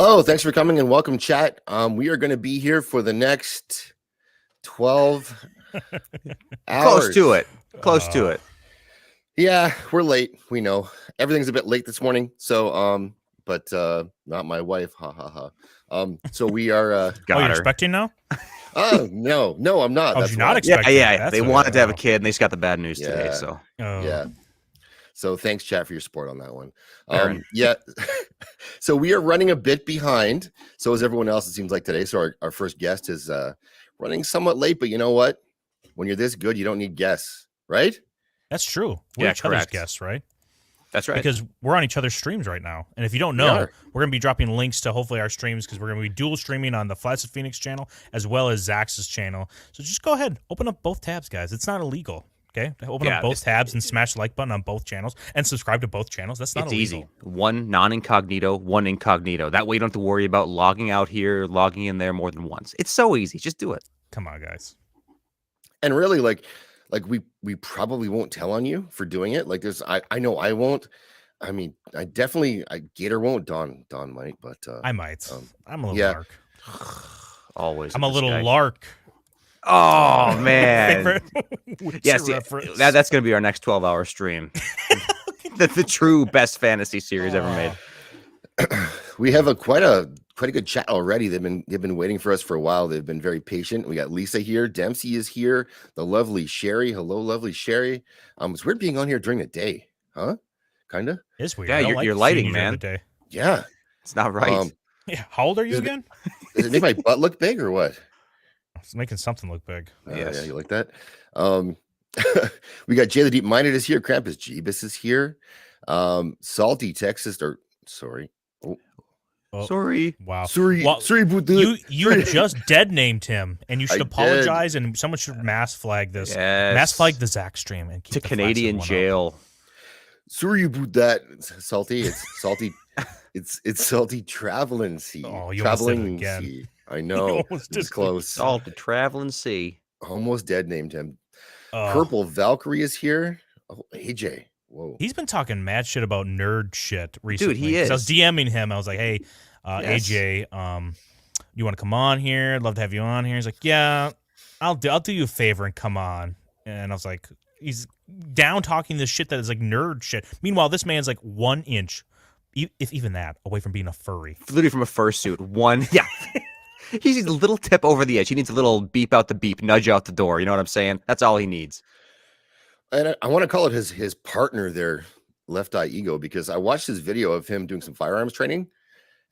Hello, thanks for coming and welcome, chat. We are going to be here for the next 12 hours. Close to it. Yeah, we're late. We know everything's a bit late this morning. So, but not my wife. Ha ha ha. So we are. You're expecting now? Oh no, I'm not. Oh, That's you're not why. expecting? Yeah. They wanted to have a kid, and they just got the bad news today. So yeah. So thanks, chat, for your support on that one. Aaron. Yeah. So we are running a bit behind. So is everyone else, it seems like today. So our first guest is running somewhat late, but you know what? When you're this good, you don't need guests, right? That's true. We're each other's guests, right? That's right. Because we're on each other's streams right now. And if you don't know, we're going to be dropping links to hopefully our streams because we're going to be dual streaming on the Flats of Phoenix channel as well as Zax's channel. So just go ahead, open up both tabs, guys. It's not illegal. Okay, open up both tabs and smash the like button on both channels and subscribe to both channels. That's not illegal. Easy. One non-incognito, one incognito. That way you don't have to worry about logging out here, logging in there more than once. It's so easy. Just do it. Come on, guys. And really, like we probably won't tell on you for doing it. Like there's, I know I won't. I mean, Gator won't. Don might, but I might. I'm a little lark. Always. I'm a little lark. Oh man. Yes, that's going to be our next 12-hour stream. the true best fantasy series ever made. We have quite a good chat already. They've been waiting for us for a while. They've been very patient. We got Lisa here, Dempsey is here, the lovely Sherry. Hello, lovely Sherry. It's weird being on here during the day, huh? Kind of. It's weird. Yeah, your lighting, man. Yeah, it's not right. Yeah, how old are you again? Does it make my butt look big or what? It's making something look big. Yeah, you like that? We got Jay the Deep Minded is here. Krampus Jeebus is here. Salty Texas, or sorry. Sorry. Wow. Sorry. You just dead named him, and you should apologize, and someone should mass flag this. Yes. Mass flag the Zach stream and keep to Canadian jail. Sorry about that, Salty. It's salty. it's salty traveling sea. Oh, you traveling again. Sea. I know. It's close. Salty traveling sea. Almost dead named him. Purple Valkyrie is here. Oh, AJ. Whoa. He's been talking mad shit about nerd shit recently. Dude, he is. I was DMing him. I was like, hey, AJ, you want to come on here? I'd love to have you on here. He's like, yeah, I'll do you a favor and come on. And I was like, he's down talking this shit that is like nerd shit. Meanwhile, this man's like 1 inch, if even that, away from being a furry. Literally from a fursuit. Yeah. He needs a little tip over the edge. He needs a little beep out the beep, nudge out the door. You know what I'm saying? That's all he needs. And I want to call it his partner there, Left Eye Ego, because I watched his video of him doing some firearms training,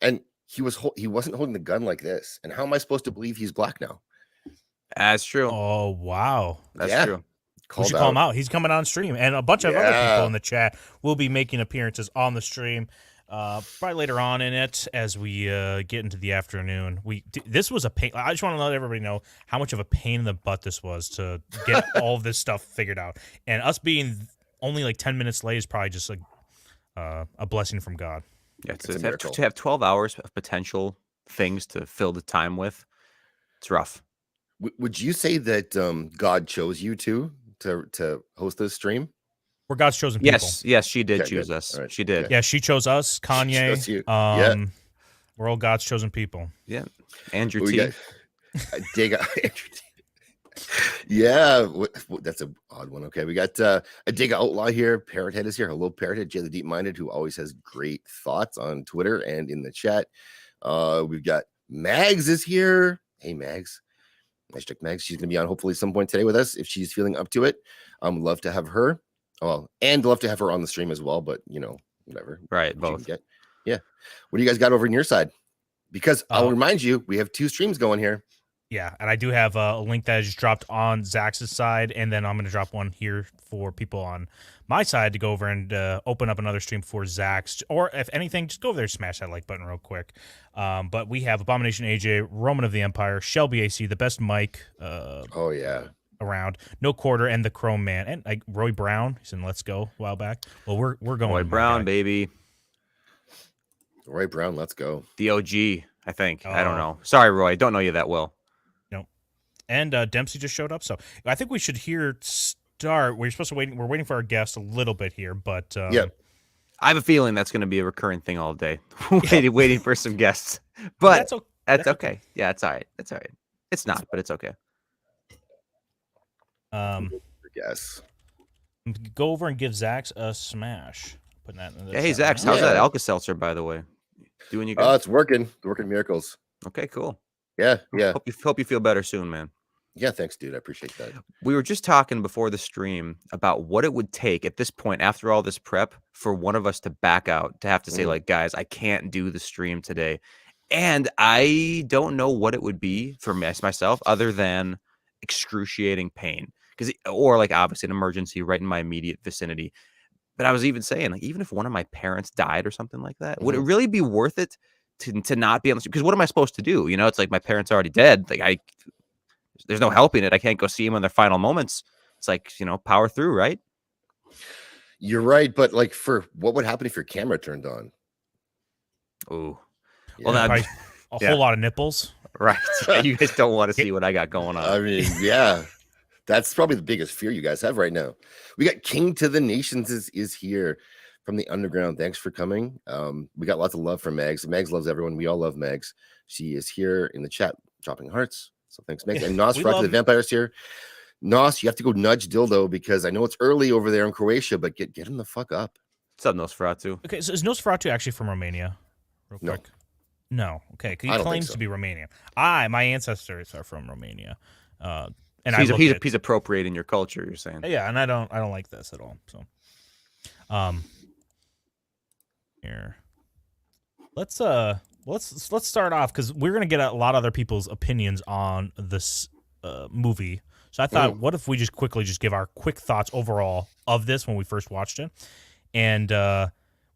and he wasn't holding the gun like this. And how am I supposed to believe he's black now? That's true. Oh wow, that's true. We should call him out. He's coming on stream, and a bunch of other people in the chat will be making appearances on the stream. Probably later on in it as we get into the afternoon. This was a pain. I just want to let everybody know how much of a pain in the butt this was to get all of this stuff figured out. And us being only like 10 minutes late is probably just like a blessing from God. Yeah, to have 12 hours of potential things to fill the time with, it's rough. Would you say that God chose you to host this stream? We're God's chosen people. Yes, she did choose us. Right. She did. Yeah, she chose us. Kanye. Chose you. We're all God's chosen people. Yeah. Andrew T. Dig Andrew T. Yeah, that's an odd one. Okay, we got a Dig Outlaw here. Parrothead is here. Hello, Parrothead. Jay the Deep Minded, who always has great thoughts on Twitter and in the chat. We've got Mags is here. Hey, Mags. Nice check, Mags. She's gonna be on hopefully some point today with us if she's feeling up to it. Love to have her. Well, and love to have her on the stream as well, but whatever. Right, both. Yeah. What do you guys got over on your side? Because I'll remind you, we have 2 streams going here. Yeah, and I do have a link that I just dropped on Zax's side, and then I'm going to drop one here for people on my side to go over and open up another stream for Zax. Or if anything, just go over there and smash that like button real quick. But we have Abomination AJ, Roman of the Empire, Shelby AC, the best mic. Around No Quarter and the Chrome Man and like Roy Brown. He's in Let's Go a while back. Well, we're going Roy Brown, baby. Roy Brown, let's go. The OG, I think. I don't know. Sorry, Roy. Don't know you that well. No. And Dempsey just showed up, so I think we should start. We're supposed to wait. We're waiting for our guest a little bit here, but yeah. I have a feeling that's going to be a recurring thing all day. Waiting for some guests. But that's okay. Yeah, it's all right. It's all right. It's not, but it's okay. Yes. Go over and give Zax a smash. Putting that in the hey, Zax, how's that Alka-Seltzer, by the way? Doing you good? It's working. Working miracles. Okay, cool. Yeah. Hope you feel better soon, man. Yeah, thanks, dude. I appreciate that. We were just talking before the stream about what it would take at this point, after all this prep, for one of us to back out, to have to say, like, guys, I can't do the stream today. And I don't know what it would be for myself other than excruciating pain. Or like obviously an emergency right in my immediate vicinity. But I was even saying, like, even if one of my parents died or something like that, would it really be worth it to not be on the stream? Because what am I supposed to do? You know, it's like my parents are already dead. Like there's no helping it. I can't go see them in their final moments. It's like, power through, right? You're right, but like, what would happen if your camera turned on? Oh, yeah. Well, that whole lot of nipples, right? You guys don't want to see what I got going on. I mean, yeah, that's probably the biggest fear you guys have right now. We got King to the Nations is here from the underground. Thanks for coming. We got lots of love from Megs. Megs loves everyone. We all love Megs. She is here in the chat, dropping hearts. So thanks, Megs. And Nosferatu the Vampire's here. Nos, you have to go nudge Dildo because I know it's early over there in Croatia, but get him the fuck up. What's up, Nosferatu? Okay, so is Nosferatu actually from Romania? Real quick. No. Okay, because he claims to be Romanian. My ancestors are from Romania. And he's appropriating your culture, you're saying. Yeah, and I don't like this at all. So here. Let's start off because we're gonna get a lot of other people's opinions on this movie. So I thought, what if we just quickly give our quick thoughts overall of this when we first watched it, and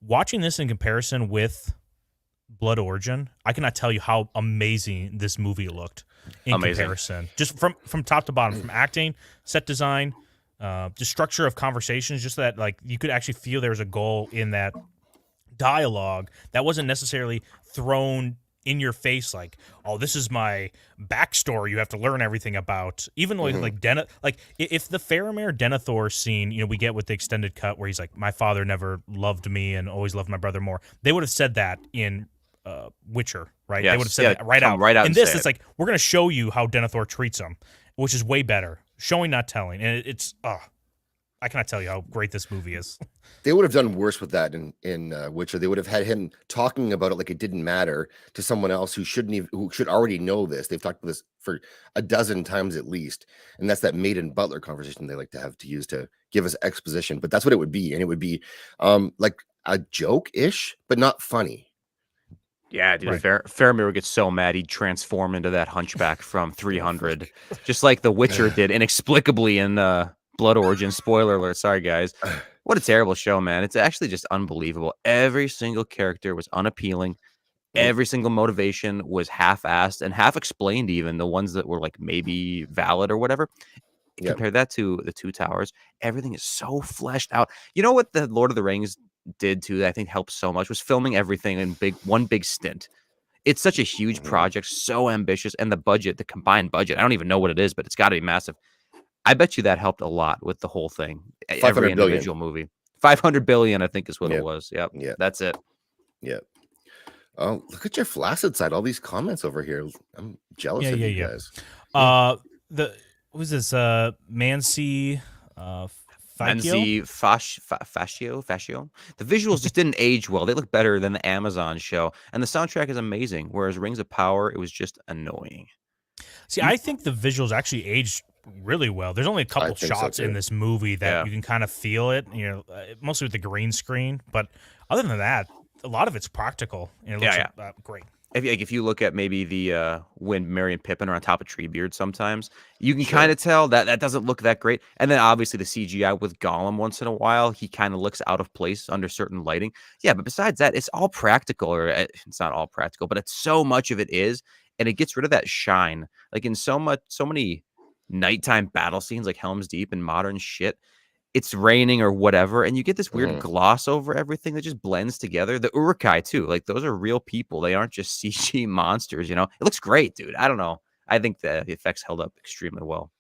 watching this in comparison with Blood Origin, I cannot tell you how amazing this movie looked in comparison, just from top to bottom, from acting, set design, just structure of conversations, just that like you could actually feel there was a goal in that dialogue that wasn't necessarily thrown in your face like, oh, this is my backstory you have to learn everything about. Even like if the Faramir Denethor scene, we get with the extended cut where he's like, my father never loved me and always loved my brother more, they would have said that in Witcher, right? Yes. They would have said that right out. In this, it's like, we're going to show you how Denethor treats him, which is way better. Showing, not telling. And it's I cannot tell you how great this movie is. They would have done worse with that in Witcher. They would have had him talking about it like it didn't matter to someone else who should already know this. They've talked about this for a dozen times at least, and that's that maiden butler conversation they like to have to use to give us exposition. But that's what it would be, and it would be like a joke-ish, but not funny. Yeah, dude. Right. Faramir would get so mad he'd transform into that hunchback from 300, just like The Witcher did inexplicably in Blood Origin. Spoiler alert. Sorry, guys. What a terrible show, man. It's actually just unbelievable. Every single character was unappealing. Every single motivation was half-assed and half-explained even. The ones that were like maybe valid or whatever. Compare that to the Two Towers. Everything is so fleshed out. You know what the Lord of the Rings did too that I think helped so much was filming everything in one big stint. It's such a huge project, so ambitious, and the combined budget, I don't even know what it is, but it's got to be massive. I bet you that helped a lot with the whole thing. Every individual movie. 500 billion, I think, is what it was. Yep. Yeah. That's it. Yeah. Oh, look at your flaccid side. All these comments over here. I'm jealous of you guys. Who's this? Mansi Fascio. The visuals just didn't age well. They look better than the Amazon show. And the soundtrack is amazing. Whereas Rings of Power, it was just annoying. See, I think the visuals actually aged really well. There's only a couple shots in this movie that you can kind of feel it, mostly with the green screen. But other than that, a lot of it's practical. And it looks great. If you look at maybe the when Merry and Pippin are on top of Treebeard sometimes, you can kind of tell that doesn't look that great. And then obviously the CGI with Gollum once in a while, he kind of looks out of place under certain lighting. Yeah, but besides that, it's all practical, or it's not all practical, but it's so much of it is, and it gets rid of that shine. Like in so many nighttime battle scenes like Helm's Deep and modern shit, it's raining or whatever, and you get this weird gloss over everything that just blends together. The Uruk-hai too, like those are real people. They aren't just CG monsters, It looks great, dude. I don't know. I think the effects held up extremely well.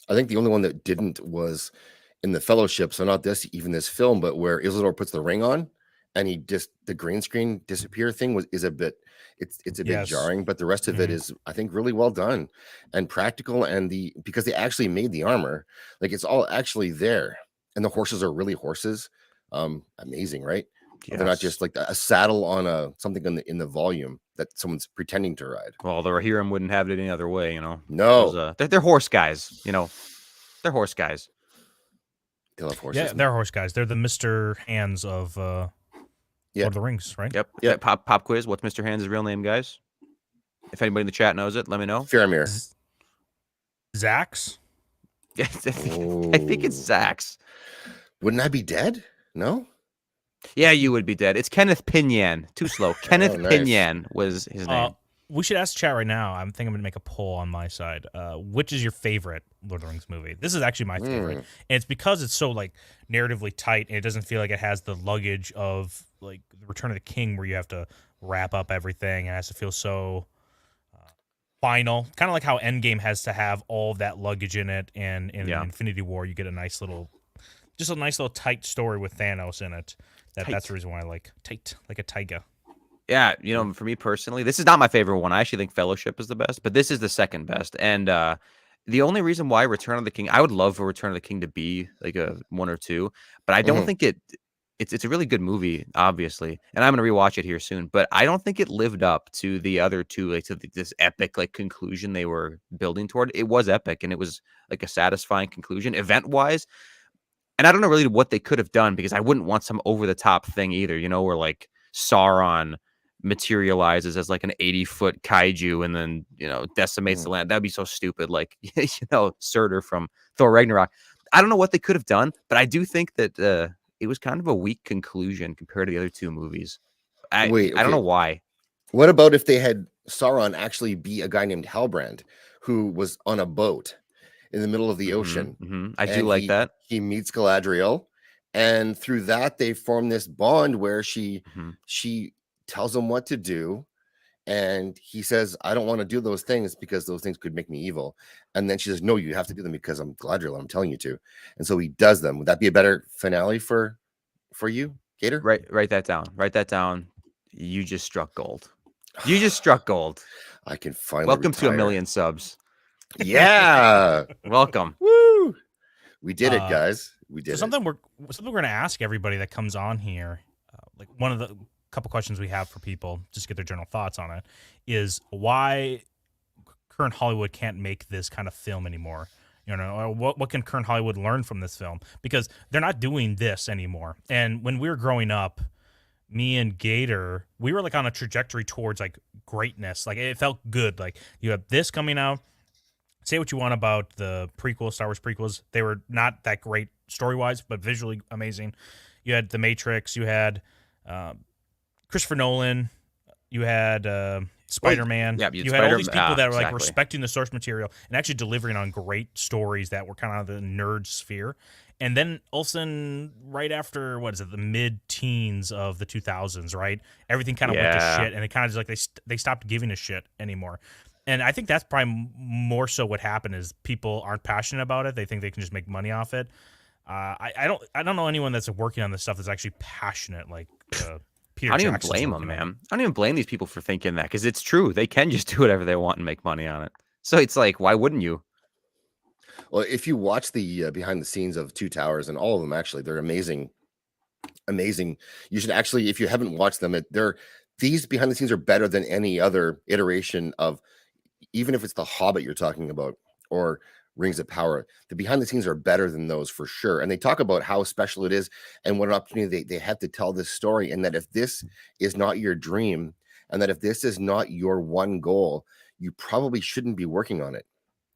I think the only one that didn't was in the Fellowship. So not this film, but where Isildur puts the ring on and the green screen disappear thing is a bit, it's a bit Yes. jarring, but the rest of it is, I think, really well done and practical. And because they actually made the armor, like it's all actually there, and the horses are really horses. Amazing, right? Yes. They're not just like a saddle on something in the volume that someone's pretending to ride. Well, the Rohirrim wouldn't have it any other way, you know. No, They're horse guys, you know. They're horse guys. they love horses. Yeah, they're horse guys. They're the Mr. Hands of Lord of the Rings, right? Yep. Yep. Pop quiz. What's Mr. Hands' real name, guys? If anybody in the chat knows it, let me know. Faramir. Zax? I think it's Zax. Wouldn't I be dead? No. Yeah, you would be dead. It's Kenneth Pinyan. Too slow. Kenneth nice. Pinyan was his name. We should ask chat right now. I'm thinking I'm going to make a poll on my side. Which is your favorite Lord of the Rings movie? This is actually my favorite. And it's because it's so like narratively tight and it doesn't feel like it has the luggage of like the Return of the King where you have to wrap up everything and it has to feel so final. Kind of like how Endgame has to have all of that luggage in it, and in Infinity War you get a nice little tight story with Thanos in it. That's the reason why I like tight, like a tiger. Yeah, you know, for me personally, this is not my favorite one. I actually think Fellowship is the best, but this is the second best. And the only reason why Return of the King, I would love for Return of the King to be like a 1 or 2, but I don't think it's a really good movie, obviously. And I'm gonna rewatch it here soon, but I don't think it lived up to the other two, like to this epic like conclusion they were building toward. It was epic and it was like a satisfying conclusion event wise. And I don't know really what they could have done because I wouldn't want some over the top thing either, you know, where like Sauron materializes as like an 80-foot kaiju and then, you know, decimates the land. That'd be so stupid. Like, you know, Surtur from Thor Ragnarok. I don't know what they could have done, but I do think that it was kind of a weak conclusion compared to the other two movies. I don't know why. What about if they had Sauron actually be a guy named Halbrand who was on a boat in the middle of the ocean? I do like that. He meets Galadriel, and through that they form this bond where she tells him what to do, and he says, I don't want to do those things because those things could make me evil. And then she says, no, you have to do them because I'm Galadriel, I'm telling you to. And so he does them. Would that be a better finale for you, Gator? Write that down. You just struck gold. I can finally welcome retire. to 1 million subs. Yeah. Welcome. Woo. We did it, guys. We did something we're going to ask everybody that comes on here. Like one of the couple questions we have for people, just to get their general thoughts on it, is why current Hollywood can't make this kind of film anymore. You know, what can current Hollywood learn from this film? Because they're not doing this anymore. And when we were growing up, me and Gator, we were like on a trajectory towards like greatness. Like it felt good. Like you have this coming out. Say what you want about the prequels, Star Wars prequels. They were not that great story-wise, but visually amazing. You had The Matrix. You had Christopher Nolan. You had Spider-Man. You had all these people that were like respecting the source material and actually delivering on great stories that were kind of the nerd sphere. And then all of a sudden, right after, the mid-teens of the 2000s, right? Everything kind of went to shit, and it kind of just like they stopped giving a shit anymore. And I think that's probably more so what happened is people aren't passionate about it. They think they can just make money off it. I don't know anyone that's working on this stuff that's actually passionate like Peter I don't even Jackson's blame them, working man. on. I don't even blame these people for thinking that because it's true. They can just do whatever they want and make money on it. So it's like, why wouldn't you? Well, if you watch the behind the scenes of Two Towers, and all of them actually, they're amazing. You should actually, if you haven't watched them, these behind the scenes are better than any other iteration of, even if it's The Hobbit you're talking about or Rings of Power. The behind the scenes are better than those for sure. And they talk about how special it is and what an opportunity they have to tell this story. And that if this is not your dream, and that if this is not your one goal, you probably shouldn't be working on it.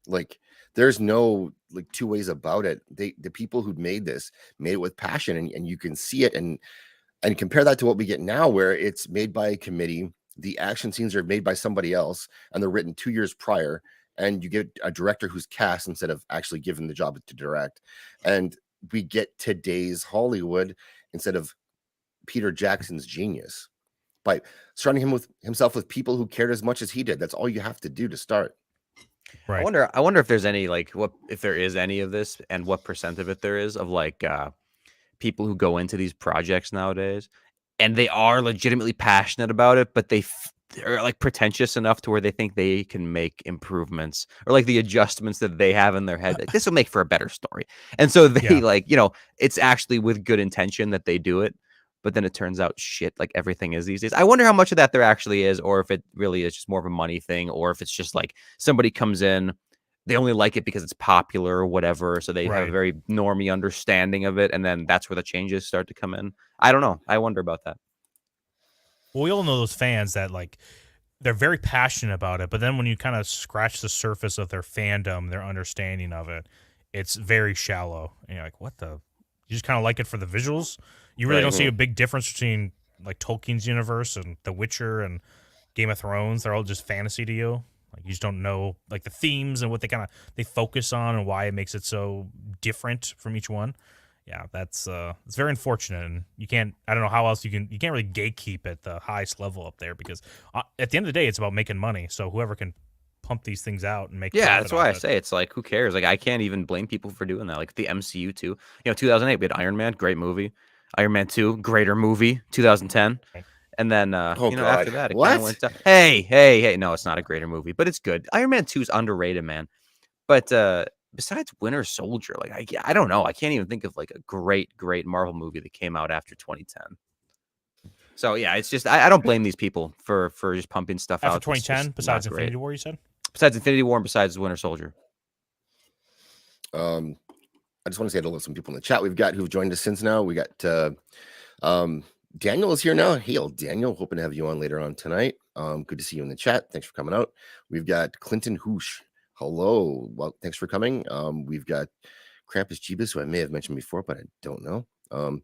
Like, there's no like two ways about it. The people who made this made it with passion, and you can see it, and compare that to what we get now, where it's made by a committee. The action scenes are made by somebody else, and they're written 2 years prior, and you get a director who's cast instead of actually given the job to direct. And we get today's Hollywood instead of Peter Jackson's genius by surrounding himself with people who cared as much as he did. That's all you have to do to start. Right. I wonder if there's any if there is any of this, and what percent of it there is of like people who go into these projects nowadays and they are legitimately passionate about it, but they're like pretentious enough to where they think they can make improvements or like the adjustments that they have in their head. Like, this will make for a better story. And so they like, it's actually with good intention that they do it. But then it turns out shit, like everything is these days. I wonder how much of that there actually is, or if it really is just more of a money thing, or if it's just like somebody comes in, they only like it because it's popular or whatever. So they have a very normie understanding of it. And then that's where the changes start to come in. I don't know. I wonder about that. Well, we all know those fans that like they're very passionate about it, but then when you kind of scratch the surface of their fandom, their understanding of it, it's very shallow. And you're like, what the? You just kind of like it for the visuals. You really don't see a big difference between like Tolkien's universe and The Witcher and Game of Thrones. They're all just fantasy to you. Like you just don't know like the themes and what they focus on and why it makes it so different from each one. Yeah, that's it's very unfortunate, and I don't know how else you can't really gatekeep at the highest level up there because at the end of the day, it's about making money. So whoever can pump these things out and make that's why I say it's like, who cares? Like I can't even blame people for doing that. Like the MCU too. 2008 we had Iron Man, great movie. Iron Man 2, greater movie. 2010. And then, after that, it kind of went down. Hey. No, it's not a greater movie, but it's good. Iron Man 2 is underrated, man. But besides Winter Soldier, like, I don't know. I can't even think of, like, a great Marvel movie that came out after 2010. So, yeah, it's just, I don't blame these people for just pumping stuff out. After 2010, besides Infinity War, you said? Besides Infinity War and besides Winter Soldier. I just want to say hello to some people in the chat who've joined us since now. We got Daniel is here now. Hail, Daniel. Hoping to have you on later on tonight. Good to see you in the chat. Thanks for coming out. We've got Clinton Hoosh. Hello. Well, thanks for coming. We've got Krampus Jeebus, who I may have mentioned before, but I don't know.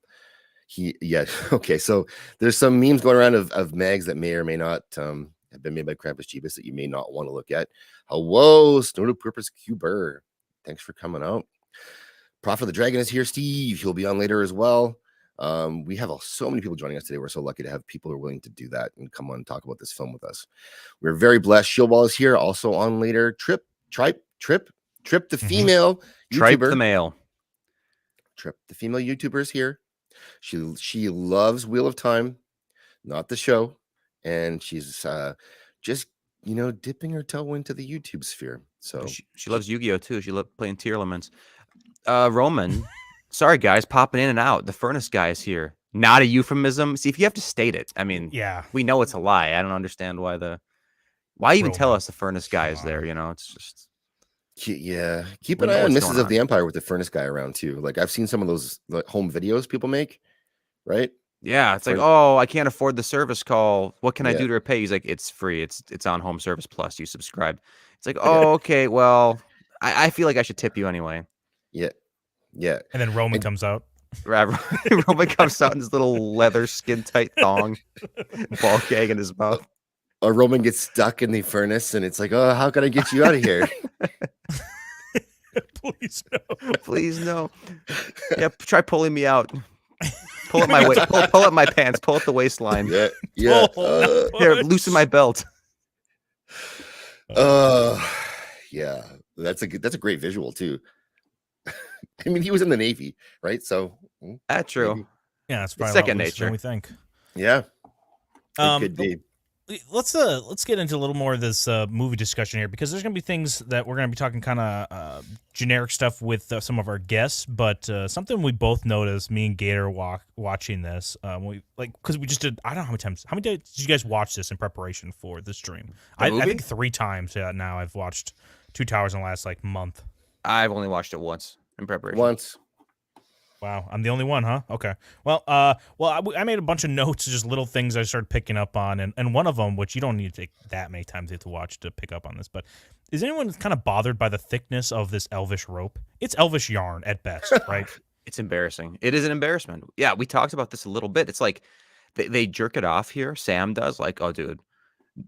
Okay. So there's some memes going around of mags that may or may not have been made by Krampus Jeebus that you may not want to look at. Hello, Snowed Purpose Cuber. Thanks for coming out. Prophet of the Dragon is here. Steve, he'll be on later as well. We have so many people joining us today. We're so lucky to have people who are willing to do that and come on and talk about this film with us. We're very blessed. Shieldwall is here, also on later. Trip the female YouTuber. The male. Trip the female YouTuber is here. She loves Wheel of Time, not the show, and she's just dipping her toe into the YouTube sphere. So she loves Yu-Gi-Oh too. She loves playing tier elements. Roman, sorry guys, popping in and out. The furnace guy is here. Not a euphemism. See, if you have to state it, I mean, we know it's a lie. I don't understand why even Roman. Tell us the furnace guy is there. It's just Keep an eye on Mrs. of the Empire with the furnace guy around too. Like I've seen some of those home videos people make, right? Yeah, it's like, oh, I can't afford the service call. What can I do to repay? He's like, it's free. It's on Home Service Plus. You subscribe. It's like, oh, okay. Well, I feel like I should tip you anyway. Yeah. And then Roman comes out. Roman comes out in his little leather skin tight thong, ball gag in his mouth. A Roman gets stuck in the furnace, and it's like, oh, how can I get you out of here? Please no. Yeah, try pulling me out. Pull up my waist. Pull up my pants. Pull up the waistline. Yeah. Here, loosen my belt. Yeah. That's a great visual too. I mean, he was in the Navy, right? So that's true. Maybe. Yeah, it's probably second nature. than we think. Yeah. It could be. Let's get into a little more of this movie discussion here, because there's going to be things that we're going to be talking kind of generic stuff with some of our guests, but something we both noticed, me and Gator watching this, because we just did, I don't know how many days did you guys watch this in preparation for this stream? I think 3 times now I've watched Two Towers in the last month. I've only watched it once in preparation. Once. Wow, I'm the only one, huh? Okay. Well, I made a bunch of notes, just little things I started picking up on, and one of them, which you don't need to take that many times to watch to pick up on this, but is anyone kind of bothered by the thickness of this elvish rope? It's elvish yarn at best, right? It's embarrassing. It is an embarrassment. Yeah, we talked about this a little bit. It's like they jerk it off here. Sam does, like, oh, dude,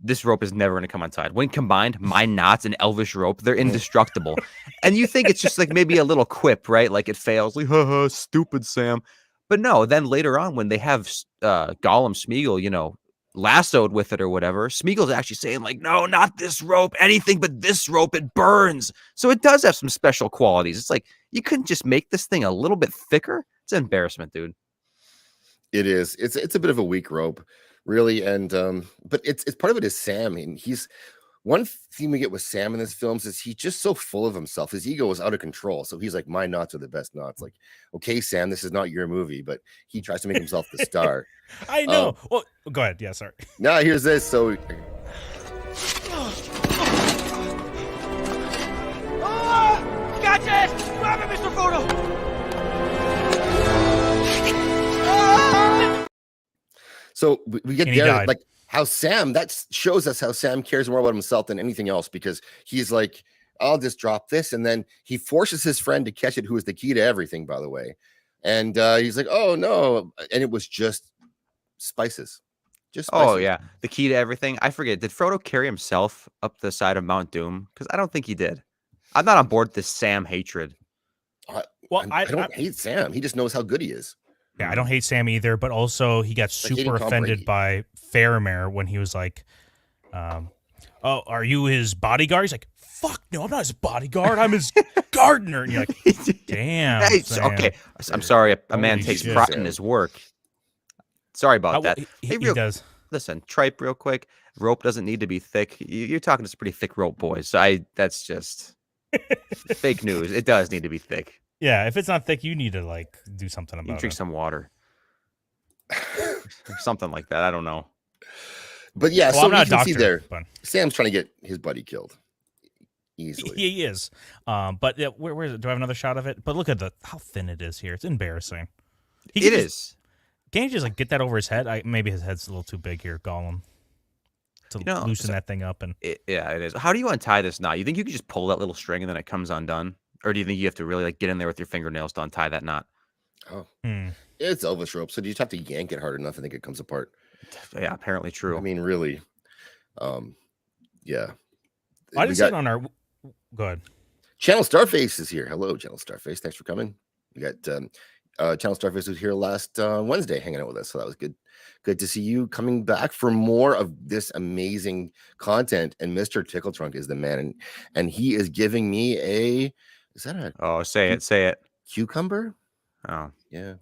this rope is never going to come untied. When combined, my knots and elvish rope, they're indestructible. And you think it's just like maybe a little quip, right? Like it fails, like, haha, stupid Sam. But no, then later on when they have Gollum Smeagol, lassoed with it or whatever, Smeagol's actually saying like, no, not this rope, anything but this rope, it burns. So it does have some special qualities. It's like, you couldn't just make this thing a little bit thicker? It's an embarrassment, dude. It is. It's a bit of a weak rope. really. And but it's part of it is Sam, and he's one theme we get with Sam in this film is he's just so full of himself. His ego is out of control. So he's like, my knots are the best knots. Like, okay, Sam, this is not your movie, but he tries to make himself the star. I know. Well, go ahead. Yeah, sorry. Now here's this. So Gotcha! Grab it, Mr. Frodo! So we get And he there, died. like how Sam, that shows us how Sam cares more about himself than anything else, because he's like, I'll just drop this. And then he forces his friend to catch it, who is the key to everything, by the way. And he's like, oh no. And it was just spices. Just spices. Oh yeah, the key to everything. I forget. Did Frodo carry himself up the side of Mount Doom? Because I don't think he did. I'm not on board this Sam hatred. Well, I don't hate Sam. He just knows how good he is. Yeah, I don't hate Sam either, but also he got hating super Tom offended Brady. by Faramir when he was like, "Oh, are you his bodyguard?" He's like, "Fuck no, I'm not his bodyguard. I'm his gardener." And you're like, "Damn." Hey, Sam. okay, I'm sorry. A man Holy takes shit. pride in his work. Sorry about that. He Hey, real- does. Listen, tripe real quick. Rope doesn't need to be thick. You're talking to some pretty thick rope boys. So that's just fake news. It does need to be thick. Yeah, if it's not thick, you need to like do something You about drink it. some water. Something like that. I don't know. But yeah, Well, so I'm not you a can see doctor, there, but Sam's trying to get his buddy killed easily. he is. But where is it? Do I have another shot of it? But look at how thin it is here. It's embarrassing. It is. Can't you just like get that over his head? Maybe his head's a little too big here, Gollum, to loosen that thing up. And Yeah, it is. How do you untie this knot? You think you could just pull that little string and then it comes undone? Or do you think you have to really like get in there with your fingernails to untie that knot? Oh, it's Elvis rope, so you just have to yank it hard enough. I think it comes apart. Yeah, apparently true. I mean, really, yeah. I didn't see it on our. Go ahead. Channel Starface is here. Hello, Channel Starface. Thanks for coming. We got Channel Starface was here last Wednesday, hanging out with us, so that was good. Good to see you coming back for more of this amazing content. And Mr. Tickle Trunk is the man, and he is giving me a. Is that a? Oh, say it. Cucumber? Oh, yeah,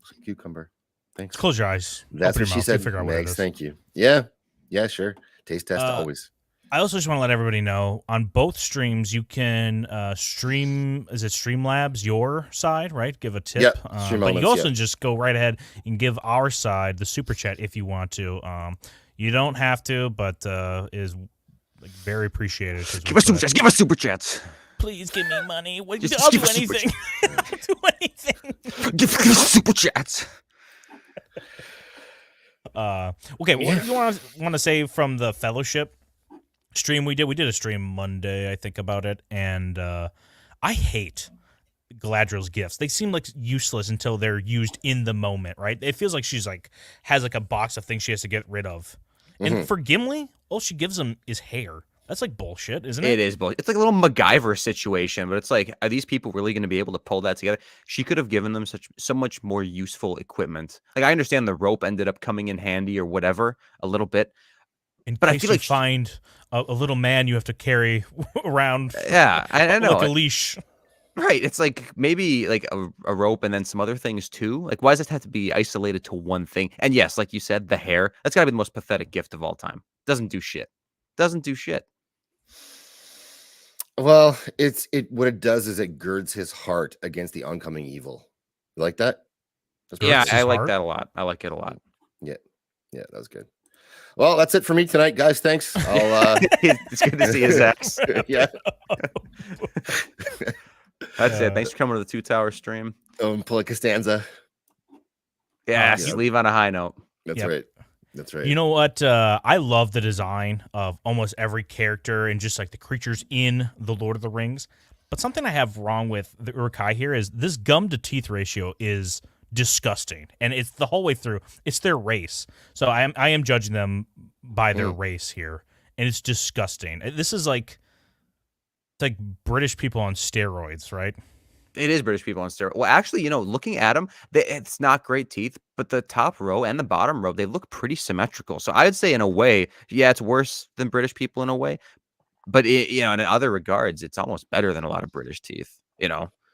it's a cucumber. Thanks. Close your eyes. That's Open what your she mouth. said. You figure out what it Megs, is. thank you. Yeah, sure. Taste test always. I also just want to let everybody know on both streams you can stream. Is it Streamlabs your side, right? Give a tip. Yep, But Streamlabs, you also yeah. just go right ahead and give our side the super chat if you want to. You don't have to, but is like very appreciated. give us super chats. Give us super chats. Please give me money. Just I'll give do us super anything. I'll do anything. Give us super chats. Okay, what do you want to say from the Fellowship stream we did? We did a stream Monday, I think, about it, and I hate Galadriel's gifts. They seem like useless until they're used in the moment, right? It feels like she's like has like a box of things she has to get rid of. And for Gimli, all she gives him is hair. That's like bullshit, isn't it? It is bullshit. It's like a little MacGyver situation, but it's like, are these people really going to be able to pull that together? She could have given them so much more useful equipment. Like, I understand the rope ended up coming in handy or whatever a little bit, But I I feel feel like find a little man you have to carry around. yeah, I know. Like a leash. Right. It's like maybe like a rope and then some other things too. Like, why does it have to be isolated to one thing? And yes, like you said, the hair, that's got to be the most pathetic gift of all time. Doesn't do shit. Doesn't do shit. Well, what it does is it girds his heart against the oncoming evil. You like that? Yeah, his I like heart? that a lot. I like it a lot. Yeah, that was good. Well, that's it for me tonight, guys. Thanks. I'll It's good to see you, Zach. yeah. That's it. Thanks for coming to the Two Tower stream. Pull a Costanza. Yes, yeah. leave on a high note. That's Yep. right. That's right. You know what? I love the design of almost every character and just like the creatures in the Lord of the Rings. But something I have wrong with the Uruk-hai here is this gum to teeth ratio is disgusting, and it's the whole way through. It's their race, so I am judging them by their race here, and it's disgusting. This is like it's like British people on steroids, right? It is British people on steroids. Well, actually, looking at them, it's not great teeth, but the top row and the bottom row, they look pretty symmetrical. So I'd say in a way, yeah, it's worse than British people in a way. But, in other regards, it's almost better than a lot of British teeth, Like,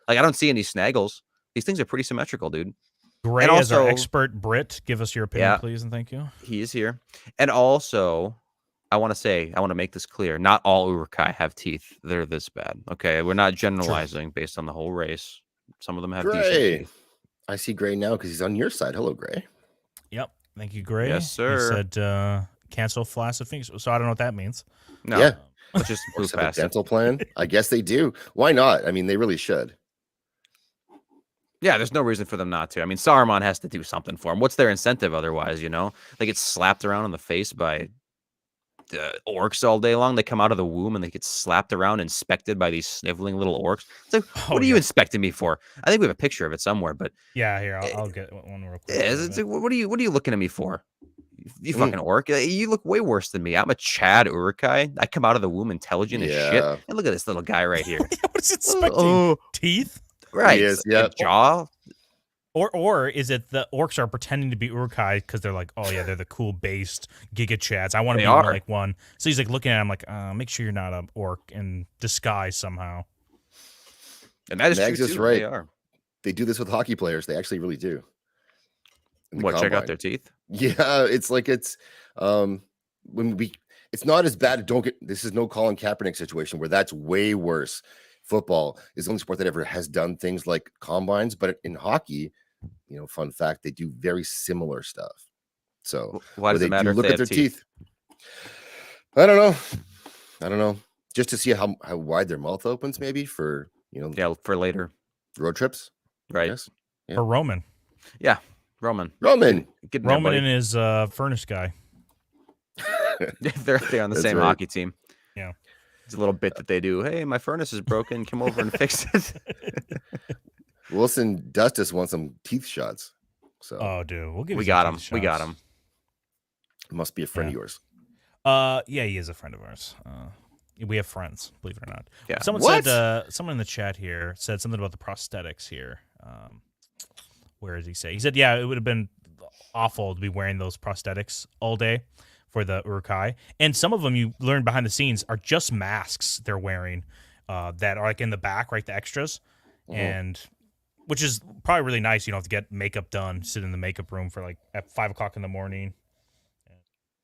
I don't see any snaggles. These things are pretty symmetrical, dude. Gray, And as our also- expert Brit, give us your opinion, Yeah. please, and thank you. He is here. And also, I want to make this clear. Not all Uruk-hai have teeth. They're this bad. Okay, we're not generalizing based on the whole race. Some of them have decent Gray. teeth. I see Gray now because he's on your side. Hello, Gray. Yep. Thank you, Gray. Yes, sir. He said cancel Flash of Phoenix. So I don't know what that means. No, Yeah. let's just move Orcs have a past it. dental plan. I guess they do. Why not? I mean, they really should. Yeah, there's no reason for them not to. I mean, Saruman has to do something for them. What's their incentive otherwise, you know? They get slapped around in the face by orcs all day long. They come out of the womb and they get slapped around, inspected by these sniveling little orcs. It's like, what are you inspecting me for? I think we have a picture of it somewhere, but Yeah, here, I'll get one real quick. yeah, it's like, what are you looking at me for? You fucking orc. You look way worse than me. I'm a Chad Uruk-hai. I come out of the womb intelligent as shit. Yeah. And look at this little guy right here. What is it inspecting? Oh, Teeth? right. He is, A yep. jaw. Or is it the orcs are pretending to be Uruk-hai because they're like, oh yeah, they're the cool based Giga Chads. I want to They be are. like one. So he's like looking at him like, make sure you're not an orc in disguise somehow. And that is Mags true is too. right. They are. They do this with hockey players. They actually really do. In the What, check out combine. their teeth? Yeah, it's like it's not as bad. This is no Colin Kaepernick situation where that's way worse. Football is the only sport that ever has done things like combines, but in hockey, you know, fun fact, they do very similar stuff. So Why does they it matter if look they at have their teeth? I don't know. Just to see how wide their mouth opens, maybe for Yeah, for later. road trips. I Right. guess. Yeah. Or Roman. Yeah. Roman. Roman. Get in there, Roman buddy. and his furnace guy. They're on the That's same right. hockey team. Yeah. It's a little bit that they do. Hey, my furnace is broken. Come over and fix it. Wilson Dustis wants some teeth shots. So Oh, dude, we'll give. We you got some him. teeth We got shots. him. must be a friend of yours. Yeah, he is a friend of ours. We have friends, believe it or not. Yeah. Someone What? said. Someone in the chat here said something about the prosthetics here. Where did he say? He said, yeah, it would have been awful to be wearing those prosthetics all day for the Uruk-hai. And some of them, you learn behind the scenes, are just masks they're wearing that are like in the back, right? The extras. And which is probably really nice. You don't have to get makeup done, sit in the makeup room for like at 5 o'clock in the morning.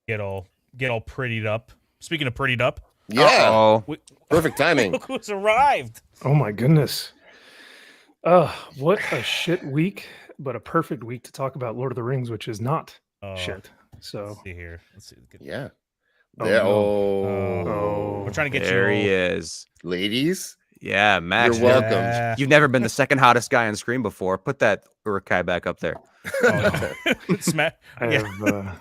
Get all prettied up. Speaking of prettied up, Yeah. Oh, Perfect timing. look who's arrived. Oh my goodness. What a shit week, but a perfect week to talk about Lord of the Rings, which is not shit. So Let's see here. Let's see. Yeah. Oh, There. no. Oh. We're trying to get there you. he is. Ladies, Yeah, Max. you're welcome. Yeah. You've never been the second hottest guy on screen before. Put that Uruk-hai back up there. Oh, no. I have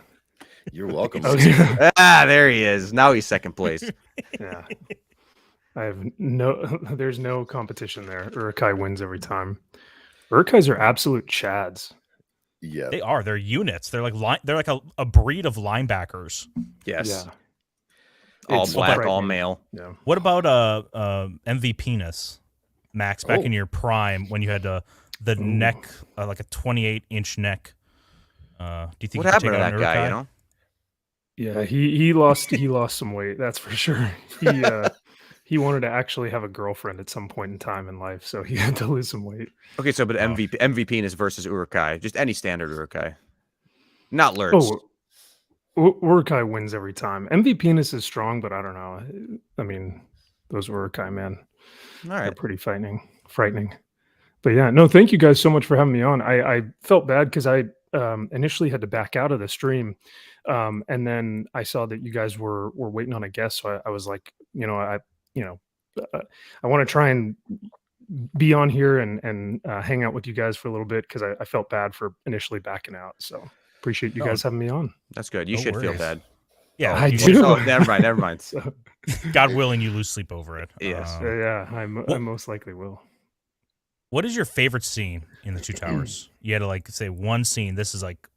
You're welcome. okay. Ah, there he is. Now he's second place. Yeah. I have there's no competition there. Uruk-hai wins every time. Uruk-hais are absolute chads. Yeah. They are. They're units. They're like a breed of linebackers. Yes. Yeah. All It's black, all frightening. male. Yeah. What about MVP-ness, Max? Back in your prime when you had the neck, like a 28-inch neck. Do you think What you could happened take to out that an guy? Uruk-hai? You know. Yeah, he lost some weight, that's for sure. He wanted to actually have a girlfriend at some point in time in life, so he had to lose some weight. Okay, so but MVP is versus Uruk-hai, just any standard Uruk-hai, not Lurks. Uruk-hai wins every time. MVP-ness is strong, but I don't know. I mean, those Uruk-hai, man, All they're right. pretty frightening. But yeah, no, thank you guys so much for having me on. I felt bad because I initially had to back out of the stream, and then I saw that you guys were waiting on a guest, so I was like, I want to try and be on here and hang out with you guys for a little bit because I felt bad for initially backing out. So appreciate you guys having me on. That's good. You No should feel worries. bad. Yeah, I you- do. Oh, never mind. So, God willing, you lose sleep over it. Yes. yeah, I most likely will. What is your favorite scene in the Two Towers? You had to like say one scene. This is like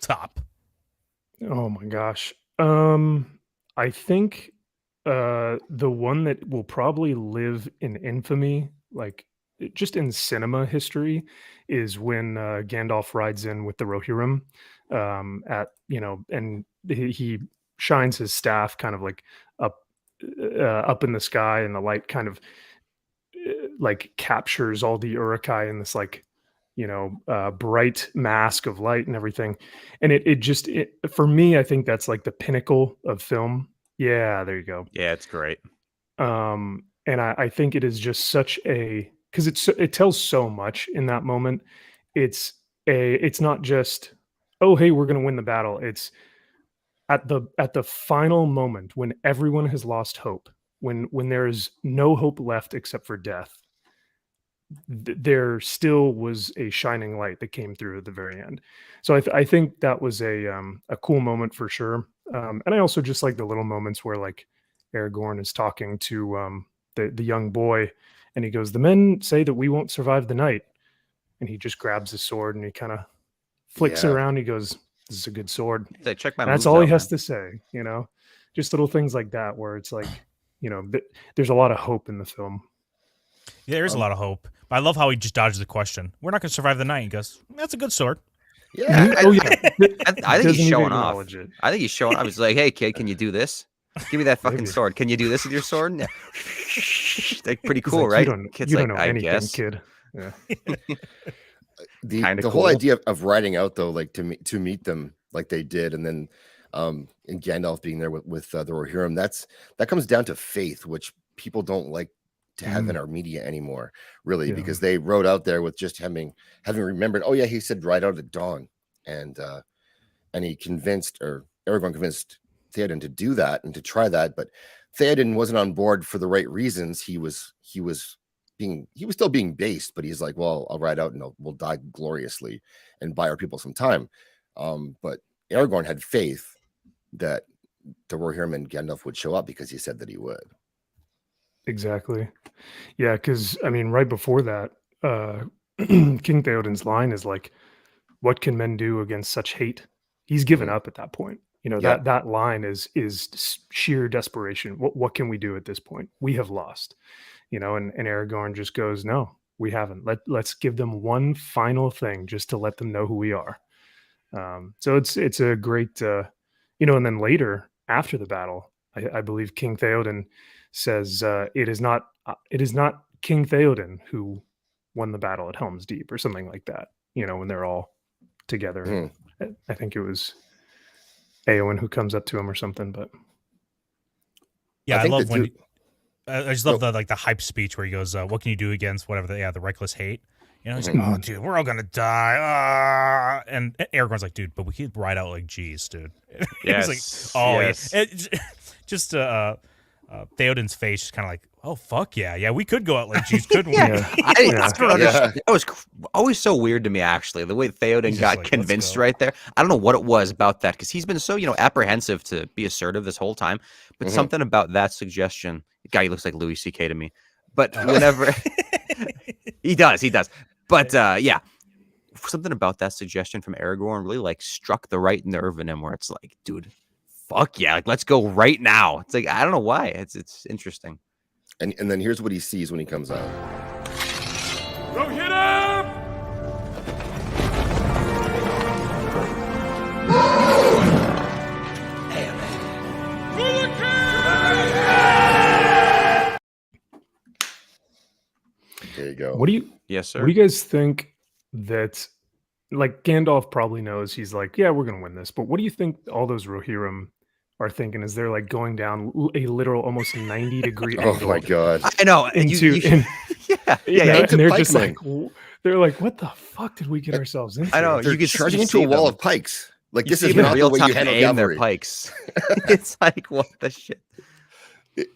top. Oh my gosh. I think the one that will probably live in infamy, like just in cinema history, is when Gandalf rides in with the Rohirrim and he shines his staff kind of like up in the sky, and the light kind of like captures all the Uruk-hai in this like bright mask of light and everything. And it for me, I think that's like the pinnacle of film. Yeah, there you go. Yeah, it's great. And I think it is just such because it tells so much in that moment. It's not just, oh, hey, we're going to win the battle. It's at the final moment when everyone has lost hope, when there is no hope left except for death. There still was a shining light that came through at the very end. So I think that was a cool moment for sure. And I also just like the little moments where like Aragorn is talking to the young boy, and he goes, "The men say that we won't survive the night," and he just grabs his sword and he kind of flicks it around. He goes, "This is a good sword." Say, check my. And that's all he has to say. Just little things like that where it's like, there's a lot of hope in the film. Yeah, there is a lot of hope. But I love how he just dodges the question. We're not going to survive the night. He goes, "That's a good sword." Yeah. I think he's showing off. I think he's showing off. He's like, "Hey, kid, can you do this? Give me that fucking sword. Can you do this with your sword?" Yeah. Like, pretty cool, right? Kid's like, know I anything, guess. Kid. Yeah. The whole idea of riding out, though, like to meet them like they did, and then and Gandalf being there with the Rohirrim, that comes down to faith, which people don't like to have in our media anymore, really, because they rode out there with just having remembered, oh yeah, he said ride out at dawn, and he Aragorn convinced Theoden to do that and to try that, but Theoden wasn't on board for the right reasons. He was still being based, but he's like, well, I'll ride out and we'll die gloriously and buy our people some time. But Aragorn had faith that the Rohirrim and Gandalf would show up because he said that he would. Exactly. Yeah, because I mean, right before that, King Theoden's line is like, "What can men do against such hate?" He's given up at that point. That line is sheer desperation. What can we do at this point? We have lost. And Aragorn just goes, "No, we haven't. Let's give them one final thing just to let them know who we are." So it's a great, and then later after the battle, I believe King Theoden says, it is not King Theoden who won the battle at Helm's Deep or something like that, when they're all together. I think it was Eowyn who comes up to him or something, but yeah, I love when I just love the hype speech where he goes, "What can you do against whatever the reckless hate?" He's like, "Oh, dude, we're all gonna die." And Aragorn's like, "Dude, but we could ride out like G's, dude." Yes. He's like, "Oh, yes." Just Theoden's face is kind of like, "Oh, fuck yeah, we could go out like G's, couldn't we?" I don't understand. That was always so weird to me, actually, the way Theoden got like, convinced right there. I don't know what it was about that, because he's been so apprehensive to be assertive this whole time, but something about that suggestion. Guy looks like Louis C.K. to me, but whenever he does. But something about that suggestion from Aragorn really like struck the right nerve in him, where it's like, dude, fuck yeah, like let's go right now. It's like, I don't know why. It's interesting. And then here's what he sees when he comes out. Rohirrim! There you go. Yes, sir. What do you guys think that, like, Gandalf probably knows, he's like, yeah, we're going to win this. But what do you think all those Rohirrim are thinking as they're like going down a literal almost 90-degree angle? Oh my God. I know. And they're just like, they're like, what the fuck did we get ourselves into? I know. They're charging into a wall of pikes. Like, this is not the way you handle aim their cavalry. pikes. It's like, what the shit?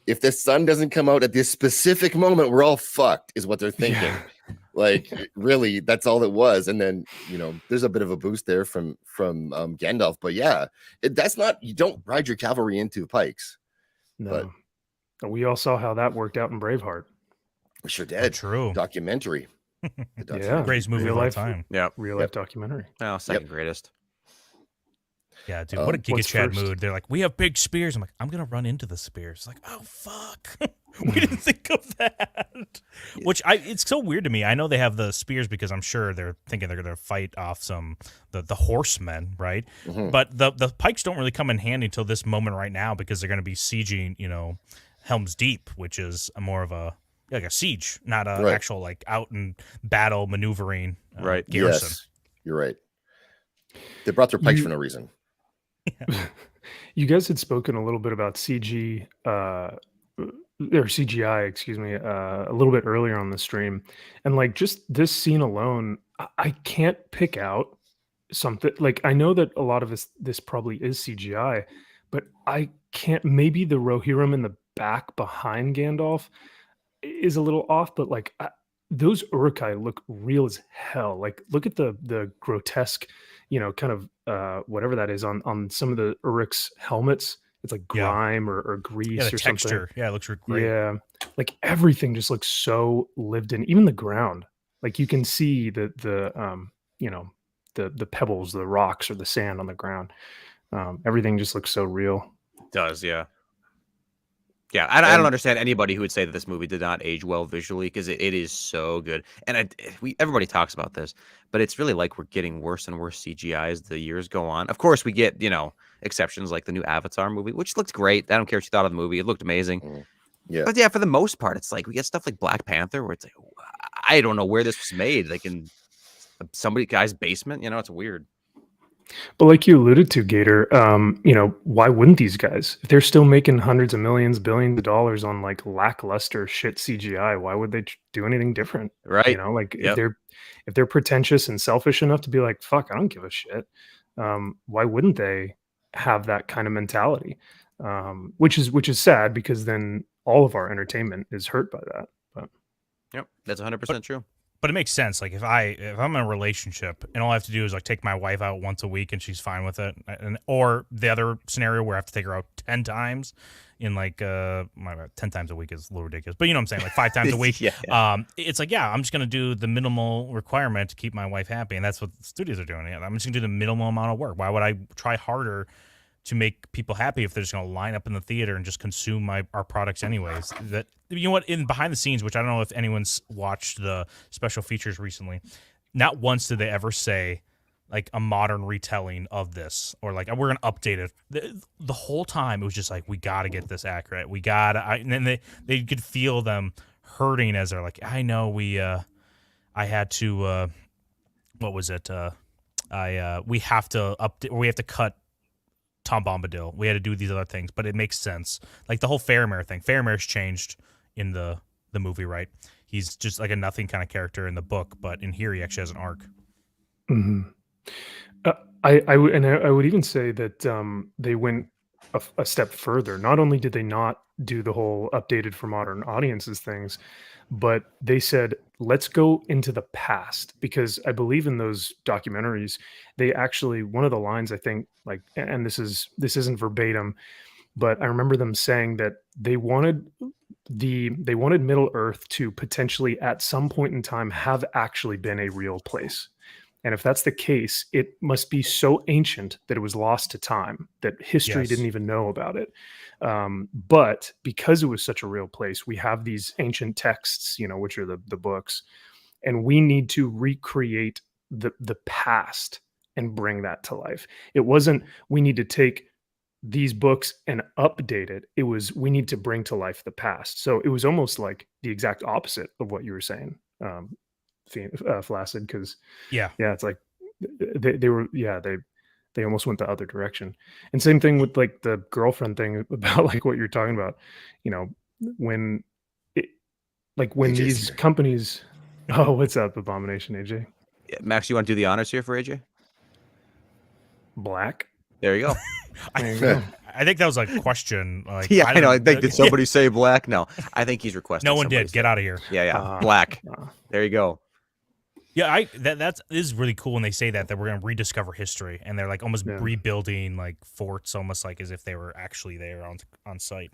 If the sun doesn't come out at this specific moment, we're all fucked, is what they're thinking. Yeah. Like, really, that's all it was. And then, there's a bit of a boost there from Gandalf. But yeah, that's not, you don't ride your cavalry into pikes. No. But we all saw how that worked out in Braveheart. We sure did. True. Documentary. Yeah. Greatest movie of all time. Yeah. Real life documentary. Oh, second greatest. Yeah, dude, what a Giga Chad mood. They're like, we have big spears. I'm like, I'm going to run into the spears. Like, oh, fuck. We didn't think of that. Which, it's so weird to me. I know they have the spears because I'm sure they're thinking they're going to fight off the horsemen, right? Mm-hmm. But the pikes don't really come in handy until this moment right now, because they're going to be sieging, Helm's Deep, which is more of a like a siege, not a Right. actual like out and battle maneuvering Right. garrison. Yes, you're right. They brought their pikes You- for no reason. You guys had spoken a little bit about CG or CGI, excuse me, a little bit earlier on the stream, and like just this scene alone, I can't pick out something. Like I know that a lot of this probably is CGI, but I can't. Maybe the Rohirrim in the back behind Gandalf is a little off, but like those Uruk-hai look real as hell. Like look at the grotesque, kind of whatever that is on some of the Uruk's helmets. It's like Yeah. grime or grease Yeah, the or texture. something. Yeah, it looks great. Yeah, like everything just looks so lived in. Even the ground, like you can see the pebbles, the rocks, or the sand on the ground. Everything just looks so real. It does, yeah. Yeah, I don't understand anybody who would say that this movie did not age well visually, because it is so good. And everybody talks about this, but it's really like we're getting worse and worse CGI as the years go on. Of course, we get, exceptions like the new Avatar movie, which looked great. I don't care what you thought of the movie. It looked amazing. Yeah. But yeah, for the most part, it's like we get stuff like Black Panther where it's like, I don't know where this was made. Like in guy's basement, it's weird. But like you alluded to, Gator, why wouldn't these guys, if they're still making hundreds of millions, billions of dollars on like lackluster shit CGI, why would they do anything different? Right. Like Yep. if they're pretentious and selfish enough to be like, fuck, I don't give a shit. Why wouldn't they have that kind of mentality? Which is sad, because then all of our entertainment is hurt by that. But Yep, that's 100% true. But it makes sense. Like if I'm in a relationship and all I have to do is like take my wife out once a week and she's fine with it, or the other scenario where I have to take her out 10 times in like 10 times a week is a little ridiculous, but you know what I'm saying, like 5 times a week. Yeah. It's like, I'm just gonna do the minimal requirement to keep my wife happy, and that's what the studios are doing. I'm just gonna do the minimal amount of work. Why would I try harder to make people happy if they're just going to line up in the theater and just consume our products anyways? That, in behind the scenes, which I don't know if anyone's watched the special features recently, not once did they ever say like a modern retelling of this, or like we're going to update it. The whole time it was just like, we got to get this accurate. We got to, and then they could feel them hurting as they're like, I know I had to, what was it? We have to update, or we have to cut Tom Bombadil. We had to do these other things, but it makes sense. Like the whole Faramir thing. Faramir's changed in the movie, right? He's just like a nothing kind of character in the book, but in here he actually has an arc. Mm-hmm. I would even say that they went a step further. Not only did they not do the whole updated for modern audiences things, but they said, let's go into the past, because I believe in those documentaries, they actually, one of the lines, I think, like, and this isn't verbatim, but I remember them saying that they wanted Middle Earth to potentially at some point in time have actually been a real place. And if that's the case, it must be so ancient that it was lost to time, that history didn't even know about it. But because it was such a real place, we have these ancient texts, which are the books, and we need to recreate the past and bring that to life. It wasn't, we need to take these books and update it. It was, we need to bring to life the past. So it was almost like the exact opposite of what you were saying, Flaccid, because it's like they almost went the other direction. And same thing with like the girlfriend thing, about like what you're talking about, when these companies. Oh, what's up, Abomination? AJ? Yeah, Max, you want to do the honors here for AJ? Black. There you go. There you go. I think that was a question. Like, yeah, I know. I think, did somebody say black? No, I think he's requesting. No one did. Get out of here. Yeah. Black. There you go. Yeah, that is really cool when they say that we're going to rediscover history, and they're like almost rebuilding like forts, almost like as if they were actually there on site.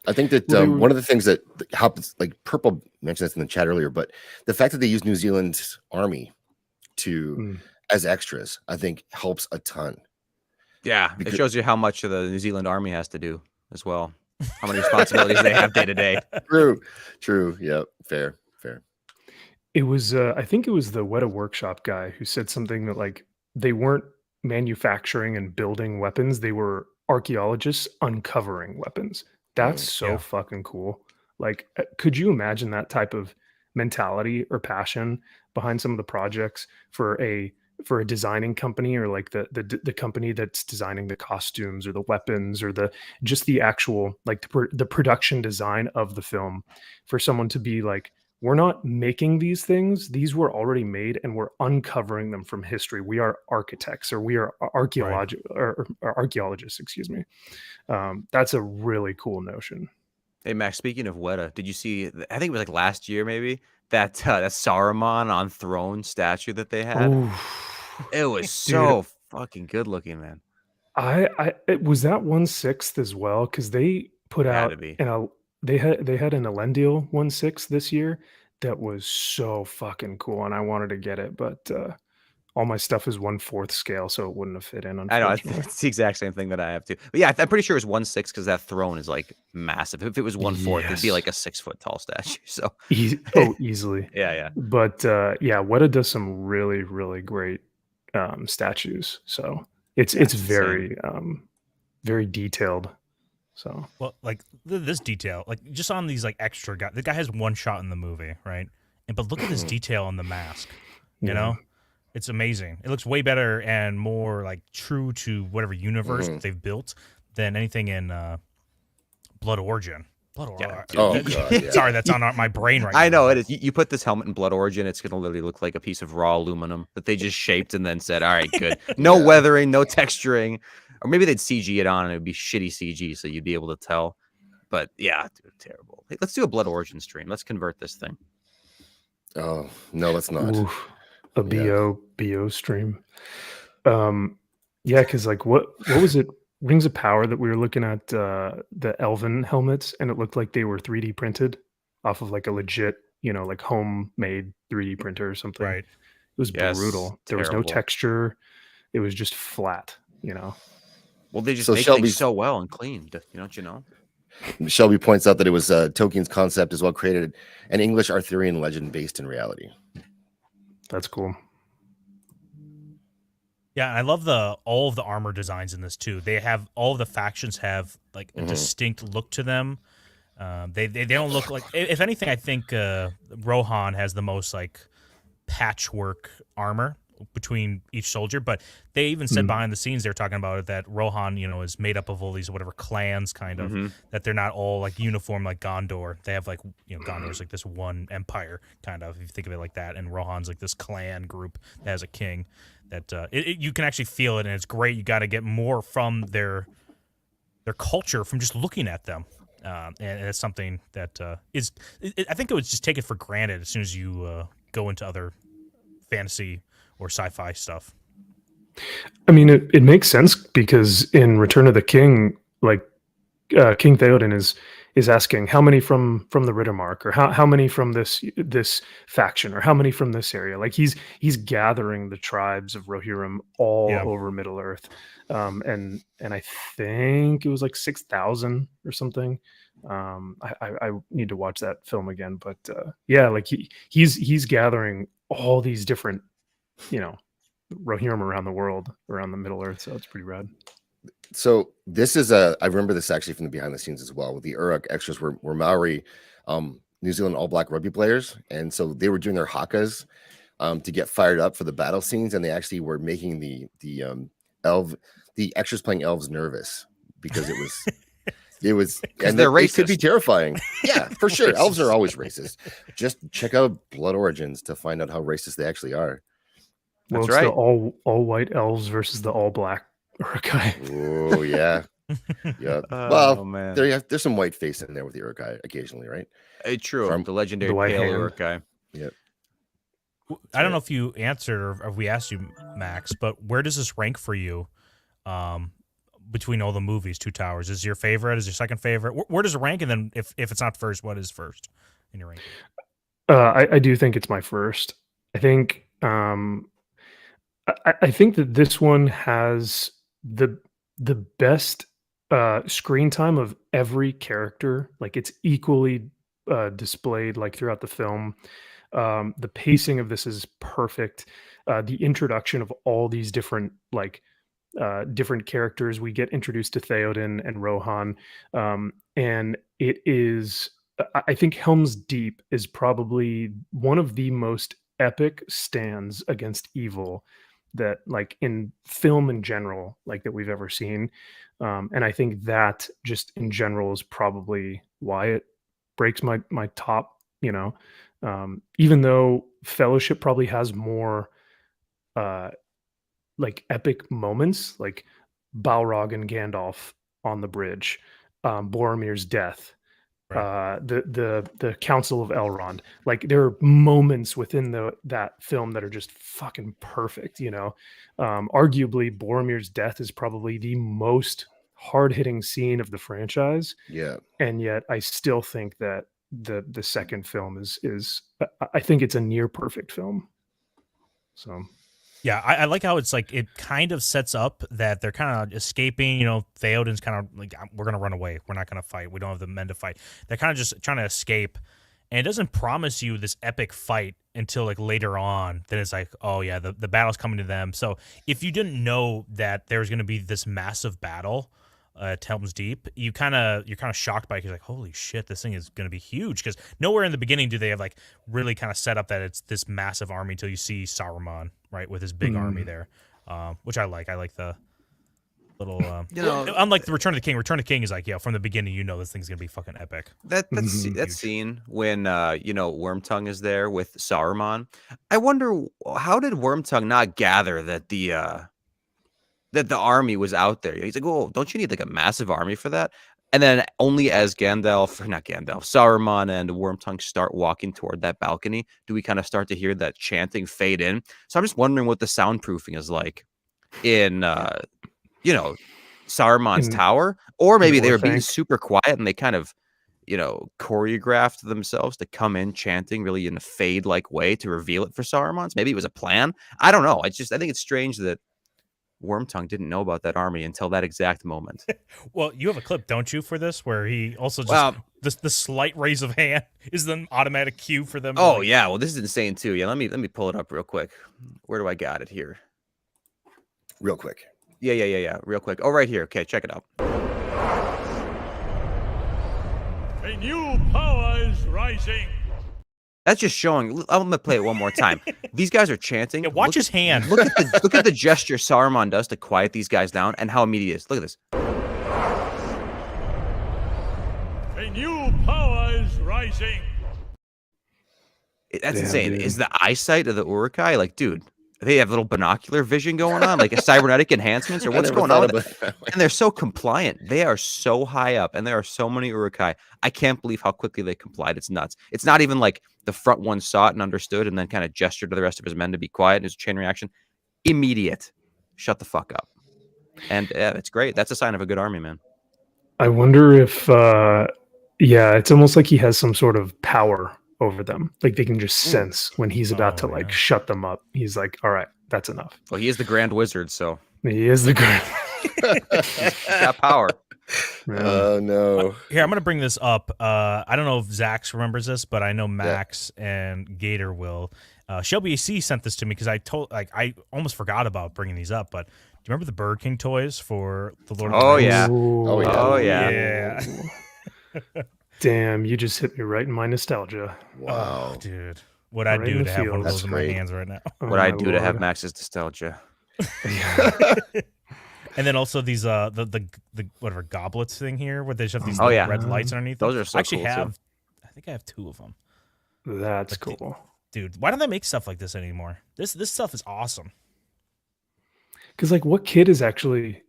I think that one of the things that helps, like Purple mentioned this in the chat earlier, but the fact that they use New Zealand's army as extras, I think helps a ton. Yeah, it shows you how much of the New Zealand army has to do as well. How many responsibilities they have day to day. True. Yeah, fair. It was, I think it was the Weta Workshop guy who said something that like they weren't manufacturing and building weapons; they were archaeologists uncovering weapons. That's so fucking cool. Like, could you imagine that type of mentality or passion behind some of the projects for a designing company, or like the company that's designing the costumes or the weapons or the just the actual like the production design of the film, for someone to be like, we're not making these things, these were already made and we're uncovering them from history. We are architects, or we are Right. or archaeologists, excuse me. That's a really cool notion. Hey Max, speaking of Weta, did you see? I think it was like last year, maybe that Saruman on throne statue that they had. Ooh, It was dude, so fucking good looking, man. it was that 1/6 as well, because they put It had out to be. they had an Elendil 1/6 this year that was so fucking cool, and I wanted to get it, but all my stuff is 1/4 scale, so it wouldn't have fit in, I know it's, unfortunately. it's the exact same thing that I have too. But yeah, I'm pretty sure it was 1/6 because that throne is like massive. If it was 1/4, it'd be Yes. like a 6-foot tall statue. So Easily. yeah. But yeah, Weta does some really, really great statues. So it's Yeah, it's insane. very very detailed. So Well, like this detail, like just on these like extra guy, the guy has one shot in the movie, right? And but look at this detail on the mask. You yeah. know, it's amazing. It looks way better and more like true to whatever universe that they've built than anything in Blood Origin. Blood Origin. Yeah, Oh, God, yeah. Sorry, that's on my brain right now. I know it is. You put this helmet in Blood Origin, it's gonna literally look like a piece of raw aluminum that they just shaped and then said, "All right, good. No weathering, no texturing." Or maybe they'd CG it on and it would be shitty CG, so you'd be able to tell. But yeah, dude, terrible. Hey, let's do a Blood Origin stream. Let's convert this thing. Oh no, let's not. Oof, a Yeah. BO stream. Yeah, because like what was it? Rings of Power that we were looking at the Elven helmets, and it looked like they were 3D printed off of like a legit, like homemade 3D printer or something. Right. It was Yes, brutal. There was no terrible. texture. It was just flat. Well, they just So make Shelby's- things so well and clean. Don't you know? Shelby points out that it was Tolkien's concept as well, created an English Arthurian legend based in reality. That's cool. Yeah, I love all of the armor designs in this too. They have all of the factions have like a distinct look to them. They don't look like. If anything, I think Rohan has the most like patchwork armor between each soldier. But they even said behind the scenes they were talking about it, that Rohan, is made up of all these whatever clans, kind of that they're not all like uniform like Gondor. They have like Gondor's like this one empire kind of, if you think of it like that, and Rohan's like this clan group that has a king. That you can actually feel it, and it's great. You got to get more from their culture from just looking at them, and it's something that is. I think it was just take it for granted as soon as you go into other fantasy or sci-fi stuff. I mean, it makes sense, because in Return of the King, like King Theoden is asking how many from the Riddermark, or how many from this faction, or how many from this area. Like he's gathering the tribes of Rohirrim all over Middle Earth, and I think it was like 6,000 or something. I need to watch that film again, but yeah, like he's gathering all these different Rohirrim around the world, around the Middle Earth. So it's pretty rad. So this is I remember this actually from the behind the scenes as well, with the Uruk extras were Maori, New Zealand All Black rugby players, and so they were doing their hakas to get fired up for the battle scenes, and they actually were making the extras playing elves nervous, because it was and they're it could be racist. terrifying. Yeah, for sure. Elves are always racist. Just check out Blood Origins to find out how racist they actually are. Well, That's it's the right. all white elves versus the all black Uruk-hai. Oh yeah. Yeah. Oh, Well, man. there's some white face in there with the Uruk-hai occasionally, right? True. From The legendary the white pale hand. Uruk-hai. Yep. I don't know if you answered or if we asked you, Max, but where does this rank for you between all the movies, Two Towers? Is your favorite? Is your second favorite? Where does it rank? And then if it's not first, what is first in your ranking? I do think it's my first. I think I think that this one has the best screen time of every character. Like it's equally displayed like throughout the film. The pacing of this is perfect. The introduction of all these different different characters. We get introduced to Theoden and Rohan, and it is I think Helm's Deep is probably one of the most epic stands against evil that, like, in film in general, like, that we've ever seen. And I think that just in general is probably why it breaks my top, even though Fellowship probably has more uh like epic moments, like Balrog and Gandalf on the bridge, Boromir's death, Right. the Council of Elrond. Like, there are moments within that film that are just fucking perfect. Arguably, Boromir's death is probably the most hard hitting scene of the franchise, Yeah. and yet I still think that the second film is I think it's a near perfect film. So Yeah, I like how it's like it kind of sets up that they're kind of escaping. Theoden's kind of like, we're gonna run away. We're not gonna fight. We don't have the men to fight. They're kind of just trying to escape, and it doesn't promise you this epic fight until like later on. Then it's like, oh yeah, the battle's coming to them. So if you didn't know that there's gonna be this massive battle at Helm's Deep, you're kind of shocked by it. You're like, holy shit, this thing is going to be huge. Because nowhere in the beginning do they have like really kind of set up that it's this massive army until you see Saruman, right, with his big army there, which I like. I like the little, unlike the Return of the King. Return of the King is like, from the beginning, this thing's going to be fucking epic. That scene when Wormtongue is there with Saruman. I wonder, how did Wormtongue not gather that the army was out there? He's like, oh, don't you need like a massive army for that? And then only as Saruman and Wormtongue start walking toward that balcony, do we kind of start to hear that chanting fade in. So I'm just wondering what the soundproofing is like in Saruman's tower, or maybe they were being super quiet and they kind of choreographed themselves to come in chanting really in a fade like way to reveal it for Saruman's. Maybe it was a plan. I don't know. I think it's strange that Wormtongue didn't know about that army until that exact moment. Well, you have a clip, don't you, for this, where he also just the slight raise of hand is the automatic cue for them. Oh yeah, well this is insane too. Yeah, let me pull it up real quick. Where do I got it here? Real quick. Yeah. Real quick. Oh, right here. Okay, check it out. A new power is rising. That's just showing. I'm gonna play it one more time. These guys are chanting. Yeah, watch his hand. Look at the gesture Saruman does to quiet these guys down, and how immediate it is. Look at this. A new power is rising. That's insane. Dude. Is the eyesight of the Uruk-hai like, dude? They have little binocular vision going on, like a cybernetic enhancements, or what's going on with it? And they're so compliant. They are so high up, and there are so many Uruk-hai. I can't believe how quickly they complied. It's nuts. It's not even like the front one saw it and understood, and then kind of gestured to the rest of his men to be quiet. And his chain reaction, immediate. Shut the fuck up. And yeah, it's great. That's a sign of a good army, man. I wonder if, it's almost like he has some sort of power over them. Like they can just sense when he's about to shut them up. He's like, all right, that's enough. Well, he is the Grand Wizard, so he is the Grand. He's got power. Oh no. Here, I'm gonna bring this up. I don't know if Zax remembers this, but I know Max and Gator will. Shelby C sent this to me because I almost forgot about bringing these up. But do you remember the Burger King toys for the Lord of the Rings? Yeah. Oh yeah. Damn, you just hit me right in my nostalgia. Wow. Oh, dude. What I'd do to have one of those in my hands right now. What I'd do to have Max's nostalgia. And then also these the whatever goblets thing here where they just have these red lights underneath. Those are so I cool. I think I have 2 of them. That's cool. Dude, why don't they make stuff like this anymore? This stuff is awesome. Because like, what kid is actually?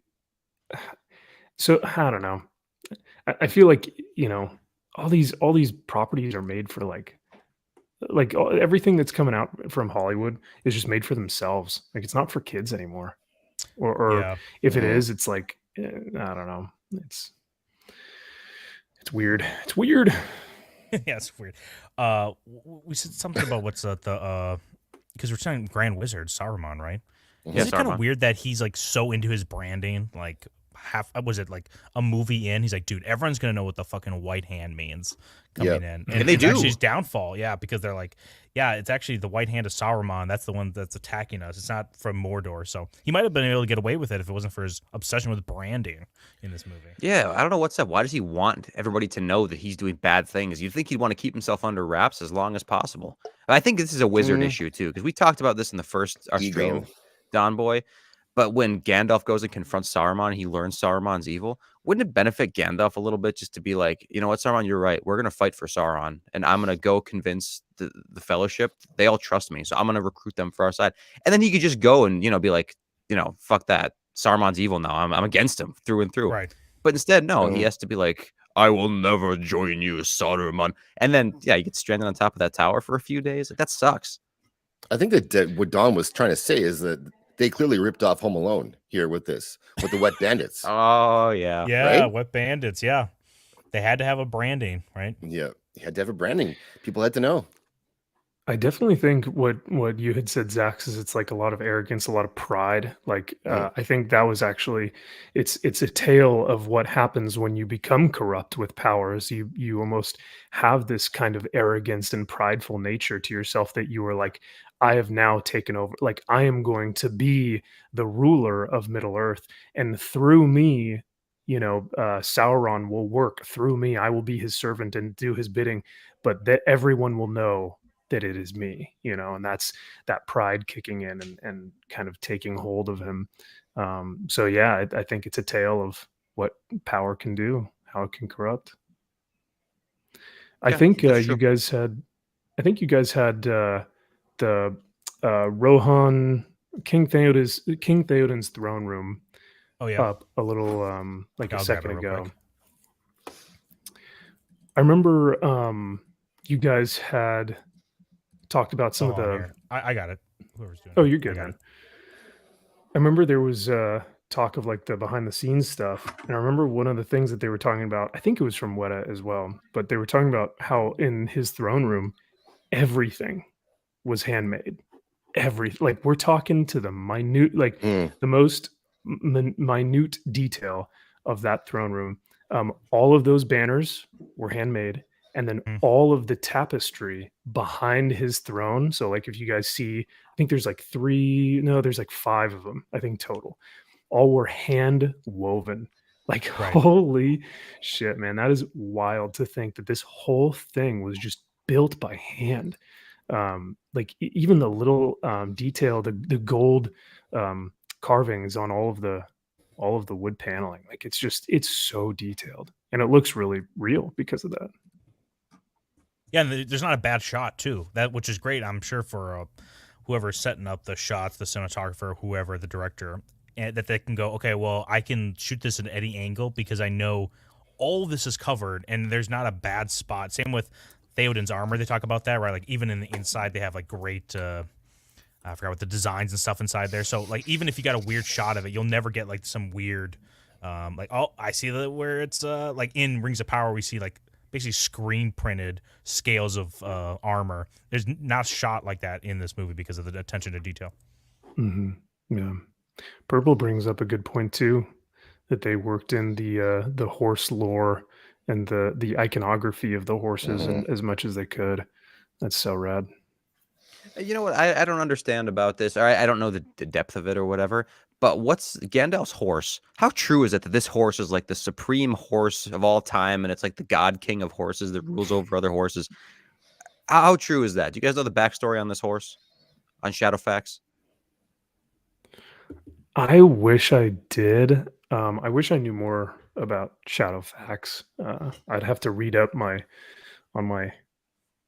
So I don't know. I feel like all these properties are made for like everything that's coming out from Hollywood is just made for themselves. Like it's not for kids anymore. Or if it is, it's like I don't know. It's weird. It's weird. Yeah, it's weird. We said something about what's the because we're saying Grand Wizard Saruman, right? Yeah, Is it kind of weird that he's like so into his branding? Like, was it like a movie in? He's like, dude, everyone's gonna know what the fucking white hand means coming in, and they it's do. actually his downfall, because they're like, it's actually the white hand of Saruman. That's the one that's attacking us. It's not from Mordor. So he might have been able to get away with it if it wasn't for his obsession with branding in this movie. Yeah, I don't know what's up. Why does he want everybody to know that he's doing bad things? You'd think he'd want to keep himself under wraps as long as possible. I think this is a wizard issue too, because we talked about this in the first stream, Don Boy. But when Gandalf goes and confronts Saruman, he learns Saruman's evil. Wouldn't it benefit Gandalf a little bit just to be like, you know what, Saruman, you're right. We're going to fight for Sauron, and I'm going to go convince the Fellowship. They all trust me, so I'm going to recruit them for our side. And then he could just go and, be like, fuck that. Saruman's evil now. I'm against him through and through. Right. But instead, no, he has to be like, I will never join you, Saruman. And then, he gets stranded on top of that tower for a few days. Like, that sucks. I think that what Don was trying to say is that they clearly ripped off Home Alone here with the Wet Bandits. Oh, yeah. Yeah, right? Wet Bandits, yeah. They had to have a branding, right? Yeah, you had to have a branding. People had to know. I definitely think what you had said, Zax, is it's like a lot of arrogance, a lot of pride. Like I think that was actually it's a tale of what happens when you become corrupt with powers. You almost have this kind of arrogance and prideful nature to yourself that you are like, I have now taken over. Like I am going to be the ruler of Middle Earth, and through me, Sauron will work through me. I will be his servant and do his bidding, but that everyone will know that it is me, and that's that pride kicking in and kind of taking hold of him. So yeah, I think it's a tale of what power can do, how it can corrupt. I think you guys had the Rohan King Theoden's throne room. Oh yeah, up a little like a second ago. Quick. I remember you guys had talked about some of the. I got it. Whoever's doing. Oh, you're good, man. I remember there was talk of like the behind the scenes stuff, and I remember one of the things that they were talking about. I think it was from Weta as well, but they were talking about how in his throne room, everything was handmade. Like we're talking to the minute, like the most minute detail of that throne room. All of those banners were handmade. And then all of the tapestry behind his throne. So like if you guys see, I think there's like there's like 5 of them, I think total. All were hand woven. Like, holy shit, man. That is wild to think that this whole thing was just built by hand. Like even the little detail, the gold carvings on all of the wood paneling. Like it's so detailed. And it looks really real because of that. Yeah, and there's not a bad shot too. Which is great, I'm sure, for whoever's setting up the shots, the cinematographer, whoever, the director, and that they can go, okay, well, I can shoot this at any angle because I know all of this is covered, and there's not a bad spot. Same with Theoden's armor. They talk about that, right? Like even in the inside, they have like great. I forgot what the designs and stuff inside there. So like even if you got a weird shot of it, you'll never get like some weird, like I see that where it's like in Rings of Power, we see like. Basically screen printed scales of armor. There's not shot like that in this movie because of the attention to detail. Mm-hmm. Yeah, Purple brings up a good point too, that they worked in the horse lore and the iconography of the horses and as much as they could. That's so rad. You know what? I don't understand about this. I don't know the depth of it or whatever. But what's Gandalf's horse? How true is it that this horse is like the supreme horse of all time, and it's like the god king of horses that rules over other horses? How true is that? Do you guys know the backstory on this horse on Shadowfax? I wish I did. I wish I knew more about Shadowfax. I'd have to read up on my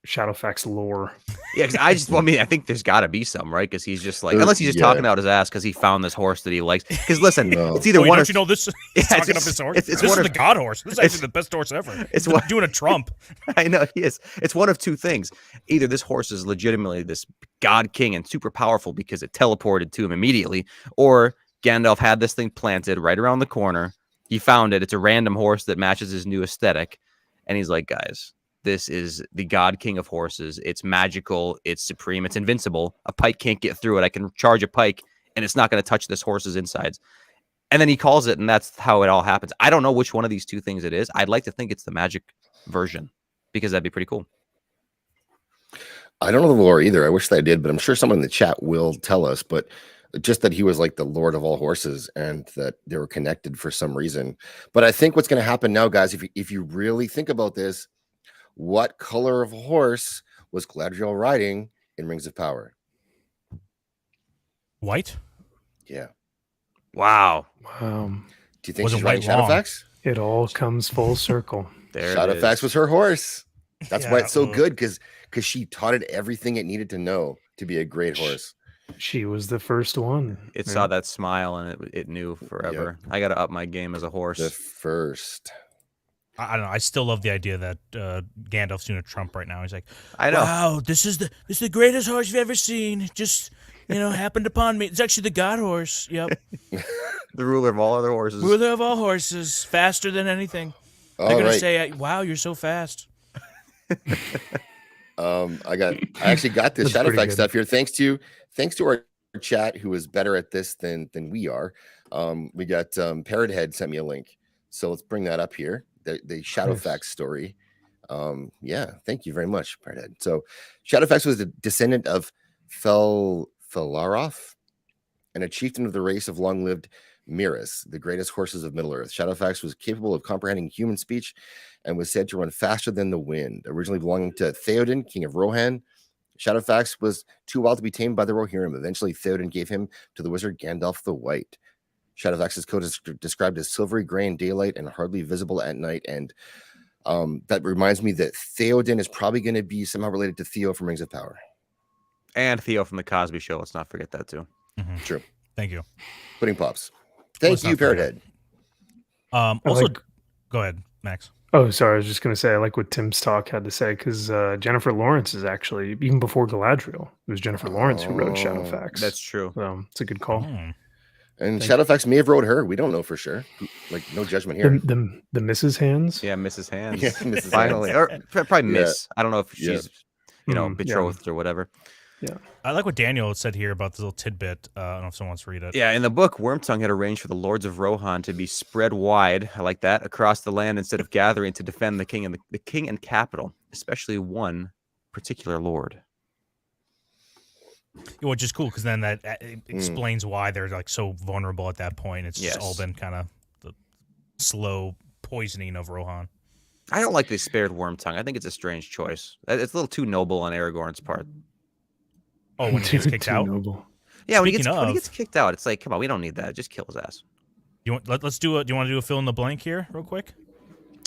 Shadowfax lore. Yeah, because I think there's got to be some, right? Because he's just like, unless he's just talking out his ass because he found this horse that he likes. Because listen, it's either one. Don't you know this? He's talking up his horse. This is the god horse. This is actually the best horse ever. He's doing a Trump. I know he is. It's one of two things. Either this horse is legitimately this god king and super powerful because it teleported to him immediately, or Gandalf had this thing planted right around the corner. He found it. It's a random horse that matches his new aesthetic, and he's like, guys. This is the god king of horses. It's magical. It's supreme. It's invincible. A pike can't get through it. I can charge a pike, and it's not going to touch this horse's insides. And then he calls it, and that's how it all happens. I don't know which one of these two things it is. I'd like to think it's the magic version because that'd be pretty cool. I don't know the lore either. I wish that I did, but I'm sure someone in the chat will tell us. But just that he was like the Lord of all horses and that they were connected for some reason. But I think what's going to happen now, guys, if you really think about this, what color of horse was Galadriel riding in Rings of Power? White? Yeah. Wow. Wow. Do you think Was she's it riding white long? Shadowfax? It all comes full circle. There Shadowfax was her horse. That's why Yeah, it's so well- good, because she taught it everything it needed to know to be a great horse. She was the first one. It Yeah. saw that smile and it knew forever. I got to up my game as a horse. The first. I don't know. I still love the idea that Gandalf's doing a Trump right now. He's like, I know. wow, this is the greatest horse you've ever seen. It just, happened upon me. It's actually the god horse. Yep. The ruler of all other horses. Ruler of all horses, faster than anything. They're All going to right. say, wow, you're so fast. I actually got this That's pretty Shadowfax good. stuff here. Thanks to our chat, who is better at this than we are. We got Parrot Head sent me a link. So let's bring that up here. The Shadowfax story. Yeah, thank you very much, Parrot Head. So Shadowfax was a descendant of Felaroth, and a chieftain of the race of long-lived Miras, the greatest horses of Middle-earth. Shadowfax was capable of comprehending human speech and was said to run faster than the wind. Originally belonging to Theoden, king of Rohan, Shadowfax was too wild to be tamed by the Rohirrim. Eventually, Theoden gave him to the wizard Gandalf the White. Shadowfax's coat is described as silvery gray in daylight and hardly visible at night. And that reminds me that Theoden is probably going to be somehow related to Theo from Rings of Power. And Theo from the Cosby Show. Let's not forget that too. Mhm. True. Thank you. Pudding Pops. Thank Let's you, not Parrot forget. Head. Also, like- go ahead, Max. Oh, sorry. I was just going to say, I like what Tim's talk had to say, because Jennifer Lawrence is actually, even before Galadriel, it was Jennifer Lawrence who wrote Oh, Shadowfax. That's true. So it's a good call. Hmm. And Thank Shadowfax may have wrote her. We don't know for sure. Like, no judgment here. The Mrs. Hands. Yeah, Mrs. Hands. Yeah, Mrs. Finally. Hands. Or probably Yeah. Miss. I don't know if Yeah. she's, Yeah. betrothed or whatever. I like what Daniel said here about this little tidbit. I don't know if someone wants to read it. Yeah, in the book, Wormtongue had arranged for the lords of Rohan to be spread wide, I like that, across the land instead of gathering to defend the king and the king and capital, especially one particular lord. Which is cool because then that explains why they're like so vulnerable at that point. It's just all Yes. been kind of the slow poisoning of Rohan. I don't like they spared Wormtongue. I think it's a strange choice. It's a little too noble on Aragorn's part. Oh, when he gets kicked Too out. noble. Yeah, when he Speaking gets of- gets kicked out, it's like, come on, we don't need that. Just kill his ass. You want? Let's do it. Do you want to do a fill in the blank here, real quick?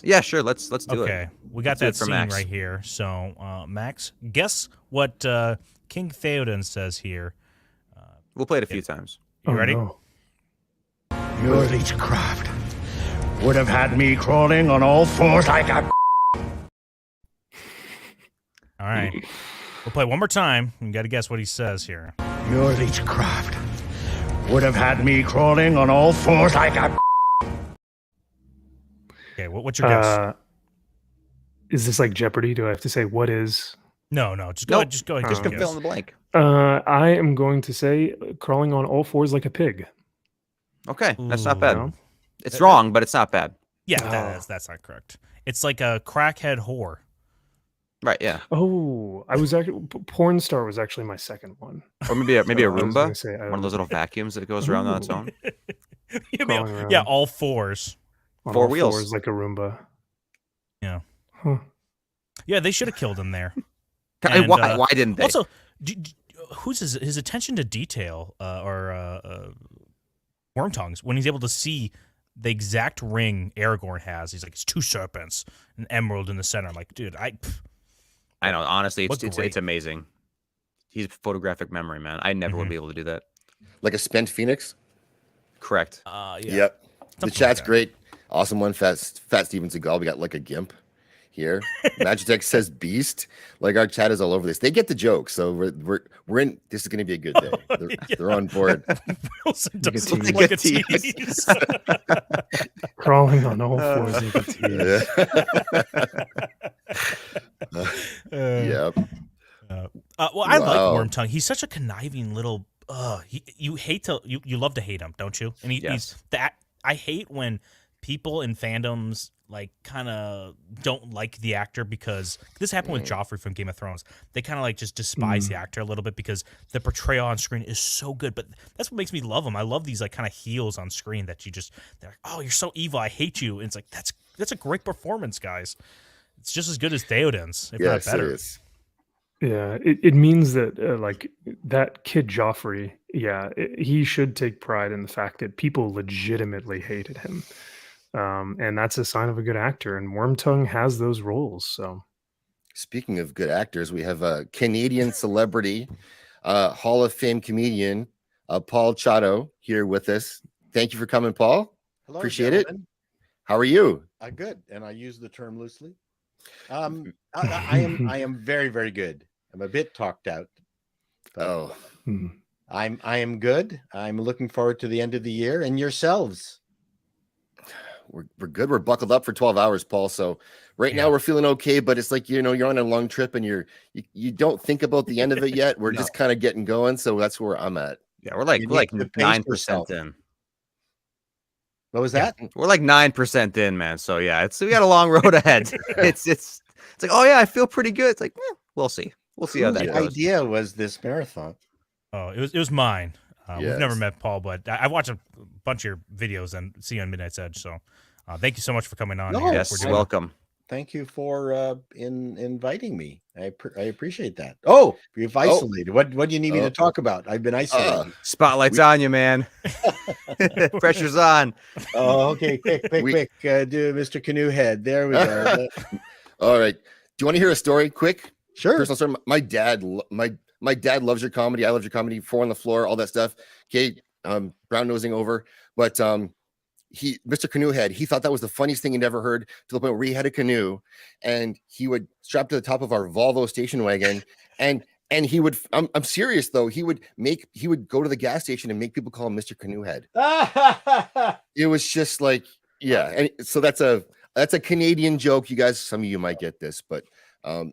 Yeah, sure. Let's do it. Okay, we got do that it for scene Max. right here. So, Max, guess what King Theoden says here. We'll play it a few times. You ready? No. Your leechcraft would have had me crawling on all fours like a... All right, we'll play one more time. You got to guess what he says here. Your leechcraft would have had me crawling on all fours like a... Okay, what's your guess? Is this like Jeopardy? Do I have to say what is? No, just go Nope. ahead. Just go ahead. Just give can a fill guess. in the blank. I am going to say crawling on all fours like a pig. Okay, that's not Ooh, bad. no. It's wrong, but it's not bad. Yeah, Oh. that's not correct. It's like a crackhead whore. Right? Yeah. Oh, I was actually porn star was actually my second one. Or maybe a So I was Roomba, gonna say, one of those little vacuums that goes around on its Ooh. own. Crawling around. Yeah, all fours. on four all wheels. fours like a Roomba. Yeah. Huh. Yeah, they should have killed him there. Why? And, Why didn't they? Also, who's his attention to detail Wormtongue's when he's able to see the exact ring Aragorn has. He's like, it's two serpents, an emerald in the center. I'm like, dude, I know. Honestly, What's it's great? amazing. He's photographic memory, man. I never would Mhm. be able to do that. Like a spent phoenix. Correct. yeah. Yep. The Something like chat's that. great. Awesome one. Fat Steven Seagal. We got like a gimp here. Magitech says beast. Like our chat is all over this. They get the joke. So we're in. This is going to be a good day. They're on board. Wilson does Like look a like a tease. tease. Crawling on all fours like a tease. Yep. Well, I like Wow. Wormtongue. He's such a conniving little. You love to hate him, don't you? And Yes. he's I hate when people in fandoms like kind of don't like the actor, because this happened with Joffrey from Game of Thrones. They kind of like just despise the actor a little bit because the portrayal on screen is so good. But that's what makes me love him. I love these like kind of heels on screen that they're like, oh, you're so evil, I hate you. And it's like that's a great performance, guys. It's just as good as Theoden's, if not better. It is. Yeah, it means that like that kid Joffrey, he should take pride in the fact that people legitimately hated him, and that's a sign of a good actor. And Wormtongue has those roles. So, Speaking of good actors, we have a Canadian celebrity, Hall of Fame comedian, Paul Chato, here with us. Thank you for coming, Paul. Hello, Appreciate gentlemen. it. How are you? Good, and I use the term loosely. I am very, very good. I'm a bit talked out. But I am good. I'm looking forward to the end of the year, and yourselves. We're good. We're buckled up for 12 hours, Paul. So right now we're feeling okay, but it's like, you're on a long trip and you don't think about the end of it yet. We're just kind of getting going. So that's where I'm at. Yeah, we're like 9% in. What was that? We're like 9% in, man. So yeah, we got a long road ahead. It's like, oh yeah, I feel pretty good. It's like, we'll see. We'll see how that goes. The idea was this marathon. Oh, it was mine. We've never met Paul, but I watched a bunch of your videos and see you on Midnight's Edge. So thank you so much for coming on. Yes, you're welcome. Thank you for inviting me. I appreciate that. Oh, you've isolated. What do you need me to talk about? I've been isolated. Spotlight's on you, man. Pressure's on. Oh, okay. Quick. Do Mr. Canoe Head. There we go. All right. Do you want to hear a story? Quick. Sure. Personal story. My dad loves your comedy. I love your comedy. Four on the Floor, all that stuff. Okay. Brown nosing over. But Mr. Canoe Head, he thought that was the funniest thing he'd ever heard, to the point where he had a canoe and he would strap to the top of our Volvo station wagon and he would, I'm serious though, he would go to the gas station and make people call him Mr. Canoe Head. It was just like, and so that's a Canadian joke. You guys, some of you might get this, but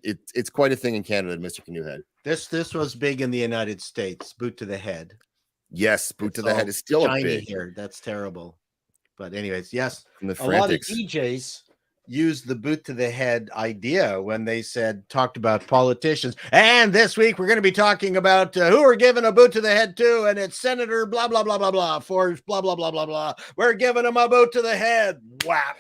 it's quite a thing in Canada, Mr. Canoe Head. This was big in the United States. Boot to the head. Yes, boot to the head is still a big here. That's terrible. But anyways, yes, a lot of DJs used the boot to the head idea when they talked about politicians. And this week we're going to be talking about who we're giving a boot to the head to, and it's Senator blah blah blah blah blah for blah blah blah blah blah. We're giving him a boot to the head. Wow,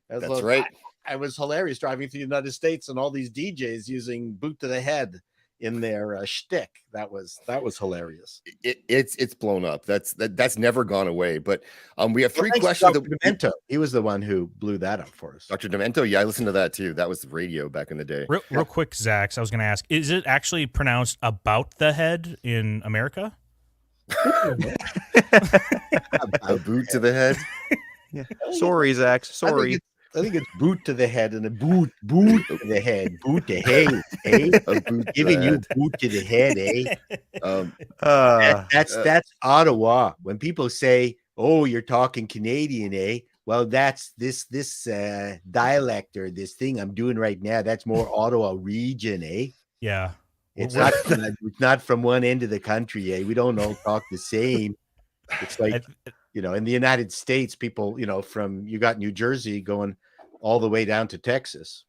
that's right. I was hilarious driving through the United States and all these DJs using boot to the head in their shtick. That was hilarious. It's blown up. That's never gone away. But we have three questions. Dr. Demento, he was the one who blew that up for us. Dr. Demento, yeah, I listened to that too. That was the radio back in the day. Real quick, Zach, I was going to ask: is it actually pronounced about the head in America? A boot to the head. Yeah. Sorry, Zach. Sorry. I think it's boot to the head and a boot to the head. Boot to head, eh? Giving you boot to the head, eh? That's Ottawa. When people say, "Oh, you're talking Canadian, eh?" Well, that's this dialect or this thing I'm doing right now. That's more Ottawa region, eh? Yeah. It's not from one end of the country, eh? We don't all talk the same. It's like, in the United States, people, from you got New Jersey going all the way down to Texas.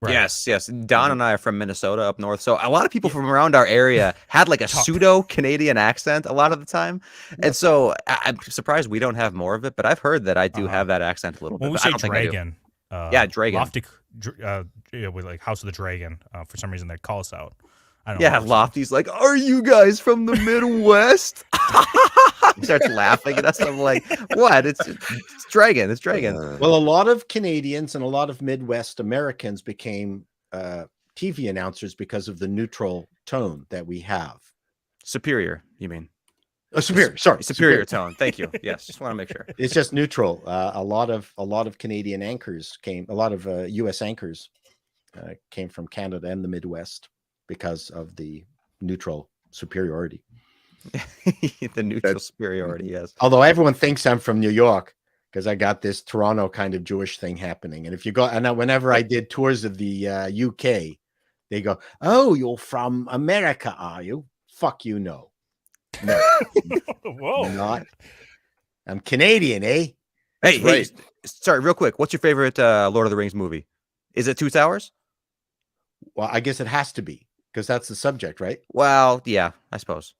Right. Yes. Don and I are from Minnesota up north. So a lot of people from around our area had like a pseudo Canadian accent a lot of the time. And so I'm surprised we don't have more of it, but I've heard that I do have that accent a little bit. When we say Dragon, Dragon. Lofty, with like House of the Dragon, for some reason they call us out. I don't know. Lofty's like, "Are you guys from the Midwest?" He starts laughing at us. I'm like, "What? It's Dragon. It's Dragon." Well, a lot of Canadians and a lot of Midwest Americans became TV announcers because of the neutral tone that we have. Superior, you mean? Superior. Sorry, superior tone. Thank you. Yes, just want to make sure. It's just neutral. A lot of Canadian anchors came. A lot of U.S. anchors came from Canada and the Midwest because of the neutral superiority. The neutral superiority, yes. Although everyone thinks I'm from New York because I got this Toronto kind of Jewish thing happening. And if you go, and whenever I did tours of the UK, they go, "Oh, you're from America, are you?" Fuck you, no. Whoa. I'm not. I'm Canadian, eh? Hey, right. Sorry, real quick. What's your favorite Lord of the Rings movie? Is it Two Towers? Well, I guess it has to be because that's the subject, right? Well, yeah, I suppose.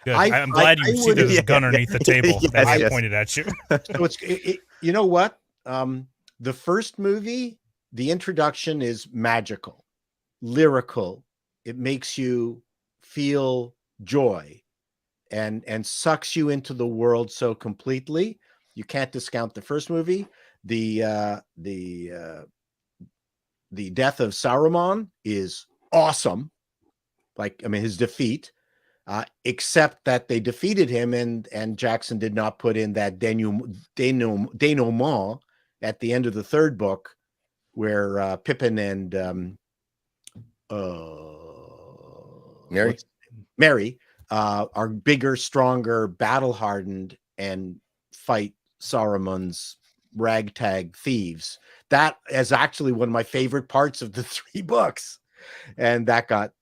Good. I- I'm glad I you see would- there's a Yeah, gun yeah, underneath the table yes, that yes. pointed at you. So you know what? The first movie, the introduction is magical, lyrical. It makes you feel joy and sucks you into the world so completely. You can't discount the first movie. The death of Saruman is awesome. Like, I mean, his defeat, except that they defeated him and Jackson did not put in that denouement at the end of the third book where Pippin and Mary are bigger, stronger, battle-hardened, and fight Saruman's ragtag thieves. That is actually one of my favorite parts of the 3 books, and that got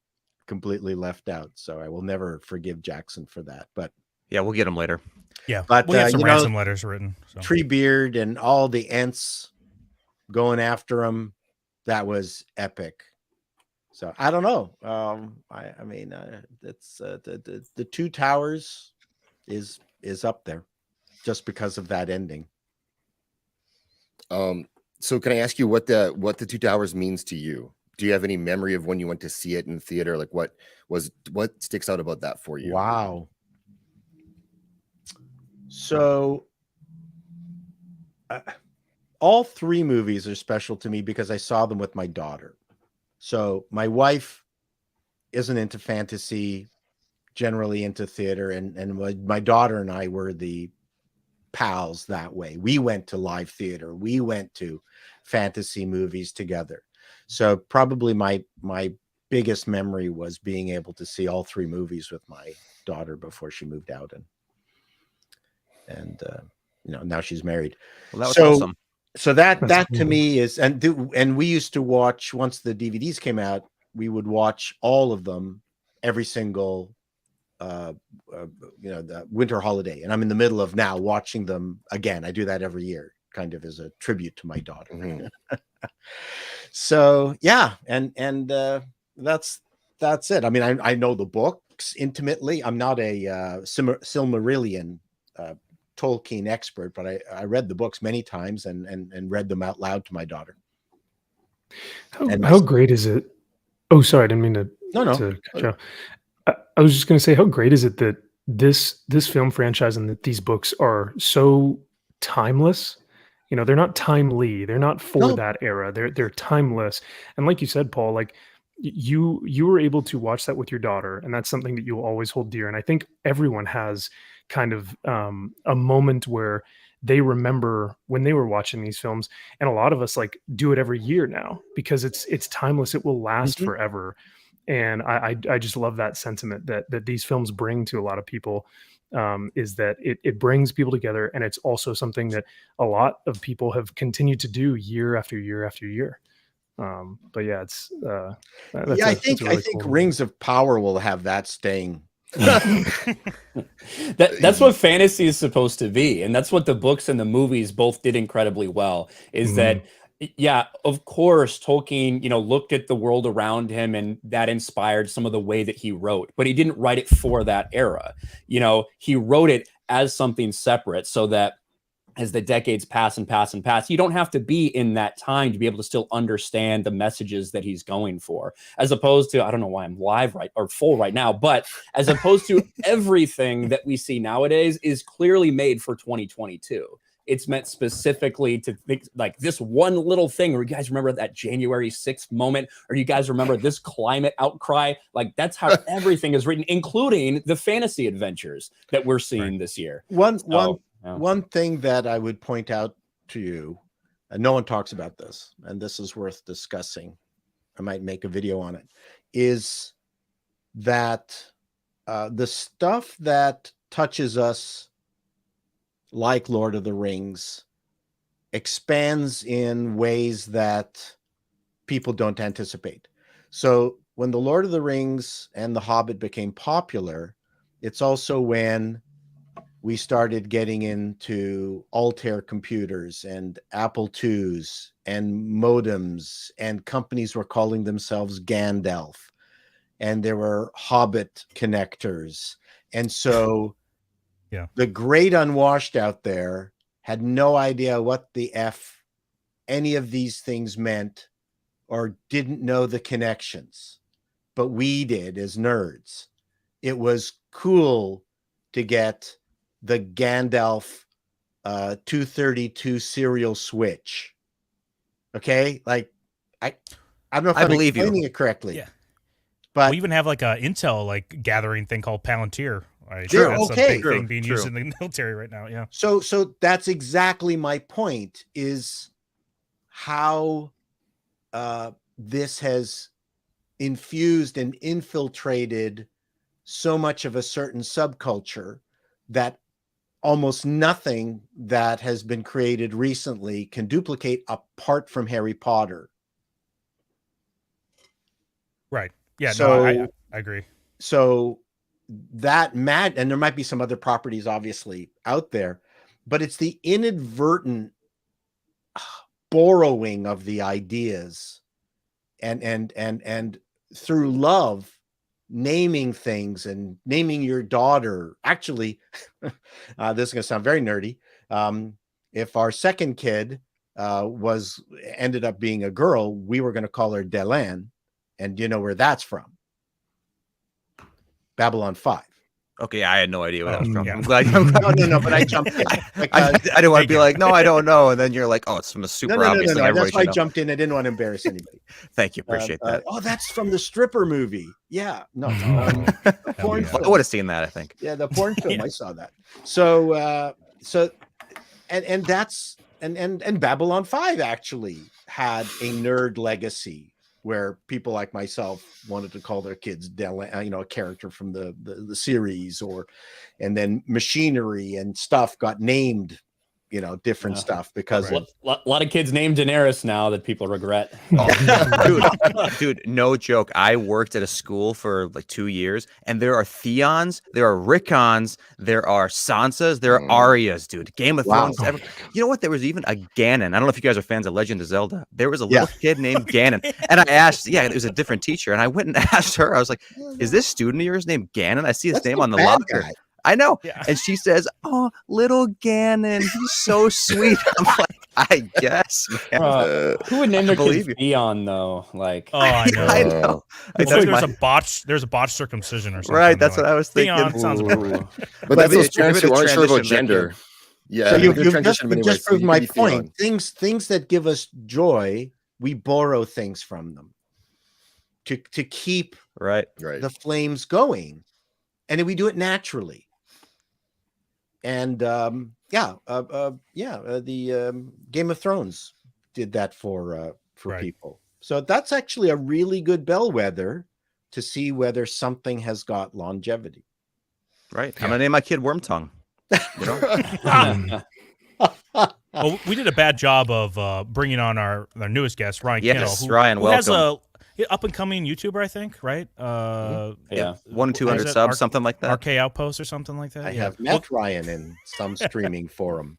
completely left out. So I will never forgive Jackson for that. But Yeah, we'll get him later. Yeah, But, we have some you know, ransom letters written. So. Treebeard and all the Ents going after him, that was epic. So I don't know. I mean, it's the Two Towers is up there just because of that ending. So can I ask you what the Two Towers means to you? Do you have any memory of when you went to see it in the theater? Like what sticks out about that for you? Wow. So all 3 movies are special to me because I saw them with my daughter. So my wife isn't into fantasy, generally into theater, and my daughter and I were the pals that way. We went to live theater. We went to fantasy movies together. So probably my biggest memory was being able to see all 3 movies with my daughter before she moved out, and you know, now she's married. Well, that was awesome. So that That's to cool. me is, and we used to watch, once the DVDs came out, we would watch all of them every single the winter holiday, and I'm in the middle of now watching them again. I do that every year, kind of as a tribute to my daughter. Mhm. So yeah, and that's it. I mean, I know the books intimately. I'm not a Silmarillion Tolkien expert, but I read the books many times and read them out loud to my daughter. How great is it? Oh, sorry, I didn't mean to No. to cut you off. I was just going to say, how great is it that this film franchise and that these books are so timeless? You know, they're not timely. They're not for No. that era. They're timeless. And like you said, Paul, like you were able to watch that with your daughter, and that's something that you'll always hold dear. And I think everyone has kind of a moment where they remember when they were watching these films, and a lot of us like do it every year now because it's timeless. It will last Mhm. forever. And I just love that sentiment that these films bring to a lot of people, is that it brings people together, and it's also something that a lot of people have continued to do year after year after year. But yeah, it's Yeah, I think cool Rings of Power will have that staying. That's what fantasy is supposed to be, and that's what the books and the movies both did incredibly well. Is that, yeah, of course, Tolkien, looked at the world around him, and that inspired some of the way that he wrote, but he didn't write it for that era. He wrote it as something separate, so that as the decades pass and pass and pass, you don't have to be in that time to be able to still understand the messages that he's going for, as opposed to, I don't know why I'm live full right now, but as opposed to everything that we see nowadays is clearly made for 2022. It's meant specifically to think like this one little thing, or you guys remember that January 6th moment, or you guys remember this climate outcry? Like, that's how everything is written, including the fantasy adventures that we're seeing this year. One thing that I would point out to you, and no one talks about this, and this is worth discussing, I might make a video on it, is that the stuff that touches us, like Lord of the Rings, expands in ways that people don't anticipate. So when the Lord of the Rings and the Hobbit became popular, it's also when we started getting into Altair computers and Apple IIs and modems, and companies were calling themselves Gandalf, and there were Hobbit connectors. And so the great unwashed out there had no idea what the F any of these things meant, or didn't know the connections, but we did as nerds. It was cool to get the Gandalf 232 serial switch. Okay, like I don't know if I'm explaining it correctly. Yeah, but we even have like a Intel like gathering thing called Palantir. Right? Sure, That's okay. a big thing being used in the military right now. Yeah. So that's exactly my point, is how this has infused and infiltrated so much of a certain subculture that almost nothing that has been created recently can duplicate apart from Harry Potter. Right. Yeah. So, no, I agree. So that and there might be some other properties obviously out there, but it's the inadvertent borrowing of the ideas and through love, naming things and naming your daughter. Actually, this is going to sound very nerdy. If our second kid ended up being a girl, we were going to call her Delan. And do you know where that's from? Babylon 5. Okay, I had no idea what that was from. Yeah. I'm glad. No, but I jumped in. I didn't want to be like, no, I don't know. And then you're like, oh, it's from a super obvious thing. That's why I jumped in. I didn't want to embarrass anybody. Thank you. Appreciate that. Oh, that's from the stripper movie. Yeah. No. Porn I would have seen that, I think. Yeah, the porn film. I saw that. So, and that's and Babylon 5 actually had a nerd legacy, where people like myself wanted to call their kids a character from the series, and then machinery and stuff got named, different stuff, because a lot of kids named Daenerys now that people regret. Dude, no joke. I worked at a school for like 2 years, and there are Theons, there are Rickons, there are Sansas, there are Aryas, dude. Game of Thrones. You know what? There was even a Ganon. I don't know if you guys are fans of Legend of Zelda. There was a little kid named Ganon, and I asked, it was a different teacher, and I went and asked her. I was like, "Is this student of yours named Ganon? I see his name on the locker." Guy. I know. Yeah. And she says, "Oh, little Ganon, he's so sweet." I'm like, I guess, man. Who would name their kid Theon, though? Like, I know. I know. There's a botched circumcision or something. Right, that's what I was thinking. Theon sounds about right. But that's those parents who aren't sure about gender. Yeah, so you've just proved my point. Things that give us joy, we borrow things from them to keep the flames going, and we do it naturally. And the Game of Thrones did that for people. So that's actually a really good bellwether to see whether something has got longevity. Right. I'm gonna name my kid Wormtongue. Well, we did a bad job of bringing on our newest guest, Ryan Kinel. Ryan, welcome. Who has up and coming YouTuber, I think, right? 1-200 subs, something like that. RKOutpost or something like that. I have met Ryan in some streaming forum.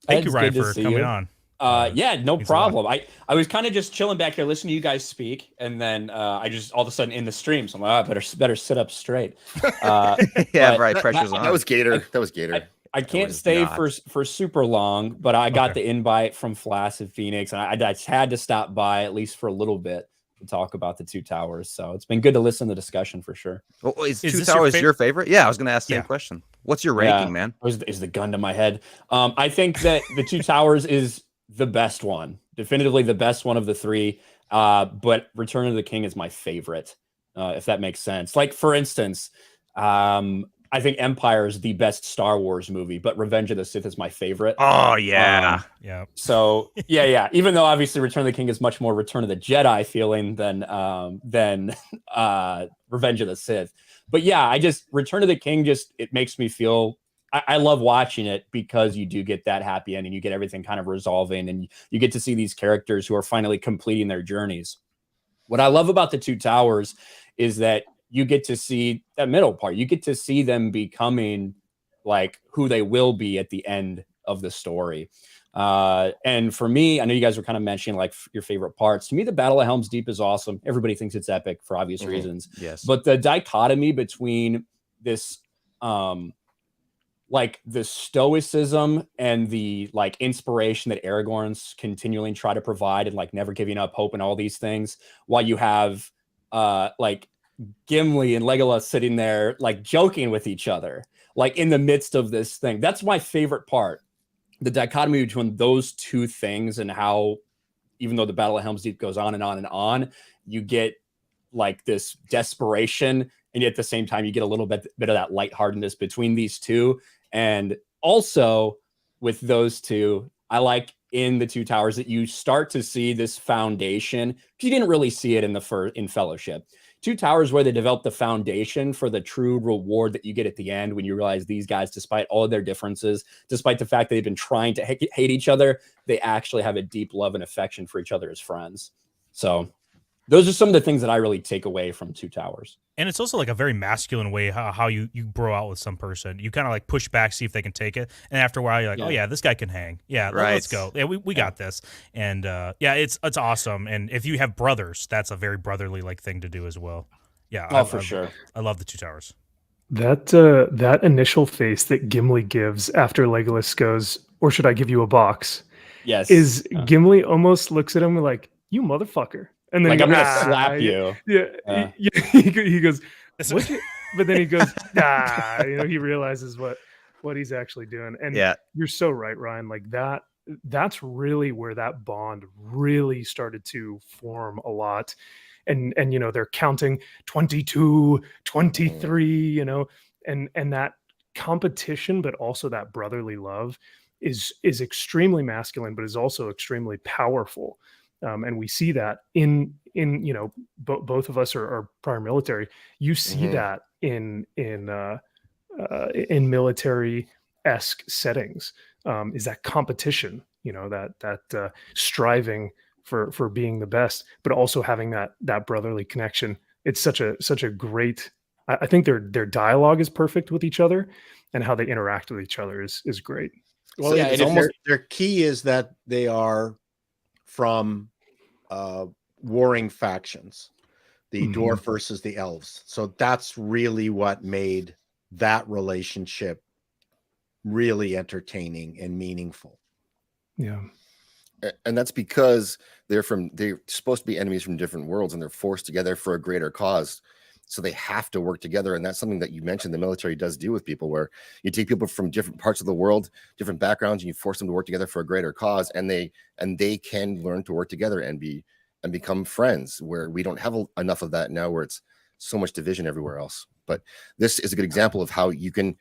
Thank you, Ryan, for coming on. No problem. I was kind of just chilling back here, listening to you guys speak, and then I just all of a sudden in the stream, so I'm like, I better sit up straight. Pressure's on. That was Gator. I can't stay for super long, but I got the invite from Flash of Phoenix, and I just had to stop by at least for a little bit to talk about the Two Towers. So it's been good to listen to the discussion for sure. Well, is Two Towers your favorite? Yeah, I was going to ask the same question. What's your ranking, man? Is the gun to my head. I think that the Two Towers is the best one, definitively the best one of the three. But Return of the King is my favorite, if that makes sense. Like, for instance, I think Empire is the best Star Wars movie, but Revenge of the Sith is my favorite. Oh, yeah. So, even though obviously Return of the King is much more Return of the Jedi feeling than Revenge of the Sith. But Return of the King it makes me feel, I love watching it because you do get that happy ending. You get everything kind of resolving, and you get to see these characters who are finally completing their journeys. What I love about the Two Towers is that you get to see that middle part. You get to see them becoming like who they will be at the end of the story. And for me, I know you guys were kind of mentioning like your favorite parts. To me, the Battle of Helm's Deep is awesome. Everybody thinks it's epic for obvious reasons. Yes. But the dichotomy between this, like the stoicism and the like inspiration that Aragorn's continually try to provide and like never giving up hope and all these things, while you have like Gimli and Legolas sitting there like joking with each other, like in the midst of this thing. That's my favorite part. The dichotomy between those two things, and how even though the Battle of Helm's Deep goes on and on and on, you get like this desperation, and yet at the same time you get a little bit of that lightheartedness between these two. And also with those two, I like in the Two Towers that you start to see this foundation, because you didn't really see it in Fellowship. Two Towers, where they develop the foundation for the true reward that you get at the end, when you realize these guys, despite all of their differences, despite the fact that they've been trying to hate each other, they actually have a deep love and affection for each other as friends. So those are some of the things that I really take away from Two Towers. And it's also like a very masculine way how you bro out with some person. You kind of like push back, see if they can take it. And after a while, you're like, oh, yeah, this guy can hang. Yeah, let's go. Yeah, we got this. And yeah, it's awesome. And if you have brothers, that's a very brotherly like thing to do as well. Yeah. For sure. I love the Two Towers. That initial face that Gimli gives after Legolas goes, or should I give you a box? Yes. Gimli almost looks at him like, you motherfucker. And then like, I'm gonna slap you. Yeah. He goes, what you? But then he goes, he realizes what he's actually doing. And you're so right, Ryan. Like that's really where that bond really started to form a lot. And they're counting 22, 23, and that competition, but also that brotherly love is extremely masculine, but is also extremely powerful. And we see that in both of us are prior military. You see that in military-esque settings, is that competition, that striving for being the best, but also having that brotherly connection. It's such a great. I think their dialogue is perfect with each other, and how they interact with each other is great. Well, so it's almost their key is that they are from warring factions, the dwarf versus the elves. So that's really what made that relationship really entertaining and meaningful. Yeah. And that's because they're supposed to be enemies from different worlds, and they're forced together for a greater cause. So they have to work together. And that's something that you mentioned the military does do with people, where you take people from different parts of the world, different backgrounds, and you force them to work together for a greater cause. And they can learn to work together and become friends, where we don't have enough of that now, where it's so much division everywhere else. But this is a good example of how you can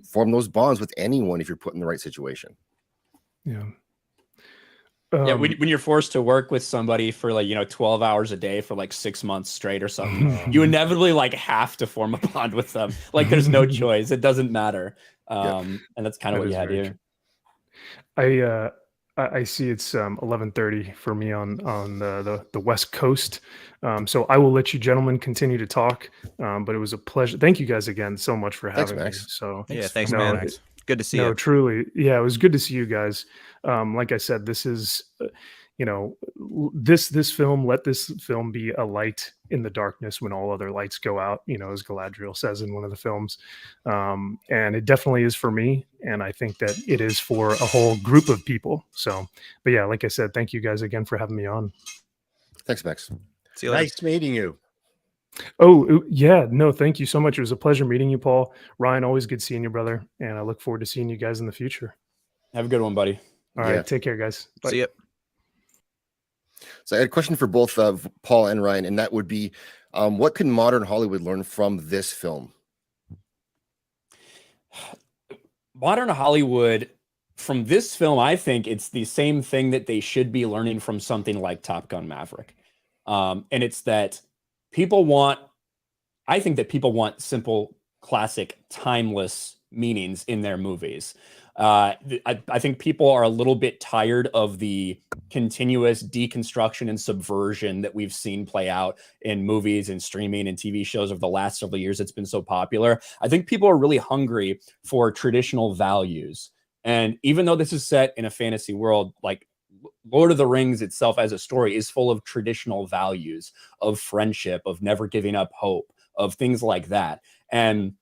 form those bonds with anyone if you're put in the right situation. Yeah. When you're forced to work with somebody for 12 hours a day for 6 months straight or something, you inevitably have to form a bond with them. There's no choice. It doesn't matter. And that's kind of what you had here. I see it's 11:30 for me on the West Coast. So I will let you gentlemen continue to talk. But it was a pleasure. Thank you guys again so much for having me. So thanks, man. Max. Good to see you. No, truly. Yeah, it was good to see you guys. Like I said, this is, this film, let this film be a light in the darkness when all other lights go out, as Galadriel says in one of the films. And it definitely is for me. And I think that it is for a whole group of people. So, but yeah, like I said, thank you guys again for having me on. Thanks, Max. See you later. Nice meeting you. Oh, yeah. No, thank you so much. It was a pleasure meeting you, Paul. Ryan, always good seeing you, brother. And I look forward to seeing you guys in the future. Have a good one, buddy. All right. Take care, guys. Bye. See ya. So I had a question for both Paul and Ryan, and that would be, what can modern Hollywood learn from this film? Modern Hollywood, from this film, I think it's the same thing that they should be learning from something like Top Gun Maverick. And it's that I think that people want simple, classic, timeless meanings in their movies. I think people are a little bit tired of the continuous deconstruction and subversion that we've seen play out in movies and streaming and TV shows over the last several years. It's been so popular. I think people are really hungry for traditional values. And even though this is set in a fantasy world, like Lord of the Rings itself as a story is full of traditional values of friendship, of never giving up hope, of things like that. And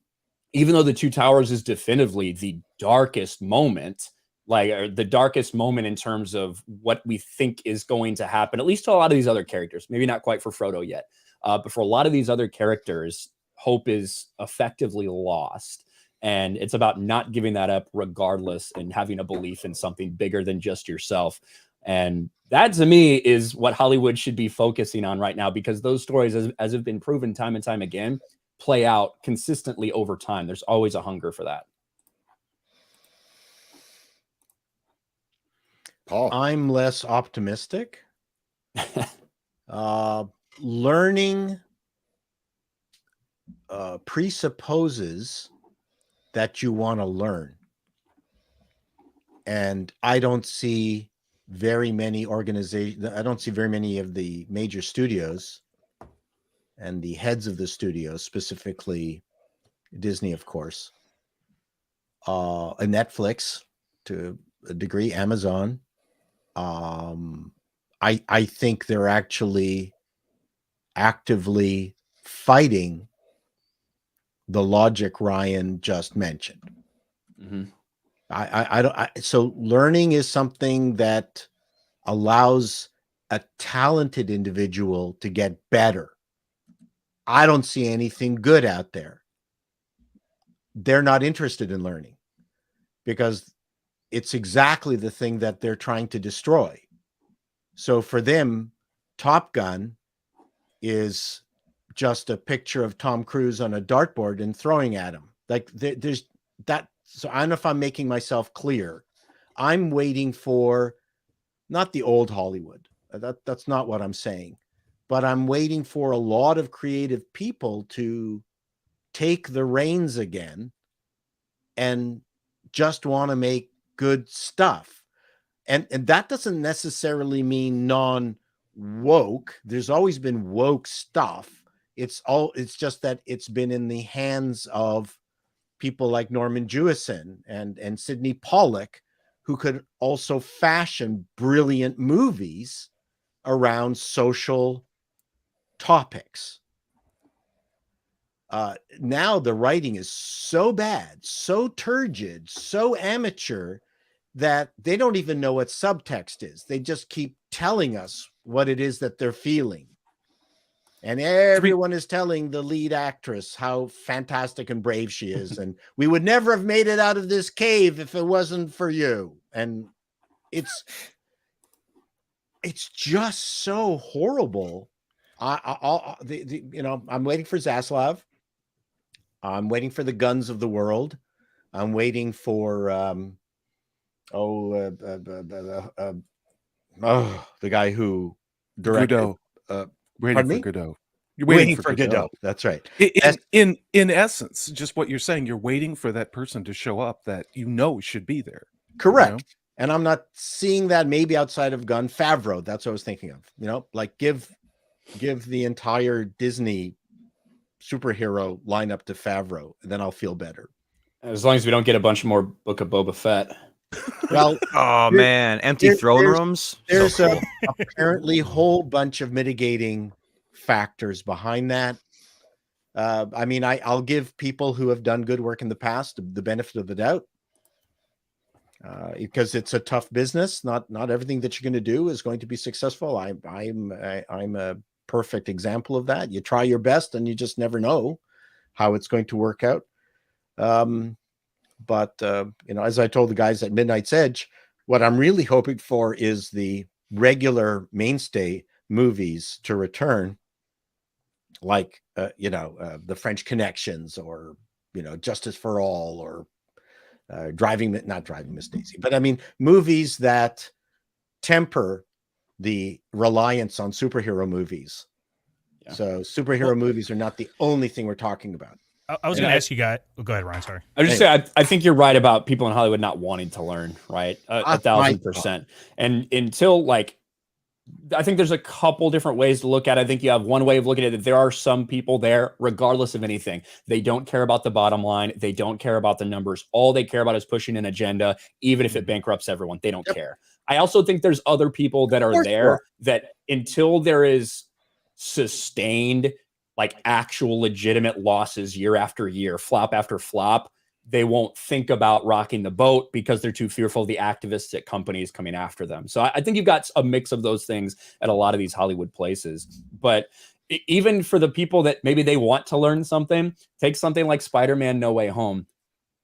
even though the Two Towers is definitively the darkest moment, like the darkest moment in terms of what we think is going to happen, at least to a lot of these other characters, maybe not quite for Frodo yet, but for a lot of these other characters, hope is effectively lost. And it's about not giving that up regardless and having a belief in something bigger than just yourself. And that, to me, is what Hollywood should be focusing on right now, because those stories, as have been proven time and time again, play out consistently over time. There's always a hunger for that. Paul, I'm less optimistic. Learning presupposes that you want to learn. And I don't see very many organizations, I don't see very many of the major studios and the heads of the studios, specifically Disney, of course, and Netflix to a degree, Amazon. I think they're actually actively fighting the logic Ryan just mentioned. Mm-hmm. So learning is something that allows a talented individual to get better. I don't see anything good out there. They're not interested in learning because it's exactly the thing that they're trying to destroy. So for them, Top Gun is just a picture of Tom Cruise on a dartboard and throwing at him. Like there's that. So I don't know if I'm making myself clear. I'm waiting for not the old Hollywood. That's not what I'm saying. But I'm waiting for a lot of creative people to take the reins again and just want to make good stuff. And that doesn't necessarily mean non-woke. There's always been woke stuff. It's just that it's been in the hands of people like Norman Jewison and Sidney Pollack, who could also fashion brilliant movies around social topics. Now the writing is so bad, so turgid, so amateur that they don't even know what subtext is. They just keep telling us what it is that they're feeling. And everyone is telling the lead actress how fantastic and brave she is. And we would never have made it out of this cave if it wasn't for you. And it's just so horrible. I'm waiting for Zaslav. I'm waiting for the Guns of the World. I'm waiting for the guy who directed. Waiting for Godot. You're waiting for Godot. That's right. In essence, just what you're saying, you're waiting for that person to show up that should be there. Correct. You know? And I'm not seeing that maybe outside of Gunn. Favreau, that's what I was thinking of. Like give the entire Disney superhero lineup to Favreau, and then I'll feel better. As long as we don't get a bunch more Book of Boba Fett. Well, oh man, empty throne rooms. There's so cool. Apparently whole bunch of mitigating factors behind that. I mean, I'll give people who have done good work in the past the benefit of the doubt, because it's a tough business. Not everything that you're going to do is going to be successful. I'm a perfect example of that. You try your best, and you just never know how it's going to work out. But as I told the guys at Midnight's Edge, what I'm really hoping for is the regular mainstay movies to return, like the French Connections, or Justice for All, or not Driving Miss Daisy, but I mean movies that temper the reliance on superhero movies. Yeah. So superhero movies are not the only thing we're talking about. I was going to ask you guys. Oh, go ahead, Ryan. Sorry. I was just saying, I think you're right about people in Hollywood not wanting to learn, right? 1,000%. And until like, I think there's a couple different ways to look at it. I think you have one way of looking at it. There are some people there, regardless of anything. They don't care about the bottom line. They don't care about the numbers. All they care about is pushing an agenda, even if it bankrupts everyone. They don't care. I also think there's other people that are there that until there is sustained, like actual legitimate losses year after year, flop after flop, they won't think about rocking the boat because they're too fearful of the activists at companies coming after them. So I think you've got a mix of those things at a lot of these Hollywood places. But even for the people that maybe they want to learn something, take something like Spider-Man No Way Home.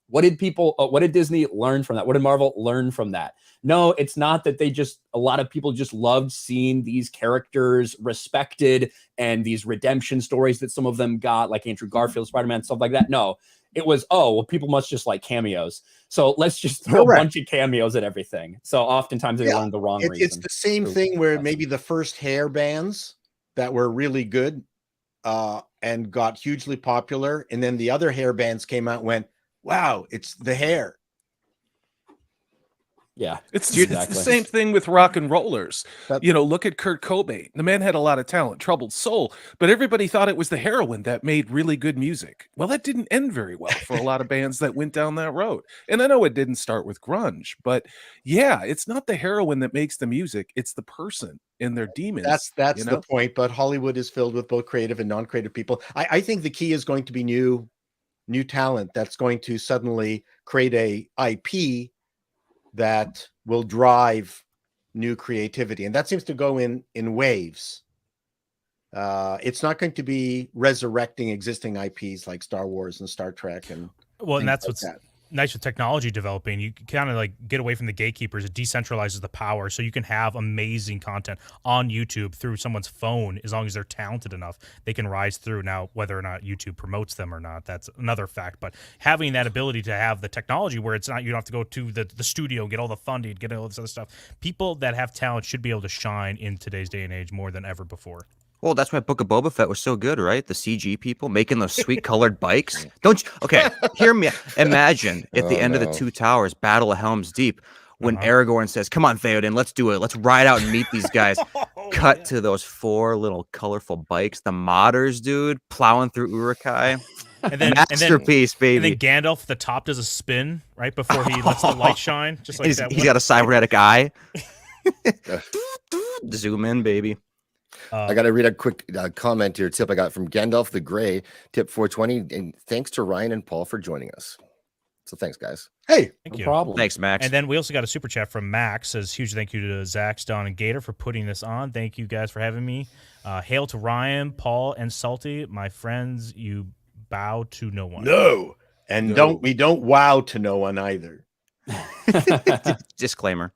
What did Disney learn from that? What did Marvel learn from that? No, it's not that a lot of people just loved seeing these characters respected and these redemption stories that some of them got, like Andrew Garfield, Spider-Man, stuff like that. No, it was, people must just like cameos. So let's just throw a bunch of cameos at everything. So oftentimes they learn the wrong reason. It's the same thing where maybe the first hair bands that were really good and got hugely popular. And then the other hair bands came out and went, wow, it's the hair. Yeah, it's the same thing with rock and rollers. Look at Kurt Cobain. The man had a lot of talent, troubled soul, but everybody thought it was the heroin that made really good music. Well, that didn't end very well for a lot of bands that went down that road. And I know it didn't start with grunge, but yeah, it's not the heroin that makes the music. It's the person and their demons. That's the point. But Hollywood is filled with both creative and non-creative people. I think the key is going to be new talent that's going to suddenly create a IP that will drive new creativity. And that seems to go in waves. It's not going to be resurrecting existing IPs like Star Wars and Star Trek. And that's what's nice with technology developing. You kind of like get away from the gatekeepers. It decentralizes the power, so you can have amazing content on YouTube through someone's phone. As long as they're talented enough, they can rise through. Now, whether or not YouTube promotes them or not, that's another fact. But having that ability to have the technology where it's not, you don't have to go to the studio, get all the funding, get all this other stuff. People that have talent should be able to shine in today's day and age more than ever before. Well, that's why Book of Boba Fett was so good, right? The CG people making those sweet colored bikes. Don't you? Okay, hear me. Imagine at the end of the Two Towers, Battle of Helm's Deep, when Aragorn says, "Come on, Theoden, let's do it. Let's ride out and meet these guys." Cut to those 4 little colorful bikes, the modders, dude, plowing through Uruk-hai. And then masterpiece, baby. And then Gandalf at the top does a spin right before he lets the light shine, just like that. He's got a cybernetic eye. Zoom in, baby. I got to read a quick comment here, tip I got from Gandalf the Grey, tip 420. And thanks to Ryan and Paul for joining us. So thanks, guys. Hey, no problem. Thanks, Max. And then we also got a super chat from Max. Says huge thank you to Zach, Don, and Gator for putting this on. Thank you guys for having me. Hail to Ryan, Paul, and Salty, my friends. You bow to no one. No, and we don't wow to no one either. Disclaimer.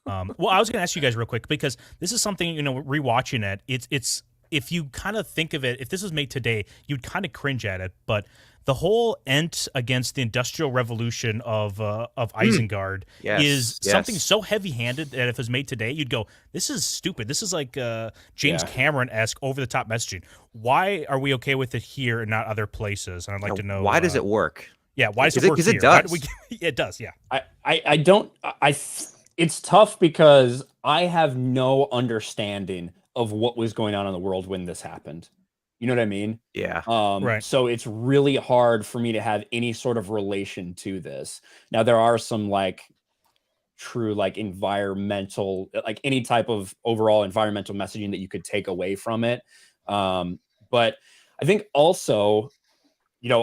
Well, I was going to ask you guys real quick because this is something, rewatching it. It's if you kind of think of it, if this was made today, you'd kind of cringe at it. But the whole Ent against the Industrial Revolution of Isengard is something so heavy-handed that if it was made today, you'd go, "This is stupid. This is like James Cameron-esque over-the-top messaging. Why are we okay with it here and not other places?" And I'd like to know why does it work? Yeah, why does it work? Because it does. It does. Yeah. I don't. It's tough because I have no understanding of what was going on in the world when this happened. You know what I mean? Yeah. Right. So it's really hard for me to have any sort of relation to this. Now, there are some true environmental, any type of overall environmental messaging that you could take away from it. But I think also,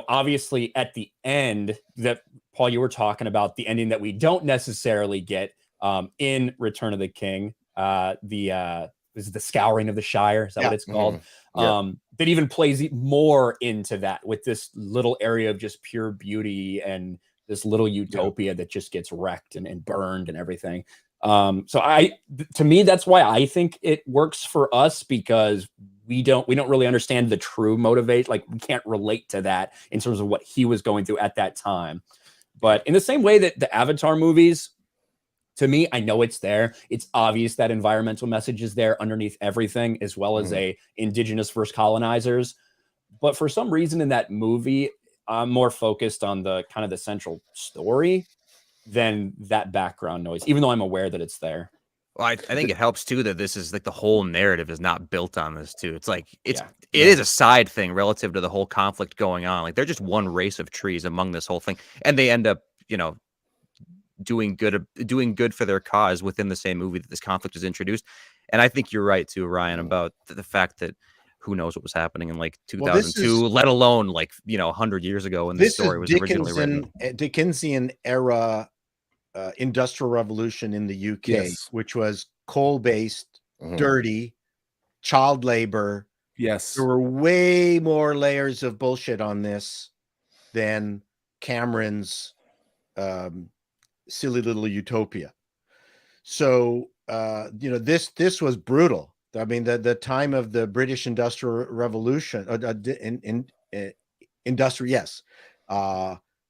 obviously at the end that Paul, you were talking about the ending that we don't necessarily get in Return of the King, is the Scouring of the Shire. Is that what it's called? That even plays more into that with this little area of just pure beauty and this little utopia that just gets wrecked and burned and everything. So to me, that's why I think it works for us, because we don't really understand the true motivation. We can't relate to that in terms of what he was going through at that time. But in the same way that the Avatar movies, to me, I know it's there. It's obvious that environmental message is there underneath everything, as well as indigenous versus colonizers. But for some reason in that movie, I'm more focused on the kind of the central story than that background noise, even though I'm aware that it's there. Well, I think it helps too that this is like the whole narrative is not built on this too. It's like it is a side thing relative to the whole conflict going on. Like they're just one race of trees among this whole thing, and they end up, doing good for their cause within the same movie that this conflict is introduced. And I think you're right too, Ryan, about the fact that who knows what was happening in like 2002, let alone like 100 years ago when this story was originally written. Dickensian era industrial revolution in the UK, which was coal-based, dirty, child labor. Yes, there were way more layers of bullshit on this than Cameron's silly little utopia. So this was brutal. I mean, the time of the British Industrial Revolution,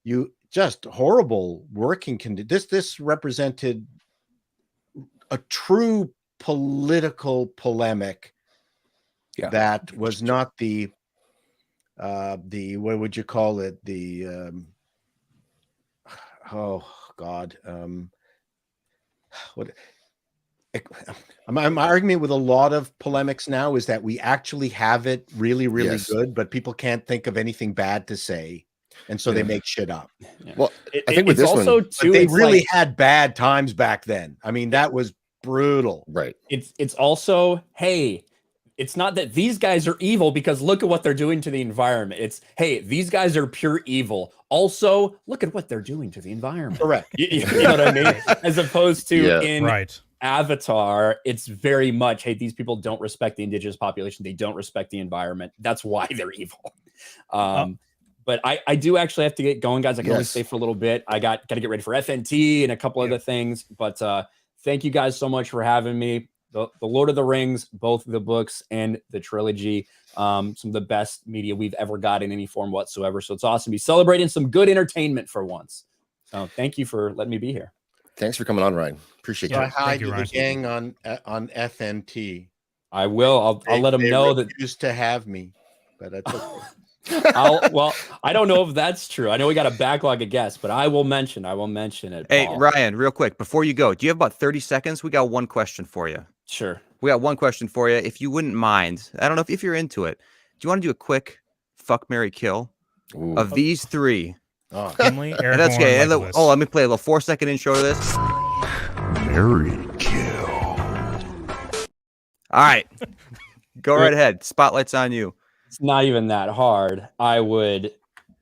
you just horrible working conditions. This represented a true political polemic that was not the what would you call it? I'm arguing with a lot of polemics now is that we actually have it really, really good, but people can't think of anything bad to say. And so they make shit up. Well, I think with this also one, too, they really had bad times back then. I mean, that was brutal. Right. It's also, hey, it's not that these guys are evil because look at what they're doing to the environment. It's, hey, these guys are pure evil. Also, look at what they're doing to the environment. Correct. You know what I mean? As opposed to in Avatar, it's very much, hey, these people don't respect the indigenous population. They don't respect the environment. That's why they're evil. But I do actually have to get going, guys. I can only stay for a little bit. I got to get ready for FNT and a couple other things. But thank you guys so much for having me. The Lord of the Rings, both the books and the trilogy, some of the best media we've ever got in any form whatsoever. So it's awesome to be celebrating some good entertainment for once. So thank you for letting me be here. Thanks for coming on, Ryan. Appreciate you. Hi to the gang on FNT. I will. I'll let them know that used to have me, but that's okay. Well, I don't know if that's true. I know we got a backlog of guests, but I will mention it. Hey, Paul. Ryan, real quick, before you go, do you have about 30 seconds? We got one question for you. Sure. We got one question for you. If you wouldn't mind, I don't know if you're into it. Do you want to do a quick fuck, marry, kill of these three? Gimli, Aragorn, That's okay. Legolas. Let me play a little 4-second intro to this. Marry, kill. All right. Go right ahead. Spotlight's on you. It's not even that hard. I would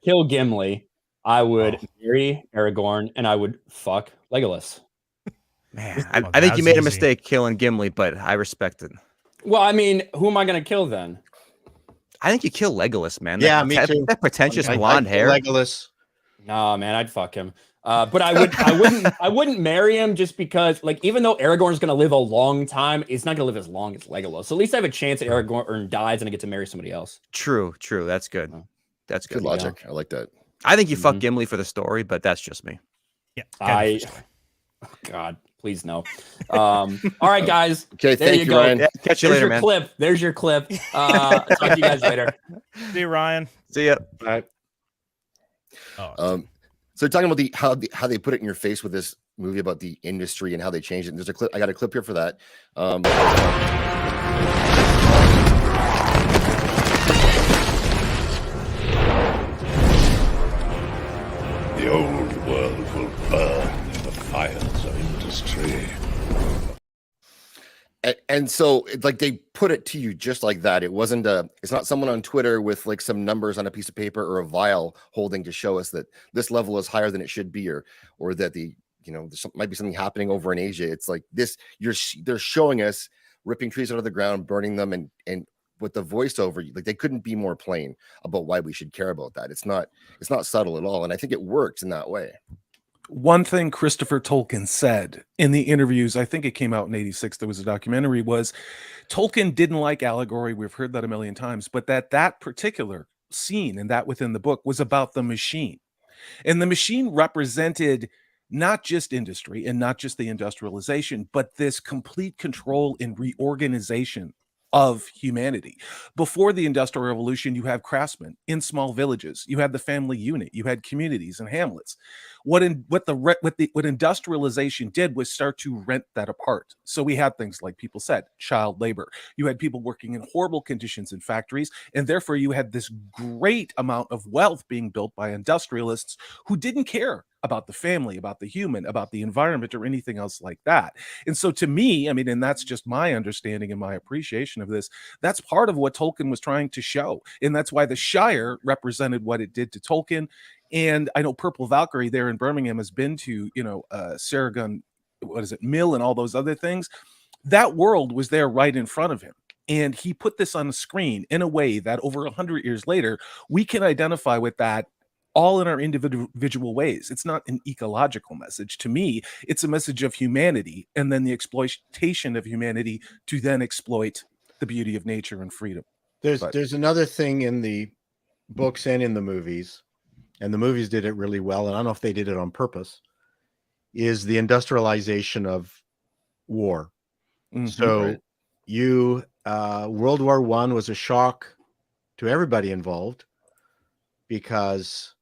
kill Gimli. I would marry Aragorn, and I would fuck Legolas. Man, I think you made a mistake killing Gimli, but I respect it. Well, I mean, who am I going to kill then? I think you kill Legolas, man. Yeah, me too. That pretentious blonde hair. Legolas. No, man, I'd fuck him. But I wouldn't marry him just because, like, even though Aragorn's going to live a long time, he's not going to live as long as Legolas. So at least I have a chance that Aragorn dies and I get to marry somebody else. True. That's good. That's good. Good logic. I like that. I think you fuck Gimli for the story, but that's just me. Yeah. Oh, God, please no. All right, guys. Okay, thank you, Ryan. Yeah, catch you later, man. There's your clip. Talk to you guys later. See you, Ryan. See ya. Bye. So talking about how they put it in your face with this movie about the industry and how they changed it. And there's a clip. I got a clip here for that. The old world will burn in the fires of industry. And so it's like they put it to you just like that. It wasn't it's not someone on Twitter with like some numbers on a piece of paper or a vial holding to show us that this level is higher than it should be, or that might be something happening over in Asia. It's like this, they're showing us ripping trees out of the ground, burning them, and with the voiceover, like they couldn't be more plain about why we should care about that. It's not subtle at all. And I think it works in that way. One thing Christopher Tolkien said in the interviews, I think it came out in 86, there was a documentary, was Tolkien didn't like allegory. We've heard that a million times, but that particular scene and that within the book was about the machine. And the machine represented not just industry and not just the industrialization, but this complete control and reorganization of humanity. Before the Industrial Revolution, you have craftsmen in small villages. You had the family unit. You had communities and hamlets. What industrialization did was start to rent that apart. So we had things like people said, child labor. You had people working in horrible conditions in factories, and therefore you had this great amount of wealth being built by industrialists who didn't care about the family, about the human, about the environment, or anything else like that. And so to me, I mean, and that's just my understanding and my appreciation of this, that's part of what Tolkien was trying to show. And that's why the Shire represented what it did to Tolkien. And I know Purple Valkyrie there in Birmingham has been to, Saragon, what is it, Mill and all those other things. That world was there right in front of him. And he put this on the screen in a way that over 100 years later, we can identify with that all in our individual ways. It's not an ecological message. To me, it's a message of humanity and then the exploitation of humanity to then exploit the beauty of nature and freedom. There's another thing in the books and in the movies, and the movies did it really well, and I don't know if they did it on purpose, is the industrialization of war. Mm-hmm. So World War I was a shock to everybody involved because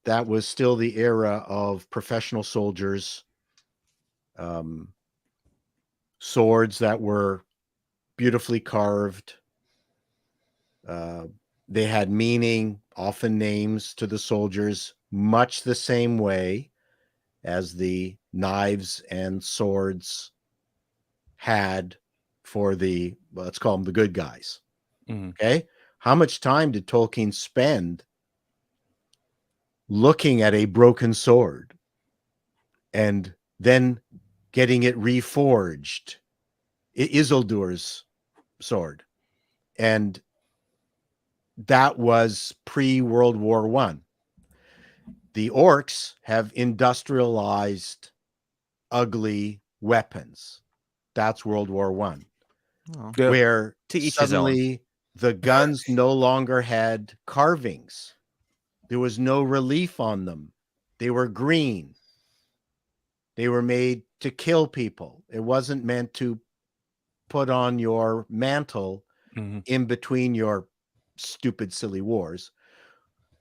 that was still the era of professional soldiers, swords that were beautifully carved. They had meaning, often names to the soldiers, much the same way as the knives and swords had for the, let's call them the good guys. Mm-hmm. Okay. How much time did Tolkien spend looking at a broken sword and then getting it reforged? Isildur's sword. And that was pre-World War I. The orcs have industrialized ugly weapons. That's World War I. Oh. Where To each his own. suddenly the guns no longer had carvings. There was no relief on them. They were green. They were made to kill people. It wasn't meant to put on your mantle in between your stupid, silly wars.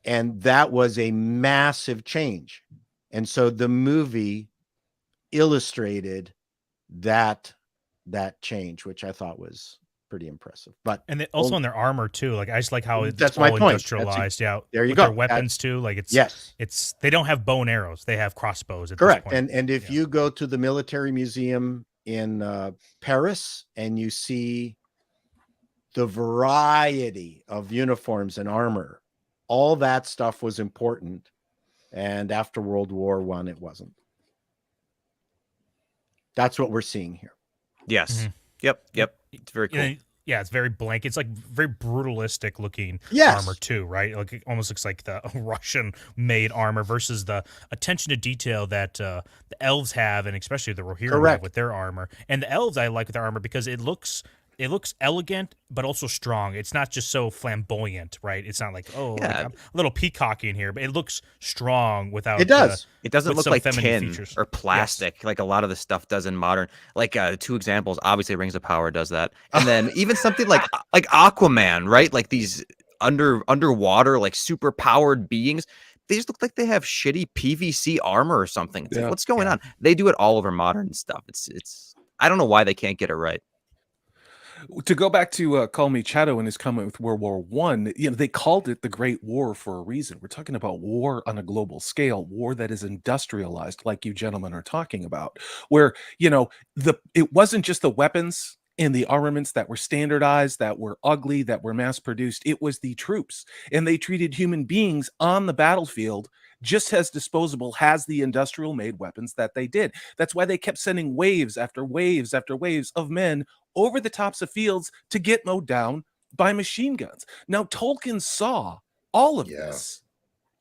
And that was a massive change. And so the movie illustrated that change, which I thought was pretty impressive. But and also on their armor too. Like I just like how it's that's all my point. industrialized. There you go. Their weapons too. Like it's they don't have bow and arrows. They have crossbows. At correct. This point. And if you go to the military museum in Paris and you see the variety of uniforms and armor, all that stuff was important. And after World War I, it wasn't. That's what we're seeing here. Yes. Mm-hmm. Yep. It's very cool. Yeah, it's very blank. It's like very brutalistic looking armor too, right? Like it almost looks like the Russian-made armor versus the attention to detail that the elves have, and especially the Rohirrim have with their armor. And the elves I like with their armor because it looks elegant, but also strong. It's not just so flamboyant, right? It's not like, I'm a little peacocking here, but it looks strong without. It does. It doesn't look like tin features. or plastic like a lot of the stuff does in modern. Like two examples, obviously Rings of Power does that, and then even something like Aquaman, right? Like these underwater, like super powered beings. They just look like they have shitty PVC armor or something. It's like, what's going on? They do it all over modern stuff. It's. I don't know why they can't get it right. To go back to Call Me Chato and his comment with World War I, they called it the Great War for a reason. We're talking about war on a global scale, war that is industrialized, like you gentlemen are talking about, where, it wasn't just the weapons and the armaments that were standardized, that were ugly, that were mass produced. It was the troops, and they treated human beings on the battlefield just as disposable as the industrial made weapons that they did. That's why they kept sending waves after waves after waves of men over the tops of fields to get mowed down by machine guns. Now, Tolkien saw all of this,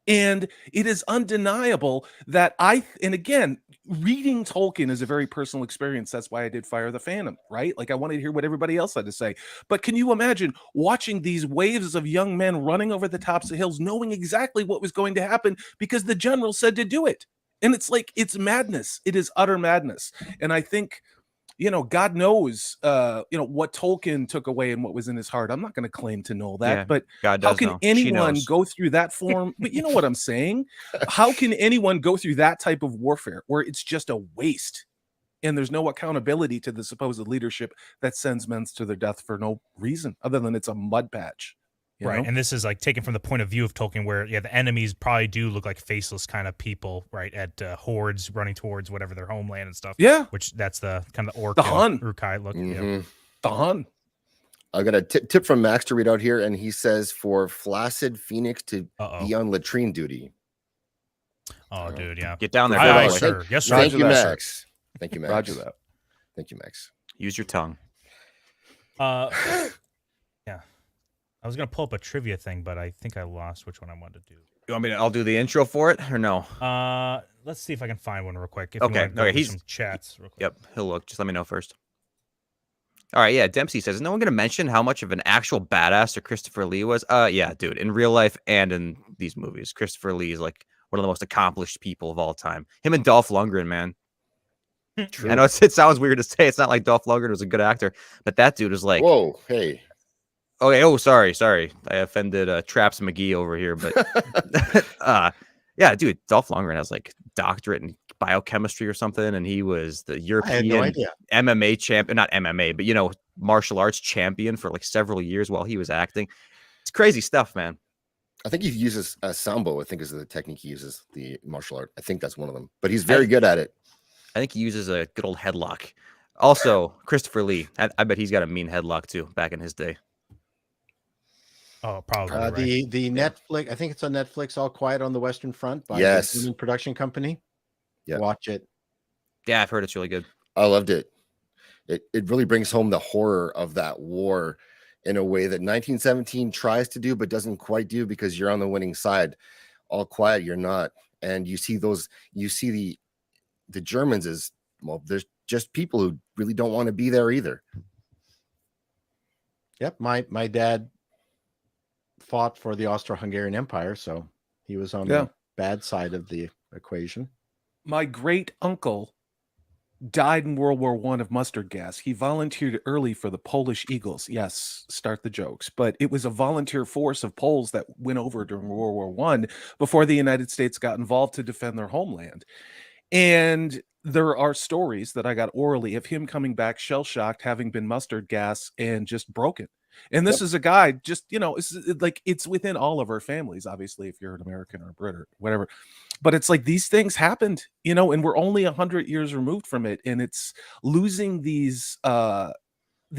and it is undeniable that and again, reading Tolkien is a very personal experience. That's why I did Fire the Phantom, right? Like I wanted to hear what everybody else had to say. But can you imagine watching these waves of young men running over the tops of hills, knowing exactly what was going to happen because the general said to do it? And it's like, it's madness. It is utter madness. And I think, God knows, what Tolkien took away and what was in his heart. I'm not going to claim to know that, Yeah, but God how does can know. She anyone knows. go through that form? But you know what I'm saying? How can anyone go through that type of warfare where it's just a waste and there's no accountability to the supposed leadership that sends men to their death for no reason other than it's a mud patch? Right. And this is like taken from the point of view of Tolkien, where the enemies probably do look like faceless kind of people, right? At hordes running towards whatever their homeland and stuff. Yeah. Which that's the kind of orc, The Hun. Uruk-hai look. Mhm. The Hun. I got a tip from Max to read out here, and he says for Flaccid Phoenix to be on latrine duty. Oh, dude, yeah. Get down there. Aye, boy. sir. Yes, sir. Thank you, that, Max. Thank you, Max. Roger that. Thank you, Max. Use your tongue. Yeah. I was gonna pull up a trivia thing, but I think I lost which one I wanted to do. You want me to? I'll do the intro for it or no? Let's see if I can find one real quick. If Okay, you want to go okay, through he's- some chats real quick. Yep, he'll look. Just let me know first. All right, yeah. Dempsey says, "Is no one going to mention how much of an actual badass Christopher Lee was?" Yeah, dude. In real life and in these movies, ChristopherLee is like one of the most accomplished people of all time. Him and Dolph Lundgren, man. True. I know it sounds weird to say. It's not like Dolph Lundgren was a good actor, but that dude was like, whoa, hey. Okay. Oh, sorry. I offended Traps McGee over here, but yeah, dude, Dolph Lundgren has like doctorate in biochemistry or something, and he was the European MMA champion, not MMA, but martial arts champion for like several years while he was acting. It's crazy stuff, man. I think he uses sambo. I think is the technique he uses, the martial art. I think that's one of them, but he's very good at it. I think he uses a good old headlock. Also, Christopher Lee. I bet he's got a mean headlock too back in his day. Oh, probably. The Netflix, I think it's on Netflix, All Quiet on the Western Front by Yes. the German production company. Yeah. Watch it. Yeah, I've heard it's really good. I loved it. It really brings home the horror of that war in a way that 1917 tries to do, but doesn't quite do because you're on the winning side. All Quiet, you're not. And you see the Germans as, well, there's just people who really don't want to be there either. Yep. My dad fought for the Austro-Hungarian Empire, so he was on the bad side of the equation. My great uncle died in World War I of mustard gas. He volunteered early for the Polish Eagles. Yes, start the jokes. But it was a volunteer force of Poles that went over during World War I before the United States got involved to defend their homeland. And there are stories that I got orally of him coming back shell-shocked, having been mustard gas and just broken. And this is a guy just, it's within all of our families, obviously, if you're an American or a Brit or whatever. But it's like these things happened, and we're only 100 years removed from it. And it's losing these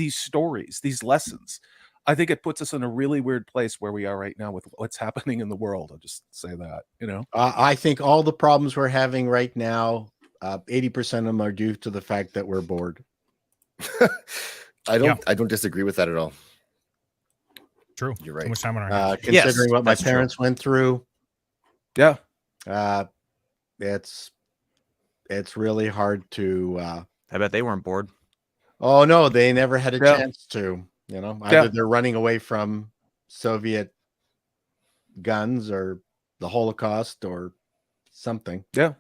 stories, these lessons. I think it puts us in a really weird place where we are right now with what's happening in the world. I'll just say that, I think all the problems we're having right now, 80% of them are due to the fact that we're bored. I don't disagree with that at all. True. You're right. Too much time on our hands. Considering what my parents went through. Yeah. It's really hard to I bet they weren't bored. Oh no, they never had a chance to, either they're running away from Soviet guns or the Holocaust or something. Yeah.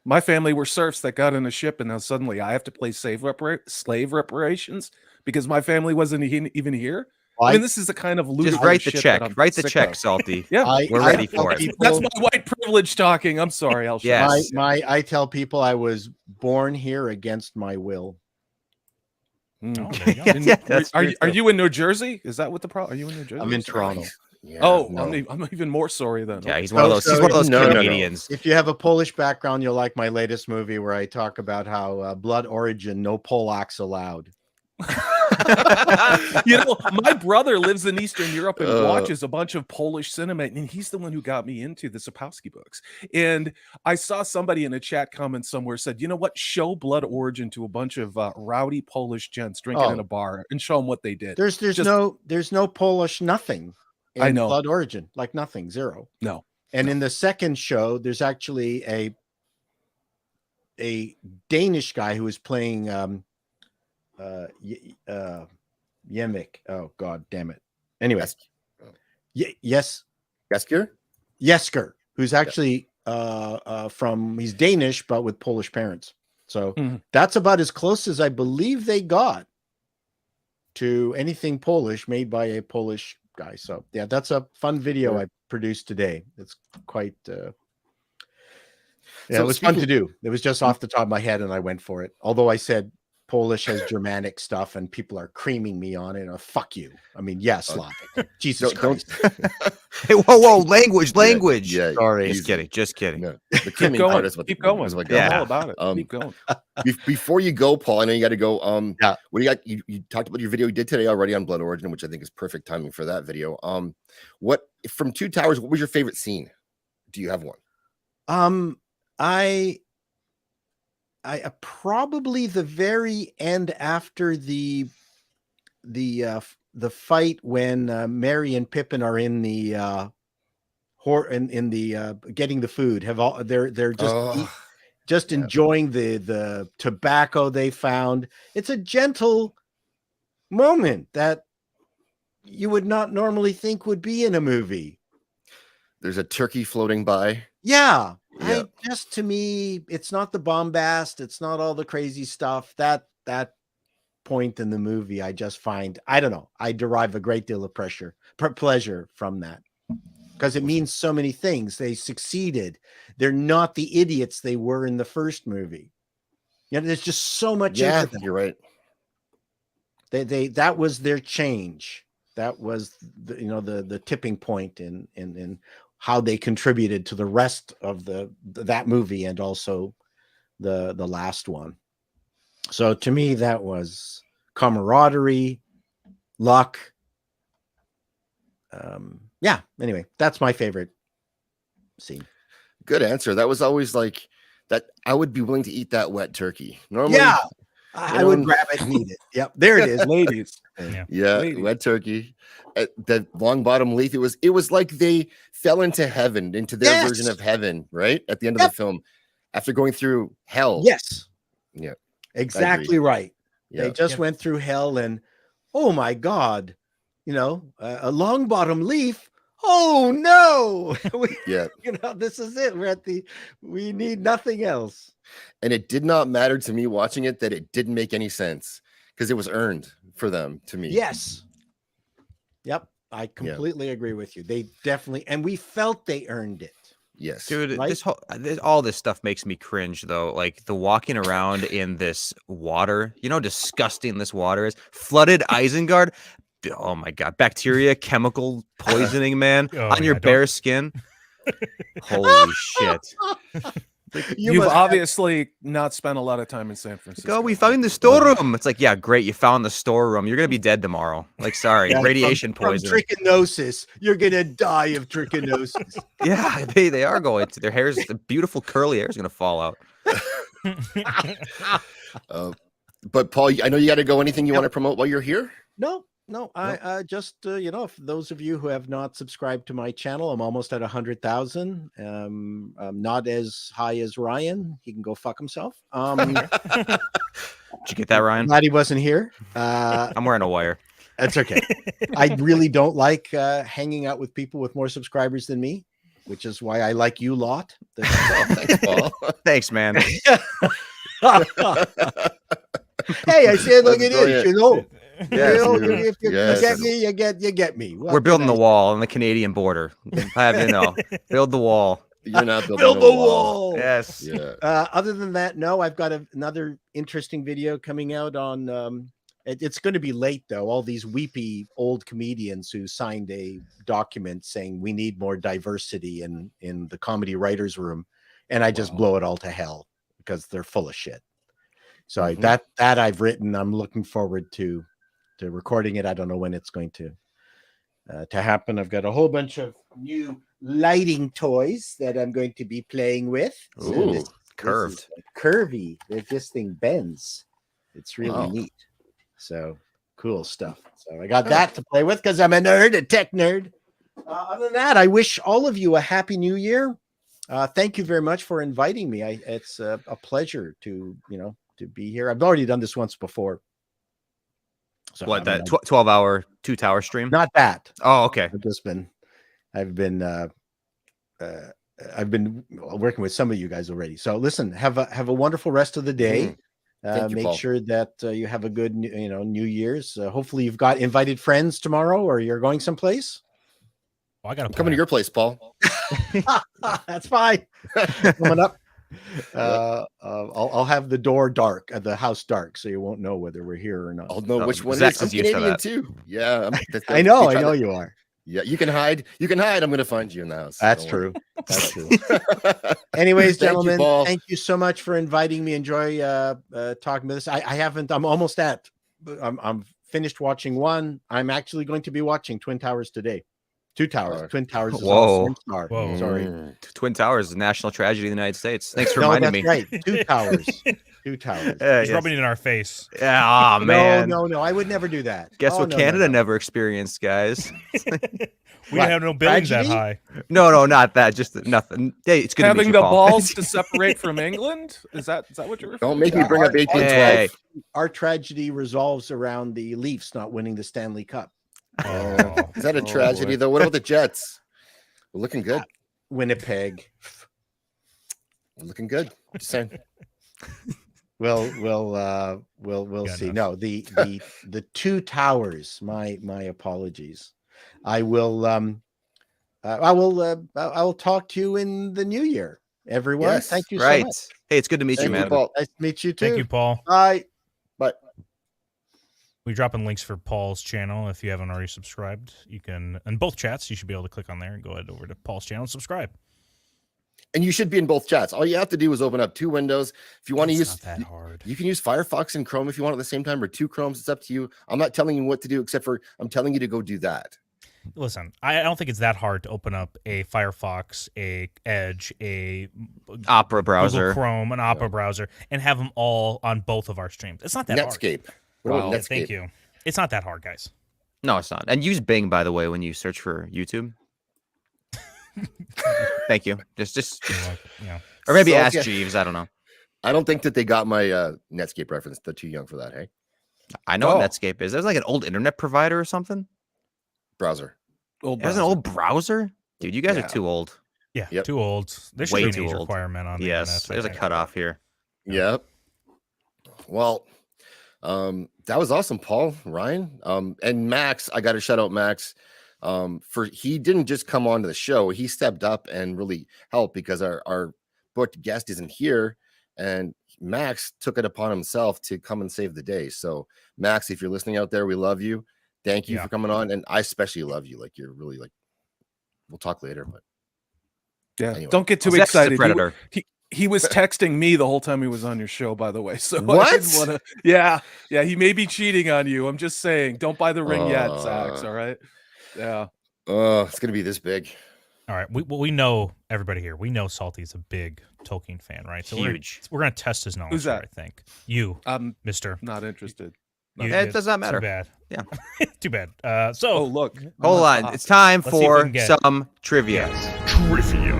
My family were serfs that got in a ship, and now suddenly I have to play slave reparations because my family wasn't even here. I mean, this is the kind of just write the check. Write the check, Salty. Yeah, we're ready for it. That's my white privilege talking. I'm sorry. I'll yes. I tell people I was born here against my will. Are you in New Jersey? Is that what the problem? Are you in New Jersey? I'm in Toronto. Yeah, I'm even more sorry then. Yeah, he's one of those. He's one of those Canadians. If you have a Polish background, you'll like my latest movie where I talk about how blood origin, no Polacks allowed. My brother lives in Eastern Europe and watches a bunch of Polish cinema, and he's the one who got me into the Sapkowski books. And I saw somebody in a chat comment somewhere said, "You know what? Show blood origin to a bunch of rowdy Polish gents drinking in a bar and show them what they did." There's no Polish nothing. I know. Blood origin, like nothing, zero. No. And in the second show, there's actually a Danish guy who was playing Yemik. Oh God damn it. Anyway. Yes. Jesker, who's actually he's Danish but with Polish parents. So that's about as close as I believe they got to anything Polish made by a Polish guy. So yeah, that's a fun video I produced today. It's quite it was fun to do. It was just off the top of my head and I went for it. Although I said Polish has Germanic stuff and people are creaming me on it. Fuck you. I mean, yes, Slavic. Jesus Christ. Hey, whoa, language. Yeah, sorry. Just kidding. No, the Keep going. Keep going. Is what I'm all about it. Keep going. Before you go, Paul, I know you got to go. What do you got? You talked about your video you did today already on Blood Origin, which I think is perfect timing for that video. What from Two Towers? What was your favorite scene? Do you have one? I probably the very end after the fight when Merry and Pippin are in the getting the food. They're just enjoying the tobacco they found. It's a gentle moment that you would not normally think would be in a movie. There's a turkey floating by. Yeah. To me, it's not the bombast. It's not all the crazy stuff. That point in the movie, I just find, I don't know, I derive a great deal of pleasure from that because it means so many things. They succeeded. They're not the idiots they were in the first movie. There's just so much. Yeah, you're right. That was their change. That was the tipping point in how they contributed to the rest of that movie and also the last one. So to me, that was camaraderie, luck. Anyway, that's my favorite scene. Good answer. That was always like that. I would be willing to eat that wet turkey. Normally, I would grab it and eat it. Yep, there it is, ladies. Ladies. Wet turkey. The long bottom leaf. It was like they fell into heaven, into their version of heaven, right? At the end of the film, after going through hell. Yes. Yeah. Exactly right. Yeah. They just went through hell, and oh my God, a long bottom leaf. Oh no! This is it. We need nothing else. And it did not matter to me watching it that it didn't make any sense because it was earned for them to me. Yes. Yep. I completely agree with you. They definitely, and we felt they earned it. Yes, dude. Right? All this stuff makes me cringe though. Like the walking around in this water. You know how disgusting this water is. Flooded Isengard. Oh my God! Bacteria, chemical poisoning, man, on your bare skin. Holy shit! You've obviously not spent a lot of time in San Francisco. We found the storeroom. It's like, yeah, great. You found the storeroom. You're gonna be dead tomorrow. Like, sorry, radiation poisoning. From trichinosis. You're gonna die of trichinosis. Yeah, they are going to. Their hair's the beautiful curly hair is gonna fall out. But Paul, I know you got to go. Anything you want to promote while you're here? No. I just if those of you who have not subscribed to my channel, I'm almost at 100,000. I'm not as high as Ryan. He can go fuck himself. Did you get that, Ryan? Glad he wasn't here. I'm wearing a wire. That's okay. I really don't like hanging out with people with more subscribers than me, which is why I like you lot. Thanks, Paul. Thanks, man. Hey, I said, look at it. Yes, if you get me, you get me. We're building the wall on the Canadian border. I have build the wall. You're not building build the wall. Yes. Yeah. Other than that, no. I've got another interesting video coming out on. It's going to be late though. All these weepy old comedians who signed a document saying we need more diversity in the comedy writers' room, and I just blow it all to hell because they're full of shit. So that I've written. I'm looking forward to recording it. I don't know when it's going to happen. I've got a whole bunch of new lighting toys that I'm going to be playing with. Ooh, so curved. Curvy. This thing bends. It's really neat. So cool stuff. So I got that to play with because I'm a nerd, a tech nerd. Other than that, I wish all of you a happy new year. Thank you very much for inviting me. It's a pleasure to be here. I've already done this once before. So what, that 12-hour 2-tower stream? Not that. Oh, okay. I've been I've been working with some of you guys already. So listen, have a wonderful rest of the day. Thank you, Make Paul. sure that you have a good, New Year's. Hopefully you've got invited friends tomorrow, or you're going someplace. Well, I got I'm coming to your place, Paul. That's fine. Coming up. I'll have the door dark, the house dark, so you won't know whether we're here or not. I'll know which one it Zach is. I'm is used to Canadian that. too. Yeah, I know you are. Yeah, you can hide. You can hide. I'm going to find you in the house. That's Don't true. worry. That's true. Anyways, Thank you, gentlemen, Paul. thank you so much for inviting me. Enjoy talking with us. I haven't. I'm almost at. I'm finished watching one. I'm actually going to be watching Twin Towers today. Two Towers. Twin Towers. Is Whoa. on Star. Whoa. Sorry. Twin Towers is a national tragedy in the United States. Thanks for No, reminding that's me. right. Two Towers. Two Towers. He's rubbing it in our face. Yeah, oh, man. No. I would never do that. Guess Oh, what no, Canada no. never experienced, guys? We don't have no buildings that Tragedy? high. No, not that. Just nothing. Hey, it's good to meet Having you, the Paul. balls to separate from England? Is that what you're referring Don't make to? me bring up 1812. Hey. Our tragedy resolves around the Leafs not winning the Stanley Cup. Oh. Is that a tragedy, though? What about the Jets? We're looking good. Winnipeg. We're looking good. Just saying. We'll Yeah, see. no. No, the two towers. My apologies. I will talk to you in the new year, everyone. Yes, Thank you so Right. much. Hey, it's good to meet you, Thank you, man. Paul. Nice to meet you too. Thank you, Paul. Bye. But We're dropping links for Paul's channel. If you haven't already subscribed, you can, in both chats, you should be able to click on there and go ahead over to Paul's channel and subscribe. and you should be in both chats. All you have to do is open up two windows. If you want to It's use, not that hard. you can use Firefox and Chrome if you want at the same time, or two Chromes. It's up to you. I'm not telling you what to do, except for I'm telling you to go do that. Listen, I don't think it's that hard to open up a Firefox, a Edge, a Opera browser. Google Chrome, an Opera browser, and have them all on both of our streams. It's not that hard. Netscape. What about Yeah, Netscape? thank you. It's not that hard, guys. No, it's not. And use Bing, by the way, when you search for YouTube. Thank you. Just Yeah. or maybe So, ask yeah. Jeeves. I don't know. I don't think that they got my Netscape reference. They're too young for that. Hey, I know what Netscape is. There's like an old internet provider or something. browser. There's an old browser, dude. You guys are too old. Yeah, Yep. too old. There should Way be too an age old. requirement on the Yes, internet, I there's a think. cutoff here. Yep. Well, that was awesome, Paul, Ryan, and Max. I got to shout out Max. For he didn't just come onto the show; he stepped up and really helped because our booked guest isn't here, and Max took it upon himself to come and save the day. So, Max, if you're listening out there, we love you. Thank you Yeah. for coming on, and I especially love you. Like you're really like. We'll talk later, but Yeah, anyway. don't get too Zach's the excited. predator. He was texting me the whole time he was on your show, by the way. So I What? didn't wanna, yeah, he may be cheating on you. I'm just saying, don't buy the ring yet, Zach. All right. Yeah. Oh, it's gonna be this big. All right, we know everybody here. We know Salty's a big Tolkien fan, right? So Huge. We're gonna test his knowledge. Who's that? Here, I think you, I'm Mister. not interested. You- It does not matter. Too bad. Yeah. Too bad. Oh, So look. Hold on. It's time Let's see if we for can get- some trivia. Trivia.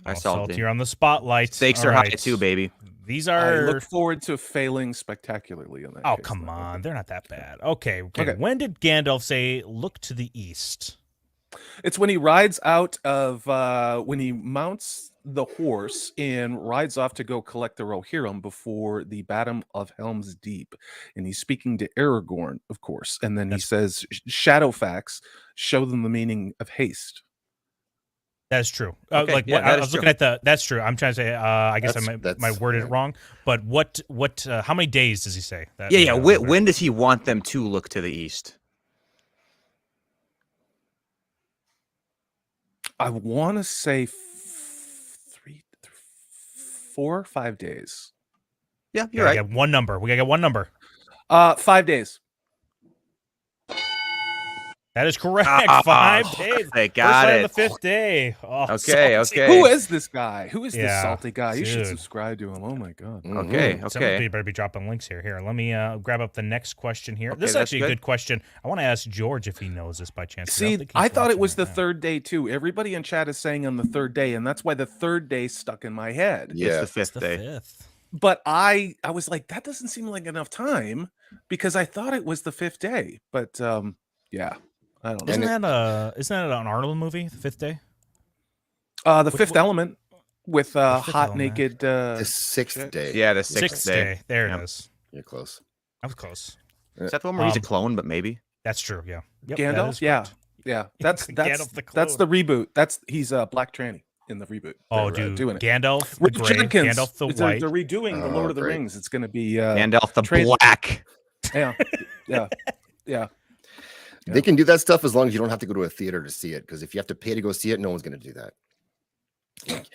I Salty, salty. you're on the spotlight. Stakes All are high right. too, baby. These I are. look forward to failing spectacularly on that. Oh case, come though. on, they're not that bad. Okay. Okay. When did Gandalf say, "Look to the east"? It's when he rides out of when he mounts the horse and rides off to go collect the Rohirrim before the Battle of Helm's Deep, and he's speaking to Aragorn, of course, and then he says, "Shadowfax, show them the meaning of haste." That is true. Okay, Like yeah, what, that I is was true. looking at the. That's true. I'm trying to say. I guess That's- I worded it wrong. But what? How many days does he say? That, Yeah. When does he want them to look to the east? I want to say 4 or 5 days. Yeah, You you're gotta right. get one number. We gotta get one number. 5 days. That is correct. Ah, 5 days. They First got light it. of the fifth day. Oh, Okay, salty. okay. Who is this guy? Who is this Yeah, salty guy? You should dude. subscribe to him. Oh my god. Okay, Somebody okay. better be dropping links here. Here, let me grab up the next question here. Okay, This is that's actually a good. good question. I want to ask George if he knows this by chance. 'cause don't See, think he's I thought it watching was right the now. third day too. Everybody in chat is saying on the third day, and that's why the third day stuck in my head. Yeah. It's the fifth The day. fifth. But I was like, that doesn't seem like enough time because I thought it was the fifth day. But Yeah, I don't know. Isn't that an Arnold movie, The Fifth Day? The Fifth Element with hot Element. naked. The Sixth Day. Yeah, the Sixth Day. There Yep. it is. You're close. I was close. Is that the one where he's a clone? But maybe That's true. Yeah. Yep, Gandalf. Yeah. That's the reboot. He's a black tranny in the reboot. Oh, They're, dude, doing it. Gandalf the Rich gray, Jenkins. Gandalf the They're white. redoing the Lord of the great. Rings. It's going to be Gandalf the trans- Black. Yeah. They can do that stuff as long as you don't have to go to a theater to see it. Because if you have to pay to go see it, no one's going to do that. Like,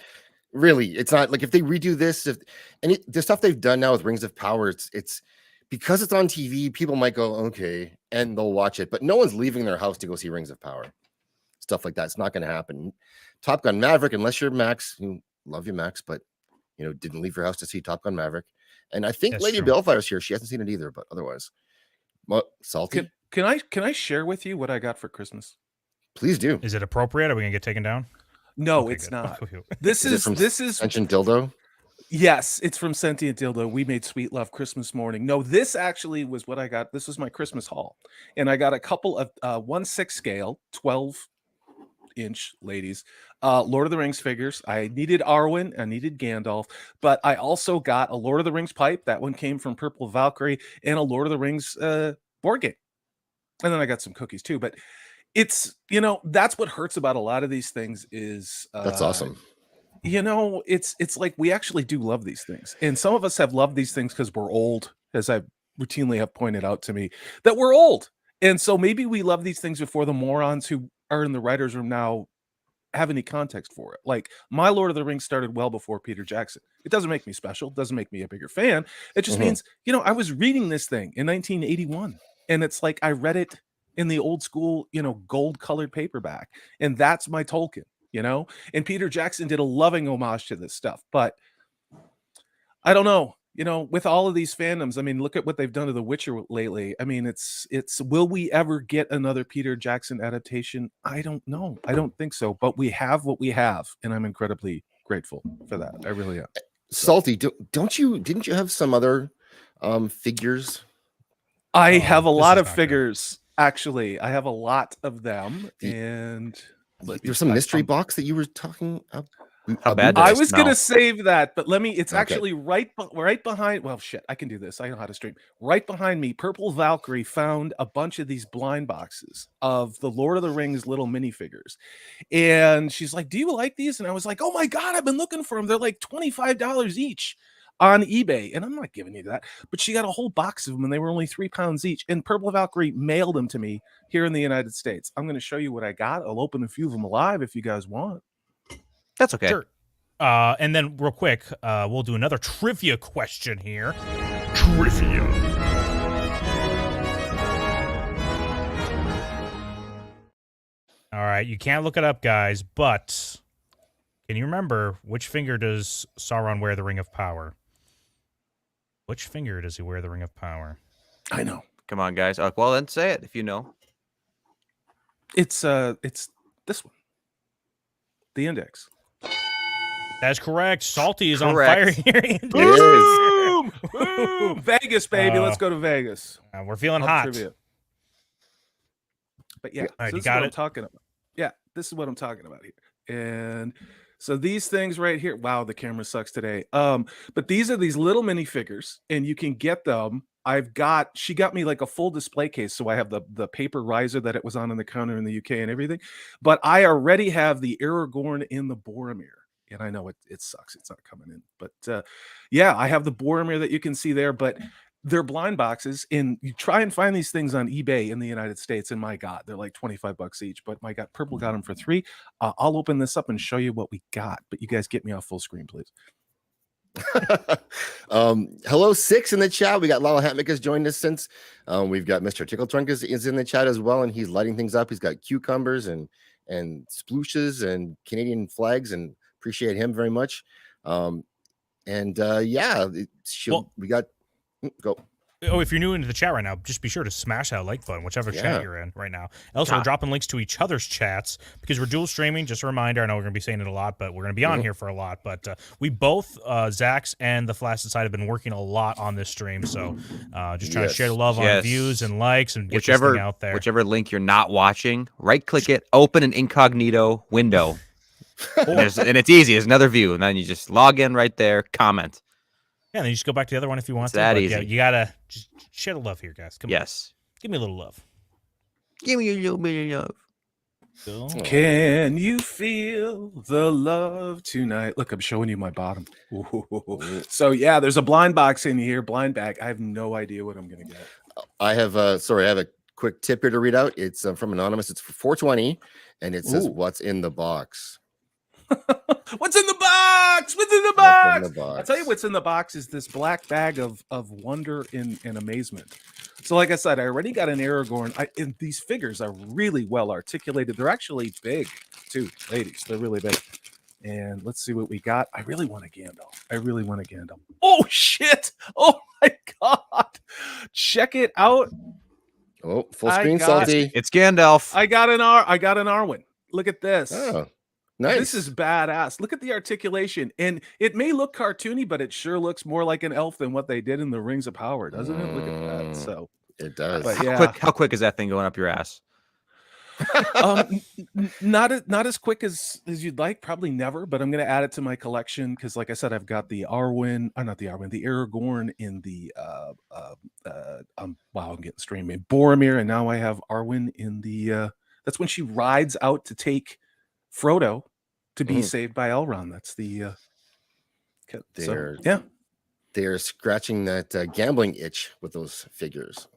really, it's not like if they redo this. The stuff they've done now with Rings of Power, it's because it's on TV. People might go okay, and they'll watch it. But no one's leaving their house to go see Rings of Power. Stuff like that. It's not going to happen. Top Gun Maverick, unless you're Max, love you, Max, but didn't leave your house to see Top Gun Maverick. And I think That's Lady true. Bellfire's here. She hasn't seen it either, but otherwise, Salty. Can I share with you what I got for Christmas? Please do. Is it appropriate? Are we gonna get taken down? No, Okay, it's good. not. Okay. This is from this is Sentient Dildo. Yes, it's from Sentient Dildo. We made Sweet Love Christmas morning. No, this actually was what I got. This was my Christmas haul. And I got a couple of 1/6 scale, 12-inch ladies, Lord of the Rings figures. I needed Arwen, I needed Gandalf, but I also got a Lord of the Rings pipe. That one came from Purple Valkyrie, and a Lord of the Rings board game. And then I got some cookies too. But it's, that's what hurts about a lot of these things is That's awesome. It's like we actually do love these things. And some of us have loved these things because we're old, as I routinely have pointed out to me, that we're old. And so maybe we love these things before the morons who are in the writer's room now have any context for it. Like my Lord of the Rings started well before Peter Jackson. It doesn't make me special. It doesn't make me a bigger fan. It just means, I was reading this thing in 1981. And it's like I read it in the old school, gold colored paperback. And that's my Tolkien. And Peter Jackson did a loving homage to this stuff, but I don't know, with all of these fandoms, I mean, look at what they've done to The Witcher lately. I mean, it's, will we ever get another Peter Jackson adaptation? I don't know. I don't think so, but we have what we have. And I'm incredibly grateful for that. I really am. Salty, didn't you have some other figures? I have a lot of figures. Actually, I have a lot of them. And there's some mystery box that you were talking about. How bad I was gonna save that, but it's actually right behind. Well, shit, I can do this. I know how to stream. Right behind me, Purple Valkyrie found a bunch of these blind boxes of the Lord of the Rings little minifigures, and she's like, "Do you like these?" And I was like, "Oh my god, I've been looking for them. They're like $25 each on eBay," and I'm not giving you that. But she got a whole box of them, and they were only £3 each. And Purple Valkyrie mailed them to me here in the United States. I'm going to show you what I got. I'll open a few of them live if you guys want. That's okay. Sure. And then real quick, we'll do another trivia question here. Trivia. All right, you can't look it up, guys, but can you remember which finger does Sauron wear the Ring of Power? Which finger does he wear the Ring of Power? I know. Come on, guys. Well, then say it if you know. It's this one. The index. That's correct. Salty is Correct. on fire here. Boom! Boom! Vegas, baby. Let's go to Vegas. We're feeling Love hot. trivia. But yeah, All right, so you this is got what it? I'm talking about. Yeah, this is what I'm talking about here. And so these things right here. Wow, the camera sucks today. But these are these little minifigures, and you can get them. She got me like a full display case, so I have the paper riser that it was on the counter in the UK and everything. But I already have the Aragorn in the Boromir. And I know it sucks. It's not coming in. But yeah, I have the Boromir that you can see there, but they're blind boxes. And you try and find these things on eBay in the United States. And my God, they're like $25 each. But my God, Purple got them for $3. I'll open this up and show you what we got. But you guys get me off full screen, please. Hello, 6 in the chat. We got Lala Hatmick has joined us since. We've got Mr. Tickle Trunk is in the chat as well. And he's lighting things up. He's got cucumbers and splooshes and Canadian flags, and appreciate him very much. Yeah, we got go. Oh, if you're new into the chat right now, just be sure to smash that like button, whichever chat you're in right now. Also, we're dropping links to each other's chats because we're dual streaming. Just a reminder, I know we're going to be saying it a lot, but we're going to be on here for a lot. But we both, Zax and the Flaccid Side, have been working a lot on this stream. So just trying to share the love on views and likes and get this thing out there. Whichever link you're not watching, right-click it, open an incognito window. And it's easy. It's another view. And then you just log in right there, comment. Yeah, and then you just go back to the other one if you want it's to. That but easy. Yeah, you gotta just share the love here, guys. Come on. Give me a little love. Give me a little bit of love. Cool. Can you feel the love tonight? Look, I'm showing you my bottom. Ooh. So yeah, there's a blind box in here, blind bag. I have no idea what I'm gonna get. I have I have a quick tip here to read out. It's from Anonymous. It's for 420, and it says, "What's in the box?" What's in the box? What's in the box? I'll tell you what's in the box is this black bag of wonder and amazement. So like I said, I already got an Aragorn. And these figures are really well articulated. They're actually big too, ladies. They're really big. And let's see what we got. I really want a Gandalf. Oh shit! Oh my god! Check it out. Oh, full screen, Salty. It's Gandalf. I got an Arwen. Look at this. Oh. Nice. This is badass. Look at the articulation. And it may look cartoony, but it sure looks more like an elf than what they did in the Rings of Power, doesn't it? Look at that. So it does. But How quick is that thing going up your ass? Not as quick as you'd like, probably never, but I'm gonna add it to my collection because like I said, I've got the the Aragorn in the I'm getting streaming Boromir, and now I have Arwen in the that's when she rides out to take Frodo to be saved by Elrond. That's the they're scratching that gambling itch with those figures.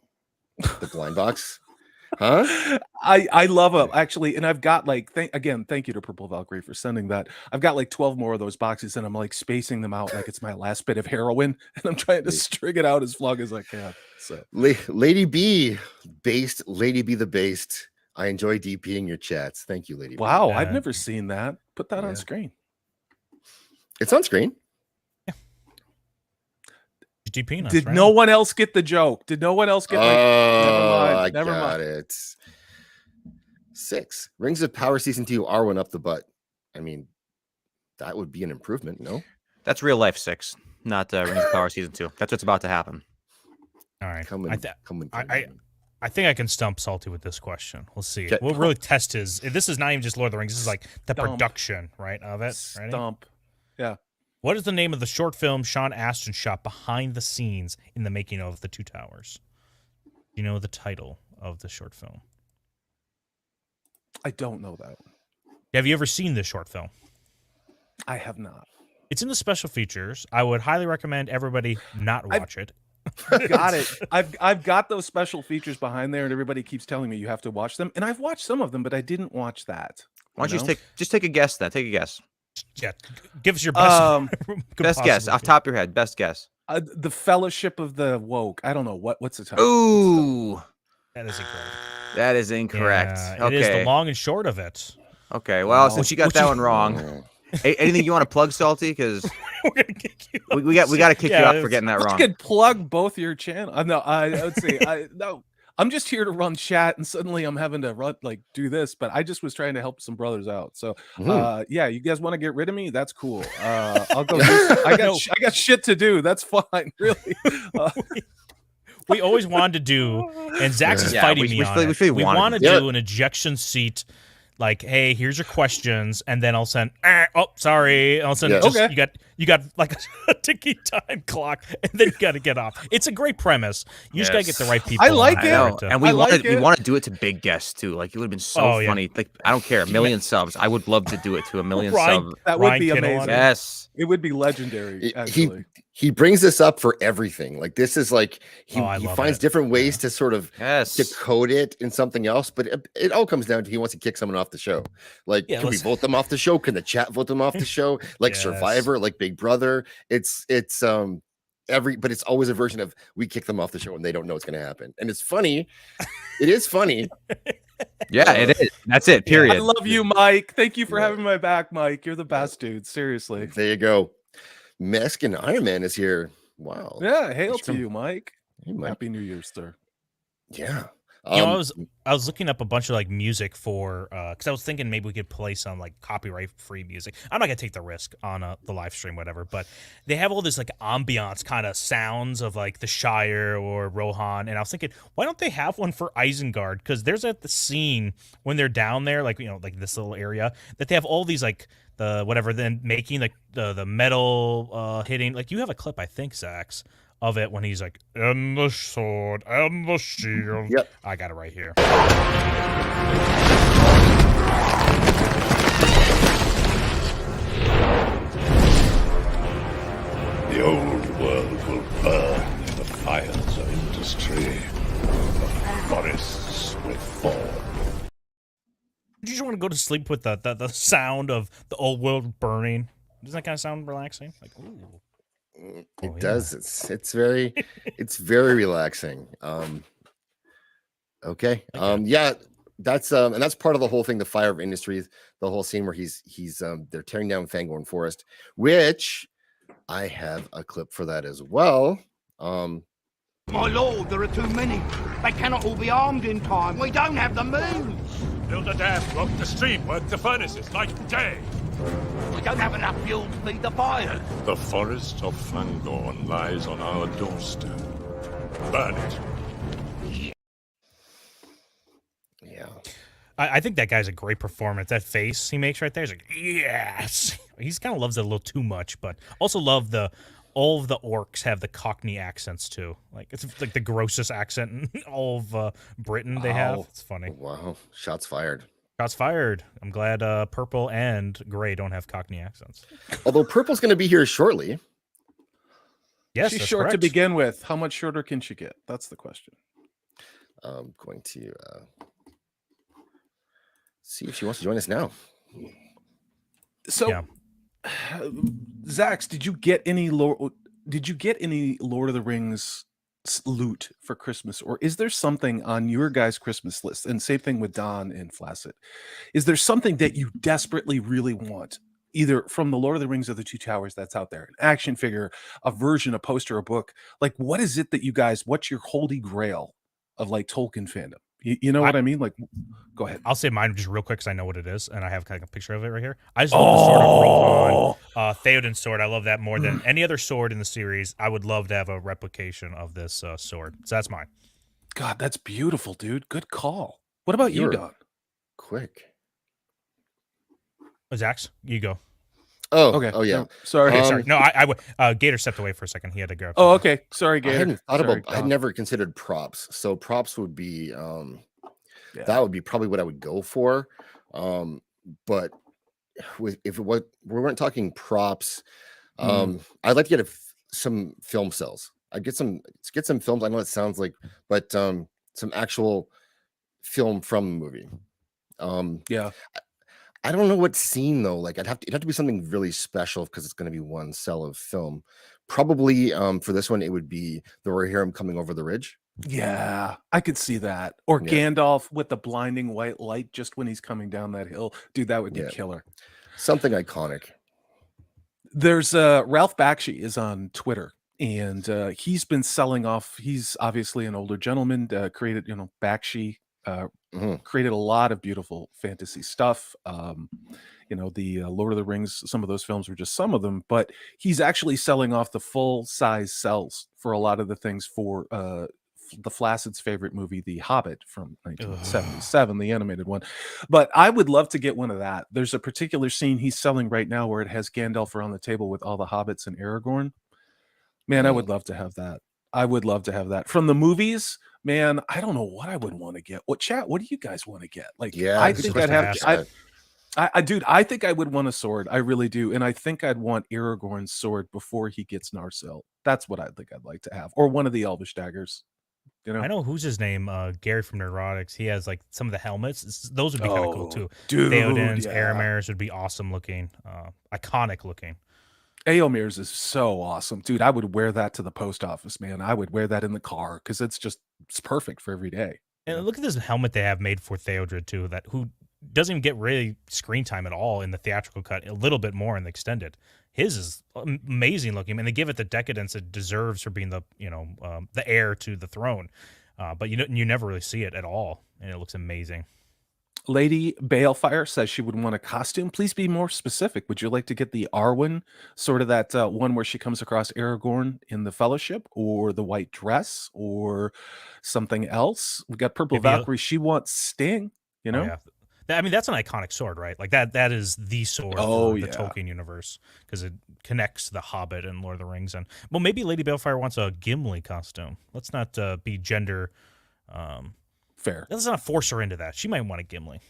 The blind box, huh? I love them actually, and I've got like thank you to Purple Valkyrie for sending that. I've got like 12 more of those boxes, and I'm like spacing them out like it's my last bit of heroin, and I'm trying to string it out as long as I can. So Lady B the based. I enjoy DPing your chats. Thank you, Lady. Wow, I've never seen that. Put that on screen. It's on screen. Yeah. DPing us, Did right? no one else get the joke? Did no one else get? Never mind. It. 6 Rings of Power Season 2. Arwen up the butt. I mean, that would be an improvement. No, that's real life 6, not Rings of Power Season 2. That's what's about to happen. All right, coming. I think I can stump Salty with this question. We'll see. We'll really test his. This is not even just Lord of the Rings. This is like the production, right, of it. Ready? Stump. Yeah. What is the name of the short film Sean Astin shot behind the scenes in the making of The Two Towers? Do you know the title of the short film? I don't know that. Have you ever seen this short film? I have not. It's in the special features. I would highly recommend everybody not watch it. Got it. I've got those special features behind there, and everybody keeps telling me you have to watch them, and I've watched some of them, but I didn't watch that. Why don't you just take a guess then? Take a guess. Yeah, give us your best best guess off top of your head. Best guess. The Fellowship of the Woke. I don't know what's the title. Ooh, that is incorrect. That is incorrect. Yeah, it is the long and short of it. Okay, well, since you got that one wrong. Anything you want to plug, Salty? Because we got to kick you out for getting that wrong. You could plug both your channel. No, let's see. I'm just here to run chat, and suddenly I'm having to do this. But I just was trying to help some brothers out. So yeah, you guys want to get rid of me? That's cool. I'll go. I got shit to do. That's fine. Really. We always wanted to do, and Zax is fighting me on it. We want to do an ejection seat. Like, hey, here's your questions, and then I'll send. Oh, sorry. I'll send. You got like a ticking time clock, and then you got to get off. It's a great premise. You just got to get the right people. I like it, and we want to do it to big guests too. Like, it would have been so funny. Like, I don't care, 1 million subs. I would love to do it to 1 million subs. That would be amazing. Yes, it would be legendary. Actually, he brings this up for everything. Like, this is like he finds different ways to sort of decode it in something else. But it all comes down to he wants to kick someone off the show. Like, can we vote them off the show? Can the chat vote them off the show? Like Survivor, like Big Brother. It's but it's always a version of we kick them off the show and they don't know what's going to happen. And it's funny. It is funny. Yeah, it is. That's it. Period. I love you, Mike. Thank you for having my back, Mike. You're the best, dude. Seriously. There you go. Mexican Iron Man is here. Wow. Yeah, hail to you, Mike. Hey, Mike. Happy New Year, sir. Yeah. You know, I was looking up a bunch of like music for because I was thinking maybe we could play some like copyright free music. I'm not gonna take the risk on the live stream, whatever. But they have all this like ambiance kind of sounds of like the Shire or Rohan, and I was thinking, why don't they have one for Isengard? Because there's the scene when they're down there, like like this little area that they have all these like the whatever, then making like the metal hitting. Like you have a clip, I think, Zax, of it when he's like, and the sword and the shield. Yep. I got it right here. The old world will burn in the fires of industry. The forests will fall. You just want to go to sleep with the sound of the old world burning. Doesn't that kind of sound relaxing? Like, ooh. It does. It's very relaxing. Okay. Yeah, that's and that's part of the whole thing, the fire of industries, the whole scene where he's they're tearing down Fangorn Forest, which I have a clip for that as well. My lord, there are too many. They cannot all be armed in time. We don't have the means. Build a dam, block the stream, work the furnaces, night and day. We don't have enough fuel to feed the fires. The forest of Fangorn lies on our doorstep. Burn it. Yeah. I think that guy's a great performance. That face he makes right there is like, yes. He's kind of loves it a little too much, but also love all of the orcs have the Cockney accents too. Like it's like the grossest accent in all of Britain they have. It's funny. Wow. Shots fired. Shots fired. I'm glad purple and gray don't have Cockney accents. Although purple's going to be here shortly. Yes, She's that's short to correct. begin with. How much shorter can she get? That's the question. I'm going to see if she wants to join us now. So, Yeah. Zax, did you get any Lord of the Rings loot for Christmas, or is there something on your guys' Christmas list? And same thing with Don and Flaccid. Is there something that you desperately really want, either from the Lord of the Rings or the Two Towers that's out there? An action figure, a version, a poster, a book. Like, what is it that you guys? What's your holy grail of like Tolkien fandom? You know what I mean? Like, go ahead. I'll say mine just real quick because I know what it is, and I have kind of a picture of it right here. I just love the sword of Rohan, Theoden's sword. I love that more than any other sword in the series. I would love to have a replication of this sword. So that's mine. God, that's beautiful, dude. Good call. What about you, Don? Quick. Zax, you go. Oh, Okay. Oh, yeah. No, sorry. Okay, sorry. No, I Gator stepped away for a second. He had to go. Oh, okay. Sorry, Gator. I hadn't thought Sorry, about. I'd Don. never considered props. So props would be Yeah. that would be probably what I would go for. But if we weren't talking props, I'd like to get some film cells. I'd get some films. I know it sounds like, but some actual film from the movie. Yeah. I don't know what scene though. Like it'd have to be something really special because it's going to be one cell of film. Probably for this one, it would be the Rohirrim coming over the ridge. Yeah, I could see that. Or Yeah. Gandalf with the blinding white light just when he's coming down that hill. Dude, that would be Yeah. killer. Something iconic. There's Ralph Bakshi is on Twitter, and he's been selling off. He's obviously an older gentleman, created, Bakshi created a lot of beautiful fantasy stuff. The Lord of the Rings, some of those films were just some of them, but he's actually selling off the full size cells for a lot of the things for the Flaccid's favorite movie, The Hobbit from 1977, the animated one. But I would love to get one of that. There's a particular scene he's selling right now where it has Gandalf around the table with all the hobbits and Aragorn. Man, I would love to have that. I would love to have that. From the movies, man, I don't know what I would want to get. What do you guys want to get? Like, Yeah, I good think I'd question. have I think I would want a sword. I really do. And I think I'd want Aragorn's sword before he gets Narsil. That's what I think I'd like to have. Or one of the Elvish daggers. I know who's his name, Gary from Neurotics. He has like some of the helmets. Those would be kind of cool too. Dude, Theoden's, yeah. Aramir's would be awesome looking, iconic looking. Eomir's is so awesome. Dude, I would wear that to the post office, man. I would wear that in the car because it's perfect for every day. And look at this helmet they have made for Theodred too. Who doesn't even get really screen time at all in the theatrical cut. A little bit more in the extended. His is amazing looking, and they give it the decadence it deserves for being the the heir to the throne. But you never really see it at all, and it looks amazing. Lady Balefire says she would want a costume. Please be more specific. Would you like to get the Arwen, sort of that one where she comes across Aragorn in the Fellowship, or the white dress, or something else? We got Purple Valkyrie. She wants Sting. You know, I mean, that's an iconic sword, right? Like that is the sword for the Tolkien universe because it connects the Hobbit and Lord of the Rings. And well, maybe Lady Balefire wants a Gimli costume. Let's not be gender. Fair. Let's not force her into that. She might want a Gimli.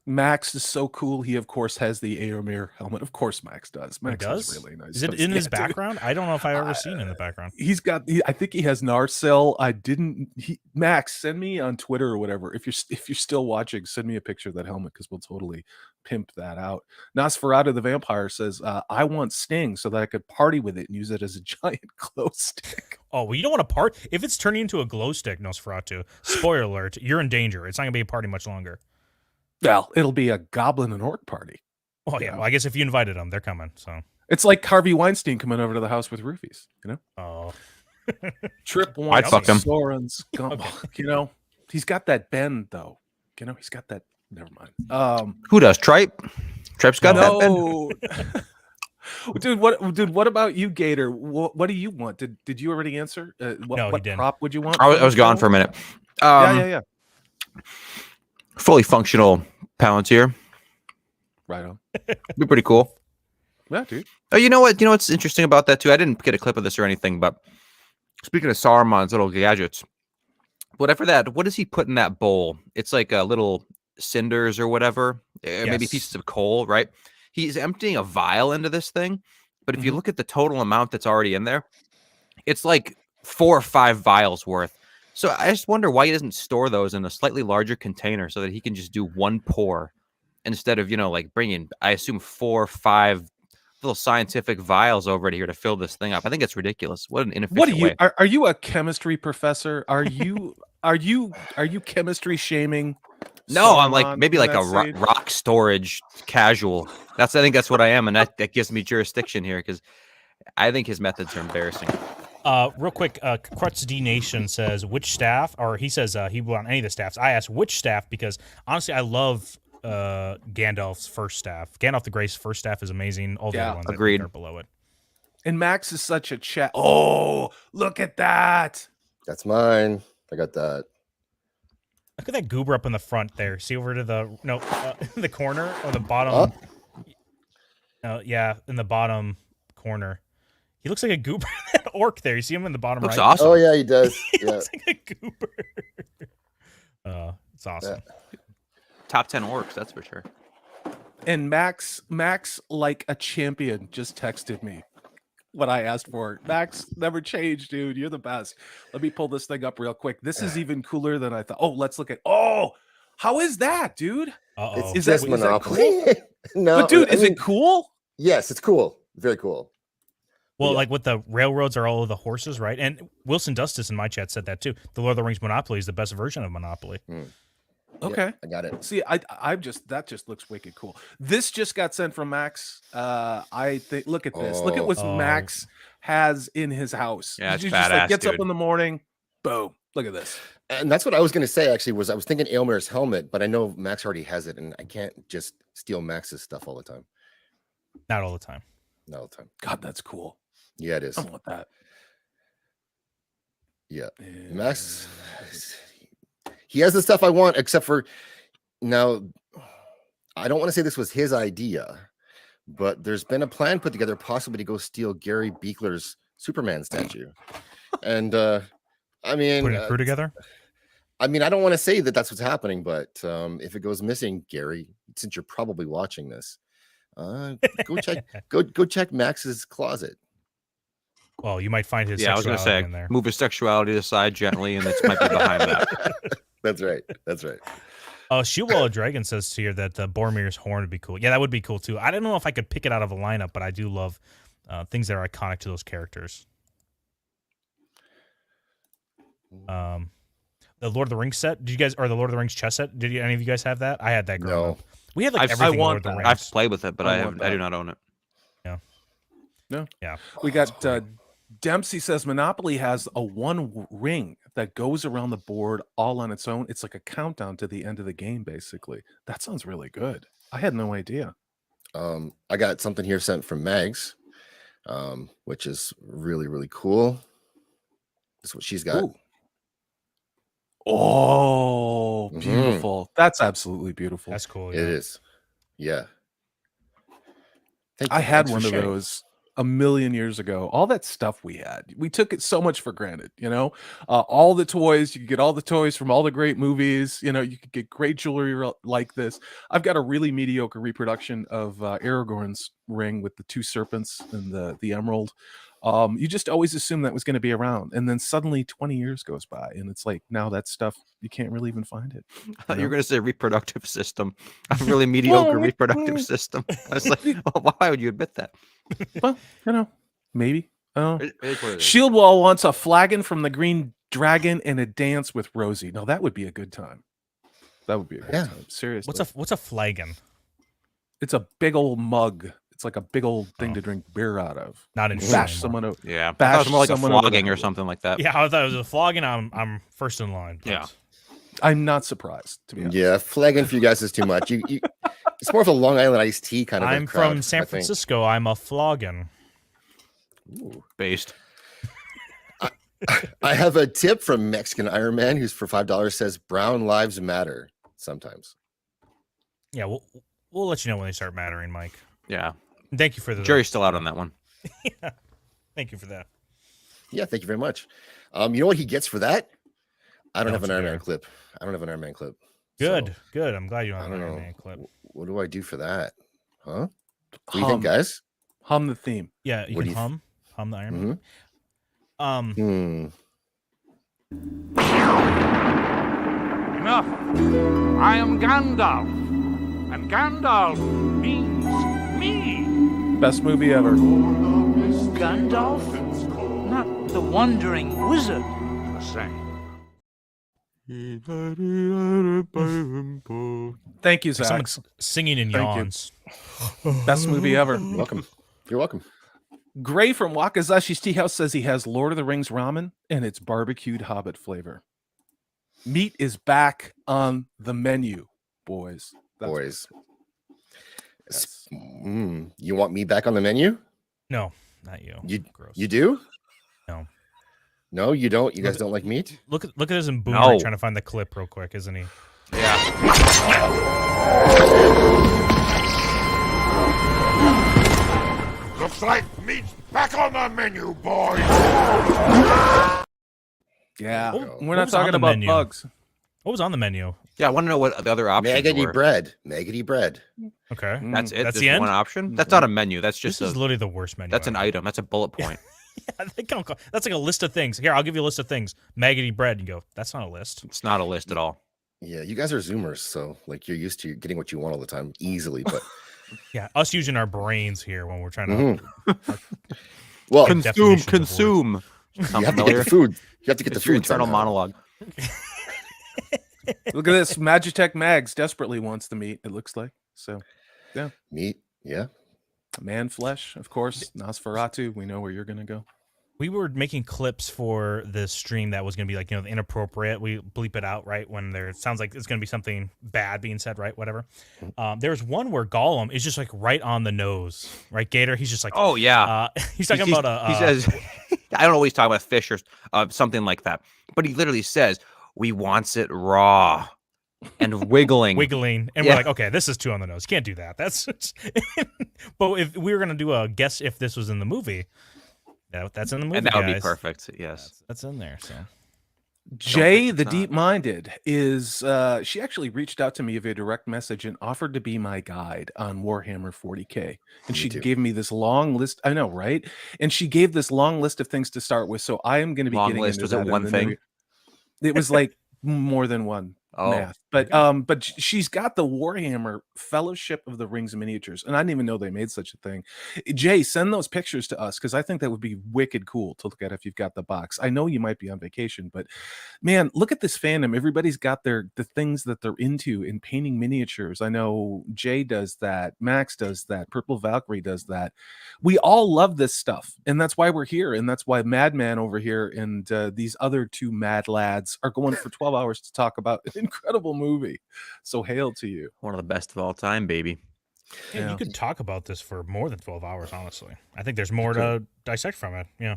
Max is so cool. He, of course, has the Éomer helmet. Of course, Max does. Max does? Really nice. Is it in his background? I don't know if I've ever seen in the background. He's got. I think he has Narcel. I didn't. Max, send me on Twitter or whatever. If you're still watching, send me a picture of that helmet because we'll totally pimp that out. Nosferatu the Vampire says, "I want Sting so that I could party with it and use it as a giant glow stick." Oh, well, you don't want to part if it's turning into a glow stick, Nosferatu. Spoiler alert: you're in danger. It's not gonna be a party much longer. Well, it'll be a goblin and orc party. Oh yeah, well, I guess if you invited them, they're coming. So it's like Harvey Weinstein coming over to the house with roofies. You know. Oh. Trip one. I'd fuck him. Soren's You know, he's got that bend though. You know, he's got that. Never mind. Who does? Tripe? Tripe's got that bend. Dude, what about you, Gator? What do you want? Did you already answer? What prop would you want? I was gone for a minute. Yeah. Fully functional Palantir. Right on. Be pretty cool. Yeah, dude. Oh, you know what? You know what's interesting about that too? I didn't get a clip of this or anything, but speaking of Saruman's little gadgets, whatever that, what does he put in that bowl? It's like a little cinders or whatever, maybe pieces of coal, right? He's emptying a vial into this thing, but if you look at the total amount that's already in there, it's like 4 or 5 vials worth. So I just wonder why he doesn't store those in a slightly larger container so that he can just do one pour instead of, like bringing, I assume, 4 or 5 little scientific vials over here to fill this thing up. I think it's ridiculous. What an inefficient way. Are you a chemistry professor? Are you chemistry shaming? No, I'm like maybe like a rock storage casual. I think that's what I am, and that gives me jurisdiction here because I think his methods are embarrassing. Real quick, Crutch D Nation says which staff, or he says he would want any of the staffs. I asked which staff because honestly, I love Gandalf's first staff. Gandalf the Grey's first staff is amazing. All the other ones agreed. That are below it. And Max is such a chat. Oh, look at that. That's mine. I got that. Look at that goober up in the front there. See over to the the corner or the bottom. Yeah, in the bottom corner. He looks like a goober. That orc there. You see him in the bottom looks right? Awesome. Oh yeah, he does. He looks like a goober. It's awesome. Yeah. Top 10 orcs, that's for sure. And Max, like a champion, just texted me what I asked for. Max, never changed, dude. You're the best. Let me pull this thing up real quick. This is even cooler than I thought. Oh, let's look at. Oh, how is that, dude? Is that Monopoly? Cool? No, but dude, is it cool? Yes, it's cool. Very cool. Well, like with the railroads are all of the horses, right? And Wilson Dustis in my chat said that too. The Lord of the Rings Monopoly is the best version of Monopoly. Okay, yeah, I got it. See, that just looks wicked cool. This just got sent from Max. I think. Look at this. Look at what Max has in his house. Yeah, it's he badass, just gets dude. up in the morning. Boom. Look at this. And that's what I was going to say. Actually, I was thinking Aylmer's helmet, but I know Max already has it, and I can't just steal Max's stuff all the time. Not all the time. Not all the time. God, that's cool. Yeah, it is. I want that. Yeah, Max. He has the stuff I want, except for now. I don't want to say this was his idea, but there's been a plan put together, possibly to go steal Gary Beekler's Superman statue, and I mean, putting a crew together. I mean, I don't want to say that that's what's happening, but if it goes missing, Gary, since you're probably watching this, go check go check Max's closet. Well, you might find his. Yeah, I was going to say, in there. move his sexuality aside gently, and this might be behind that. That's right. That's right. Shewell of Dragon says here that Boromir's horn would be cool. Yeah, that would be cool too. I don't know if I could pick it out of a lineup, but I do love things that are iconic to those characters. The Lord of the Rings set? Did you guys, or the Lord of the Rings chess set? Did any of you guys have that? I had that growing up. We had like everything Lord of the Rings. I've played with it, but I do not own it. Yeah. No. Yeah. We got Dempsey says Monopoly has a one ring that goes around the board all on its own. It's like a countdown to the end of the game, basically. That sounds really good. I had no idea. I got something here sent from Mags, which is really, really cool. That's what she's got. Ooh. Oh, beautiful. That's absolutely beautiful. That's cool. Yeah. It is. Yeah. I had one of those a million years ago. All that stuff we had, we took it so much for granted, you know, all the toys, you could get all the toys from all the great movies, you know, you could get great jewelry like this. I've got a really mediocre reproduction of Aragorn's ring with the two serpents and the emerald. You just always assume that was going to be around, and then suddenly 20 years goes by and it's like, now that stuff, you can't really even find it. I thought you were going to say reproductive system. A really mediocre reproductive system. I was like, oh, why would you admit that? Well, you know, maybe. Shield Wall wants a flagon from the Green Dragon and a dance with Rosie. No, that would be a good time. That would be a good time. Seriously. What's a flagon? It's a big old mug. It's like a big old thing to drink beer out of. Not in bash someone over. Yeah, bash more like a someone flogging or something like that. Yeah, I thought it was a flogging. I'm first in line. Yeah, I'm not surprised, to be honest. Yeah, flagging for you guys is too much. You it's more of a Long Island iced tea kind of. I'm from San Francisco. I'm a flogging. Ooh. Based. I have a tip from Mexican Iron Man, who's for $5 says brown lives matter sometimes. Yeah, we'll let you know when they start mattering, Mike. Yeah. Thank you for the jury's still out on that one. Yeah. Thank you for that. Yeah, thank you very much. You know what he gets for that? I don't have an Iron Man clip. I don't have an Iron Man clip. Good, good. I'm glad you don't have an Iron Man clip. What do I do for that? Huh? What do you think, guys? Hum the theme. Yeah, you can hum the Iron Man. Enough. I am Gandalf, and Gandalf means me. Best movie ever. Gandalf? Not the wandering wizard, per se. Thank you, Zach. Someone's singing in yawns. Best movie ever. You're welcome. You're welcome. Gray from Wakazashi's Tea House says he has Lord of the Rings ramen and it's barbecued Hobbit flavor. Meat is back on the menu, boys. Yes. You want me back on the menu? No, not you. You do? No. No, you don't. You guys don't like meat? Look at this in Boomer trying to find the clip real quick, isn't he? Yeah. Looks like meat's back on the menu, boys. Yeah, What we're not was on talking the about menu? bugs. What was on the menu? Yeah, I want to know what the other options Maggoty were. bread. Maggoty bread. Okay. That's it. That's Just the end? one option. That's not a menu. That's just This is literally the worst menu. That's an ever. item. That's a bullet point. Yeah, that's like a list of things. Here, I'll give you a list of things. Maggoty bread. You go, that's not a list. It's not a list at all. Yeah, you guys are Zoomers, so like you're used to getting what you want all the time easily, but Yeah, us using our brains here when we're trying to well, consume. You have to get the food. You have to get the It's your food. internal somehow. monologue. Look at this. Magitech Mags desperately wants the meat, it looks like. So, yeah. Meat, yeah. Man flesh, of course. Nosferatu, we know where you're going to go. We were making clips for this stream that was going to be like, inappropriate. We bleep it out, right? When it sounds like it's going to be something bad being said, right? Whatever. There's one where Gollum is just like right on the nose, right? Gator, he's just like, oh, yeah. He's talking about he says, I don't know what he's talking about, fish or something like that. But he literally says, we wants it raw and wiggling. And we're like, okay, this is too on the nose. You can't do that. That's but if we were going to do a guess if this was in the movie, that's in the movie, and that would guys. be perfect. Yes, that's in there. So Jay, the deep-minded, is she actually reached out to me via direct message and offered to be my guide on Warhammer 40K. And she gave me this long list. I know, right? And she gave this long list of things to start with. So I am going to be long getting list. into Was that it one thing? It was like more than one. math. But she's got the Warhammer Fellowship of the Rings miniatures, and I didn't even know they made such a thing. Jay, send those pictures to us because I think that would be wicked cool to look at if you've got the box. I know you might be on vacation, but man, look at this fandom. Everybody's got the things that they're into in painting miniatures. I know Jay does that, Max does that, Purple Valkyrie does that. We all love this stuff, and that's why we're here, and that's why Madman over here and these other two mad lads are going for 12 hours to talk about an incredible movie. So hail to you. One of the best of all time, baby. Yeah, you could talk about this for more than 12 hours, honestly. I think there's more to dissect from it. Yeah.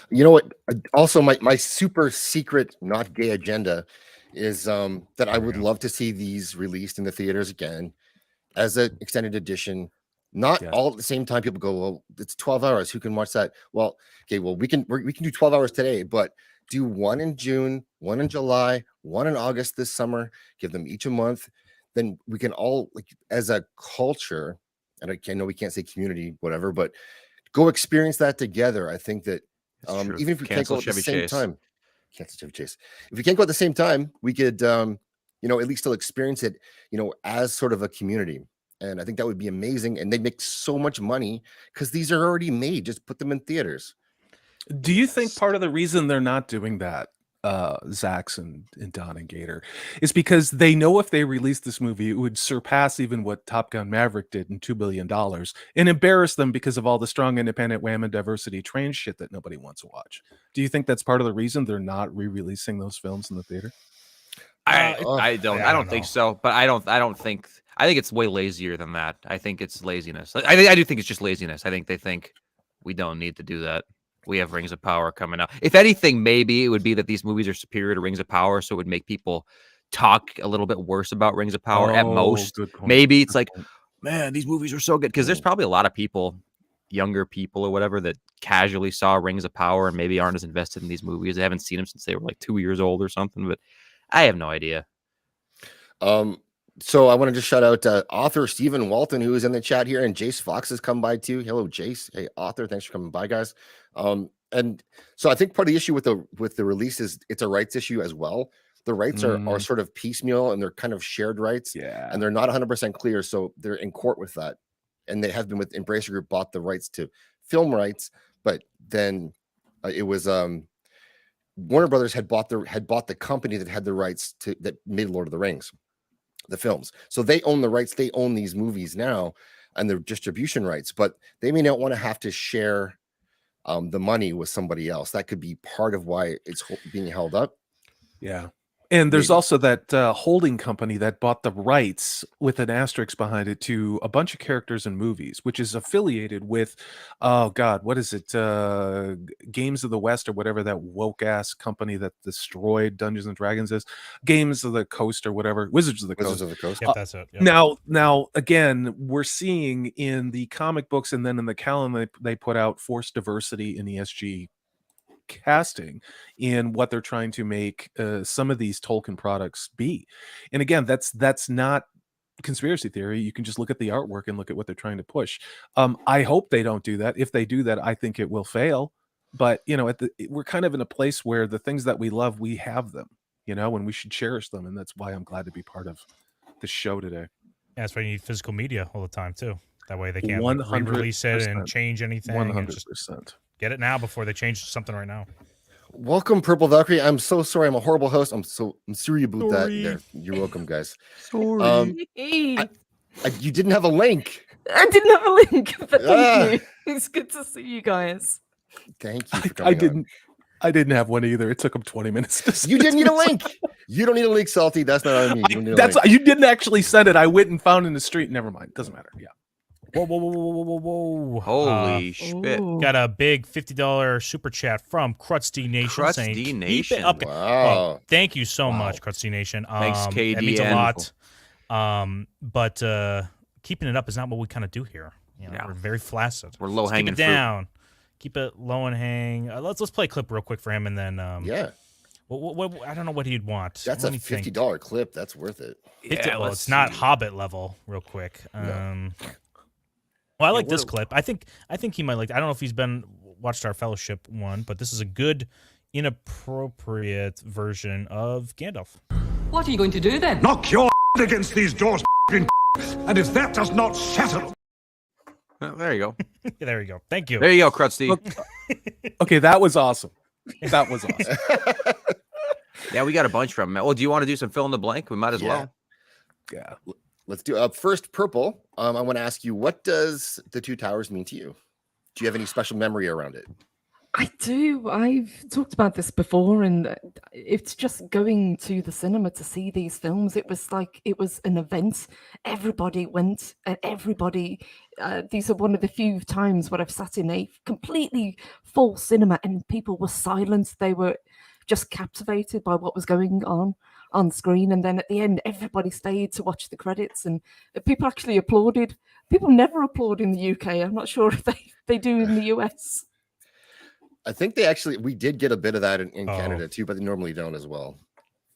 You know what? Also, my super secret, not gay agenda is that I would love to see these released in the theaters again as an extended edition. Not all at the same time. People go, well, it's 12 hours. Who can watch that? Well, okay, well, we can do 12 hours today, but do one in June, one in July, one in August this summer. Give them each a month. Then we can all, like, as a culture, and I know we can't say community, whatever, but go experience that together. I think that even if we can't go at the same time, cancel Chevy Chase. If we can't go at the same time, we could, at least still experience it, as sort of a community. And I think that would be amazing. And they make so much money because these are already made. Just put them in theaters. Do you think part of the reason they're not doing that, Zax and Don and Gator, is because they know if they release this movie, it would surpass even what Top Gun Maverick did in $2 billion and embarrass them because of all the strong independent wham and diversity train shit that nobody wants to watch? Do you think that's part of the reason they're not re-releasing those films in the theater? I don't think so, but I think it's way lazier than that. I think it's laziness. I do think it's just laziness. I think they think we don't need to do that. We have Rings of Power coming out. If anything, maybe it would be that these movies are superior to Rings of Power, so it would make people talk a little bit worse about Rings of Power at most. Maybe it's like, man, these movies are so good. Because there's probably a lot of people, younger people or whatever, that casually saw Rings of Power and maybe aren't as invested in these movies. They haven't seen them since they were like 2 years old or something, but I have no idea. So I want to just shout out author Stephen Walton, who is in the chat here, and Jace Fox has come by too. Hello, Jace. Hey, author, thanks for coming by, guys. And so I think part of the issue with the release is it's a rights issue as well. The rights are sort of piecemeal and they're kind of shared rights, and they're not 100% clear. So they're in court with that, and they have been with Embracer Group bought the rights to film rights, but then it was Warner Brothers had bought the company that had the rights that made Lord of the Rings, the films. So they own the rights. They own these movies now and their distribution rights, but they may not want to have to share the money with somebody else. That could be part of why it's being held up. Yeah. And there's also that holding company that bought the rights with an asterisk behind it to a bunch of characters and movies, which is affiliated with, oh God, what is it? Games of the West or whatever that woke ass company that destroyed Dungeons and Dragons is. Games of the Coast or whatever. Wizards of the Coast. Yep, that's it. Yep. Now, again, we're seeing in the comic books and then in the calendar they put out forced diversity in ESG casting in what they're trying to make some of these Tolkien products be. And again, that's not conspiracy theory. You can just look at the artwork and look at what they're trying to push. I hope they don't do that. If they do that, I think it will fail. But we're kind of in a place where the things that we love, we have them, and we should cherish them. And that's why I'm glad to be part of the show today. Yeah, that's why you need physical media all the time too. That way they can't re-release it and change anything. 100%. Get it now before they change something right now. Welcome, Purple Valkyrie. I'm so sorry. I'm a horrible host. I'm sorry about that. There. You're welcome, guys. Sorry. You didn't have a link. I didn't have a link, but thank you. It's good to see you guys. Thank you for coming I didn't have one either. It took them 20 minutes. You didn't need a link. You don't need a link, Salty. That's not on me. You didn't actually send it. I went and found it in the street. Never mind. Doesn't matter. Yeah. Whoa. Holy shit. Got a big $50 super chat from Crusty Nation saying, keep it up. Wow. Well, thank you so much, Crusty Nation. Thanks, KDN. That means a lot. But keeping it up is not what we kind of do here. We're very flaccid. We're low hanging fruit. Keep it down. Keep it low and hang. Let's play a clip real quick for him, and then what I don't know what he'd want. That's a $50 clip. That's worth it. Well, it's not Hobbit level. Real quick. Well, I like this clip. I think he might like. I don't know if he's watched our Fellowship one, but this is a good inappropriate version of Gandalf. What are you going to do then? Knock your against these doors, and if that does not settle... There you go. There you go. Thank you. There you go, Crusty. Okay, that was awesome. That was awesome. Yeah, we got a bunch from him. Well, do you want to do some fill in the blank? We might as well. Yeah. Let's do first purple. I want to ask you, what does the Two Towers mean to you? Do you have any special memory around it? I do. I've talked about this before, and it's just going to the cinema to see these films. It was like it was an event. Everybody went, and everybody. These are one of the few times where I've sat in a completely full cinema, and people were silent. They were just captivated by what was going on screen. And then at the end, everybody stayed to watch the credits, and people actually applauded. People never applaud in the UK. I'm not sure if they do in the US. I think we did get a bit of that in Canada too, but they normally don't as well.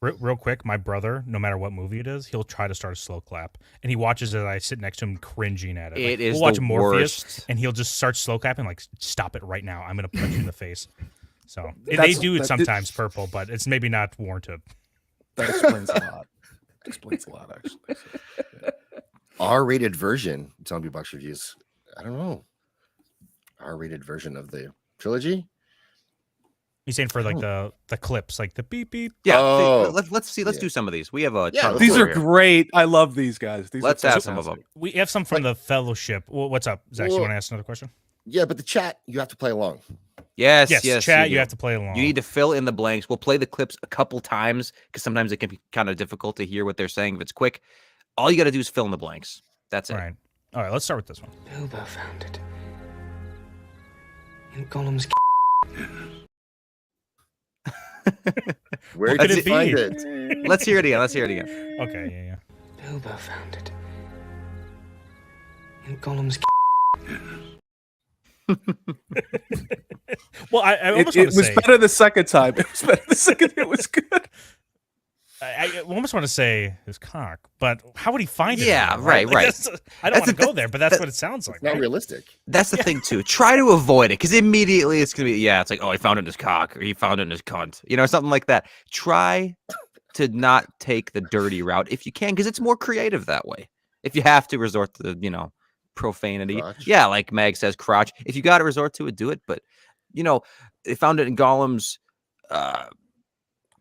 Real quick, my brother, no matter what movie it is, he'll try to start a slow clap, and he watches as I sit next to him cringing at it. It is we'll watch the Morpheus, worst. and he'll just start slow clapping, like, stop it right now. I'm going to punch you in the face. So they do it sometimes, purple, but it's maybe not warranted. That explains a lot. Explains a lot, actually. So, yeah. R-rated version, Zombie Box Reviews. I don't know. R-rated version of the trilogy? He's saying for like the clips, like the beep beep. Yeah, let's do some of these. We have a ton of these are here. great. I love these guys. Let's add some of them. We have some from the Fellowship. Well, what's up, Zach? You want to ask another question? Yeah, but the chat, you have to play along. Yes, chat, you have to play along. You need to fill in the blanks. We'll play the clips a couple times because sometimes it can be kind of difficult to hear what they're saying if it's quick. All you got to do is fill in the blanks. That's it. All right, let's start with this one. Bilbo found it. In Gollum's Where did you find it? Let's hear it again. Okay, yeah. Bilbo found it. In Gollum's Well, I almost it was better the second time. It was better the second. It was good. I almost want to say his cock, but how would he find it? Yeah, right. Right. I don't want to go there, but that's what it sounds like. It's not realistic. That's the thing too. Try to avoid it because immediately it's gonna be it's like, oh, he found it in his cock or he found it in his cunt, something like that. Try to not take the dirty route if you can, because it's more creative that way. If you have to resort to profanity, crotch. Yeah, like Mag says, crotch. If you got to resort to it, do it. But they found it in Gollum's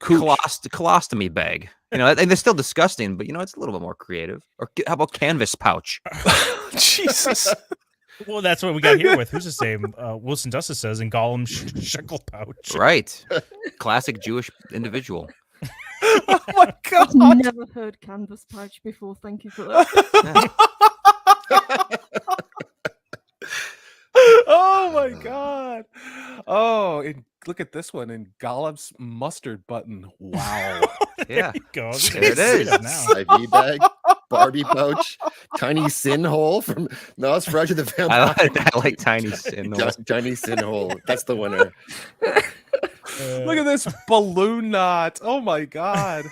colostomy bag. And they're still disgusting, but it's a little bit more creative. Or how about canvas pouch? Jesus. Well, that's what we got here with. Who's his name? Wilson Dustin says in Gollum's shekel pouch. Right. Classic Jewish individual. Oh my God. I've never heard canvas pouch before. Thank you for that. Oh my God. Oh, and look at this one in Gollum's mustard button. Wow. Yeah. Go. There it is. IV bag, Barbie pouch, tiny sin hole from Nosferatu the Vampire. I like tiny sin hole. Tiny sin hole. That's the winner. Look at this balloon knot. Oh my God.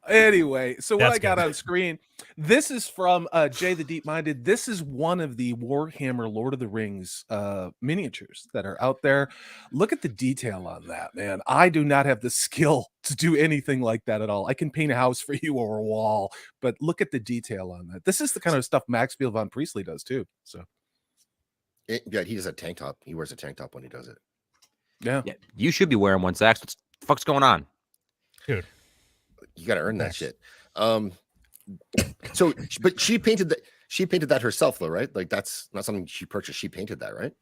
Anyway, so what I got on screen, this is from Jay the Deep Minded. This is one of the Warhammer Lord of the Rings miniatures that are out there. Look at the detail on that, man. I do not have the skill to do anything like that at all. I can paint a house for you or a wall, but look at the detail on that. This is the kind of stuff Max Beal von Priestley does too. So, he does a tank top. He wears a tank top when he does it. Yeah. You should be wearing one, Zach. What the fuck's going on? Dude. You got to earn that shit. So, but she painted that herself, though, right? Like that's not something she purchased. She painted that, right?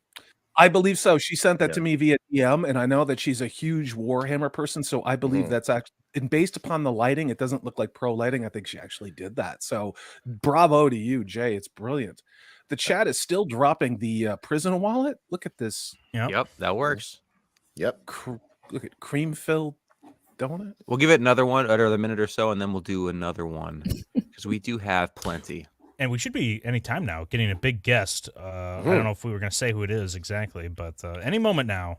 I believe so. She sent that to me via DM, and I know that she's a huge Warhammer person, so I believe that's actually, and based upon the lighting, it doesn't look like pro lighting. I think she actually did that. So, bravo to you, Jay. It's brilliant. The chat is still dropping the prison wallet. Look at this. Yep, that works. Yep. Look at cream filled donut. We'll give it another minute or so, and then we'll do another one because we do have plenty. And we should be anytime now getting a big guest. I don't know if we were going to say who it is exactly, but any moment now,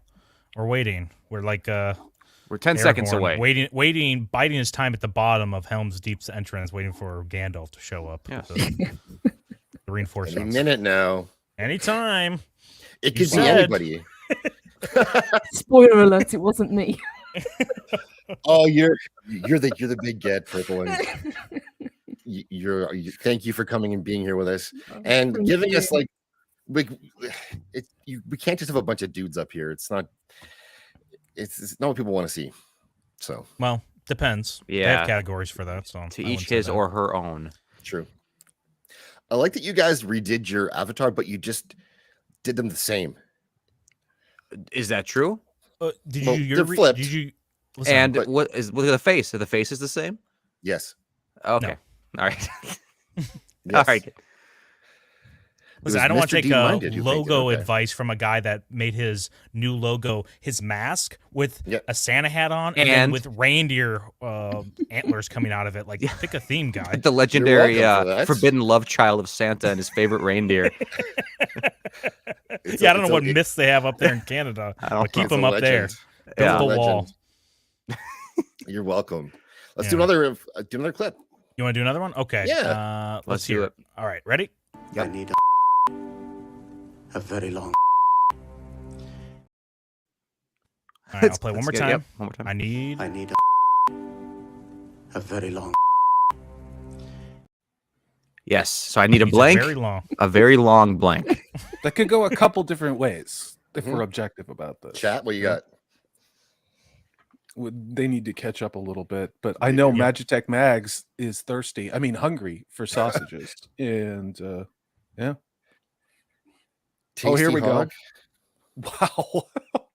we're waiting. We're like we're 10 seconds away. Waiting, biding his time at the bottom of Helm's Deep's entrance, waiting for Gandalf to show up. Yeah. The reinforcements. Any minute now. Anytime. It could be anybody. Spoiler alert, it wasn't me. Oh, you're the big get, Purple, and thank you for coming and being here with us and Thank giving you. us like we can't just have a bunch of dudes up here. It's not what people want to see. So Well, depends. They Yeah. have categories for that. So To I each wouldn't say his that. or her own. true. I like that you guys redid your avatar, but you just did them the same. Is that true? Did Well, you? they're flipped. Did you? Listen, And but- look at the face. Are the faces the same? Yes. Okay. All right. All Yes. right. listen, was I don't want to Mr. take D-Minded who painted it, logo okay. advice from a guy that made his new logo his mask with Yep. a Santa hat on and then And- with reindeer antlers coming out of it. Like, pick a theme, guy. The legendary welcome for that. forbidden love child of Santa and his favorite reindeer. I don't know what myths they have up there in Canada, I don't but keep It's a them up there. legend. Yeah. Build It's the a wall. legend. You're welcome. Let's Yeah. do another clip. You want to do another one? Okay. Yeah. Let's hear it. All right. Ready? I need a very long. All right. I'll play one That's more good. time. Yep, one more time. I need. I need a very long. Yes. So I need a Needs blank, Very long. a very long blank. That could go a couple different ways if we're objective about this. Chat, what you got? They need to catch up a little bit, but I know Yeah. Magitech Mags is thirsty. I mean, hungry for sausages, and yeah. Oh, here Tasty we hog. go. Wow.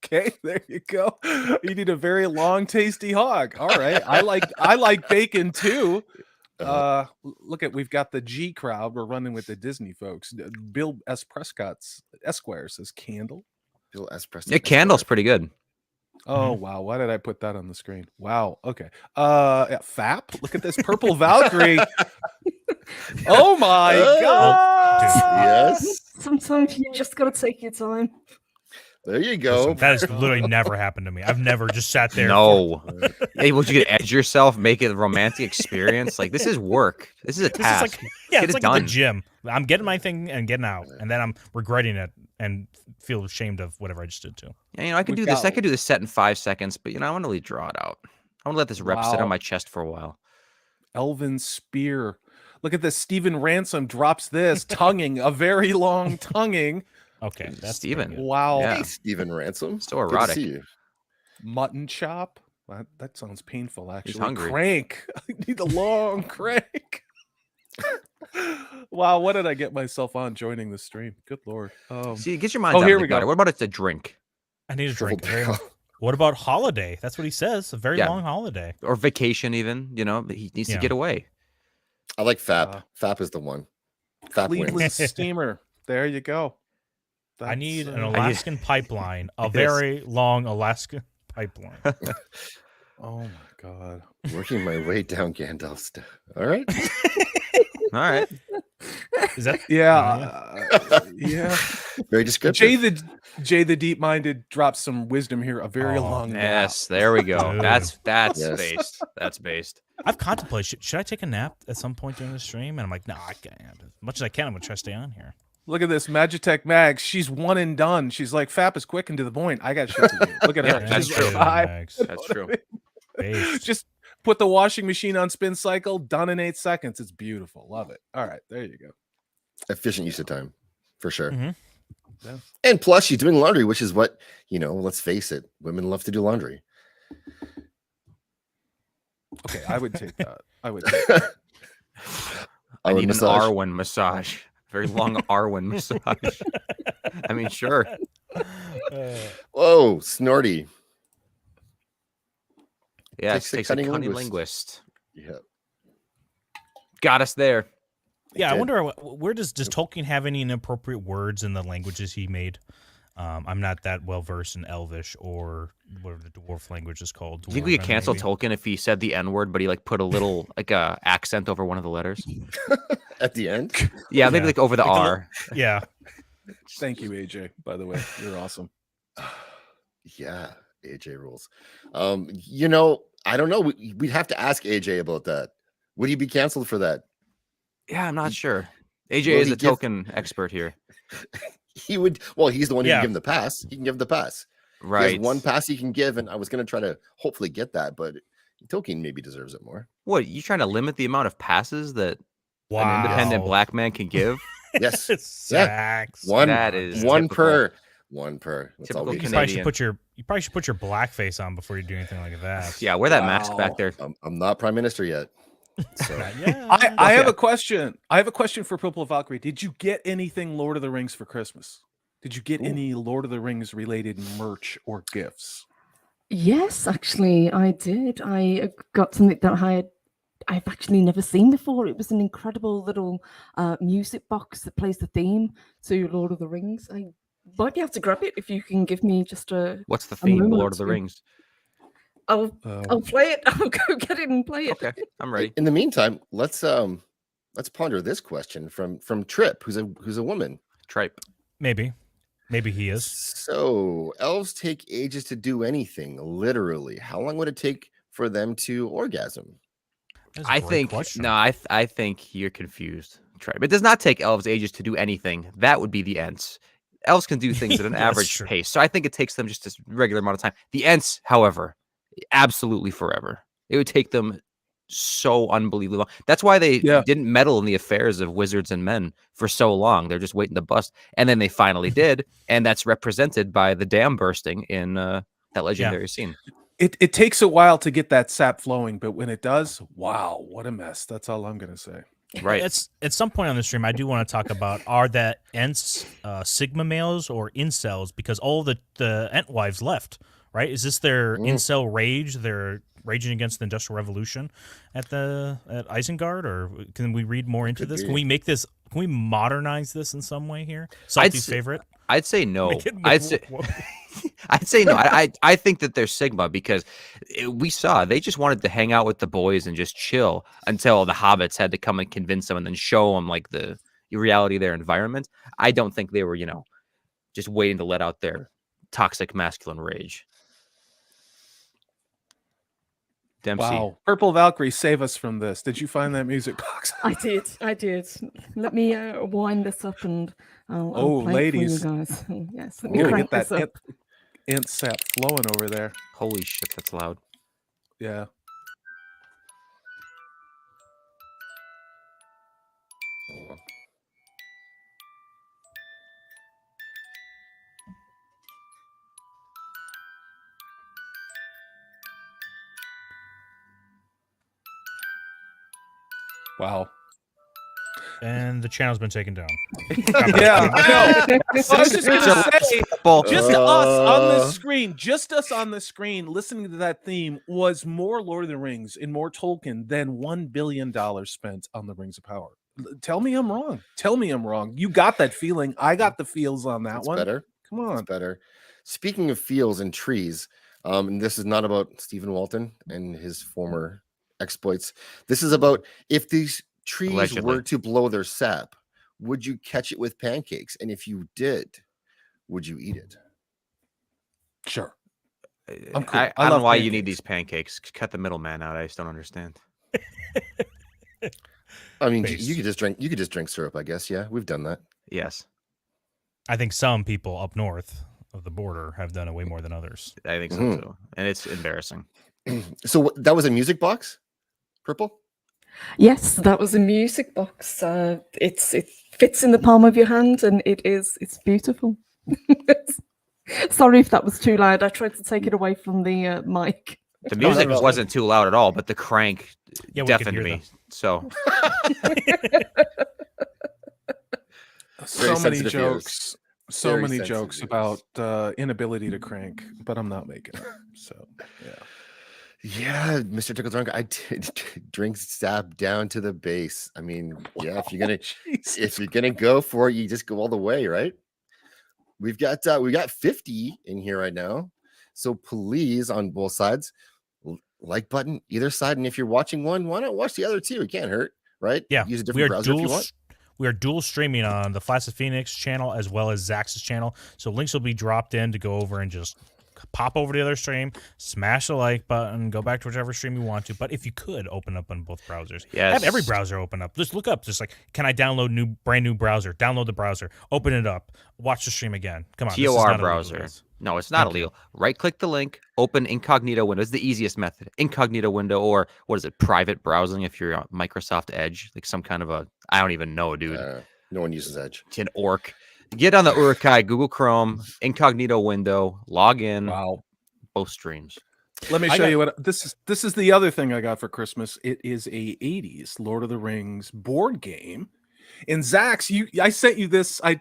Okay, there you go. You need a very long, tasty hog. All right. I like bacon too. Look we've got the G crowd. We're running with the Disney folks. Bill S. Prescott's Esquire says candle. Bill S. Preston. Yeah, candle's pretty good. Oh wow, why did I put that on the screen? Wow. Okay. Yeah, Fap. Look at this purple Valkyrie. Oh my god. Yes. Sometimes you just gotta take your time. There you go. Listen, that has literally never happened to me. I've never just sat there. No. Hey, would you get edge yourself, make it a romantic experience? Like, this is work. This is a This task. is like, yeah, Get it's it like at done. the gym. I'm getting my thing and getting out, and then I'm regretting it and feel ashamed of whatever I just did too. Yeah, I could do this. I could do this set in 5 seconds, but I want to really draw it out. I want to let this rep sit Wow. on my chest for a while. Elven spear. Look at this. Stephen Ransom drops this tonguing, a very long tonguing. Okay, that's Steven. Wow. Yeah. Hey, Stephen Ransom. So Good to erotic. see you. Mutton chop. That sounds painful, actually. hungry. Crank. I need a long crank. Wow, what did I get myself on joining the stream? Good lord. See, get your mind out here of we the gutter. go. What about it's a drink? I need a Triple drink. Very barrel. long. What about holiday? That's what he says. A very Yeah. long holiday. Or vacation even, he needs to Yeah. get away. I like Fap. Fap is the one. Fap Cleveland wins. steamer. There you go. I need an That's, Alaskan pipeline. A Yes. very long Alaskan pipeline. Oh my god. Working my way down Gandalf's. All right. All right. Is that Yeah. Very descriptive. Jay the deep minded drops some wisdom here. A very long nap. Yes, there we go. Dude. That's Yes. based. That's based. I've contemplated should I take a nap at some point during the stream? And I'm like, no, I can't. As much as I can, I'm gonna try to stay on here. Look at this Magitech Mags. She's one and done. She's like, Fap is quick and to the point. I got shit to do. Look at Yeah, her. that's She's true. like, Mags. That's true. Based. Just put the washing machine on spin cycle, done in 8 seconds. It's beautiful. Love it. All right, there you go. Efficient use of time, for sure. Mhm. Yeah. And plus, she's doing laundry, which is what, let's face it, women love to do laundry. Okay, I would take that. I would take that. I Arwen need an massage. Arwen massage. Very long Arwen massage. I mean, sure. Whoa, Snorty. Yes, the takes a cunning cunning linguist. linguist. Yeah. Got us there. Yeah, I did. wonder where does Tolkien have any inappropriate words in the languages he made? I'm not that well versed in Elvish or whatever the dwarf language is called. Do you think we could Dwarven, cancel maybe. Tolkien if he said the N word, but he put a little a accent over one of the letters? At the end? Yeah, maybe Yeah. over the Like the R. Yeah. Thank you, AJ. By the way, you're awesome. Yeah, AJ rules. I don't know. We'd have to ask AJ about that. Would he be canceled for that? Yeah, I'm not sure. AJ Will is he a give- Tolkien expert here. He would. Well, he's the one who Yeah. can give him the pass. He can give the pass. He has one pass he can give, and I was going to try to hopefully get that, but Tolkien maybe deserves it more. What, you trying to limit the amount of passes that an independent black man can give? Yes. Zax. That is one typical. per. One per. That's all Typical we You do. probably should put your blackface on before you do anything like that. Yeah, wear that mask back there. I'm not prime minister yet. So. I have a question. I have a question for Purple Valkyrie. Did you get anything Lord of the Rings for Christmas? Did you get any Lord of the Rings related merch or gifts? Yes, actually, I did. I got something that I've actually never seen before. It was an incredible little music box that plays the theme to Lord of the Rings. I might be able to grab it if you can give me just a. What's the theme, moment Lord of the Rings? I'll play it. I'll go get it and play it. Okay, I'm ready. In the meantime, let's ponder this question from Trip, who's a woman. Tripe. Maybe he is. So elves take ages to do anything. Literally, how long would it take for them to orgasm? I think I think you're confused. Tripe. It does not take elves ages to do anything. That would be the Ents. Elves can do things at an average pace, so I think it takes them just a regular amount of time. The Ents, however, absolutely forever. It would take them so unbelievably long. That's why they didn't meddle in the affairs of wizards and men for so long. They're just waiting to bust, and then they finally did, and that's represented by the dam bursting in that legendary scene. It takes a while to get that sap flowing, but when it does, wow, what a mess. That's all I'm gonna say. Right. At some point on the stream, I do want to talk about are that Ents Sigma males or incels, because all the Ent wives left, right? Is this their incel rage? They're raging against the Industrial Revolution at Isengard, or can we read more into this? Can we make this? Can we modernize this in some way here? Salty's favorite. I'd say no. I'd say no. I think that they're Sigma because we saw they just wanted to hang out with the boys and just chill until the hobbits had to come and convince them and then show them like the reality of their environment. I don't think they were, just waiting to let out their toxic masculine rage. Dempsey. Wow. Purple Valkyrie, save us from this. Did you find that music box? I did. Let me wind this up and I'll play ladies. it for you guys. Yes, let We me gotta crank get this that up. ant sap flowing over there. Holy shit, that's loud. Yeah. Wow. And the channel's been taken down. Yeah, I know. I was just gonna say, just us on the screen, listening to that theme was more Lord of the Rings and more Tolkien than $1 billion spent on the Rings of Power. Tell me I'm wrong. Tell me I'm wrong. You got that feeling. I got the feels on that one. Better. Come on. It's better. Speaking of feels and trees, and this is not about Stephen Walton and his former exploits. This is about if these trees Allegedly. were to blow their sap, would you catch it with pancakes? And if you did, would you eat it? Sure. I'm cool. I don't know why you need these pancakes. Cut the middleman out. I just don't understand. I mean, you could just drink syrup, I guess. Yeah, we've done that. Yes. I think some people up north of the border have done it way more than others. I think so too. And it's embarrassing. So that was a music box? Purple? Yes, that was a music box. It fits in the palm of your hand, and it's beautiful. Sorry if that was too loud. I tried to take it away from the mic. The music wasn't too loud at all, but the crank deafened me. them. So So many sensitive jokes. ears. So Very many sensitive jokes ears. about inability to crank, but I'm not making it. So yeah. Yeah, Mr. Tickle Drunk, I did drink sap down to the base. I mean, yeah, if you're gonna go for it, you just go all the way, right? We got 50 in here right now. So please, on both sides, like button either side. And if you're watching one, why not watch the other two? It can't hurt, right? Yeah, Use a different browser if you want. We are dual streaming on the Flash of Phoenix channel as well as Zax's channel. So links will be dropped in to go over and just pop over to the other stream, smash the like button, go back to whichever stream you want to. But if you could open up on both browsers, have every browser open up. Just look up, just like, can I download brand new browser? Download the browser, open it up, watch the stream again. Come on, TOR browser. No, it's not illegal. Right-click the link, open incognito window. It's the easiest method. Incognito window, or what is it? Private browsing if you're on Microsoft Edge, like some kind of a, I don't even know, dude. No one uses Edge. It's an orc. Get on the Uruk-hai, Google Chrome, incognito window, log in. Wow. Both streams. Let me show you what this is the other thing I got for Christmas. It is a 80s Lord of the Rings board game. And Zax, I sent you this. I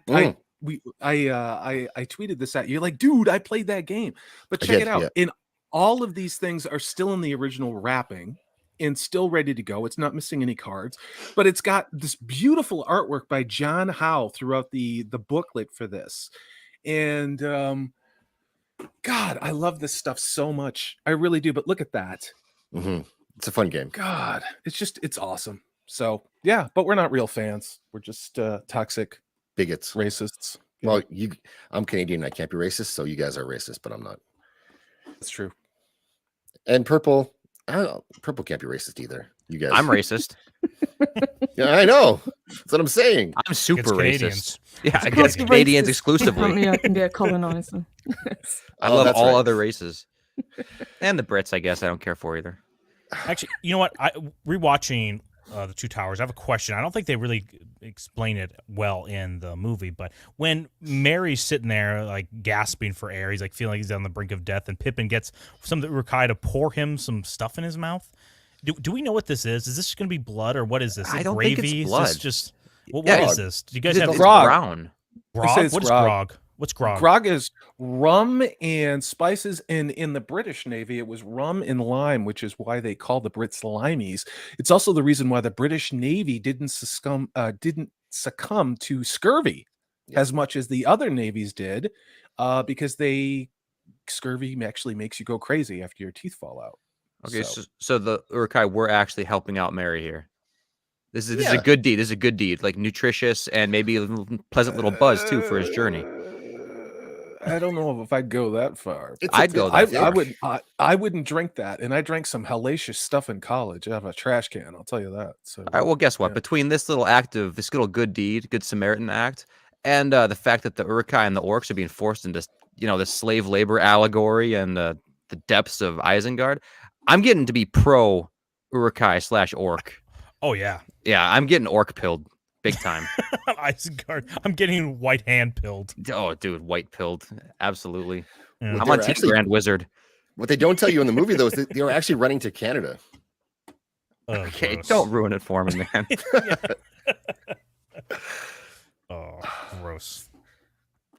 tweeted this at you. You're like, dude, I played that game. But check it out. In all of these things are still in the original wrapping and still ready to go. It's not missing any cards, but it's got this beautiful artwork by John Howe throughout the booklet for this. And God, I love this stuff so much. I really do. But look at that. It's a fun game. God, it's awesome. So yeah, but we're not real fans. We're just toxic bigots, racists. Well, I'm Canadian. I can't be racist, so you guys are racist, but I'm not. That's true. And purple, purple can't be racist either. You guys, I'm racist. Yeah, I know. That's what I'm saying. I'm super racist. Yeah, I guess guess Canadians exclusively. Apparently I can be a colonizer. I love all other races. And the Brits, I guess, I don't care for either. Actually, you know what? Rewatching the Two Towers, I have a question. I don't think they really explain it well in the movie, but when Merry's sitting there like gasping for air, he's like feeling like he's on the brink of death, and Pippin gets some of the Uruk-hai to pour him some stuff in his mouth. Do we know what this is? Is this going to be blood, or what is this? I don't gravy? think it's blood. Is this just what is this? Do you guys have grog? Grog? What's grog? What's grog? Grog is rum and spices. In the British Navy, it was rum and lime, which is why they call the Brits limeys. It's also the reason why the British Navy didn't succumb to scurvy as much as the other navies did, because scurvy actually makes you go crazy after your teeth fall out. Okay, so the Uruk-hai were actually helping out Merry here. This is a good deed. This is a good deed, like nutritious and maybe a pleasant little buzz too for his journey. I don't know if I'd go that far. I'd go that far. I wouldn't drink that, and I drank some hellacious stuff in college out of a trash can. I'll tell you that. So, all right. Well, guess what? Between this little act of this little good deed, good Samaritan act, and the fact that the Uruk-hai and the orcs are being forced into the slave labor allegory and the depths of Isengard, I'm getting to be pro Uruk-hai / orc. Oh yeah, yeah. I'm getting orc pilled big time. Isengard. I'm getting white hand pilled. Oh, dude, white pilled. Absolutely. Yeah. I'm on Team Grand Wizard. What they don't tell you in the movie though is that they were actually running to Canada. Okay, don't ruin it for me, man. Oh, gross.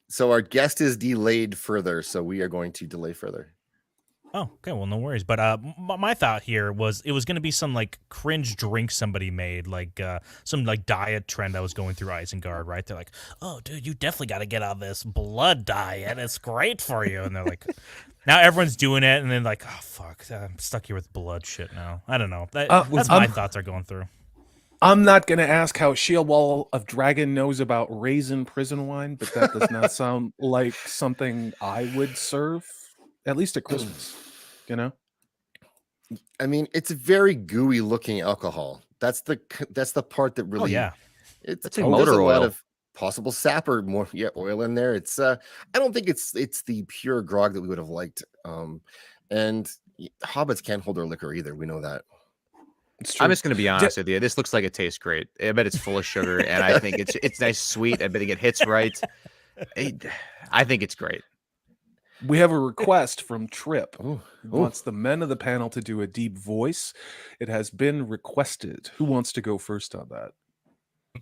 So our guest is delayed further, so we are going to delay further. Oh, okay. Well, no worries. But my thought here was it was going to be some like cringe drink somebody made, like some like diet trend that was going through Isengard, right? They're like, "Oh, dude, you definitely got to get on this blood diet. It's great for you." And they're like, now everyone's doing it, and then like, "Oh, fuck, I'm stuck here with blood shit now." I don't know. That's my thoughts are going through. I'm not going to ask how Shield Wall of Dragon knows about raisin prison wine, but that does not sound like something I would serve, at least at Christmas. You know, I mean, it's a very gooey looking alcohol. That's the part that really, it's like motor oil. A lot of possible sap or more oil in there. It's I don't think it's the pure grog that we would have liked. And hobbits can't hold their liquor either. We know that. I'm just gonna be honest with you. This looks like it tastes great. I bet it's full of sugar, and I think it's nice, sweet. I bet it hits right. I think it's great. We have a request from Trip. Who wants the men of the panel to do a deep voice. It has been requested. Who wants to go first on that?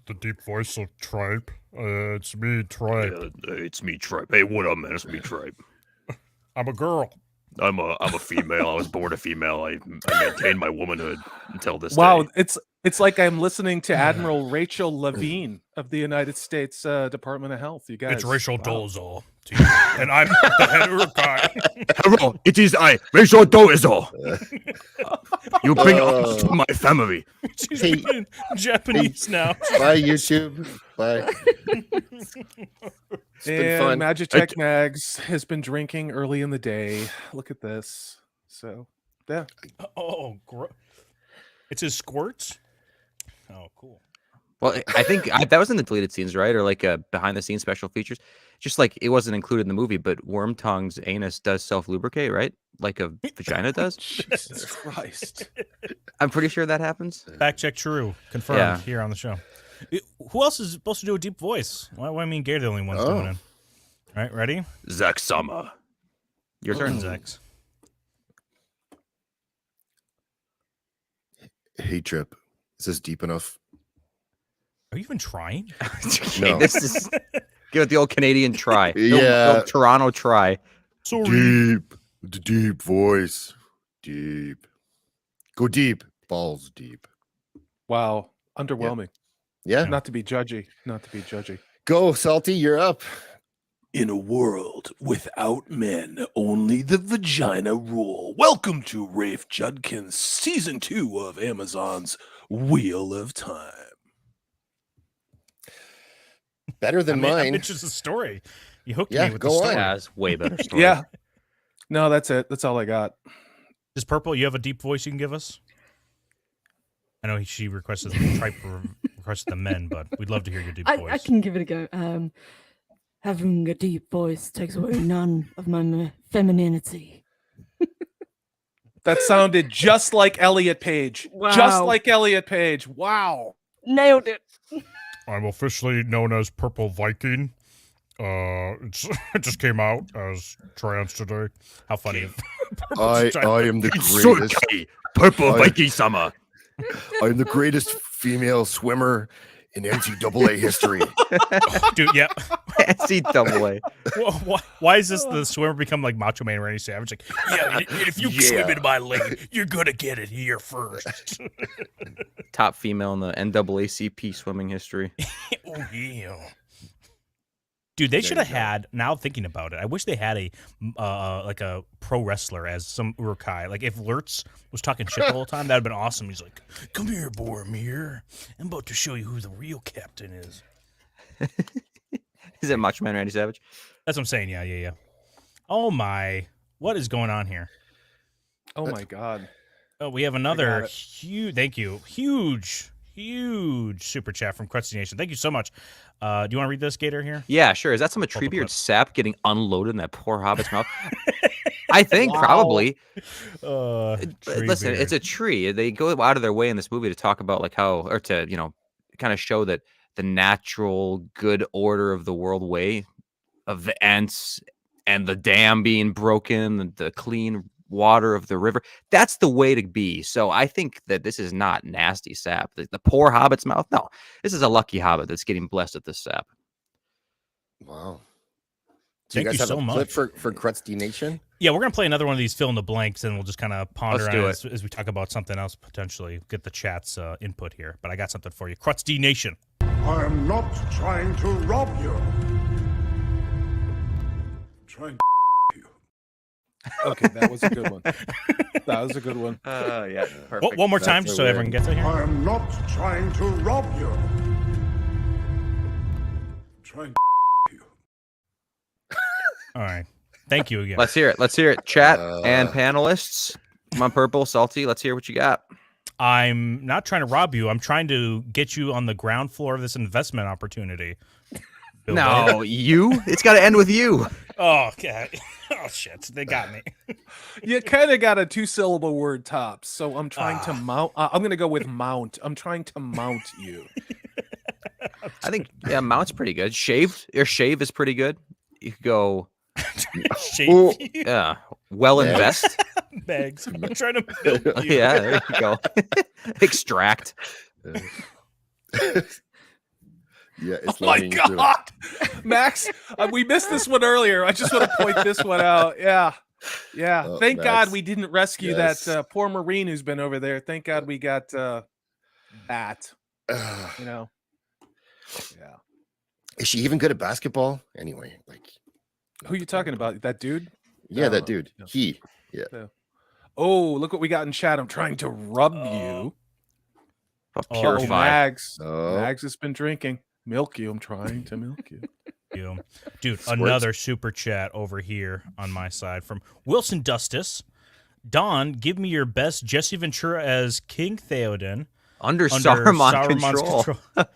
The deep voice of Tripe. It's me, Tripe. It's me, Tripe. Hey, what up, man? It's me, Tripe. I'm a girl. I'm a female. I was born a female. I maintained my womanhood until this day. It's like I'm listening to Admiral Rachel Levine of the United States Department of Health. You guys, it's Rachel Dolezal to you, and I'm the head Uruk-hai. Hello, it is I, Rachel Dolezal. You bring up to my family. She's in Japanese now. Bye, YouTube. Bye. It's been fun. Magitech Mags has been drinking early in the day. Look at this. So, yeah. Oh, it's his squirts. Oh, cool. Well, I think that was in the deleted scenes, right? Or like behind the scenes special features. Just like it wasn't included in the movie, but Wormtongue's anus does self-lubricate, right? Like a vagina does. Jesus Christ. I'm pretty sure that happens. Fact check true. Confirmed here on the show. Who else is supposed to do a deep voice? Why I mean, Gay the only one's doing it. All right, ready? Zach Summer. Your turn, Zax. Hey, Trip. Is this deep enough? Are you even trying? Okay, this is give it the old Canadian try. Yeah. The old Toronto try. Sorry. Deep voice. Deep. Go deep. Balls deep. Wow. Underwhelming. Yeah. Not to be judgy. Not to be judgy. Go, Salty. You're up. In a world without men, only the vagina rule. Welcome to Rafe Judkins' Season 2 of Amazon's Wheel of Time. Better than mine. It's just a story. You hooked Yeah, me with go the on. story. Yeah, it's way better story. Yeah. No, that's it. That's all I got. Just Purple, you have a deep voice you can give us? I know she requested the men, but we'd love to hear your deep voice. I can give it a go. Having a deep voice takes away none of my femininity. That sounded just like Elliot Page. Wow. Just like Elliot Page. Wow. Nailed it. I'm officially known as Purple Viking. It just came out as trans today. How funny. I am the greatest. Purple Viking Summer. I am the greatest female swimmer in NCAA history. Dude, yeah. NCAA. Why is this the swimmer become like Macho Man Randy Savage? Like, yeah, if you swim in my lane, you're gonna get it here first. Top female in the NAACP swimming history. Oh yeah. Dude, they should have had. Now thinking about it, I wish they had a like a pro wrestler as some Uruk-hai. Like if Lurtz was talking shit the whole time, that'd been awesome. He's like, "Come here, Boromir. I'm about to show you who the real captain is." Is it Macho Man Randy Savage? That's what I'm saying. Yeah. Oh my, what is going on here? Oh my God. Oh, we have another huge. Thank you, huge super chat from Crusty Nation. Thank you so much. Do you want to read this, Gator, here? Yeah, sure. Is that some Treebeard sap getting unloaded in that poor hobbit's mouth? I think probably. Listen, it's a tree. They go out of their way in this movie to talk about like how, or to kind of show that the natural good order of the world way of the Ents and the dam being broken, the clean water of the river. That's the way to be. So I think that this is not nasty sap. The poor hobbit's mouth. No, this is a lucky hobbit that's getting blessed at this sap. Wow. So Thank you guys you have so a much. clip for Crusty Nation? Yeah, we're gonna play another one of these fill in the blanks, and we'll just kind of ponder Let's on do it as we talk about something else potentially. Get the chat's input here. But I got something for you. Crusty Nation. I am not trying to rob you. I'm trying to you. Okay, that was a good one. That was a good one. Yeah, perfect. One more time, just so everyone gets it here. I am not trying to rob you. I'm trying to you. All right. Thank you again. Let's hear it. Let's hear it. Chat and panelists. Come on, Purple, Salty. Let's hear what you got. I'm not trying to rob you. I'm trying to get you on the ground floor of this investment opportunity. No, you. It's got to end with you. Oh, okay. Oh, shit. They got me. You kind of got a 2-syllable word tops, so I'm trying to mount. I'm going to go with mount. I'm trying to mount you. I think, mount's pretty good. Shave is pretty good. You could go. Shave. Yeah. Well invest. Bags. I'm trying to milk you. Yeah, there you go. Extract. Yeah, it's Oh my God, Max, we missed this one earlier. I just want to point this one out. Yeah. Oh, Thank Max. God we didn't rescue Yes. that poor Marine who's been over there. Thank God we got that. Yeah. Is she even good at basketball? Anyway, like, Who are you talking about? That dude? yeah, that dude. No. Yeah. Oh, look what we got in chat. I'm trying to rub you. Purify. Mags. Oh. Mags has been drinking. Milk you. I'm trying to milk you. Dude, another super chat over here on my side from Wilson Dustis. Don, give me your best Jesse Ventura as King Theoden. Under Saruman control.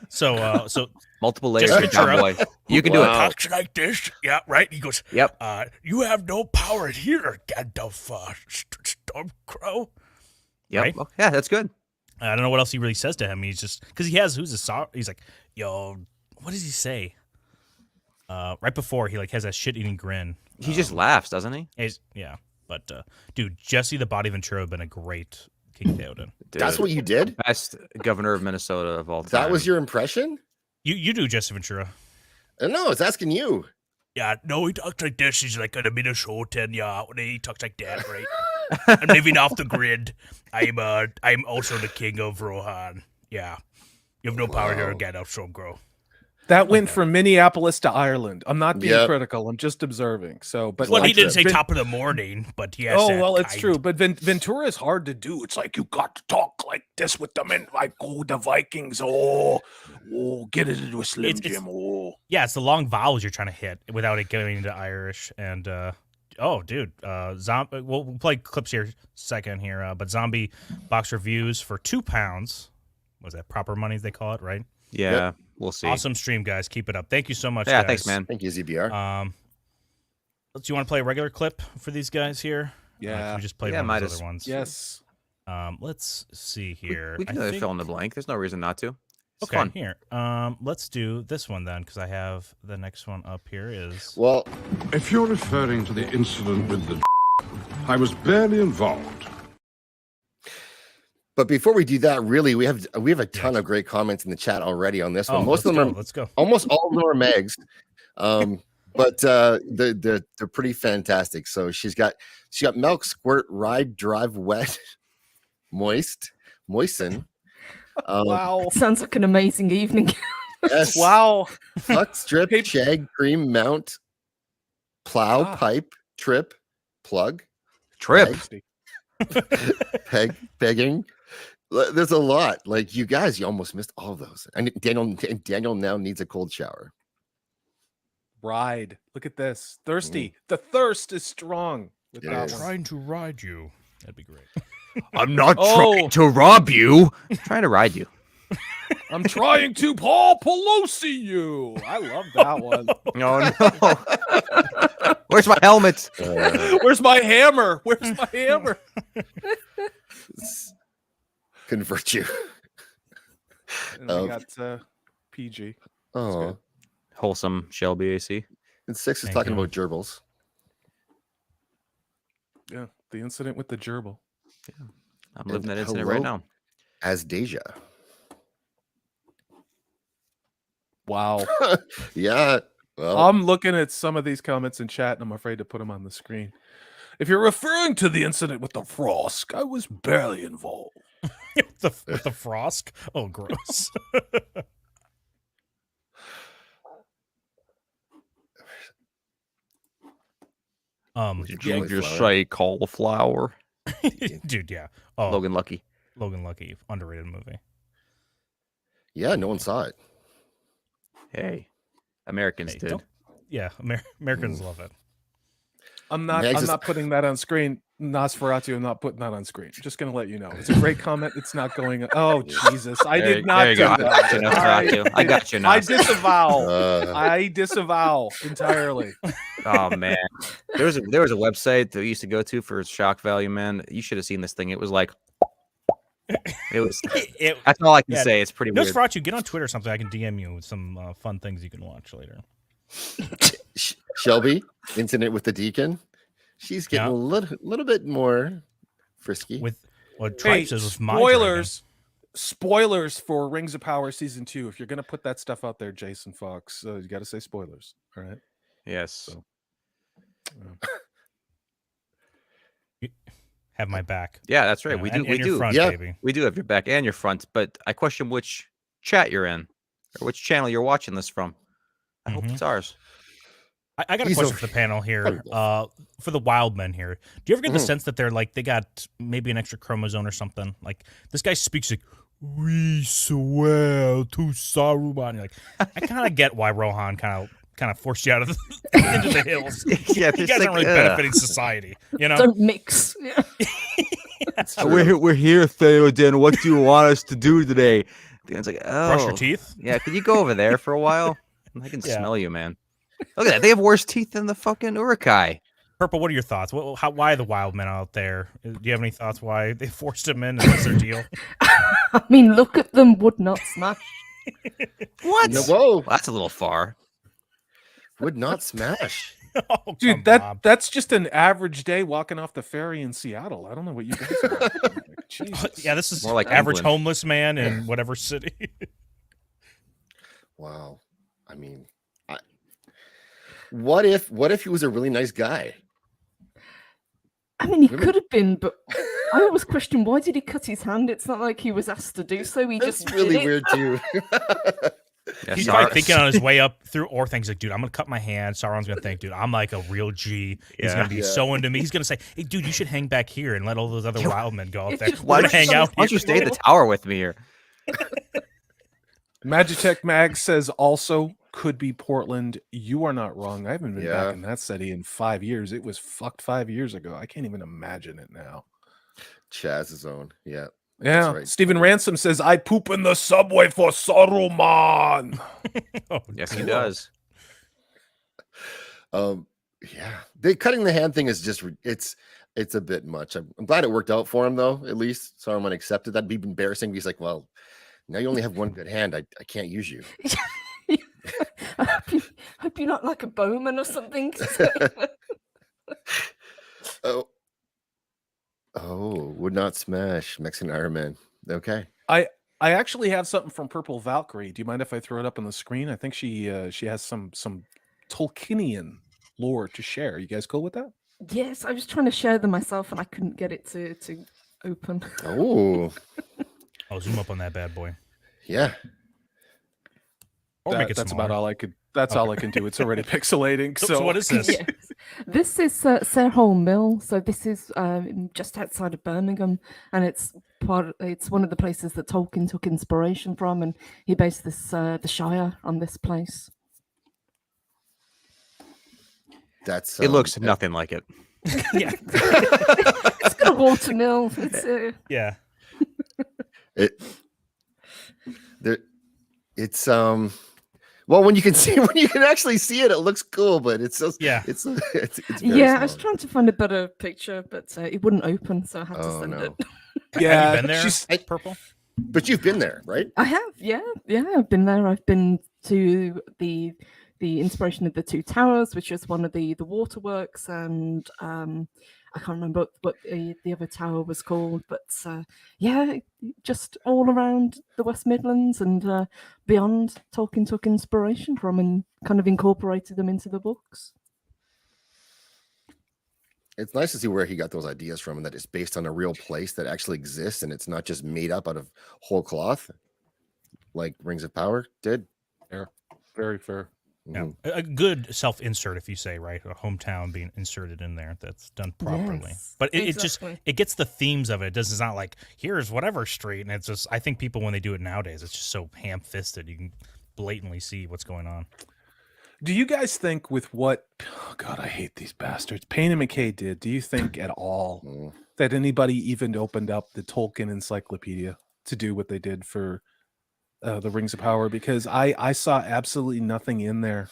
So multiple layers Jesse of John Ventura, Boy. You can do it. Talks like this. Yeah, right. He goes, Yep. You have no power here, Gandalf, Stormcrow. Yep. Right? Oh, yeah, that's good. I don't know what else he really says to him. He's just because he has he's like, yo, what does he say? Right before he like has that shit-eating grin. He just laughs, doesn't he? Yeah, but dude, Jesse the Body Ventura have been a great King Theoden. That's what you did? Best governor of Minnesota of all time. That was your impression? You do Jesse Ventura. No, it's asking you. Yeah, no, he talks like this. He's like a Minnesotan. Yeah, he talks like that, right? I'm living off the grid. I'm also the king of Rohan. Yeah, you have no power here, Gandalf Stormcrow. That went from Minneapolis to Ireland. I'm not being critical. I'm just observing. So, but well, he didn't say top of the morning, but he has. Oh well, it's true. But Ventura is hard to do. It's like you got to talk like this with them, and like the Vikings. Get it into a Slim Jim. Yeah, it's the long vowels you're trying to hit without it going into Irish. And dude, we'll play clips here second here. But zombie box reviews for £2. Was that proper money? They call it, right? Yeah. Yep. We'll see. Awesome stream, guys. Keep it up. Thank you so much. Yeah, guys. thanks, man. Thank you, ZBR. Do you want to play a regular clip for these guys here? Yeah. We just played one of those other ones. Yes. Let's see here. We can fill in the blank. There's no reason not to. It's okay, fun. here. Let's do this one then, because I have the next one up here is. Well, if you're referring to the incident with the I was barely involved. But before we do that, really, we have a ton of great comments in the chat already on this one. Most of them are let's go. Almost all of them are Megs, but they're pretty fantastic. So she got milk, squirt, ride, drive, wet, moisten. Wow, sounds like an amazing evening. Yes. Wow. Fuck, strip, shag, cream, mount, plow, pipe, trip, plug, pegging. There's a lot. Like you guys, you almost missed all of those. And Daniel now needs a cold shower. Ride. Look at this. Thirsty. The thirst is strong. I'm trying to ride you. That'd be great. I'm not trying to rob you. I'm trying to ride you. I'm trying to Paul Pelosi you. I love that one. No. Where's my helmet? Where's my hammer? Where's my hammer? Convert you. And we got PG. Oh, wholesome Shelby AC. And 6 is talking about gerbils. Yeah, the incident with the gerbil. Yeah, I'm living that incident right now. As Deja. Wow. Yeah. Well, I'm looking at some of these comments in chat, and I'm afraid to put them on the screen. If you're referring to the incident with the Frosk, I was barely involved. with the Frosk? Oh, gross. Did you just say cauliflower? Dude, yeah. Oh, Logan Lucky, underrated movie. Yeah, no one saw it. Hey, Americans did. Yeah, Americans love it. I'm not putting that on screen. Nosferatu, I'm not putting that on screen. Just gonna let you know. It's a great comment. It's not going. Oh Jesus! I did not do that. I got you. I disavow. I disavow entirely. Oh man, there was a website that we used to go to for shock value. Man, you should have seen this thing. It was like. It was. That's all I can say. It's pretty weird. Nosferatu, get on Twitter or something. I can DM you with some fun things you can watch later. Shelby, incident with the deacon. She's getting a little bit more frisky. With what Tripe says with my spoilers for Rings of Power season 2. If you're gonna put that stuff out there, Jason Fox, you got to say spoilers. All right. Yes. So, have my back. Yeah, that's right. We do. We do. Front, baby. We do have your back and your front. But I question which chat you're in or which channel you're watching this from. I hope it's ours. I got a question for the panel here. For the wild men here, do you ever get the sense that they're like they got maybe an extra chromosome or something? Like this guy speaks like we swear to Saruman. You're like, I kind of get why Rohan kind of forced you out of into the hills. Yeah, you guys aren't really benefiting society. You know, Don't mix. We're here, Theoden. What do you want us to do today? Theoden's like, oh, brush your teeth. Yeah, can you go over there for a while? I can smell you, man. Look at that. They have worse teeth than the fucking Uruk-hai. Purple, what are your thoughts? Why are the wild men out there? Do you have any thoughts why they forced them in? Is their deal? I mean, look at them. Would not smash. What? No, whoa, that's a little far. Would not smash. Oh, dude, that's just an average day walking off the ferry in Seattle. I don't know what you guys are like. Jesus. Yeah, this is more like average England. homeless man in whatever city. Wow. I mean, what if he was a really nice guy? I mean, he could have been, but I always question, why did he cut his hand? It's not like he was asked to do so. He That's just really did it. weird too. He's probably thinking on his way up through Orthan's like, dude, I'm gonna cut my hand. Sauron's gonna think, dude, I'm like a real G. He's gonna be so into me. He's gonna say, hey, dude, you should hang back here and let all those other wild men go out there. Why We're gonna hang out. Why don't you stay at the tower with me here? Magitech Mag says also could be Portland. You are not wrong. I haven't been back in that city in 5 years. It was fucked 5 years ago. I can't even imagine it now. Chaz's own. Yeah. Yeah. Right. Stephen Ransom says, I poop in the subway for Saruman. Oh, yes, he does. Yeah. Cutting the hand thing is just it's a bit much. I'm glad it worked out for him though. At least Saruman accepted that. It'd be embarrassing. He's like, well, now you only have one good hand. I can't use you. I hope you're not like a bowman or something. Would not smash Mexican Iron Man. Okay. I actually have something from Purple Valkyrie. Do you mind if I throw it up on the screen? I think she has some Tolkienian lore to share. You guys cool with that? Yes, I was trying to share them myself and I couldn't get it to open. Oh. I'll zoom up on that bad boy. Yeah. Or make it that's smaller. about all I could. That's all I can do. It's already pixelating. So what is this? Yes. This is Sarehole Mill. So this is just outside of Birmingham, and it's one of the places that Tolkien took inspiration from, and he based this the Shire on this place. That's it looks nothing like it. Yeah. It's got a water mill. It's yeah. It's well, when you can actually see it, it looks cool, but it's just it's very yeah. small. I was trying to find a better picture, but it wouldn't open, so I had to send it. Yeah, have you been there? Purple. But you've been there, right? I have, yeah, I've been there. I've been to the inspiration of the Two Towers, which is one of the waterworks, and I can't remember what the other tower was called, but yeah, just all around the West Midlands and beyond. Tolkien took inspiration from and kind of incorporated them into the books. It's nice to see where he got those ideas from, and that it's based on a real place that actually exists, and it's not just made up out of whole cloth, like Rings of Power did. Fair, very fair. Yeah, a good self-insert, if you say, right, a hometown being inserted in there that's done properly. Yes, but it exactly. just it gets the themes of it. It's not like here's whatever street, and it's just I think people when they do it nowadays, it's just so ham-fisted. You can blatantly see what's going on. Do you guys think with what? Oh God, I hate these bastards. Payne and McKay did. Do you think at all that anybody even opened up the Tolkien encyclopedia to do what they did for the Rings of Power? Because I saw absolutely nothing in there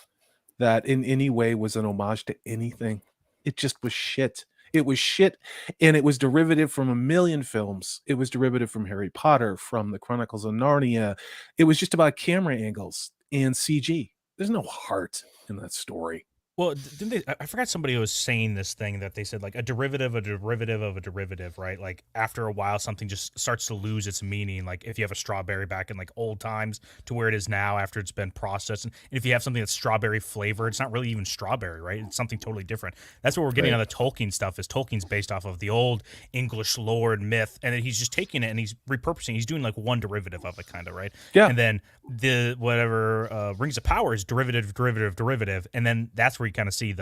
that in any way was an homage to anything. It just was shit. It was shit, and it was derivative from a million films. It was derivative from Harry Potter, from the Chronicles of Narnia. It was just about camera angles and CG. There's no heart in that story. Well, didn't they? I forgot somebody was saying this thing that they said like a derivative of a derivative, right? Like after a while, something just starts to lose its meaning. Like if you have a strawberry back in like old times to where it is now after it's been processed, and if you have something that's strawberry flavored, it's not really even strawberry, right? It's something totally different. That's what we're getting on the Tolkien stuff. Is Tolkien's based off of the old English lore and myth, and then he's just taking it and he's repurposing. He's doing like one derivative of it, kind of, right? Yeah. And then the whatever Rings of Power is derivative, and then that's where you kind of see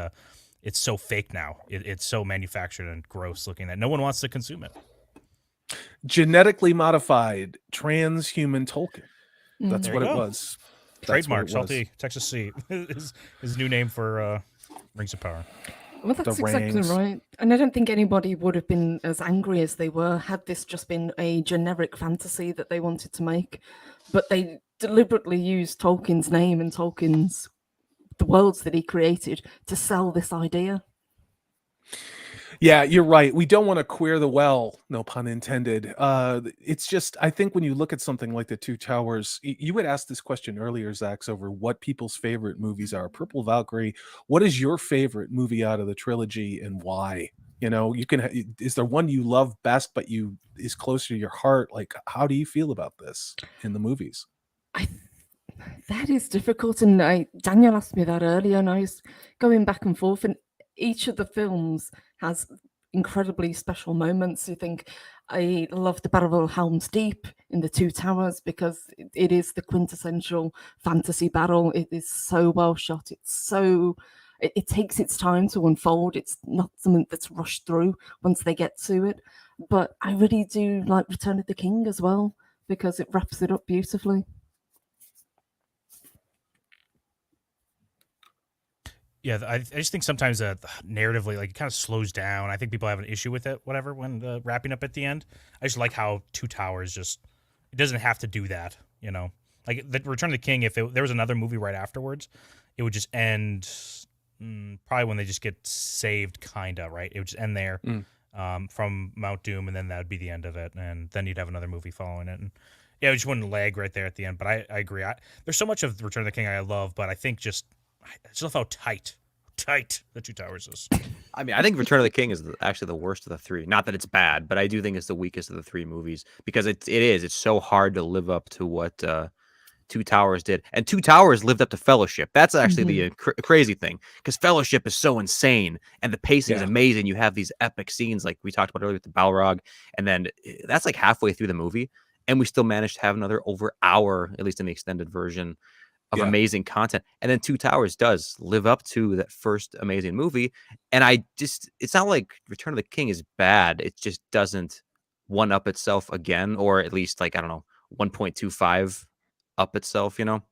it's so fake now. It's so manufactured and gross looking that no one wants to consume it. Genetically modified transhuman Tolkien. That's what it was. Trademark, Salty, Texas C. His new name for Rings of Power. Well, the that's exactly ranks. right. And I don't think anybody would have been as angry as they were had this just been a generic fantasy that they wanted to make. But they deliberately used Tolkien's name and the worlds that he created to sell this idea. Yeah, you're right. We don't want to queer the well, no pun intended. It's just, I think when you look at something like The Two Towers, you would ask this question earlier, Zax, over what people's favorite movies are. Purple Valkyrie, what is your favorite movie out of the trilogy and why? You know, is there one you love best, but is closer to your heart? Like, how do you feel about this in the movies? That is difficult, and Daniel asked me that earlier, and I was going back and forth, and each of the films has incredibly special moments. You think, I love the Battle of Helm's Deep in The Two Towers because it is the quintessential fantasy battle. It is so well shot. It takes its time to unfold. It's not something that's rushed through once they get to it. But I really do like Return of the King as well because it wraps it up beautifully. Yeah, I just think sometimes narratively, like, it kind of slows down. I think people have an issue with it, whatever, when the wrapping up at the end. I just like how Two Towers it doesn't have to do that, you know? Like, the Return of the King, if there was another movie right afterwards, it would just end probably when they just get saved, kind of, right? It would just end there from Mount Doom, and then that would be the end of it, and then you'd have another movie following it. And yeah, it just wouldn't lag right there at the end, but I agree. There's so much of Return of the King I love, but I think I just love how tight The Two Towers is. I mean, I think Return of the King is actually the worst of the three. Not that it's bad, but I do think it's the weakest of the three movies because it's so hard to live up to what Two Towers did. And Two Towers lived up to Fellowship. That's actually the crazy thing because Fellowship is so insane and the pacing is amazing. You have these epic scenes like we talked about earlier with the Balrog, and then that's like halfway through the movie, and we still managed to have another over hour, at least in the extended version, of amazing content. And then Two Towers does live up to that first amazing movie. And it's not like Return of the King is bad. It just doesn't one up itself again, or at least like, I don't know, 1.25 up itself, you know?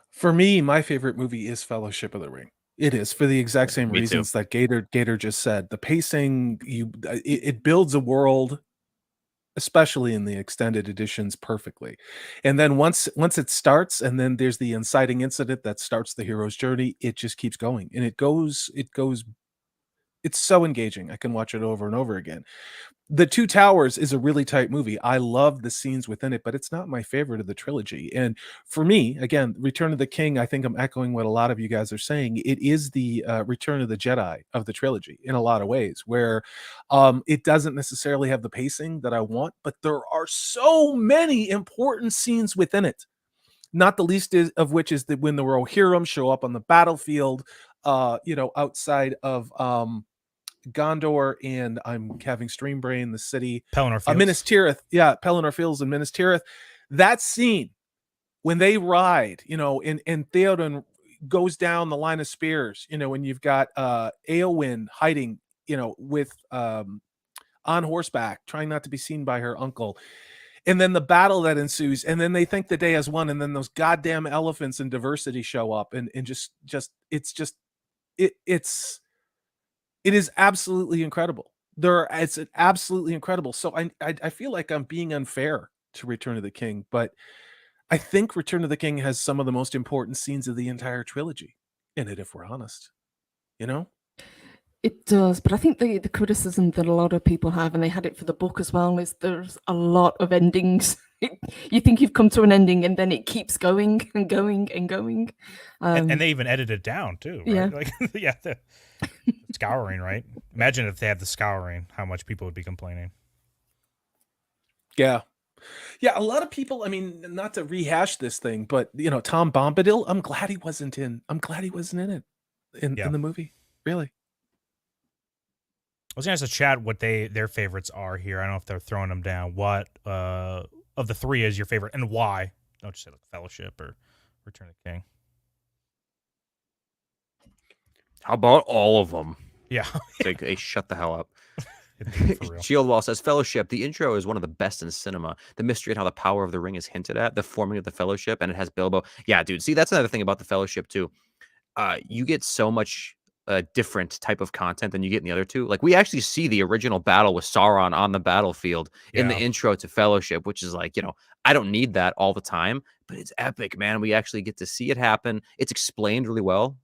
For me, my favorite movie is Fellowship of the Ring. It is for the exact same reasons that Gator just said. The pacing, it builds a world, especially in the extended editions, perfectly. And then once it starts, and then there's the inciting incident that starts the hero's journey, it just keeps going. And it goes, it's so engaging. I can watch it over and over again. The Two Towers is a really tight movie. I love the scenes within it, but it's not my favorite of the trilogy. And for me, again, Return of the King, I think I'm echoing what a lot of you guys are saying. It is the Return of the Jedi of the trilogy in a lot of ways, where it doesn't necessarily have the pacing that I want, but there are so many important scenes within it. Not the least of which is that when the Rohirrim show up on the battlefield, outside of Gondor, and I'm having stream brain, the city, Pelennor Fields. Minas Tirith, Pelennor Fields and Minas Tirith. That scene when they ride, and Theoden goes down the line of spears, and you've got Eowyn hiding, with on horseback, trying not to be seen by her uncle. And then the battle that ensues, and then they think the day has won, and then those goddamn elephants and diversity show up, and it is absolutely incredible. It's absolutely incredible. So I feel like I'm being unfair to Return of the King, but I think Return of the King has some of the most important scenes of the entire trilogy in it, if we're honest. It does, but I think the criticism that a lot of people have, and they had it for the book as well, is there's a lot of endings. You think you've come to an ending, and then it keeps going and going and going. And they even edited it down too, right? Yeah. The scouring, right? Imagine if they had the scouring, how much people would be complaining. Yeah. A lot of people, I mean, not to rehash this thing, but Tom Bombadil, I'm glad he wasn't in it in the movie. Really. I was going to ask the chat what their favorites are here. I don't know if they're throwing them down. What of the three is your favorite and why? Don't just say like Fellowship or Return of the King. How about all of them? Yeah. They shut the hell up. Shieldwall says, Fellowship, the intro is one of the best in cinema. The mystery and how the power of the ring is hinted at, the forming of the Fellowship, and it has Bilbo. Yeah, dude. See, that's another thing about the Fellowship, too. You get so much a different type of content than you get in the other two. Like we actually see the original battle with Sauron on the battlefield in the intro to Fellowship, which is like, I don't need that all the time, but it's epic, man. We actually get to see it happen. It's explained really well,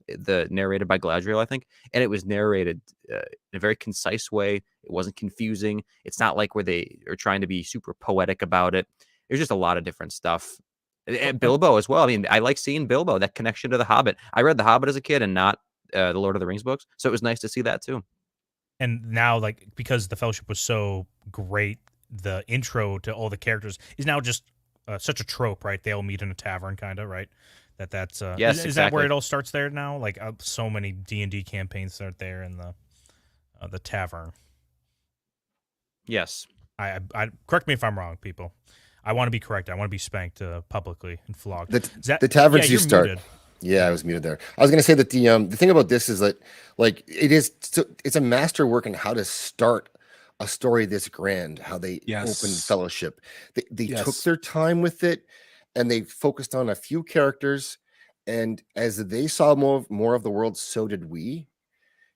narrated by Galadriel, I think, and it was narrated in a very concise way. It wasn't confusing. It's not like where they are trying to be super poetic about it. There's just a lot of different stuff. And Bilbo as well. I mean, I like seeing Bilbo, that connection to The Hobbit. I read The Hobbit as a kid and not the Lord of the Rings books, so it was nice to see that too. And now, like, because the Fellowship was so great, the intro to all the characters is now just such a trope, right? They all meet in a tavern, kind of, right? That's yes, is exactly. that where it all starts there now? Like, so many D&D campaigns start there in the tavern. Yes. I correct me if I'm wrong, people. I want to be correct. I want to be spanked publicly and flogged. The taverns you start. Muted. Yeah, I was muted there. I was going to say that the thing about this is that, like, it's a masterwork in how to start a story this grand. How they opened Fellowship. They took their time with it, and they focused on a few characters. And as they saw more of the world, so did we.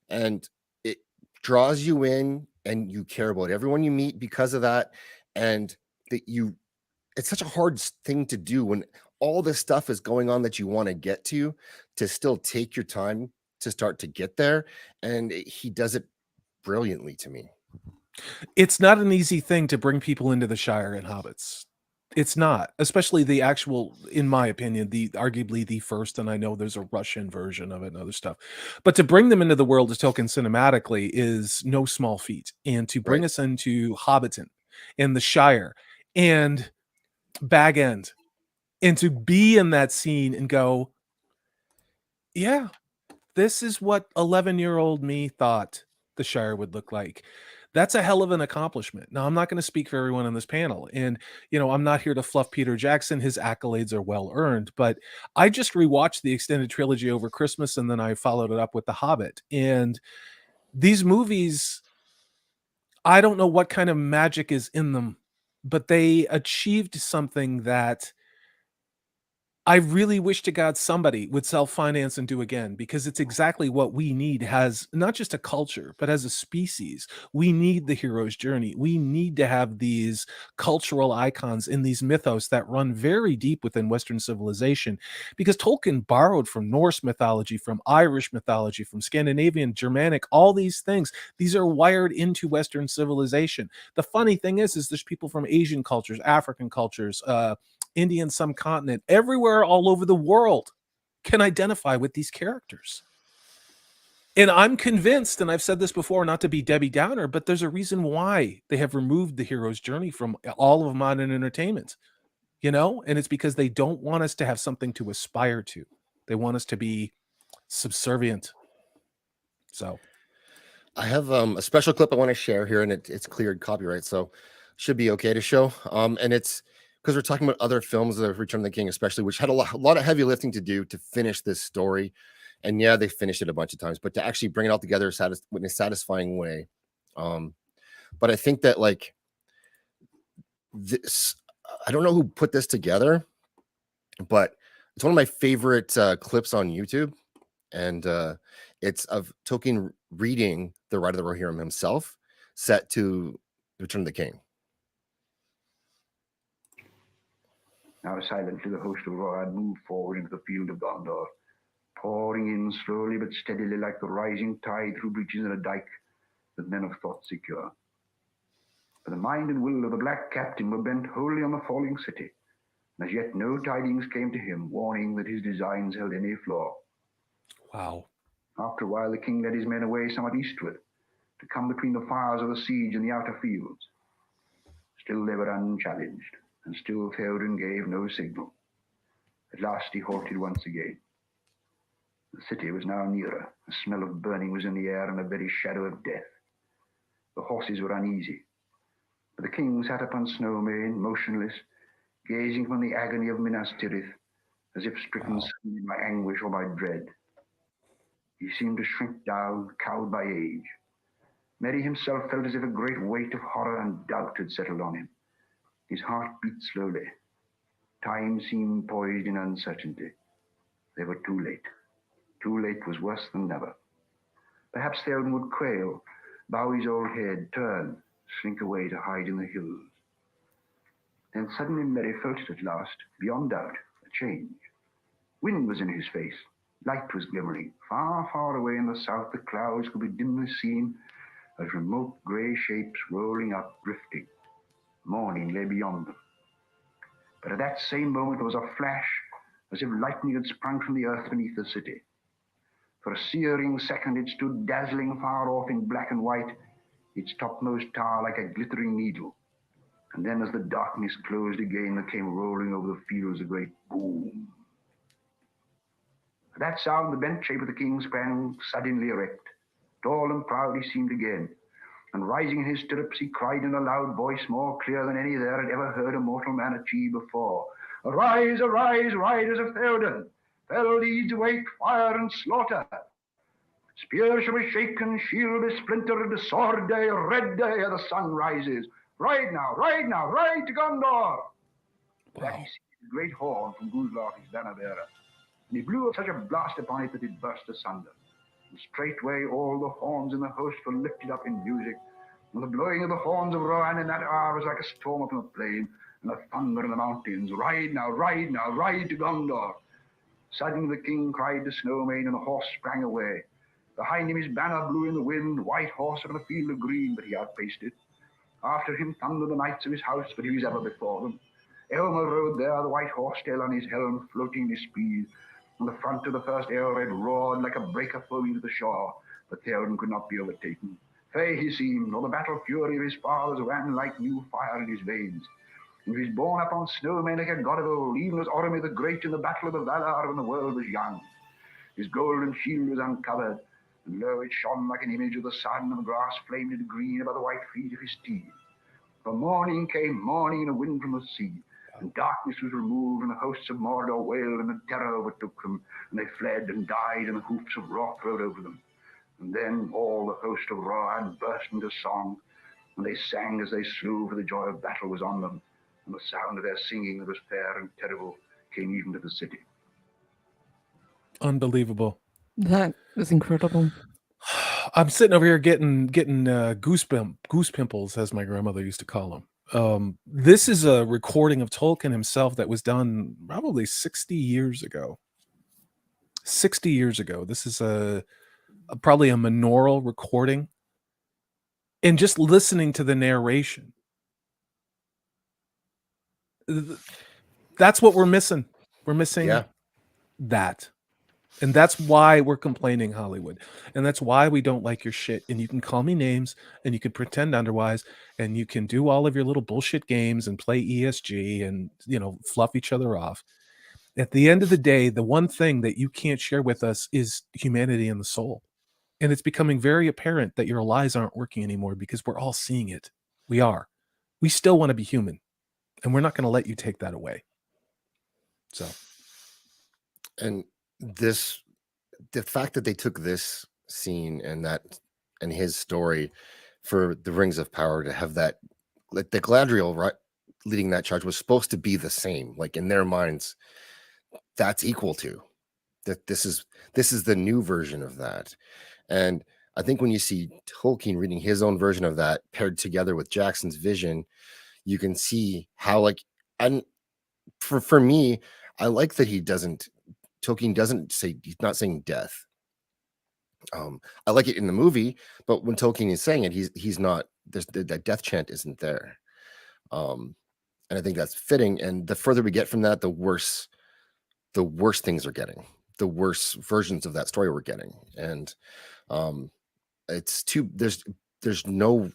And it draws you in, and you care about everyone you meet because of that. And it's such a hard thing to do when all this stuff is going on that you want to get to still take your time to start to get there. And he does it brilliantly to me. It's not an easy thing to bring people into the Shire and hobbits. It's not, especially the actual, in my opinion, arguably the first, and I know there's a Russian version of it and other stuff, but to bring them into the world of Tolkien cinematically is no small feat. And to bring us into Hobbiton and the Shire and Bag End, and to be in that scene and go, yeah, this is what 11-year-old me thought the Shire would look like. That's a hell of an accomplishment. Now, I'm not going to speak for everyone on this panel, and I'm not here to fluff Peter Jackson. His accolades are well earned, but I just rewatched the extended trilogy over Christmas, and then I followed it up with The Hobbit. And these movies, I don't know what kind of magic is in them, but they achieved something that I really wish to God somebody would self-finance and do again, because it's exactly what we need as not just a culture, but as a species. We need the hero's journey. We need to have these cultural icons in these mythos that run very deep within Western civilization, because Tolkien borrowed from Norse mythology, from Irish mythology, from Scandinavian, Germanic, all these things. These are wired into Western civilization. The funny thing is there's people from Asian cultures, African cultures, Indian subcontinent, everywhere all over the world can identify with these characters. And I'm convinced, and I've said this before, not to be Debbie Downer, but there's a reason why they have removed the hero's journey from all of modern entertainment, and it's because they don't want us to have something to aspire to. They want us to be subservient. So I have a special clip I want to share here, and it's cleared copyright, so should be okay to show. And it's because we're talking about other films of Return of the King, especially, which had a lot of heavy lifting to do to finish this story. And yeah, they finished it a bunch of times, but to actually bring it all together in a satisfying way. But I think that, like, this, I don't know who put this together, but it's one of my favorite clips on YouTube. And it's of Tolkien reading the Ride of the Rohirrim himself, set to Return of the King. Now silently the host of Rohan moved forward into the field of Gondor, pouring in slowly but steadily like the rising tide through breaches in a dike that men have thought secure. But the mind and will of the Black Captain were bent wholly on the falling city, and as yet no tidings came to him warning that his designs held any flaw. Wow. After a while the king led his men away somewhat eastward, to come between the fires of the siege and the outer fields. Still they were unchallenged, and still Theoden gave no signal. At last he halted once again. The city was now nearer. A smell of burning was in the air, and a very shadow of death. The horses were uneasy, but the king sat upon Snowmane, motionless, gazing upon the agony of Minas Tirith, as if stricken suddenly by anguish or by dread. He seemed to shrink down, cowed by age. Merry himself felt as if a great weight of horror and doubt had settled on him. His heart beat slowly. Time seemed poised in uncertainty. They were too late. Too late was worse than never. Perhaps Theoden would quail, bow his old head, turn, slink away to hide in the hills. Then suddenly Merry felt it at last, beyond doubt, a change. Wind was in his face, light was glimmering. Far, far away in the south the clouds could be dimly seen as remote grey shapes rolling up, drifting. Morning lay beyond them. But at that same moment there was a flash, as if lightning had sprung from the earth beneath the city. For a searing second it stood dazzling far off in black and white, its topmost tower like a glittering needle. And then as the darkness closed again, there came rolling over the fields a great boom. At that sound the bent shape of the king sprang suddenly erect. Tall and proud he seemed again, and rising in his stirrups he cried in a loud voice, more clear than any there had ever heard a mortal man achieve before, "Arise, arise, riders of Theoden! Fell deeds await fire and slaughter. Spear shall be shaken, shield be splintered, sword day, red day, ere the sun rises. Ride now, ride to Gondor!" That he seized a great horn from Gundlach, his banner bearer, and he blew such a blast upon it that it burst asunder. And straightway all the horns in the host were lifted up in music, and the blowing of the horns of Rohan in that hour was like a storm upon the plain, and a thunder in the mountains. Ride now, ride to Gondor! Suddenly the king cried to Snowmane, and the horse sprang away. Behind him his banner blew in the wind, white horse on a field of green, but he outpaced it. After him thundered the knights of his house, but he was ever before them. Elmer rode there, the white horse tail on his helm, floating his speed. On the front of the first Eorred roared like a breaker foaming to the shore, but Theoden could not be overtaken. Fey he seemed, or the battle fury of his fathers ran like new fire in his veins. And he was borne up on Snowmane like a god of old, even as Orome the Great in the battle of the Valar when the world was young. His golden shield was uncovered, and lo, it shone like an image of the sun, and the grass flamed into green above the white feet of his steed. For morning came, morning, and a wind from the sea, and darkness was removed, and the hosts of Mordor wailed, and the terror overtook them, and they fled and died, and the hoofs of Roth rode over them. And then all the host of Rohan burst into song, and they sang as they slew, for the joy of battle was on them, and the sound of their singing that was fair and terrible came even to the city. Unbelievable. That was incredible. I'm sitting over here getting goose pimples, as my grandmother used to call them. This is a recording of Tolkien himself that was done probably 60 years ago. 60 years ago. This is probably a monaural recording. And just listening to the narration, that's what we're missing. We're missing that. And that's why we're complaining, Hollywood. And that's why we don't like your shit. And you can call me names, and you can pretend otherwise, and you can do all of your little bullshit games and play ESG and, fluff each other off. At the end of the day, the one thing that you can't share with us is humanity and the soul. And it's becoming very apparent that your lies aren't working anymore because we're all seeing it. We are. We still want to be human, and we're not going to let you take that away. So. And the fact that they took this scene and his story for the Rings of Power to have that, like the Galadriel leading that charge was supposed to be the same, like in their minds, that's equal to that. This is the new version of that. And I think when you see Tolkien reading his own version of that paired together with Jackson's vision, you can see how and for me, I like that Tolkien doesn't say, he's not saying death. I like it in the movie, but when Tolkien is saying it, he's not. That death chant isn't there, and I think that's fitting. And the further we get from that, the worse things are getting. The worse versions of that story we're getting, and it's too. There's no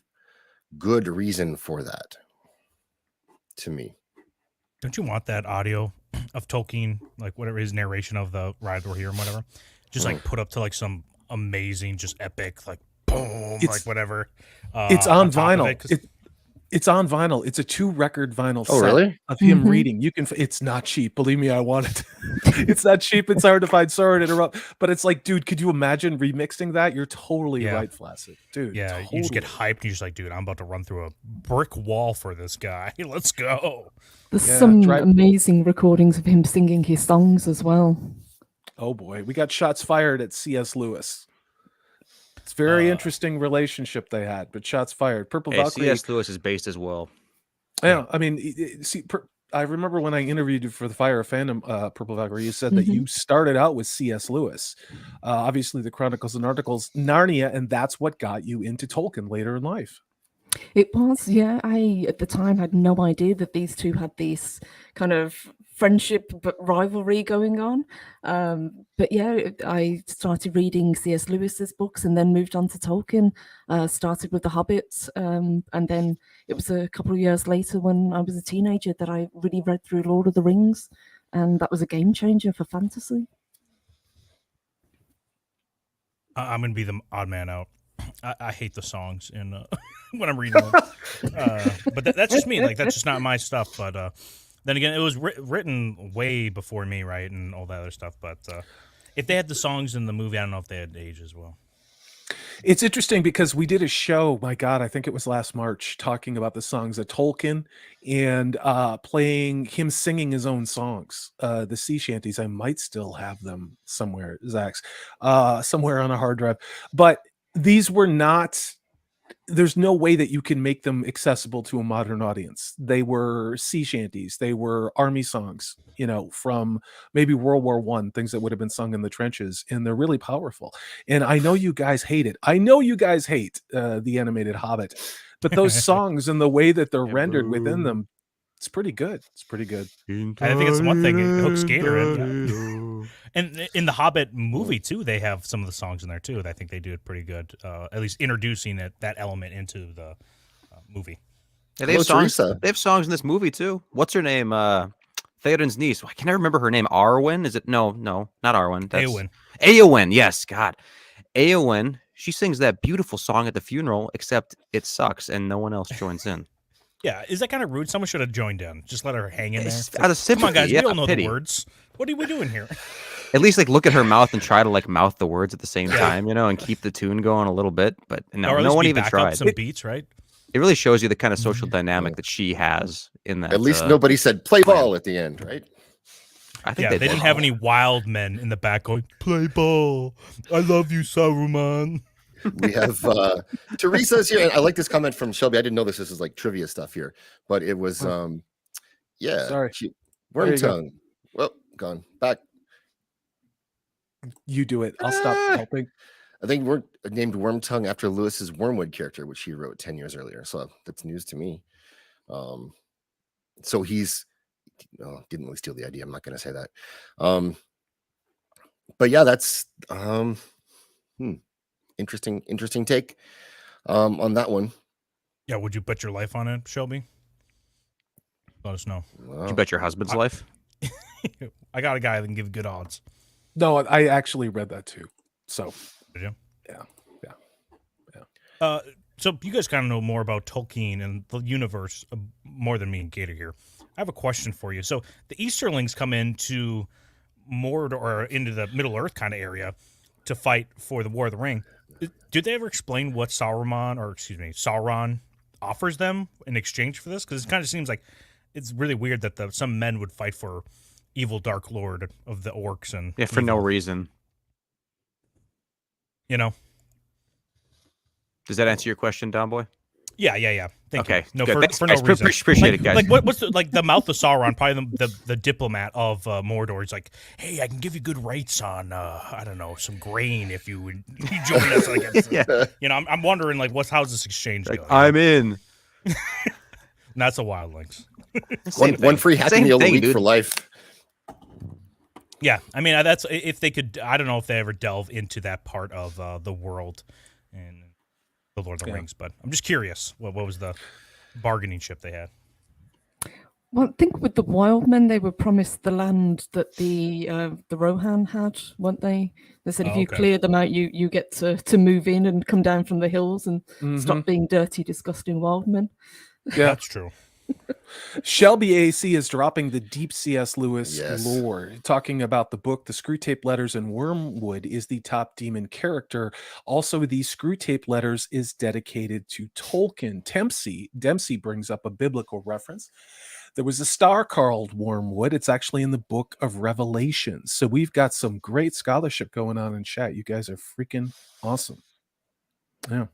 good reason for that, to me. Don't you want that audio of Tolkien, like whatever his narration of the Ride of Rohirrim, whatever, just like put up to like some amazing, just epic, like boom, like whatever. It's on vinyl. It's on vinyl. It's a 2-record vinyl set really? Of him reading. You can. It's not cheap. Believe me, I want it. It's not cheap. It's hard to find. Sorry to interrupt, but it's like, dude, could you imagine remixing that? You're totally right, Flaccid. Dude. Yeah, totally. you just get hyped. And you're just like, dude, I'm about to run through a brick wall for this guy. Let's go. There's some amazing recordings of him singing his songs as well. Oh boy, we got shots fired at C.S. Lewis. It's very interesting relationship they had, but shots fired. Purple Hey, Valkyrie. C.S. Lewis is based as well. Yeah, I mean, I remember when I interviewed you for the Fire of Fandom, Purple Valkyrie, you said that you started out with C.S. Lewis, obviously the Chronicles and Articles, Narnia, and that's what got you into Tolkien later in life. It was, yeah. I, at the time, had no idea that these two had this kind of friendship but rivalry going on. But yeah, I started reading C.S. Lewis's books and then moved on to Tolkien. Started with The Hobbit, and then it was a couple of years later when I was a teenager that I really read through Lord of the Rings, and that was a game changer for fantasy. I'm going to be the odd man out. I hate the songs in when I'm reading them. But that's just me. Like, that's just not my stuff. But then again, it was written way before me, right? And all that other stuff. But if they had the songs in the movie, I don't know if they had age as well. It's interesting because we did a show, my God, I think it was last March, talking about the songs of Tolkien and playing him singing his own songs. The sea shanties, I might still have them somewhere, Zach's, somewhere on a hard drive. But these were not, there's no way that you can make them accessible to a modern audience. They were sea shanties. They were army songs, you know, from maybe World War I, things that would have been sung in the trenches, and they're really powerful. And I know you guys hate it. I know you guys hate the animated Hobbit, but those songs and the way that they're rendered within them, it's pretty good. It's pretty good. I think it's one thing. It hooks Gator in. And in the Hobbit movie, too, they have some of the songs in there, too. I think they do it pretty good, at least introducing that element into the movie. Yeah, they have songs in this movie, too. What's her name? Theoden's niece. I can never remember her name. Arwen? Is it? No, not Arwen. That's Eowyn. Eowyn, yes, God. Eowyn, she sings that beautiful song at the funeral, except it sucks and no one else joins in. Yeah, is that kind of rude? Someone should have joined in. Just let her hang in there. Out of sympathy, Come on, guys. yeah, We don't know pity. the words. What are we doing here? At least like look at her mouth and try to like mouth the words at the same time, you know, and keep the tune going a little bit. But no, no one even tried. Some beats, right? It really shows you the kind of social dynamic that she has in that. At least nobody said play ball at the end, right? I think they didn't have any wild men in the back going, play ball. I love you, Saruman. We have Teresa's here. And I like this comment from Shelby. I didn't know this. This is like trivia stuff here, but it was yeah. Sorry. Wormtongue. Well, gone. Back. You do it. I'll stop helping. I think we're named Wormtongue after Lewis's Wormwood character, which he wrote 10 years earlier. So that's news to me. So he's didn't really steal the idea. I'm not going to say that. But yeah, that's interesting take on that one. Yeah, would you bet your life on it, Shelby? Let us know. Would you bet your husband's life? I got a guy that can give good odds. No, I actually read that too. So, did you? Yeah. So you guys kind of know more about Tolkien and the universe more than me and Gator here. I have a question for you. So the Easterlings come into Mordor or into the Middle Earth kind of area to fight for the War of the Ring. Did they ever explain what Sauron offers them in exchange for this? Because it kind of seems like it's really weird that some men would fight for evil Dark Lord of the orcs and for no reason. You know. Does that answer your question, Don Boy? Yeah. Thank you. No, good. for no reason. Appreciate it, guys. Like what's the mouth of Sauron? Probably the diplomat of Mordor. He's like, hey, I can give you good rates on I don't know, some grain if you would join us. You know, I'm wondering like how's this exchange going? I'm in. That's a wildlings. one free Happy Meal a week for life. Yeah, I mean that's if they could. I don't know if they ever delve into that part of the world and the Lord of the Rings, but I'm just curious. What was the bargaining chip they had? Well, I think with the wild men, they were promised the land that the Rohan had, weren't they? They said if you clear them out, you get to move in and come down from the hills and stop being dirty, disgusting wild men. Yeah, that's true. Shelby AC is dropping the deep C.S. Lewis lore, talking about the book, The Screwtape Letters, and Wormwood is the top demon character. Also, the Screwtape Letters is dedicated to Tolkien. Dempsey brings up a biblical reference. There was a star called Wormwood. It's actually in the book of Revelations. So we've got some great scholarship going on in chat. You guys are freaking awesome. Yeah.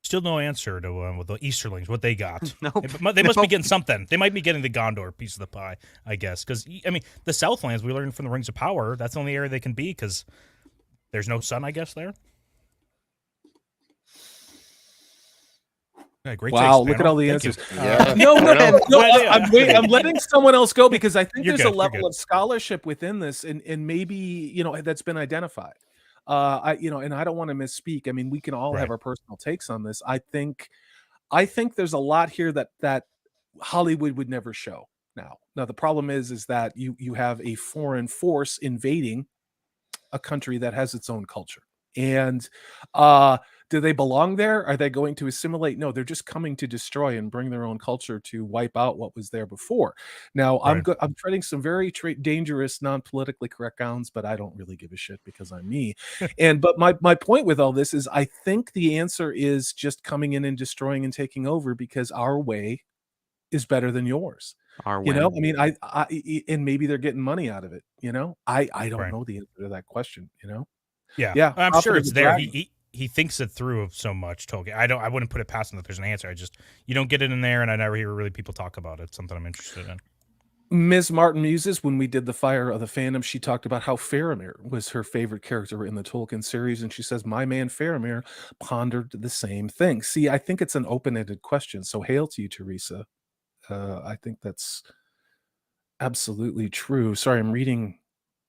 Still no answer to with the Easterlings, what they got. Nope. They must be getting something. They might be getting the Gondor piece of the pie, I guess. Because, I mean, the Southlands, we learned from the Rings of Power, that's the only area they can be because there's no sun, I guess, there. Yeah, great wow, takes, look at panel. all the Thank answers. you. I'm letting someone else go because I think You're there's a good, level of scholarship within this, and maybe, you know, that's been identified. And I don't want to misspeak. I mean, we can all have our personal takes on this. I think there's a lot here that Hollywood would never show now. Now, the problem is that you have a foreign force invading a country that has its own culture. And do they belong there? Are they going to assimilate? No, they're just coming to destroy and bring their own culture to wipe out what was there before. Now, I'm treading some very dangerous, non-politically correct grounds, but I don't really give a shit because I'm me. But my point with all this is I think the answer is just coming in and destroying and taking over because our way is better than yours. You know, I mean, I and maybe they're getting money out of it. You know, I don't know the answer to that question. You know. Yeah, I'm sure it's there. He thinks it through so much, Tolkien. I wouldn't put it past him that there's an answer. You don't get it in there, and I never hear really people talk about it. It's something I'm interested in. Ms. Martin Muses, when we did the Fire of the Phantom, she talked about how Faramir was her favorite character in the Tolkien series, and she says, my man Faramir pondered the same thing. See, I think it's an open-ended question, so hail to you, Teresa. I think that's absolutely true. Sorry, I'm reading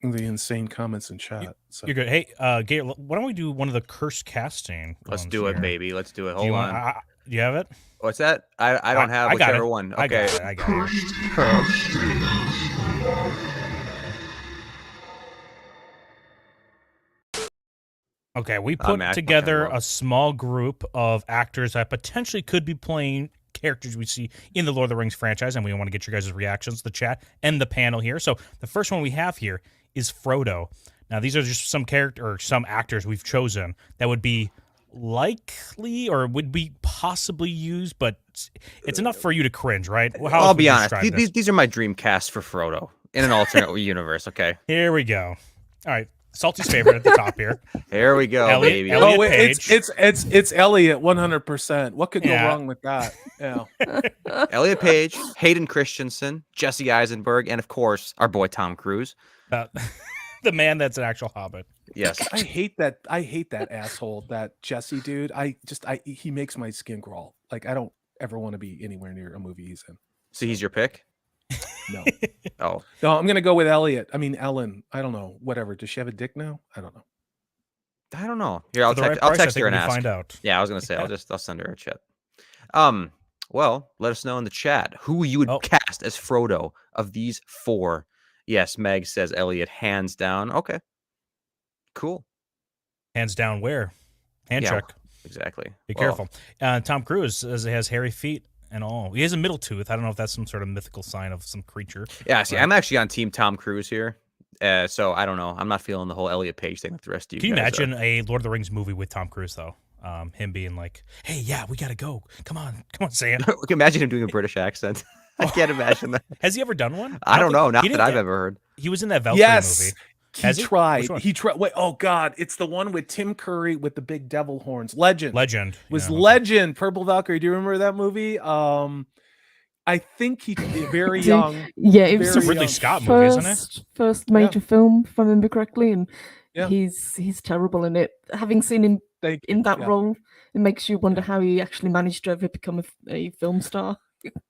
the insane comments in chat. So. You're good. Hey, Gail, why don't we do one of the cursed casting? Let's do it, baby. Let's do it. Hold on. Do you have it? What's that? I don't have whichever one. Okay. I got it. Okay, we put together a small group of actors that potentially could be playing characters we see in the Lord of the Rings franchise, and we want to get your guys' reactions, the chat, and the panel here. So the first one we have here is Frodo. Now, these are just some some actors we've chosen that would be likely or would be possibly used, but it's enough for you to cringe, right? I'll be honest. These are my dream cast for Frodo in an alternate universe. Okay. Here we go. All right. Salty's favorite at the top here. Here we go, baby. It's Elliot 100%. What could go wrong with that? Yeah. Elliot Page, Hayden Christensen, Jesse Eisenberg, and of course our boy Tom Cruise. The man that's an actual hobbit. Yes. I hate that asshole, that Jesse dude. He makes my skin crawl. Like, I don't ever want to be anywhere near a movie he's in. So he's your pick? No. Oh. No, I'm gonna go with Elliot. I mean Ellen. I don't know. Whatever. Does she have a dick now? I don't know. I don't know. Here, I'll text her and ask. Find out. Yeah, I was gonna say I'll send her a chat. Well, let us know in the chat who you would cast as Frodo of these four. Yes, Meg says Elliot, hands down. Okay. Cool. Hands down where? Hand check. Exactly. Be careful. Tom Cruise says he has hairy feet and all. He has a middle tooth. I don't know if that's some sort of mythical sign of some creature. Yeah, see, I'm actually on Team Tom Cruise here. So I don't know. I'm not feeling the whole Elliot Page thing with the rest of you Can you guys imagine a Lord of the Rings movie with Tom Cruise, though? Him being like, hey, yeah, we got to go. Come on, Sam. Imagine him doing a British accent. I can't imagine that. Has he ever done one? I don't know. Not that I've ever heard. He was in that Valkyrie movie. He tried. Wait, oh God, it's the one with Tim Curry with the big devil horns. Legend. Legend. Legend. Purple Valkyrie. Do you remember that movie? I think he very young. Yeah, it was a Ridley Scott movie, isn't it? First major film, if I remember correctly, and he's terrible in it. Having seen him in that role, it makes you wonder how he actually managed to ever become a film star.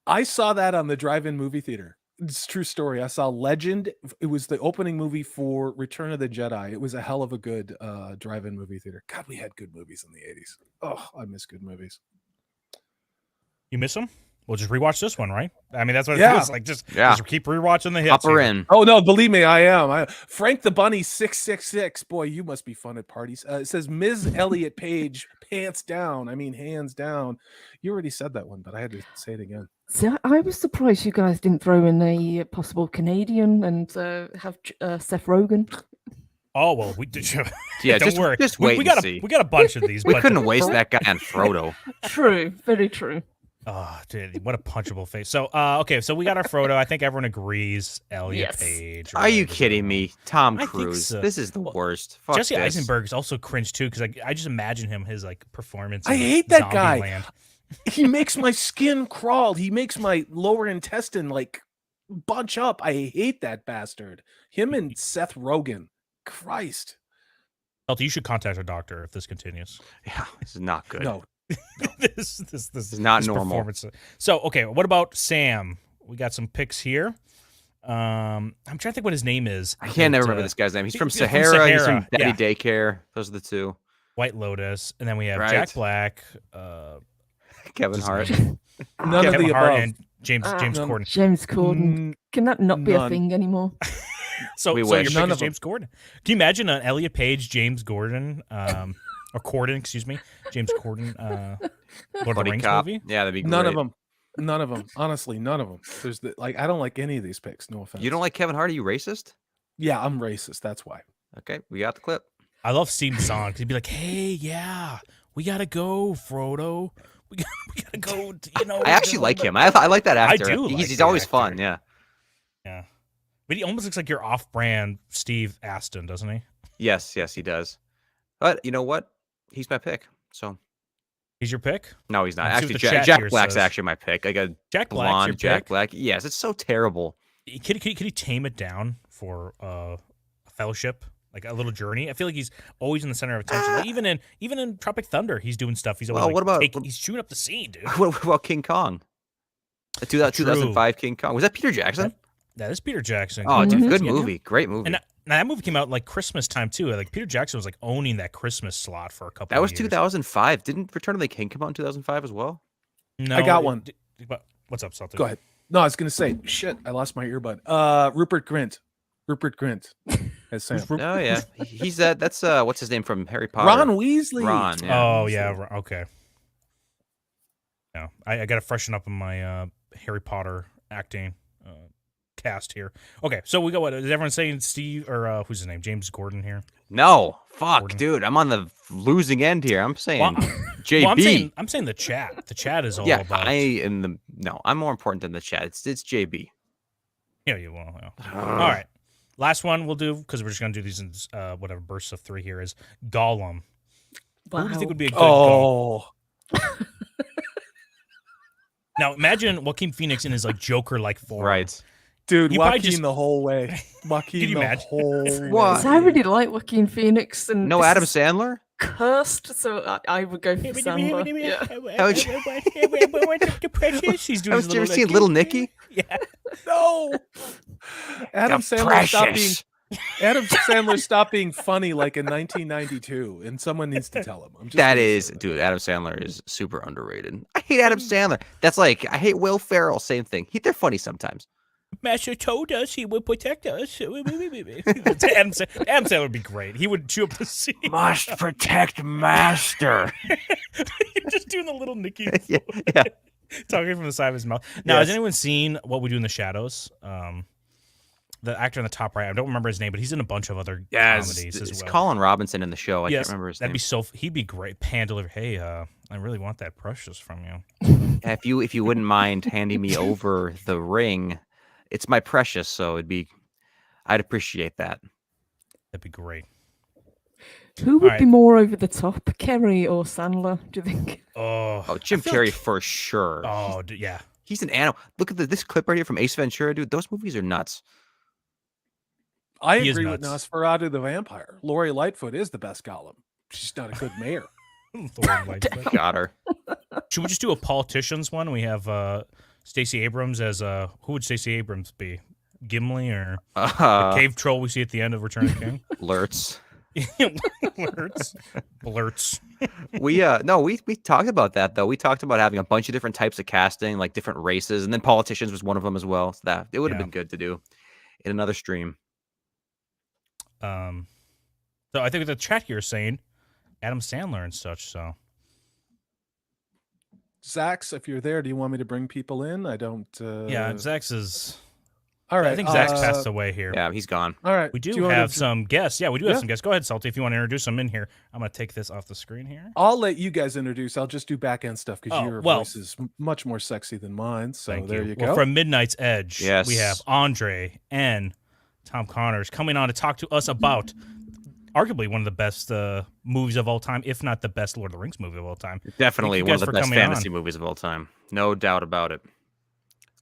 I saw that on the drive-in movie theater. It's a true story. I saw Legend. It was the opening movie for Return of the Jedi. It was a hell of a good drive-in movie theater. God, we had good movies in the 80s. Oh, I miss good movies. You miss them? We'll just rewatch this one, right? I mean, that's what it feels like. Just keep rewatching the hits. Hop her in. Oh, no, believe me, I am. Frank the Bunny 666. Boy, you must be fun at parties. It says Ms. Elliot Page, pants down. I mean, hands down. You already said that one, but I had to say it again. See, I was surprised you guys didn't throw in a possible Canadian and have Seth Rogen. Oh, well, we did. Yeah, don't worry. Just wait we got see. We got a bunch of these. We couldn't waste that guy on Frodo. True. Very true. Oh, dude, what a punchable face. So, okay, so we got our Frodo. I think everyone agrees. Elliot Yes. Page. Are you kidding me? Tom I think Cruise. so. This is the worst. Fuck Jesse this. Eisenberg's also cringe too, because I just imagine his like performance. I in hate that guy. Zombieland. He makes my skin crawl. He makes my lower intestine like bunch up. I hate that bastard. Him and Seth Rogen. Christ. Elton, you should contact a doctor if this continues. Yeah, this is not good. No. this is not normal. Performance. So, okay, what about Sam? We got some picks here. I'm trying to think what his name is. I can't never remember this guy's name. He's from Sahara. He's from Daddy Daycare. Those are the two. White Lotus, and then we have Jack Black, Kevin Hart. None of the above. And James Corden. James Corden. Can that not be a thing anymore? So, we so wish. your pick is James Corden. Can you imagine an Elliot Page, James Gordon, or Corden, excuse me, James Corden, Lord of the Rings movie? Yeah, that'd be great. None of them. None of them. Honestly, none of them. There's I don't like any of these picks. No offense. You don't like Kevin Hart? Are you racist? Yeah, I'm racist. That's why. Okay, we got the clip. I love Steve's song. He'd be like, "Hey, yeah, we gotta go, Frodo. We gotta go. You know." I actually like him. I like that actor. I do. He's always fun. Yeah. Yeah. But he almost looks like your off-brand Steve Aston, doesn't he? Yes, he does. But you know what? He's my pick. So he's your pick? No, he's not. Let's see Actually, what the chat Jack here Black's says. actually my pick. I got Jack Black's blonde your Jack pick? Black. Yes, it's so terrible. Could he tame it down for a fellowship, like a little journey? I feel like he's always in the center of attention. Like, even in Tropic Thunder, he's doing stuff. He's always he's chewing up the scene, dude. What about King Kong? The 2005 King Kong. Was that Peter Jackson? That is Peter Jackson. Oh, it's a good movie. Great movie. And that movie came out like Christmas time too. Like Peter Jackson was like owning that Christmas slot for a couple. That was of years. 2005. Didn't Return of the King come out in 2005 as well? No, I got one. What's up, Celtic? Go ahead. No, I was gonna say shit. I lost my earbud. Rupert Grint. As Sam. Oh yeah, he's that's what's his name from Harry Potter? Ron Weasley. Ron. Yeah. Oh yeah. Okay. No, I got to freshen up on my Harry Potter acting cast here. Okay, so we got what is everyone saying? Steve or who's his name? James Gordon here. No, fuck, dude. I'm on the losing end here. I'm saying JB. Well, I'm saying the chat. The chat is all about. I'm more important than the chat. It's JB. Yeah, you will. All right. Last one we'll do because we're just gonna do these in whatever bursts of 3 here is Gollum. Who do you think would be a good Gollum? Now imagine Joaquin Phoenix in his like Joker-like form. Right. Dude, He Joaquin the whole way. Joaquin Can you the imagine? whole way. So I really like Joaquin Phoenix and No this Adam is Sandler? cursed, so I would go for Sandler. Yeah. He's doing his Have you ever little seen Little Nicky? Yeah. No. Adam Sandler stopped being Precious. Adam Sandler stopped being funny like in 1992, and someone needs to tell him. Dude, Adam Sandler is super underrated. I hate Adam Sandler. That's like, I hate Will Ferrell, same thing. They're funny sometimes. Master told us he would protect us. Adam Sandler would be great. He would chew up the scene. Must protect Master. You're just doing the Little Nicky. yeah. Talking from the side of his mouth. Now, Yes. has anyone seen What We Do in the Shadows? The actor in the top right, I don't remember his name, but he's in a bunch of other comedies as It's well. Colin Robinson in the show. I can't remember his name. He'd be great. Pan deliver. Hey, I really want that Precious from you. Yeah, if you wouldn't mind handing me over the ring, it's my Precious, so I'd appreciate that. That'd be great. Who would be more over the top, Kerry or Sandler? Do you think? Oh, Jim Carrey for sure. Oh, yeah. He's an animal. Look at this clip right here from Ace Ventura, dude. Those movies are nuts. I He is agree with nuts. Nosferatu the vampire. Lori Lightfoot is the best Gollum. She's not a good mayor. Got her. Should we just do a politicians one? We have Stacey Abrams as who would Stacey Abrams be? Gimli or the cave troll we see at the end of Return of the King? Lurtz. Blurts. We talked about that though. We talked about having a bunch of different types of casting, like different races, and then politicians was one of them as well. So that it would have been good to do in another stream. So I think the chat here is saying Adam Sandler and such. So Zax, if you're there, do you want me to bring people in? I don't. yeah, Zax is. All right. I think Zach's passed away here. Yeah, he's gone. All right. We do have some guests. Yeah, we do have some guests. Go ahead, Salty, if you want to introduce them in here. I'm going to take this off the screen here. I'll let you guys introduce. I'll just do back end stuff because your voice is much more sexy than mine. So there you go. Well, from Midnight's Edge, we have Andre and Tom Connors coming on to talk to us about arguably one of the best movies of all time, if not the best Lord of the Rings movie of all time. Definitely one of the best fantasy movies of all time. No doubt about it.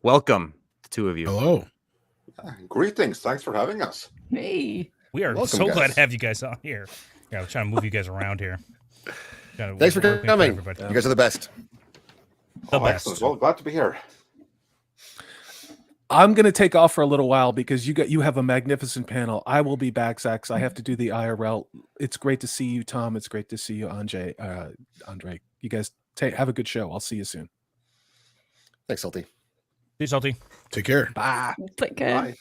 Welcome, the two of you. Hello. Greetings. Thanks for having us. Hey. We are so glad to have you guys on here. Yeah, we're trying to move you guys around here. Thanks for coming. You guys are the best. Excellent. Well, glad to be here. I'm going to take off for a little while because you have a magnificent panel. I will be back, Zach. I have to do the IRL. It's great to see you, Tom. It's great to see you, Andre. You guys have a good show. I'll see you soon. Thanks, Salty. See you, Salty. Take care. Bye. Take care. Bye.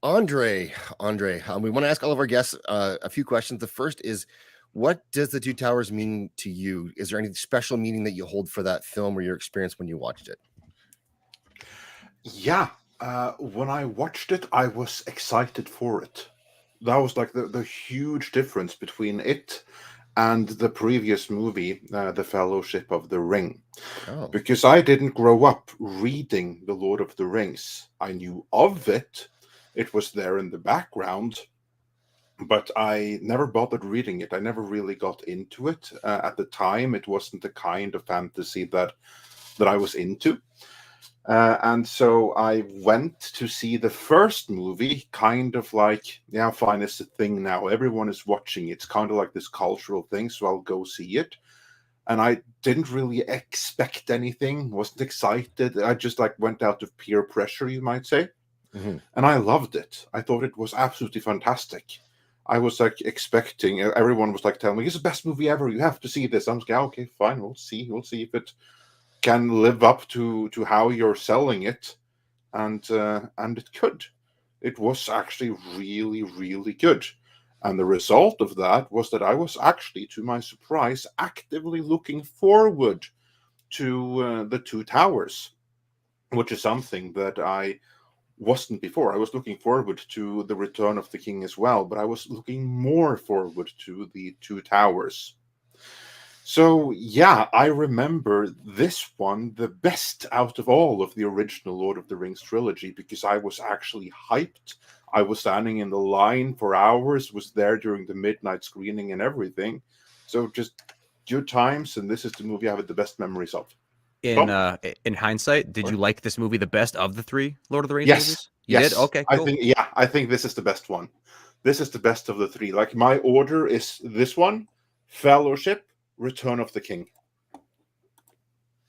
Andre, we want to ask all of our guests a few questions. The first is, what does The Two Towers mean to you? Is there any special meaning that you hold for that film or your experience when you watched it? Yeah, when I watched it, I was excited for it. That was like the huge difference between it and the previous movie, The Fellowship of the Ring. Oh. Because I didn't grow up reading The Lord of the Rings. I knew of it. It was there in the background, but I never bothered reading it. I never really got into it. At the time, it wasn't the kind of fantasy that I was into. And so I went to see the first movie, kind of like, yeah, fine, it's a thing now. Everyone is watching. It's kind of like this cultural thing, so I'll go see it. And I didn't really expect anything, wasn't excited. I just like went out of peer pressure, you might say. Mm-hmm. And I loved it. I thought it was absolutely fantastic. I was like expecting, everyone was like telling me, it's the best movie ever. You have to see this. I'm like, yeah, okay, fine. We'll see if it can live up to how you're selling it. And it could. It was actually really, really good. And the result of that was that I was actually, to my surprise, actively looking forward to The Two Towers, which is something that I wasn't before. I was looking forward to The Return of the King as well, but I was looking more forward to The Two Towers. So yeah, I remember this one the best out of all of the original Lord of the Rings trilogy because I was actually hyped. I was standing in the line for hours, was there during the midnight screening and everything. So just good times, and this is the movie I have the best memories of. In hindsight, did you like this movie the best of the three Lord of the Rings Yes. movies? You Yes. did? Okay, cool. I think this is the best one. This is the best of the three. Like my order is this one, Fellowship, Return of the King.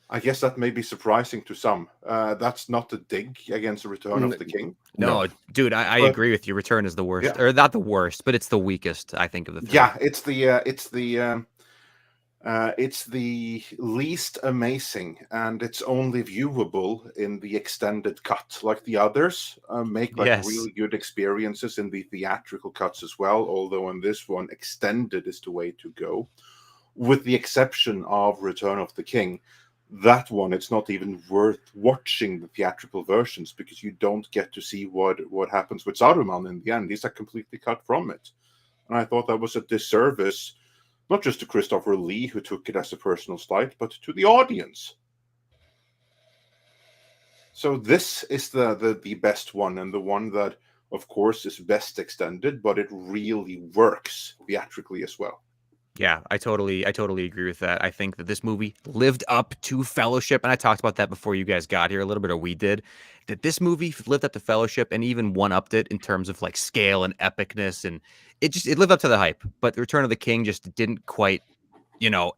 I guess that may be surprising to some. That's not a dig against the Return of the King. No, dude, I agree with you. Return is the worst, Yeah. or not the worst, but it's the weakest, I think, of the three. Yeah, it's the least amazing, and it's only viewable in the extended cut. Like the others make like Yes. really good experiences in the theatrical cuts as well. Although in this one, extended is the way to go. With the exception of Return of the King, that one it's not even worth watching the theatrical versions because you don't get to see what happens with Saruman in the end. These are completely cut from it, and I thought that was a disservice. Not just to Christopher Lee, who took it as a personal slight, but to the audience. So this is the best one, and the one that, of course, is best extended, but it really works theatrically as well. Yeah, I totally agree with that. I think that this movie lived up to Fellowship, and I talked about that before you guys got here a little bit, or we did. That this movie lived up to Fellowship and even one-upped it in terms of like scale and epicness, and it lived up to the hype. But Return of the King just didn't quite,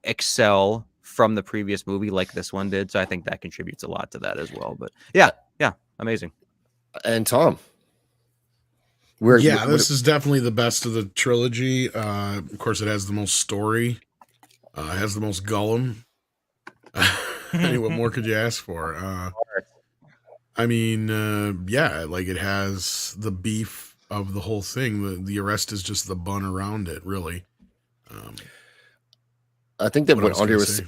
excel from the previous movie like this one did. So I think that contributes a lot to that as well. But yeah, amazing. And Tom. This is definitely the best of the trilogy. Of course, it has the most story. It has the most Gollum. What more could you ask for? It has the beef of the whole thing. The rest is just the bun around it, really. I think that what Andre was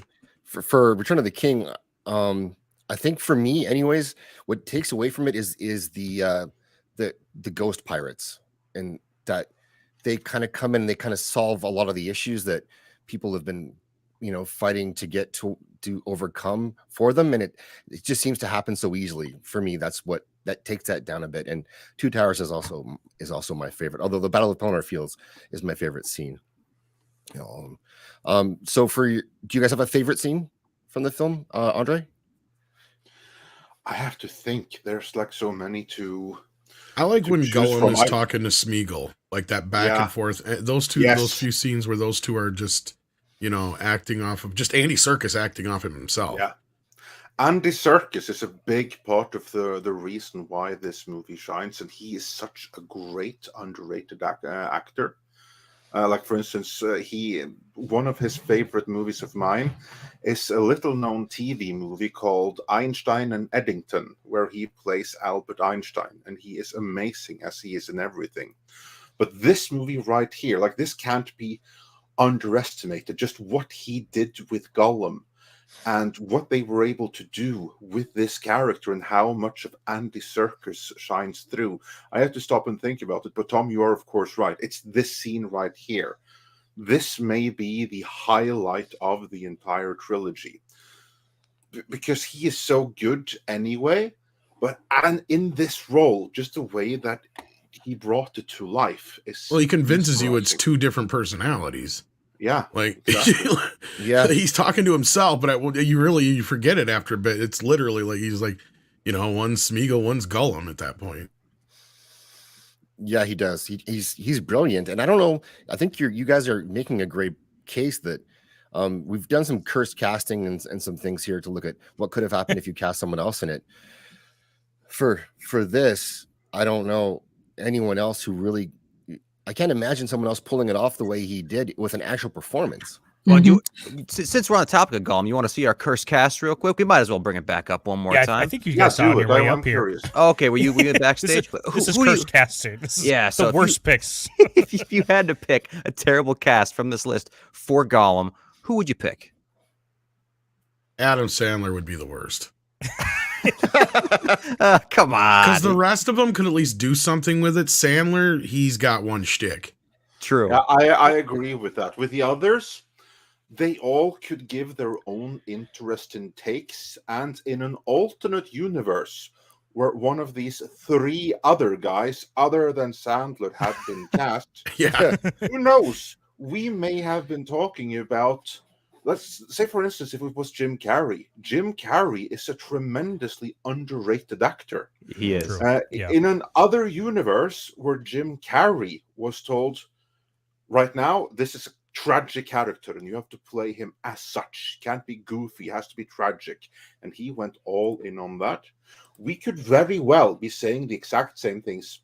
for Return of the King, I I think for me, anyways, what takes away from it is the ghost pirates, and that they kind of come in and they kind of solve a lot of the issues that people have been, fighting to get to overcome for them, and it just seems to happen so easily. For me, that takes that down a bit. And Two Towers is also my favorite, although the Battle of Pelennor Fields is my favorite scene. So do you guys have a favorite scene from the film, Andre? I have to think. There's like so many to. I like when choose Gollum from. is talking to Smeagol, like that back and forth. Those few scenes where those two are just, acting off of just Andy Serkis acting off of himself. Yeah. Andy Serkis is a big part of the reason why this movie shines, and he is such a great underrated actor. Like for instance, one of his favorite movies of mine is a little-known TV movie called Einstein and Eddington, where he plays Albert Einstein, and he is amazing as he is in everything. But this movie right here, like this can't be underestimated. Just what he did with Gollum, and what they were able to do with this character, and how much of Andy Serkis shines through. I have to stop and think about it, but Tom, you are of course right. It's this scene right here. This may be the highlight of the entire trilogy, because he is so good anyway, and in this role, just the way that he brought it to life is. Well, he convinces you it's two different personalities. Yeah, like exactly. Yeah, he's talking to himself, but you forget it after a bit. It's literally like he's like, one's Smeagol, one's Gollum at that point. Yeah, he does. He's brilliant, and I don't know. I think you guys are making a great case that we've done some cursed casting and some things here to look at what could have happened if you cast someone else in it. For this, I don't know anyone else who really. I can't imagine someone else pulling it off the way he did with an actual performance. Well, since we're on the topic of Gollum, you want to see our cursed cast real quick? We might as well bring it back up one more time. I think you guys saw your way up here. Oh, okay, were you backstage? This is cursed casting. This is the worst picks. If you had to pick a terrible cast from this list for Gollum, who would you pick? Adam Sandler would be the worst. Come on, because the rest of them could at least do something with it. Sandler, he's got one shtick. True. Yeah, I agree with that. With the others, they all could give their own interesting takes, and in an alternate universe where one of these three other guys, other than Sandler, had been cast, who knows? We may have been talking about. Let's say, for instance, if it was Jim Carrey. Jim Carrey is a tremendously underrated actor. He is. In an other universe where Jim Carrey was told, right now, this is a tragic character, and you have to play him as such. Can't be goofy, has to be tragic. And he went all in on that. We could very well be saying the exact same things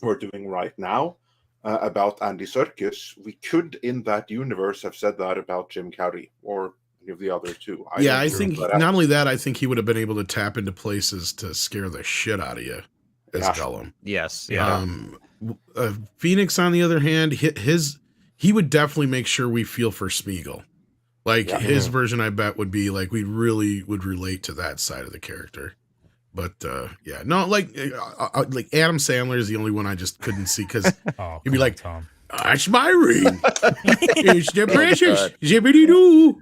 we're doing right now. About Andy Serkis, we could in that universe have said that about Jim Carrey or any of the other two. I think not only that, I think he would have been able to tap into places to scare the shit out of you as Gollum. Yes. Yeah. Phoenix, on the other hand, he would definitely make sure we feel for Smeagol. Like his version, I bet would be like we really would relate to that side of the character. But like Adam Sandler is the only one I just couldn't see because he'd be like, Tom. That's my ring. It's the precious. Zippity doo.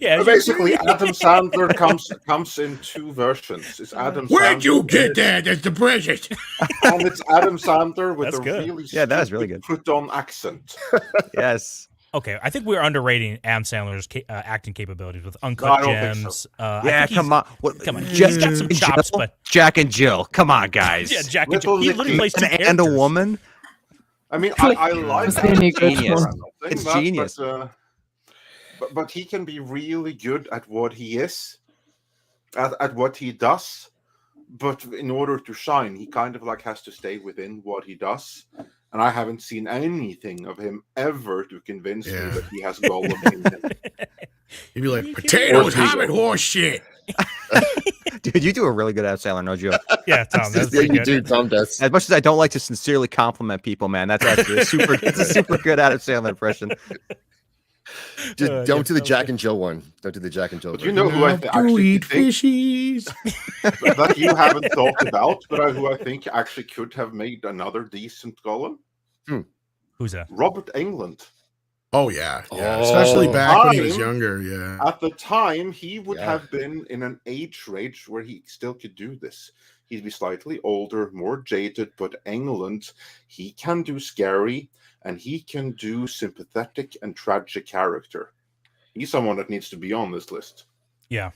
Yeah. Basically, Adam Sandler comes in two versions. It's Adam. Where'd you get that? That's the precious. And it's Adam Sandler with That's a good. really that was really good. put-on accent. Yes. Okay, I think we're underrating Adam Sandler's acting capabilities with Uncut Gems. Yeah, come on. Come on. He's got some chops, but Jack and Jill. Come on, guys. Yeah, Jack and Jill. He literally plays two characters. And a woman. I mean, I like It's genius. It's genius. But he can be really good at what he is, at what he does. But in order to shine, he kind of like has to stay within what he does. And I haven't seen anything of him ever to convince me that he has Gollum in him. He'd be like, potatoes, hobbit, horse shit. Dude, you do a really good Adam Sandler, no joke. Yeah, Tom, that's you do, Tom does. As much as I don't like to sincerely compliment people, man, that's actually a super good Adam Sandler impression. Just don't do the Jack and Jill one. Don't do the Jack and Jill. But you know who I actually eat think fishies that you haven't thought about, but who I think actually could have made another decent Gollum? Who's that? Robert Englund. Oh yeah, especially back when he was younger. Yeah, at the time he would have been in an age range where he still could do this. He'd be slightly older, more jaded, but Englund, he can do scary and he can do sympathetic and tragic character. He's someone that needs to be on this list. Yeah.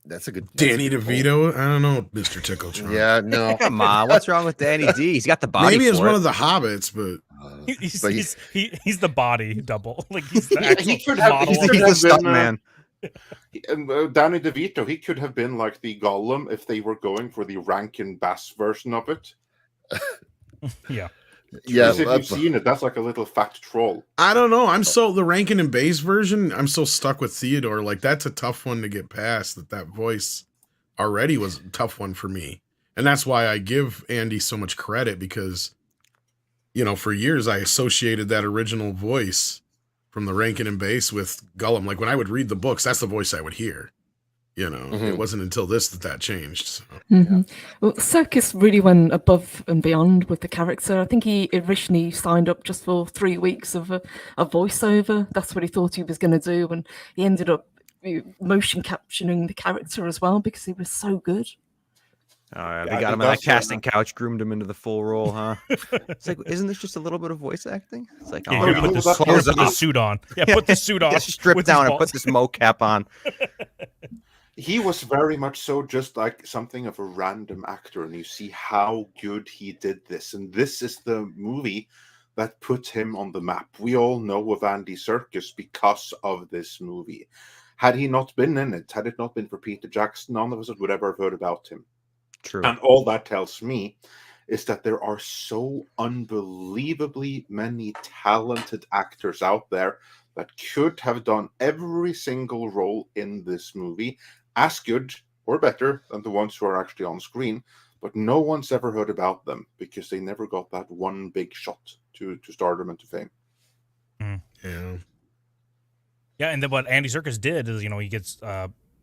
That's a good. Danny DeVito. I don't know, Mr. Tickletron. Yeah, no. Come on, what's wrong with Danny D? He's got the body. Maybe as for one it. of the hobbits, but he's the body double. Like he's the actual he could have, model. he could have stunt been, man. Danny DeVito, he could have been like the Gollum if they were going for the Rankin Bass version of it. Yeah. If you've seen it, that's like a little fat troll. I don't know. I'm so the Rankin and Bass version. I'm so stuck with Theodore. Like that's a tough one to get past. That voice already was a tough one for me, and that's why I give Andy so much credit because, for years I associated that original voice from the Rankin and Bass with Gollum. Like when I would read the books, that's the voice I would hear. It wasn't until that changed. So. Well, Serkis really went above and beyond with the character. I think he originally signed up just for 3 weeks of a voiceover. That's what he thought he was going to do, and he ended up motion capturing the character as well because he was so good. They got him on that casting couch, groomed him into the full role, huh? It's like, isn't this just a little bit of voice acting? It's like, put the suit on. Yeah, put the suit on. Strip down and put this mocap on. He was very much so just like something of a random actor, and you see how good he did this. And this is the movie that put him on the map. We all know of Andy Serkis because of this movie. Had he not been in it, had it not been for Peter Jackson, none of us would ever have heard about him. True. And all that tells me is that there are so unbelievably many talented actors out there that could have done every single role in this movie as good or better than the ones who are actually on screen, but no one's ever heard about them because they never got that one big shot to stardom and to fame. Yeah, and then what Andy Serkis did is, he gets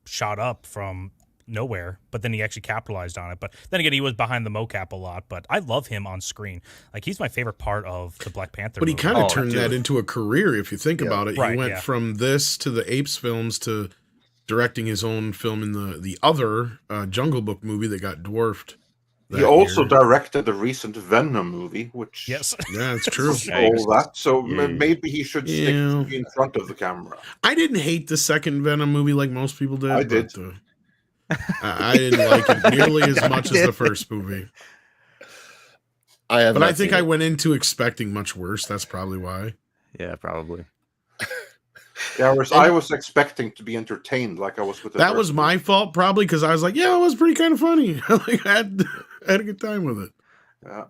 shot up from nowhere, but then he actually capitalized on it. But then again, he was behind the mocap a lot, but I love him on screen. Like, he's my favorite part of the Black Panther But he movie. kind of turned that into a career, if you think about it. Right, he went from this to the Apes films to directing his own film in the other Jungle Book movie that got dwarfed. He also directed the recent Venom movie, which yeah, it's true. All that, so maybe he should stick to be in front of the camera. I didn't hate the second Venom movie like most people did. I did. I didn't like it nearly as much as the first movie. I think I went into expecting much worse. That's probably why. Yeah, probably. Yeah, I was expecting to be entertained, like I was with. That was my fault, probably, because I was like, "Yeah, it was pretty kind of funny." Like I had a good time with it. Yeah.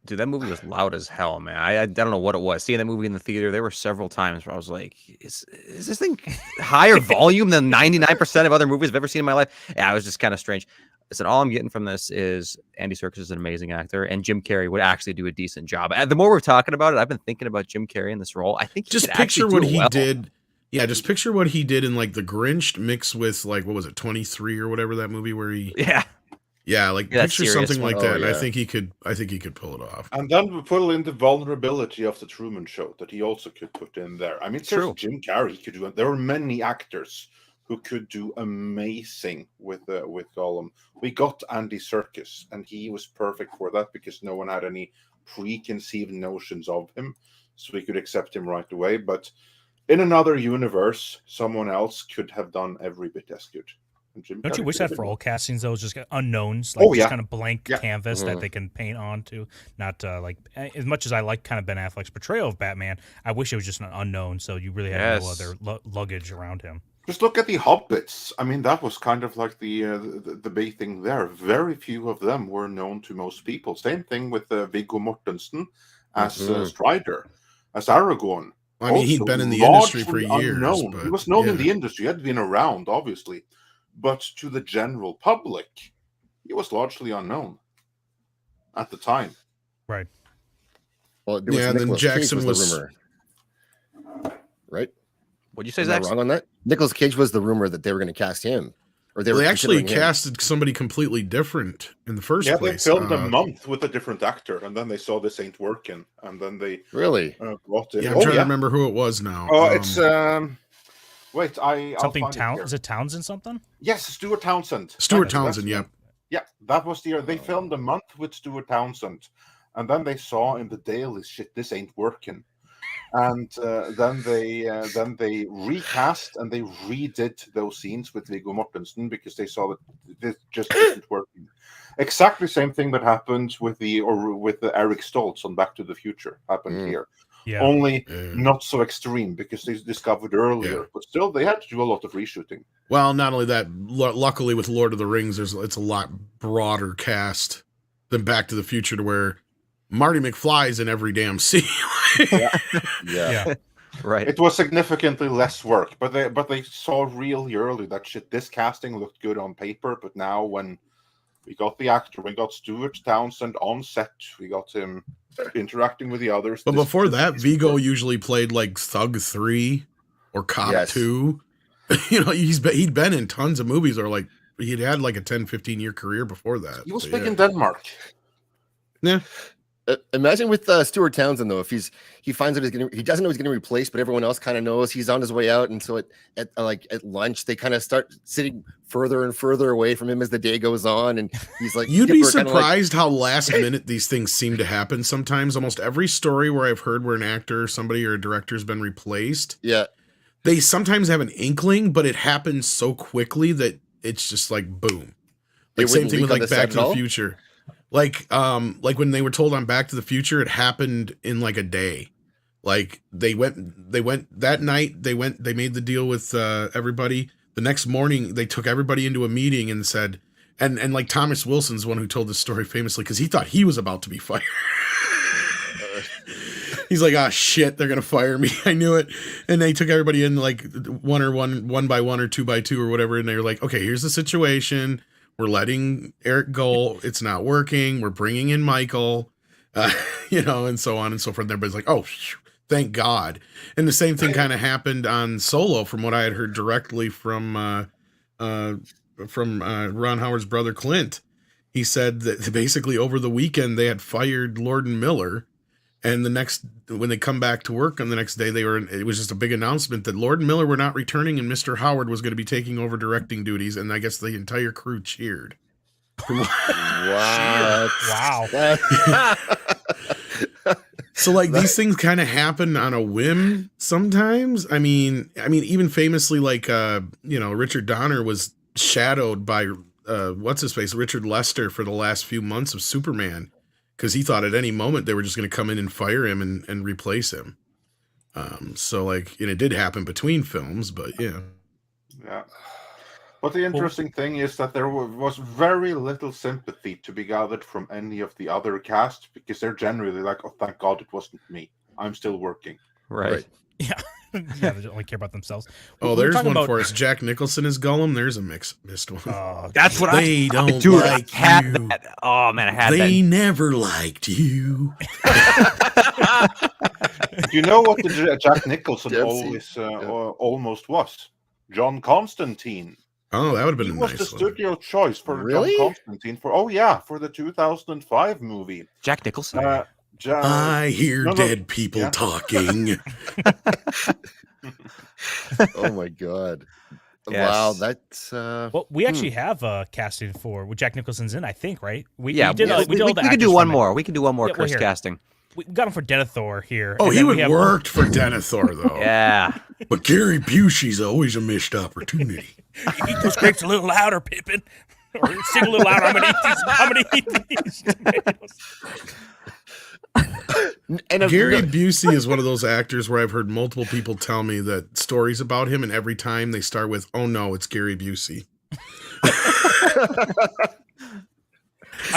Dude, that movie was loud as hell, man. I don't know what it was. Seeing that movie in the theater, there were several times where I was like, is this thing higher volume than 99% of other movies I've ever seen in my life? Yeah, it was just kind of strange. Listen, all I'm getting from this is Andy Serkis is an amazing actor, and Jim Carrey would actually do a decent job. And the more we're talking about it, I've been thinking about Jim Carrey in this role. I think just picture what he did. Yeah, just picture what he did in like The Grinch mixed with like, what was it, 23 or whatever, that movie where he picture something like that. And I think he could pull it off. And then we put in the vulnerability of the Truman Show that he also could put in there. I mean, true. Jim Carrey could do it. There are many actors who could do amazing with Gollum. We got Andy Serkis, and he was perfect for that because no one had any preconceived notions of him, so we could accept him right away. But in another universe, someone else could have done every bit as good. Don't you wish that for all castings, though? Just unknowns, like just kind of blank canvas that they can paint onto. Not like, as much as I like kind of Ben Affleck's portrayal of Batman, I wish it was just an unknown, so you really had no other luggage around him. Just look at the Hobbits. I mean, that was kind of like the big thing there. Very few of them were known to most people. Same thing with Viggo Mortensen as Strider, as Aragorn. I mean, he'd been in the industry for years. He was known in the industry. He had been around, obviously. But to the general public, he was largely unknown at the time. Right. Well, and then Jackson was right? What'd you say, Am I Zach? wrong on that? Nicolas Cage was the rumor that they were going to cast him, or They were actually considering him. casted somebody completely different in the first Yeah, place. they filmed a month with a different actor, and then they saw this ain't working, and then they really brought in. Yeah, I'm trying to remember who it was now. Oh, it's wait, something Is it Townsend something? Yes, Stuart Townsend. Stuart Townsend, yep. Yeah, that was the year they filmed a month with Stuart Townsend, and then they saw in the daily shit, this ain't working, and then they recast and they redid those scenes with Viggo Mortensen because they saw that this just isn't working. Exactly same thing that happened with the Eric Stoltz on Back to the Future happened here. Yeah. Only not so extreme because they discovered earlier, but still they had to do a lot of reshooting. Well, not only that, luckily with Lord of the Rings, it's a lot broader cast than Back to the Future, to where Marty McFly's in every damn scene. Yeah. Right. It was significantly less work, but they saw really early that shit. This casting looked good on paper, but now when we got the actor, we got Stuart Townsend on set, we got him interacting with the others. But before that, Viggo usually played like Thug 3 or Cop 2. You know, he'd been in tons of movies, or like he'd had like a 10-15 year career before that. He was big in Denmark. Yeah. Imagine with Stuart Townsend though, if he finds out he doesn't know he's going to replace, but everyone else kind of knows he's on his way out, and so at lunch they kind of start sitting further and further away from him as the day goes on, and he's like, you'd be surprised how last minute these things seem to happen. Sometimes, almost every story where I've heard where an actor or somebody or a director has been replaced, they sometimes have an inkling, but it happens so quickly that it's just like boom. Like same thing with like Back to the Future. Like when they were told on Back to the Future, it happened in like a day. Like they went that night, they made the deal with everybody. The next morning they took everybody into a meeting and said, and like Thomas Wilson's one who told this story famously, because he thought he was about to be fired. He's like, ah, shit, they're gonna fire me. I knew it. And they took everybody in like one by one or 2 by 2 or whatever, and they were like, okay, here's the situation. We're letting Eric go. It's not working. We're bringing in Michael, and so on and so forth. And everybody's like, oh, thank God. And the same thing kind of happened on Solo, from what I had heard directly from Ron Howard's brother, Clint. He said that basically over the weekend they had fired Lord and Miller. And when they come back to work on the next day, it was just a big announcement that Lord and Miller were not returning and Mr. Howard was going to be taking over directing duties. And I guess the entire crew cheered. Wow. So like these things kind of happen on a whim sometimes. I mean, even famously, like, Richard Donner was shadowed by, Richard Lester for the last few months of Superman. Because he thought at any moment they were just going to come in and fire him and replace him. So like, it did happen between films, but yeah. Yeah. But the interesting thing is that there was very little sympathy to be gathered from any of the other cast, because they're generally like, oh, thank God it wasn't me. I'm still working. Right. Yeah. Yeah, they only care about themselves. Oh, there's one for us. Jack Nicholson is Gollum. There's a missed one. That's what they don't dude, like I had you. that. Oh man, I had that. They never liked you. You know what the Jack Nicholson almost was? John Constantine. Oh, that would have been he a was nice the studio choice for Really? John Constantine for the 2005 movie. Jack Nicholson. I hear dead people talking. Oh my God. Yes. Wow, that's well, we actually have a casting with Jack Nicholson's in, I think, right? We could do one more. We can do one more curse casting. We got him for Denethor here. Oh, he would worked for Denethor though. Yeah. But Gary Busey's always a missed opportunity. Eat those grapes a little louder, Pippin. Or sing a little louder. I'm gonna eat these tomatoes. Gary Busey is one of those actors where I've heard multiple people tell me that stories about him, and every time they start with, "Oh no, it's Gary Busey,"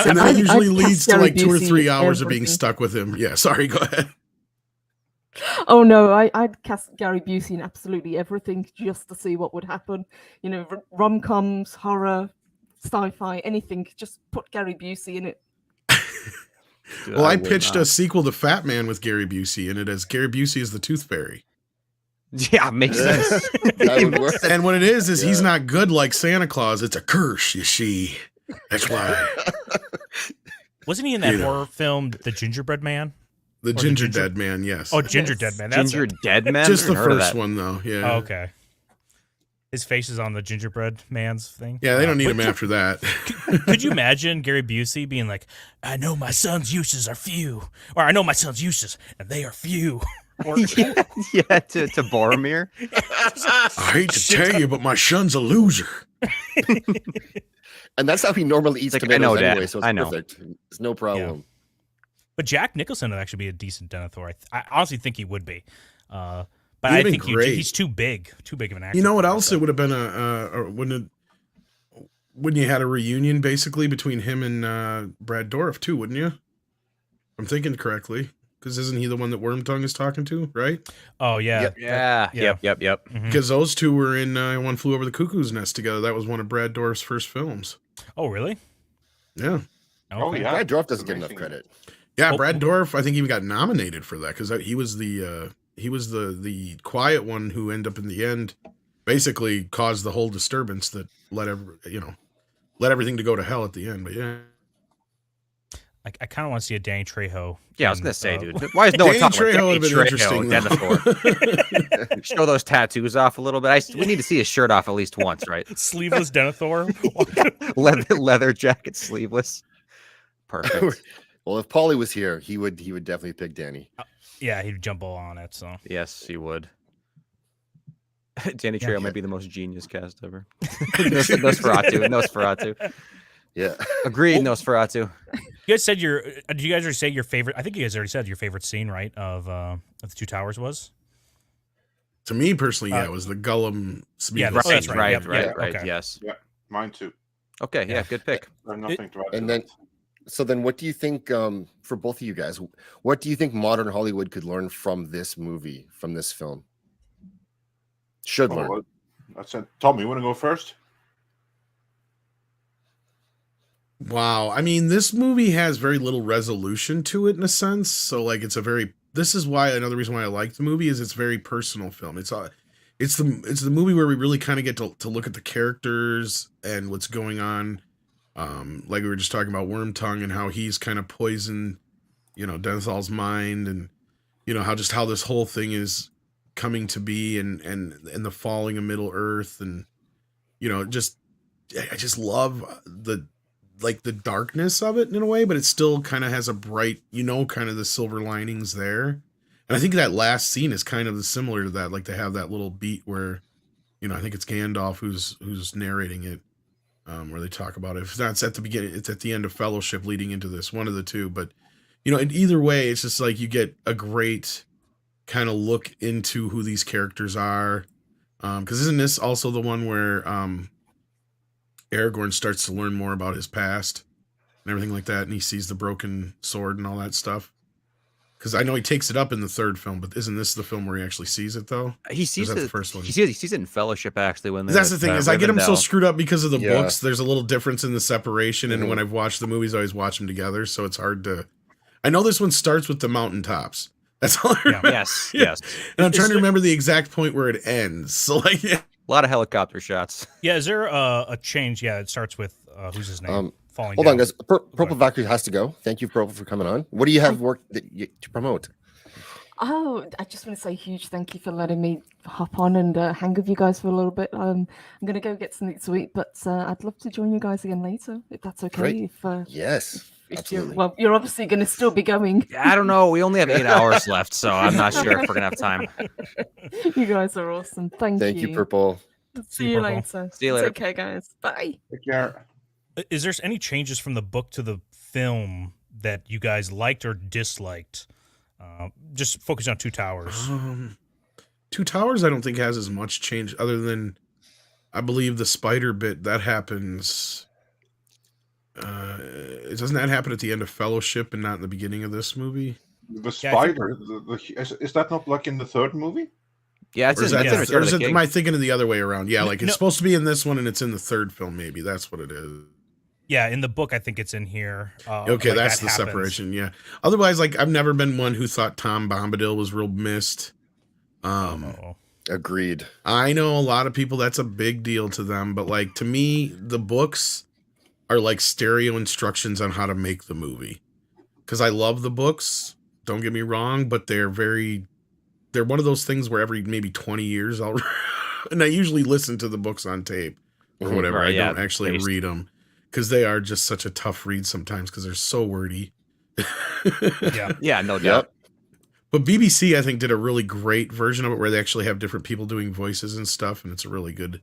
and that usually leads to like 2 or 3 hours of being stuck with him. Yeah, sorry, go ahead. Oh no, I'd cast Gary Busey in absolutely everything just to see what would happen. Rom-coms, horror, sci-fi, anything. Just put Gary Busey in it. Well, I pitched a sequel to Fat Man with Gary Busey in it as Gary Busey as the Tooth Fairy. Yeah, makes sense. That would work. And what it is he's Yeah. not good like Santa Claus. It's a curse, you see. That's why. Wasn't he in that You know. horror film, The Gingerbread Man? The Ginger Dead Man, yes. Oh, Ginger Dead Man. That's Ginger it. Dead Man. Just the Never heard of first that. one, though. Yeah. Oh, okay. His face is on the Gingerbread Man's thing. Yeah, they don't need But him after that. Could you imagine Gary Busey being like, I know my son's uses are few, or I know my son's uses and they are few. Or, Yeah, to Boromir. I hate to tell you, but my son's a loser. And that's how he normally eats Like, I tomatoes know, Dad. anyway, so it's I know. perfect. It's no problem. But Jack Nicholson would actually be a decent Denethor. I honestly think he would be. But He'd I been think great. he's too big of an actor. You know what for else? It would have been when you had a reunion basically between him and Brad Dourif too, wouldn't you? I'm thinking correctly. Because isn't he the one that Wormtongue is talking to, right? Oh, yeah. Yep. Yeah. Yep. Mhm. Because those two were in One Flew Over the Cuckoo's Nest together. That was one of Brad Dourif's first films. Oh, really? Yeah. Oh, Okay. yeah. Brad Dourif doesn't get enough Amazing. credit. Yeah, Oh. Brad Dourif, I think, even got nominated for that because he was the quiet one who ended up in the end, basically caused the whole disturbance that led everything to go to hell at the end. But yeah, I kind of want to see a Danny Trejo. Yeah, I was in, gonna say, dude. Why is no one Danny talking Trejo about would Danny have been interesting. Denethor? Show those tattoos off a little bit. We need to see his shirt off at least once, right? Sleeveless Denethor. leather jacket, sleeveless. Perfect. Well, if Paulie was here, he would definitely pick Danny. Yeah, he'd jump all on it. So Yes, he would. Danny Yeah. Trejo might be the most genius cast ever. Nosferatu. Yeah. Agreed, Nosferatu. you guys said did you guys already say your favorite? I think you guys already said your favorite scene, right? Of the Two Towers was. to me personally, yeah, it was the Gollum. Yeah, Smeagol that's scene. right. Right, Yep, right, yeah, right. okay. Yes. Yeah, mine too. Okay, yeah, good pick. I have nothing to add. And to then, that. so then, what do you think for both of you guys? What do you think modern Hollywood could learn from this movie, from this film? Should learn. well, that's it. Tom, you want to go first? Wow. I mean, this movie has very little resolution to it in a sense. So like this is why another reason why I like the movie is it's a very personal film. It's the movie where we really kind of get to look at the characters and what's going on. Like we were just talking about Wormtongue and how he's kind of poisoned, Denethal's mind, and how this whole thing is coming to be and the falling of Middle Earth, and I just love the darkness of it in a way, but it still kind of has a bright, kind of the silver linings there. And I think that last scene is kind of similar to that. Like they have that little beat where, I think it's Gandalf who's narrating it, where they talk about it. If that's at the beginning, it's at the end of Fellowship leading into this, one of the two. But, in either way, it's just like you get a great kind of look into who these characters are. Because isn't this also the one where Aragorn starts to learn more about his past and everything like that, and he sees the broken sword and all that stuff? Because I know he takes it up in the third film, but isn't this the film where he actually sees it though? He sees it it. The first one. He sees it in Fellowship actually. When That's the thing is, I get them so screwed up because of the Yeah. books. There's a little difference in the separation, and Mhm. when I've watched the movies, I always watch them together, so it's hard to. I know this one starts with the mountaintops. That's all I remember. Yes, Yeah. yes. And I'm trying to remember the exact point where it ends. So like, yeah. A lot of helicopter shots. Yeah, is there a change? Yeah, it starts with who's his name? Falling Hold down. on, guys. Purple Valkyrie has to go. Thank you, Purple, for coming on. What do you have work to promote? Oh, I just want to say a huge thank you for letting me hop on and hang with you guys for a little bit. I'm going to go get something to eat, but I'd love to join you guys again later, if that's okay. Great. If, Yes, if you're, absolutely. well, you're obviously going to still be going. I don't know. We only have 8 hours left, so I'm not sure if we're gonna have time. You guys are awesome. Thank you. Thank you, Purple. See you Purple. later. See you later. Take care, guys. Bye. Take care. Is there any changes from the book to the film that you guys liked or disliked? Just focus on Two Towers. Two Towers, I don't think has as much change other than I believe the spider bit that happens. Doesn't that happen at the end of Fellowship and not in the beginning of this movie? The Yeah, I think- spider. Is that not like in the third movie? Yeah, it's Or is in, that that's in the- Return or of is the it, King. am I thinking of the other way around? Yeah, like it's No. supposed to be in this one and it's in the third film, maybe. That's what it is. Yeah, in the book, I think it's in here. Okay, like that's that the happens. separation. Yeah. Otherwise, like I've never been one who thought Tom Bombadil was real missed. Oh. Agreed. I know a lot of people, that's a big deal to them, but like to me, the books are like stereo instructions on how to make the movie. Because I love the books, don't get me wrong, but they're one of those things where every maybe 20 years I'll and I usually listen to the books on tape or whatever. Right, I yeah, don't actually read them because they are just such a tough read sometimes because they're so wordy. Yeah, no doubt. But BBC, I think, did a really great version of it where they actually have different people doing voices and stuff, and it's a really good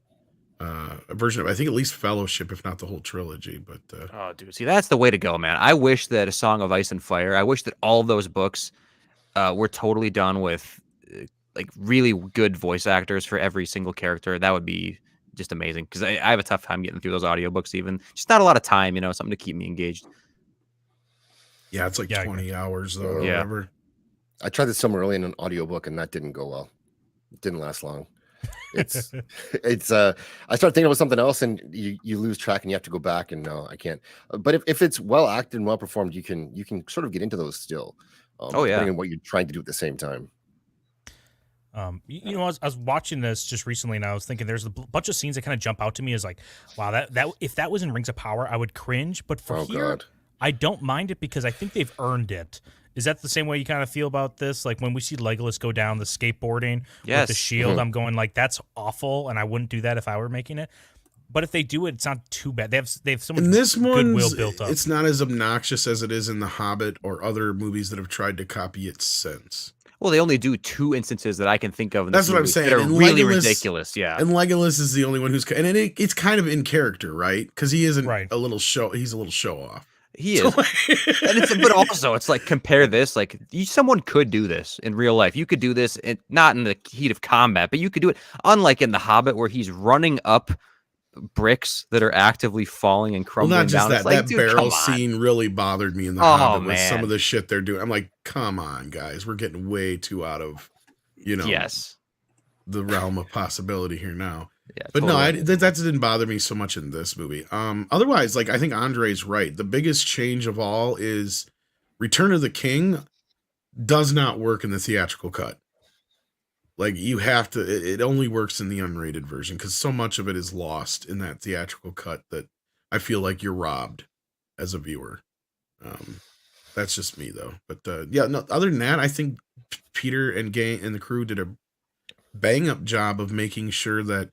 version of it. I think at least Fellowship, if not the whole trilogy. But oh, dude, see, that's the way to go, man. I wish that A Song of Ice and Fire, I wish that all of those books were totally done with like really good voice actors for every single character. That would be just amazing because I have a tough time getting through those audiobooks even. Just not a lot of time, something to keep me engaged. Yeah, it's like 20 hours though, or whatever. I tried this somewhere early in an audiobook and that didn't go well. It didn't last long. I started thinking about something else and you lose track and you have to go back and no, I can't. But if it's well acted and well performed, you can sort of get into those still. Depending on what you're trying to do at the same time. I was watching this just recently, and I was thinking there's a bunch of scenes that kind of jump out to me as like, wow, that if that was in Rings of Power, I would cringe. But for here, I don't mind it because I think they've earned it. Is that the same way you kind of feel about this? Like when we see Legolas go down the skateboarding with the shield, I'm going like, that's awful, and I wouldn't do that if I were making it. But if they do it, it's not too bad. They have so much goodwill built up. It's not as obnoxious as it is in The Hobbit or other movies that have tried to copy it since. Well, they only do 2 instances that I can think of. That's what I'm saying. That are really ridiculous. Yeah, and Legolas is the only one who's, and it's kind of in character, right? Because he isn't a little show. He's a little show off. He is, but also it's like compare this. Like someone could do this in real life. You could do this, not in the heat of combat, but you could do it. Unlike in The Hobbit, where he's running up bricks that are actively falling and crumbling not just down. That, like, that dude, barrel scene really bothered me in The Hobbit with some of the shit they're doing. I'm like, come on, guys, we're getting way too out of, the realm of possibility here now. Yeah, but totally. No, that didn't bother me so much in this movie. Otherwise, like I think Andre's right. The biggest change of all is Return of the King does not work in the theatrical cut. Like you have to, it only works in the unrated version because so much of it is lost in that theatrical cut that I feel like you're robbed as a viewer. That's just me though. But other than that, I think Peter and gang and the crew did a bang up job of making sure that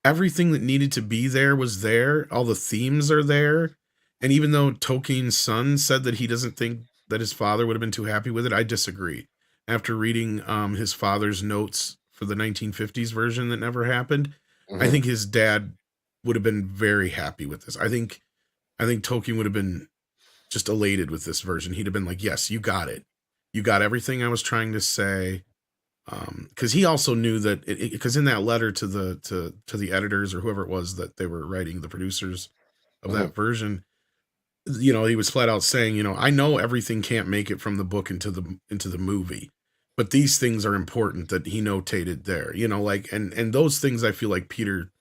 everything that needed to be there was there. All the themes are there. And even though Tolkien's son said that he doesn't think that his father would have been too happy with it, I disagree. After reading his father's notes for the 1950s version that never happened, I think his dad would have been very happy with this. I think Tolkien would have been just elated with this version. He'd have been like, yes, you got it. You got everything I was trying to say. Because he also knew that because in that letter to the editors or whoever it was that they were writing, the producers of that version, he was flat out saying, I know everything can't make it from the book into the movie, but these things are important that he notated there, and those things I feel like Peter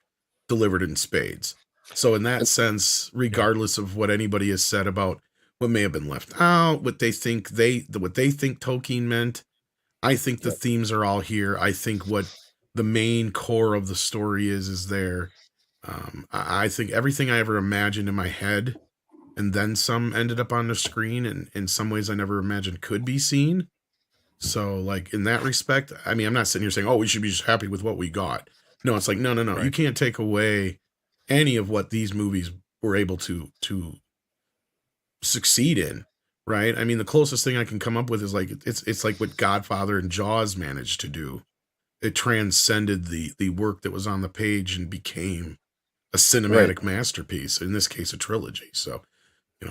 delivered in spades. So in that sense, regardless of what anybody has said about what may have been left out, what they think Tolkien meant, I think the themes are all here. I think what the main core of the story is there. I think everything I ever imagined in my head and then some ended up on the screen, and in some ways I never imagined could be seen. So like in that respect, I mean, I'm not sitting here saying, oh, we should be just happy with what we got. No, it's like, no. Right. You can't take away any of what these movies were able to succeed in. Right. I mean, the closest thing I can come up with is like, it's like what Godfather and Jaws managed to do. It transcended the work that was on the page and became a cinematic masterpiece. In this case, a trilogy. So,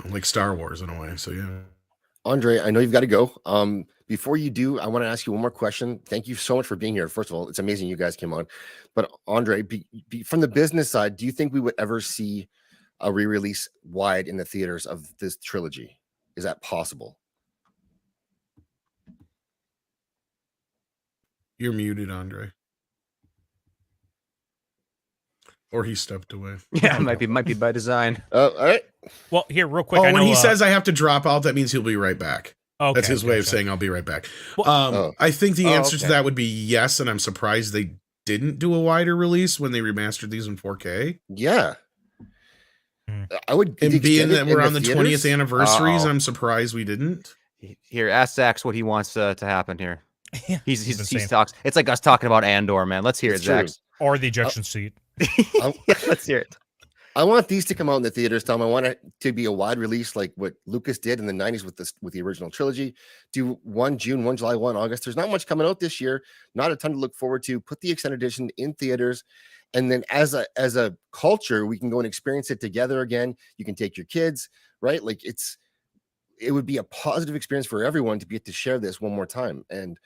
like Star Wars in a way. So, yeah. Andre, I know you've got to go. Before you do, I want to ask you one more question. Thank you so much for being here. First of all, it's amazing you guys came on. But Andre, from the business side, do you think we would ever see a re-release wide in the theaters of this trilogy? Is that possible? You're muted, Andre. Or he stepped away. Yeah, it might be by design. All right. Well, here, real quick. When he says I have to drop out, that means he'll be right back. Okay, That's his way of gotcha. saying I'll be right back. Well- I think the answer to okay. that would be yes, and I'm surprised they didn't do a wider release when they remastered these in 4K. Yeah. I would. And the being extended that we're in on the 20th theaters? anniversaries, Uh-oh. I'm surprised we didn't. Here, ask Zax what he wants to happen here. Yeah, He's been saying. he talks. It's like us talking about Andor, man. Let's hear It's it, true. Zax. Or the ejection seat. Yeah, let's hear it. I want these to come out in the theaters, Tom. I want it to be a wide release like what Lucas did in the 90s with the original trilogy. Do 1 June, 1 July, 1 August. There's not much coming out this year. Not a ton to look forward to. Put the extended edition in theaters. And then as a culture, we can go and experience it together again. You can take your kids, right? Like it would be a positive experience for everyone to be able to share this one more time. And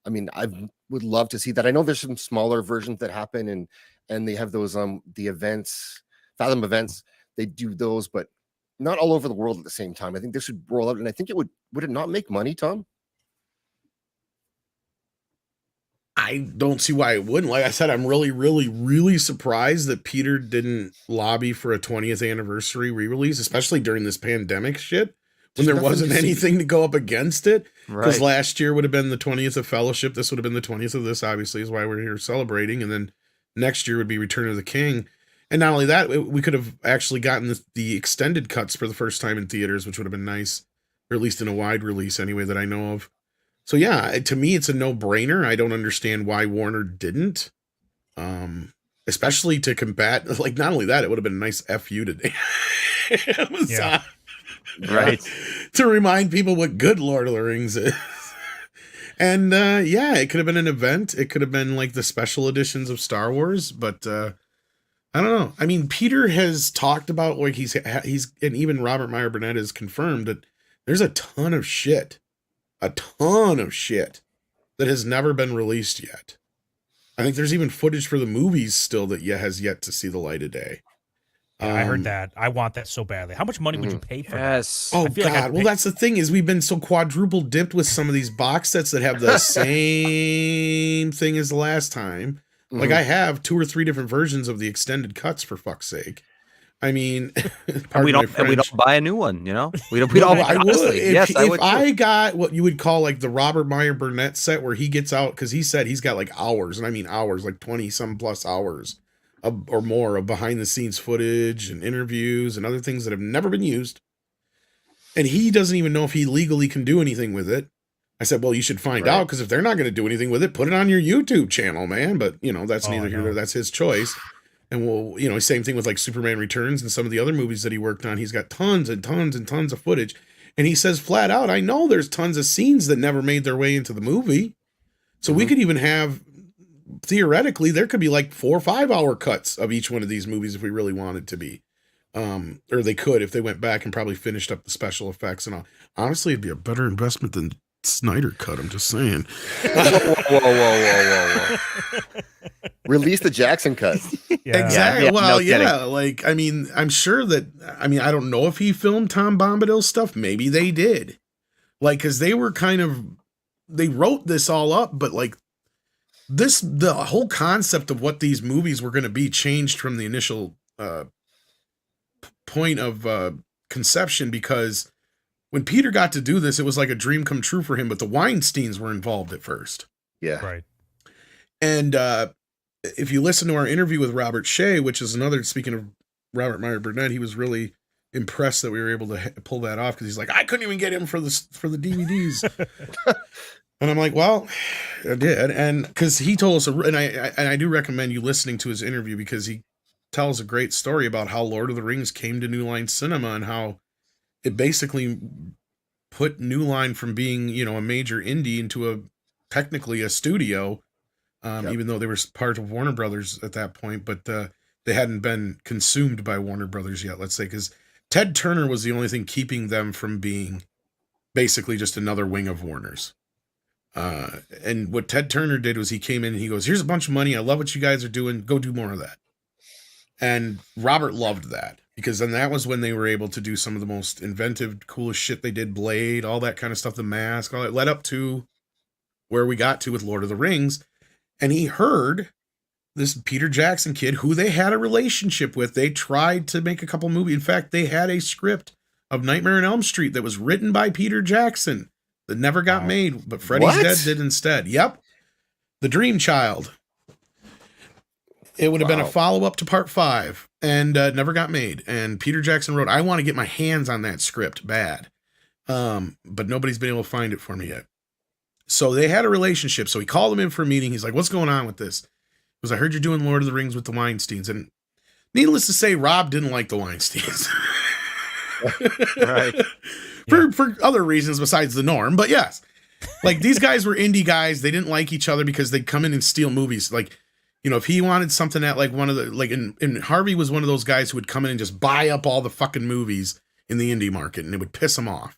I mean, I would love to see that. I know there's some smaller versions that happen and they have those the events, Fathom events, they do those, but not all over the world at the same time. I think this should roll out, and I think it would it not make money, Tom? I don't see why it wouldn't. Like I said, I'm really, really, really surprised that Peter didn't lobby for a 20th anniversary re-release, especially during this pandemic shit, when there wasn't anything to go up against it. Because last year would have been the 20th of Fellowship. This would have been the 20th of this, obviously, is why we're here celebrating. And then next year would be Return of the King. And not only that, we could have actually gotten the extended cuts for the first time in theaters, which would have been nice, or at least in a wide release anyway that I know of. So yeah, to me, it's a no-brainer. I don't understand why Warner didn't, especially to combat, like, not only that, it would have been a nice FU today. Amazon. Right. To remind people what good Lord of the Rings is. And yeah, it could have been an event. It could have been like the special editions of Star Wars, but I don't know. I mean, Peter has talked about, like, he's and even Robert Meyer Burnett has confirmed that there's a ton of shit that has never been released yet. I think there's even footage for the movies still that has yet to see the light of day. Yeah, I heard that. I want that so badly. How much money would you pay for that? Oh, I feel like I'd God. Well, that's the thing is we've been so quadruple dipped with some of these box sets that have the same thing as the last time. Like I have 2 or 3 different versions of the extended cuts, for fuck's sake. I mean, we don't buy a new one, you know. We don't. I would. If I would. I got what you would call like the Robert Meyer Burnett set, where he gets out, because he said he's got like hours, and I mean hours, like 20 some plus hours or more of behind the scenes footage and interviews and other things that have never been used, and he doesn't even know if he legally can do anything with it. I said, well, you should find out, because if they're not going to do anything with it, put it on your YouTube channel, man. But, you know, that's neither here nor there. That's his choice. And we'll, you know, same thing with like Superman Returns and some of the other movies that he worked on. He's got tons and tons and tons of footage. And he says flat out, I know there's tons of scenes that never made their way into the movie. So we could even have, theoretically, there could be like 4 or 5 hour cuts of each one of these movies if we really wanted to be. Or they could if they went back and probably finished up the special effects and all. Honestly, it'd be a better investment than Snyder cut. I'm just saying. Whoa. Release the Jackson cut. Exactly. Well, yeah. Like, I mean, I'm sure that, I mean, I don't know if he filmed Tom Bombadil's stuff. Maybe they did. Like, because they were they wrote this all up, but like the whole concept of what these movies were going to be changed from the initial point of conception, because when Peter got to do this, it was like a dream come true for him, but the Weinsteins were involved at first. Yeah. Right. And if you listen to our interview with Robert Shea, which is another, speaking of Robert Meyer Burnett, he was really impressed that we were able to pull that off, because he's like, I couldn't even get him for the DVDs. And I'm like, well, I did. And because he told us, and I do recommend you listening to his interview, because he tells a great story about how Lord of the Rings came to New Line Cinema and how it basically put New Line from being, you know, a major indie into technically a studio, even though they were part of Warner Brothers at that point, but they hadn't been consumed by Warner Brothers yet, let's say, because Ted Turner was the only thing keeping them from being basically just another wing of Warner's. And what Ted Turner did was he came in and he goes, here's a bunch of money. I love what you guys are doing. Go do more of that. And Robert loved that, because then that was when they were able to do some of the most inventive, coolest shit they did. Blade, all that kind of stuff, The Mask, all that led up to where we got to with Lord of the Rings. And he heard this Peter Jackson kid who they had a relationship with. They tried to make a couple movies. In fact, they had a script of Nightmare on Elm Street that was written by Peter Jackson that never got made, but Freddy's Dead did instead. Yep. The Dream Child. It would have been a follow-up to part 5 and never got made. And Peter Jackson wrote, I want to get my hands on that script bad. But nobody's been able to find it for me yet. So they had a relationship. So he called him in for a meeting. He's like, what's going on with this? He goes, I heard you're doing Lord of the Rings with the Weinsteins. And needless to say, Rob didn't like the Weinsteins. Right. For other reasons besides the norm. But yes, like these guys were indie guys. They didn't like each other because they'd come in and steal movies. Like, you know, if he wanted something at like one of the, like, and Harvey was one of those guys who would come in and just buy up all the fucking movies in the indie market, and it would piss him off.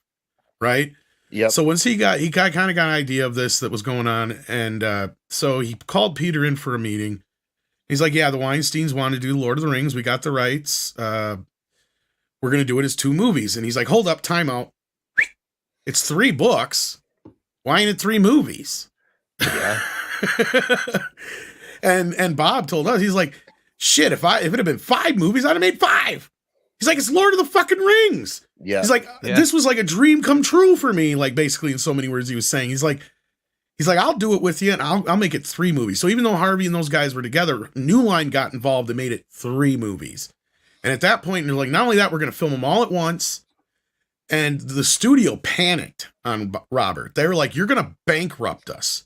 Right. Yeah. So once he kind of got an idea of this that was going on. And so he called Peter in for a meeting. He's like, yeah, the Weinsteins want to do Lord of the Rings. We got the rights. We're going to do it as 2 movies. And he's like, hold up, time out. It's 3 books. Why ain't it 3 movies? Yeah. and Bob told us, he's like, shit, if it had been 5 movies, I'd have made 5. He's like, it's Lord of the fucking Rings. Yeah. He's like, this was like a dream come true for me. Like basically in so many words he was saying, he's like, I'll do it with you and I'll make it 3 movies. So even though Harvey and those guys were together, New Line got involved and made it 3 movies. And at that point, they're like, not only that, we're going to film them all at once. And the studio panicked on Robert. They were like, you're going to bankrupt us.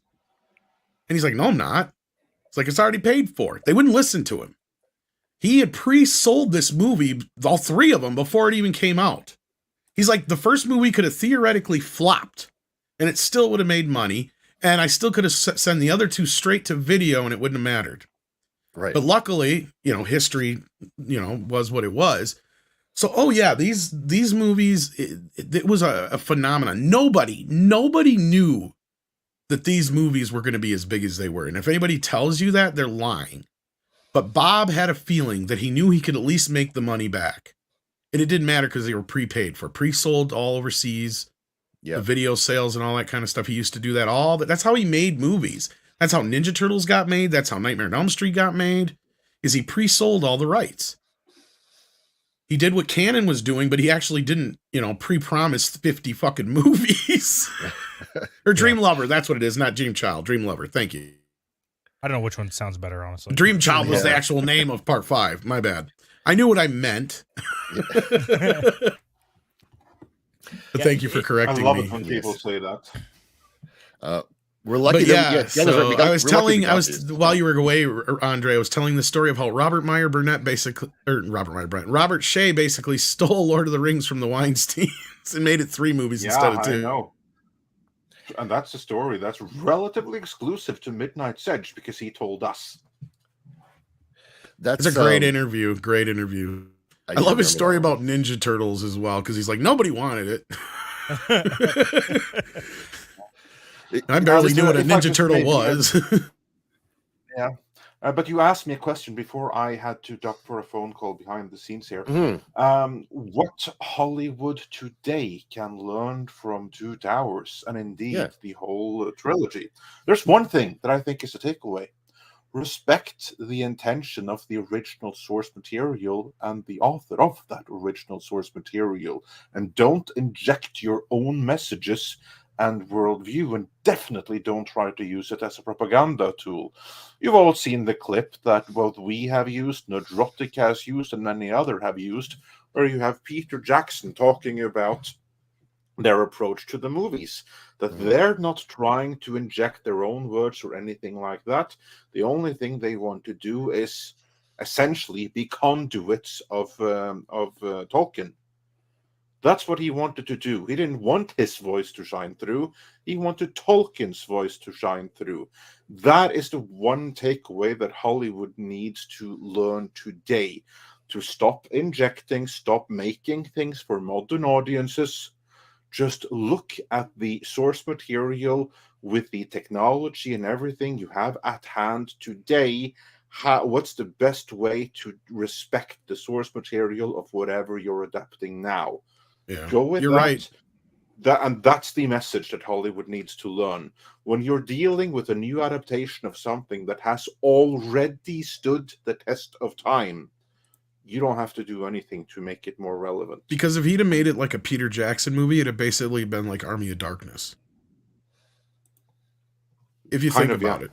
And he's like, no, I'm not. It's like, it's already paid for. They wouldn't listen to him. He had pre-sold this movie, all 3 of them, before it even came out. He's like, the first movie could have theoretically flopped, and it still would have made money, and I still could have sent the other 2 straight to video, and it wouldn't have mattered. Right. But luckily, you know, history, you know, was what it was. So, oh yeah, these movies, it was a phenomenon. Nobody knew that these movies were going to be as big as they were. And if anybody tells you that, they're lying. But Bob had a feeling that he knew he could at least make the money back. And it didn't matter because they were prepaid for, pre-sold all overseas, the video sales and all that kind of stuff. He used to do that that's how he made movies. That's how Ninja Turtles got made. That's how Nightmare on Elm Street got made, is he pre-sold all the rights. He did what Canon was doing, but he actually didn't, you know, pre-promise 50 fucking movies. Or Dream Lover, that's what it is, not Dream Child. Dream Lover, thank you. I don't know which one sounds better, honestly. Dream Child was the actual name of part 5. My bad. I knew what I meant. But thank you for correcting me. I love it when people say that. We're lucky. While you were away, Andre, I was telling the story of how Robert Shea basically stole Lord of the Rings from the Weinsteins and made it 3 movies instead of 2. I know. And that's a story that's relatively exclusive to Midnight's Edge because he told us. It's a great interview. Great interview. I love his story about Ninja Turtles as well, because he's like, nobody wanted it. I barely knew what a Ninja Turtle was. Yeah. But you asked me a question before I had to duck for a phone call behind the scenes here. What Hollywood today can learn from Two Towers, and indeed the whole trilogy? There's one thing that I think is a takeaway. Respect the intention of the original source material and the author of that original source material, and don't inject your own messages and worldview, and definitely don't try to use it as a propaganda tool. You've all seen the clip that both we have used, Nerdrotic has used, and many other have used, where you have Peter Jackson talking about their approach to the movies, that they're not trying to inject their own words or anything like that. The only thing they want to do is essentially be conduits of Tolkien. That's what he wanted to do. He didn't want his voice to shine through. He wanted Tolkien's voice to shine through. That is the one takeaway that Hollywood needs to learn today. To stop injecting, stop making things for modern audiences. Just look at the source material with the technology and everything you have at hand today. What's the best way to respect the source material of whatever you're adapting now? Yeah, go with you're that. Right. And that's the message that Hollywood needs to learn. When you're dealing with a new adaptation of something that has already stood the test of time, you don't have to do anything to make it more relevant. Because if he'd have made it like a Peter Jackson movie, it'd have basically been like Army of Darkness. if you think about it.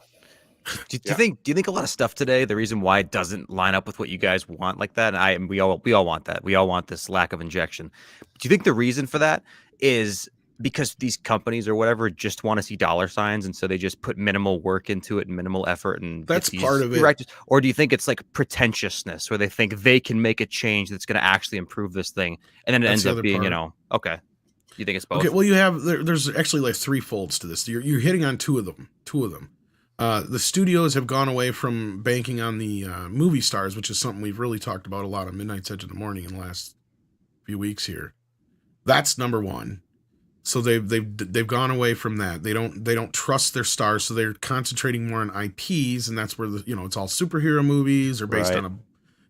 Do you think a lot of stuff today, the reason why it doesn't line up with what you guys want like that, and we all want that. We all want this lack of injection. Do you think the reason for that is because these companies or whatever just want to see dollar signs, and so they just put minimal work into it and minimal effort, and that's part of it, right? Or do you think it's like pretentiousness, where they think they can make a change that's going to actually improve this thing, and then it ends up being, okay? You think it's both? Okay, well, you have there's actually like three folds to this. You're hitting on two of them. The studios have gone away from banking on the movie stars, which is something we've really talked about a lot on Midnight's Edge of the Morning in the last few weeks here. That's number one. So they've gone away from that. They don't trust their stars, so they're concentrating more on IPs, and that's where it's all superhero movies or based on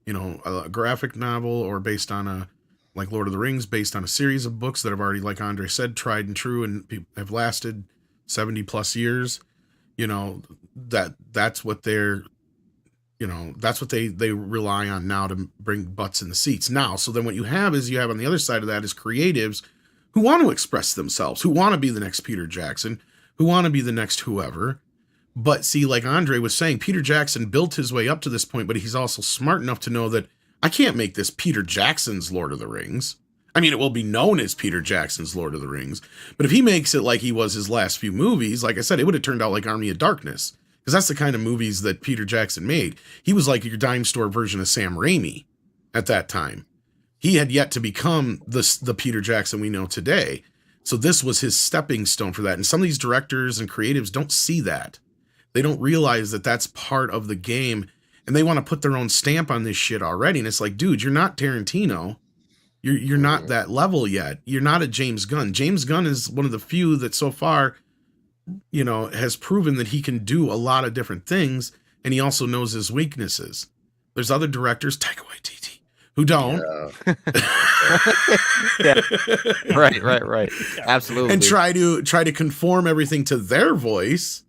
a graphic novel, or based on like Lord of the Rings, based on a series of books that have already, like Andre said, tried and true and have lasted 70 plus years. That's what they're, that's what they rely on now to bring butts in the seats now. So then what you have on the other side of that is creatives who want to express themselves, who want to be the next Peter Jackson, who want to be the next whoever. But see, like Andre was saying, Peter Jackson built his way up to this point, but he's also smart enough to know that I can't make this Peter Jackson's Lord of the Rings. I mean, it will be known as Peter Jackson's Lord of the Rings, but if he makes it like he was his last few movies, like I said, it would have turned out like Army of Darkness, because that's the kind of movies that Peter Jackson made. He was like your dime store version of Sam Raimi at that time. He had yet to become the Peter Jackson we know today. So this was his stepping stone for that. And some of these directors and creatives don't see that. They don't realize that that's part of the game, and they want to put their own stamp on this shit already. And it's like, dude, you're not Tarantino. You're not that level yet. You're not a James Gunn. James Gunn is one of the few that so far, has proven that he can do a lot of different things, and he also knows his weaknesses. There's other directors, Taika Waititi, who don't. Yeah. Right. Absolutely. And try to conform everything to their voice.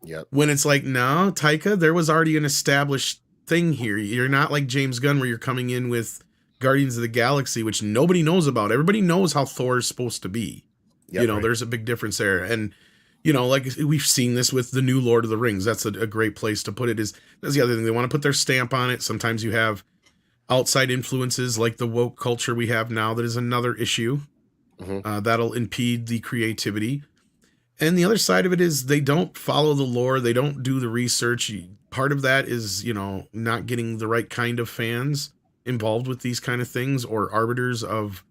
Yep. When it's like, no, Taika, there was already an established thing here. You're not like James Gunn, where you're coming in with Guardians of the Galaxy, which nobody knows about. Everybody knows how Thor is supposed to be. Yep, there's a big difference there. And, like we've seen this with the new Lord of the Rings. That's a great place to put it. That's the other thing. They want to put their stamp on it. Sometimes you have outside influences like the woke culture we have now. That is another issue. That'll impede the creativity. And the other side of it is they don't follow the lore. They don't do the research. Part of that is, not getting the right kind of fans involved with these kind of things, or arbiters of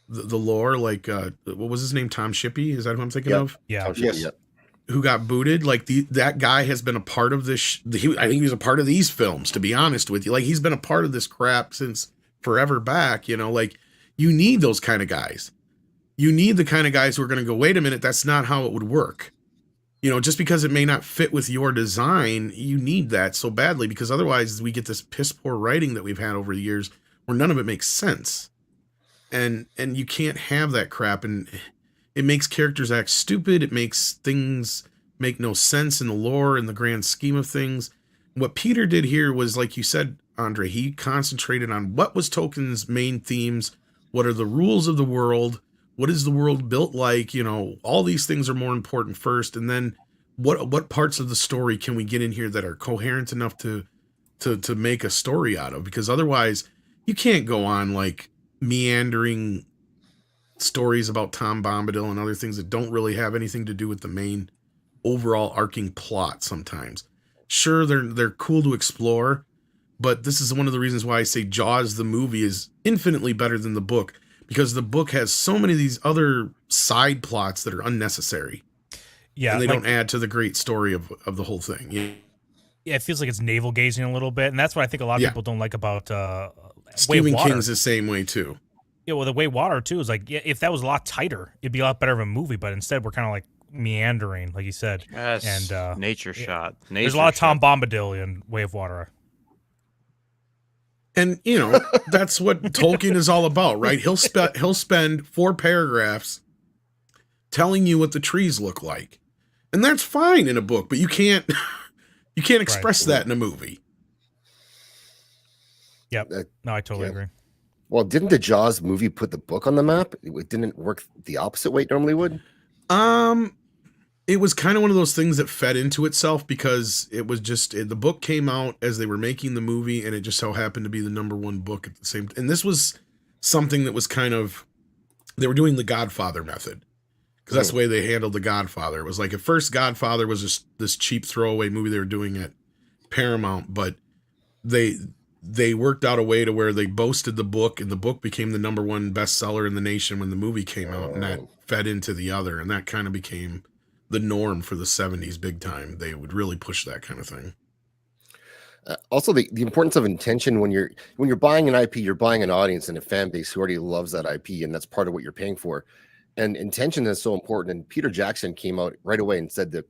the lore, like what was his name, Tom Shippey, is that who I'm thinking of? Yes. Who got booted. Like that guy has been a part of this I think he was a part of these films, to be honest with you. Like he's been a part of this crap since forever back. Like you need those kind of guys. You need the kind of guys who are going to go, wait a minute, that's not how it would work. Just because it may not fit with your design, you need that so badly, because otherwise we get this piss poor writing that we've had over the years where none of it makes sense. And you can't have that crap, and it makes characters act stupid. It makes things make no sense in the lore, in the grand scheme of things. What Peter did here was, like you said, Andre, he concentrated on what was Tolkien's main themes, what are the rules of the world, what is the world built like? All these things are more important first. And then what parts of the story can we get in here that are coherent enough to make a story out of? Because otherwise you can't go on like meandering stories about Tom Bombadil and other things that don't really have anything to do with the main overall arcing plot sometimes. Sure, they're cool to explore, but this is one of the reasons why I say Jaws, the movie, is infinitely better than the book. Because the book has so many of these other side plots that are unnecessary. Yeah. And they don't add to the great story of the whole thing. Yeah, it feels like it's navel gazing a little bit. And that's what I think a lot of people don't like about Stephen King's the same way too. Yeah, well, the way Water too is like, if that was a lot tighter, it'd be a lot better of a movie. But instead we're kind of like meandering, like you said. Yes, and nature shot. There's a lot of Tom Bombadil in Way of Water. And, that's what Tolkien is all about, right? He'll spend 4 paragraphs telling you what the trees look like. And that's fine in a book, but you can't express that in a movie. Yep. No, I totally agree. Well, didn't the Jaws movie put the book on the map? It didn't work the opposite way it normally would? it was kind of one of those things that fed into itself because it was just the book came out as they were making the movie, and it just so happened to be the #1 book at the same. And this was something that was kind of they were doing the Godfather method because that's the way they handled the Godfather. It was like at first Godfather was just this cheap throwaway movie they were doing at Paramount, but they worked out a way to where they boasted the book, and the book became the #1 bestseller in the nation when the movie came out, and that fed into the other, and that kind of became the norm for the 70s big time. They would really push that kind of thing. Also, the importance of intention when you're buying an IP, you're buying an audience and a fan base who already loves that IP, and that's part of what you're paying for. And intention is so important. And Peter Jackson came out right away and said the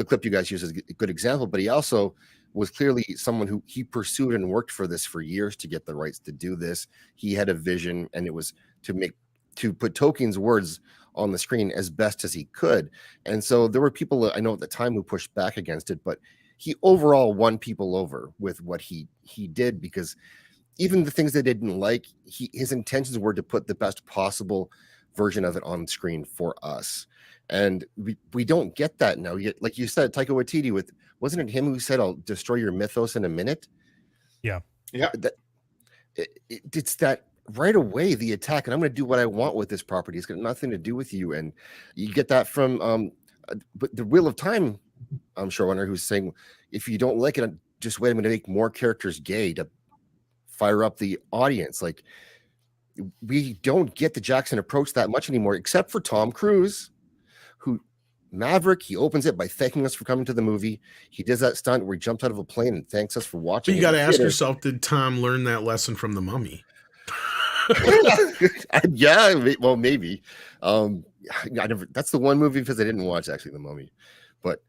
clip you guys use is a good example, but he also was clearly someone who he pursued and worked for this for years to get the rights to do this. He had a vision, and it was to put Tolkien's words on the screen as best as he could. And so there were people I know at the time who pushed back against it, but he overall won people over with what he did, because even the things they didn't like, his intentions were to put the best possible version of it on screen for us. And we don't get that now. Like you said, Taika Waititi, wasn't it him who said, "I'll destroy your mythos in a minute"? Yeah. It's that right away, the attack, and I'm going to do what I want with this property. It's got nothing to do with you. And you get that from but the Wheel of Time showrunner who's saying, if you don't like it, just wait, I'm going to make more characters gay to fire up the audience. Like, we don't get the Jackson approach that much anymore, except for Tom Cruise, who Maverick, he opens it by thanking us for coming to the movie. He does that stunt where he jumps out of a plane and thanks us for watching. But you got to ask yourself, did Tom learn that lesson from The Mummy? Yeah, well, maybe. That's the one movie because I didn't watch actually The Mummy, but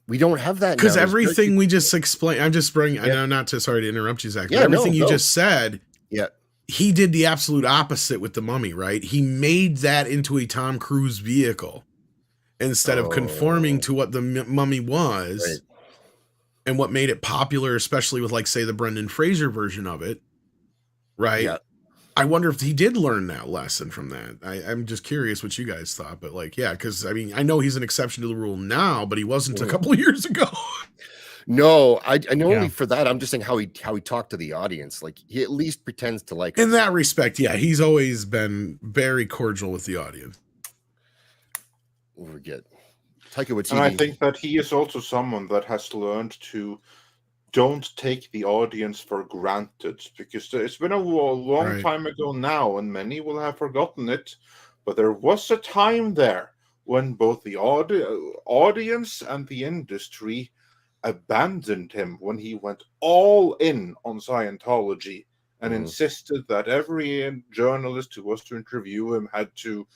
we don't have that because everything we just explained. I'm just bringing. I know not to. Sorry to interrupt you, Zach. But everything you just said. Yeah, he did the absolute opposite with The Mummy. Right? He made that into a Tom Cruise vehicle instead of conforming to what the Mummy was, right, and what made it popular, especially with, like, say, the Brendan Fraser version of it. Right. Yeah. I wonder if he did learn that lesson from that. I'm just curious what you guys thought, but like, yeah, because I mean, I know he's an exception to the rule now, but he wasn't a couple of years ago. No, I know only for that. I'm just saying how he talked to the audience. Like, he at least pretends to like. In that respect, yeah, he's always been very cordial with the audience. We'll forget Taika Waititi. And I think that he is also someone that has learned to don't take the audience for granted, because it's been a long time ago now, and many will have forgotten it. But there was a time there when both the audience and the industry abandoned him when he went all in on Scientology and insisted that every journalist who was to interview him had to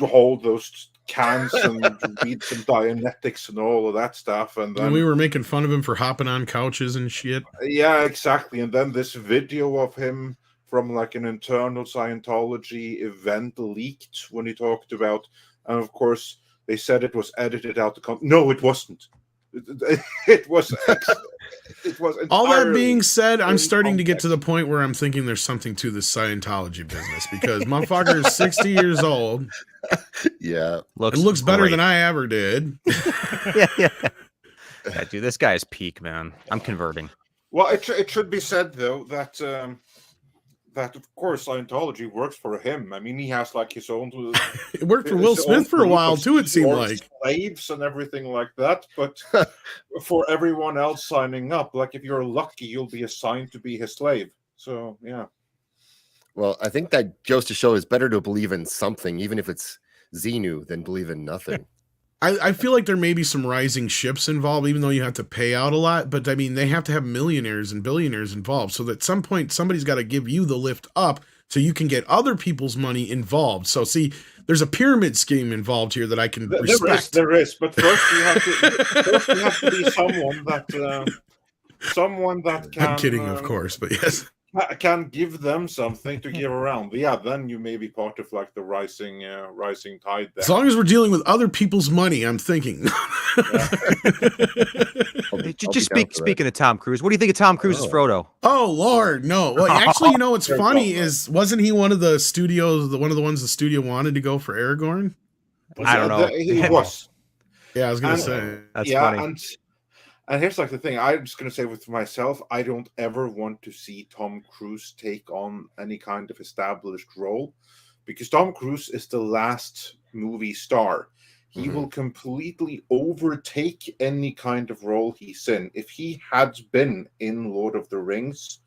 hold those cans and read some Dianetics and all of that stuff. And then we were making fun of him for hopping on couches and shit. Yeah, exactly. And then this video of him from like an internal Scientology event leaked when he talked about, and of course they said it was edited out. No, it wasn't. It was. It was. All that being said, I'm starting to get to the point where I'm thinking there's something to this Scientology business, because motherfucker is 60 years old. Yeah, it looks better than I ever did. Yeah, dude, this guy is peak, man. I'm converting. Well, it should be said though that that of course Scientology works for him. I mean, he has like his own. It worked for Will Smith for a while too. It seemed like slaves and everything like that. But for everyone else signing up, like if you're lucky, you'll be assigned to be his slave. So yeah. Well, I think that goes to show it's better to believe in something, even if it's Xenu, than believe in nothing. I feel like there may be some rising ships involved, even though you have to pay out a lot. But I mean, they have to have millionaires and billionaires involved. So that at some point, somebody's got to give you the lift up so you can get other people's money involved. So see, there's a pyramid scheme involved here that I can respect. There is. But first you have to be someone that can. I'm kidding, of course, but yes. Can give them something to give around. Yeah, then you may be part of like the rising tide there. As long as we're dealing with other people's money, I'm thinking. Speaking of Tom Cruise, what do you think of Tom Cruise's Frodo? Oh Lord, no. Well, actually, you know what's funny is wasn't he one of the studios, one of the ones the studio wanted to go for Aragorn? I don't know. He was. Yeah, I was gonna say that's funny. And here's like the thing. I'm just gonna say with myself, I don't ever want to see Tom Cruise take on any kind of established role, because Tom Cruise is the last movie star. He will completely overtake any kind of role he's in. If he had been in Lord of the Rings,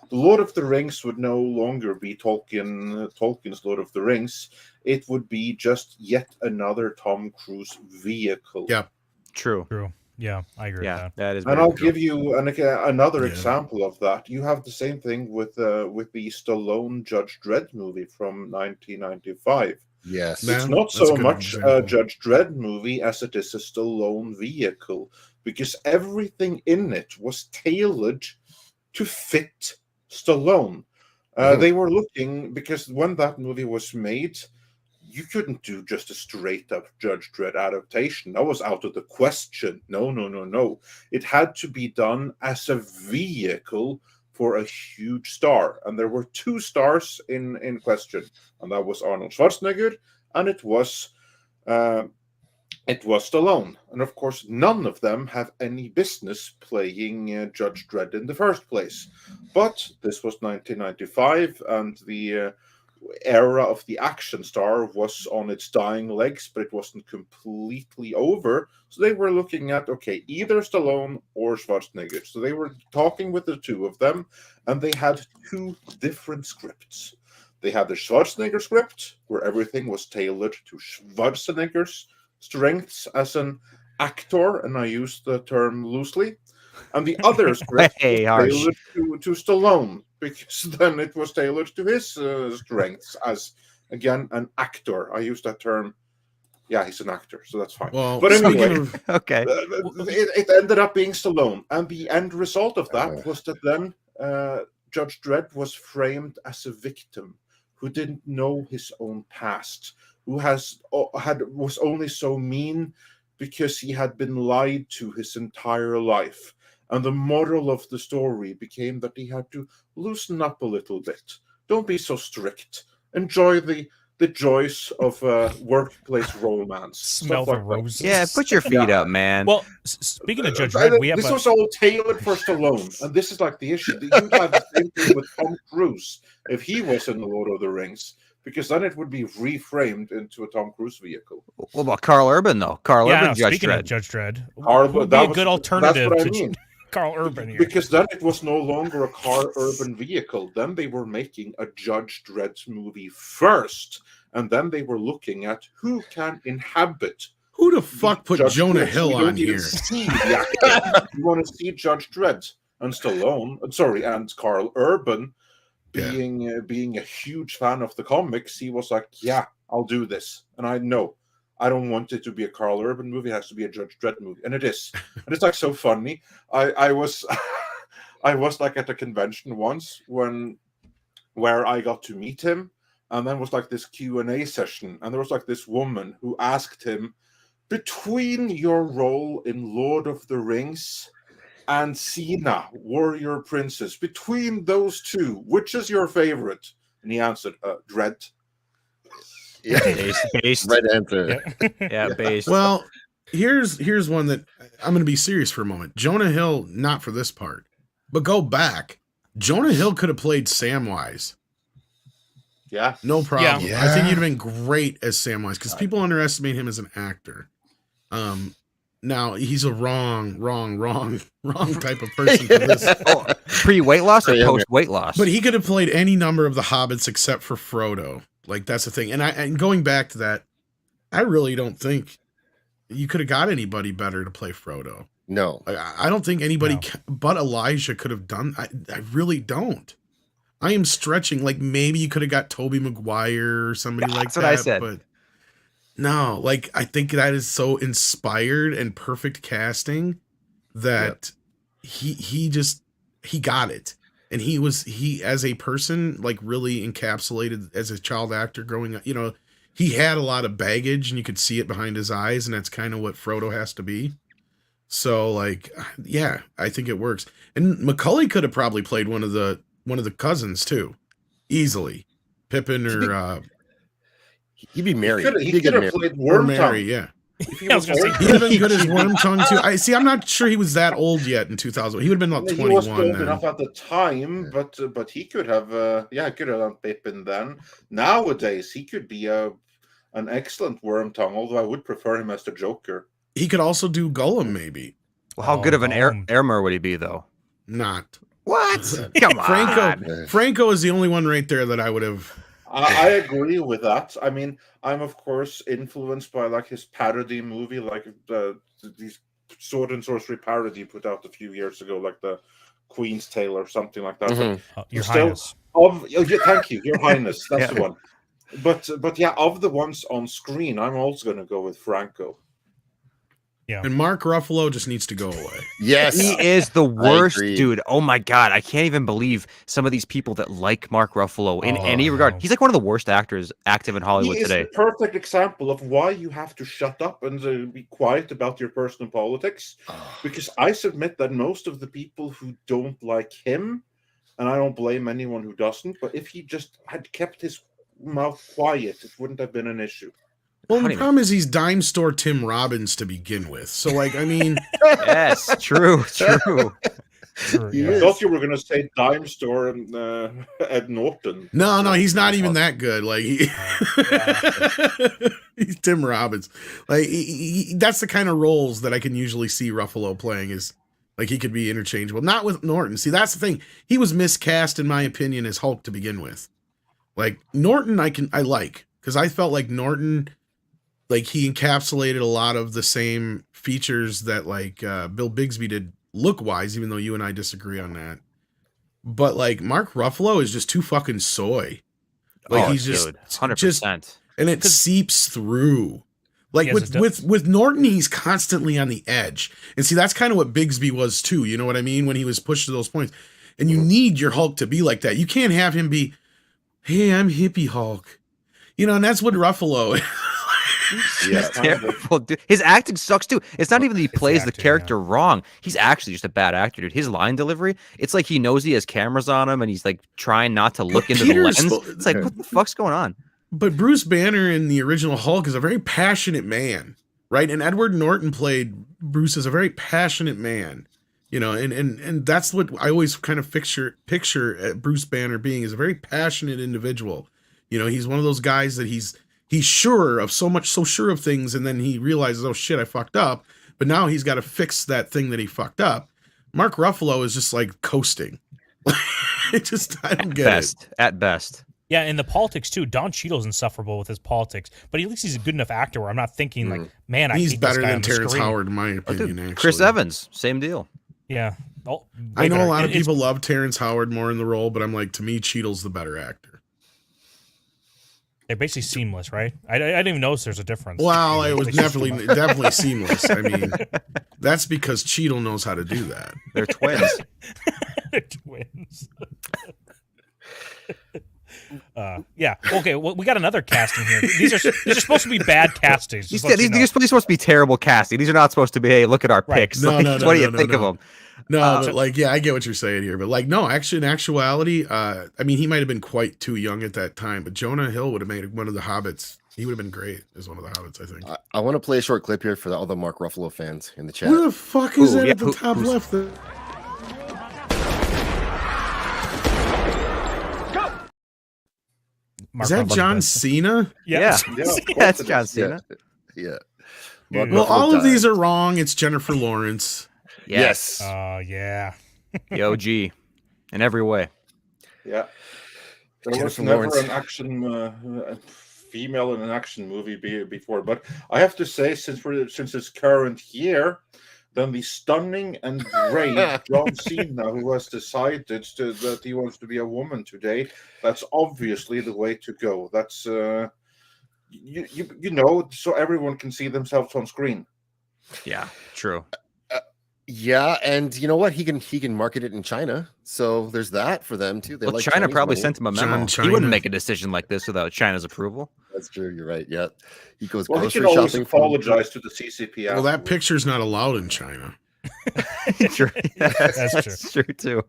the Lord of the Rings would no longer be Tolkien's Lord of the Rings. It would be just yet another Tom Cruise vehicle. Yeah, true. Yeah, I agree with that. That is. And I'll true. give you another example of that. You have the same thing with the Stallone Judge Dredd movie from 1995. Yes. It's not so much a Judge Dredd movie as it is a Stallone vehicle, because everything in it was tailored to fit Stallone. They were looking, because when that movie was made, you couldn't do just a straight up Judge Dredd adaptation. That was out of the question. No. It had to be done as a vehicle for a huge star. And there were two stars in question. And that was Arnold Schwarzenegger, and it was Stallone. And of course, none of them have any business playing Judge Dredd in the first place. But this was 1995, and the era of the action star was on its dying legs, but it wasn't completely over. So they were looking at, okay, either Stallone or Schwarzenegger. So they were talking with the two of them, and they had two different scripts. They had the Schwarzenegger script, where everything was tailored to Schwarzenegger's strengths as an actor, and I use the term loosely. And the other script was tailored to Stallone, because then it was tailored to his strengths as, again, an actor. I use that term. Yeah, he's an actor, so that's fine. Well, but anyway, okay. It ended up being Stallone. And the end result of that was that then Judge Dredd was framed as a victim who didn't know his own past, who was only so mean because he had been lied to his entire life. And the moral of the story became that he had to loosen up a little bit. Don't be so strict. Enjoy the joys of workplace romance. Smell the roses. Yeah, put your feet up, man. Well, speaking of Judge Dredd, we have this was all tailored for Stallone, and this is like the issue. You have the same thing with Tom Cruise if he was in the Lord of the Rings, because then it would be reframed into a Tom Cruise vehicle. What about Carl Urban though? Carl Urban, Judge speaking Dredd. Of Judge Dredd, would be a good alternative to Carl Urban here. Because then it was no longer a Carl Urban vehicle. Then they were making a Judge Dredd movie first, and then they were looking at who can inhabit. Who the fuck put Jonah Hill on here? You want to see Judge Dredd and Stallone, and Carl Urban being a huge fan of the comics. He was like, yeah, I'll do this. And I don't want it to be a Carl Urban movie. It has to be a Judge Dredd movie, and it is. And it's like so funny. I was I was like at a convention once where I got to meet him, and then was like this Q&A session, and there was like this woman who asked him, between your role in Lord of the Rings and Cena, Warrior Princess, between those two, which is your favorite? And he answered, Dredd. Yeah, based. Right answer. Yeah, based. Well, here's one that I'm going to be serious for a moment. Jonah Hill, not for this part, but go back. Jonah Hill could have played Samwise. Yeah, no problem. Yeah. I think he'd have been great as Samwise because people underestimate him as an actor. Now he's a wrong type of person for this. Pre-weight loss or post-weight loss? But he could have played any number of the hobbits except for Frodo. Like, that's the thing. And going back to that, I really don't think you could have got anybody better to play Frodo. No. I don't think anybody but Elijah could have done. I really don't. I am stretching. Like, maybe you could have got Tobey Maguire or somebody like that. That's what I said. But no, like, I think that is so inspired and perfect casting that he got it. And he as a person, like, really encapsulated as a child actor growing up. You know, he had a lot of baggage and you could see it behind his eyes, and that's kind of what Frodo has to be. So, like, yeah, I think it works. And Macaulay could have probably played one of the cousins too, easily. Pippin or He'd be married. He could have played Or Wormtongue. Mary, yeah. If he was He'd have been good as Wormtongue too. I'm not sure he was that old yet in 2000. He would have been about 21 He was old then. enough at the time, but he could have, could have done Pippin then. Nowadays, he could be an excellent Wormtongue, although I would prefer him as the Joker. He could also do Gollum, maybe. Well, how good of an Airmer would he be, though? Not. What? Come on. Franco is the only one right there that I would have. I agree with that. I mean, I'm of course influenced by like his parody movie, like these sword and sorcery parody put out a few years ago, like the Queen's Tale or something like that. Your Highness. Thank you, Your Highness. That's the one. But yeah, of the ones on screen, I'm also going to go with Franco. Yeah. And Mark Ruffalo just needs to go away. Yes. He is the worst dude. Oh my God. I can't even believe some of these people that like Mark Ruffalo in any regard. He's like one of the worst actors active in Hollywood He is today. a perfect example of why you have to shut up and be quiet about your personal politics. Because I submit that most of the people who don't like him, and I don't blame anyone who doesn't, but if he just had kept his mouth quiet, it wouldn't have been an issue. Well, the problem is he's dime store Tim Robbins to begin with. So, like, I mean, yes, true. I thought you were going to say dime store and Ed Norton. No, he's not even that good. Like, he's Tim Robbins. Like, that's the kind of roles that I can usually see Ruffalo playing. Is like he could be interchangeable. Not with Norton. See, that's the thing. He was miscast, in my opinion, as Hulk to begin with. Like Norton, I like because I felt like Norton. Like he encapsulated a lot of the same features that like Bill Bixby did look wise, even though you and I disagree on that. But like Mark Ruffalo is just too fucking soy. Like he's just 100%. And it seeps through. Like with Norton, he's constantly on the edge. And see, that's kind of what Bixby was too. You know what I mean? When he was pushed to those points. And you need your Hulk to be like that. You can't have him be, hey, I'm hippie Hulk. You know, and that's what Ruffalo is. He's terrible, dude. His acting sucks too. It's not even that he plays the character wrong. He's actually just a bad actor, dude. His line delivery, it's like he knows he has cameras on him and he's like trying not to look into the lens. It's like, what the fuck's going on? But Bruce Banner in the original Hulk is a very passionate man, right? And Edward Norton played Bruce as a very passionate man, you know, and that's what I always kind of picture Bruce Banner being, is a very passionate individual. You know, he's one of those guys that he's sure of so sure of things, and then he realizes, oh shit, I fucked up. But now he's got to fix that thing that he fucked up. Mark Ruffalo is just like coasting. I don't get it. At best. Yeah, and the politics too. Don Cheadle's insufferable with his politics, but at least he's a good enough actor where I'm not thinking like, man, he's hate better this guy than on the Terrence screen. Howard, in my opinion. Actually, Chris Evans, same deal. Yeah, I know a lot of people love Terrence Howard more in the role, but I'm like, to me, Cheadle's the better actor. They're basically seamless, right? I didn't even notice there's a difference. Well, it was definitely seamless. I mean, that's because Cheadle knows how to do that. They're twins. They're twins. Yeah. Okay. Well, we got another casting here. These are supposed to be bad castings. These are supposed to be terrible casting. These are not supposed to be, hey, look at our picks. No, like, no, what do you think of them? No, but like, yeah, I get what you're saying here. But like, no, actually, in actuality, I mean, he might have been quite too young at that time, but Jonah Hill would have made one of the Hobbits. He would have been great as one of the Hobbits, I think. I want to play a short clip here for all the Mark Ruffalo fans in the chat. Who the fuck is that at the top left? Is that John Cena? Yeah, that's John Cena. Yeah. Well, all of these are wrong. It's Jennifer Lawrence. Yes. Yeah. The OG in every way. Yeah. There Jennifer was never Lawrence. an action female in an action movie before, but I have to say, since this current year, then the stunning and great John Cena, who has decided that he wants to be a woman today, that's obviously the way to go. That's you know, so everyone can see themselves on screen. Yeah, true. Yeah, and you know what? He can market it in China, so there's that for them too. They Well, like China Chinese probably money. sent him a memo. He wouldn't make a decision like this without China's approval. That's true. You're right. Yeah, he goes Well, he grocery can always shopping. apologize to the CCP. Well, that picture's not allowed in China. True. That's true too.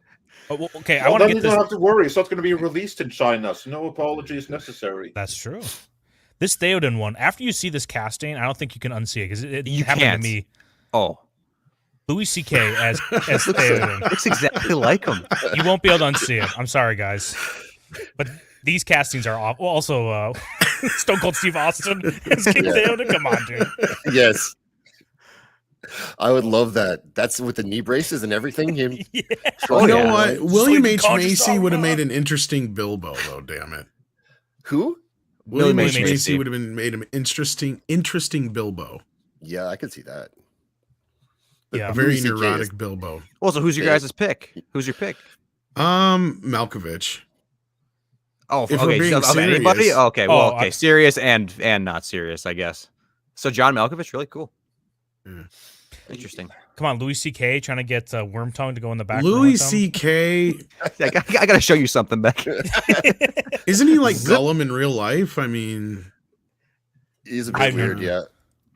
Well, okay, I Well, want to then get you this. don't have to worry. It's not going to be released in China, so no apology is necessary. That's true. This Theoden one, after you see this casting, I don't think you can unsee it because it You happened can't. to me. Oh, Louis C.K. as Theoden. looks exactly like him. You won't be able to unsee it. I'm sorry, guys. But these castings are awful. Well, also, Stone Cold Steve Austin as King Theoden. Come on, dude. Yes. I would love that. That's with the knee braces and everything. Him. Yeah. You know what? Right? William Like H. conscious Macy would have Saruman. made an interesting Bilbo, though. Damn it. Who? William William H. H. Macy would have been made an interesting Bilbo. Yeah, I could see that. Yeah. A very Louis CK neurotic is- Bilbo. Well, so who's your guys' pick? Who's your pick? Malkovich. Oh, If we're okay. being Of anybody? serious. Okay. Well, Oh, okay. Serious and not serious, I guess. So John Malkovich, really cool. Yeah. Interesting. Come on, Louis C.K. trying to get Wormtongue to go in the back. Louis C.K. I got to show you something, Beck. Isn't he like Gollum in real life? I mean, He's a bit weird, yeah.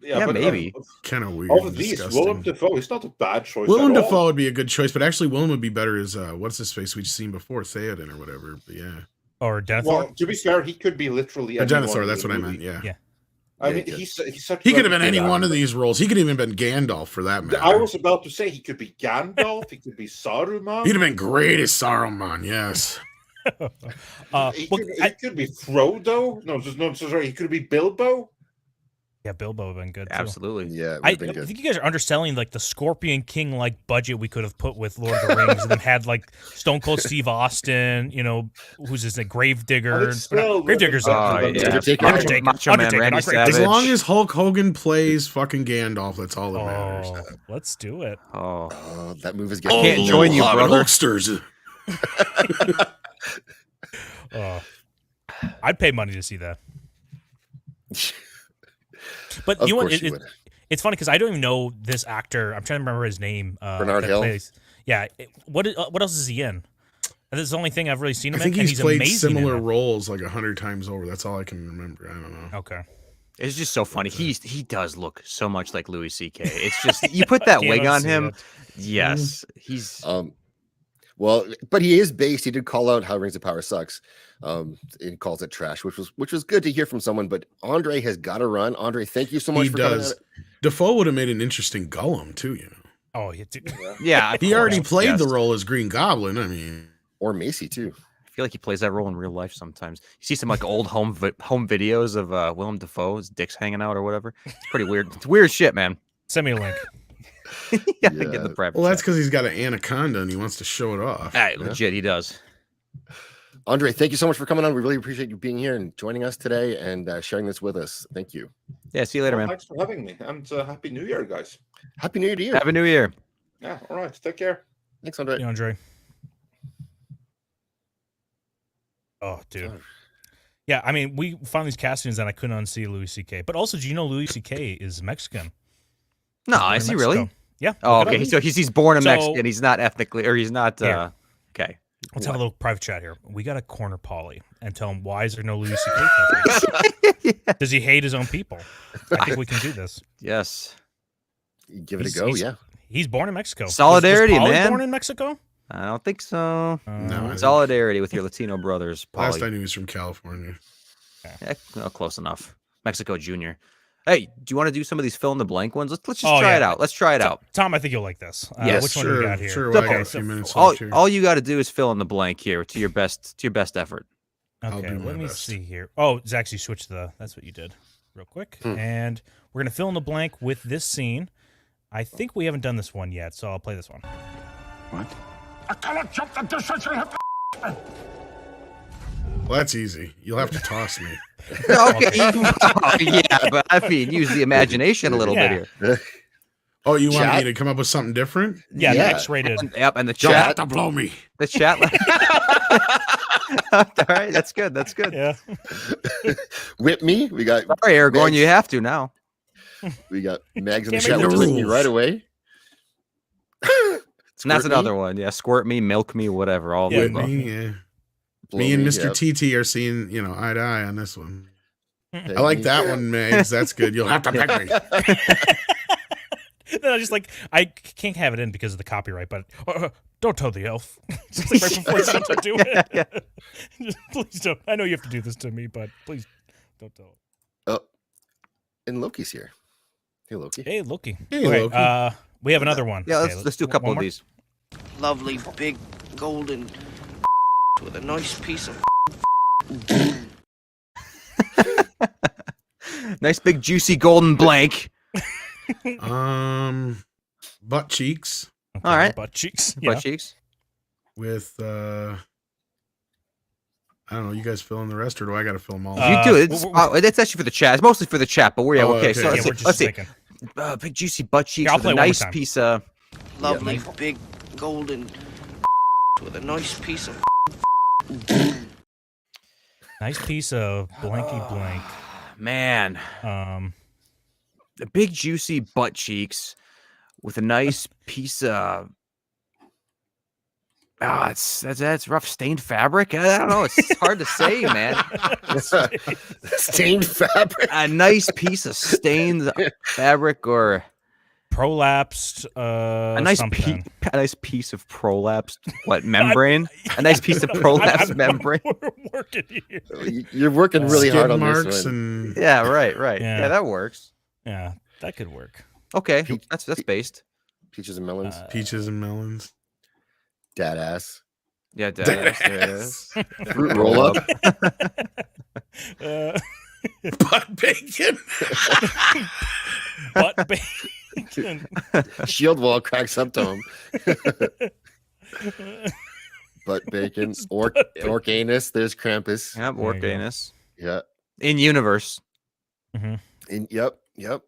Yeah, but maybe. Kind of weird. Of and these, disgusting. Willem Dafoe is not a bad choice. Willem at Dafoe all. would be a good choice, but actually Willem would be better as what's his face we've seen before, Theoden or whatever. But yeah, Or Denethor. Well, to be fair, he could be literally a anyone Denethor. in That's the what I movie. meant. Yeah. Yeah. I mean, he's such. He a could have been good any one of actor. these roles. He could have even been Gandalf for that matter. I was about to say he could be Gandalf. He could be Saruman. He'd have been great as Saruman. Yes. He could be Frodo. No, sorry. He could be Bilbo. Yeah, Bilbo would have been good too. Absolutely. Yeah, it would I have been good. think you guys are underselling like the Scorpion King like budget we could have put with Lord of the Rings, and then had like Stone Cold Steve Austin, who's his name, Gravedigger. Gravedigger's Undertaker. Macho Man Randy As Savage. long as Hulk Hogan plays fucking Gandalf, that's all that matters. Let's do it. Oh, that move is I getting. can't join you, brother. I'd pay money to see that. But Of you know what? course you would. It's funny because I don't even know this actor. I'm trying to remember his name. Bernard that Hill? plays- Yeah. What else is he in? This is the only thing I've really seen him I think in. and he's played amazing in similar it. roles like 100 times over. That's all I can remember. I don't know. Okay. It's just so funny. He does look so much like Louis C.K. It's just you put that Can't wig on unsee him. it. Yes, he's Well, but he is based. He did call out how Rings of Power sucks. He calls it trash, which was good to hear from someone. But Andre has got to run. Andre, thank you so much He for coming does. out. Defoe would have made an interesting Gollum too, you know. Oh, yeah. He already played Yes. the role as Green Goblin. I mean, or Macy too. I feel like he plays that role in real life sometimes. You see some like old home videos of Willem Dafoe, his dick's hanging out or whatever. It's pretty weird. It's weird shit, man. Send me a link. Yeah, get the private. well, that's because he's got an anaconda and he wants to show it off. Legit, he does. Andre, thank you so much for coming on. We really appreciate you being here and joining us today and sharing this with us. Thank you. Yeah, see you later, man. Thanks for having me, and Happy New Year, guys. Happy New Year to you. Happy New Year. Yeah, all right. Take care. Thanks, Andre. Hey, Andre. Oh, dude. Yeah, I mean, we found these castings and I couldn't unsee Louis C.K. But also, do you know Louis C.K. is Mexican? No, Born is in he really? Mexico. Yeah. Oh, look it okay. up. So he's born a So- Mexican. He's not ethnically, or he's not. Here. Okay. Let's have a little private chat here. We got to corner Paulie and tell him why is there no Louis C.K. coverage? Does he hate his own people? I think we can do this. Yes. Give it a go. Yeah. He's born in Mexico. Solidarity, was Pauly man. Born in Mexico? I don't think so. No, I think- Solidarity with your Latino brothers. Last Pauly. I knew he was from California. Yeah, well, close enough. Mexico Junior. Hey, do you want to do some of these fill in the blank ones? Let's just Oh, try yeah. it out. Let's try it out. Tom, I think you'll like this. Yes, which one do we got here? Sure. So- Well, I got a few minutes all left here. all you got to do is fill in the blank here to your best effort. I'll Okay, do my let me best. see here. Oh, Zach, you switched that's what you did real quick. And we're going to fill in the blank with this scene. I think we haven't done this one yet, so I'll play this one. What? I cannot jump the distance you have to. Well, that's easy. You'll have to toss me. Okay. Yeah, but I mean, use the imagination a little bit here. Oh, you want Chat? me to come up with something different? Yeah, Yeah. the X-rated. Yep, and the You'll have chat. to blow me. The chat. All right, that's good. That's good. Yeah. Whip me. We got. Sorry, Aragorn, Mags- you have to now. We got Mags in the Can't chat. make Which the is me rules. right away. And that's Squirt me, another one. Yeah, squirt me, milk me, whatever. All Yeah, the With above. me, yeah. blow Me and me, Mr. yeah. TT are seeing, eye to eye on this one. Peg I like me. that one, Mags. That's good. You'll have to pick me. Then I just I can't have it in because of the copyright, but don't tell the elf. Just like right before he's about to do it. Just, please don't. I know you have to do this to me, but please don't tell. And Loki's here. Hey, Loki. Hey, Loki. Hey, Okay, Loki. we have another one. Yeah, Okay, let's do a couple of these. Lovely big golden with a nice piece of Nice big juicy golden blank. Butt cheeks. Okay, All right. butt cheeks. Butt cheeks. With I don't know. You guys fill in the rest, or do I got to fill them all? You do it. It's actually for the chat. It's mostly for the chat, but we're okay. So Yeah, let's see. Big juicy butt cheeks I'll with play a one more nice time. piece of. lovely big golden with a nice piece of Nice piece of blanky blank. Man. The big juicy butt cheeks with a nice piece of. That's rough stained fabric. I don't know. It's hard to say, man. Stained fabric. A nice piece of stained fabric or prolapsed. A nice piece of prolapsed membrane. A nice piece of prolapsed membrane. We're working here. You're working really hard on marks this one. and Yeah, right. Yeah, that works. Yeah, that could work. Okay, that's based. Peaches and melons. Peaches and melons. Dad ass. Yeah, dad ass. Fruit roll up. Butt bacon. Butt bacon. Shield wall cracks up to him. Butt bacon. Orc anus. There's Krampus. Yep, orc anus. Yeah. In universe. Yep.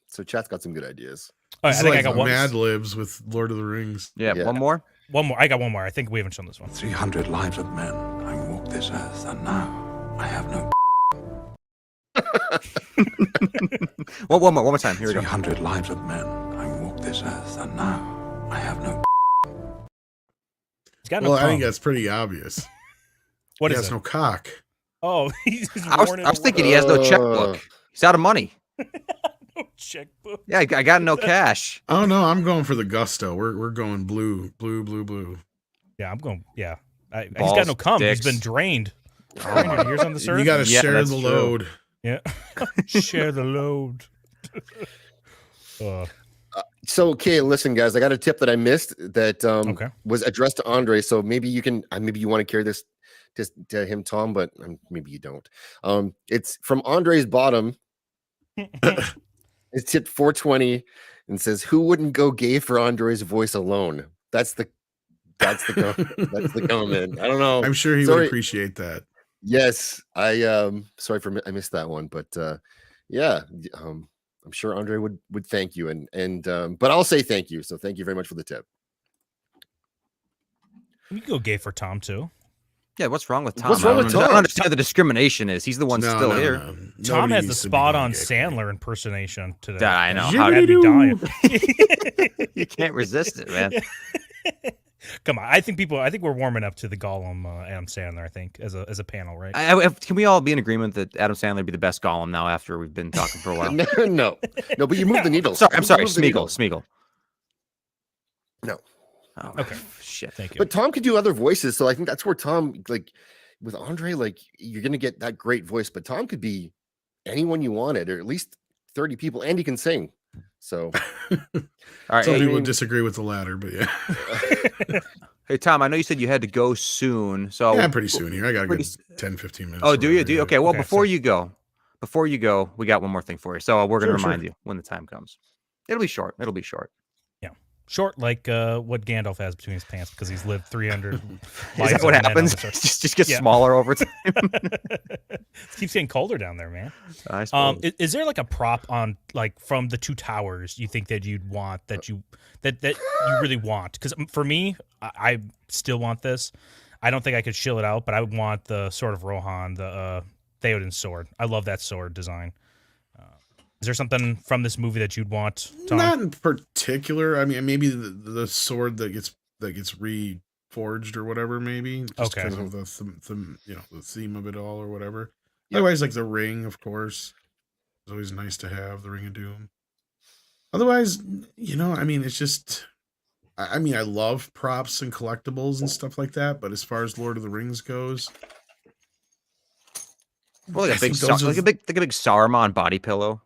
So chat's got some good ideas. All right, I think I got one. Mad Libs with Lord of the Rings. Yeah, one more. One more. I got one more. I think we haven't shown this one. 300 lives of men. I walk this earth, and now I have no. One more time. Here we go. 300 lives of men. I walk this earth, and now I have no. He's got no Well, I think cum. that's pretty obvious. What he is has it? no cock. Oh, he's I was thinking he has no checkbook. He's out of money. No checkbook. Yeah, I got no cash. Oh no, I'm going for the gusto. We're going blue. Yeah, I'm going. Yeah, he's Balls, got no cum. dicks. He's been drained. 300 years on this earth. You got to share that's the true. load. Yeah, share the load. So, okay, listen, guys, I got a tip that I missed that Okay. was addressed to Andre. So maybe you can, maybe you want to carry this to him, Tom, but maybe you don't. It's from Andre's bottom. It's tip 420 and says, "Who wouldn't go gay for Andre's voice alone?" That's the comment. I don't know. I'm sure he would appreciate that. Yes, I I missed that one, but yeah, I'm sure Andre would thank you, and but I'll say thank you. So thank you very much for the tip. You can go gay for Tom too. Yeah, what's wrong with Tom? What's wrong with I Tom? don't understand what the discrimination is. He's the one still here. Tom has the spot on Sandler impersonation today. Yeah, I know. How had me dying. You can't resist it, man. Come on, I think we're warming up to the Gollum Adam Sandler. I think as a panel, right? Can we all be in agreement that Adam Sandler would be the best Gollum now after we've been talking for a while? no, but you moved the needle. I'm sorry, Smeagol. No. Oh, okay. Shit. Thank you. But Tom could do other voices, so I think that's where Tom, like with Andre, like you're gonna get that great voice. But Tom could be anyone you wanted, or at least 30 people, and he can sing. So, all right. Some people would disagree with the latter, but yeah. Hey Tom, I know you said you had to go soon, so yeah, pretty soon here. I got a good 10-15 minutes. Oh, do you? Okay. Well, Okay, before you go, we got one more thing for you. So we're gonna Sure, remind you when the time comes. It'll be short. Yeah, short like what Gandalf has between his pants because he's lived 300. Is that what happens? Just gets smaller over time. It keeps getting colder down there, man. I suppose. Is there like a prop on like from the Two Towers you think that you'd want that you really want? Because for me, I still want this. I don't think I could shill it out, but I would want the Sword of Rohan, the Theoden sword. I love that sword design. Is there something from this movie that you'd want, Tom? Not in particular. I mean, maybe the sword that gets reforged or whatever. Maybe just Okay. because of the theme of it all or whatever. Otherwise, like the ring, of course, it's always nice to have the Ring of Doom. Otherwise, I mean, it's just. I mean, I love props and collectibles and stuff like that, but as far as Lord of the Rings goes, Well, I like a big think those are- Saruman body pillow.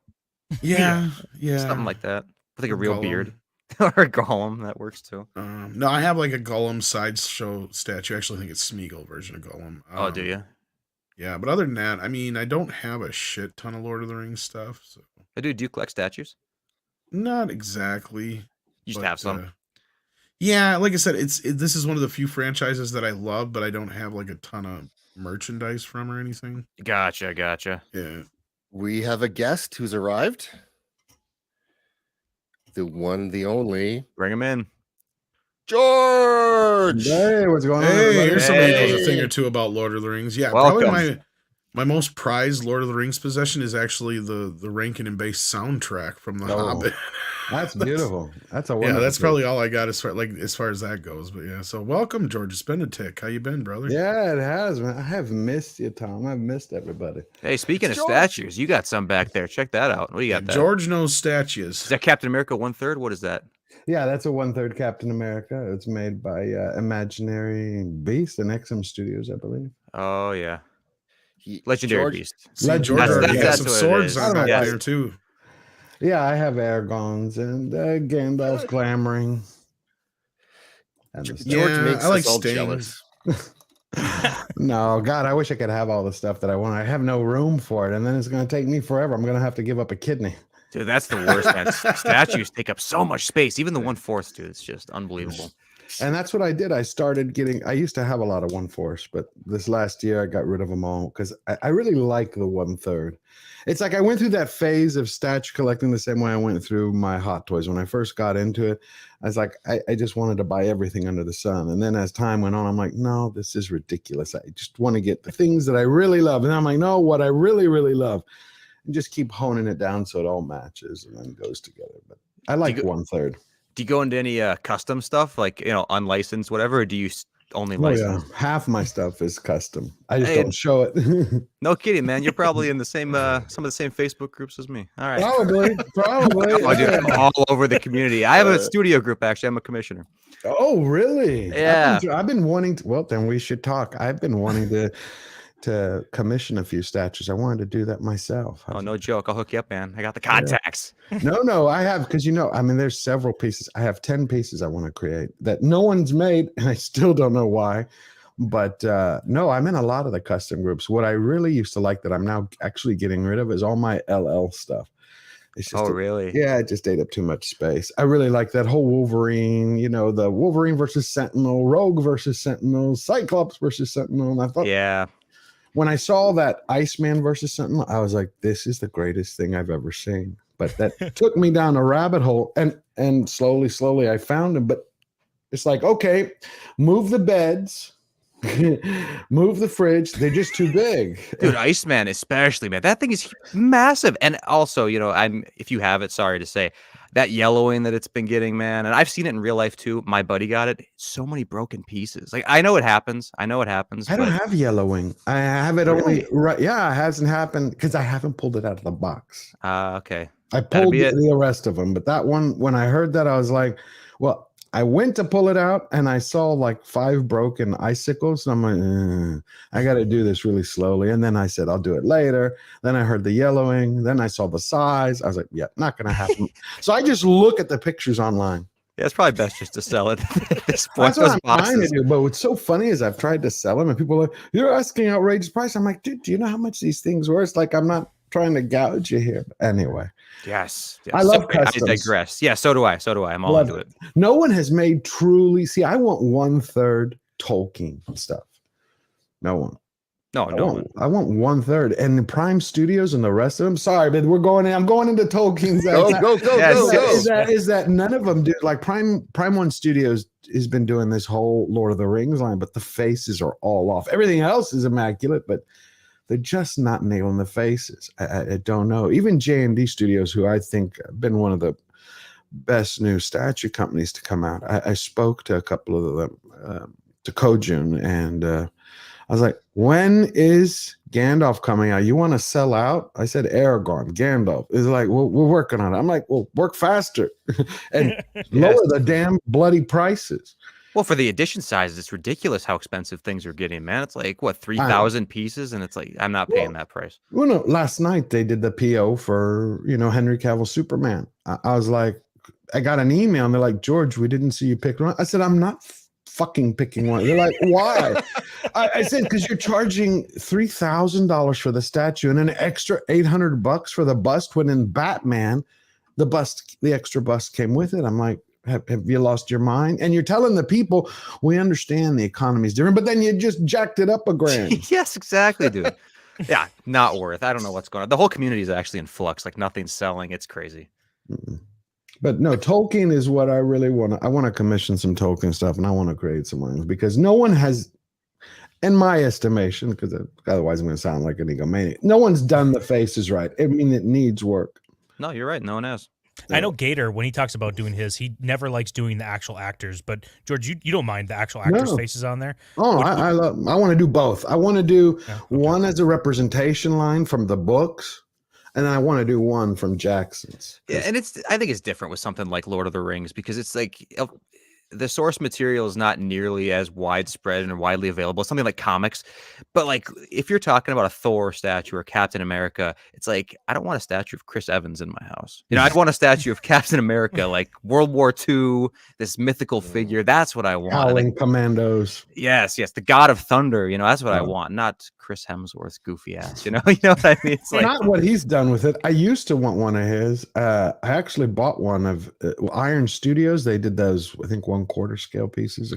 Yeah, something like that. With like a Or real Gollum. beard or a golem that works too. No, I have like a Gollum sideshow statue. I actually think it's Smeagol version of Gollum. Oh, do you? Yeah, but other than that, I mean, I don't have a shit ton of Lord of the Rings stuff. So Do you collect statues? not exactly. You just have some. Yeah, like I said, this is one of the few franchises that I love, but I don't have like a ton of merchandise from or anything. Gotcha. Yeah. We have a guest who's arrived. The one, the only. Bring him in. George! Hey, what's going on? Hey, everybody? here's somebody who knows a thing or two about Lord of the Rings. Yeah, Welcome. probably my most prized Lord of the Rings possession is actually the Rankin and Bass soundtrack from The Hobbit. That's beautiful. That's a Yeah, wonderful that's piece. probably all I got as far as that goes. But yeah, so welcome, George. It's been a tick. How you been, brother? Yeah, it has, man. I have missed you, Tom. I've missed everybody. Hey, speaking of statues, you got some back there. Check that out. What do you got there? George knows statues. Is that Captain America 1/3? What is that? Yeah, that's a 1/3 Captain America. It's made by Imaginary Beast and XM Studios, I believe. Oh yeah, Legendary George- Beast. See, George already has some what it swords is. on back Yes. there too. Yeah, I have Aragons and Gandalf's glamoring. And the George stuff. makes I like us all Stings. jealous. No, God, I wish I could have all the stuff that I want. I have no room for it, and then it's going to take me forever. I'm going to have to give up a kidney. Dude, that's the worst, man. Statues take up so much space. Even the 1/4, dude, it's just unbelievable. And that's what I did. I started getting, I used to have a lot of 1/4, but this last year I got rid of them all because I really like the 1/3. It's like I went through that phase of statue collecting the same way I went through my Hot Toys. When I first got into it, I was like, I just wanted to buy everything under the sun. And then as time went on, I'm like, no, this is ridiculous. I just want to get the things that I really love. And I'm like, no, what I really, really love. And just keep honing it down so it all matches and then goes together. But I like 1/3. Do you go into any custom stuff, like unlicensed, whatever, or do you only Oh, yeah. license? Half my stuff is custom. I just Hey, don't show it. No kidding, man. You're probably in the same some of the same Facebook groups as me. All right. Probably. Oh, dude, I'm all over the community. I have a studio group, actually. I'm a commissioner. Oh, really? Yeah. I've been wanting to, well, then we should talk. I've been wanting to commission a few statues. I wanted to do that myself. Oh, no joke. I'll hook you up, man. I got the contacts. No, I have, because I mean, there's several pieces. I have 10 pieces I want to create that no one's made, and I still don't know why. But no, I'm in a lot of the custom groups. What I really used to like that I'm now actually getting rid of is all my LL stuff. It's just really? Yeah, it just ate up too much space. I really like that whole Wolverine, the Wolverine versus Sentinel, Rogue versus Sentinel, Cyclops versus Sentinel. And I thought, yeah. When I saw that Iceman versus Sentinel, I was like, this is the greatest thing I've ever seen. But that took me down a rabbit hole, and slowly I found him. But it's like, okay, move the beds, move the fridge. They're just too big. Dude, Iceman especially, man. That thing is massive. And also, if you have it, sorry to say, that yellowing that it's been getting, man. And I've seen it in real life too. My buddy got it. So many broken pieces. Like, I know it happens. I don't have yellowing. I have it only right. Yeah, it hasn't happened because I haven't pulled it out of the box. Okay. I pulled the rest of them, but that one, when I heard that, I was like, well, I went to pull it out and I saw like 5 broken icicles. And I'm like, I got to do this really slowly. And then I said, I'll do it later. Then I heard the yellowing. Then I saw the size. I was like, yeah, not going to happen. So I just look at the pictures online. Yeah, it's probably best just to sell it at this point. That's what I'm trying to do. But what's so funny is I've tried to sell them and people are like, you're asking outrageous price. I'm like, dude, do you know how much these things were? It's like, I'm not trying to gouge you here. But anyway. Yes. I love customs. I digress. Yeah, so do I. I'm all into it. No one has made truly. See, I want 1/3 Tolkien stuff. No one. No. I want 1/3, and the Prime Studios and the rest of them. Sorry, but I'm going into Tolkien's. Go. Is that none of them do like Prime One Studios has been doing this whole Lord of the Rings line, but the faces are all off. Everything else is immaculate, but they're just not nailing the faces. I don't know. Even J&D Studios, who I think have been one of the best new statue companies to come out. I spoke to a couple of them, to Kojun, and I was like, when is Gandalf coming out? You want to sell out? I said, Aragorn, Gandalf. Is like, well, we're working on it. I'm like, well, work faster and lower the damn bloody prices. Well, for the edition size, it's ridiculous how expensive things are getting, man. It's like what 3,000 pieces, and it's like I'm not paying that price. Well, no, last night they did the PO for Henry Cavill Superman. I was like, I got an email and they're like, George, we didn't see you pick one. I said, I'm not fucking picking one. They're like, why? I said, because you're charging $3,000 for the statue and an extra $800 for the bust. When in Batman, the extra bust came with it. I'm like, have you lost your mind? And you're telling the people, we understand the economy is different, but then you just jacked it up $1,000. Yes, exactly, dude. Yeah, not worth. I don't know what's going on. The whole community is actually in flux. Like nothing's selling. It's crazy. But no, Tolkien is what I really want. I want to commission some Tolkien stuff, and I want to create some rings because no one has, in my estimation, because otherwise I'm going to sound like an egomaniac. No one's done the faces right. I mean, it needs work. No, you're right. No one has. I know Gator, when he talks about doing his, he never likes doing the actual actors. But George, you don't mind the actual actors' faces on there? Oh, I want to do both. I want to do one as a representation line from the books, and then I want to do one from Jackson's. Yeah, and I think it's different with something like Lord of the Rings because it's like the source material is not nearly as widespread and widely available. Something like comics, but like if you're talking about a Thor statue or Captain America, it's like I don't want a statue of Chris Evans in my house. I'd want a statue of Captain America, like World War II, this mythical figure. That's what I want. Howling Commandos. Yes, the God of Thunder. That's what I want, not Chris Hemsworth's goofy ass. You know what I mean? It's like not what he's done with it. I used to want one of his. I actually bought one of Iron Studios. They did those, I think, 1/4 scale pieces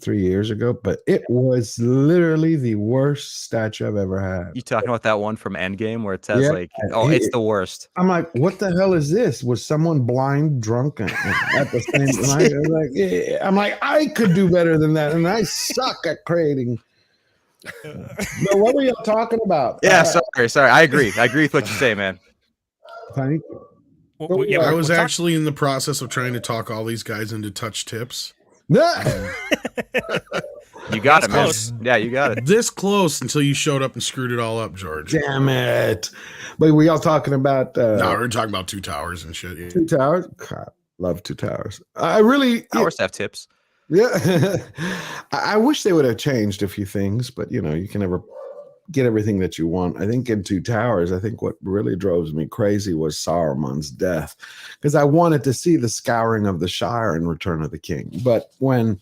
3 years ago, but it was literally the worst statue I've ever had. You talking about that one from Endgame where it says it's the worst? I'm like, what the hell is this? Was someone blind, drunk at the same time? I'm like, I could do better than that, and I suck at creating. No, what were y'all talking about? Yeah, sorry. I agree with what you say, man. Thank you. I was actually in the process of trying to talk all these guys into touch tips. You got it, man. Yeah, you got it. This close until you showed up and screwed it all up, George. Damn it. But we all talking about no, we're talking about Two Towers and shit. Yeah. Two Towers? God, love Two Towers. Towers have tips. Yeah. I wish they would have changed a few things, but you can never get everything that you want. I think in Two Towers, I think what really drove me crazy was Saruman's death, because I wanted to see the scouring of the Shire in Return of the King. But when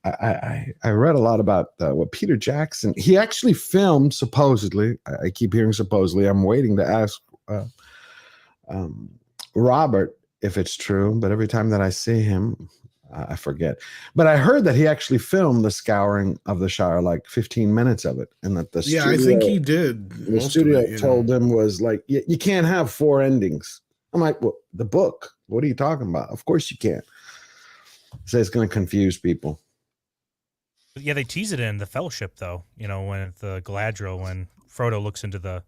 I read a lot about what Peter Jackson, he actually filmed, supposedly, I keep hearing supposedly, I'm waiting to ask Robert if it's true, but every time that I see him, I forget. But I heard that he actually filmed the scouring of the Shire, like 15 minutes of it. And that the studio, I think he did. The studio told him was like, you can't have 4 endings. I'm like, well, the book, what are you talking about? Of course you can't. So it's going to confuse people. Yeah, they tease it in the Fellowship, though. When the Galadriel, when Frodo looks into the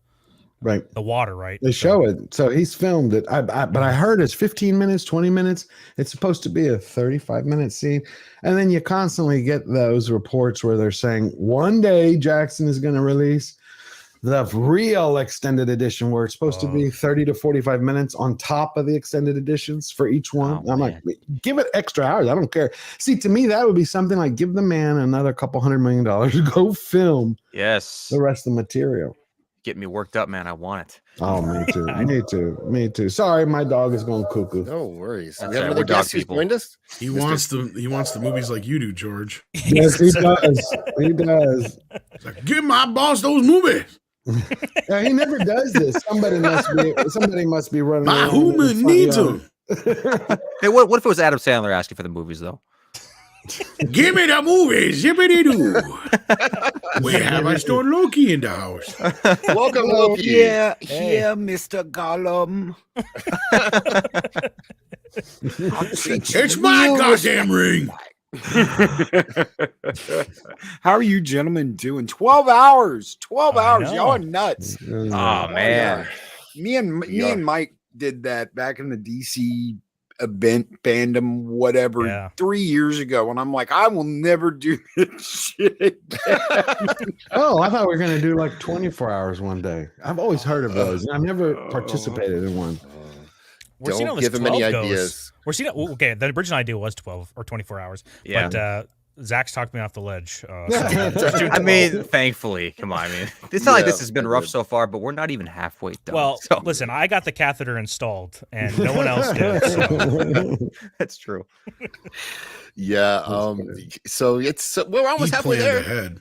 water, right? They show it. So he's filmed it. But I heard it's 15 minutes, 20 minutes. It's supposed to be a 35-minute scene. And then you constantly get those reports where they're saying one day Jackson is going to release the real extended edition where it's supposed to be 30 to 45 minutes on top of the extended editions for each one. I'm like, give it extra hours. I don't care. See, to me, that would be something like give the man another couple $100 million to go film the rest of the material. Get me worked up, man. I want it. Oh, me too. Me too. Sorry, my dog is going cuckoo. No worries. That's We have right. another We're dog guest who's people. joined us. He wants the movies like you do, George. Yes, he does. He does. It's like, give my boss those movies. Yeah, he never does this. Somebody must be running. My human needs them. Hey, what if it was Adam Sandler asking for the movies though? Give me the movies, yippity doo. We have a store Loki in the house. Welcome, Loki. Here, Mr. Gollum. It's my goddamn ring. How are you gentlemen doing? 12 hours. 12 hours. Y'all are nuts. Oh man. Me and Mike did that back in the DC event fandom, whatever, 3 years ago. And I'm like, I will never do this shit again. Oh, I thought we were going to do like 24 hours one day. I've always heard of those. I've never participated in one. We're seeing Don't give him any ideas. We're seeing okay. The original idea was 12 or 24 hours. Yeah. But Zach's talked me off the ledge. I mean, thankfully, come on. I mean, it's not like this has been rough so far, but we're not even halfway done. Well, so. listen, I got the catheter installed, and no one else did. So. That's true. Yeah. So we're almost halfway there. Ahead.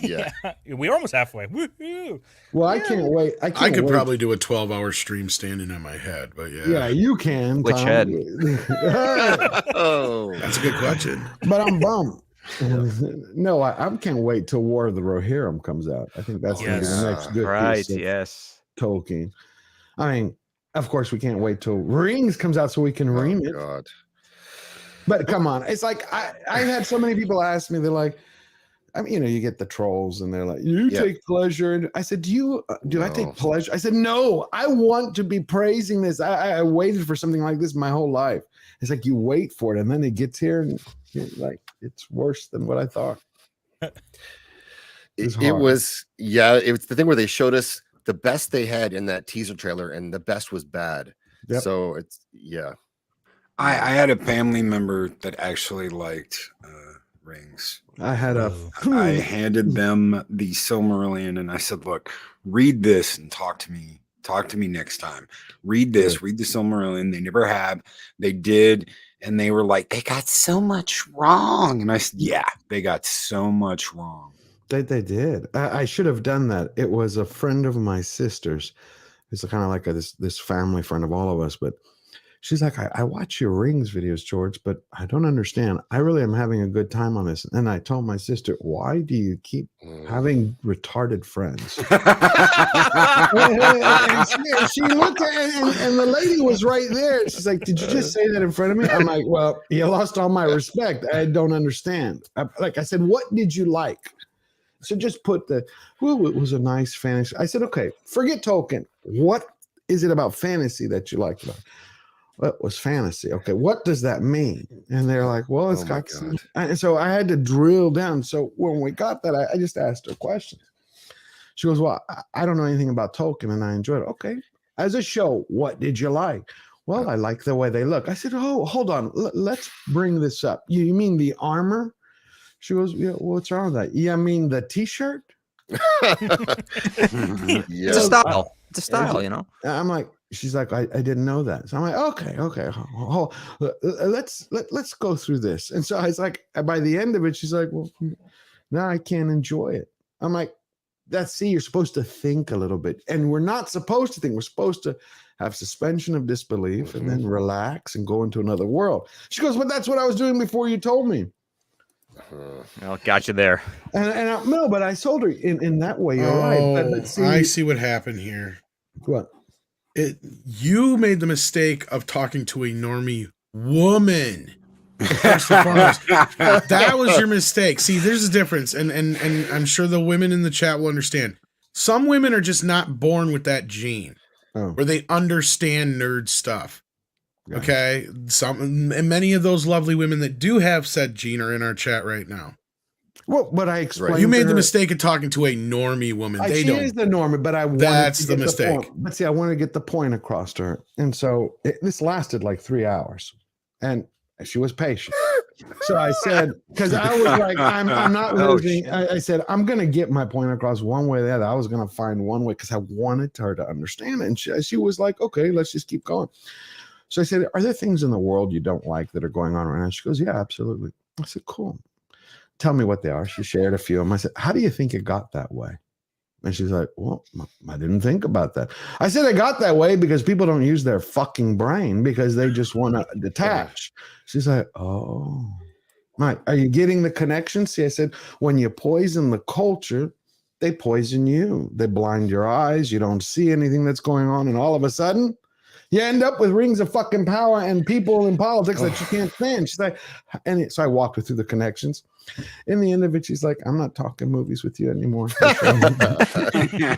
Yeah. We're almost halfway. Woo-hoo. Well, I can't wait. I could probably do a 12-hour stream standing on my head, but yeah. Yeah, you can. Which Tom. head? Oh, that's a good question. But I'm bummed. No, I can't wait till War of the Rohirrim comes out. I think that's gonna be the next good piece of Tolkien. I mean, of course, we can't wait till Rings comes out so we can ream it. God. But come on, it's like I've had so many people ask me. They're like, I mean, you get the trolls, and they're like, "You take pleasure." And I said, "Do I take pleasure?" I said, "No, I want to be praising this. I waited for something like this my whole life." It's like you wait for it, and then it gets here, and like it's worse than what I thought. It was the thing where they showed us the best they had in that teaser trailer, and the best was bad. Yep. So it's I had a family member that actually liked Rings. I handed them the Silmarillion, and I said, "Look, read this and talk to me. Talk to me next time. Read this. Read the Silmarillion." They never have. They did, and they were like, "They got so much wrong." And I said, "Yeah, they got so much wrong." They did. I should have done that. It was a friend of my sister's. It's kind of like this family friend of all of us, but. She's like, I watch your Rings videos, George, but I don't understand. I really am having a good time on this. And I told my sister, why do you keep having retarded friends? and she looked at it, and the lady was right there. She's like, did you just say that in front of me? I'm like, well, you lost all my respect. I don't understand. I said, what did you like? So just put it was a nice fantasy. I said, okay, forget Tolkien. What is it about fantasy that you liked about it? What was fantasy? Okay, what does that mean? And they're like, well, it's got some. And so I had to drill down. So when we got that, I just asked her questions. She goes, well, I don't know anything about Tolkien, and I enjoyed it. Okay, as a show, what did you like? Well, I like the way they look. I said, oh, hold on. Let's bring this up. You mean the armor? She goes, yeah, what's wrong with that? Yeah, I mean the T-shirt? It's a style. It's a style, you know? I'm like, she's like, I didn't know that. So I'm like, okay. Let's go through this. And so I was like, by the end of it, she's like, well, now I can't enjoy it. I'm like, you're supposed to think a little bit. And we're not supposed to think. We're supposed to have suspension of disbelief and then relax and go into another world. She goes, but that's what I was doing before you told me. Well, got you there. And no, but I told her in that way. You're right. But see, I see what happened here. What? You made the mistake of talking to a normie woman. First and foremost. That was your mistake. See, there's a difference, and I'm sure the women in the chat will understand. Some women are just not born with that gene, where they understand nerd stuff. Yeah. Okay, and many of those lovely women that do have said gene are in our chat right now. Well, but I explained. You made the mistake of talking to a normie woman. She is the normie, but that's the mistake. But see, I want to get the point across to her, and so this lasted like 3 hours, and she was patient. So I said, because I was like, I'm not losing. I said, I'm going to get my point across one way or the other. I was going to find one way because I wanted her to understand it. And she was like, okay, let's just keep going. So I said, are there things in the world you don't like that are going on right now? She goes, yeah, absolutely. I said, cool. Tell me what they are. She shared a few of them. I said, how do you think it got that way? And she's like, well, I didn't think about that. I said, it got that way because people don't use their fucking brain because they just want to detach. She's like, oh, Mike, are you getting the connection? See, I said, when you poison the culture, they poison you. They blind your eyes. You don't see anything that's going on. And all of a sudden, you end up with rings of fucking power and people in politics that you can't stand. She's like, so I walked her through the connections. In the end of it, she's like, I'm not talking movies with you anymore. I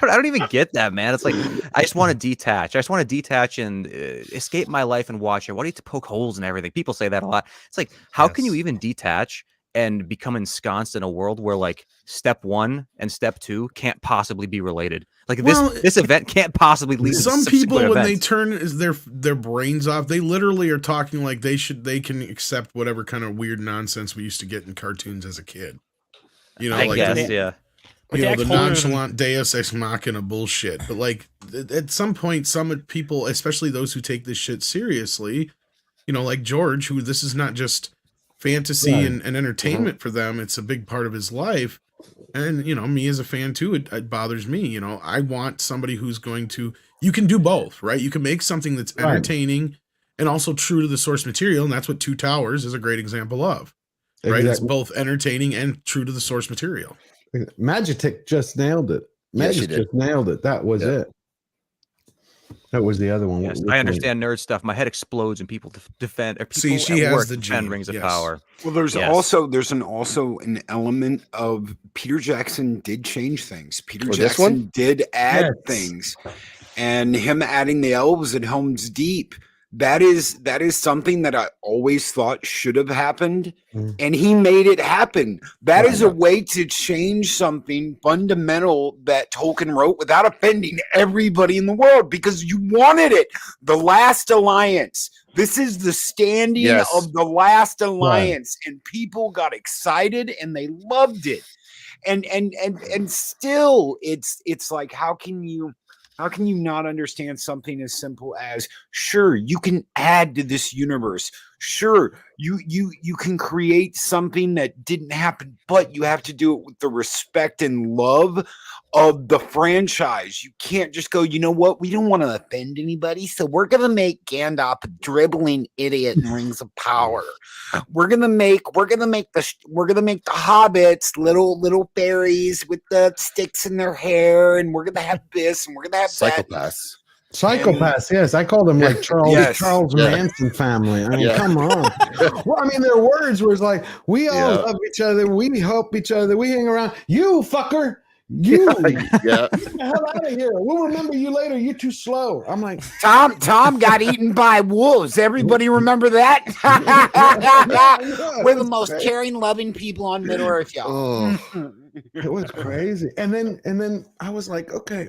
don't even get that, man. It's like, I just want to detach. I just want to detach and escape my life and watch it. Why do you have to poke holes in everything? People say that a lot. It's like, how can you even detach and become ensconced in a world where like step 1 and step 2 can't possibly be related. Like this event can't possibly lead to some people when events. they turn their brains off, they literally are talking like they can accept whatever kind of weird nonsense we used to get in cartoons as a kid. You know, I like guess, yeah. You know, the nonchalant Deus Ex Machina bullshit. But like at some point, some people, especially those who take this shit seriously, you know, like George, who this is not just fantasy and entertainment for them, it's a big part of his life. And, you know, me as a fan too, it bothers me. You know, I want somebody who's going to, you can do both, right? You can make something that's entertaining and also true to the source material. And that's what Two Towers is a great example of, right? Exactly. It's both entertaining and true to the source material. Magitek just nailed it. Magic just nailed it. That was it. That was the other one. Yes, I understand nerd stuff. My head explodes and people defend. Or people she at has work the defend gene. Rings of Yes. Power. Well, there's also an element of Peter Jackson did change things. Peter Jackson did add things, and him adding the elves at Helm's Deep. That is something that I always thought should have happened, and he made it happen. That is a way to change something fundamental that Tolkien wrote without offending everybody in the world, because you wanted it. The Last Alliance. This is the standing of the Last Alliance, and people got excited and they loved it. And still, it's like, how can you not understand something as simple as, sure, you can add to this universe. Sure, you can create something that didn't happen, but you have to do it with the respect and love of the franchise. You can't just go, you know what? We don't want to offend anybody, so we're gonna make Gandalf a dribbling idiot in Rings of Power. We're gonna make the hobbits little fairies with the sticks in their hair, and we're gonna have this, and we're gonna have Psychopaths. Psychopaths, yes. I call them like Charles Manson family. I mean, come on. Well, I mean, their words was like, we all love each other, we help each other, we hang around. You fucker, you get the hell out of here. We'll remember you later. You're too slow. I'm like, Tom got eaten by wolves. Everybody remember that? We're the most caring, loving people on Middle Earth, y'all. It was crazy. And then I was like, okay.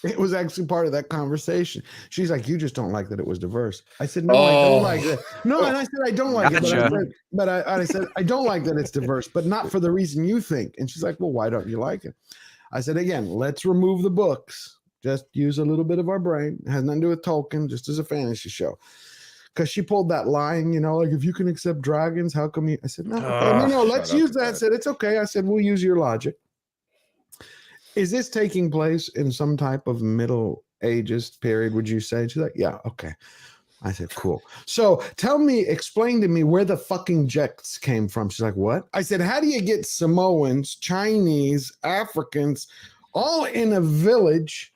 It was actually part of that conversation. She's like, you just don't like that it was diverse. I said, no, I don't like it. No, and I said, I don't like it. But I said, I don't like that it's diverse, but not for the reason you think. And she's like, well, why don't you like it? I said, again, let's remove the books. Just use a little bit of our brain. It has nothing to do with Tolkien, just as a fantasy show. Because she pulled that line, you know, like, if you can accept dragons, how come you? I said, no, let's use that. I said, it's okay. I said, we'll use your logic. Is this taking place in some type of Middle Ages period, would you say? She's like, yeah, okay. I said, cool. So explain to me where the fucking Jets came from. She's like, what? I said, how do you get Samoans, Chinese, Africans, all in a village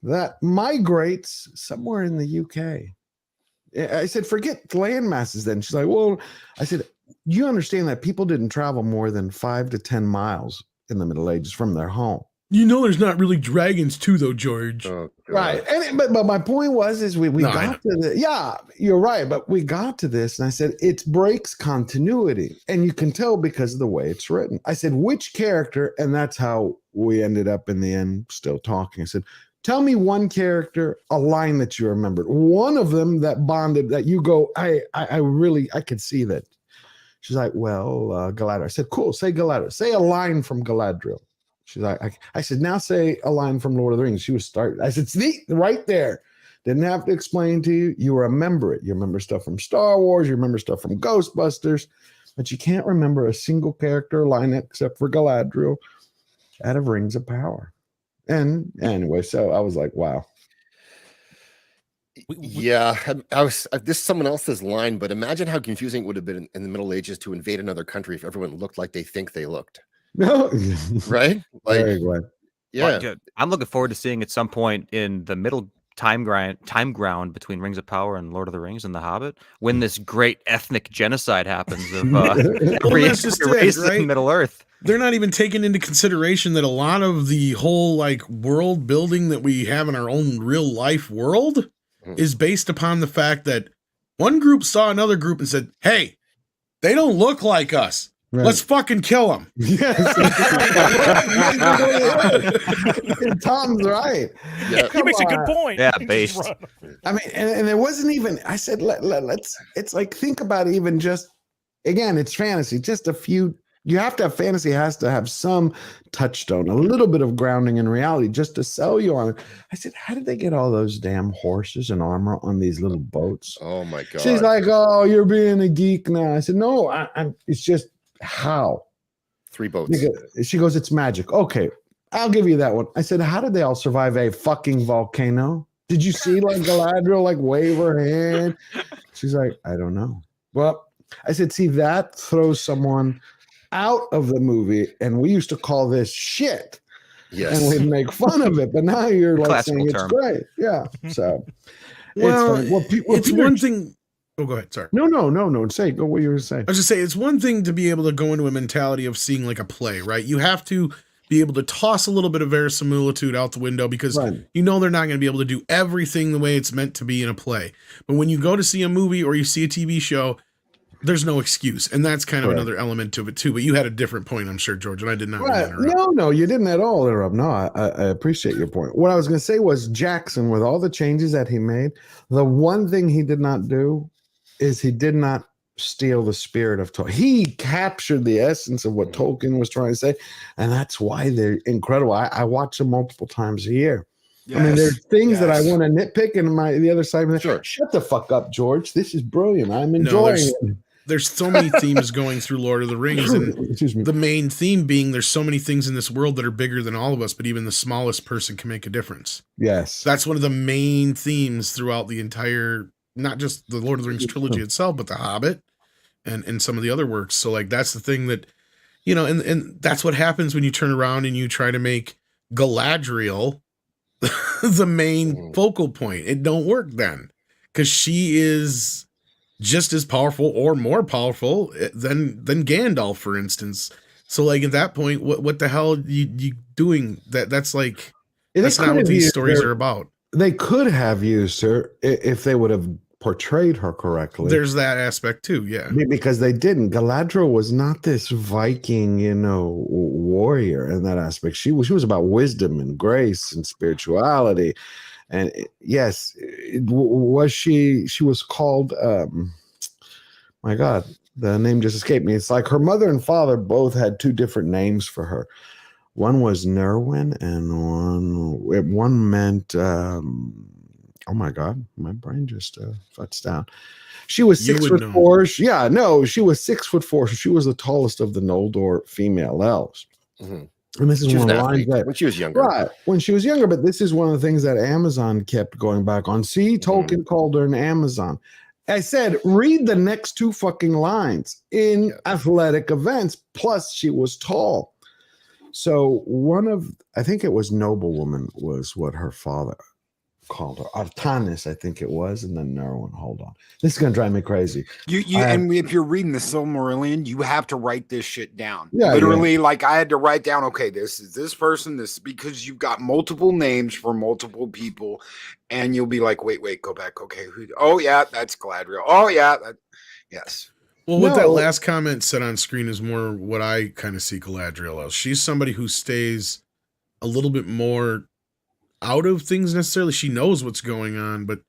that migrates somewhere in the UK? I said, forget land masses then. She's like, well, I said, you understand that people didn't travel more than 5 to 10 miles in the Middle Ages from their home. You know, there's not really dragons too, though, George. Right. But my point was, we got to the, you're right. But we got to this and I said, it breaks continuity. And you can tell because of the way it's written. I said, which character? And that's how we ended up in the end still talking. I said, tell me one character, a line that you remembered. One of them that bonded, that you go, I could see that. She's like, well, Galadriel. I said, cool. Say Galadriel. Say a line from Galadriel. She's like, I said, now say a line from Lord of the Rings. She was starting. I said, see, right there. Didn't have to explain to you. You remember it. You remember stuff from Star Wars. You remember stuff from Ghostbusters. But you can't remember a single character line except for Galadriel out of Rings of Power. And anyway, so I was like, wow. Yeah, I was. This is someone else's line, but imagine how confusing it would have been in the Middle Ages to invade another country if everyone looked like they think they looked. No, right? Like, yeah. Well, I'm looking forward to seeing at some point in the middle time ground between Rings of Power and Lord of the Rings and The Hobbit, when this great ethnic genocide happens of every race in Middle Earth. They're not even taking into consideration that a lot of the whole like world building that we have in our own real life world is based upon the fact that one group saw another group and said, hey, they don't look like us. Let's fucking kill him. Yes. Tom's right. Yeah. He makes a good point. Yeah, based. I mean, and there wasn't even, I said, let's, it's like, think about even just, again, it's fantasy, just a few, you have to have fantasy, has to have some touchstone, a little bit of grounding in reality just to sell you on it. I said, how did they get all those damn horses and armor on these little boats? Oh my God. She's like, oh, you're being a geek now. I said, no, I'm it's just how. 3 boats. She goes, it's magic. Okay, I'll give you that one. I said, how did they all survive a fucking volcano? Did you see like Galadriel like wave her hand? She's like, I don't know. Well, I said, see, that throws someone out of the movie, and we used to call this shit. Yes. And we'd make fun of it, but now you're like Classical saying term. it's great. Yeah. So Well, it's one thing. Oh, go ahead. Sorry. No. Say, go what you were saying. I was just saying, it's one thing to be able to go into a mentality of seeing like a play, right? You have to be able to toss a little bit of verisimilitude out the window because you know they're not going to be able to do everything the way it's meant to be in a play. But when you go to see a movie or you see a TV show, there's no excuse. And that's kind of another element to it too. But you had a different point, I'm sure, George, and I did not mean to interrupt. No, you didn't at all interrupt. No, I appreciate your point. What I was going to say was Jackson, with all the changes that he made, the one thing he did not do is he did not steal the spirit of Tolkien. He captured the essence of what Tolkien was trying to say, and that's why they're incredible. I watch them multiple times a year. I mean, there's things that I want to nitpick, and the other side, shut the fuck up, George. This is brilliant. I'm enjoying it. There's so many themes going through Lord of the Rings, and the main theme being there's so many things in this world that are bigger than all of us, but even the smallest person can make a difference. Yes. That's one of the main themes throughout the entire, not just the Lord of the Rings trilogy itself, but The Hobbit and some of the other works. So like, that's the thing that, you know, and that's what happens when you turn around and you try to make Galadriel the main focal point. It don't work then, because she is just as powerful or more powerful than Gandalf, for instance. So like at that point, what the hell are you doing? That's like, that's not what these stories are about. They could have used her if they would have portrayed her correctly. There's that aspect too, yeah. Because they didn't. Galadriel was not this Viking, warrior in that aspect. She was about wisdom and grace and spirituality. And yes, was she was called, my God, the name just escaped me. It's like her mother and father both had 2 different names for her. One was Nerwin, and one meant, oh my God, my brain just shuts down. She was 6'4". She was 6'4". So she was the tallest of the Noldor female elves. Mm-hmm. And this is one of the lines that when she was younger. Right. When she was younger, but this is one of the things that Amazon kept going back on. See, Tolkien called her an Amazon. I said, read the next 2 fucking lines in athletic events. Plus, she was tall. So I think it was Noblewoman was what her father called her. Artanis, I think it was, and then Nerwin. Hold on. This is going to drive me crazy. And if you're reading the Silmarillion, you have to write this shit down. Yeah, literally, like I had to write down, okay, this is this person, this, because you've got multiple names for multiple people, and you'll be like, wait, go back. Okay, oh yeah, that's Galadriel. Oh yeah, yes. Well, what that last comment said on screen is more what I kind of see Galadriel as. She's somebody who stays a little bit more out of things necessarily. She knows what's going on, but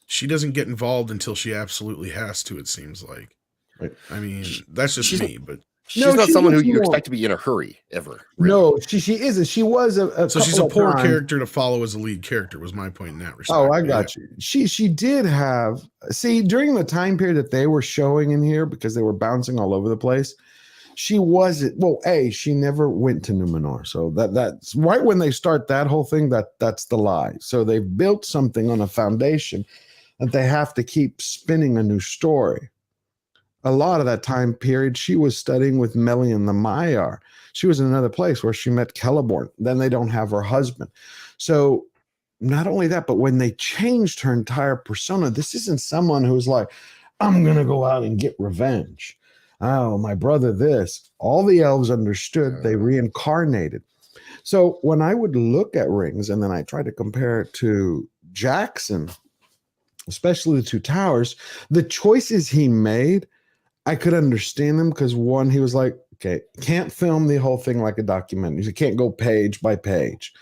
she doesn't get involved until she absolutely has to, it seems like. Right. I mean, that's just me, but she's not someone who you expect to be in a hurry ever. Really. No, she isn't. She was so she's a poor character to follow as a lead character, was my point in that respect. Oh, I got you. She did have, during the time period that they were showing in here, because they were bouncing all over the place, she wasn't, she never went to Numenor. So that's right when they start that whole thing, that's the lie. So they've built something on a foundation that they have to keep spinning a new story. A lot of that time period, she was studying with Melian the Maiar. She was in another place where she met Celeborn. Then they don't have her husband. So not only that, but when they changed her entire persona, this isn't someone who's like, I'm going to go out and get revenge. Oh, my brother, this. All the elves understood. They reincarnated. So when I would look at Rings and then I try to compare it to Jackson, especially the 2 Towers, the choices he made, I could understand them because one, he was like, Okay, can't film the whole thing like a documentary. You can't go page by page.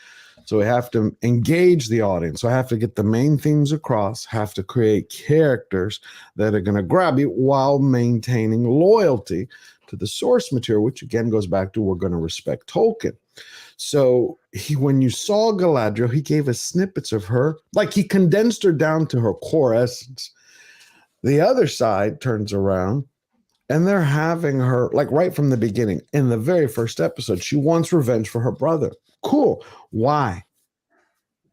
So we have to engage the audience. So I have to get the main themes across, have to create characters that are going to grab you while maintaining loyalty to the source material, which again goes back to we're going to respect Tolkien. So when you saw Galadriel, he gave us snippets of her, like he condensed her down to her core essence. The other side turns around and they're having her, like right from the beginning, in the very first episode, she wants revenge for her brother. Cool. Why?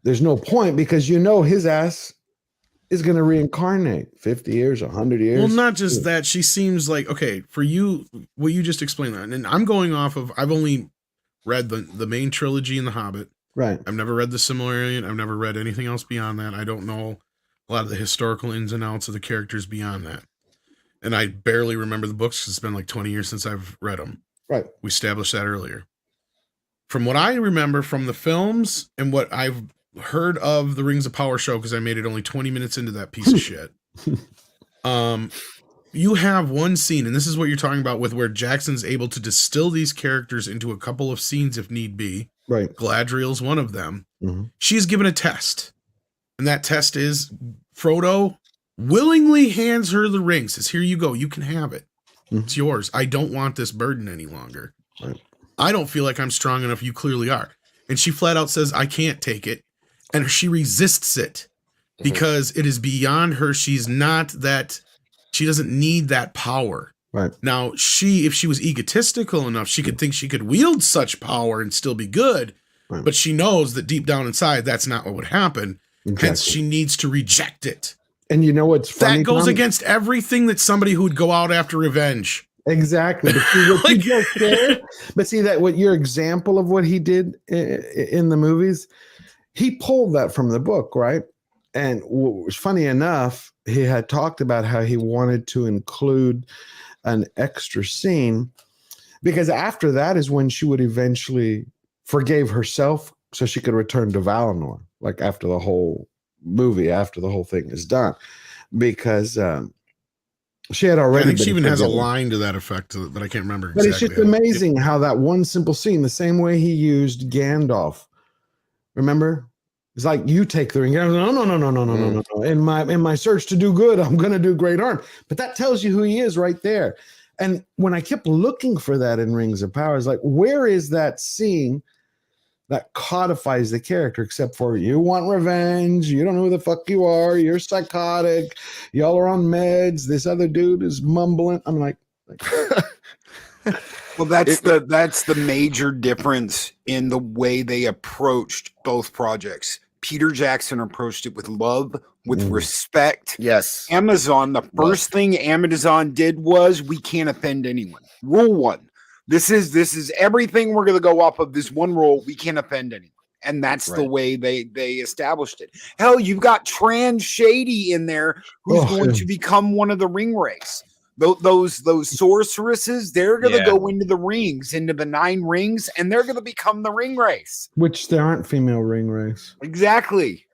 There's no point because you know his ass is going to reincarnate 50 years, 100 years. Well, not just that. She seems like, okay, for you, what you just explained that. And I'm going off of, I've only read the main trilogy in The Hobbit. Right. I've never read the Silmarillion. I've never read anything else beyond that. I don't know a lot of the historical ins and outs of the characters beyond that. And I barely remember the books because it's been like 20 years since I've read them. Right. We established that earlier. From what I remember from the films and what I've heard of the Rings of Power show, because I made it only 20 minutes into that piece of shit. You have one scene, and this is what you're talking about with where Jackson's able to distill these characters into a couple of scenes if need be. Right. Galadriel's one of them. Mm-hmm. She's given a test. And that test is Frodo willingly hands her the ring, says, here you go, you can have it. Mm-hmm. It's yours. I don't want this burden any longer. Right. I don't feel like I'm strong enough. You clearly are. And she flat out says, I can't take it. And she resists it because it is beyond her. She doesn't need that power. Right. Now, if she was egotistical enough, she could think she could wield such power and still be good. Right. But she knows that deep down inside, that's not what would happen. Exactly. Hence, she needs to reject it. And you know what's funny? That goes Tom? against everything that somebody who would go out after revenge. Exactly. But see, what you just said, but see that what your example of what he did in the movies, he pulled that from the book, right? And what was funny enough, he had talked about how he wanted to include an extra scene because after that is when she would eventually forgave herself so she could return to Valinor, like after the whole movie, after the whole thing is done, because she had already. I think she even has a forgiven. line to that effect, but I can't remember But exactly. it's just amazing how that one simple scene, the same way he used Gandalf. Remember? It's like, you take the ring. No. In my search to do good, I'm going to do great harm. But that tells you who he is right there. And when I kept looking for that in Rings of Power, it's like, where is that scene that codifies the character except for you want revenge, you don't know who the fuck you are, you're psychotic, y'all are on meds, this other dude is mumbling. I'm like well, that's the major difference in the way they approached both projects. Peter Jackson approached it with love, with respect. Yes. Amazon, the first thing Amazon did was, we can't offend anyone. Rule one. This is everything we're going to go off of this one rule. We can't offend anyone. And that's the way they established it. Hell, you've got Trans Shady in there who's going to become one of the ring race. Those sorceresses, they're going to go into the rings, into the 9 rings, and they're going to become the ring race. Which there aren't female ring race. Exactly.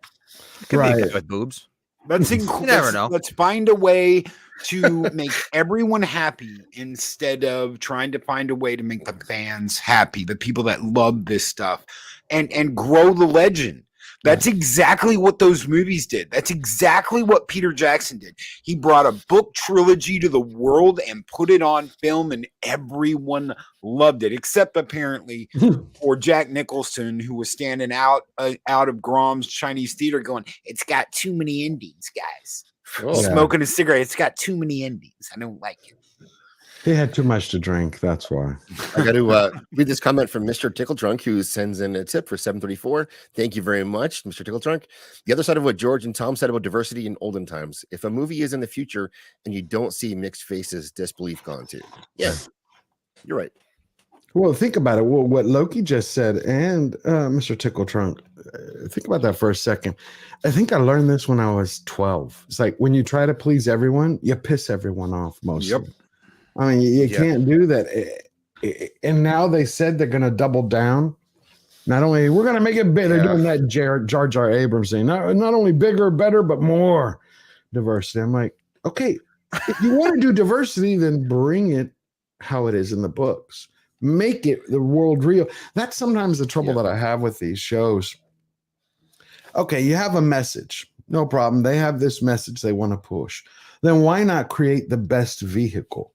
Could right. be a guy with boobs. That's You never know. Let's find a way to make everyone happy instead of trying to find a way to make the fans happy, the people that love this stuff, and grow the legend. That's exactly what those movies did. That's exactly what Peter Jackson did. He brought a book trilogy to the world and put it on film, and everyone loved it, except apparently for Jack Nicholson, who was standing out of Grom's Chinese theater going, it's got too many endings, guys. Smoking a cigarette. It's got too many endings. I don't like it. He had too much to drink. That's why. I got to read this comment from Mr. Tickle Trunk, who sends in a tip for 734. Thank you very much, Mr. Tickle Trunk. The other side of what George and Tom said about diversity in olden times. If a movie is in the future and you don't see mixed faces, disbelief gone too. Yeah, you're right. Well, think about it. Well, what Loki just said, and Mr. Tickle Trunk, think about that for a second. I think I learned this when I was 12. It's like when you try to please everyone, you piss everyone off mostly. Yep. I mean, you can't do that. And now they said they're going to double down. Not only we're going to make it bigger, they're doing that Jar Jar Abrams thing. Not only bigger, better, but more diversity. I'm like, okay, if you want to do diversity, then bring it how it is in the books. Make it the world real. That's sometimes the trouble that I have with these shows. Okay, you have a message. No problem. They have this message they want to push. Then why not create the best vehicle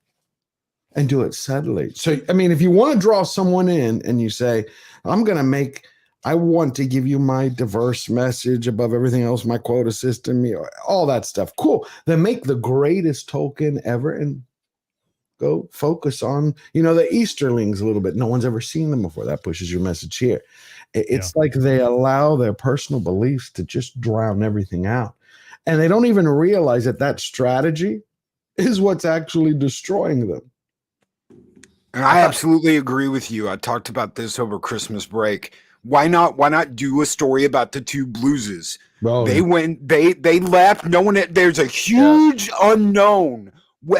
and do it subtly? So, I mean, if you want to draw someone in and you say, I want to give you my diverse message above everything else, my quota system, all that stuff. Cool. Then make the greatest Tolkien ever and go focus on, the Easterlings a little bit. No one's ever seen them before. That pushes your message here. It's like they allow their personal beliefs to just drown everything out. And they don't even realize that strategy is what's actually destroying them. And I absolutely agree with you. I talked about this over Christmas break. Why not do a story about the two blueses? They left. No one. There's a huge unknown.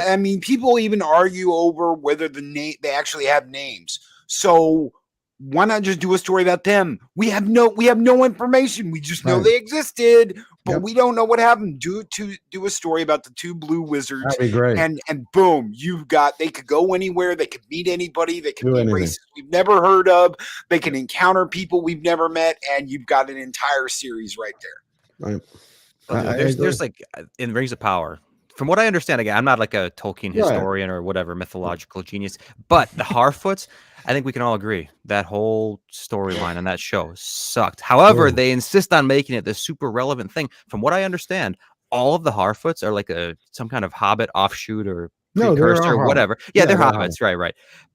I mean, people even argue over whether they actually have names. So why not just do a story about them? We have no information. We just know they existed, but we don't know what happened. Do a story about the two blue wizards. That'd be great. And boom, they could go anywhere. They could meet anybody. They could meet races we've never heard of. They can encounter people we've never met, and you've got an entire series right there. Right. There's like in Rings of Power. From what I understand, again, I'm not like a Tolkien historian or whatever mythological genius, but the Harfoots, I think we can all agree that whole storyline on that show sucked. However, they insist on making it this super relevant thing. From what I understand, all of the Harfoots are like some kind of Hobbit offshoot or precursor or whatever. Yeah, they're hobbits, right.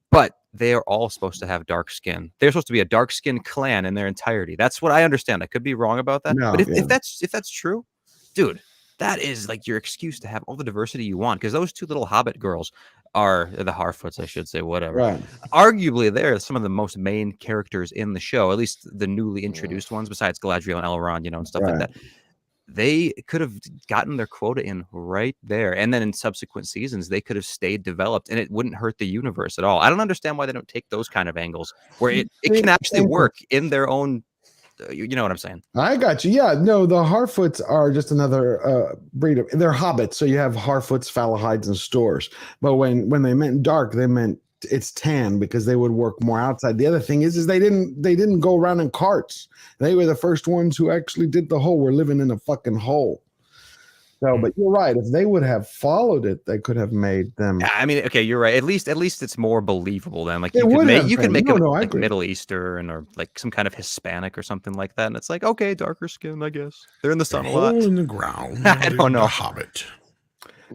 But they are all supposed to have dark skin. They're supposed to be a dark skinned clan in their entirety. That's what I understand. I could be wrong about that, but if that's true, dude. That is like your excuse to have all the diversity you want, because those two little Hobbit girls are the Harfoots, I should say, whatever. Right. Arguably, they're some of the most main characters in the show, at least the newly introduced ones, besides Galadriel and Elrond, and stuff like that. They could have gotten their quota in right there, and then in subsequent seasons, they could have stayed developed, and it wouldn't hurt the universe at all. I don't understand why they don't take those kind of angles where it can actually work in their own. You know what I'm saying? I got you. Yeah, no, the Harfoots are just another breed of. They're hobbits, so you have Harfoots, Falahides, and Stores. But when they meant dark, they meant it's tan because they would work more outside. The other thing is they didn't go around in carts. They were the first ones who actually did the whole. We're living in a fucking hole. So, but you're right. If they would have followed it, they could have made them. Yeah, I mean, okay, you're right. At least it's more believable then. Like you could make it like Middle Eastern or like some kind of Hispanic or something like that. And it's like, okay, darker skin, I guess. They're in the sun a lot. Hole in the ground. I don't know. Hobbit.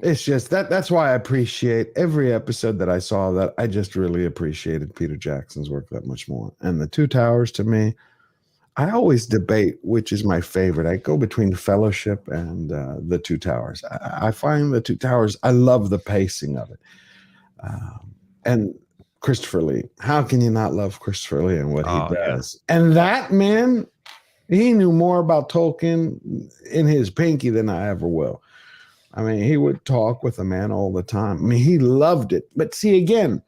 It's just that's why I appreciate every episode that I saw. That I just really appreciated Peter Jackson's work that much more. And the Two Towers, to me, I always debate which is my favorite. I go between Fellowship and the Two Towers. I find the Two Towers, I love the pacing of it. And Christopher Lee. How can you not love Christopher Lee and what he does? Yeah. And that man, he knew more about Tolkien in his pinky than I ever will. I mean, he would talk with the man all the time. I mean, he loved it. But see, again,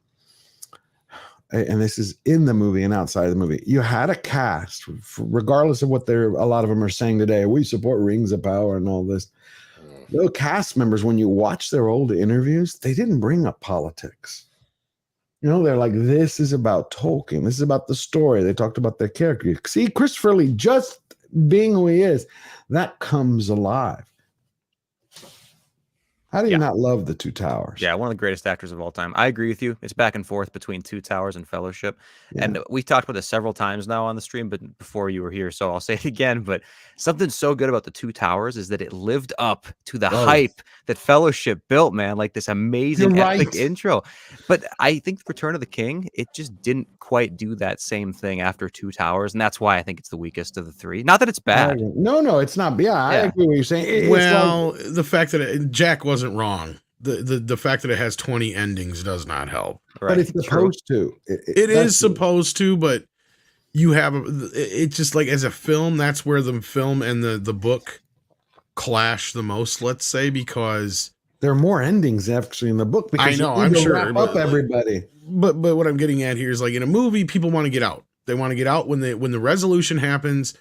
and this is in the movie and outside of the movie, you had a cast, regardless of what a lot of them are saying today, we support Rings of Power and all this. Those cast members, when you watch their old interviews, they didn't bring up politics. They're like, this is about Tolkien. This is about the story. They talked about their character. See, Christopher Lee, just being who he is, that comes alive. How do you not love the Two Towers? Yeah, one of the greatest actors of all time. I agree with you. It's back and forth between Two Towers and Fellowship. Yeah. And we talked about this several times now on the stream, but before you were here, so I'll say it again. But something so good about the Two Towers is that it lived up to the hype that Fellowship built, man. Like this amazing epic intro. But I think Return of the King, it just didn't quite do that same thing after Two Towers. And that's why I think it's the weakest of the three. Not that it's bad. No, it's not. Yeah, I agree with what you're saying. The fact that Jack wasn't wrong. The fact that it has 20 endings does not help. Right. But it's supposed to. It is supposed to, but you have it's just like as a film, that's where the film and the book clash the most, let's say, because there are more endings actually in the book. Because I know, I'm sure. Wrap up everybody. But what I'm getting at here is like in a movie, people want to get out. They want to get out when the resolution happens.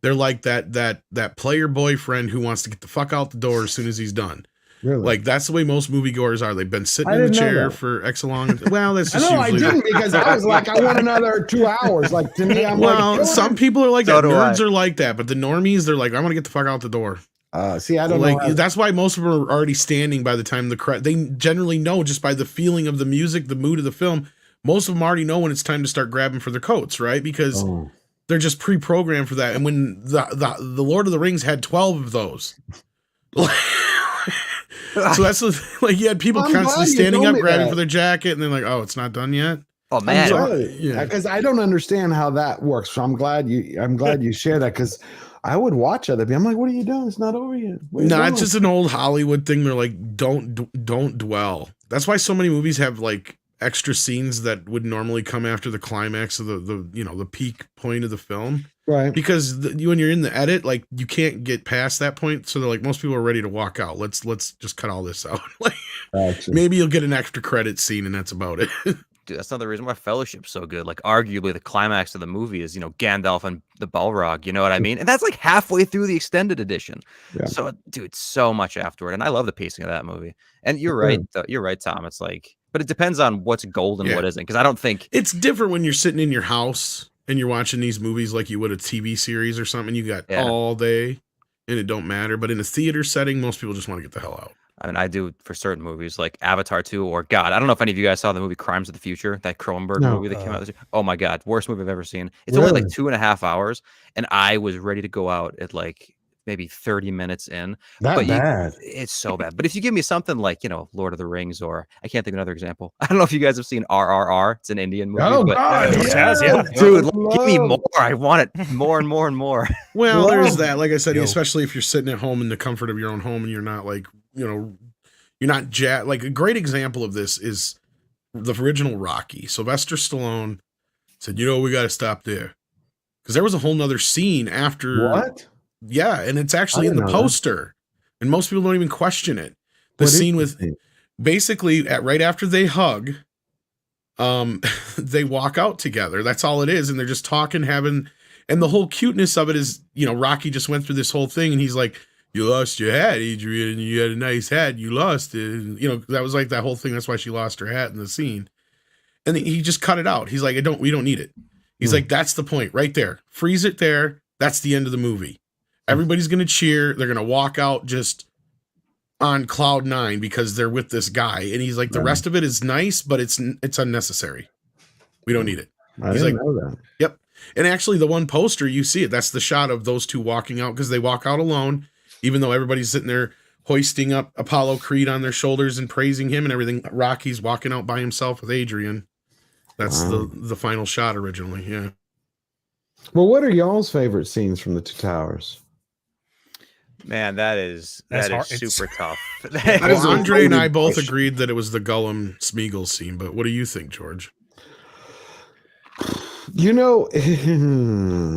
They're like that player boyfriend who wants to get the fuck out the door as soon as he's done. Really? Like that's the way most moviegoers are. They've been sitting I in the didn't know chair that. for X long. Well, that's I just know I usually. didn't because I was like, I want another 2 hours. Like to me, I'm well, like, some people are like So that. do I. Nerds are like that, but the normies, they're like, I want to get the fuck out the door. see, I don't like know. that's why most of them are already standing by the time they generally know just by the feeling of the music, the mood of the film. Most of them already know when it's time to start grabbing for their coats, right? Because they're just pre-programmed for that. And when the Lord of the Rings had 12 of those. So that's like you had people constantly standing up, grabbing for their jacket, and they're like, "Oh, it's not done yet." Oh man, because I don't understand how that works. So I'm glad you share that because I would watch other people. I'm like, "What are you doing? It's not over yet." No, it's just an old Hollywood thing. They're like, "Don't dwell." That's why so many movies have like extra scenes that would normally come after the climax of the peak point of the film. Right. Because when you're in the edit, like you can't get past that point. So they're like, most people are ready to walk out. Let's just cut all this out. Like maybe you'll get an extra credit scene and that's about it. Dude, that's another reason why Fellowship's so good. Like arguably the climax of the movie is, Gandalf and the Balrog, you know what I mean? And that's like halfway through the extended edition. Yeah. So dude, so much afterward. And I love the pacing of that movie. And you're right, you're right, Tom. It's like, but it depends on what's gold and what isn't. Because I don't think it's different when you're sitting in your house and you're watching these movies like you would a TV series or something. You got all day and it don't matter. But in a theater setting, most people just want to get the hell out. I mean, I do for certain movies like Avatar 2 or God. I don't know if any of you guys saw the movie Crimes of the Future, that Cronenberg movie that came out this year. Oh my God, worst movie I've ever seen. It's only like 2.5 hours, and I was ready to go out at like maybe 30 minutes in. Bad. It's so bad. But if you give me something like, Lord of the Rings, or I can't think of another example. I don't know if you guys have seen RRR. It's an Indian movie. Oh, but God, dude, give me more. I want it more and more and more. Well, there's that. Like I said, especially if you're sitting at home in the comfort of your own home and you're not like, you're not like a great example of this is the original Rocky. Sylvester Stallone said, we got to stop there. Because there was a whole nother scene after. What? Yeah. And it's actually in the poster. And most people don't even question it. The scene with basically right after they hug, they walk out together. That's all it is. And they're just talking, and the whole cuteness of it is, Rocky just went through this whole thing and he's like, you lost your hat, Adrian. You had a nice hat. You lost it. And, that was like that whole thing. That's why she lost her hat in the scene. And he just cut it out. He's like, we don't need it. He's like, that's the point right there. Freeze it there. That's the end of the movie. Everybody's going to cheer. They're going to walk out just on cloud 9 because they're with this guy. And he's like, the rest of it is nice, but it's unnecessary. We don't need it. He's like, know that. Yep. And actually the one poster, you see it. That's the shot of those two walking out because they walk out alone. Even though everybody's sitting there hoisting up Apollo Creed on their shoulders and praising him and everything, Rocky's walking out by himself with Adrian. That's the final shot originally. Yeah. Well, what are y'all's favorite scenes from the Two Towers? Man, that is super tough. Well, Andre and I both agreed that it was the Gollum Smeagol scene, but what do you think, George? I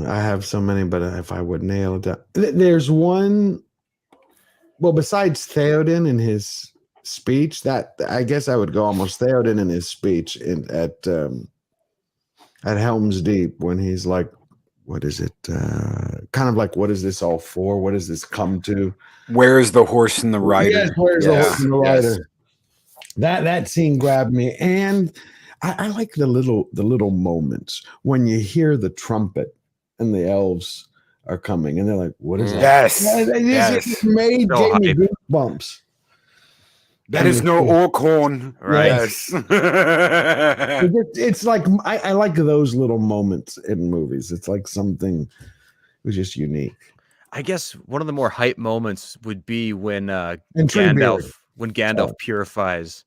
have so many, but if I would nail it down, there's one. Well, besides Theoden in his speech, that I guess I would go almost Theoden in his speech at Helm's Deep when he's like, "What is it? Kind of like, what is this all for? What does this come to? Where is the horse and the rider? Yes, where's the horse and the rider?" That scene grabbed me, and I like the little moments when you hear the trumpet and the elves are coming, and they're like, "What is that?" Yes, It gave me goosebumps. That is no Orkhorn, right? Yes. It's like I like those little moments in movies. It's like something was just unique. I guess one of the more hype moments would be when Gandalf purifies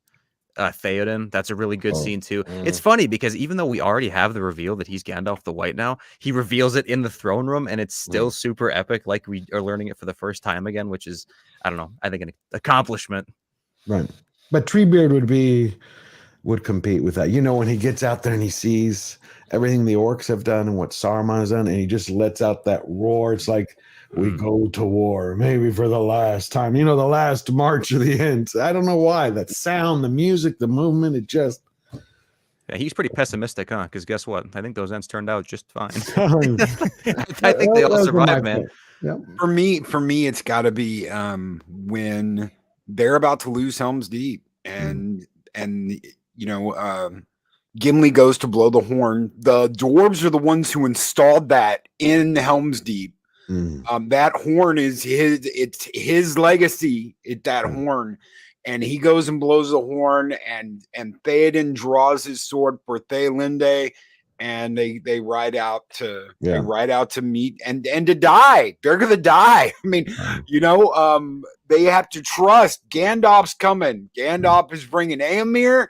Theoden. That's a really good scene too. It's funny because even though we already have the reveal that he's Gandalf the White now, he reveals it in the throne room, and it's still super epic. Like we are learning it for the first time again, which is, I don't know, I think an accomplishment. Right, but Treebeard would compete with that. When he gets out there and he sees everything the orcs have done and what Saruman has done, and he just lets out that roar. It's like, we go to war, maybe for the last time. The last march of the Ents. I don't know why. That sound, the music, the movement, it just... Yeah, he's pretty pessimistic, huh? Because guess what? I think those Ents turned out just fine. I think they all survived, man. Yeah. For me, it's got to be when they're about to lose Helm's Deep, and you know, Gimli goes to blow the horn. The dwarves are the ones who installed that in Helm's Deep. That horn is it's his legacy. That horn, and he goes and blows the horn, and Theoden draws his sword for Theolinde, and they ride out to meet and to die. They're gonna die. I mean, you know, they have to trust Gandalf's coming. Gandalf is bringing Aemir,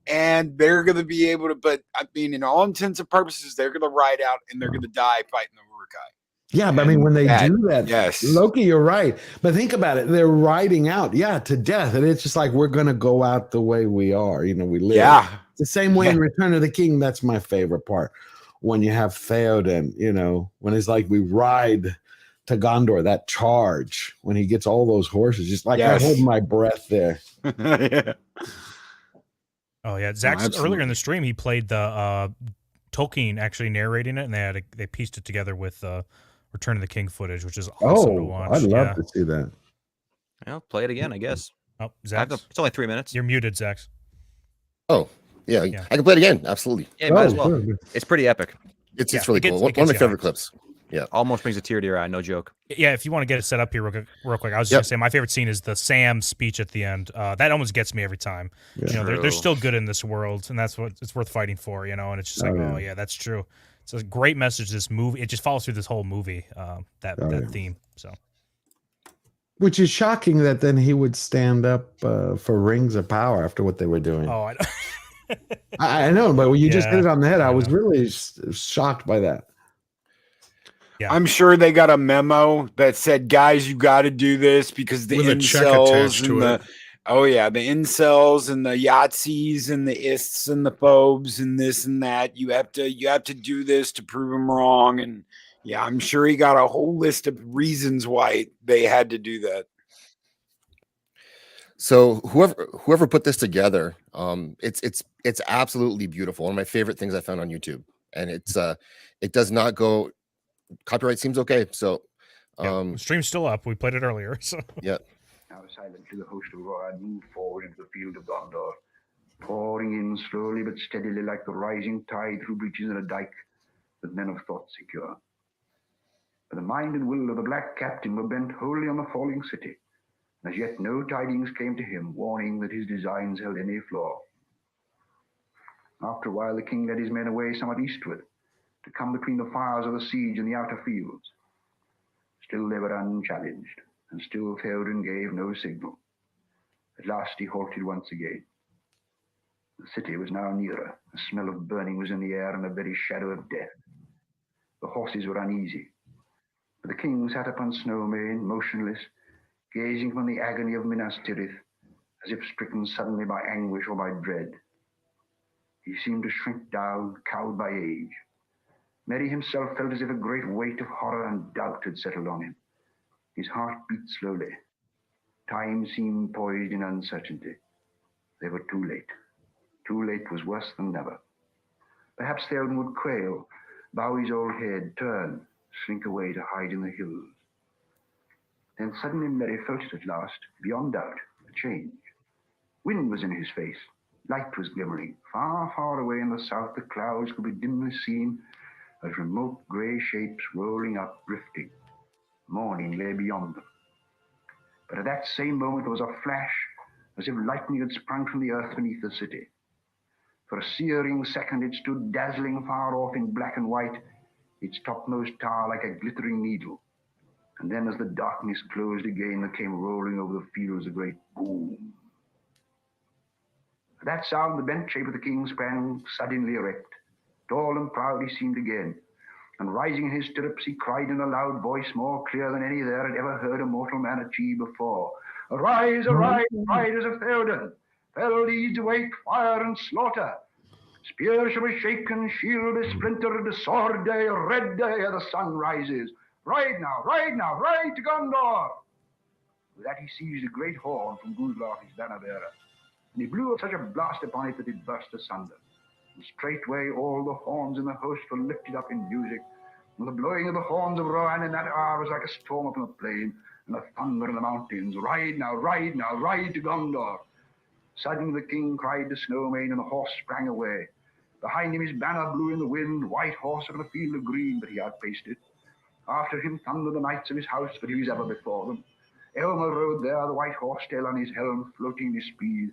and they're gonna be able to. But I mean, in all intents and purposes, they're gonna ride out and they're gonna die fighting the Uruk-hai. Yeah, but I mean, when they do that, yes, Loki, you're right. But think about it. They're riding out, to death. And it's just like, we're going to go out the way we are. You know, we live. Yeah. It's the same way in Return of the King. That's my favorite part. When you have Theoden, you know, when it's like we ride to Gondor, that charge, when he gets all those horses, just like I hold my breath there. Oh, yeah. Zach, earlier in the stream, he played the Tolkien actually narrating it, and they pieced it together with Return of the King footage, which is awesome to watch. I'd love to see that. Well, play it again, I guess. Oh, Zach, it's only 3 minutes. You're muted, Zach. Oh, yeah, I can play it again. Absolutely. Yeah, might as well. It's pretty epic. It's really cool. One of my favorite clips. Yeah, almost brings a tear to your eye. No joke. Yeah, if you want to get it set up here real quick, I was just gonna say my favorite scene is the Sam speech at the end. That almost gets me every time. You know, they're still good in this world, and that's what it's worth fighting for. You know, and it's just like, oh yeah, that's true. It's a great message. This movie, it just follows through this whole movie. That theme. So, which is shocking that then he would stand up for Rings of Power after what they were doing. Oh, I know. I know, but when you just hit it on the head, I was really shocked by that. Yeah. I'm sure they got a memo that said, guys, you got to do this because the incels and the the incels and the Yahtzees and the ists and the phobes and this and that. You have to do this to prove them wrong. And yeah, I'm sure he got a whole list of reasons why they had to do that. So whoever put this together, it's absolutely beautiful. One of my favorite things I found on YouTube, and it does not go. Copyright seems okay. So, the stream's still up. We played it earlier. So yeah. Now silently the host of Rohan moved forward into the field of Gondor, pouring in slowly but steadily like the rising tide through breaches in a dike, with men of thought secure. But the mind and will of the black captain were bent wholly on the falling city. As yet no tidings came to him, warning that his designs held any flaw. After a while the king led his men away somewhat eastward, to come between the fires of the siege and the outer fields. Still they were unchallenged, and still Theoden gave no signal. At last he halted once again. The city was now nearer. The smell of burning was in the air, and the very shadow of death. The horses were uneasy, but the king sat upon Snowmane, motionless, gazing upon the agony of Minas Tirith, as if stricken suddenly by anguish or by dread. He seemed to shrink down, cowed by age. Merry himself felt as if a great weight of horror and doubt had settled on him. His heart beat slowly. Time seemed poised in uncertainty. They were too late. Too late was worse than never. Perhaps Theoden would quail, bow his old head, turn, slink away to hide in the hills. Then suddenly Merry felt it at last, beyond doubt, a change. Wind was in his face. Light was glimmering. Far, far away in the south, the clouds could be dimly seen as remote grey shapes rolling up, drifting. Morning lay beyond them. But at that same moment there was a flash, as if lightning had sprung from the earth beneath the city. For a searing second it stood dazzling far off in black and white, its topmost tower like a glittering needle. And then as the darkness closed again, there came rolling over the fields a great boom. At that sound the bent shape of the king sprang suddenly erect. Tall and proud he seemed again, and rising in his stirrups he cried in a loud voice, more clear than any there had ever heard a mortal man achieve before. Arise, arise, riders of Theoden! Fell deeds await fire and slaughter. Spear shall be shaken, shield be splintered, the sword day, red day, ere the sun rises. Ride now, ride now, ride to Gondor! With that he seized a great horn from Gundlach, his banner bearer, and he blew such a blast upon it that it burst asunder. And straightway all the horns in the host were lifted up in music, and the blowing of the horns of Rohan in that hour was like a storm upon the plain, and the thunder in the mountains. Ride now, ride now, ride to Gondor. Suddenly the king cried to Snowmane, and the horse sprang away. Behind him his banner blew in the wind, white horse over the field of green, but he outpaced it. After him thundered the knights of his house, but he was ever before them. Elmer rode there, the white horse tail on his helm, floating in his speed.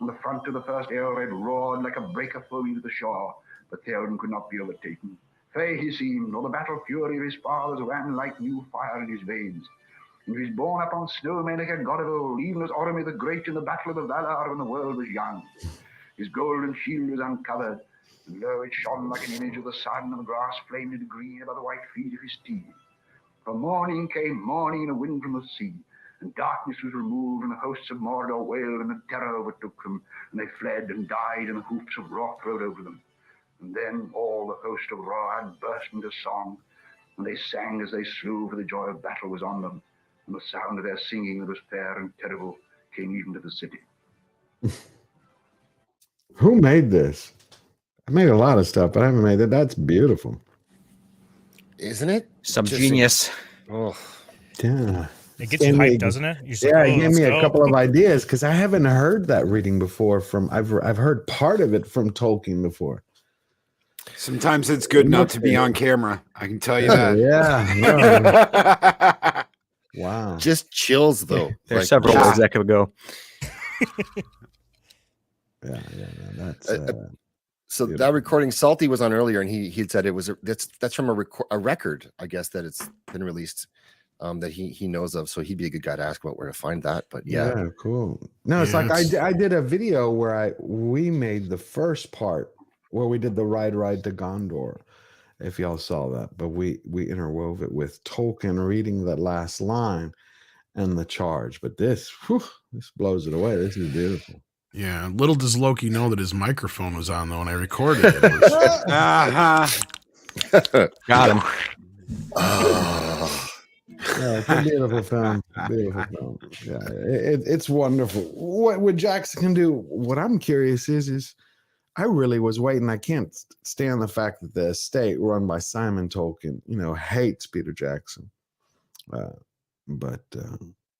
On the front of the first Eorred roared like a breaker foaming to the shore, but Theoden could not be overtaken. Fey he seemed, or the battle fury of his fathers ran like new fire in his veins. And he was born upon Snowmane like a god of old, even as Orome the Great in the battle of the Valar when the world was young. His golden shield was uncovered, and lo, it shone like an image of the sun, and the grass flamed into green above the white feet of his steed. For morning came morning in a wind from the sea, and darkness was removed, and the hosts of Mordor wailed, and the terror overtook them, and they fled and died, and the hoofs of Roth rode over them. And then all the host of Rohan burst into song, and they sang as they slew, for the joy of battle was on them, and the sound of their singing that was fair and terrible came even to the city. Who made this? I made a lot of stuff, but I haven't made it. That's beautiful. Isn't it? Some genius. Oh, yeah. It gets you hyped, doesn't it? You're just Yeah, like, it oh, gave let's me a go. couple of ideas because I haven't heard that reading before. I've heard part of it from Tolkien before. Sometimes it's good not to be on camera. I can tell you that. Yeah. Wow. Just chills though. There's several ways that could go. Yeah. That's so that recording Salty was on earlier, and he had said it was that's from a record, I guess, that it's been released that he knows of. So he'd be a good guy to ask about where to find that. But yeah, cool. No, it's like I did a video where we made the first part where we did the ride to Gondor. If y'all saw that, but we interwove it with Tolkien reading that last line and the charge. But this blows it away. This is beautiful. Yeah, little does Loki know that his microphone was on though when I recorded it. Got him. Yeah, it's a beautiful film. Beautiful film. Yeah, it's wonderful. What Jackson can do. What I'm curious is I really was waiting. I can't stand the fact that the estate run by Simon Tolkien, hates Peter Jackson. But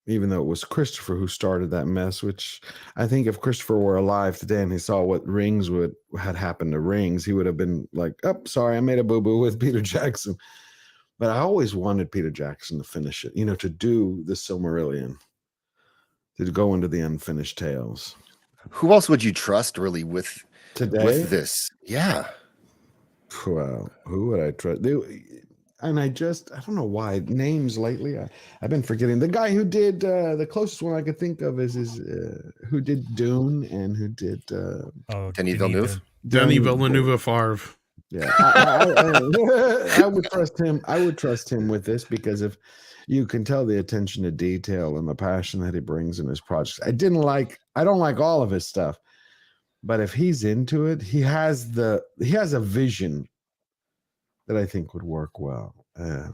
even though it was Christopher who started that mess, which I think if Christopher were alive today and he saw what Rings had happened to Rings, he would have been like, oh, sorry, I made a boo-boo with Peter Jackson. But I always wanted Peter Jackson to finish it, to do the Silmarillion, to go into the unfinished tales. Who else would you trust really with this? Yeah. Well, who would I trust? And I don't know why names lately. I've been forgetting the guy who did the closest one I could think of is who did Dune and who did Denis Villeneuve. Denis Villeneuve Favre. Yeah, I would trust him. I would trust him with this because if you can tell the attention to detail and the passion that he brings in his projects. I don't like all of his stuff, but if he's into it, he has a vision that I think would work well. I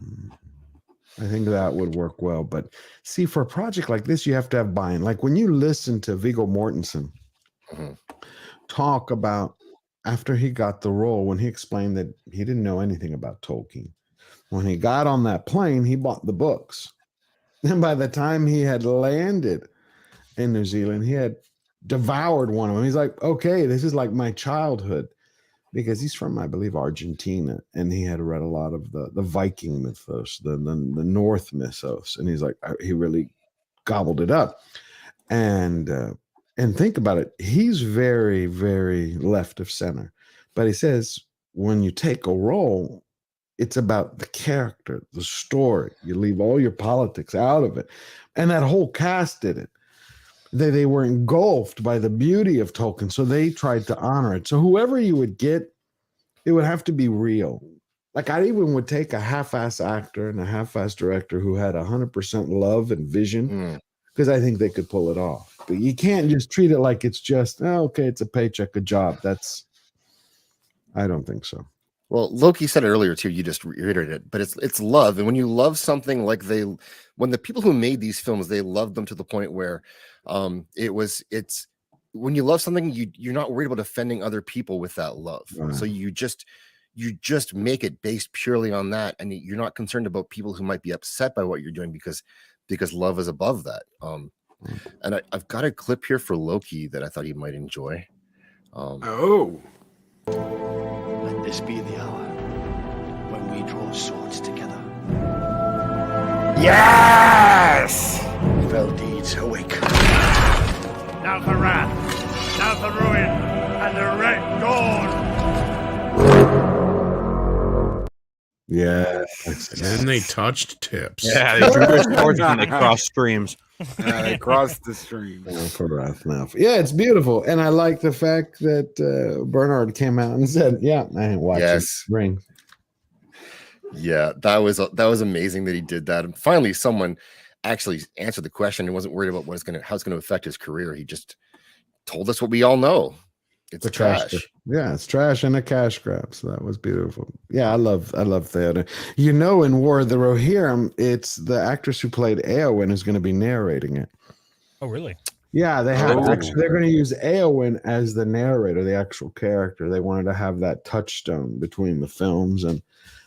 think that would work well. But see, for a project like this, you have to have buy-in. Like when you listen to Viggo Mortensen talk about after he got the role, when he explained that he didn't know anything about Tolkien. When he got on that plane, he bought the books. And by the time he had landed in New Zealand, he had devoured one of them. He's like, okay, this is like my childhood. Because he's from, I believe, Argentina, and he had read a lot of the Viking mythos, the North mythos, and he's like, he really gobbled it up. And think about it, he's very, very left of center, but he says when you take a role, it's about the character, the story. You leave all your politics out of it, and that whole cast did it. They were engulfed by the beauty of Tolkien, so they tried to honor it. So whoever you would get, it would have to be real. Like I even would take a half-ass actor and a half-ass director who had 100% love and vision, because I think they could pull it off. But you can't just treat it like it's just, okay, it's a paycheck, a job. I don't think so. Well, Loki said it earlier too. You just reiterated it, but it's love, and when you love something like when the people who made these films, they loved them to the point where it's when you love something, you're not worried about offending other people with that love. Right. So you just make it based purely on that, and you're not concerned about people who might be upset by what you're doing because because love is above that. And I've got a clip here for Loki that I thought he might enjoy. Let this be the hour when we draw swords together. Yes! Fell deeds awake. Now for wrath, now for ruin, and the red dawn. Yeah. And then they touched tips. Yeah, they drew their swords and they crossed streams. They crossed the stream. Yeah, it's beautiful. And I like the fact that Bernard came out and said, yeah, I ain't watching Ring. Yeah, that was amazing that he did that. And finally, someone actually answered the question and wasn't worried about how it's going to affect his career. He just told us what we all know. It's trash. Yeah, it's trash and a cash grab. So that was beautiful. Yeah, I love theater. You know, in War of the Rohirrim, it's the actress who played Eowyn who's going to be narrating it. Oh, really? Yeah, they have actually. They're going to use Eowyn as the narrator, the actual character. They wanted to have that touchstone between the films and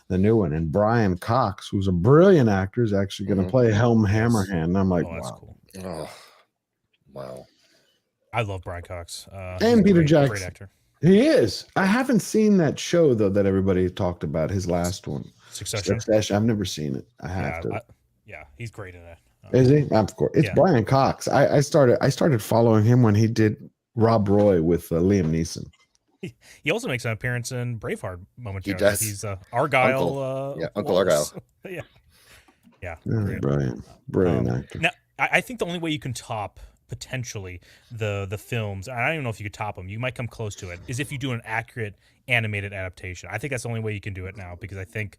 the new one. And Brian Cox, who's a brilliant actor, is actually going to play Helm Hammerhand. And I'm like, that's wow. cool. Oh, wow. I love Brian Cox. And Peter Jackson. Great actor. He is. I haven't seen that show, though, that everybody talked about, his last one. Succession. I've never seen it. I have to. Yeah, he's great in that. Is he? Of course. It's Brian Cox. I started following him when he did Rob Roy with Liam Neeson. He also makes an appearance in Braveheart momentarily. He does. He's Argyle. Uncle Argyle. Yeah. Brilliant actor. Now, I think the only way you can top potentially the films, and I don't even know if you could top them, you might come close to it, is if you do an accurate animated adaptation. I think that's the only way you can do it now, because I think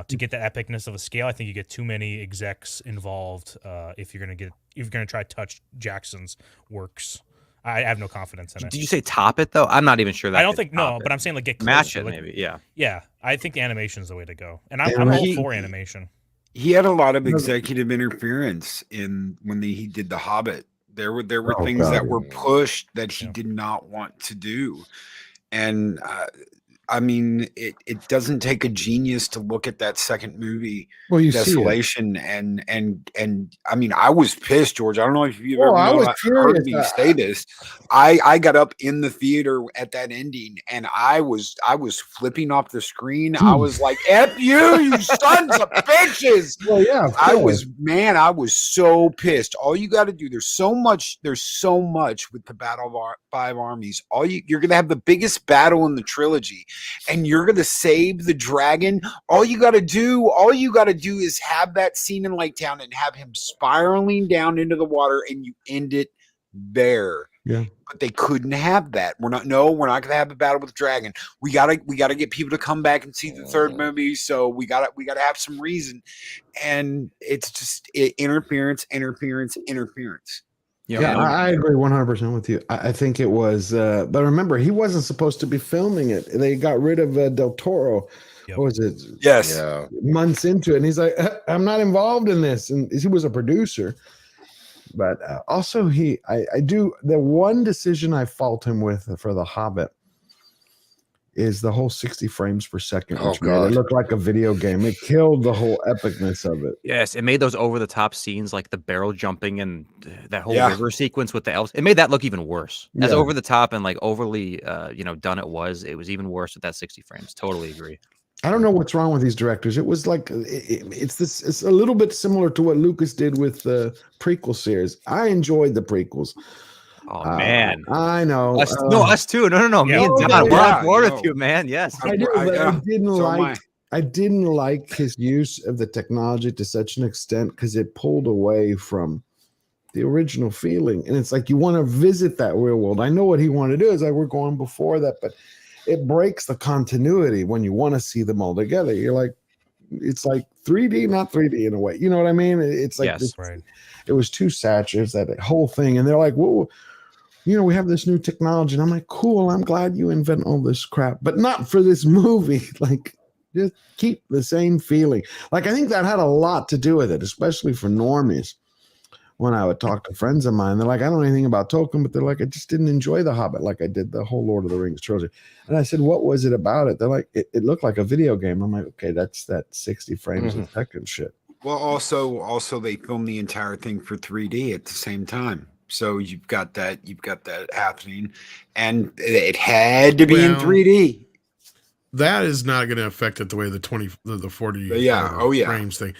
to get the epicness of a scale, I think you get too many execs involved if you're gonna try to touch Jackson's works. I have no confidence in it. Did you say top it though? I'm not even sure that. I don't think but I'm saying like get close match to it, like, maybe. Yeah. Yeah, I think the animation is the way to go, and I'm all for animation. He had a lot of executive interference when he did The Hobbit. There were things that were pushed that he did not want to do, and I mean, it doesn't take a genius to look at that second movie, Desolation, and I mean, I was pissed, George. I don't know if you've ever heard me say this. I got up in the theater at that ending, and I was flipping off the screen. I was like, "F you sons of bitches!" Well, yeah, I was so pissed. All you got to do, there's so much with the Battle of Five Armies. You're gonna have the biggest battle in the trilogy, and you're gonna save the dragon. All you gotta do is have that scene in Lake Town and have him spiraling down into the water, and you end it there. Yeah. But they couldn't have that. We're not gonna have a battle with the dragon. We gotta get people to come back and see the third movie. So we gotta have some reason. And it's just interference. Yeah, I agree 100% with you. I think it was, but remember, he wasn't supposed to be filming it. They got rid of Del Toro. What was it? Yes. Yeah. Months into it. And he's like, I'm not involved in this. And he was a producer. But also, I do, the one decision I fault him with for The Hobbit is the whole 60 frames per second, which made it look like a video game. It killed the whole epicness of it. Yes, it made those over-the-top scenes like the barrel jumping and that whole river sequence with the elves. It made that look even worse. As over-the-top and like overly, done it was even worse with that 60 frames. Totally agree. I don't know what's wrong with these directors. It was like it's a little bit similar to what Lucas did with the prequel series. I enjoyed the prequels. Oh man, I know. Us too. No. Me and Don, we're on board with you, man. Yes, I do. But I didn't like his use of the technology to such an extent because it pulled away from the original feeling. And it's like you want to visit that real world. I know what he wanted to do. Is like we're going before that, but it breaks the continuity when you want to see them all together. You're like, it's like 3D, not 3D in a way. You know what I mean? It's like it was too saturated, that whole thing. And they're like, whoa. We have this new technology. And I'm like, cool, I'm glad you invent all this crap, but not for this movie. Like, just keep the same feeling. Like, I think that had a lot to do with it, especially for normies. When I would talk to friends of mine, they're like, I don't know anything about Tolkien, but they're like, I just didn't enjoy The Hobbit like I did the whole Lord of the Rings trilogy. And I said, what was it about it? They're like, it looked like a video game. I'm like, okay, that's that 60 frames a second shit. Well, also they filmed the entire thing for 3D at the same time. So you've got that happening, and it had to be in 3D. That is not going to affect it the way the 40 frames thing.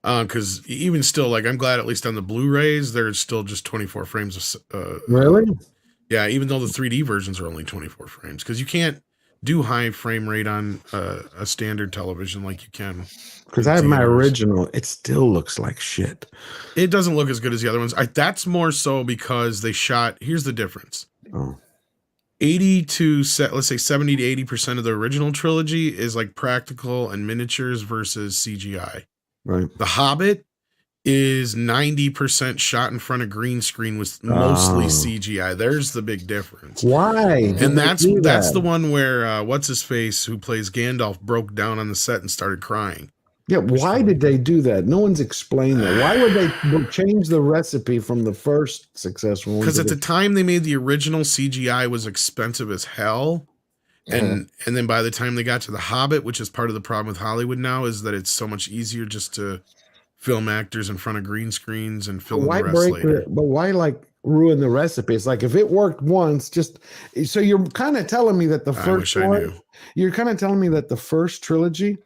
Because even still, like, I'm glad at least on the Blu-rays there's still just 24 frames of really. Yeah, even though the 3D versions are only 24 frames, because you can't do high frame rate on a standard television like you can. Because I have my original, it still looks like shit. It doesn't look as good as the other ones. That's more so because they shot. Here's the difference. 80 to let's say 70 to 80% of the original trilogy is like practical and miniatures versus CGI. Right. The Hobbit is 90% shot in front of green screen with mostly CGI. There's the big difference. Why? And that's the one where what's his face who plays Gandalf broke down on the set and started crying. Yeah, why did they do that? No one's explained that. Why would they change the recipe from the first successful one? Because at the time they made the original, CGI was expensive as hell. And then by the time they got to The Hobbit, which is part of the problem with Hollywood now, is that it's so much easier just to film actors in front of green screens and film the rest later. But why ruin the recipe? It's like if it worked once, so you're kind of telling me that the first one, you're kind of telling me that the first trilogy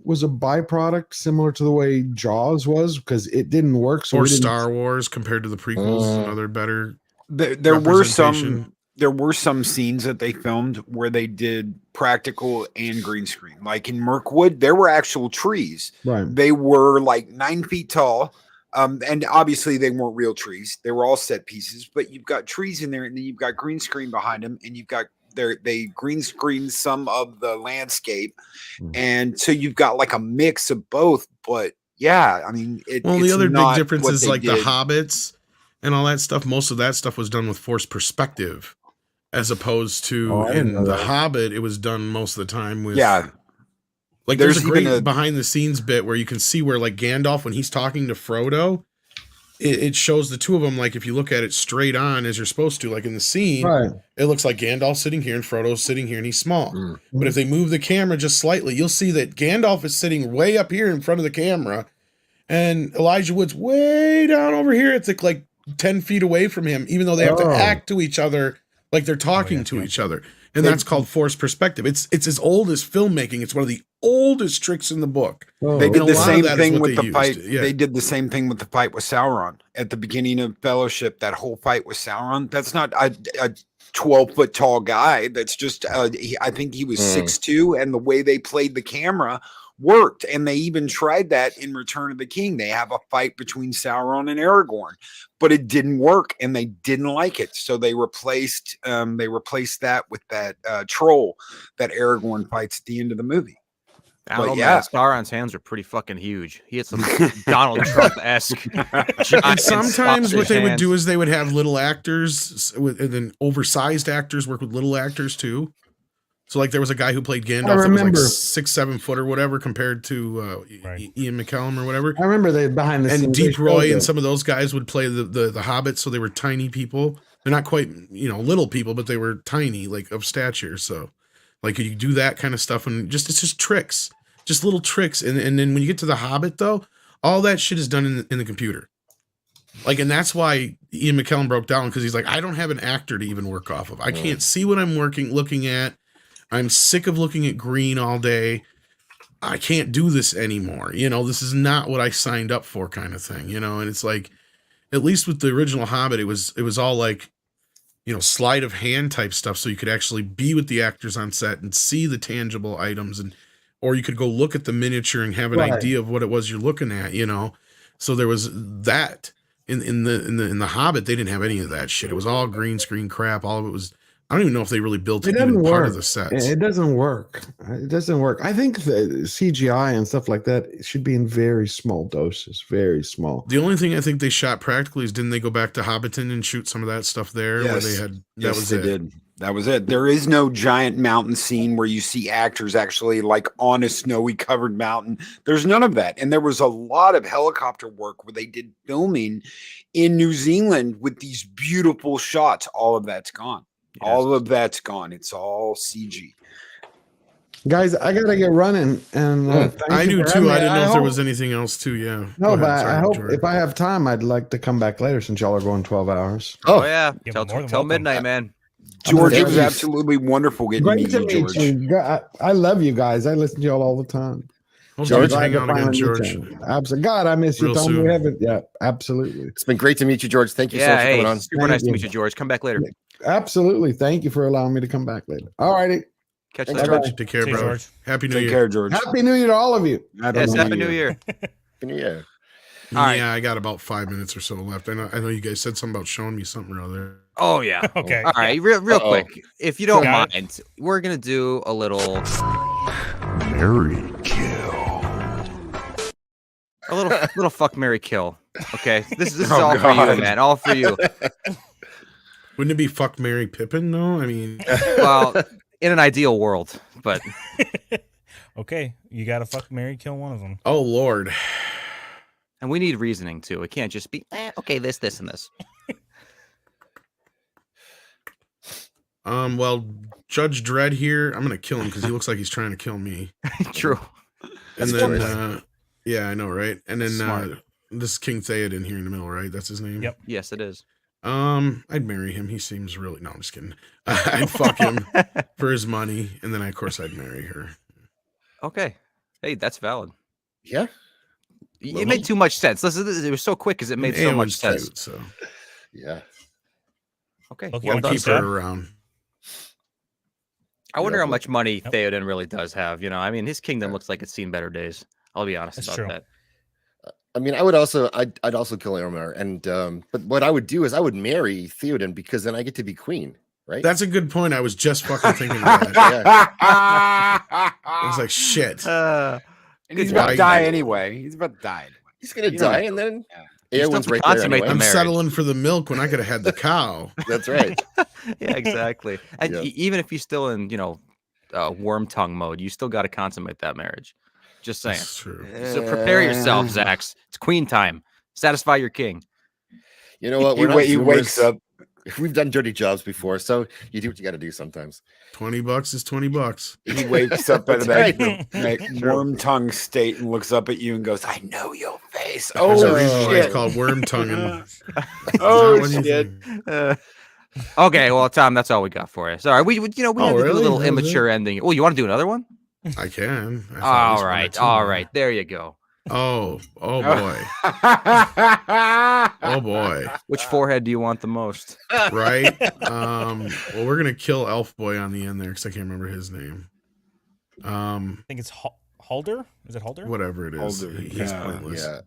was a byproduct similar to the way Jaws was because it didn't work. So or Star Wars compared to the prequels, another better. There were some scenes that they filmed where they did practical and green screen. Like in Mirkwood, there were actual trees. Right. They were like 9 feet tall. And obviously they weren't real trees. They were all set pieces, but you've got trees in there and then you've got green screen behind them and you've got they green screen some of the landscape. And so you've got like a mix of both, but yeah, I mean, the other big difference is like the Hobbits and all that stuff. Most of that stuff was done with forced perspective. As opposed to in The Hobbit, it was done most of the time with like there's a great behind the scenes bit where you can see where like Gandalf when he's talking to Frodo, it shows the two of them like if you look at it straight on as you're supposed to, like in the scene, it looks like Gandalf sitting here and Frodo's sitting here and he's small. But if they move the camera just slightly, you'll see that Gandalf is sitting way up here in front of the camera, and Elijah Wood's way down over here. It's like 10 feet away from him, even though they have to act to each other. Like they're talking to each other. And that's called forced perspective. It's as old as filmmaking. It's one of the oldest tricks in the book. They did the same thing with the fight. They did the same thing with the fight with Sauron. At the beginning of Fellowship, that whole fight with Sauron, that's not a 12-foot tall guy. That's just, I think he was 6'2", and the way they played the camera worked. And they even tried that in Return of the King. They have a fight between Sauron and Aragorn, but it didn't work and they didn't like it. So they replaced that with that troll that Aragorn fights at the end of the movie. I don't know, man. Sauron's hands are pretty fucking huge. He had some Donald Trump-esque. And sometimes what they would do is they would have little actors and then oversized actors work with little actors too. So like there was a guy who played Gandalf that was like 6-7 foot or whatever compared to Ian McKellen or whatever. I remember they behind the scenes. And Deep Roy and some of those guys would play the Hobbits, so they were tiny people. They're not quite, little people, but they were tiny, like of stature. So like you do that kind of stuff and it's just tricks. Just little tricks. And then when you get to the Hobbit though, all that shit is done in the computer. Like, and that's why Ian McKellen broke down because he's like, I don't have an actor to even work off of. I can't see what I'm looking at. I'm sick of looking at green all day. I can't do this anymore. This is not what I signed up for kind of thing, and it's like, at least with the original Hobbit, it was all like, sleight of hand type stuff. So you could actually be with the actors on set and see the tangible items or you could go look at the miniature and have an idea of what it was you're looking at, So there was that in the Hobbit. They didn't have any of that shit. It was all green screen crap. All of it was, I don't even know if they really built it even part of the sets. It doesn't work. It doesn't work. I think the CGI and stuff like that should be in very small doses, very small. The only thing I think they shot practically is didn't they go back to Hobbiton and shoot some of that stuff there? Yes. Where they had That was it. There is no giant mountain scene where you see actors actually like on a snowy covered mountain. There's none of that. And there was a lot of helicopter work where they did filming in New Zealand with these beautiful shots. All of that's gone. Yes. All of that's gone. It's all CG. Guys, I gotta get running, and thank I you do for too. having me. I didn't know if there hope- was anything else too. Yeah. No, Go but ahead. Sorry, I hope Jordan. if I have time, I'd like to come back later since y'all are going 12 hours. Oh yeah, You're till more than till welcome. midnight, man. George, it Thank was you. absolutely wonderful getting to Great meet to you, meet George. you. I love you guys. I listen to y'all all the time. Well, George, George, hang to on again, finally meet George. you. Absolutely. God, I miss you, Real Tom. soon. We haven't. Yeah, absolutely. It's been great to meet you, George. Thank you so Yeah, much for coming hey, on. super Thank nice to you. meet you, George. Come back later. Absolutely. Thank you for allowing me to come back later. All righty. Catch you Thanks, later. George. Take care, See you, bro. George. Happy New Take Year. care, George. Happy New Year to all of you. Yes, Happy New Year. Happy New Year. All right. Yeah, I got about 5 minutes or so left. I know you guys said something about showing me something or other. Oh yeah. Okay. All right, real Uh-oh. quick, if you don't Got mind, we're gonna do a little little fuck, marry, kill. Okay, this is all for you, God. man. All for you. Wouldn't it be fuck Mary Pippin? No, I mean, Well, in an ideal world, but Okay, you gotta fuck, marry, kill one of them. oh Lord. and we need reasoning too. It can't just be okay, this, and this. Well, Judge Dredd here, I'm gonna kill him because he looks like he's trying to kill me. True. And That's then, choice. yeah, I know, right? And then, Smart. this is King Theoden here in the middle, right? That's his name. Yep. Yes, it is. I'd marry him. He seems really. No, I'm just kidding. I'd fuck him for his money, and then of course I'd marry her. Okay. Hey, that's valid. Yeah. It made too much sense. Listen, it was so quick because it made so much Anyone's sense. cute, so Yeah. Okay. Okay, Well I'll done, keep keep her that. around. I wonder Yeah. how much money Theoden really does have. You know, I mean, his kingdom looks like it's seen better days. I'll be honest That's about true. that. I mean, I'd also kill Aramar, and but what I would do is I would marry Theoden because then I get to be queen, right? That's a good point. I was just fucking thinking about that. I was like, shit. And he's Good about to job. die anyway. He's about to die. He's gonna You don't die, have and to- then You still Eowyn's have to right there consummate anyway. the I'm marriage. settling for the milk when I could have had the cow. That's right. Yeah, exactly. And Yeah. even if you're still in, Wormtongue mode, you still got to consummate that marriage. Just saying. That's true. So prepare yourself, Zax. It's queen time. Satisfy your king. You know what? He, We're not he wakes Zoomers. up. We've done dirty jobs before, so you do what you got to do sometimes. $20 is $20. He wakes up at That's that right. worm tongue state and looks up at you and goes, "I know your face." There's a Oh reason why it's shit! called worm tongue. And Oh What do you shit! think? Okay, well, Tom, that's all we got for you. Sorry, we had to do a really? little That was immature ending. Oh, you want to do another one? I can. I thought at least All one or right, two. all right. There you go. Oh boy. Oh boy. Which forehead do you want the most? Right. Well, we're gonna kill Elf Boy on the end there because I can't remember his name. I think it's Halder. Is it Halder? Whatever it is, Alder, he's yeah, pointless. Yeah.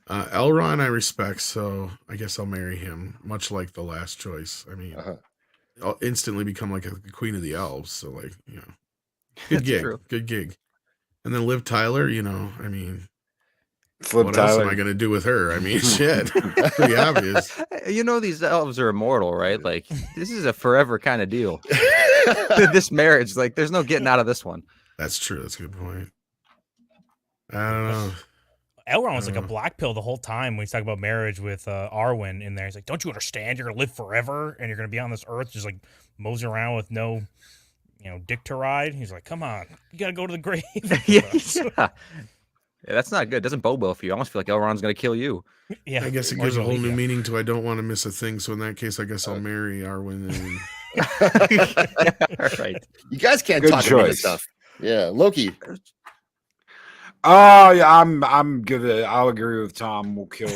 Elrond I respect, so I guess I'll marry him. Much like the last choice. I mean, Uh-huh. I'll instantly become like a queen of the elves. So like, good That's gig, true. good gig. And then Liv Tyler, I mean, Flip what else am Tyler. I gonna do with her? I mean, shit, pretty obvious. These elves are immortal, right? Like, this is a forever kind of deal. This marriage, like, there's no getting out of this one. That's true. That's a good point. I don't know. Elrond was like a black pill the whole time when he's talking about marriage with Arwen in there. He's like, "Don't you understand? You're gonna live forever, and you're gonna be on this earth just like moseying around with no, dick to ride." He's like, "Come on, you gotta go to the grave." Yeah, that's not good. Doesn't bode well for you. I almost feel like Elrond's gonna kill you. Yeah, I guess it gives a whole new meaning to I don't want to miss a thing. So in that case, I guess I'll marry Arwen. And... All right. You guys can't Good talk about this choice. stuff. Yeah, Loki. Oh yeah, I'm good. I'll agree with Tom. We'll kill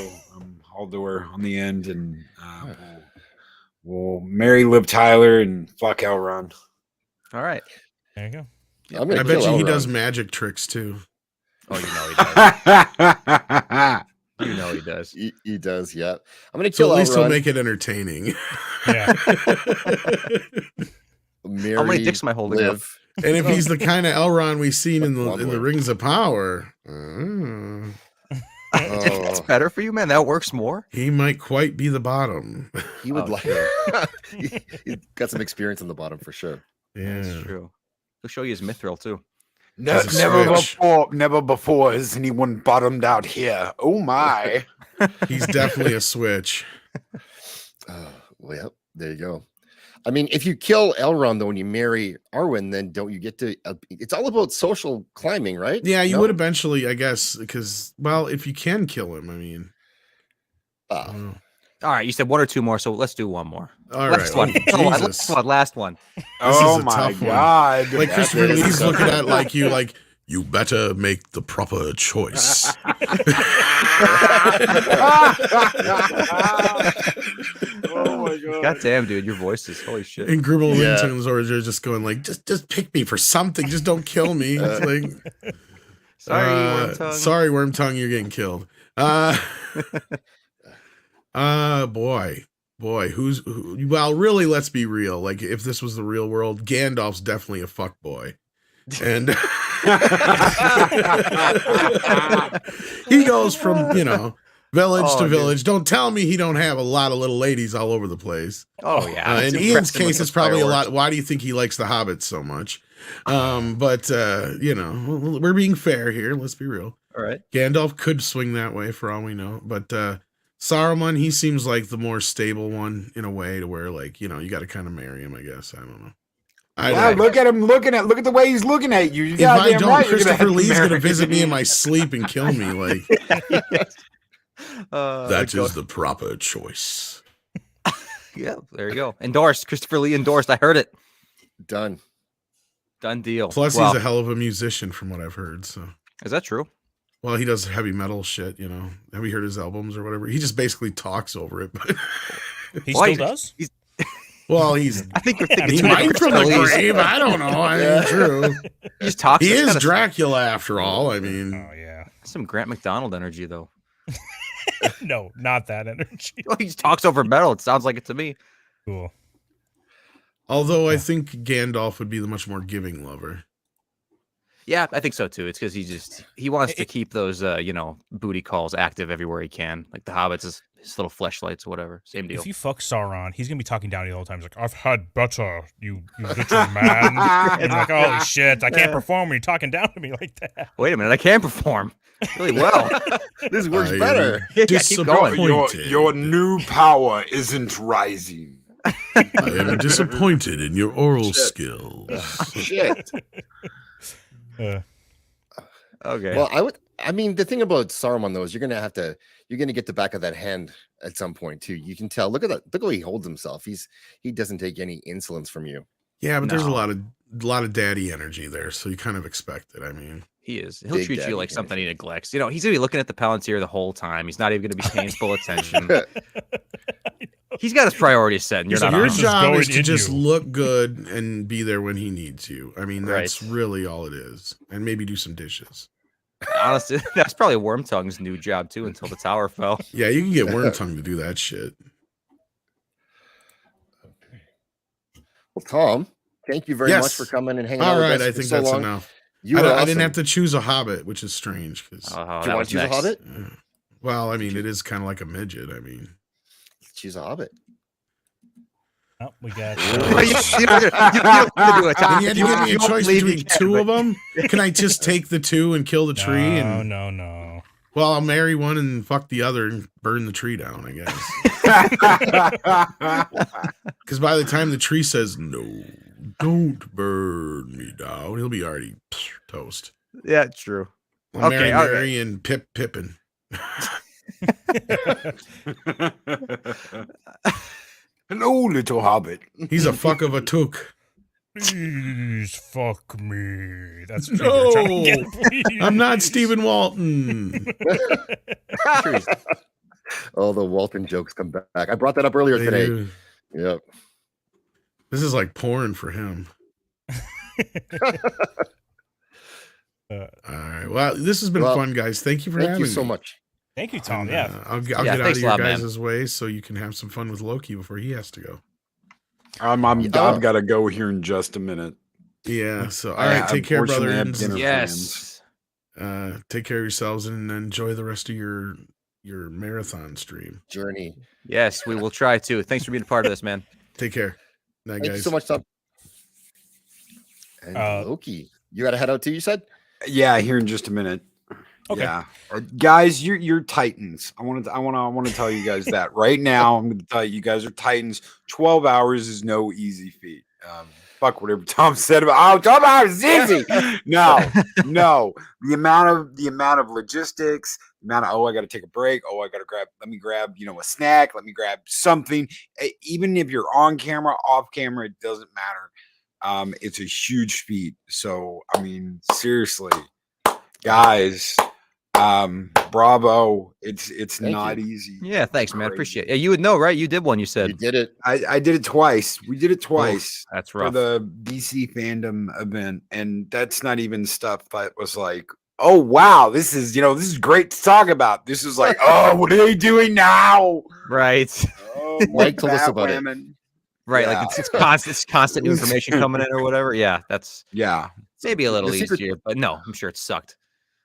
Haldur on the end, and we'll marry Liv Tyler and fuck Elrond. All right. There you go. I'm I gonna bet kill you he Elrond. does magic tricks too. Oh, he does. He does. He does. Yeah. I'm gonna So kill at least he'll Elrond. make it entertaining. Yeah. How many dicks am I holding up? Liv. And if he's the kind of Elrond we've seen in the One. Rings of Power, If that's better for you, man, that works more. he might quite be the bottom. He would Oh, like. He got some experience on the bottom for sure. Yeah, That's true. He'll show you his mithril too. He's a Never before has anyone bottomed out here. Oh my! he's definitely a switch. Well, yep. There you go. I mean, if you kill Elrond though, when you marry Arwen, then don't you get to? It's all about social climbing, right? Yeah, you No? would eventually, I guess, because if you can kill him, I mean. All right, you said one or two more, so let's do one more. All last right. one. Jesus. Last one. This is a tough one. Like Christopher Lee's looking at like you, like you better make the proper choice. Oh my god! God damn, dude, your voice is holy shit. And Gribble Linton's or they're just going like, just pick me for something. Just don't kill me. It's like, sorry, Wormtongue. Sorry, Wormtongue, you're getting killed. Boy, well, really, let's be real. Like, if this was the real world, Gandalf's definitely a fuck boy. And he goes from, village to village. Don't tell me he don't have a lot of little ladies all over the place. Oh, yeah. In Ian's case, it's probably a lot. Why do you think he likes the Hobbits so much? But we're being fair here. Let's be real. All right. Gandalf could swing that way for all we know. But Saruman, he seems like the more stable one in a way to where, like, you got to kind of marry him, I guess. I don't know. Look at him look at the way he's looking at you. If I don't, Christopher Lee's going to visit me in my sleep and kill me. Like, that is the proper choice. Yeah, there you go. Endorsed. Christopher Lee endorsed. I heard it. Done deal. Plus, he's a hell of a musician from what I've heard. So is that true? Well, he does heavy metal shit, Have you heard his albums or whatever? He just basically talks over it. But he still does? I think he might from the grave. I don't know. I mean, true. He just talks. He is Dracula after all. I mean, yeah. Some Grant McDonald energy, though. No, not that energy. He just talks over metal. It sounds like it to me. Cool. Although I think Gandalf would be the much more giving lover. Yeah, I think so too. It's because he wants to keep those booty calls active everywhere he can. Like the Hobbits, his little fleshlights or whatever. Same deal. If you fuck Sauron, he's gonna be talking down to you the whole time. He's like, I've had better, you little man. And you're like, holy shit, I can't perform when you're talking down to me like that. Wait a minute, I can perform really well. This works better. Keep going. Your new power isn't rising. I am disappointed in your oral skills. Shit. Okay. Well, the thing about Saruman though is you're gonna get the back of that hand at some point too. You can tell. Look at that. Look how he holds himself. He doesn't take any insolence from you. Yeah, but there's a lot of daddy energy there, so you kind of expect it. I mean, he is. He'll treat you like something he neglects. He's gonna be looking at the Palantir the whole time. He's not even gonna be paying full attention. He's got his priorities set, and you're not. Your job is to just look good and be there when he needs you. I mean, that's really all it is, and maybe do some dishes. Honestly, that's probably Wormtongue's new job too until the tower fell. Yeah, you can get Wormtongue to do that shit. Well, Tom, thank you very much for coming and hanging out. All right, with us I for think so that's long. enough. You I didn't have to choose a hobbit, which is strange. Because do you want to choose a hobbit? Well, I mean, it is kind of like a midget. I mean, choose a hobbit. Oh, we got. You had to give me a choice between two of them. Can I just take the two and kill the tree? No. Well, I'll marry one and fuck the other and burn the tree down, I guess. Because by the time the tree says no, don't burn me down, he'll be already toast. Yeah, true. I'll marry Mary and Pippin. Hello, little hobbit. He's a fuck of a took. Please fuck me. That's what No, you're trying to get, I'm not Stephen Walton. Oh, the Walton jokes come back. I brought that up earlier today. Do. Yep. This is like porn for him. All right. Well, this has been fun, guys. Thank you for having me. Thank you so much. Thank you, Tom. And, I'll get out of your guys' way so you can have some fun with Loki before he has to go. I've got to go here in just a minute. Yeah. So, all right. Take care, brother. Yes. Take care of yourselves and enjoy the rest of your marathon stream journey. Yes, we will try to. Thanks for being a part of this, man. Take care. Night, Thank guys. you so much, Tom. And Loki, you got to head out too, you said? Yeah, here in just a minute. Okay. Yeah, guys, you're titans. I want to tell you guys that right now. I'm going to tell you guys are titans. 12 hours is no easy feat. Fuck whatever Tom said about 12 hours is easy. No. The amount of logistics, the amount of I got to take a break. Let me grab a snack. Let me grab something. Even if you're on camera, off camera, it doesn't matter. It's a huge feat. So I mean, seriously, guys. Bravo. It's not easy. Yeah, thanks, man. Appreciate it. Yeah, you would know, right? You did one, you said. You did it. I did it twice. We did it twice. That's for rough. the DC fandom event. And that's not even stuff that was like, oh wow, this is great to talk about. This is like, oh, what are they doing now? Right. Oh, Mike told us about it. Right, Yeah. like it's constant new information coming in or whatever. Yeah, that's maybe a little easier, but no, I'm sure it sucked.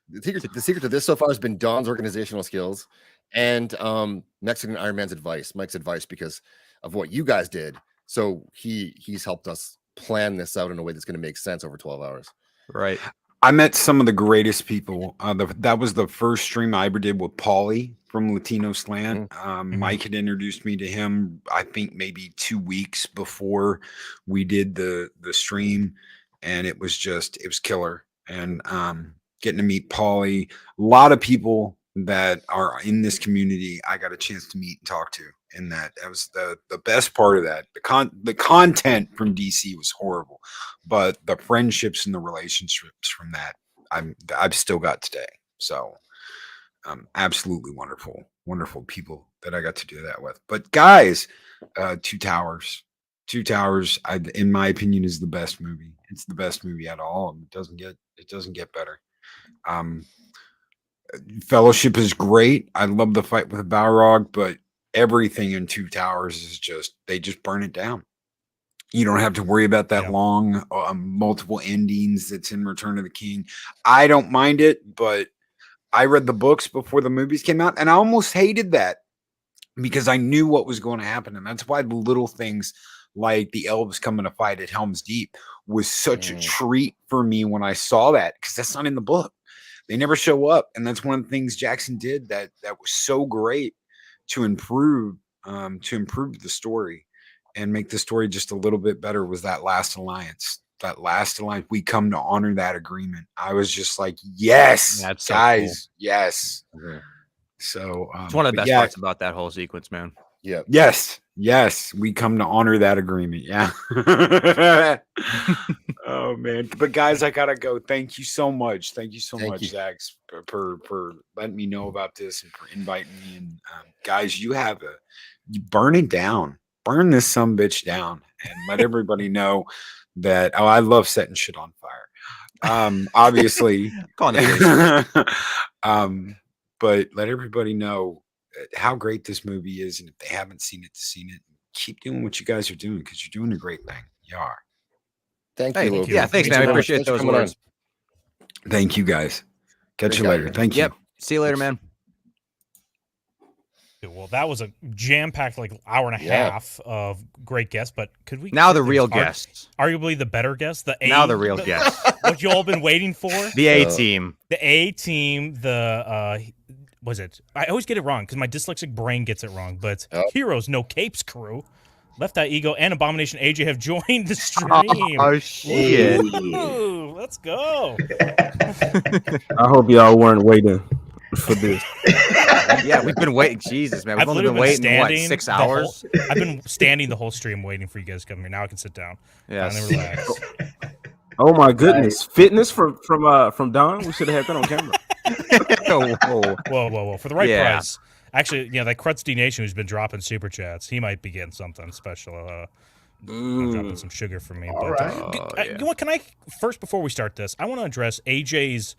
The secret to this so far has been Don's organizational skills and Mexican Iron Man's advice, Mike's advice, because of what you guys did. So he's helped us plan this out in a way that's going to make sense over 12 hours. Right. I met some of the greatest people. That was the first stream I ever did with Paulie from Latino Slant. Mike had introduced me to him, I think maybe 2 weeks before we did the stream, and it was killer. And getting to meet Paulie, a lot of people that are in this community, I got a chance to meet and talk to. And that was the best part of that. The content from DC was horrible, but the friendships and the relationships from that I've still got today. So absolutely wonderful people that I got to do that with. But guys, Two Towers, in my opinion, is the best movie. It's the best movie at all. It doesn't get better. Fellowship is great. I love the fight with Balrog, but everything in Two Towers is they just burn it down. You don't have to worry about that long multiple endings that's in Return of the King. I don't mind it, but I read the books before the movies came out, and I almost hated that because I knew what was going to happen. And that's why the little things like the elves coming to fight at Helm's Deep was such a treat for me when I saw that, because that's not in the book. They never show up. And that's one of the things Jackson did that was so great to improve the story and make the story just a little bit better, was that last alliance. That last alliance, we come to honor that agreement. I was just like, yes, that's so guys, cool. Yes. So it's one of the best parts about that whole sequence, man. Yeah. Yes, we come to honor that agreement. Yeah. Oh man, but guys, I gotta go. Thank you so much. Thank you so much, Zach, for letting me know about this and for inviting me. And guys, you burn it down, burn this sumbitch down, and let everybody know that I love setting shit on fire. Obviously, but let everybody know how great this movie is, and if they haven't seen it, keep doing what you guys are doing, because you're doing a great thing. You are. Thank you. Yeah, thanks, man. I appreciate those words. Thank you, guys. Catch you later. Thank you. Yep. See you later, man. Well, that was a jam-packed hour and a half of great guests, but could we now the real guests, arguably the better guests, the real guests, what you all been waiting for, the A team, was it? I always get it wrong because my dyslexic brain gets it wrong. But Heroes No Capes crew, Left Eye Ego, and Abomination AJ have joined the stream. Oh shit! Ooh, let's go. I hope y'all weren't waiting for this. Yeah, we've been waiting. Jesus, man, we've only been waiting what, 6 hours. I've been standing the whole stream waiting for you guys to come here. Now I can sit down. Yeah, relax. Oh my goodness, fitness from Don. We should have had that on camera. Whoa! For the right price. Actually, that Crutz Nation who's been dropping super chats, he might be getting something special. Dropping some sugar for me. All right. You know what? Can I first, before we start this, I want to address AJ's.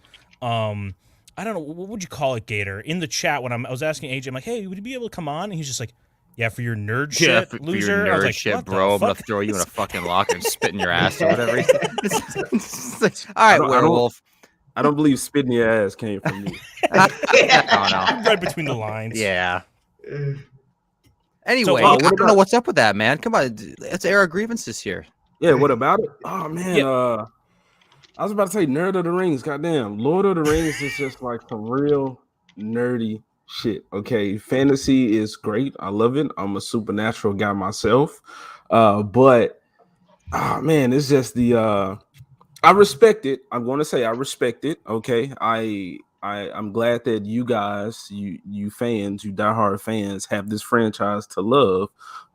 I don't know, what would you call it, Gator? In the chat when I was asking AJ, I'm like, hey, would you be able to come on? And he's just like, yeah, for your nerd shit, for loser. Your nerd I was like, shit, what bro. I'm gonna throw you in a fucking locker and spit in your ass or whatever. All right, werewolf. I don't believe spitting your ass came from me. No. Read between the lines. Yeah. Anyway, I don't know what's up with that, man. Come on, let's air our grievances here. Yeah, what about it? Oh man, I was about to say Nerd of the Rings. Goddamn, Lord of the Rings is just like some real nerdy shit. Okay, fantasy is great. I love it. I'm a supernatural guy myself. But man, it's just the I respect it. I'm going to say I respect it. Okay, I'm glad that you guys, you fans, you diehard fans, have this franchise to love.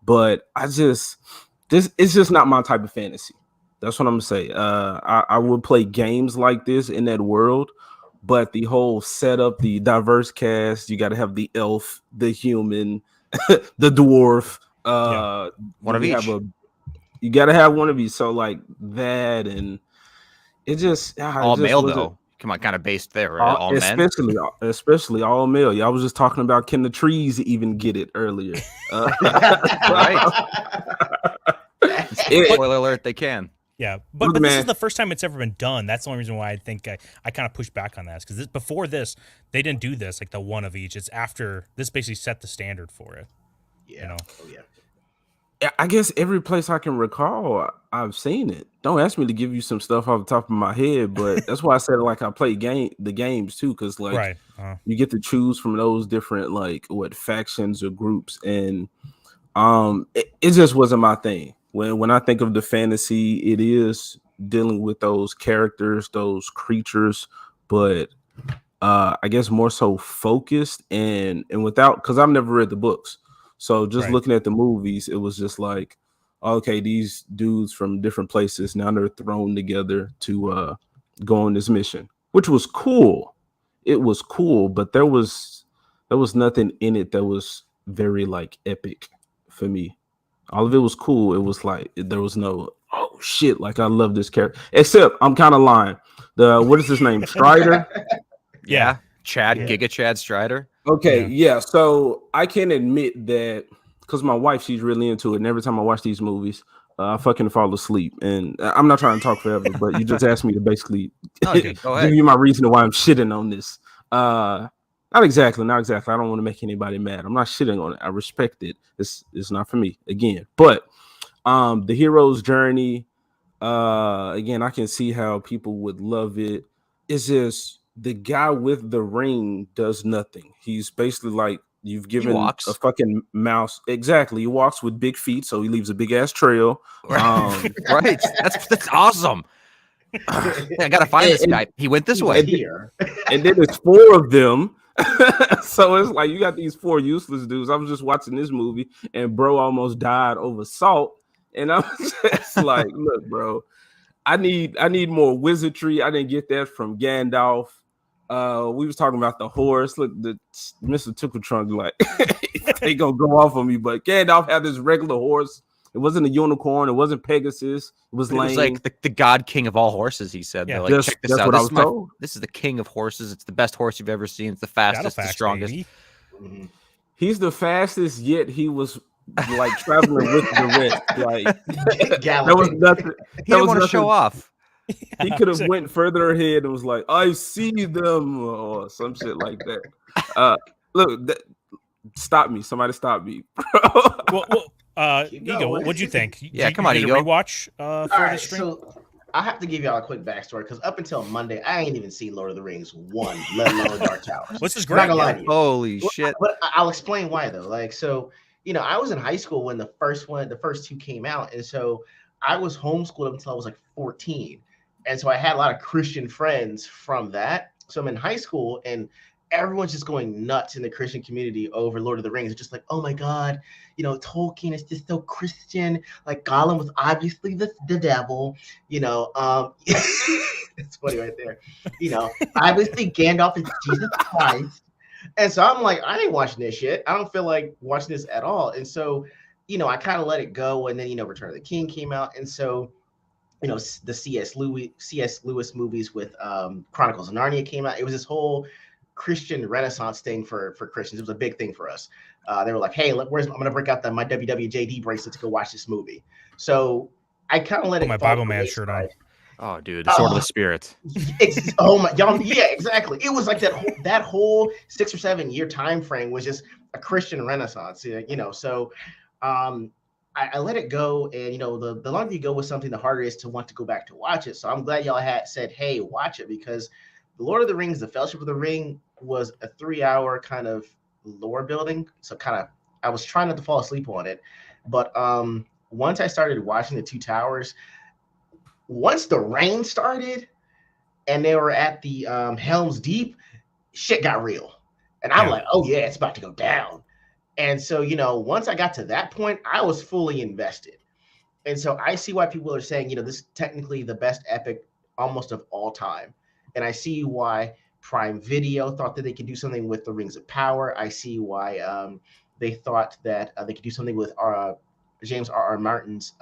But it's just not my type of fantasy. That's what I'm gonna say. I would play games like this in that world, but the whole setup, the diverse cast, you got to have the elf, the human, the dwarf. One of each. You got to have one of each. So like that, and it just all male though. Come on, kind of based there, right? All men, especially all male. Y'all was just talking about can the trees even get it earlier? Right. Spoiler alert, they can. Yeah, but this is the first time it's ever been done. That's the only reason why I think I kind of pushed back on that, because before this, they didn't do this, like the one of each. It's after this basically set the standard for it. Yeah. You know? Oh, yeah. I guess every place I can recall, I've seen it. Don't ask me to give you some stuff off the top of my head, but that's why I said like I play the games too, because like you get to choose from those different like factions or groups, and it just wasn't my thing. When I think of the fantasy, it is dealing with those characters, those creatures, but I guess more so focused and without, because I've never read the books. So just looking at the movies, it was just like, okay, these dudes from different places, now they're thrown together to go on this mission, which was cool. It was cool, but there was nothing in it that was very like epic for me. All of it was cool. It was like there was no shit. Like I love this character. Except I'm kind of lying. What is his name? Strider. Yeah, Giga Chad Strider. Okay, yeah. So I can admit that because my wife, she's really into it, and every time I watch these movies, I fucking fall asleep. And I'm not trying to talk forever, but you just asked me to basically give you my reason why I'm shitting on this. Not exactly. I don't want to make anybody mad. I'm not shitting on it. I respect it. It's not for me again. But the hero's journey, again, I can see how people would love it. It's just the guy with the ring does nothing. He's basically like you've given a fucking mouse. Exactly. He walks with big feet, so he leaves a big ass trail. Right. That's awesome. I gotta find this guy. He went this way. And then there's 4 of them. So it's like you got these 4 useless dudes. I was just watching this movie and bro almost died over salt. And I'm just like, look, bro, I need more wizardry. I didn't get that from Gandalf. We was talking about the horse. Look, the Mr. Tickle Trunk, like they gonna go off on me, but Gandalf had this regular horse. It wasn't a unicorn. It wasn't Pegasus. It was like the god king of all horses. He said, Yeah, like, check this out. What This is the king of horses. It's the best horse you've ever seen. It's the fastest, the strongest. He's the fastest, yet he was like traveling with the rest. Like there was nothing. He didn't want to show off. He could have went further ahead and was like, "I see them," or some shit like that. Look, stop me! Somebody stop me, bro. Ego, what'd you think? Come on, Ego. Rewatch for the stream. So I have to give y'all a quick backstory because up until Monday, I ain't even seen Lord of the Rings 1, let alone Dark Towers. This is great. Holy shit! But I'll explain why though. Like, so I was in high school when the first 2 came out, and so I was homeschooled up until I was like 14, and so I had a lot of Christian friends from that. So I'm in high school and everyone's just going nuts in the Christian community over Lord of the Rings. It's just like, oh my God, Tolkien is just so Christian. Like Gollum was obviously the devil, it's funny right there. Obviously Gandalf is Jesus Christ. And so I'm like, I ain't watching this shit. I don't feel like watching this at all. And so, I kind of let it go. And then, Return of the King came out. And so, the C.S. Lewis movies with Chronicles of Narnia came out. It was this whole Christian Renaissance thing for Christians. It was a big thing for us. They were like, hey, I'm going to break out my WWJD bracelet to go watch this movie. So I kind of let it my Bible Man shirt on. Oh, dude, the Sword of the Spirit. Yeah, exactly. It was like that whole 6 or 7 year time frame was just a Christian Renaissance, So I let it go, and the longer you go with something, the harder it is to want to go back to watch it. So I'm glad y'all had said, "Hey, watch it," because the Lord of the Rings, the Fellowship of the Ring, was a 3-hour kind of lore building. So I was trying not to fall asleep on it, but once I started watching the Two Towers, once the rain started and they were at the Helm's Deep, shit got real, and I'm like, "Oh yeah, it's about to go down." And so, once I got to that point, I was fully invested. And so I see why people are saying, this is technically the best epic almost of all time. And I see why Prime Video thought that they could do something with the Rings of Power. I see why they thought that they could do something with James R.R. Martin's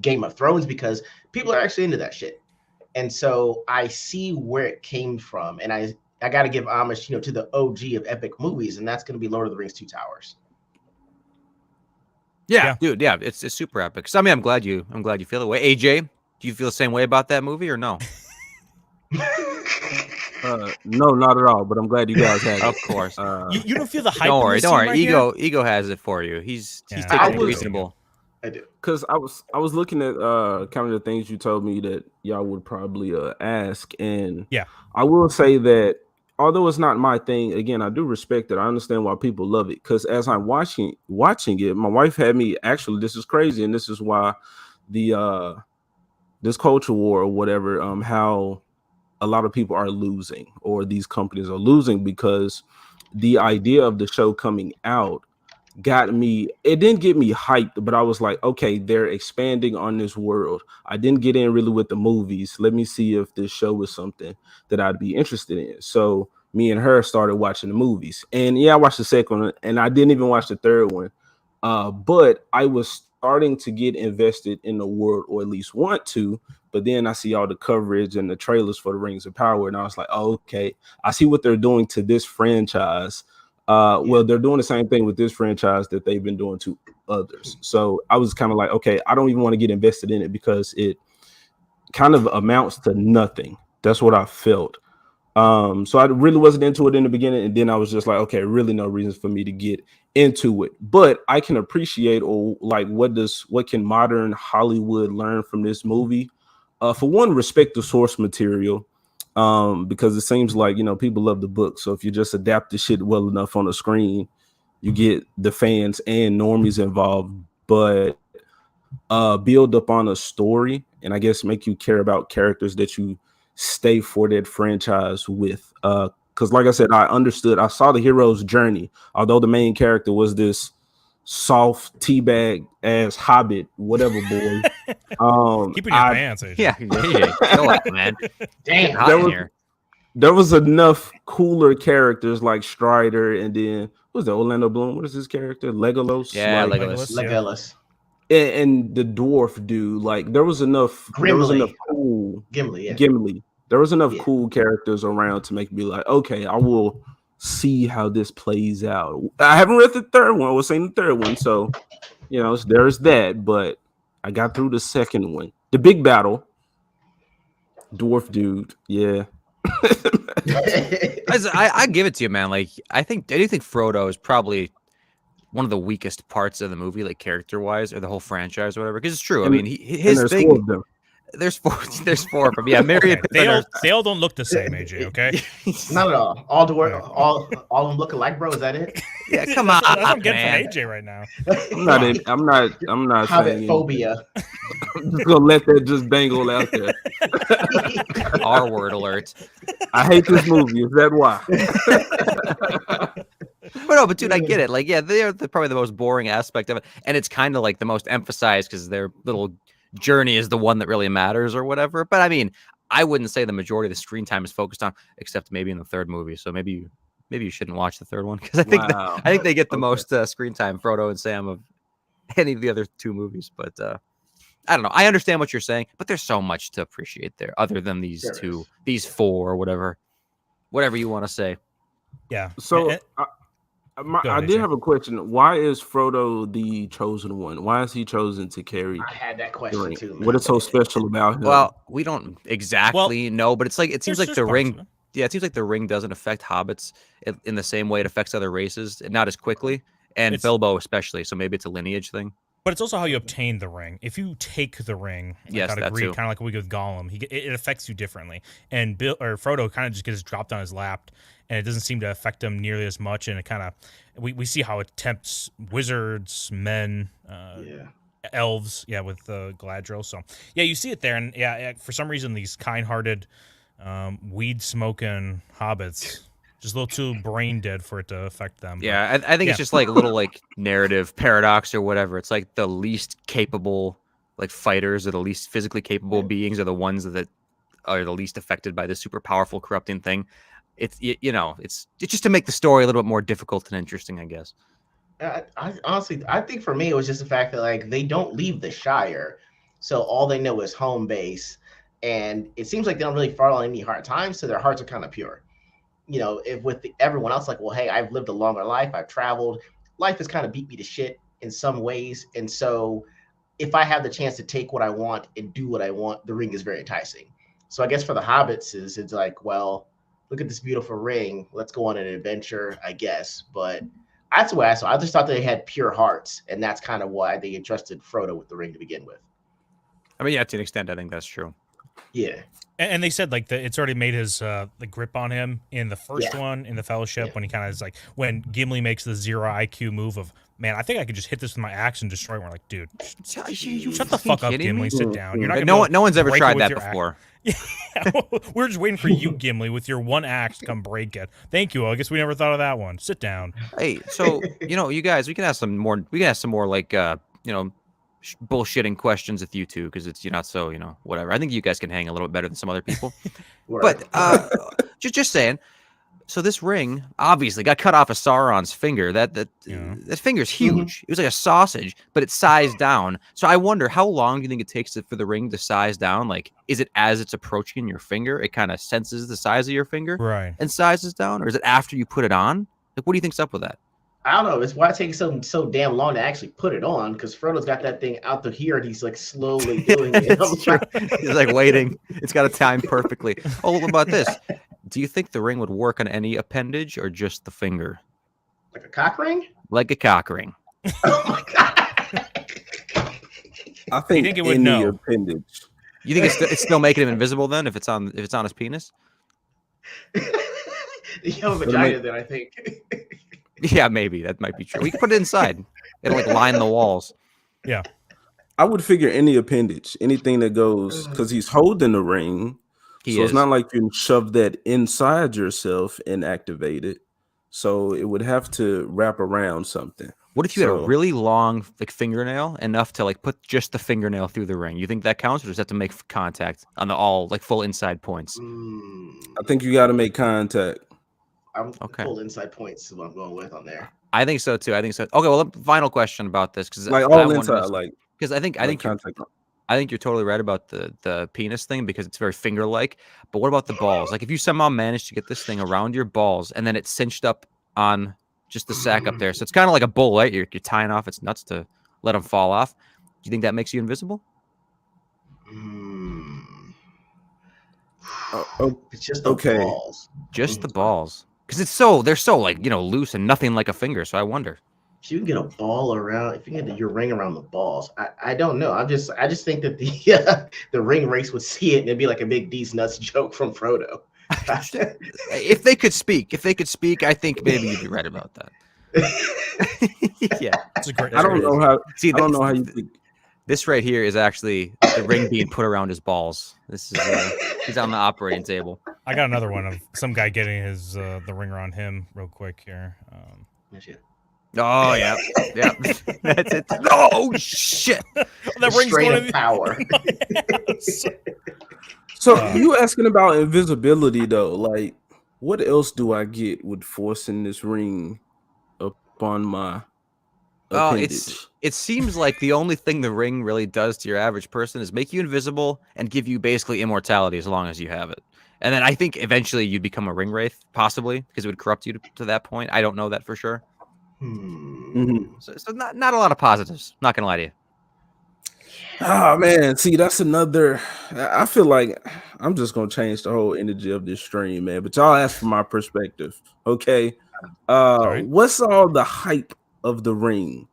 Game of Thrones, because people are actually into that shit. And so I see where it came from. And I got to give homage, to the OG of epic movies, and that's going to be Lord of the Rings: Two Towers. Yeah, dude. Yeah, it's super epic. So, I mean, I'm glad you feel that way. AJ, do you feel the same way about that movie or no? No, not at all. But I'm glad you guys have it. Of course. You don't feel the hype. Don't worry. Right Ego has it for you. He's taking it reasonable. I do. Because I was looking at kind of the things you told me that y'all would probably ask, and I will say that although it's not my thing, again, I do respect it. I understand why people love it. Because as I'm watching it, my wife had me actually. This is crazy, and this is why the this culture war or whatever, how a lot of people are losing, or these companies are losing, because the idea of the show coming out got me. It didn't get me hyped, but I was like, okay, they're expanding on this world. I didn't get in really with the movies. Let me see if this show was something that I'd be interested in. So me and her started watching the movies, and I watched the second one, and I didn't even watch the third one. But I was starting to get invested in the world, or at least want to. But then I see all the coverage and the trailers for the Rings of Power, and I was like, oh, okay, I see what they're doing to this franchise. Well, they're doing the same thing with this franchise that they've been doing to others. So I was kind of like, okay, I don't even want to get invested in it, because it kind of amounts to nothing. That's what I felt. So I really wasn't into it in the beginning, and then I was just like, okay, really no reason for me to get into it. But I can appreciate, or like, what can modern Hollywood learn from this movie? For one, respect the source material. Because it seems like, people love the book. So if you just adapt the shit well enough on the screen, you get the fans and normies involved, but build up on a story, and I guess make you care about characters that you stay for that franchise with. Because like I said, I saw the hero's journey, although the main character was this soft teabag ass hobbit, whatever boy. Keeping your pants. Yeah, go up, man. Damn, there was enough cooler characters like Strider, and then what's that? Orlando Bloom. What is his character? Legolas. Yeah, like, Legolas. And the dwarf dude. Like there was enough. Gimli. There was enough cool. Gimli. Yeah. Gimli. There was enough cool characters around to make me like, okay, I will see how this plays out. I haven't read the third one. I was saying the third one, so there's that. But I got through the second one, the big battle. Dwarf dude, yeah. I give it to you, man. Like I do think Frodo is probably one of the weakest parts of the movie, like character-wise, or the whole franchise, or whatever. Because it's true. I mean, his thing. 4 of them. There's 4 of them. Yeah, Marion. They all don't look the same, AJ. Okay, not at all. All of them look alike, bro. Is that it? Yeah, come on. That's what I'm getting from AJ right now. I'm not Hobbit phobia. I'm just gonna let that just dangle out there. R word alert. I hate this movie. Is that why? But dude, I get it. Like, yeah, they're probably the most boring aspect of it, and it's kind of like the most emphasized because their little journey is the one that really matters or whatever. But I mean, I wouldn't say the majority of the screen time is focused on, except maybe in the third movie. So maybe you shouldn't watch the third one, because I think they get the most screen time, Frodo and Sam, of any of the other 2 movies. But I don't know. I understand what you're saying, but there's so much to appreciate there, other than these 2, these 4, or whatever you want to say. Yeah. So I did have a question. Why is Frodo the chosen one? Why is he chosen to carry? I had that question too. Man. What is so special about him? Well, we don't exactly know, but it's like it seems like the ring. Yeah, it seems like the ring doesn't affect hobbits in the same way it affects other races, not as quickly, and Bilbo especially. So maybe it's a lineage thing. But it's also how you obtain the ring. If you take the ring, yes, out of that greed, too. kind of like we did with Gollum, it affects you differently. And Frodo kind of just gets dropped on his lap, and it doesn't seem to affect him nearly as much. And it kind of we see how it tempts wizards, men, elves, with Galadriel. So you see it there, and for some reason these kind-hearted, weed smoking hobbits. Just a little too brain dead for it to affect them. Yeah, I think it's just like a little like narrative paradox or whatever. It's like the least capable like fighters or the least physically capable beings are the ones that are the least affected by this super powerful corrupting thing. It's it's just to make the story a little bit more difficult and interesting, I guess. I honestly think for me it was just the fact that like they don't leave the Shire, so all they know is home base, and it seems like they don't really follow any hard times, so their hearts are kind of pure. If with everyone else, like, well, hey, I've lived a longer life, I've traveled, life has kind of beat me to shit in some ways, and so if I have the chance to take what I want and do what I want, the ring is very enticing. So I guess for the hobbits it's like, well, look at this beautiful ring, let's go on an adventure, I guess. But that's the way I saw it. I just thought they had pure hearts, and that's kind of why they entrusted Frodo with the ring to begin with. I mean, to an extent, I think that's true. Yeah. And they said like it's already made his the grip on him in the first one in the Fellowship when he kind of is like when Gimli makes the 0 IQ move of, man, I think I could just hit this with my axe and destroy it. We're like, dude, shut the fuck up, Gimli. Sit down. You're not no one's ever tried that before. We're just waiting for you, Gimli, with your one axe to come break it. Thank you. I guess we never thought of that one. Sit down. Hey, so you guys, we can ask some more. We can ask some more like bullshitting questions with you two because it's so whatever. I think you guys can hang a little bit better than some other people. But just saying. So this ring obviously got cut off of Sauron's finger. That finger's huge. It was like a sausage, but it's sized down. So I wonder how long do you think it takes for the ring to size down? Like, is it as it's approaching your finger, it kind of senses the size of your finger, right, and sizes down, or is it after you put it on? Like, what do you think's up with that? I don't know. It's why it takes so damn long to actually put it on, because Frodo's got that thing out to here and he's like slowly doing it. He's like waiting. It's got to time perfectly. Oh, what about this? Do you think the ring would work on any appendage or just the finger? Like a cock ring? Like a cock ring. Oh my god! I think it would know. Appendage. You think it's still making him invisible then if it's on his penis? You have a vagina then, I think. Yeah, maybe that might be true. We can put it inside. It'll like line the walls. Yeah, I would figure any appendage, anything that goes, because he's holding the ring. It's not like you can shove that inside yourself and activate it. So it would have to wrap around something. What if you had a really long like fingernail, enough to like put just the fingernail through the ring? You think that counts, or does that have to make contact on the all like full inside points? I think you got to make contact. I'm full inside points is what I'm going with on there. I think so too. Okay, well, final question about this because like all inside, because I think you're totally right about the penis thing because it's very finger-like. But what about the balls? Like if you somehow manage to get this thing around your balls and then it's cinched up on just the sack up there, so it's kind of like a bull, right? You're tying off its nuts to let them fall off. Do you think that makes you invisible? It's just the balls. Just the balls. Because they're so like loose and nothing like a finger. So I wonder if you can get a ball around, if you can get your ring around the balls. I don't know. I just think that the ring race would see it and it'd be like a big D's nuts joke from Frodo. If they could speak, I think maybe you'd be right about that. Yeah, it's a great. I don't know how you think. This right here is actually the ring being put around his balls. This is he's on the operating table. I got another one of some guy getting his the ring around him real quick here. Oh yeah, yeah. That's it. Oh shit! That ring's going to power. So you asking about invisibility though? Like, what else do I get with forcing this ring upon my? It seems like the only thing the ring really does to your average person is make you invisible and give you basically immortality as long as you have it. And then I think eventually you'd become a ring wraith, possibly, because it would corrupt you to that point. I don't know that for sure. So not a lot of positives. Not gonna lie to you. Oh man, see, that's another. I feel like I'm just gonna change the whole energy of this stream, man. But y'all ask from my perspective, okay? What's all the hype of the ring?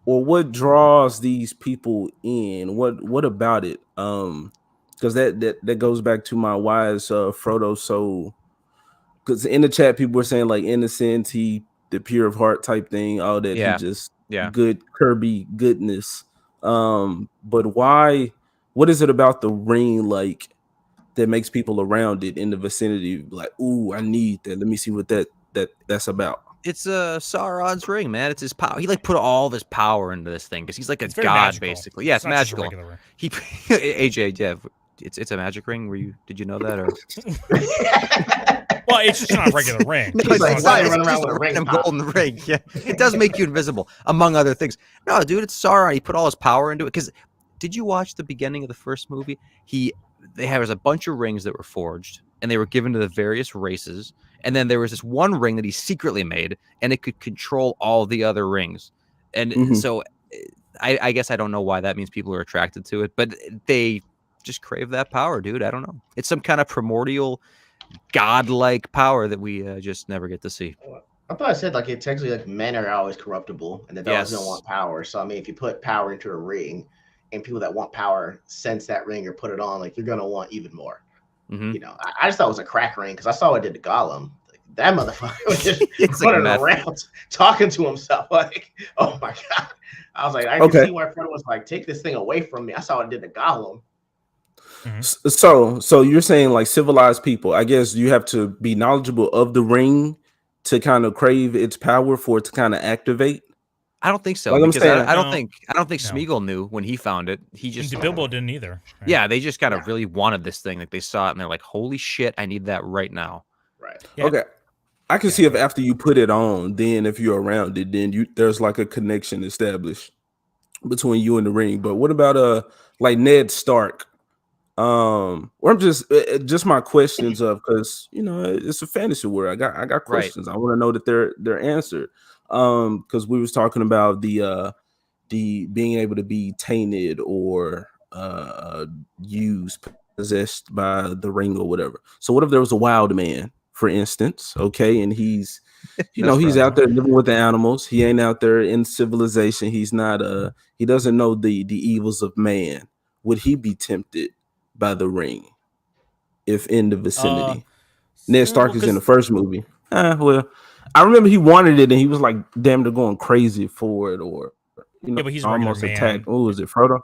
or what draws these people in? What about it? Because that goes back to my why is Frodo so? Because in the chat, people were saying like innocent, he the pure of heart type thing, all that he just good Kirby goodness. But why? What is it about the ring like that makes people around it in the vicinity like, ooh, I need that. Let me see what that's about. It's Sauron's ring, man. It's his power. He like put all of his power into this thing because he's like a very god, magical. basically. Yeah, it's not just a magical. regular ring. He AJ, yeah, it's a magic ring. Did you know that or? Well, it's just not a regular ring. No, it's just a random golden ring. Yeah, it does make you invisible, among other things. No, dude, it's Sauron. He put all his power into it. Because did you watch the beginning of the first movie? There was a bunch of rings that were forged, and they were given to the various races. And then there was this one ring that he secretly made, and it could control all the other rings. And so, I guess I don't know why that means people are attracted to it, but they just crave that power, dude. I don't know. It's some kind of primordial, godlike power that we just never get to see. I thought I said like it technically like men are always corruptible and that they always don't want power. So I mean, if you put power into a ring, and people that want power sense that ring or put it on, like you're gonna want even more. You know, I just thought it was a crack ring because I saw what it did to Gollum. Like, that motherfucker was just running around talking to himself. Like, oh my god! I was like, I can see why Frodo was like, take this thing away from me. I saw what it did to Gollum. So you're saying like civilized people, I guess you have to be knowledgeable of the ring to kind of crave its power for it to kind of activate. I don't think so. Like because I don't think Smeagol knew when he found it. He just Bilbo didn't either. Right? Yeah, they just kind of really wanted this thing. Like they saw it and they're like, "Holy shit, I need that right now." Right. Yeah. Okay. I can see if after you put it on, then if you're around it, then there's like a connection established between you and the ring. But what about like Ned Stark? Or I'm just my questions of because you know it's a fantasy world. I got questions. I want to know that they're answered. Because we was talking about the being able to be tainted or used, possessed by the ring or whatever. So what if there was a wild man, for instance, okay, and he's he's out there living with the animals. He ain't out there in civilization. He's not he doesn't know the evils of man. Would he be tempted by the ring if in the vicinity? Ned Stark is in the first movie. Well, I remember he wanted it and he was like damn near going crazy for it, or but he's almost man. attacked. Oh, was it Frodo?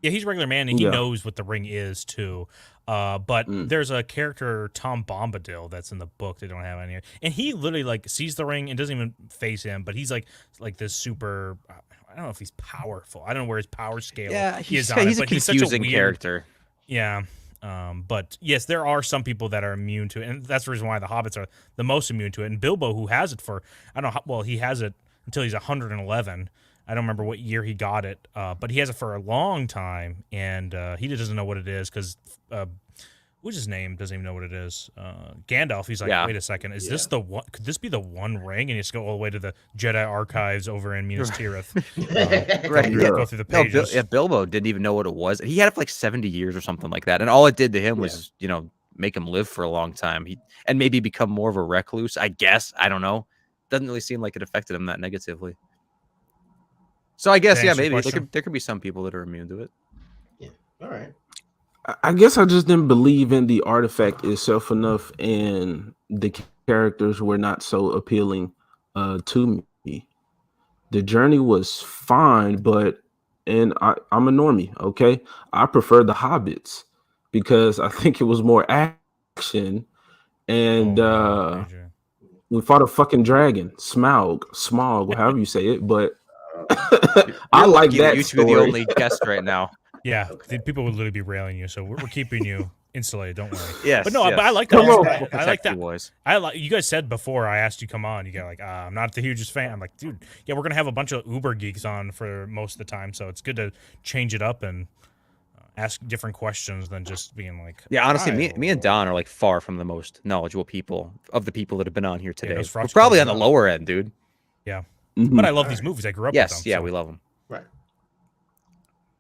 Yeah, he's a regular man and he knows what the ring is too. But there's a character, Tom Bombadil, that's in the book they don't have on here, and he literally like sees the ring and doesn't even face him, but he's like this super. I don't know if he's powerful. I don't know where his power scale is on it, but he's such a weird character. Yeah. But yes, there are some people that are immune to it, and that's the reason why the hobbits are the most immune to it. And Bilbo, who has it for, I don't know, well, he has it until he's 111. I don't remember what year he got it, but he has it for a long time, and he doesn't know what it is because what's his name doesn't even know what it is. Gandalf, he's like, wait a second, is this the one? Could this be the One Ring? And you just go all the way to the Jedi archives over in Minas Tirith. Go through the pages. Bilbo didn't even know what it was. He had it for like 70 years or something like that, and all it did to him was, make him live for a long time. And maybe become more of a recluse. I guess I don't know. Doesn't really seem like it affected him that negatively. So I guess maybe there could be some people that are immune to it. Yeah. All right. I guess I just didn't believe in the artifact itself enough, and the characters were not so appealing to me. The journey was fine, but I'm a normie, okay? I prefer the Hobbits because I think it was more action, and we fought a fucking dragon, Smaug, however you say it, but I like that. You two are the only guest right now. Yeah, people would literally be railing you, so we're keeping you insulated. Don't worry. Yes, but no, yes. but I like that. I like that. Boys. You guys said before I asked you come on, you got like, I'm not the hugest fan. I'm like, dude, yeah, we're gonna have a bunch of Uber geeks on for most of the time, so it's good to change it up and ask different questions than just being like. Yeah, honestly, me and Don are like far from the most knowledgeable people of the people that have been on here today. Yeah, we're probably on the lower end, dude. Yeah, but I love these movies. I grew up with them. Yeah, we love them. Right.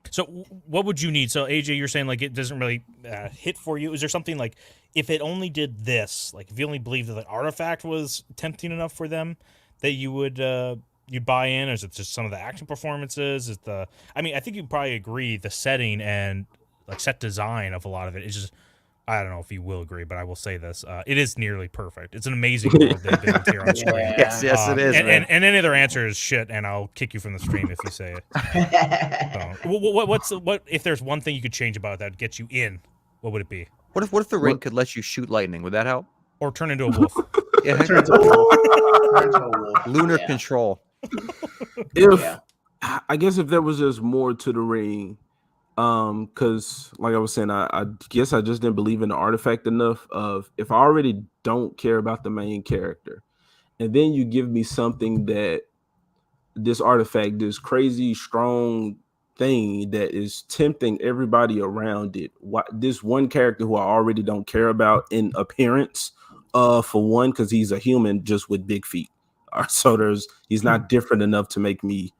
So what would you need? So AJ, you're saying like it doesn't really hit for you. Is there something like if it only did this, like if you only believed that the artifact was tempting enough for them, that you would you buy in, or is it just some of the action performances? Is the I mean, I think you probably agree the setting and like set design of a lot of it is just. I don't know if you will agree, but I will say this: it is nearly perfect. It's an amazing world they've built here on screen. Yes, it is. And any other answer is shit, and I'll kick you from the stream if you say it. So, what if there's one thing you could change about that gets you in? What would it be? What if the ring could let you shoot lightning? Would that help? Or turn into a wolf? Yeah, Turn into a wolf. lunar control. If I guess if there was just more to the ring. Because like I was saying, I guess I just didn't believe in the artifact enough of if I already don't care about the main character, and then you give me something that this artifact, this crazy strong thing that is tempting everybody around it. This one character who I already don't care about in appearance, for one, because he's a human just with big feet. So he's not different enough to make me.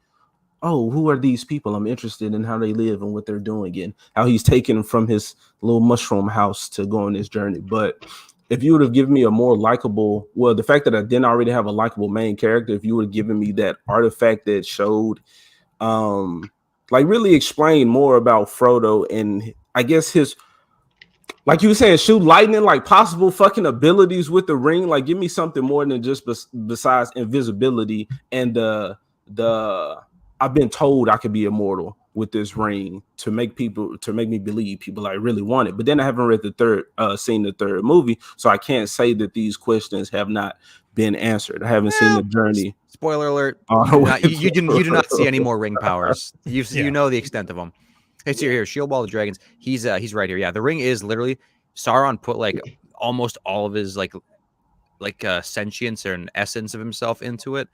Oh, who are these people? I'm interested in how they live and what they're doing and how he's taken from his little mushroom house to go on this journey. But if you would have given me a more likable, well, the fact that I didn't already have a likable main character, if you would have given me that artifact that showed, like really explain more about Frodo and I guess his, like you were saying, shoot lightning, like possible fucking abilities with the ring. Like give me something more than just besides invisibility and I've been told I could be immortal with this ring to make me believe people I really want it. But then I haven't read seen the third movie, so I can't say that these questions have not been answered. I haven't seen the journey. Spoiler alert: you do not see any more ring powers. You know the extent of them. It's here, Shield Wall of Dragons. He's right here. Yeah, the ring is literally Sauron put like almost all of his like sentience or an essence of himself into it.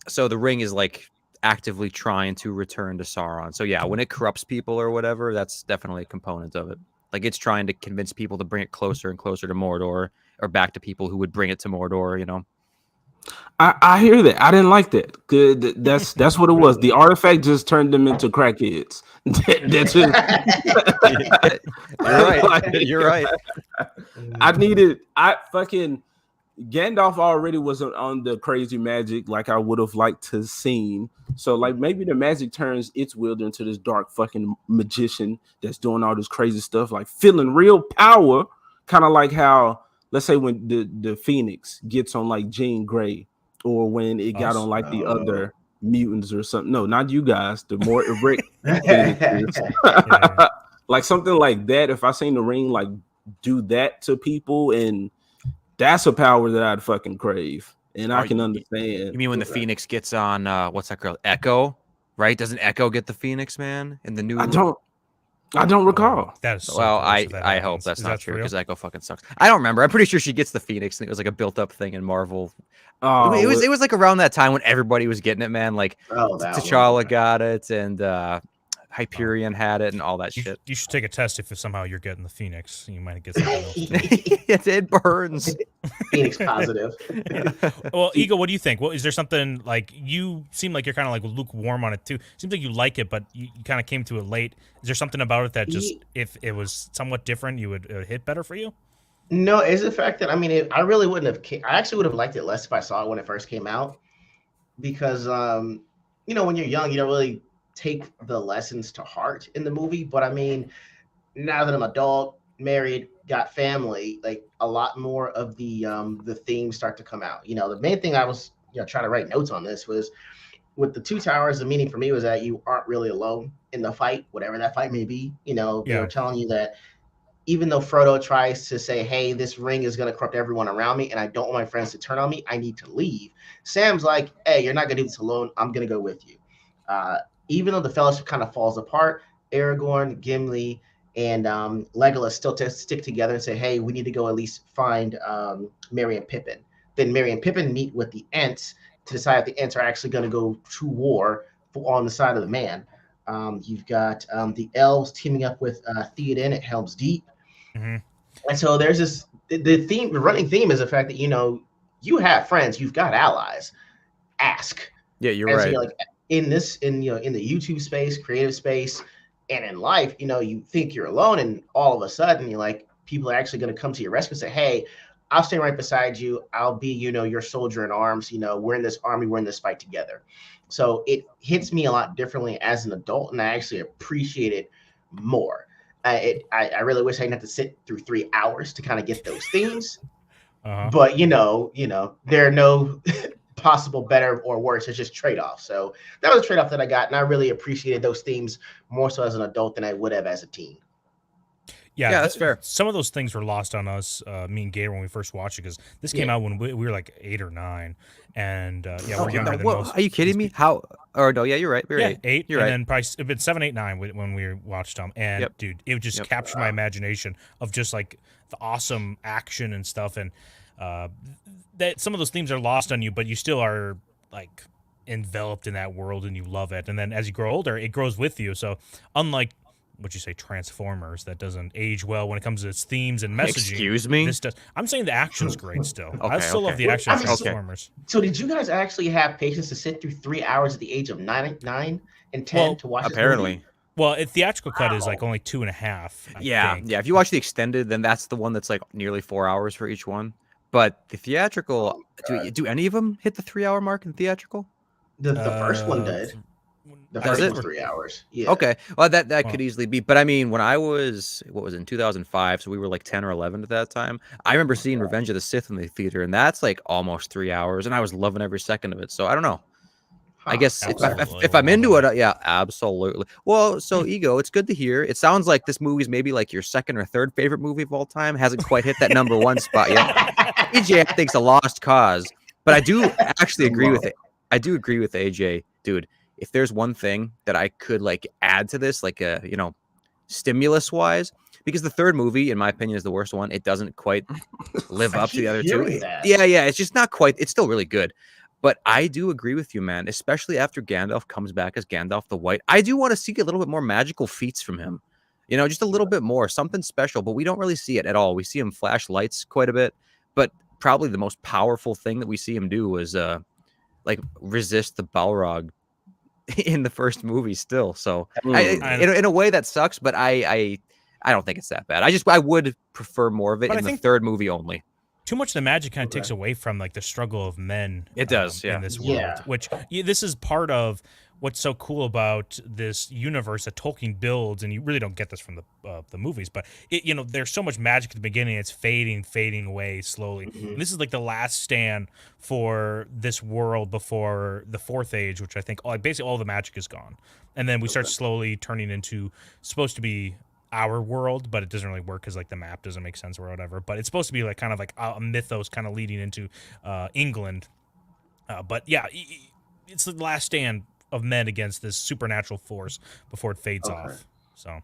So the ring is like actively trying to return to Sauron. So yeah, when it corrupts people or whatever, that's definitely a component of it. Like it's trying to convince people to bring it closer and closer to Mordor, or back to people who would bring it to Mordor, you know. I hear that. I didn't like that. Good. That's what it was. The artifact just turned them into crackheads. That's it. You're right. You're right. I fucking Gandalf already wasn't on the crazy magic like I would have liked to seen. So like maybe the magic turns its wielder into this dark fucking magician that's doing all this crazy stuff, like feeling real power, kind of like how let's say when the Phoenix gets on like Jean Grey, or when it got on like the other mutants or something. No, not you guys. The more erect like something like that. If I seen the ring like do that to people, and that's a power that I'd fucking crave, and I can understand. You mean when the Phoenix gets on what's that girl? Echo, right? Doesn't Echo get the Phoenix, man? In the new, I don't recall. That is so well, gross I hope that's not true because Echo fucking sucks. I don't remember. I'm pretty sure she gets the Phoenix, and it was like a built-up thing in Marvel. Oh, it was like around that time when everybody was getting it, man. Like T'Challa got it, and Hyperion had it, and all that shit. You should take a test if somehow you're getting the Phoenix. You might get something else. It burns. Phoenix positive. Well, Eagle, what do you think? Well, is there something like you seem like you're kind of like lukewarm on it too? Seems like you like it, but you kind of came to it late. Is there something about it that just, if it was somewhat different, you would hit better for you? No, it's the fact that I really wouldn't have. I actually would have liked it less if I saw it when it first came out, because when you're young, you don't really take the lessons to heart in the movie. But I mean, now that I'm adult, married, got family, like a lot more of the themes start to come out. The main thing I was trying to write notes on this was with the two towers. The meaning for me was that you aren't really alone in the fight, whatever that fight may be. They're telling you that even though Frodo tries to say, hey, this ring is going to corrupt everyone around me and I don't want my friends to turn on me, I need to leave. Sam's like, hey, you're not going to do this alone. I'm going to go with you. Even though the fellowship kind of falls apart, Aragorn, Gimli, and Legolas still stick together and say, hey, we need to go at least find Merry and Pippin. Then Merry and Pippin meet with the Ents to decide if the Ents are actually going to go to war on the side of the man. You've got the elves teaming up with Theoden at Helm's Deep. Mm-hmm. And so there's this, the running theme is the fact that, you have friends, you've got allies. Ask. Yeah, you're right. So like, in the YouTube space, creative space, and in life, you think you're alone, and all of a sudden you're like, people are actually going to come to your rescue and say, hey, I'll stay right beside you. I'll be, your soldier in arms. We're in this army, we're in this fight together. So it hits me a lot differently as an adult, and I actually appreciate it more. I really wish I didn't have to sit through 3 hours to kind of get those themes. But there are no possible better or worse. It's just trade-off. So that was a trade-off that I got, and I really appreciated those themes more so as an adult than I would have as a teen. Yeah, that's fair. Some of those things were lost on us, me and Gator, when we first watched it, because this came out when we were like 8 or 9, and we're younger than most. Are you kidding me? How? Or no? Yeah, you're right. We're 8. You're and right. then probably it'd been 7, 8, 9 when we watched them, and dude, it would just capture my imagination of just like the awesome action and stuff, and that some of those themes are lost on you, but you still are like enveloped in that world and you love it. And then as you grow older, it grows with you. So unlike what you say, Transformers, that doesn't age well when it comes to its themes and messaging. Excuse me? This does. I'm saying the action's great still. I Okay, still love the action of Transformers. So did you guys actually have patience to sit through 3 hours at the age of 9 and 10 to watch this movie? Well, a theatrical cut is like only 2.5. Yeah. If you watch the extended, then that's the one that's like nearly 4 hours for each one. But the theatrical, do any of them hit the 3 hour mark in theatrical? The first one did. The first one was 3 hours. Yeah. Okay. Well, that could easily be. But I mean, when I was, in 2005, so we were like 10 or 11 at that time, I remember seeing Revenge of the Sith in the theater, and that's like almost 3 hours, and I was loving every second of it. So I don't know. I guess if I'm into it, yeah, absolutely. Well, so Ego, it's good to hear. It sounds like this movie's maybe like your second or third favorite movie of all time. Hasn't quite hit that number 1 spot yet. AJ, I think's a lost cause, but I do actually agree with it. I do agree with AJ, dude. If there's one thing that I could like add to this, like stimulus wise, because the third movie, in my opinion, is the worst one. It doesn't quite live up to the other two. Yeah, it's just not quite. It's still really good. But I do agree with you, man, especially after Gandalf comes back as Gandalf the White. I do want to see a little bit more magical feats from him. Just a little bit more, something special, but we don't really see it at all. We see him flash lights quite a bit, but probably the most powerful thing that we see him do was resist the Balrog in the first movie still. So in a way that sucks, but I don't think it's that bad. I would prefer more of it in the third movie only. Too much of the magic kind of takes away from like the struggle of men. It does, in this world, which this is part of what's so cool about this universe that Tolkien builds, and you really don't get this from the movies, but there's so much magic at the beginning. It's fading away slowly. And this is like the last stand for this world before the Fourth Age, which I think basically all the magic is gone, and then we start slowly turning into supposed to be our world, but it doesn't really work because like the map doesn't make sense or whatever. But it's supposed to be like kind of like a mythos kind of leading into England. But yeah, it's the last stand of men against this supernatural force before it fades off. So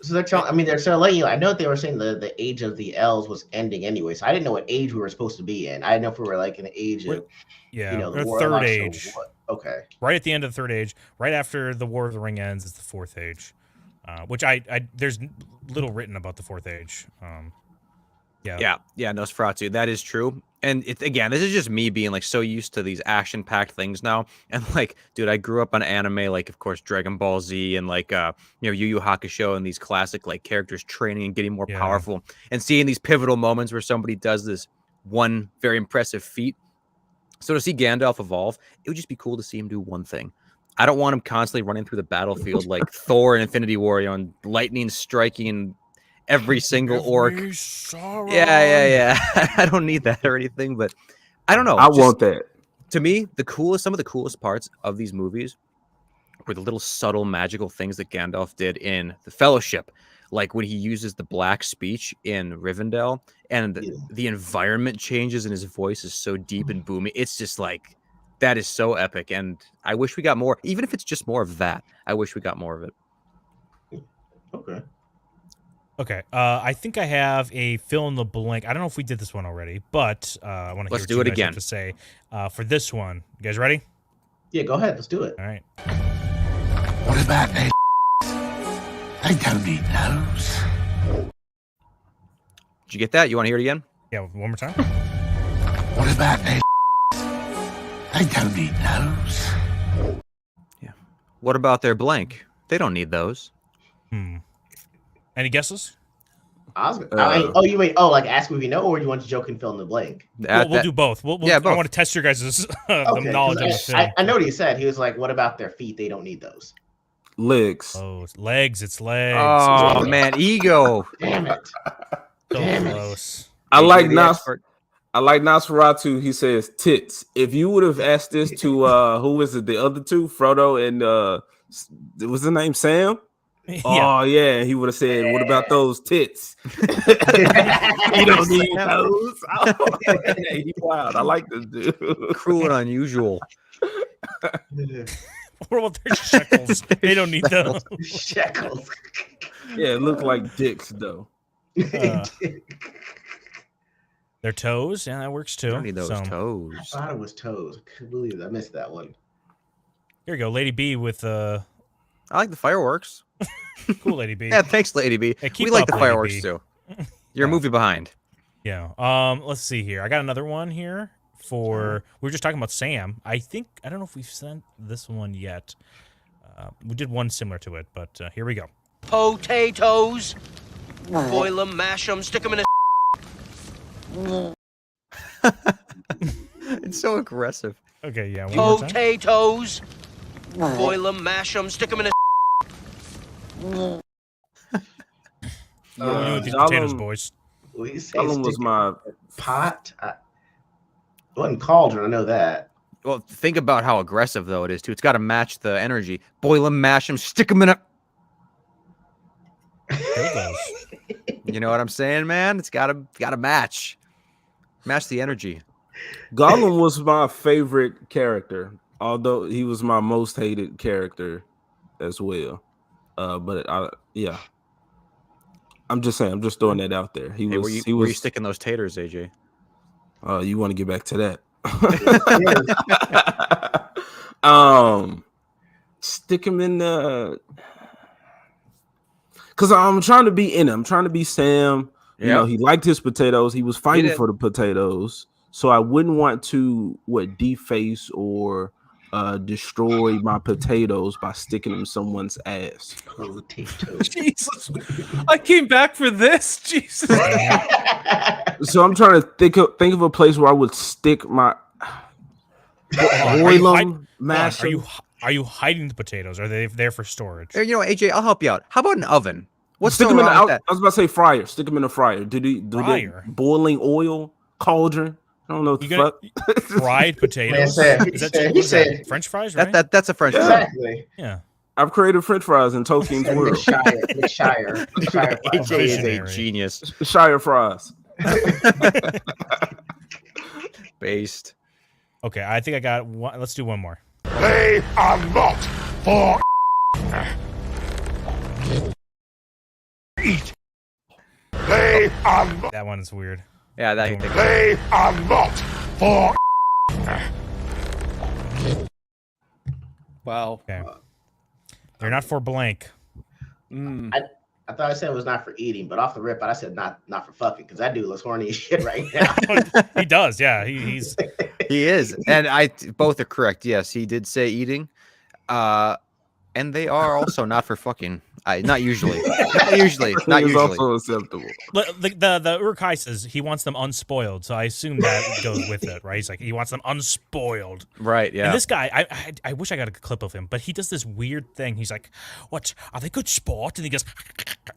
they're telling. They're letting you. I know they were saying the age of the elves was ending anyway, so I didn't know what age we were supposed to be in. I didn't know if we were like in the age of the third age. Okay, right at the end of the third age, right after the War of the Ring ends, is the fourth age. Which I there's little written about the Fourth Age. Yeah, Nosferatu. That is true. And again, this is just me being like so used to these action-packed things now. And like, dude, I grew up on anime, like of course Dragon Ball Z and like Yu Yu Hakusho and these classic like characters training and getting more powerful, and seeing these pivotal moments where somebody does this one very impressive feat. So to see Gandalf evolve, it would just be cool to see him do one thing. I don't want him constantly running through the battlefield like Thor in Infinity War, and lightning striking every single orc. Yeah. I don't need that or anything, but I don't know. I want that. To me, some of the coolest parts of these movies were the little subtle magical things that Gandalf did in The Fellowship, like when he uses the black speech in Rivendell, and the environment changes and his voice is so deep and boomy. It's just like, that is so epic, and I wish we got more. Even if it's just more of that, I wish we got more of it. Okay. I think I have a fill in the blank. I don't know if we did this one already, but I want to hear what you guys have to say for this one. You guys ready? Yeah, go ahead. Let's do it. All right. What about they? They don't need those. Did you get that? You want to hear it again? Yeah, one more time. What about they? They don't need those. Yeah. What about their blank? They don't need those. Any guesses? You mean like ask me if you know, or do you want to joke and fill in the blank? We'll do both. Both. I want to test your guys' the knowledge of the film. I know what he said. He was like, "What about their feet? They don't need those." Legs. Oh, legs. It's legs. Oh man, ego. Damn it. Close. I like Nosferatu. He says tits. If you would have asked this to who was it? The other two, Frodo and what's his name? Sam. Yeah. Oh yeah, he would have said, "What about those tits?" You don't need those. Oh, he wild. I like this dude. Cruel and unusual. What about their shekels? They don't need those. Shekels. Yeah, it looked like dicks though. Their toes, yeah, that works too. Don't need those toes. I thought it was toes. I couldn't believe I missed that one. Here we go, Lady B with I like the fireworks. Cool, Lady B. Yeah, thanks, Lady B. Hey, We like up, the Lady fireworks B. too. You're a movie behind. Yeah. Let's see here. I got another one here for. We were just talking about Sam. I don't know if we've sent this one yet. We did one similar to it, but here we go. Potatoes. Boil them, mash them, stick them in a. It's so aggressive. Okay, yeah. One more time. Potatoes. Boil them, mash them, stick them in a. What are we doing with these potatoes, boys? Gollum was my pot. It wasn't cauldron. I know that. Well, think about how aggressive though it is too. It's got to match the energy. Boil them, mash them, stick them in a. You know what I'm saying, man? It's gotta match the energy. Gollum was my favorite character, although he was my most hated character as well. Yeah. I'm just saying. I'm just throwing that out there. Were you sticking those taters, AJ? You want to get back to that? Stick him in the. Because I'm trying to be in him. I'm trying to be Sam. You know, he liked his potatoes. He was fighting for the potatoes. So I wouldn't want to deface or destroy my potatoes by sticking them in someone's ass. Jesus, I came back for this. Jesus. So I'm trying to think of a place where I would stick my boil them, mash them. Are you hiding the potatoes? Are they there for storage? You know, AJ, I'll help you out. How about an oven? Stick them in I was about to say fryer. Stick them in a fryer. Fryer? Boiling oil cauldron? I don't know what the fuck. Fried potatoes. He said French fries, right? That's a French fry. Exactly. Yeah. I've created French fries in Tolkien's world. Shire. AJ is a genius. Shire fries. Based. Okay, I think I got one. Let's do one more. They are not for eat. They are not. That one is weird. Yeah, They are not for. Wow. Okay. They're not for blank. I thought I said it was not for eating, but off the rip, I said not for fucking, because that dude looks horny as shit right now. He does, yeah. He is, and both are correct. Yes, he did say eating, and they are also not for fucking. Not usually. Not usually. Also acceptable. The Uruk-hai says he wants them unspoiled, so I assume that goes with it, right? He's like, he wants them unspoiled. Right, yeah. And this guy, I wish I got a clip of him, but he does this weird thing. He's like, "What? Are they good sport?" And he goes,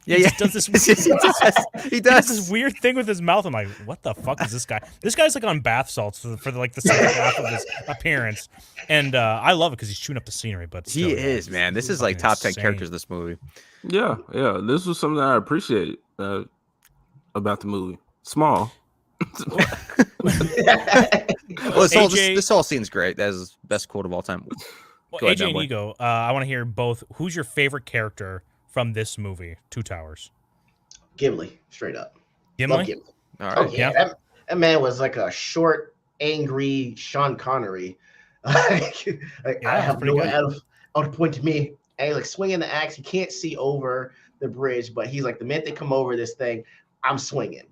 he does this. He does this weird thing with his mouth. I'm like, what the fuck is this guy? This guy's like on bath salts for the second half of his appearance, and I love it because he's chewing up the scenery. But still, he is, man. This is like top 10 characters in this movie. Yeah. This was something I appreciate about the movie. Small. Well, this whole scene's great. That is the best quote of all time. Well, AJ and Ego, I want to hear both. Who's your favorite character from this movie, Two Towers? Gimli, straight up. Gimli? Love Gimli. All right. Oh, yeah. That man was like a short, angry Sean Connery. I have no out to point to me. And he's like swinging the axe. He can't see over the bridge, but he's like, the minute they come over this thing, I'm swinging.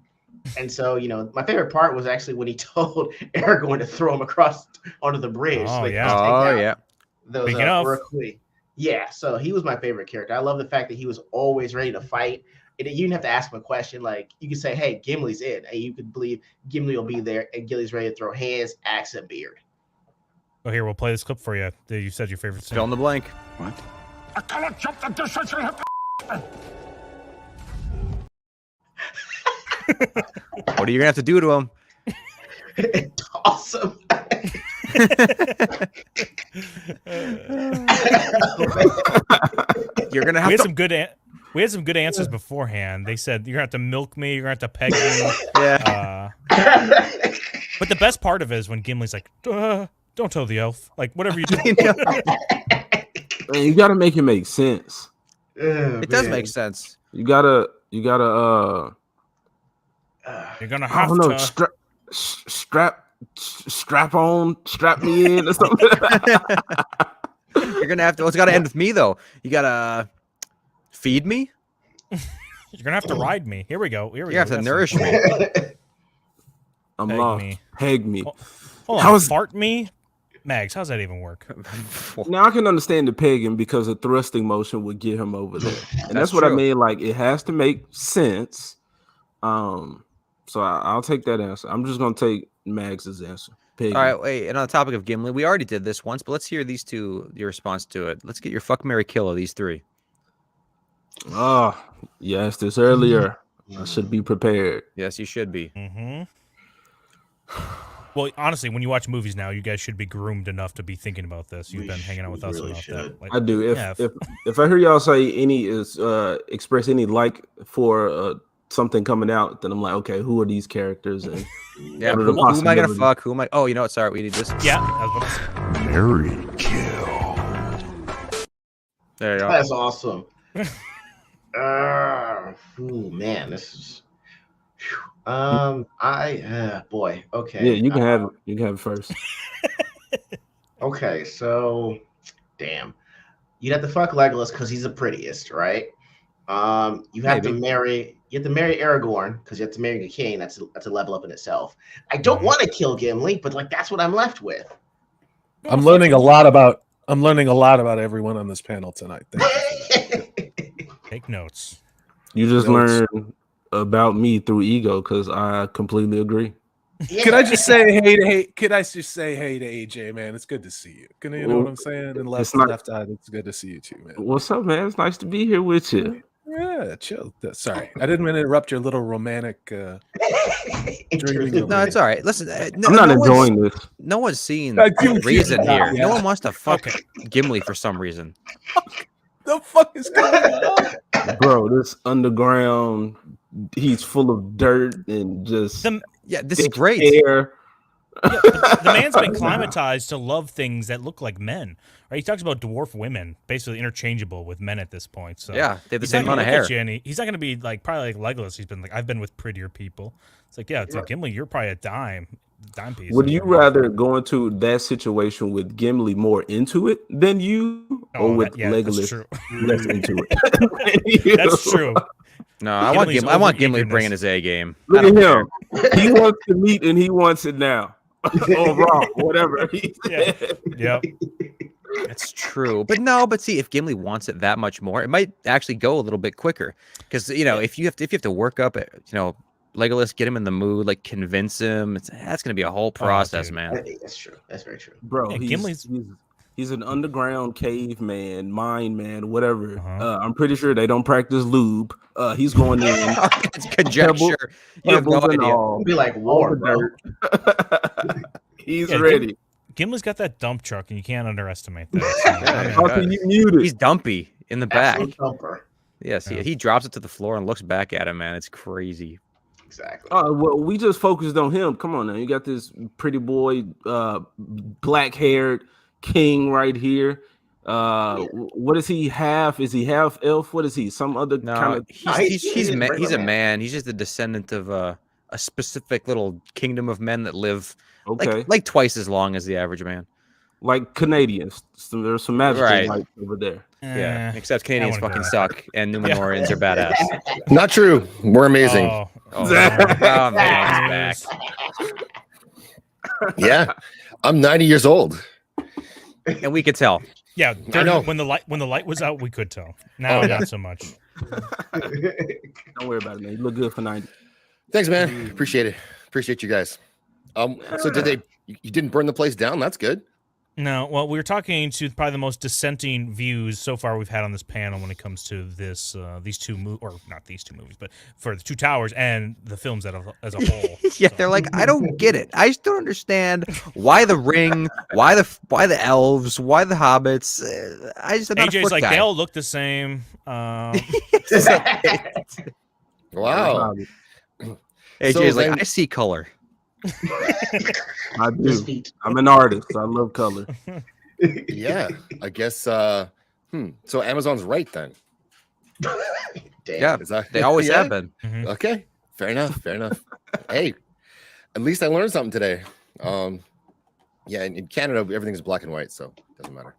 And so, my favorite part was actually when he told Aragorn to throw him across onto the bridge. Oh, so yeah. Those Uruk-hai. Yeah, so he was my favorite character. I love the fact that he was always ready to fight. And you didn't have to ask him a question. Like, you could say, hey, Gimli's in. And you could believe Gimli will be there, and Gimli's ready to throw hands, axe, and beard. Oh, here, we'll play this clip for you. You said your favorite scene. Fill in the blank. What? I cannot jump the distance I have What are you gonna have to do to him? Awesome. You're gonna have we had to. some good. We had some good answers beforehand. They said you're gonna have to milk me. You're gonna have to peg me. Yeah. But the best part of it is when Gimli's like, "Don't tell the elf." Like whatever you do. Man, you gotta make it make sense. It does make sense. You gotta. You're gonna have to strap me in or something. You're gonna have to. It's gotta end with me though. You gotta feed me. You're gonna have to ride me. Here we go. You have to nourish me. I'm Peg lost. me. Peg me. Hold How on, is- fart me? Mags, how's that even work? Now I can understand the pegging because a thrusting motion would get him over there, and that's what I true. mean. Like it has to make sense. So I'll take that answer. I'm just gonna take Mags's answer. Pegging. All right, wait. And on the topic of Gimli, we already did this once, but let's hear these two. Your response to it. Let's get your fuck, marry, kill of these three. You asked this earlier. I should be prepared. Yes, you should be. Mm-hmm. Well, honestly, when you watch movies now, you guys should be groomed enough to be thinking about this. You've been hanging out with us really enough. That, like, I do. yeah, If I hear y'all say express any like for something coming out, then I'm like, okay, who are these characters? And Yeah, what are the who am I gonna possibilities? fuck? Who am I? Oh, you know what? Sorry, we need this. yeah. I was about to say. Marry, kill. There you go. That's awesome. Ooh, man, this is. Boy, okay. Yeah, you can have it. You can have it first. Okay, so, damn, you'd have to fuck Legolas because he's the prettiest, right? You have to marry Aragorn because you have to marry the king. That's a level up in itself. I don't want to kill Gimli, but like that's what I'm left with. I'm learning a lot about everyone on this panel tonight. Thank you. Take notes. You just learned about me through ego because I completely agree. Can I just say hey to AJ, man? It's good to see you. You know what I'm saying? And left eye, it's good to see you too, man. What's up, man? It's nice to be here with you. Yeah, chill. Sorry, I didn't mean to interrupt your little romantic dreaming. No, it's all right. Listen, I'm not enjoying this. No one's seen I do the reason feel here. that, No yeah. one wants to fuck Gimli for some reason. The fuck is going on? Bro, this underground, he's full of dirt and just this is great. Hair. Yeah, but the man's been climatized to love things that look like men. Right? He talks about dwarf women, basically interchangeable with men at this point. So yeah, they have the he's same not amount of gonna look hair. at you and he's not going to be like probably like Legolas. He's been like, I've been with prettier people. It's like, yeah, it's like Gimli. You're probably a dime piece. Would you rather go into that situation with Gimli more into it than you, or with Legolas less into it? That's true. No, I want Gimli bringing his A game. Look at him. He wants the meat and he wants it now. Or raw, whatever. Yep. That's true. But see, if Gimli wants it that much more, it might actually go a little bit quicker. Because if you have to work up Legolas, get him in the mood, like convince him, that's gonna be a whole process, man. That's true. That's very true. Bro, Yeah, he's an underground caveman, mind man, whatever. I'm pretty sure they don't practice lube. He's going in. It's conjecture. You have no idea. It'd be like war, bro. He's ready. Gimli's got that dump truck, and you can't underestimate that. How can you mute it? He's dumpy in the back. Dumper. Yes, he drops it to the floor and looks back at him, man. It's crazy. Exactly. Well, we just focused on him. Come on now. You got this pretty boy, black-haired king right here. What is he half? Is he half elf? What is he? Some other kind of he's a man. He's just a descendant of a specific little kingdom of men that live like twice as long as the average man. Like Canadians. So there's some magic Right. over there. Yeah, except Canadians fucking suck and Numenorians are badass. Not true. We're amazing. Oh man, he's back. Yeah, I'm 90 years old. And we could tell. Yeah, I know. when the light was out, we could tell. Now, not so much. Don't worry about it, man. You look good for 90. Thanks, man. Appreciate it. Appreciate you guys. So you didn't burn the place down? That's good. No, well, we were talking to probably the most dissenting views so far we've had on this panel when it comes to this, these two movies, or not these two movies, but for the Two Towers and the films as a whole. Yeah, they're like, I don't get it. I just don't understand why the ring, why the elves, why the hobbits. I just AJ's like, they all look the same. Wow. AJ's like, I see color. I do. I'm an artist. I love color. Yeah, I guess. So Amazon's right then. Yeah, they always have been. Mm-hmm. Okay, fair enough. Hey, at least I learned something today. Yeah, in Canada everything is black and white, so it doesn't matter.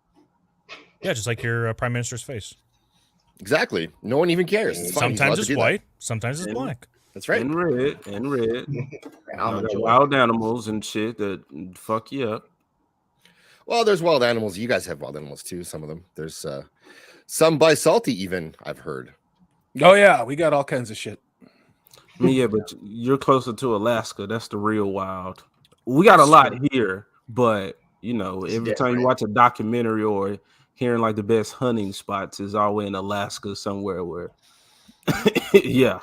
Yeah, just like your prime minister's face. Exactly. No one even cares. It's fine. Sometimes it's white, sometimes it's black. That's right. And red. Wild animals and shit that fuck you up. Well, there's wild animals. You guys have wild animals too. Some of them. There's some by salty even. I've heard. Oh yeah, we got all kinds of shit. Yeah, but you're closer to Alaska. That's the real wild. We got a lot here, but every time you watch a documentary or hearing like the best hunting spots is always in Alaska somewhere where, yeah.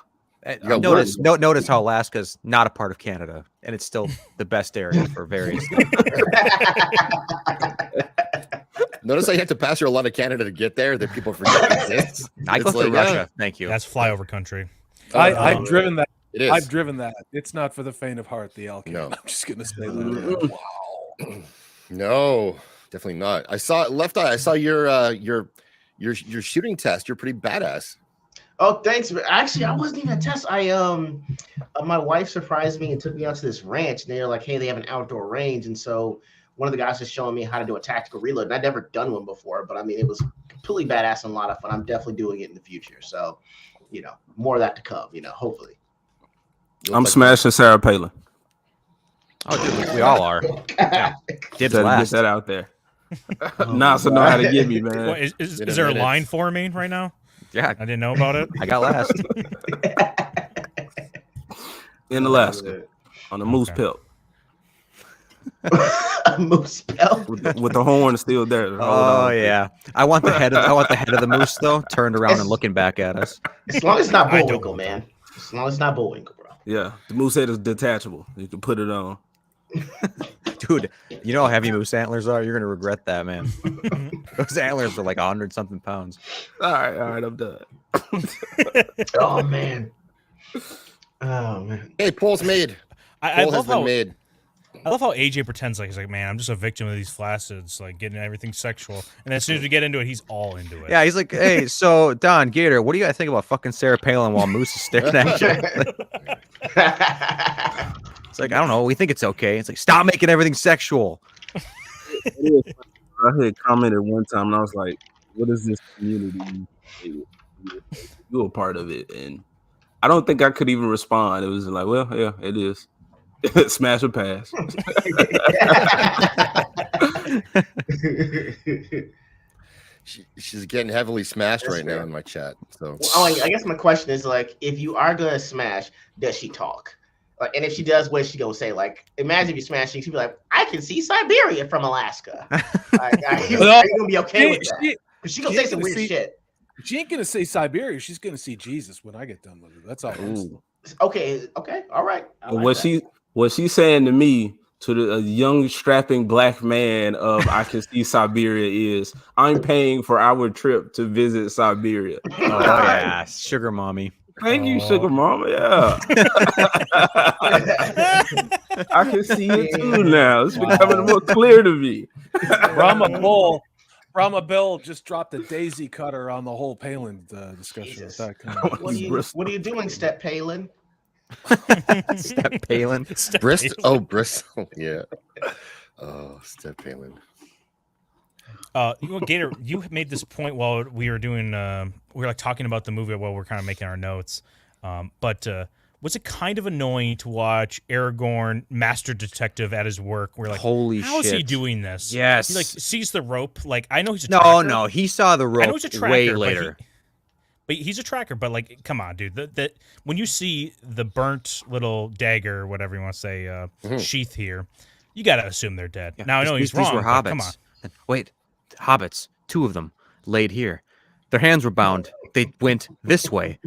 Notice how Alaska's not a part of Canada, and it's still the best area for various things. Notice how you have to pass through a lot of Canada to get there. That people forget exists. I go through Russia. Thank you. That's flyover country. I've driven that. It is. I've driven that. It's not for the faint of heart. The Alcan. No. I'm just gonna say that. Wow. No, definitely not. I saw Left Eye. I saw your shooting test. You're pretty badass. Oh, thanks. Actually, I wasn't even a test. My wife surprised me and took me out to this ranch. And they're like, hey, they have an outdoor range. And so one of the guys was showing me how to do a tactical reload. And I'd never done one before, but I mean, it was completely badass and a lot of fun. I'm definitely doing it in the future. So, more of that to come, hopefully. I'm smashing Sarah Palin. Oh, dude, we all are. Yeah. Get that out there. Nasa know how to get me, man. What, is there a line for me right now? Yeah, I didn't know about it. I got last. In Alaska, on a moose pelt. A moose pelt with the horn still there. Oh yeah, I want the head of the moose though, turned around and looking back at us. As long as it's not Bullwinkle, man. As long as it's not Bullwinkle, bro. Yeah, the moose head is detachable. You can put it on. Dude, you know how heavy moose antlers are? You're gonna regret that, man. Those antlers are like 100-something pounds. All right, I'm done. Oh man. Hey, poll's made. I love how AJ pretends like he's like, man, I'm just a victim of these flacids, like getting everything sexual. And as soon as we get into it, he's all into it. Yeah, he's like, hey, so Don Gator, what do you guys think about fucking Sarah Palin while Moose is staring at you? It's like, I don't know. We think it's okay. It's like, stop making everything sexual. I had commented one time, and I was like, what is this community? You a part of it. And I don't think I could even respond. It was like, well, yeah, it is. Smash or pass. She's getting heavily smashed right now in my chat. So, I guess my question is like, if you are gonna smash, does she talk? And if she does, what is she gonna say? Like, imagine if you smash, she'd be like, "I can see Siberia from Alaska." Are you gonna be okay with that? Because she gonna say some weird shit. She ain't gonna say Siberia. She's gonna see Jesus when I get done with her. That's all. Okay, all right. What she's saying to me, to a young strapping black man of I can see Siberia is, I'm paying for our trip to visit Siberia. Oh yeah, sugar mommy. Thank you, sugar mama. Yeah. I can see it too now. It's becoming more clear to me. Brahma Bill just dropped a daisy cutter on the whole Palin discussion. What are you doing, Step Palin? Step Palin. Bristol. Oh, Bristol. Yeah. Oh, Step Palin. Gator, you made this point while we were doing, we were like talking about the movie while we're kind of making our notes. But was it kind of annoying to watch Aragorn, master detective, at his work? We're like, holy how shit. is he doing this? Yes. He like sees the rope. Like, I know he's a tracker. No, he saw the rope I know he's a tracker, way later. But he's a tracker. But like, come on, dude. That when you see the burnt little dagger, or whatever you want to say, sheath here, you got to assume they're dead. Now I know he's wrong. These were but hobbits. come on. Wait, hobbits. 2 of them laid here. Their hands were bound. They went this way.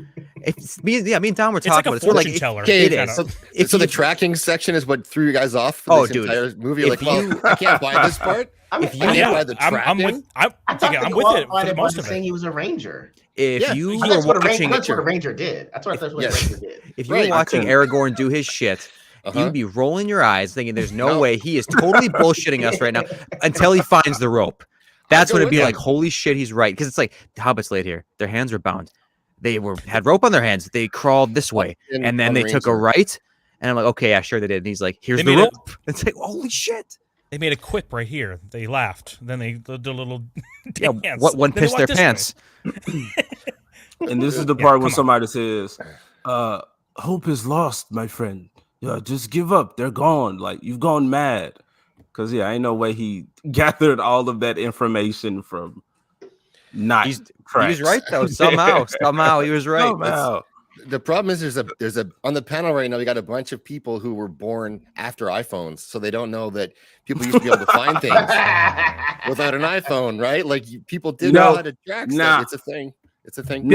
Me and Don were talking it's about like it. a fortune teller. Okay, It is. so the tracking section is what threw you guys off for this entire movie. You're like, well, I can't buy this part. If I can't buy the tracking. I'm with it for the most of saying it. he was a ranger. If you that's were what watching, that's what a ranger did. That's what a ranger did. if you were watching Aragorn do his shit, you'd be rolling your eyes, thinking, "There's no way he is totally bullshitting us right now," until he finds the rope. That's when it'd be like, "Holy shit, he's right." Because it's like the hobbits laid here; their hands were bound. They had rope on their hands. They crawled this way, and then they took a right. And I'm like, "Okay, yeah, sure they did." And he's like, "Here's the rope." It's like, "Holy shit!" They made a quip right here. They laughed. Then they did a little dance. Yeah, one pissed their pants. And this is the part when somebody says, "Hope is lost, my friend. Yeah, just give up. They're gone. Like, you've gone mad." Because ain't no way he gathered all of that information from not. He was right though. Somehow he was right. The problem is there's a on the panel right now. We got a bunch of people who were born after iPhones, so they don't know that people used to be able to find things without an iPhone, right? Like people didn't know how to track stuff. It's a thing. It's a thing.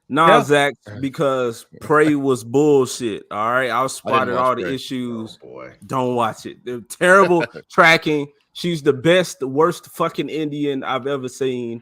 Nah, Zach, because Prey was bullshit. All right, I spotted all the issues. Oh, boy. Don't watch it. They're terrible tracking. She's the worst fucking Indian I've ever seen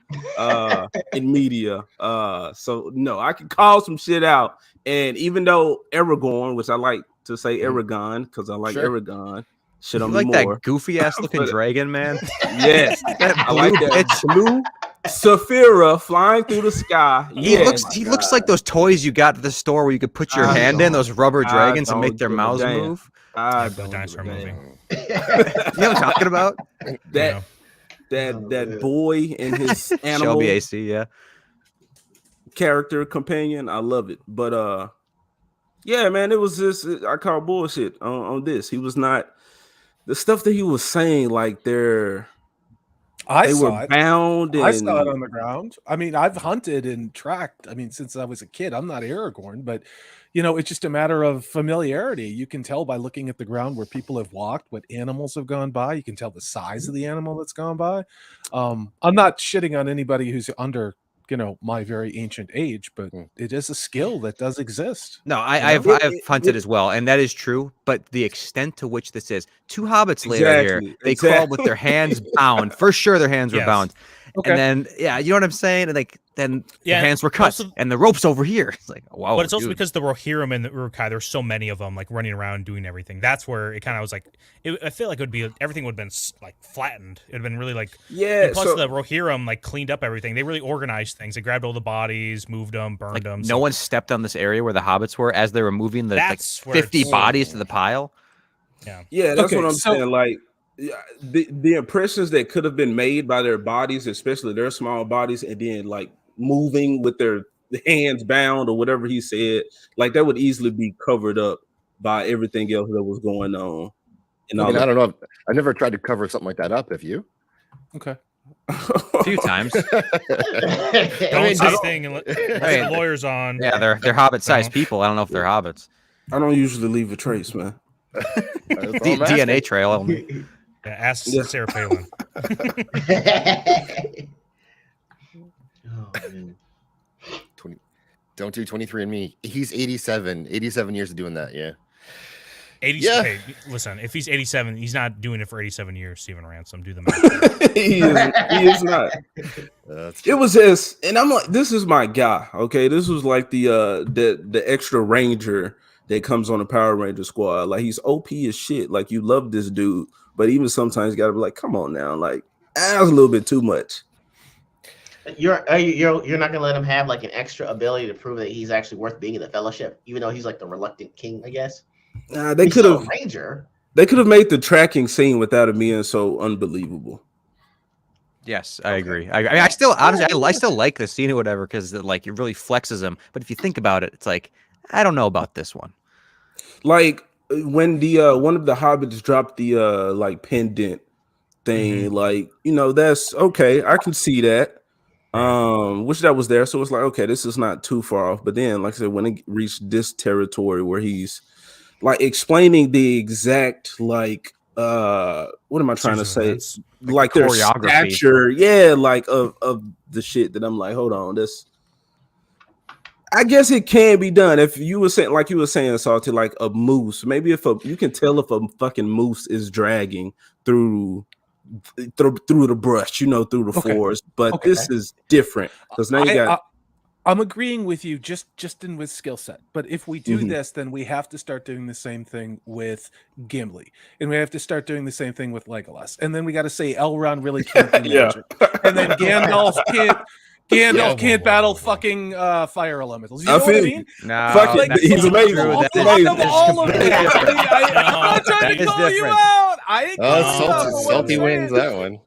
in media. So no, I can call some shit out. And even though Aragorn, which I like to say Aragon because I like Aragon, shit on me more. That goofy ass looking dragon, man. Yes, I like that blue Saphira flying through the sky. He looks like those toys you got at the store where you could put your hand in, those rubber dragons and make their mouths move. The dinosaur movie. You know what I'm talking about? That boy and his animal Shelby AC, character companion. I love it. But yeah, man, it was just I call bullshit on this. He was not the stuff that he was saying, like they were bound. I saw it on the ground. I mean, I've hunted and tracked. I mean, since I was a kid. I'm not Aragorn, but it's just a matter of familiarity. You can tell by looking at the ground where people have walked, what animals have gone by. You can tell the size of the animal that's gone by. I'm not shitting on anybody who's under, my very ancient age, but it is a skill that does exist. No, I've hunted as well, and that is true. But the extent to which this is, 2 hobbits later here, they crawled with their hands bound. For sure, their hands were bound. Okay. And then, you know what I'm saying? And then their hands were cut, and the rope's over here. It's like, wow. But it's also because the Rohirrim and the Uruk-hai, there's so many of them, like running around doing everything. That's where it kind of was like, I feel like it would be everything would have been like flattened. It would have been really like, and plus the Rohirrim like cleaned up everything. They really organized things. They grabbed all the bodies, moved them, burned them. No one stepped on this area where the hobbits were as they were moving the 50 bodies to the pile. Yeah, that's what I'm saying. Like, the impressions that could have been made by their bodies, especially their small bodies, and then like moving with their hands bound or whatever he said, like that would easily be covered up by everything else that was going on. And I don't know. I never tried to cover something like that up. Have you? Okay. A few times. Don't say anything unless the lawyer's on. Yeah, they're hobbit-sized people. I don't know if they're hobbits. I don't usually leave a trace, man. DNA trail. Yeah, ask Sarah Palin. Don't do 23andMe. He's 87. 87 years of doing that. Yeah. 87. Hey, listen, if he's 87, he's not doing it for 87 years. Stephen Ransom, do the math. He is not. It was just, and I'm like, this is my guy. Okay, this was like the extra ranger that comes on the Power Ranger squad. Like, he's OP as shit. Like, you love this dude, but even sometimes you gotta be like, come on now, like that was a little bit too much. You're not gonna let him have like an extra ability to prove that he's actually worth being in the Fellowship, even though he's like the reluctant king, I guess. They could have Ranger. They could have made the tracking scene without it being so unbelievable. Yes, I agree. I still honestly I still like the scene or whatever because like it really flexes him. But if you think about it, it's like I don't know about this one. Like when the one of the hobbits dropped the like pendant thing, like, you know, that's okay. I can see that. Wish that was there. So it's like, okay, this is not too far off. But then, like I said, when it reached this territory where he's like explaining the exact like what am I trying to say? Like their stature, like of the shit that I'm like, hold on, this. I guess it can be done if you were saying, like you were saying, Salty, like a moose. Maybe if you can tell if a fucking moose is dragging through the brush, you know, through the forest. But this is different because now you got. I'm agreeing with you just in with skill set. But if we do this, then we have to start doing the same thing with Gimli, and we have to start doing the same thing with Legolas, and then we got to say Elrond really can't do magic, and then Gandalf can't battle fucking fire elementals. You know what I mean? No, fuck it. He's amazing. All of it. I'm not trying to call you out. Salty wins that one.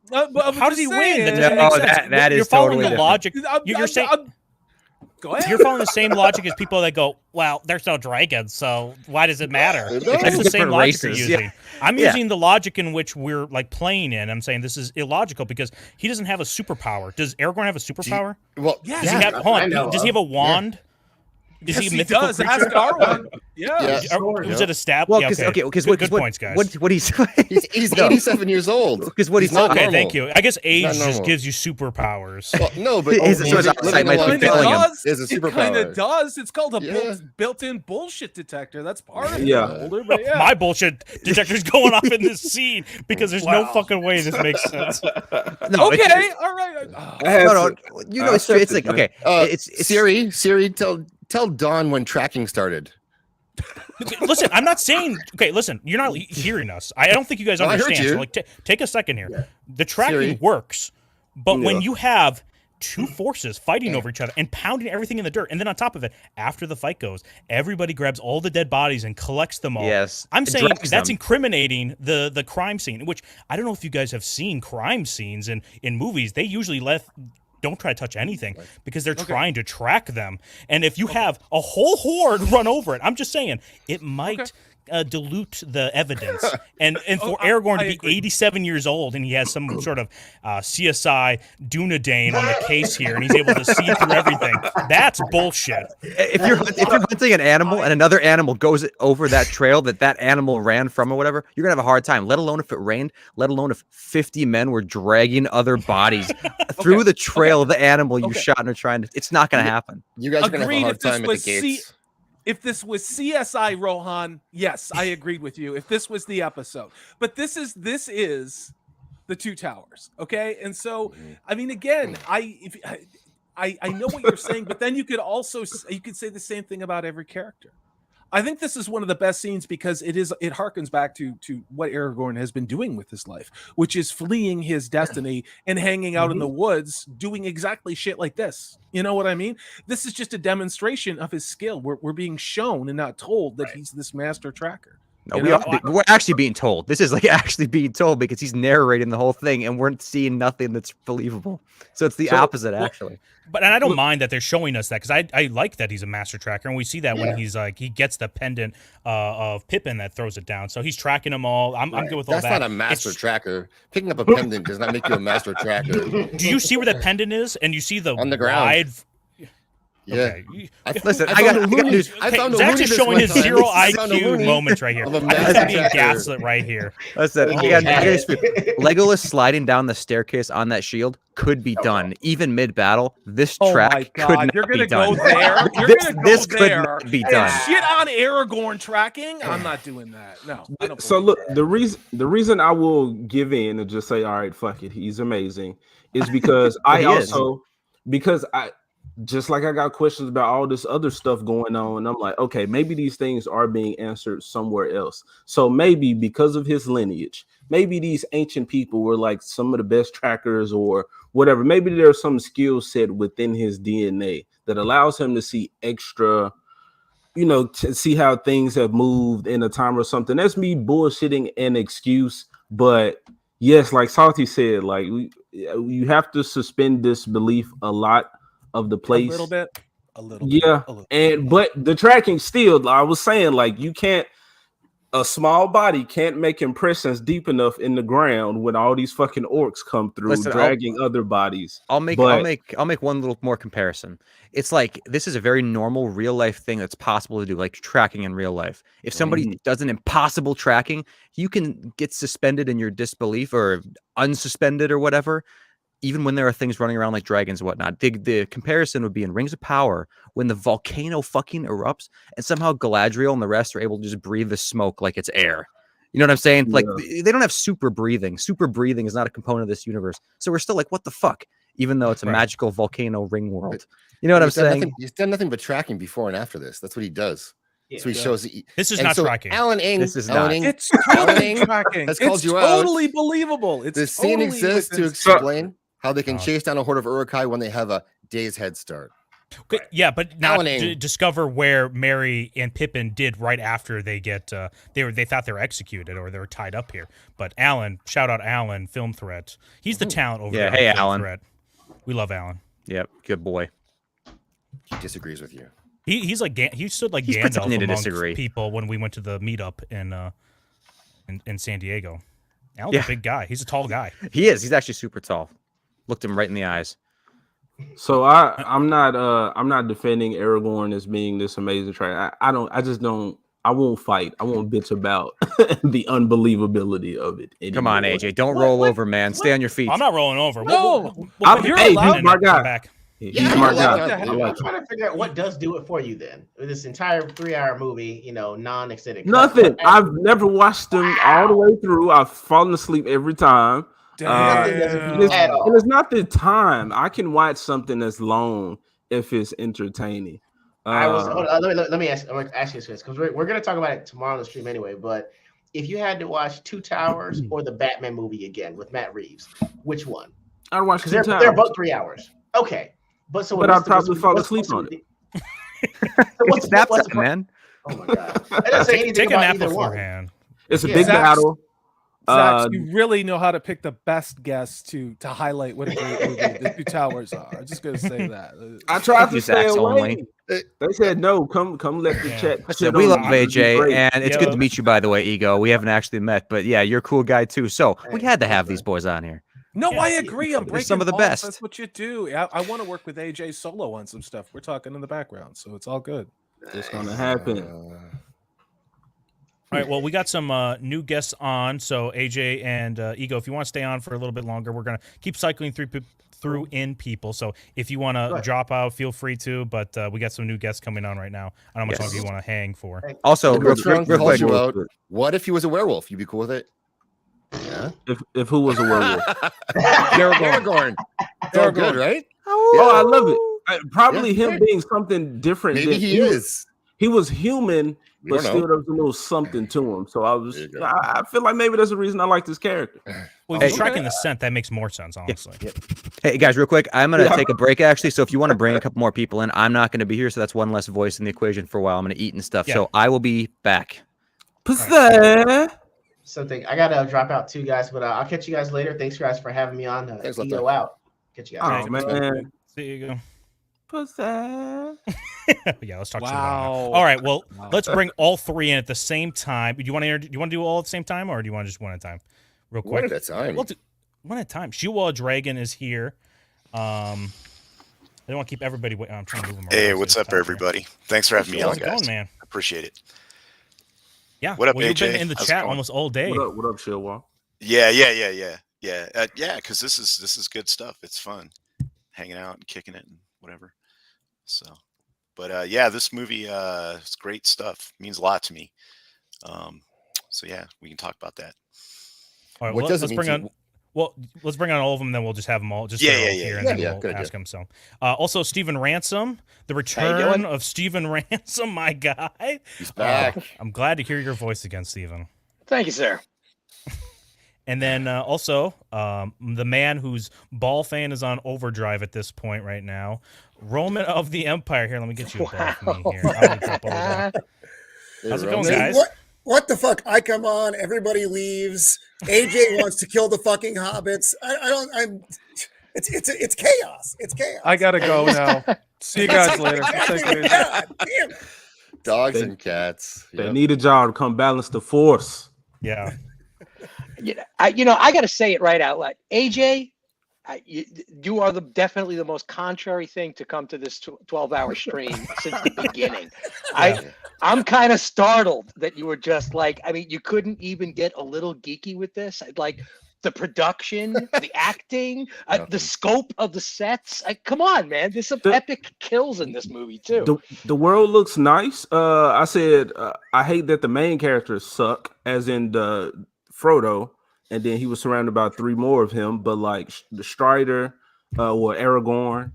How does he win? That is you're following totally the logic. You're saying. Go ahead. You're following the same logic as people that go, well, there's no dragons, so why does it matter? That's the same logic you're using. Yeah. I'm using the logic in which we're like playing in. I'm saying this is illogical because he doesn't have a superpower. Does Aragorn have a superpower? Does he have a wand? Is he a mythical does. creature? Ask Arwen. Was it established? Well, because good points, guys. What he's 87 years old. Because what he's not okay. normal. Thank you. I guess age just gives you superpowers. Well, no, but His eyesight might be failing him. It kind of does. It's called a built-in bullshit detector. That's part of it. Yeah. My bullshit detector's going off in this scene because there's no fucking way this makes sense. No, okay, all right. No, you know, it's like okay. It's Siri, tell Dawn when tracking started. Listen, I'm not saying. Okay, listen, you're not hearing us. I don't think you guys understand. I heard you. So, like, take a second here. The tracking works, but when you have two forces fighting over each other and pounding everything in the dirt, and then on top of it, after the fight goes, everybody grabs all the dead bodies and collects them all. Yes, I'm saying that's incriminating the crime scene. Which I don't know if you guys have seen crime scenes in movies. They usually don't try to touch anything because they're trying to track them. And if you have a whole horde run over it, I'm just saying it might dilute the evidence. And for Aragorn to be 87 years old and he has some sort of CSI Dunedain on the case here and he's able to see through everything, that's bullshit. If you're hunting an animal and another animal goes over that trail that animal ran from or whatever, you're gonna have a hard time, let alone if it rained, let alone if 50 men were dragging other bodies through the trail of the animal you shot and are trying to. It's not gonna happen. You guys are gonna have a hard time at the gates. If this was CSI Rohan, yes, I agreed with you. If this was the episode, but this is the Two Towers, okay? And so, I mean, again, I know what you're saying, but then you could say the same thing about every character. I think this is one of the best scenes because it harkens back to what Aragorn has been doing with his life, which is fleeing his destiny and hanging out in the woods, doing exactly shit like this. You know what I mean? This is just a demonstration of his skill. We're being shown and not told that he's this master tracker. No, we're actually being told. This is like actually being told because he's narrating the whole thing and we're seeing nothing that's believable. So it's the opposite, actually. But and I don't mind that they're showing us that because I like that he's a master tracker and we see that when he's like he gets the pendant of Pippin that throws it down. So he's tracking them all. I'm good with all that. That's not a master tracker. Picking up a pendant does not make you a master tracker. Do you see where that pendant is? And you see the on the ground. Wide... Yeah. Okay. Listen, I got news. Zach's just showing his zero IQ moments right here. He's being gaslit right here. Listen, Legolas sliding down the staircase on that shield could be done even mid-battle. This track could not be done. This could not be done. Shit on Aragorn tracking. I'm not doing that. No. So look, the reason I will give in and just say, all right, fuck it, he's amazing, is because just like I got questions about all this other stuff going on, and I'm like, okay, maybe these things are being answered somewhere else. So maybe because of his lineage, maybe these ancient people were like some of the best trackers or whatever. Maybe there's some skill set within his DNA that allows him to see extra, to see how things have moved in a time or something. That's me bullshitting an excuse. But yes, like Salty said, like you have to suspend disbelief a lot of the place, a little bit. a little. Yeah, but the tracking still, I was saying, like you can't. A small body can't make impressions deep enough in the ground when all these fucking orcs come through, dragging other bodies. I'll make one little more comparison. It's like this is a very normal real life thing that's possible to do, like tracking in real life. If somebody does an impossible tracking, you can get suspended in your disbelief or unsuspended or whatever, even when there are things running around like dragons and whatnot. The comparison would be in Rings of Power when the volcano fucking erupts and somehow Galadriel and the rest are able to just breathe the smoke like it's air. You know what I'm saying? Like they don't have super breathing. Super breathing is not a component of this universe. So we're still like, what the fuck? Even though it's a magical volcano ring world. You know what I'm saying? He's done nothing but tracking before and after this. That's what he does. Yeah. So he shows. This is not tracking. Alan Ing. This is Alan not. Ing, It's Alan totally Ing tracking. has It's called you out. totally believable. It's The scene totally exists to within- explain how they can chase down a horde of Uruk-hai when they have a day's head start. Okay, yeah, but not Alan discover where Merry and Pippin did right after they get they thought they were executed or they were tied up here. But Alan, shout out Alan, Film Threat. He's the talent over there. Hey, on Film Alan. Threat. We love Alan. Yep, good boy. He disagrees with you. He stood like He's Gandalf pretending to amongst disagree. people when we went to the meetup in San Diego. Alan's a big guy. He's a tall guy. He is. He's actually super tall. Looked him right in the eyes. So I'm not defending Aragorn as being this amazing track. I won't fight. I won't bitch about the unbelievability of it anymore. Come on, AJ. Don't roll over, man. Stay on your feet. I'm not rolling over. No. He's my guy. Yeah, He's my I'm guy. trying to figure out what does do it for you then. With this entire 3-hour movie, non-extended. Nothing. I've never watched them all the way through. I've fallen asleep every time. And it's not the time. I can watch something that's long if it's entertaining. Let me ask you this because we're going to talk about it tomorrow on the stream anyway. But if you had to watch Two Towers or the Batman movie again with Matt Reeves, which one? I'd watch Two Towers. They're both 3 hours. Okay, but I'd probably fall asleep on it. What's that, man? Oh my god! It doesn't say anything Take a about nap either beforehand. It's a big battle. Zach, you really know how to pick the best guests to highlight what a great movie the Two Towers are. I'm just gonna say that. I tried to stay away. They said no. Come let the chat. Listen, we love AJ, and it's good to meet you, by the way, Ego. We haven't actually met, but yeah, you're a cool guy too. So we had to have these boys on here. No, I agree. I'm breaking some of the balls. best. That's what you do. I want to work with AJ solo on some stuff. We're talking in the background, so it's all good. It's gonna happen. All right, well, we got some new guests on. So AJ and Ego, if you want to stay on for a little bit longer, we're gonna keep cycling through in people. So if you want to drop out, feel free to. But we got some new guests coming on right now. I don't know how much longer you want to hang for. Also, real quick, what if he was a werewolf? You'd be cool with it? Yeah. If who was a werewolf? Aragorn. It's all good, right? Oh, I love it. Probably him being something different. Maybe he is. He was human, but don't know. still there was a little something to him. So I feel like maybe that's the reason I like this character. Well, if he's tracking the scent, that makes more sense, honestly. Yeah. Hey guys, real quick, I'm gonna take a break actually. So if you want to bring a couple more people in, I'm not gonna be here, so that's one less voice in the equation for a while. I'm gonna eat and stuff. So I will be back. Something I gotta drop out too, guys, but I'll catch you guys later. Thanks, guys, for having me on. Ego out. Catch you guys. Oh man, see you go. Pussy. Yeah, let's talk. Wow. All right, well, let's bring all three in at the same time. Do you want to do all at the same time, or do you want to just one at a time, real quick? One at a time. We'll do one at a time. Shiwa Dragon is here. I don't want to keep everybody waiting. I'm trying to move them around. Hey, what's up, everybody? Thanks for having me on, How's it guys. going, man? Appreciate it. Yeah. What up, well, AJ? You've been in the How's it chat going? almost all day. What up, Shilwa? Yeah. Because this is good stuff. It's fun, hanging out and kicking it and whatever. So, but yeah, this movie is great stuff. Means a lot to me. So yeah, we can talk about that. All right. Let's bring on. Well, let's bring on all of them, then we'll just have them all. Just here, and then we'll ask them. So, also Stephen Ransom, the return of Stephen Ransom, my guy. He's back. I'm glad to hear your voice again, Stephen. Thank you, sir. And then also the man whose ball fan is on overdrive at this point right now, Roman of the Empire. Here, let me get you a ball for me here. How's it going, guys? What the fuck? I come on, everybody leaves. AJ wants to kill the fucking hobbits. It's chaos. It's chaos. I gotta go now. See you guys later. Dogs and cats. They need a job to come balance the force. Yeah. I got to say it right out loud. AJ, you are definitely the most contrary thing to come to this 12-hour stream since the beginning. I'm kind of startled that you were just like, I mean, you couldn't even get a little geeky with this. Like the production, the acting, the scope of the sets. Come on, man. There's some epic kills in this movie too. The world looks nice. I said I hate that the main characters suck, as in Frodo, and then he was surrounded by 3 more of him. But like the Strider, or Aragorn,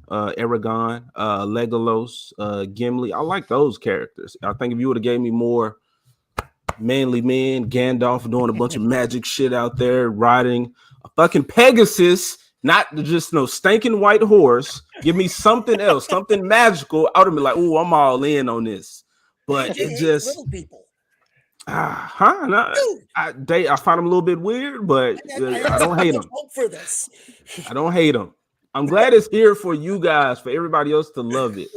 Legolas, Gimli, I like those characters. I think if you would have gave me more manly men, Gandalf doing a bunch of magic shit out there, riding a fucking Pegasus, not just no stinking white horse. Give me something else, something magical. I would have been like, "Ooh, I'm all in on this." But it just little people. I find them a little bit weird, but I don't hate them. Hope for this. I don't hate them. I'm glad it's here for you guys, for everybody else to love it.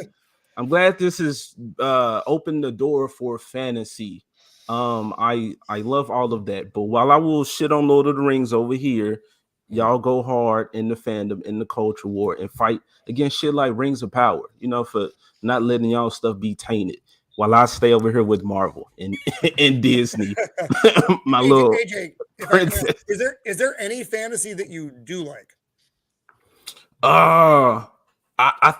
I'm glad this has opened the door for fantasy. I love all of that. But while I will shit on Lord of the Rings over here, y'all go hard in the fandom, in the culture war, and fight against shit like Rings of Power, for not letting y'all stuff be tainted. While I stay over here with Marvel and Disney, my little AJ, princess. Is there any fantasy that you do like? I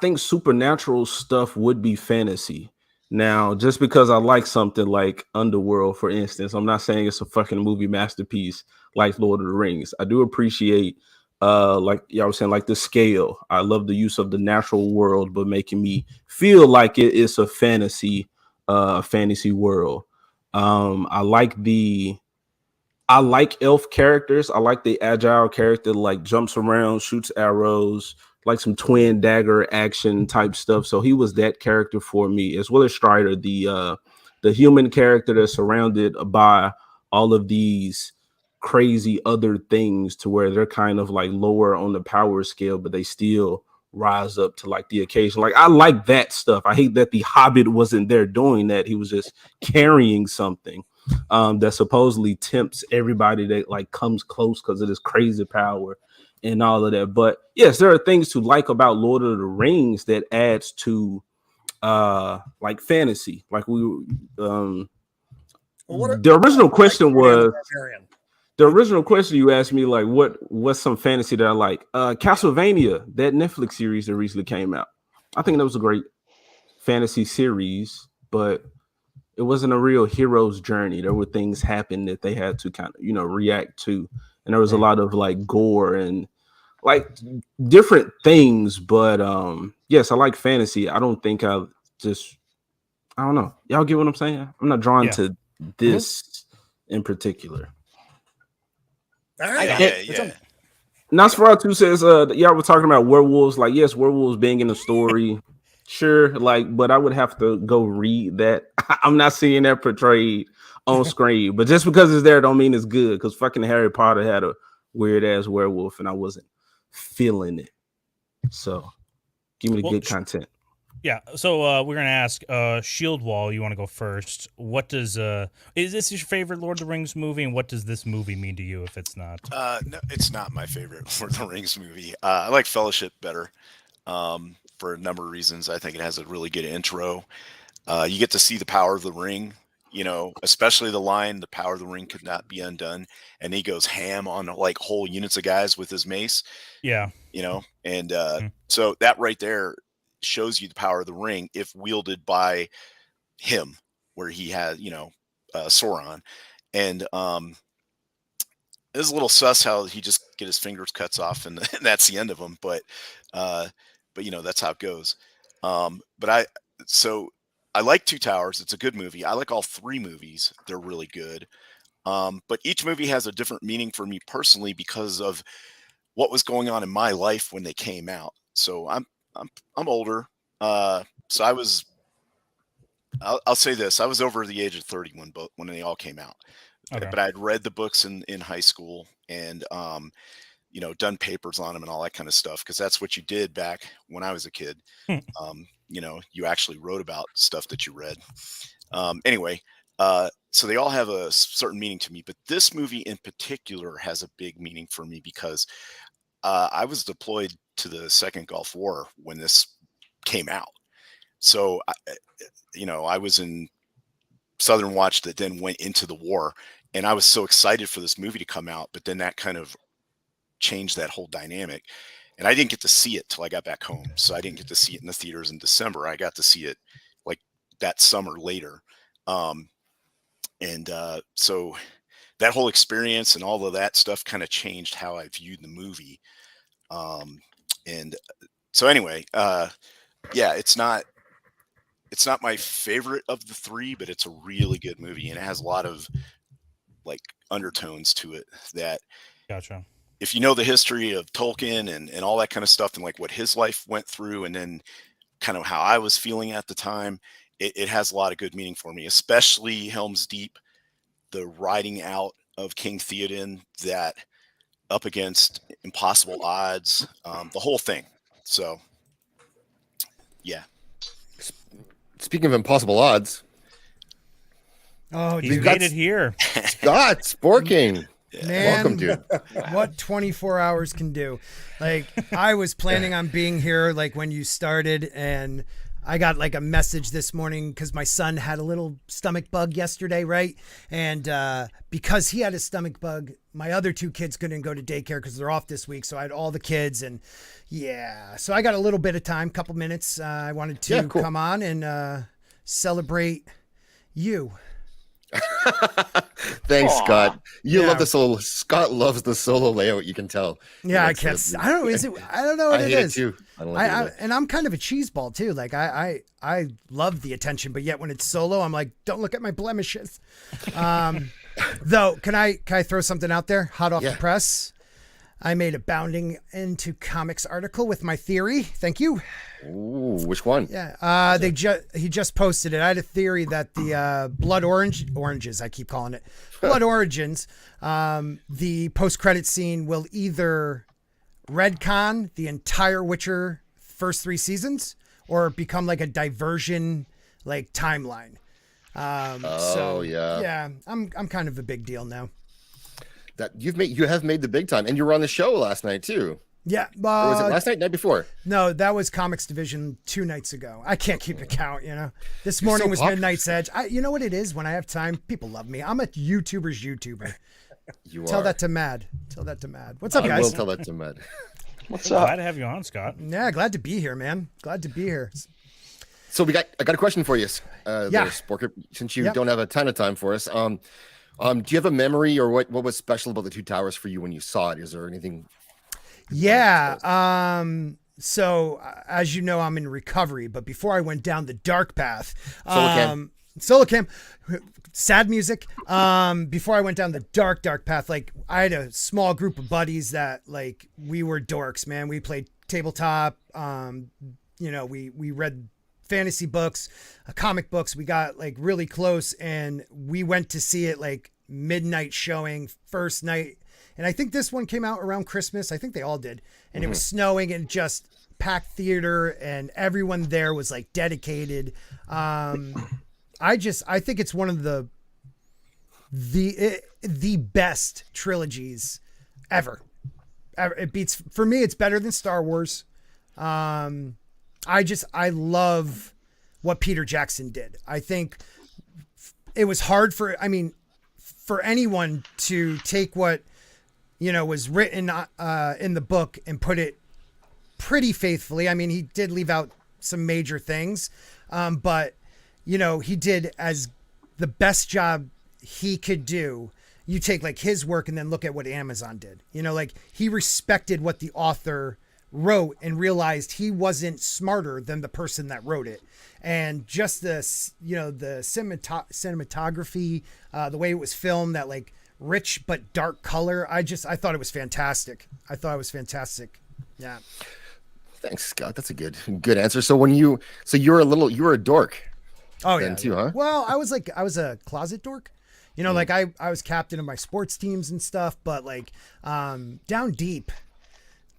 think supernatural stuff would be fantasy. Now, just because I like something like Underworld, for instance, I'm not saying it's a fucking movie masterpiece like Lord of the Rings. I do appreciate, like y'all were saying, like the scale. I love the use of the natural world, but making me feel like it is a fantasy world. I like elf characters. I like the agile character, like jumps around, shoots arrows, like some twin dagger action type stuff. So he was that character for me, as well as Strider, the human character that's surrounded by all of these crazy other things, to where they're kind of like lower on the power scale, but they still rise up to like the occasion. Like I like that stuff. I hate that the Hobbit wasn't there doing that. He was just carrying something that supposedly tempts everybody that like comes close because of this crazy power and all of that. But yes, there are things to like about Lord of the Rings that adds to like fantasy. Like the original question was, the original question you asked me, like, what's some fantasy that I like? Castlevania, that Netflix series that recently came out. I think that was a great fantasy series, but it wasn't a real hero's journey. There were things happen that they had to kind of, react to. And there was a lot of like gore and like different things. But yes, I like fantasy. I don't think I don't know. Y'all get what I'm saying? I'm not drawn to this in particular. All right. Yeah. Nosferatu says, y'all were talking about werewolves. Like, yes, werewolves being in the story. Sure, like, but I would have to go read that. I'm not seeing that portrayed on screen. But just because it's there don't mean it's good. Because fucking Harry Potter had a weird ass werewolf and I wasn't feeling it. So give me the good content. Yeah, so we're gonna ask Shield Wall. You want to go first? What does is this your favorite Lord of the Rings movie, and what does this movie mean to you? If it's not, no, it's not my favorite Lord of the Rings movie. I like Fellowship better for a number of reasons. I think it has a really good intro. You get to see the power of the ring. Especially the line, "The power of the ring could not be undone," and he goes ham on like whole units of guys with his mace. Yeah, and so that right there shows you the power of the ring if wielded by him, where he had Sauron, and it's a little sus how he just get his fingers cuts off and that's the end of him, but that's how it goes. But I like Two Towers. It's a good movie. I like all 3 movies. They're really good. But each movie has a different meaning for me personally because of what was going on in my life when they came out. So I'm older. So I'll say this. I was over the age of 30 when they all came out. Okay. But I'd read the books in high school and, done papers on them and all that kind of stuff. Cause that's what you did back when I was a kid. you actually wrote about stuff that you read. Anyway, so they all have a certain meaning to me, but this movie in particular has a big meaning for me because I was deployed to the Second Gulf War when this came out. So, I was in Southern Watch that then went into the war, and I was so excited for this movie to come out, but then that kind of changed that whole dynamic. And I didn't get to see it till I got back home. So I didn't get to see it in the theaters in December. I got to see it like that summer later. So that whole experience and all of that stuff kind of changed how I viewed the movie. So anyway, it's not my favorite of the three, but it's a really good movie, and it has a lot of like undertones to it that Gotcha. If you know the history of Tolkien and all that kind of stuff and like what his life went through and then kind of how I was feeling at the time, it has a lot of good meaning for me, especially Helm's Deep, the riding out of King Theoden, that up against impossible odds, the whole thing. So, yeah. Speaking of impossible odds, he's made it here. Scott Sporking. Man, welcome, dude. What 24 hours can do. Like, I was planning on being here like when you started, and I got like a message this morning because my son had a little stomach bug yesterday, right? And because he had a stomach bug, my other two kids couldn't go to daycare because they're off this week. So I had all the kids, and so I got a little bit of time, couple minutes. I wanted to come on and celebrate you. Thanks, Scott. You love the solo. Scott loves the solo layout. You can tell. Yeah, I can't. I don't know. Is it? I don't know what it is. I hate it too. I don't like it. And I'm kind of a cheeseball too. Like I love the attention, but yet when it's solo, I'm like, don't look at my blemishes. Though, can I throw something out there? Hot off the press. I made a Bounding into Comics article with my theory. Thank you. Ooh, which one? Yeah, he just posted it. I had a theory that the Blood Oranges, I keep calling it Blood Origins, the post-credit scene will either retcon the entire Witcher first 3 seasons or become like a diversion, like timeline. Yeah, I'm kind of a big deal now. That you have made the big time, and you were on the show last night too. Yeah, or was it last night before? No, that was Comics Division 2 nights ago. I can't keep account, This morning was Midnight's Edge. You know what it is? When I have time, people love me. I'm a YouTuber's YouTuber. Tell that to Mad. What's up, guys? I will tell that to Mad. What's up? Glad to have you on, Scott. Yeah, glad to be here, man. Glad to be here. So I got a question for you, Sporker, since you don't have a ton of time for us. Do you have a memory or what was special about the Two Towers for you when you saw it? Is there anything? Yeah. So as you know, I'm in recovery, but before I went down the dark path, solo cam, sad music. Before I went down the dark path, like I had a small group of buddies that like, we were dorks, man. We played tabletop. We read fantasy books, comic books. We got like really close, and we went to see it like midnight showing, first night. And I think this one came out around Christmas. I think they all did. And it was snowing and just packed theater, and everyone there was like dedicated. I think it's one of the best trilogies ever. For me, it's better than Star Wars. I love what Peter Jackson did. I think it was hard for anyone to take what, was written in the book and put it pretty faithfully. I mean, he did leave out some major things, but he did as the best job he could do. You take like his work and then look at what Amazon did. Like he respected what the author wrote and realized he wasn't smarter than the person that wrote it. And just the cinematography, the way it was filmed, that like rich but dark color. I thought it was fantastic. Yeah. Thanks, Scott. That's a good answer. So you were a dork. Oh then yeah. Too, huh? Well, I was a closet dork. Like I was captain of my sports teams and stuff, but like down deep,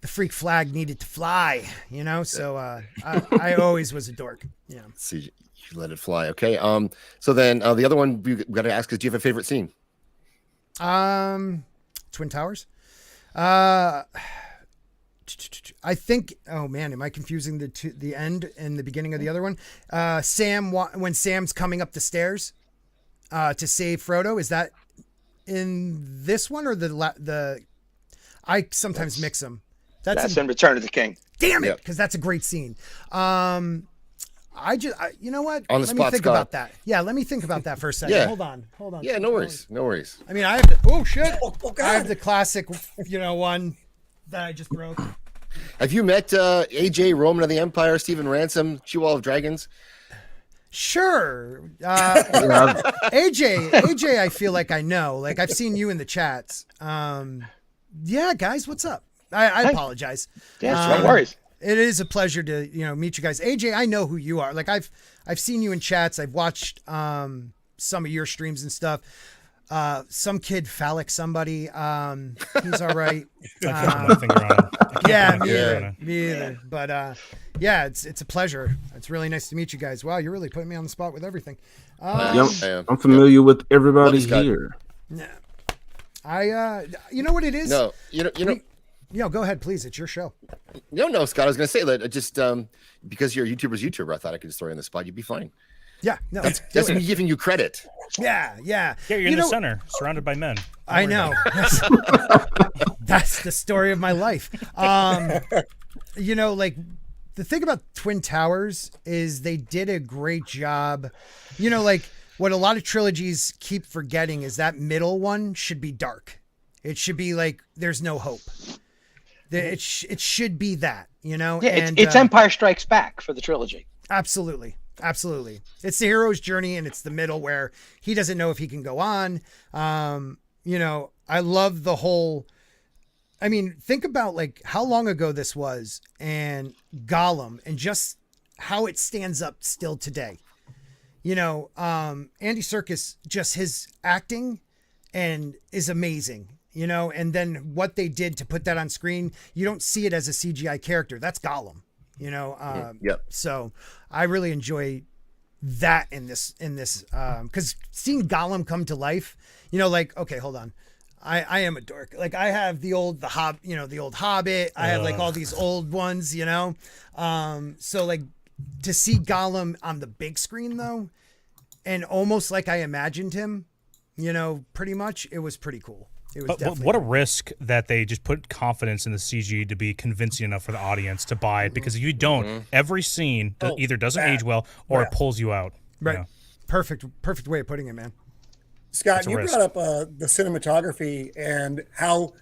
the freak flag needed to fly, you know. So I always was a dork. Yeah. See, you let it fly. Okay. So then the other one we got to ask is, do you have a favorite scene? Twin Towers. I think. Oh man, am I confusing the end and the beginning of the other one? When Sam's coming up the stairs to save Frodo. Is that in this one or the? I sometimes mix them. That's in Return of the King. Damn it, because that's a great scene. You know what? On the let spot, me think Scott. about that. Yeah, let me think about that for a second. Yeah. Hold on. Yeah, no worries. No worries. I mean, I have the, oh shit! God. I have the classic, one that I just broke. Have you met AJ, Roman of the Empire, Stephen Ransom, Chew of Dragons? Sure. AJ, I feel like I know. Like I've seen you in the chats. Yeah, guys, what's up? I apologize. Yeah, no worries. It is a pleasure to meet you guys. AJ, I know who you are. Like I've seen you in chats. I've watched some of your streams and stuff. Some kid phallic somebody. He's all right. I can't put my finger on it. Yeah, me either. But yeah, it's a pleasure. It's really nice to meet you guys. Wow, you're really putting me on the spot with everything. I'm familiar with everybody here. Yeah. You know what it is? No, you know. Go ahead, please. It's your show. No, Scott. I was going to say that just because you're a YouTuber, I thought I could just throw you on the spot. You'd be fine. Yeah, no, that's me giving you credit. Yeah. Yeah, you're in the center, surrounded by men. I know. That's the story of my life. Like the thing about Twin Towers is they did a great job. Like what a lot of trilogies keep forgetting is that middle one should be dark. It should be like there's no hope. It should be that, Yeah, it's Empire Strikes Back for the trilogy. Absolutely. It's the hero's journey, and it's the middle where he doesn't know if he can go on. I love the whole. I mean, think about like how long ago this was, and Gollum, and just how it stands up still today. Andy Serkis, just his acting, and is amazing. And then what they did to put that on screen, you don't see it as a CGI character. That's Gollum. Yep. So I really enjoy that in this because seeing Gollum come to life, okay, hold on. I am a dork. Like I have the old Hobbit. I have like all these old ones, so like to see Gollum on the big screen though, and almost like I imagined him, pretty much, it was pretty cool. But what a risk that they just put confidence in the CG to be convincing enough for the audience to buy it, because if you don't, every scene either doesn't age well or it pulls you out. Right. Perfect way of putting it, man. Scott, you brought up the cinematography and how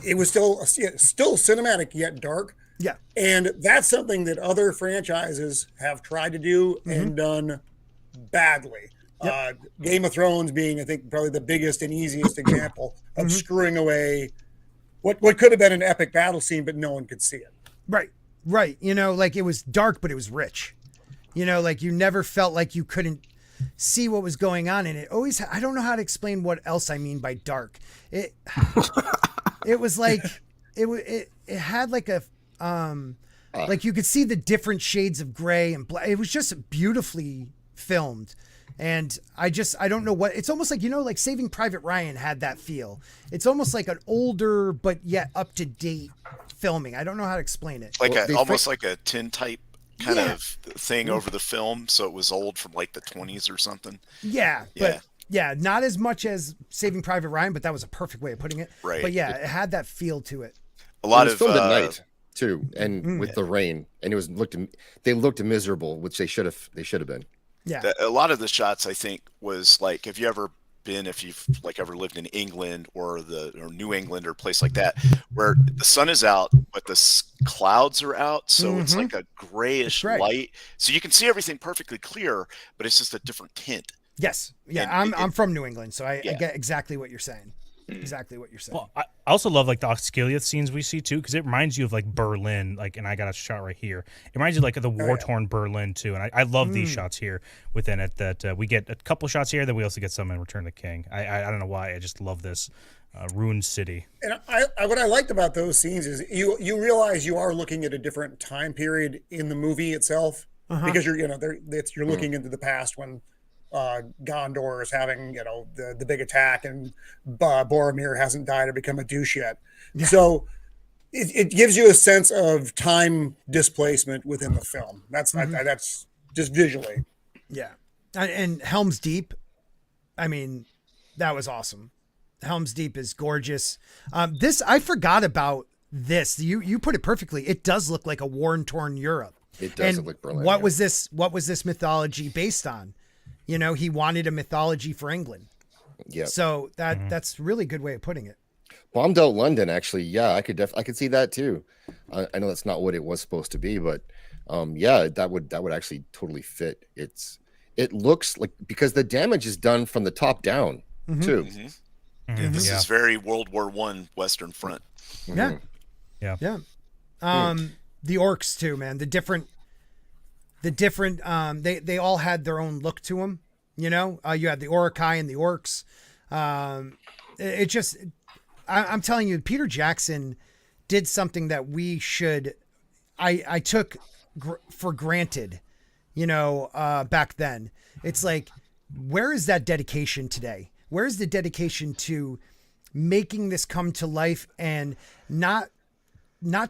it was still cinematic yet dark. Yeah. And that's something that other franchises have tried to do and done badly. Yep. Game of Thrones being, I think, probably the biggest and easiest example of screwing away what could have been an epic battle scene, but no one could see it. Right. Like it was dark, but it was rich. Like you never felt like you couldn't see what was going on. And it always, I don't know how to explain what else I mean by dark. It was like, it had like a, like you could see the different shades of gray and black. It was just beautifully filmed. And I don't know what, it's almost like, like Saving Private Ryan had that feel. It's almost like an older, but yet up to date filming. I don't know how to explain it. Like almost like a tintype kind of thing over the film. So it was old from like the 20s or something. Yeah. But not as much as Saving Private Ryan, but that was a perfect way of putting it. Right. But yeah, it had that feel to it. A lot of filmed at night too, and with the rain, and they looked miserable, which they should have been. Yeah. A lot of the shots, I think, was like, if you've ever lived in England or New England or a place like that, where the sun is out, but the clouds are out. So it's like a grayish light. So you can see everything perfectly clear, but it's just a different tint. Yes. Yeah. I'm from New England, so I get exactly what you're saying. Exactly what you're saying. Well, I also love like the Osgiliath scenes we see too, because it reminds you of like Berlin, like, and I got a shot right here. It reminds you like of the war-torn Berlin too, and I love these shots here within it. That we get a couple shots here, then we also get some in Return of the King. I don't know why, I just love this. ruined city. And what I liked about those scenes is you realize you are looking at a different time period in the movie itself, because you're looking into the past when Gondor is having the big attack and Boromir hasn't died or become a douche yet. Yeah. So it gives you a sense of time displacement within the film. That's that's just visually. Yeah, and Helm's Deep, I mean, that was awesome. Helm's Deep is gorgeous. This, I forgot about this. You put it perfectly. It does look like a war-torn Europe. It does look like Berlin. What was this mythology based on? He wanted a mythology for England. Yeah. So that's really good way of putting it. Bombed Out London, actually, yeah, I could see that too. I know that's not what it was supposed to be, but yeah, that would actually totally fit. It looks like, because the damage is done from the top down too. Yeah, this is very World War I Western Front. Yeah. The orcs too, man. The different they all had their own look to them. You had the Uruk-hai and the orcs. I'm telling you, Peter Jackson did something that I took for granted, back then. It's like, where is that dedication today? Where's the dedication to making this come to life and not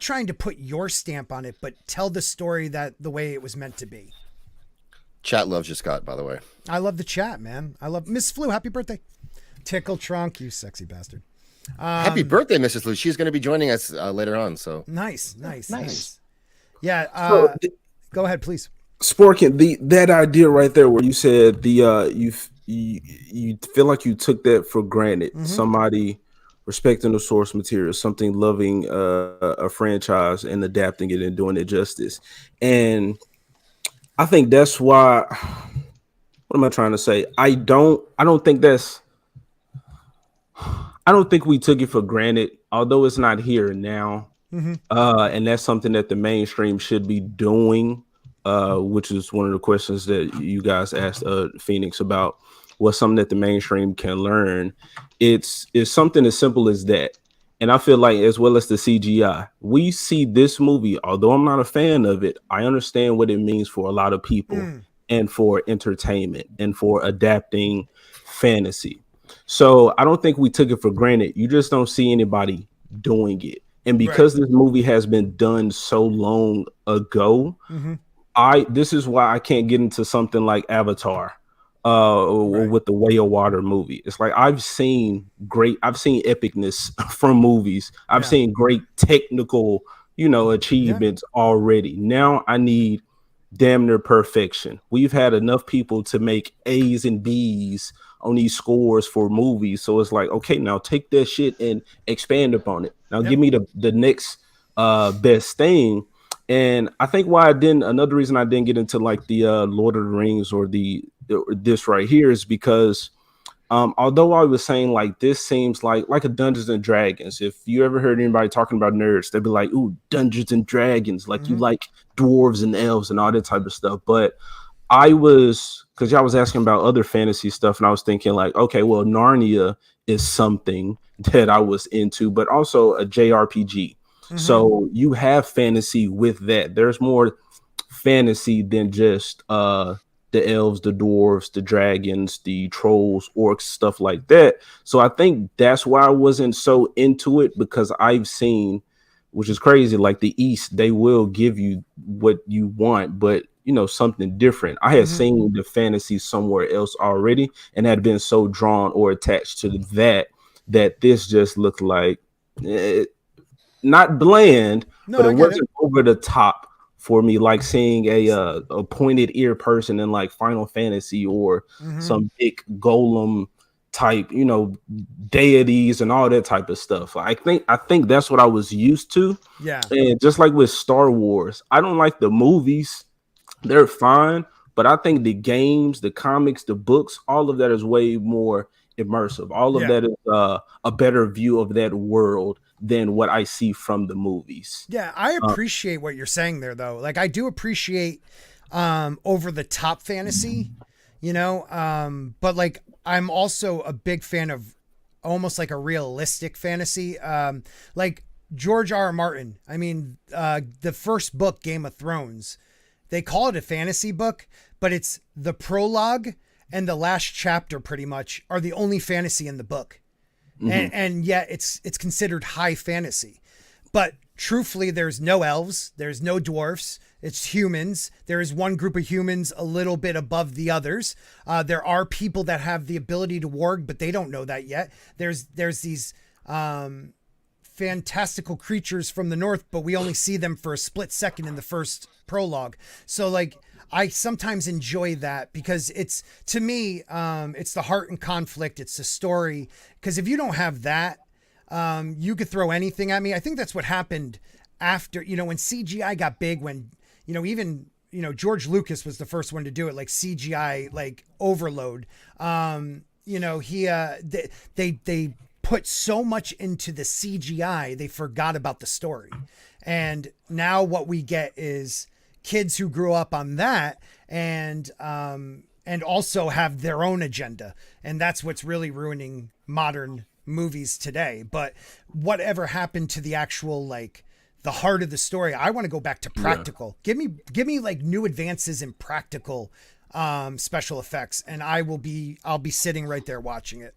trying to put your stamp on it, but tell the story the way it was meant to be? Chat loves you, Scott, by the way. I love the chat, man. I love Miss Flu. Happy birthday. Tickle Trunk, you sexy bastard. Happy birthday, Mrs. Flu. She's going to be joining us later on. So nice. Yeah. Go ahead, please. Sporking, that idea right there where you said you feel like you took that for granted. Somebody respecting the source material, something loving a franchise and adapting it and doing it justice. And I think that's why, what am I trying to say? I don't think we took it for granted, although it's not here now. And that's something that the mainstream should be doing, which is one of the questions that you guys asked Phoenix about. What's something that the mainstream can learn? It's something as simple as that. And I feel like, as well as the CGI, we see this movie, although I'm not a fan of it, I understand what it means for a lot of people and for entertainment and for adapting fantasy. So I don't think we took it for granted. You just don't see anybody doing it. And because this movie has been done so long ago, this is why I can't get into something like Avatar. With the Way of Water movie. It's like I've seen epicness from movies. I've seen great technical, achievements already. Now I need damn near perfection. We've had enough people to make A's and B's on these scores for movies. So it's like, okay, now take that shit and expand upon it. Now give me the next best thing. And I think another reason I didn't get into like the Lord of the Rings or this right here is because although I was saying like this seems like a Dungeons and Dragons. If you ever heard anybody talking about nerds, they'd be like, ooh, Dungeons and Dragons, like you like dwarves and elves and all that type of stuff. But because y'all was asking about other fantasy stuff, and I was thinking like, okay, well, Narnia is something that I was into, but also a JRPG. So you have fantasy with that. There's more fantasy than just the elves, the dwarves, the dragons, the trolls, orcs, stuff like that. So I think that's why I wasn't so into it, because I've seen, which is crazy, like the East, they will give you what you want, but something different. I had seen the fantasy somewhere else already and had been so drawn or attached to that this just looked like not bland, but it wasn't over the top for me, like seeing a pointed ear person in like Final Fantasy or some big golem type, deities and all that type of stuff. I think that's what I was used to. Yeah. And just like with Star Wars, I don't like the movies. They're fine, but I think the games, the comics, the books, all of that is way more immersive. All of that is a better view of that world than what I see from the movies. Yeah, I appreciate what you're saying there, though. Like, I do appreciate over the top fantasy, but like I'm also a big fan of almost like a realistic fantasy. Like George R. R. Martin. I mean, the first book, Game of Thrones, they call it a fantasy book, but it's the prologue and the last chapter pretty much are the only fantasy in the book. And yet it's considered high fantasy. But truthfully, there's no elves, there's no dwarfs, it's humans. There is one group of humans a little bit above the others. There are people that have the ability to warg, but they don't know that yet. There's these fantastical creatures from the north, but we only see them for a split second in the first prologue. So like, I sometimes enjoy that because it's, to me, it's the heart and conflict. It's the story. Because if you don't have that, you could throw anything at me. I think that's what happened after, when CGI got big, when, even, George Lucas was the first one to do it, like CGI, like overload. They put so much into the CGI, they forgot about the story. And now what we get is kids who grew up on that and also have their own agenda. And that's what's really ruining modern movies today. But whatever happened to the actual, like, the heart of the story? I want to go back to practical. Yeah. Give me like new advances in practical special effects, and I'll be sitting right there watching it.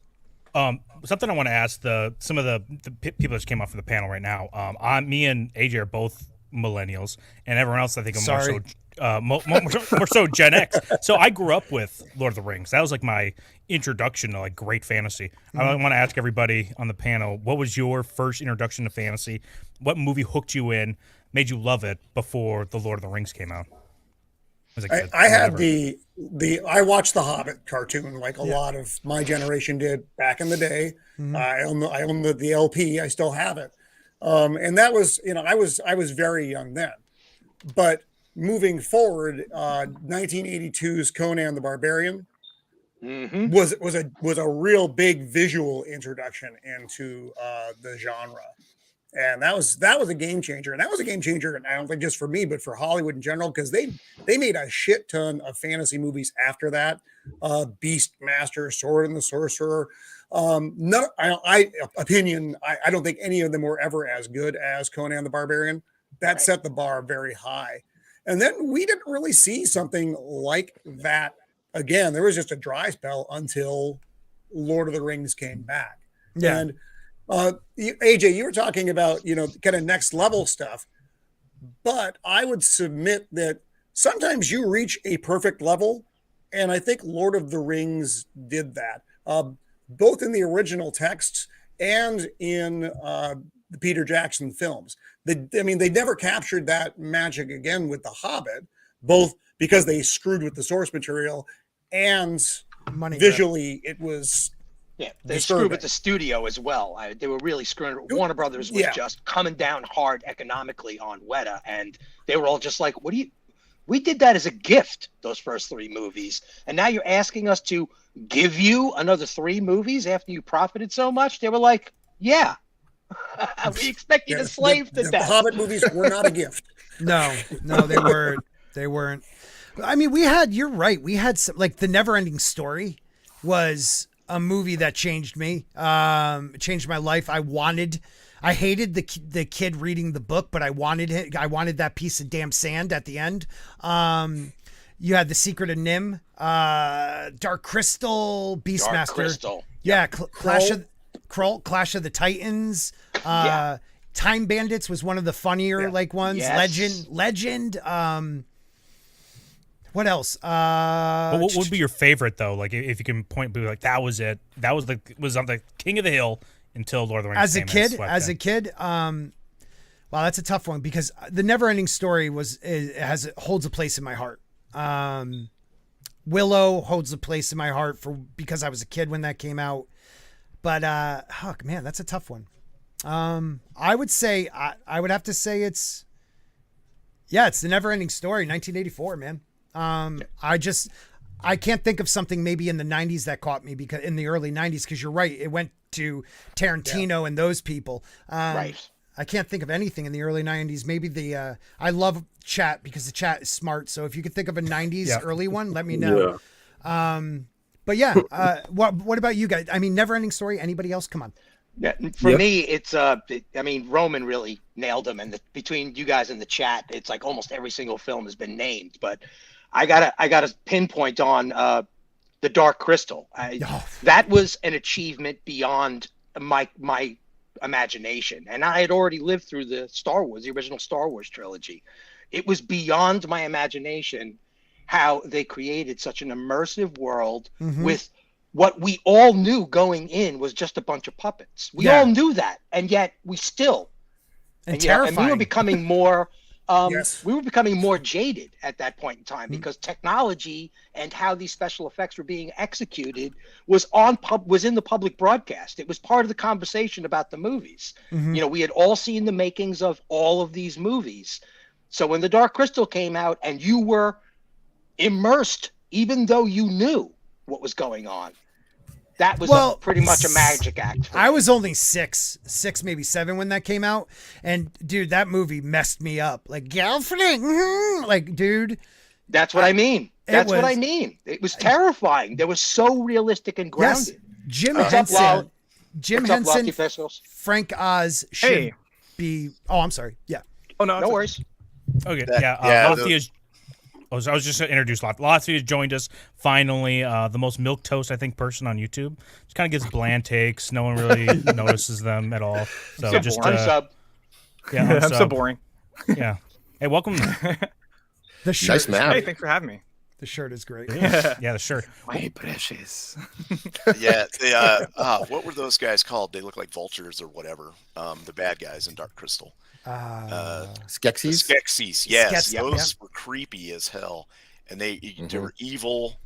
Something I want to ask some of the people that just came off of the panel right now. Me and AJ are both millennials, and everyone else I think are more so Gen X. So I grew up with Lord of the Rings. That was like my introduction to like great fantasy. I want to ask everybody on the panel, what was your first introduction to fantasy? What movie hooked you in, made you love it before the Lord of the Rings came out? I had I watched the Hobbit cartoon like a lot of my generation did back in the day. I own the LP. I still have it. And that was, I was very young then, but moving forward, 1982's Conan the Barbarian was a real big visual introduction into the genre. And that was a game changer. And that was a game changer, and I don't think just for me, but for Hollywood in general, because they made a shit ton of fantasy movies after that. Beastmaster, Sword and the Sorcerer. I don't think any of them were ever as good as Conan the Barbarian. That set the bar very high. And then we didn't really see something like that again. There was just a dry spell until Lord of the Rings came back. Yeah. And AJ, you were talking about, kind of next level stuff, but I would submit that sometimes you reach a perfect level. And I think Lord of the Rings did that, both in the original texts and in the Peter Jackson films. They never captured that magic again with The Hobbit, both because they screwed with the source material and visually it was. Yeah, they screwed with the studio as well. They were really screwing. Warner Brothers was just coming down hard economically on Weta, and they were all just like, we did that as a gift, those first 3 movies, and now you're asking us to give you another 3 movies after you profited so much? They were like, yeah. We expect you to slave to death. The Hobbit movies were not a gift. No, they weren't. They weren't. I mean, you're right. We had some, like, The Neverending Story was a movie that changed me, changed my life. I hated the kid reading the book, but I wanted that piece of damn sand at the end. You had The Secret of Nim, Dark Crystal, Beastmaster. Dark Crystal. Yeah, Clash of the Titans. Time Bandits was one of the funnier ones. Yes. Legend. What else? What would be your favorite though? Like if you can point, be like that was it. That was on the King of the Hill until Lord of the Rings. As a kid, wow, that's a tough one because The Neverending Story holds a place in my heart. Willow holds a place in my heart because I was a kid when that came out. But man, that's a tough one. I would say I would have to say it's The Neverending Story, 1984, man. I can't think of something maybe in the 90s that caught me because in the early 90s, because you're right, it went to Tarantino and those people. Right. I can't think of anything in the early 90s. Maybe I love chat because the chat is smart. So if you could think of a 90s early one, let me know. Yeah. But yeah, what about you guys? I mean, Never Ending Story. Anybody else? Come on. Yeah, for me, it's I mean, Roman really nailed them, and between you guys in the chat, it's like almost every single film has been named. But I gotta pinpoint on The Dark Crystal. That was an achievement beyond my imagination, and I had already lived through the original Star Wars trilogy. It was beyond my imagination how they created such an immersive world with what we all knew going in was just a bunch of puppets. We all knew that, and yet we still and we were becoming more we were becoming more jaded at that point in time because technology and how these special effects were being executed was in the public broadcast. It was part of the conversation about the movies. You know, we had all seen the makings of all of these movies. So when The Dark Crystal came out and you were immersed, even though you knew what was going on, that was pretty much a magic act. I was only six, maybe 7 when that came out. And dude, that movie messed me up. Like, Gelfling, like, dude. That's what I mean. That's what I mean. It was terrifying. They were so realistic and grounded. Yes. Jim Henson, Frank Oz should be. Oh, I'm sorry. Yeah. Oh, no worries. Okay. Lathia's. I was just going to introduce Latvia joined us finally. The most milquetoast, I think, person on YouTube. Just kind of gives bland takes. No one really notices them at all. So just unsub. Yeah, I'm so boring. Yeah. Hey, welcome. The shirt. Nice map. Hey, thanks for having me. The shirt is great. Yeah, the shirt. My precious. Yeah. What were those guys called? They look like vultures or whatever. The bad guys in Dark Crystal. Skeksis? Skeksis, yes. Those were creepy as hell. And they were evil.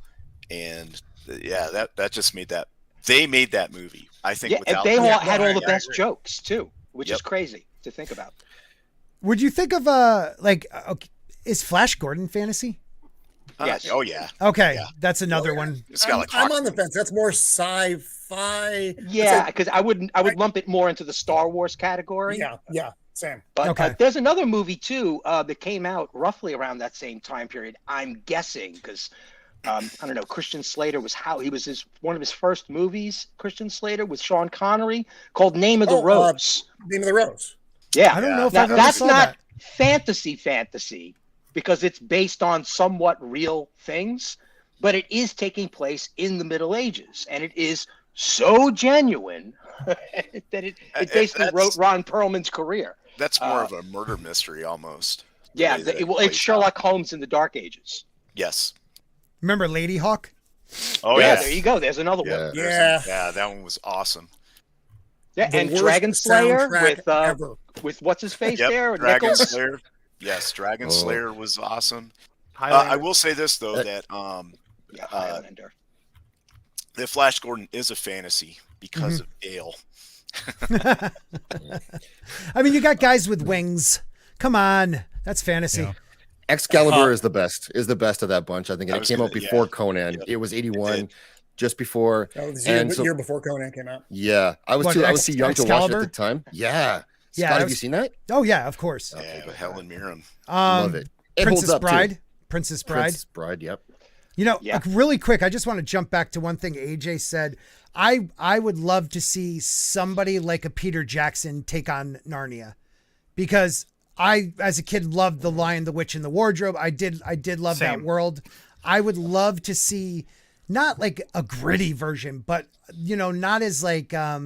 And that just made that. They made that movie. I think and they had all the best jokes too, which is crazy to think about. Would you think of is Flash Gordon fantasy? Yes. Oh yeah. Okay, that's another one. I'm on the fence. That's more sci-fi. Yeah, because I would lump it more into the Star Wars category. Yeah, same. But there's another movie too that came out roughly around that same time period. I'm guessing because I don't know. Christian Slater was one of his first movies. Christian Slater with Sean Connery called Name of the Rose. Name of the Rose. Yeah, I don't know if that's not fantasy because it's based on somewhat real things, but it is taking place in the Middle Ages, and it is so genuine that it basically wrote Ron Perlman's career. That's more of a murder mystery almost. Yeah, it's Sherlock Holmes in the Dark Ages. Yes. Remember Lady Hawk? Oh yeah, there you go. There's another one. Yeah, that one was awesome. Yeah, and Dragon Slayer with what's his face there? Dragon Nichols? Slayer. Yes, Dragon Slayer was awesome. I will say this though that that Flash Gordon is a fantasy because of Gale. I mean, you got guys with wings. Come on, that's fantasy. Yeah. Excalibur is the best of that bunch, I think. And it came out before Conan. It was 81, just before. That was the year before Conan came out. Yeah, I was too young to watch it at the time. Yeah. Scott, have you seen that? Oh yeah, of course. Yeah, but Helen Mirren. Love it. Princess Bride. Princess Bride. Princess Bride. Yep. You know, like really quick, I just want to jump back to one thing AJ said. I would love to see somebody like a Peter Jackson take on Narnia, because I, as a kid, loved The Lion, the Witch, and the Wardrobe. I did love that world. I would love to see not like a gritty version, but not as like I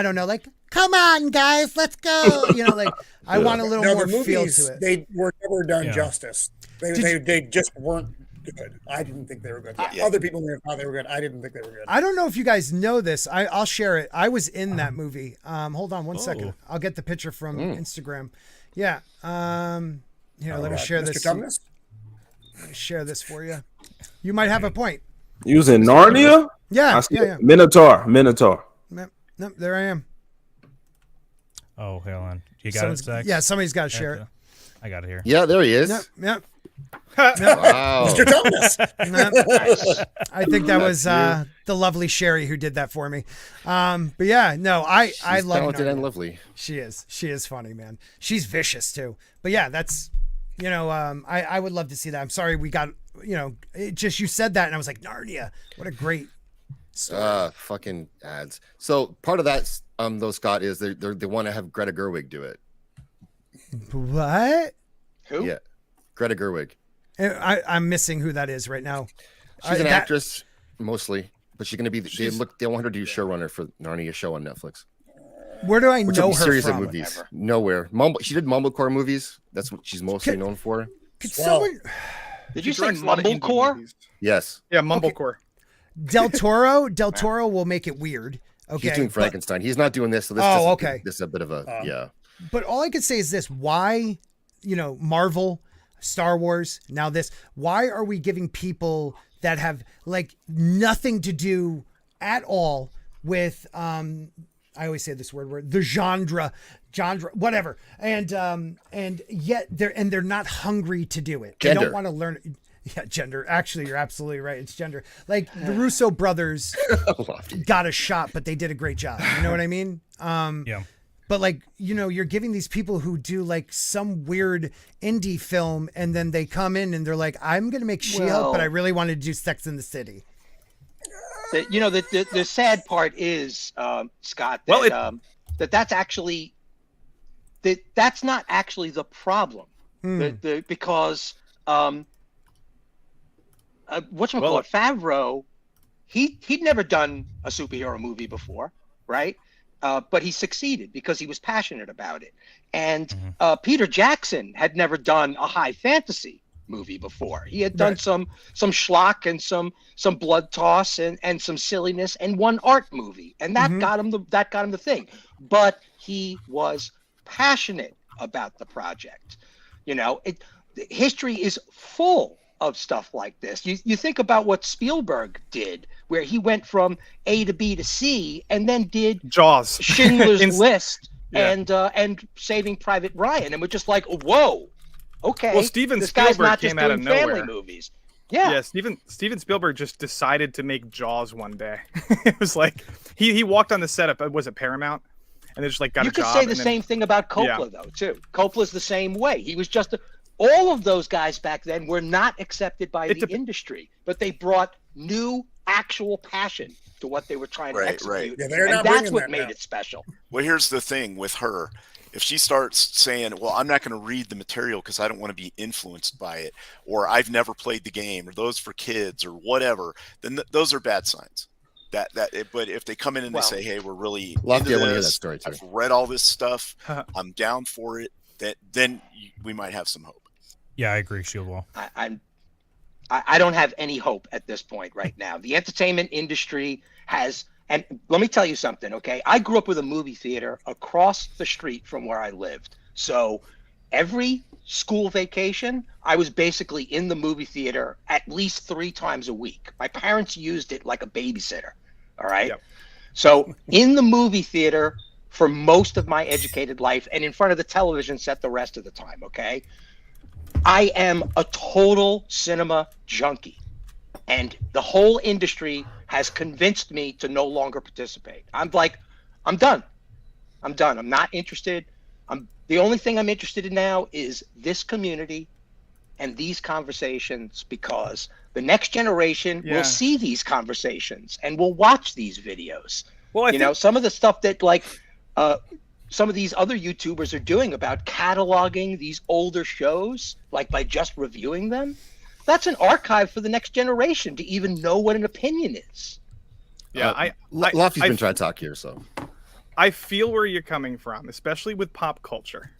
don't know, like, come on guys, let's go. Like I want a little more feel to it. They were never done justice. They just weren't good. I didn't think they were good. Other people may have thought they were good. I didn't think they were good. I don't know if you guys know this. I'll share it. I was in that movie. Hold on one second. I'll get the picture from Instagram. Yeah. Let me share this. Let me share this for you. You might have a point. You was in Narnia? Yeah. Minotaur. Nope, there I am. Oh, hold on. You got it, Zach? Yeah, somebody's got to share it. I got it here. Yeah, there he is. Yep. Wow. Mr. Thomas. I think that was the lovely Sherry who did that for me. But yeah, no, I love talented Narnia. and lovely. She is funny, man. She's vicious too. But yeah, that's I would love to see that. I'm sorry we got it just, you said that and I was like, Narnia, what a great story. Fucking ads. So part of that, though, Scott, is they want to have Greta Gerwig do it. What? Who? Yeah, Greta Gerwig. I'm missing who that is right now. She's an actress mostly, but she's going to be. They want her to do showrunner for Narnia show on Netflix. Where do I know her series from? of movies. Nowhere. She did Mumblecore movies. That's what she's mostly known for. Could someone? Did you say Mumblecore? Yes. Yeah, Mumblecore. Del Toro will make it weird. Okay. He's doing Frankenstein. He's not doing this. So this. Okay. This is a bit of a yeah. But all I could say is this: why, Marvel, Star Wars, now this? Why are we giving people that have like nothing to do at all with I always say this word, the genre, whatever. And yet they're not hungry to do it. Gender. They don't want to learn. Yeah, gender. Actually, you're absolutely right. It's gender. Like the Russo brothers got a shot, but they did a great job. You know what I mean? Yeah. But like, you're giving these people who do like some weird indie film and then they come in and they're like, I'm going to make She-Hulk, but I really wanted to do Sex in the City. The sad part is, Scott, that that's actually that's not actually the problem. Because Favreau, he'd never done a superhero movie before, right? But he succeeded because he was passionate about it. And Peter Jackson had never done a high fantasy movie before. He had done some schlock and some blood toss and some silliness and one art movie, and that got him the thing. But he was passionate about the project. History is full of stuff like this. You think about what Spielberg did, where he went from A to B to C, and then did Jaws, Schindler's List, and Saving Private Ryan, and we're just like, whoa. Okay. Well, Steven this guy's Spielberg not just came out doing of nowhere. family movies. Yeah. Steven Spielberg just decided to make Jaws one day. It was like he walked on the set of, was it Paramount? And they just like got a job. You could say the same thing about Coppola though, too. Coppola's the same way. He was just all of those guys back then were not accepted by the industry, but they brought new actual passion to what they were trying to execute. Right. Yeah, and that's what made it special. Well, here's the thing with her. If she starts saying, well, I'm not going to read the material because I don't want to be influenced by it, or I've never played the game, or those for kids, or whatever, then those are bad signs. But if they come in and they say, hey, we're really into this, I've read all this stuff, I'm down for it, then we might have some hope. Yeah, I agree, Shieldwall. I don't have any hope at this point right now. The entertainment industry has, and let me tell you something, okay? I grew up with a movie theater across the street from where I lived. So every school vacation, I was basically in the movie theater at least 3 times a week. My parents used it like a babysitter, all right? Yep. So in the movie theater for most of my educated life and in front of the television set the rest of the time, okay? I am a total cinema junkie, and the whole industry has convinced me to no longer participate. I'm like, I'm done. I'm not interested. The only thing I'm interested in now is this community and these conversations, because the next generation will see these conversations and will watch these videos. Well, some of the stuff that some of these other YouTubers are doing about cataloging these older shows, like by just reviewing them, that's an archive for the next generation to even know what an opinion is. Yeah, Lofty's been trying to talk here, so I feel where you're coming from, especially with pop culture.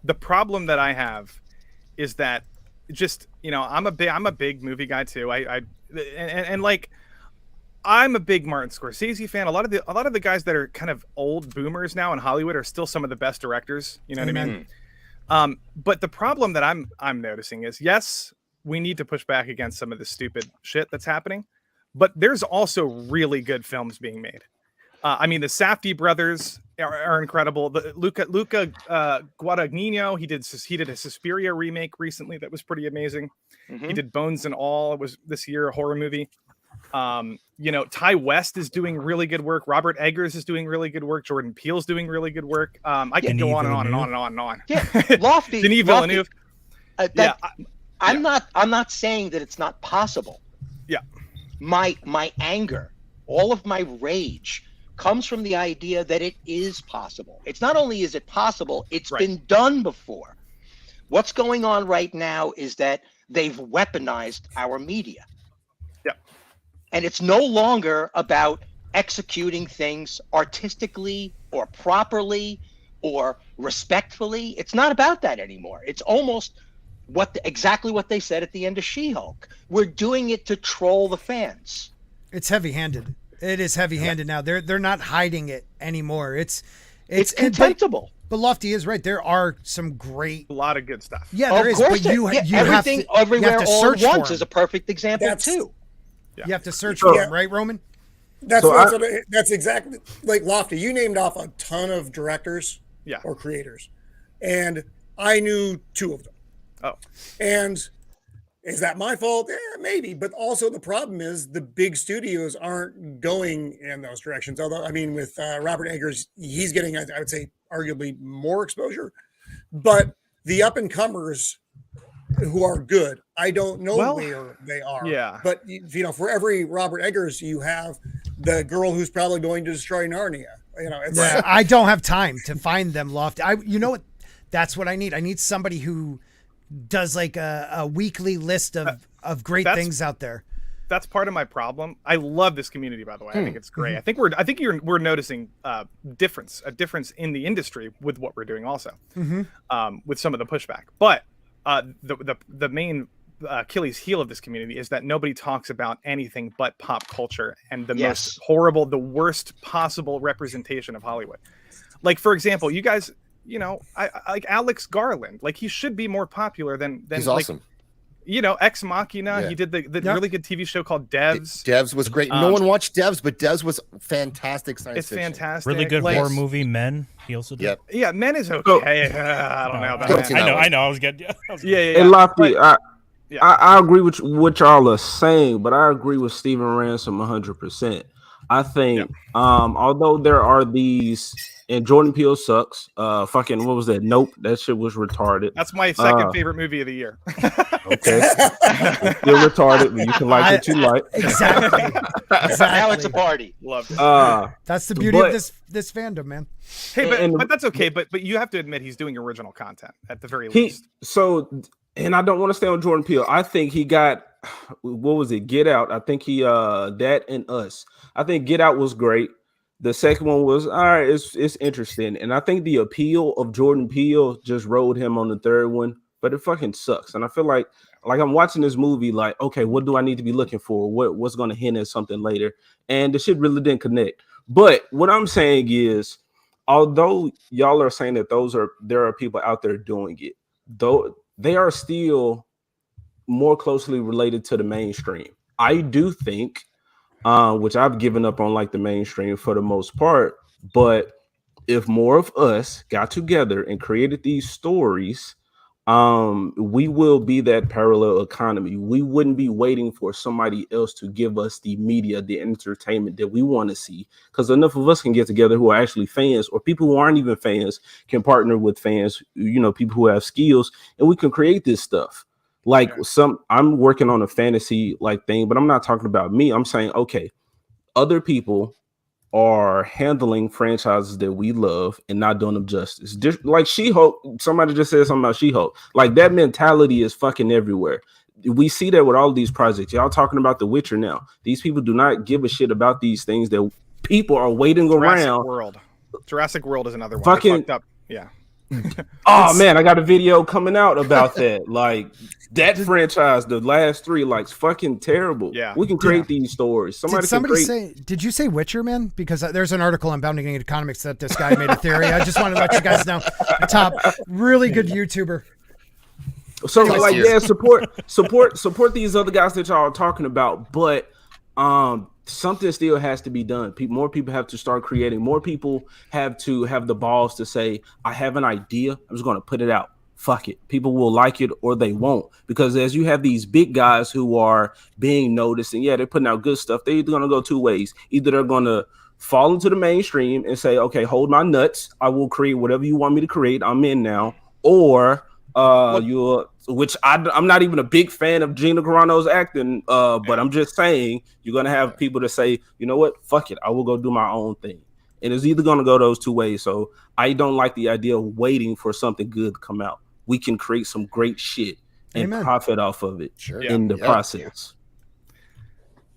The problem that I have is that just, I'm a big movie guy too. I'm a big Martin Scorsese fan. A lot of the guys that are kind of old boomers now in Hollywood are still some of the best directors. You know what I mean? But the problem that I'm noticing is, yes, we need to push back against some of the stupid shit that's happening, but there's also really good films being made. I mean, the Safdie brothers are incredible. The Luca Guadagnino, he did a Suspiria remake recently that was pretty amazing. He did Bones and All. It was this year, a horror movie. Ty West is doing really good work. Robert Eggers is doing really good work. Jordan Peele's doing really good work. I can go on and on and on and on and on. Yeah, Lofty. Denis Villeneuve. I'm not saying that it's not possible. Yeah. My anger, all of my rage comes from the idea that it is possible. It's not only is it possible, it's been done before. What's going on right now is that they've weaponized our media. Yeah. And it's no longer about executing things artistically or properly or respectfully. It's not about that anymore. It's almost exactly what they said at the end of She-Hulk. We're doing it to troll the fans. It's heavy-handed. It is heavy-handed now. They're not hiding it anymore. It's contemptible. But Lofty is right. There are some great, a lot of good stuff. Yeah, there is. But you have everything to, everywhere you have to all search at for once them. is a perfect example too. You have to search for them, right, Roman? That's exactly like Lofty. You named off a ton of directors or creators, and I knew 2 of them. Oh, and is that my fault? Maybe, but also the problem is the big studios aren't going in those directions. Although, I mean, with Robert Eggers, he's getting, I would say, arguably more exposure. But the up and comers who are good, I don't know where they are. Yeah. But for every Robert Eggers, you have the girl who's probably going to destroy Narnia. It's I don't have time to find them, Lofty. You know what? That's what I need. I need somebody who does like a weekly list of great things out there. That's part of my problem. I love this community, by the way. I think it's great. I think we're noticing a difference in the industry with what we're doing also, with some of the pushback. But the main Achilles heel of this community is that nobody talks about anything but pop culture and the most horrible, the worst possible representation of Hollywood. Like, for example, you guys, I like Alex Garland. Like, he should be more popular than he's awesome. Ex Machina. Yeah. He did the really good TV show called Devs. Devs was great. No one watched Devs, but Devs was fantastic science fiction. Fantastic. Really good horror movie, Men. He also did. Yep. Yeah, Men is okay. I don't know about that. I know. I was good. Hey, Lofty, I agree with what y'all are saying, but I agree with Steven Ransom 100%. I think, although there are these, and Jordan Peele sucks. Fucking, what was that? Nope, that shit was retarded. That's my second favorite movie of the year. Okay, it's still retarded, but you can like what you like. Exactly. Now it's a party. Love it. That's the beauty of this fandom, man. Hey, but that's okay. But you have to admit he's doing original content at the very least. And I don't want to stay on Jordan Peele. I think he got, what was it? Get Out. I think he that and Us. I think Get Out was great. The second one was all right. It's interesting, and I think the appeal of Jordan Peele just rode him on the third one. But it fucking sucks, and I feel like I'm watching this movie. Like, okay, what do I need to be looking for? What's going to hint at something later? And the shit really didn't connect. But what I'm saying is, although y'all are saying that there are people out there doing it, though they are still more closely related to the mainstream. I do think. Which I've given up on like the mainstream for the most part. But if more of us got together and created these stories, we will be that parallel economy. We wouldn't be waiting for somebody else to give us the media, the entertainment that we want to see. Because enough of us can get together who are actually fans, or people who aren't even fans can partner with fans, people who have skills, and we can create this stuff. Like I'm working on a fantasy like thing, but I'm not talking about me. I'm saying, okay, other people are handling franchises that we love and not doing them justice. Like She-Hulk, somebody just said something about She-Hulk. Like that mentality is fucking everywhere. We see that with all these projects. Y'all talking about The Witcher now. These people do not give a shit about these things that people are waiting around. Jurassic World is another one. Fucking Fucked up. Yeah. Oh man, I got a video coming out about that. Like that franchise, the last 3, like fucking terrible. Yeah, we can create these stories. Did you say Witcher, man? Because there's an article on Bounding Economics that this guy made a theory. I just want to let you guys know. Top, really good YouTuber. So like, yeah, support these other guys that y'all are talking about, but something still has to be done. More people have to start creating. More people have to have the balls to say, I have an idea. I'm just going to put it out. Fuck it. People will like it or they won't. Because as you have these big guys who are being noticed, and they're putting out good stuff, they're either going to go 2 ways. Either they're going to fall into the mainstream and say, okay, hold my nuts. I will create whatever you want me to create. I'm in now. Or Which I'm not even a big fan of Gina Carano's acting, but I'm just saying you're gonna have people that say, you know what, fuck it, I will go do my own thing, and it's either gonna go those two ways. So I don't like the idea of waiting for something good to come out. We can create some great shit and profit off of it in the process.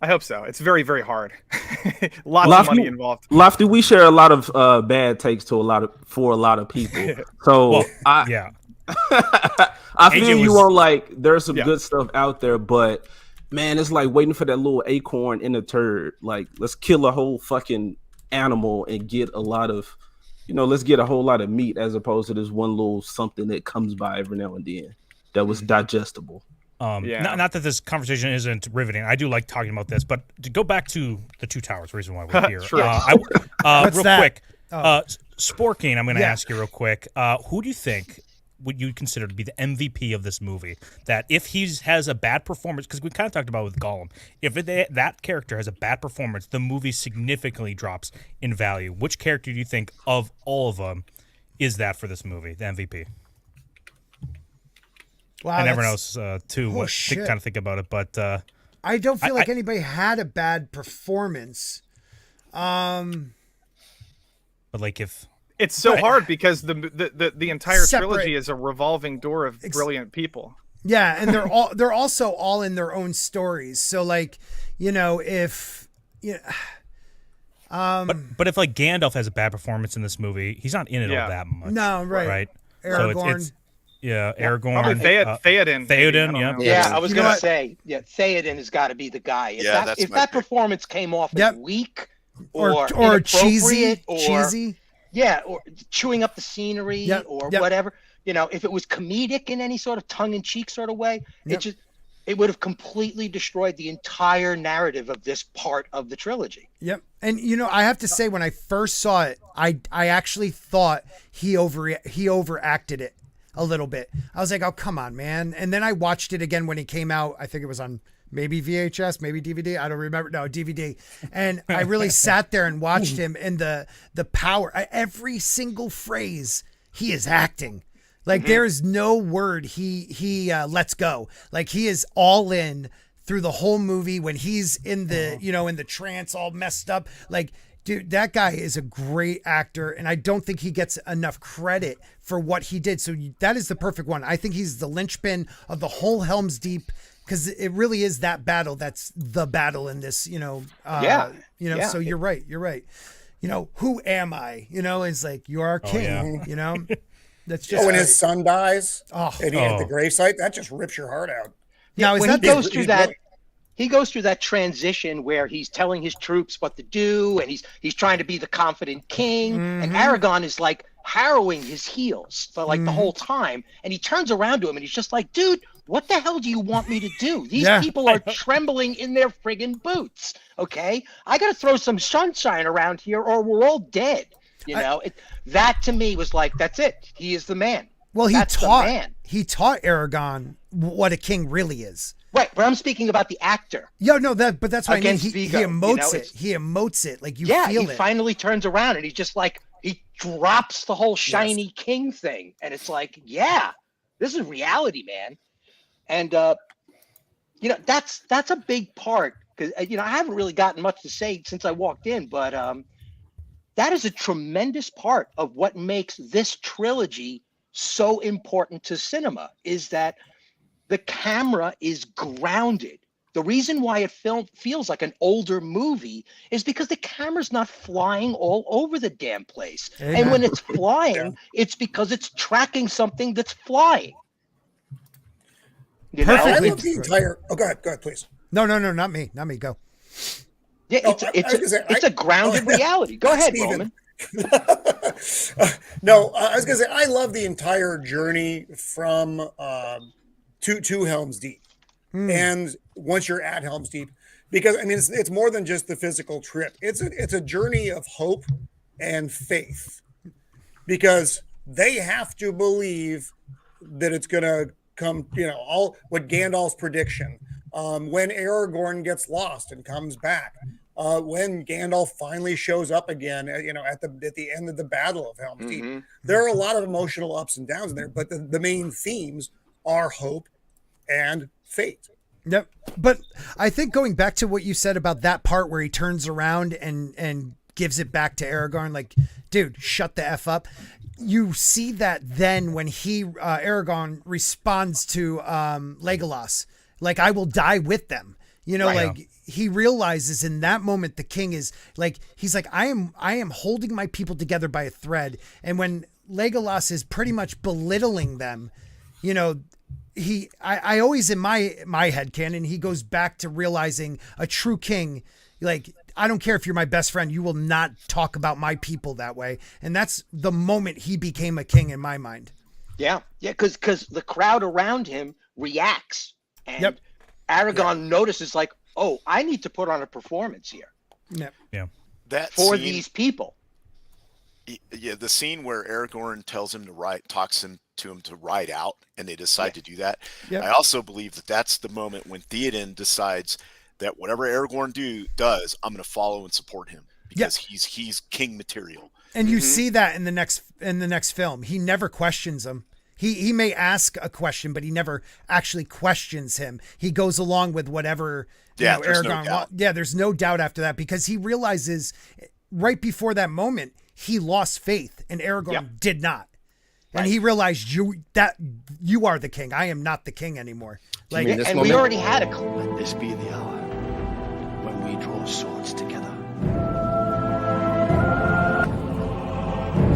I hope so. It's very, very hard. Lots of money involved. Lofty, we share a lot of bad takes for a lot of people. So I feel you on like there's some good stuff out there, but man, it's like waiting for that little acorn in a turd. Like, let's kill a whole fucking animal and get a lot of, let's get a whole lot of meat as opposed to this one little something that comes by every now and then that was digestible. Not that this conversation isn't riveting. I do like talking about this, but to go back to the Two Towers, reason why we're here. Sure. Real quick, Sporking, I'm going to ask you real quick. Who do you think would you consider to be the MVP of this movie? That if he has a bad performance, because we kind of talked about with Gollum, if that character has a bad performance, the movie significantly drops in value. Which character do you think of all of them is that for this movie, the MVP? Wow, and everyone else too. Kind of think about it, but I don't feel like anybody had a bad performance. But like if it's so hard because the entire trilogy is a revolving door of brilliant people. Yeah, and they're also all in their own stories. So like, if but if like Gandalf has a bad performance in this movie, he's not in it all that much. No, right. Aragorn. So it's Aragorn. Probably Theoden. Theoden, yeah. I was gonna say, Theoden has got to be the guy. If that performance came off as weak or cheesy, or chewing up the scenery or whatever, if it was comedic in any sort of tongue-in-cheek sort of way, it would have completely destroyed the entire narrative of this part of the trilogy. Yep. And I have to say, when I first saw it, I actually thought he overacted it a little bit. I was like, oh, come on, man. And then I watched it again when it came out. I think it was on maybe VHS, maybe DVD. I don't remember. No, DVD. And I really sat there and watched him, and the power, every single phrase he is acting. Like there is no word he lets go. Like he is all in through the whole movie when he's in the, in the trance all messed up. Like, dude, that guy is a great actor, and I don't think he gets enough credit for what he did. So that is the perfect one. I think he's the linchpin of the whole Helm's Deep, because it really is that battle that's the battle in this, So you're right. You're right. Who am I? It's like, you are our king, That's just when his son dies and he at the gravesite, that just rips your heart out. Now, when he goes through that, he goes through that transition where he's telling his troops what to do, and he's trying to be the confident king, and Aragorn is like harrowing his heels for like the whole time, and he turns around to him and he's just like, dude, what the hell do you want me to do? These people are trembling in their friggin' boots. Okay, I gotta throw some sunshine around here or we're all dead. That to me was like, that's it. He is the man. Well, he taught Aragorn what a king really is. Right, but I'm speaking about the actor. Yeah, no, but that's what I mean. He emotes it. He emotes it. Like you feel it. He finally turns around and he's just like, he drops the whole shiny king thing. And it's like, this is reality, man. And, that's a big part. Because, I haven't really gotten much to say since I walked in, but that is a tremendous part of what makes this trilogy so important to cinema, is that the camera is grounded. The reason why it feels like an older movie is because the camera's not flying all over the damn place. Amen. And when it's flying, it's because it's tracking something that's flying. I love the entire. Oh, go ahead, please. No, not me. Go. Yeah, it's a grounded reality. Go ahead, Roman. No, I was gonna say I love the entire journey from to Helm's Deep, and once you're at Helm's Deep, because I mean it's more than just the physical trip. It's a journey of hope and faith, because they have to believe that it's gonna come. All what Gandalf's prediction. When Aragorn gets lost and comes back, when Gandalf finally shows up again, at the end of the Battle of Helm's Deep. There are a lot of emotional ups and downs in there, but the main themes are hope and fate. Yep. But I think going back to what you said about that part where he turns around and gives it back to Aragorn, like, dude, shut the F up. You see that then when Aragorn responds to Legolas, like, I will die with them. He realizes in that moment the king is like, he's like, I am holding my people together by a thread. And when Legolas is pretty much belittling them, I always in my head canon, he goes back to realizing a true king, like, I don't care if you're my best friend, you will not talk about my people that way. And that's the moment he became a king in my mind. Yeah. Because the crowd around him reacts. And Aragorn notices, like, oh, I need to put on a performance here. Yeah. That for scene, these people. Yeah, the scene where Aragorn tells him talks to him to ride out, and they decide to do that. Yep. I also believe that that's the moment when Theoden decides that whatever Aragorn does, I'm going to follow and support him because he's king material. And you see that in the next film. He never questions him. He may ask a question, but he never actually questions him. He goes along with whatever Aragorn wants. Yeah, there's no doubt after that, because he realizes right before that moment he lost faith and Aragorn did not. And he realized you are the king. I am not the king anymore. Like, and we already had a Let this be the hour when we draw swords together.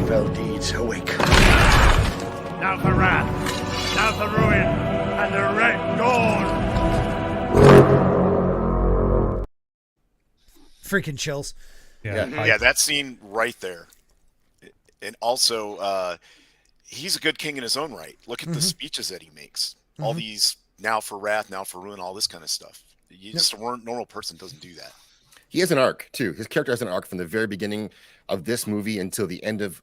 Fell deeds awake. Now for wrath, now for ruin, and the red dawn. Freaking chills. Yeah, that scene right there. And also, he's a good king in his own right. Look at the speeches that he makes. All these now for wrath, now for ruin, all this kind of stuff. Just a normal person doesn't do that. He has an arc too. His character has an arc from the very beginning of this movie until the end of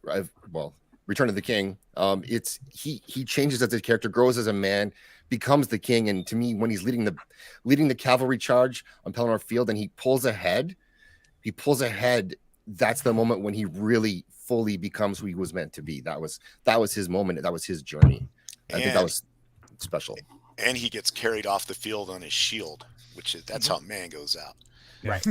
Return of the King. He changes as a character, grows as a man, becomes the king. And to me, when he's leading the cavalry charge on Pelennor Field and he pulls ahead, that's the moment when he really fully becomes who he was meant to be. That was his moment. That was his journey. I think that was special. And he gets carried off the field on his shield, that's how man goes out. Right.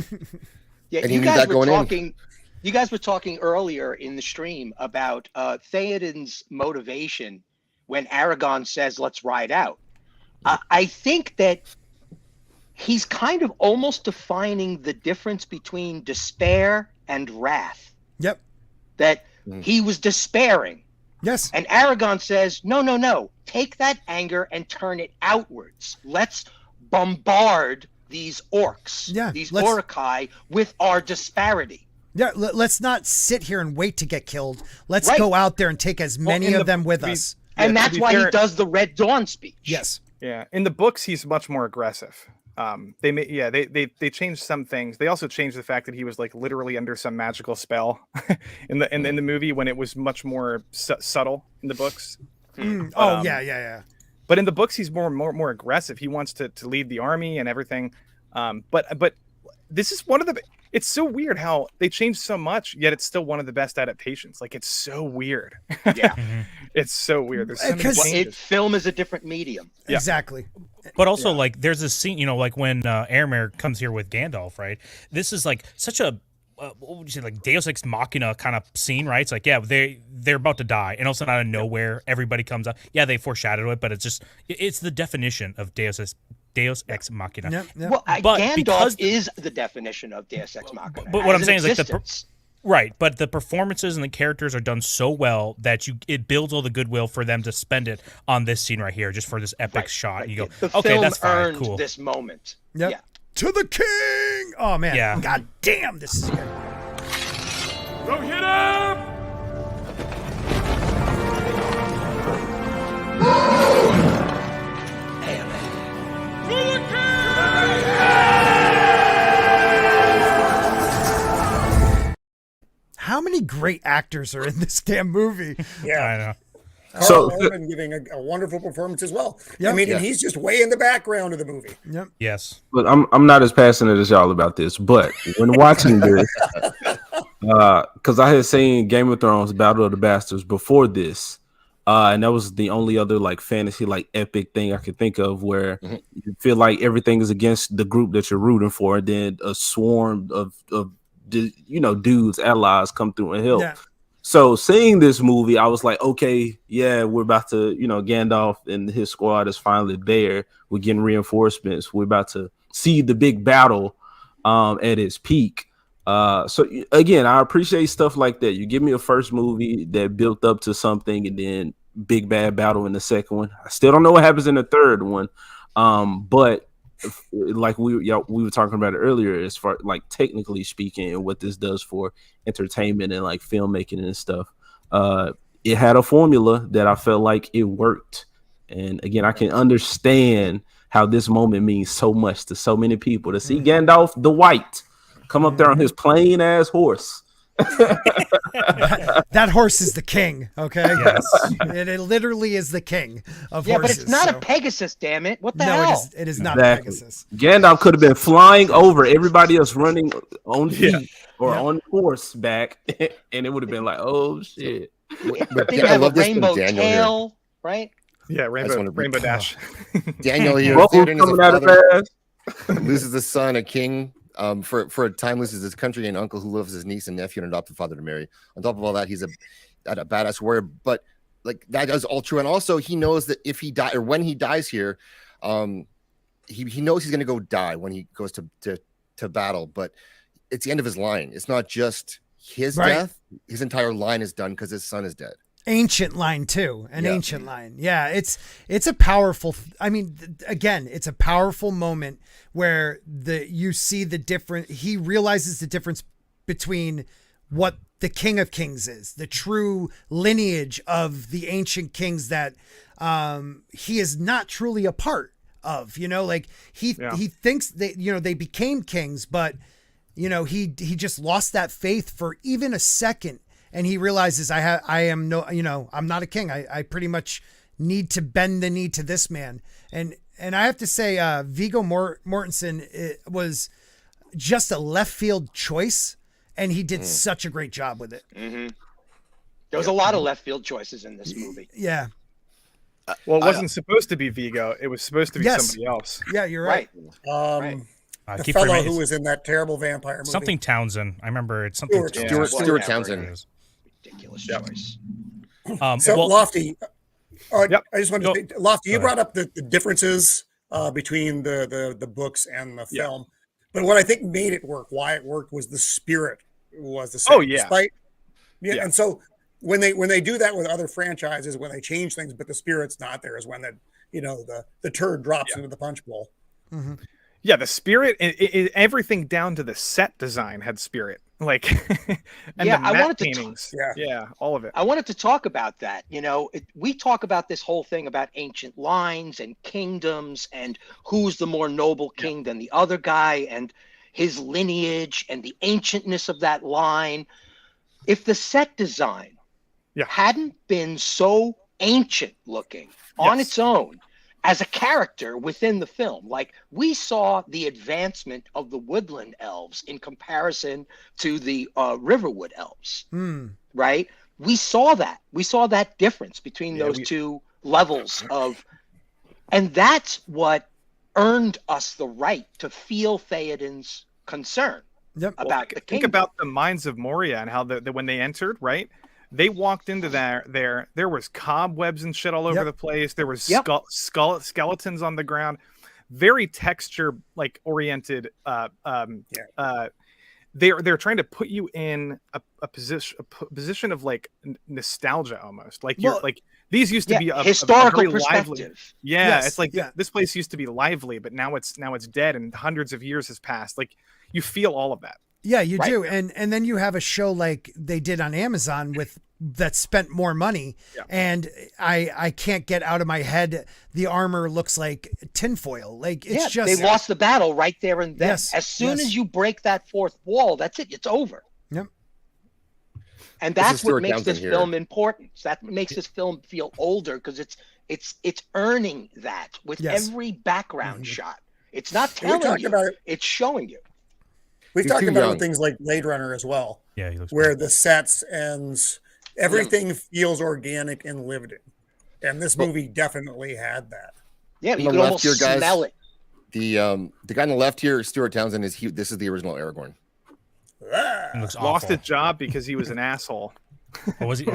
Yeah, and you guys were talking earlier in the stream about Theoden's motivation when Aragorn says, let's ride out. I think that he's kind of almost defining the difference between despair and wrath. Yep. That he was despairing. Yes. And Aragorn says, no, take that anger and turn it outwards. Let's bombard these orcs, these Uruk-hai, with our disparity. Yeah, let's not sit here and wait to get killed. Let's go out there and take as many of them with us. And that's why he does the Red Dawn speech. Yes. Yeah. In the books, he's much more aggressive. They changed some things. They also changed the fact that he was like literally under some magical spell in the movie when it was much more subtle in the books. Yeah. But in the books, he's more aggressive. He wants to lead the army and everything. But this is one of the. It's so weird how they changed so much, yet it's still one of the best adaptations. Like, it's so weird. Yeah, it's so weird. There's so many changes. Film is a different medium. Yeah. Exactly. But also, like, there's a scene, like when Aramir comes here with Gandalf, right? This is like such a what would you say, like Deus Ex Machina kind of scene, right? It's like, yeah, they're about to die, and also out of nowhere, everybody comes up. Yeah, they foreshadowed it, but it's the definition of Deus Ex Machina. Yep. Well, Gandalf is the definition of Deus Ex Machina. But what I'm saying is, like, right, but the performances and the characters are done so well that it builds all the goodwill for them to spend it on this scene right here, just for this epic shot. You go, the okay, film that's fine, earned cool. this moment. Yep. Yeah. To the king! Oh, man. Yeah. God damn, this is good. Rohirrim! How many great actors are in this damn movie? Yeah. I know. Carl Urban giving a wonderful performance as well. Yep. I mean, and he's just way in the background of the movie. Yep. Yes. But I'm not as passionate as y'all about this. But when watching this, because I had seen Game of Thrones Battle of the Bastards before this, and that was the only other like fantasy like epic thing I could think of where you feel like everything is against the group that you're rooting for, and then a swarm of dudes, allies come through and help. Yeah. So seeing this movie, I was like, okay, yeah, we're about to, Gandalf and his squad is finally there. We're getting reinforcements. We're about to see the big battle at its peak. So again, I appreciate stuff like that. You give me a first movie that built up to something and then big bad battle in the second one. I still don't know what happens in the third one. But like we were talking about it earlier, as far like technically speaking and what this does for entertainment and like filmmaking and stuff, it had a formula that I felt like it worked. And again, I can understand how this moment means so much to so many people to see Gandalf the White come up there on his plain ass horse. That horse is the king, okay? Yes. It literally is the king of horses. Yeah, but it's not a Pegasus, damn it. What the No, hell? it is not Exactly. Pegasus. Gandalf could have been flying over everybody else running on feet or on horseback, and it would have been like, oh shit. But I love this rainbow tail, right? Yeah, rainbow dash. Daniel here, coming out of ass. loses a son, a king. For a time loses his country and uncle who loves his niece and nephew and adopted father to marry. On top of all that, he's a badass warrior. But like that is all true. And also he knows that if he die or when he dies here, he knows he's gonna go die when he goes to battle. But it's the end of his line. It's not just his death. His entire line is done because his son is dead. Ancient line too, ancient line. Yeah, it's a powerful. I mean, again, it's a powerful moment where you see the different. He realizes the difference between what the King of Kings is, the true lineage of the ancient kings that he is not truly a part of. Like he thinks that they became kings, but he just lost that faith for even a second. And he realizes I'm not a king. I pretty much need to bend the knee to this man. And I have to say, Viggo Mortensen was just a left field choice, and he did such a great job with it. Mm-hmm. There was a lot of left field choices in this movie. Yeah. Well, it wasn't supposed to be Viggo. It was supposed to be somebody else. Yeah, you're right. The fellow who was in that terrible vampire movie. Something Townsend. I remember it's something Stuart Townsend. Ridiculous choice. Lofty. I just wanted to say, Lofty, you brought up the differences between the books and the film. But what I think made it work, why it worked, was the spirit was the same. Oh, yeah. And so when they do that with other franchises, when they change things, but the spirit's not there, is when the turd drops into the punch bowl. Mm-hmm. Yeah, the spirit, everything down to the set design had spirit. Like, and the matte paintings. All of it. I wanted to talk about that. We talk about this whole thing about ancient lines and kingdoms and who's the more noble king than the other guy and his lineage and the ancientness of that line. If the set design hadn't been so ancient looking on its own, as a character within the film, like we saw the advancement of the woodland elves in comparison to the Riverwood elves, right? We saw that difference between those two levels and that's what earned us the right to feel Theoden's concern about the kingdom. Think about the Mines of Moria and how when they entered, right? They walked into there was cobwebs and shit all over the place. There was skeletons on the ground, very texture oriented. They're trying to put you in a position of like nostalgia almost. Like these used to be a historical very perspective. Lively. Yeah, it's like this place used to be lively, but now it's dead and hundreds of years has passed. Like you feel all of that. Yeah, you do. And then you have a show like they did on Amazon that spent more money. Yeah. And I can't get out of my head the armor looks like tinfoil. Like it's just they lost the battle right there and then. As soon as you break that fourth wall, that's it. It's over. Yep. And that's what Stuart makes Townsend this here. film important. That makes this film feel older because it's earning that with every background shot. It's not telling you, about it. it's showing you. We've He's talked too about it young. with things like Blade Runner as well. Yeah, he looks where the sets and everything feels organic and lived in. And this movie definitely had that. Yeah, On you the can left almost here, guys, smell it. The guy on the left here, Stuart Townsend, this is the original Aragorn. He looks Lost awful. his job because he was an asshole. Or was he?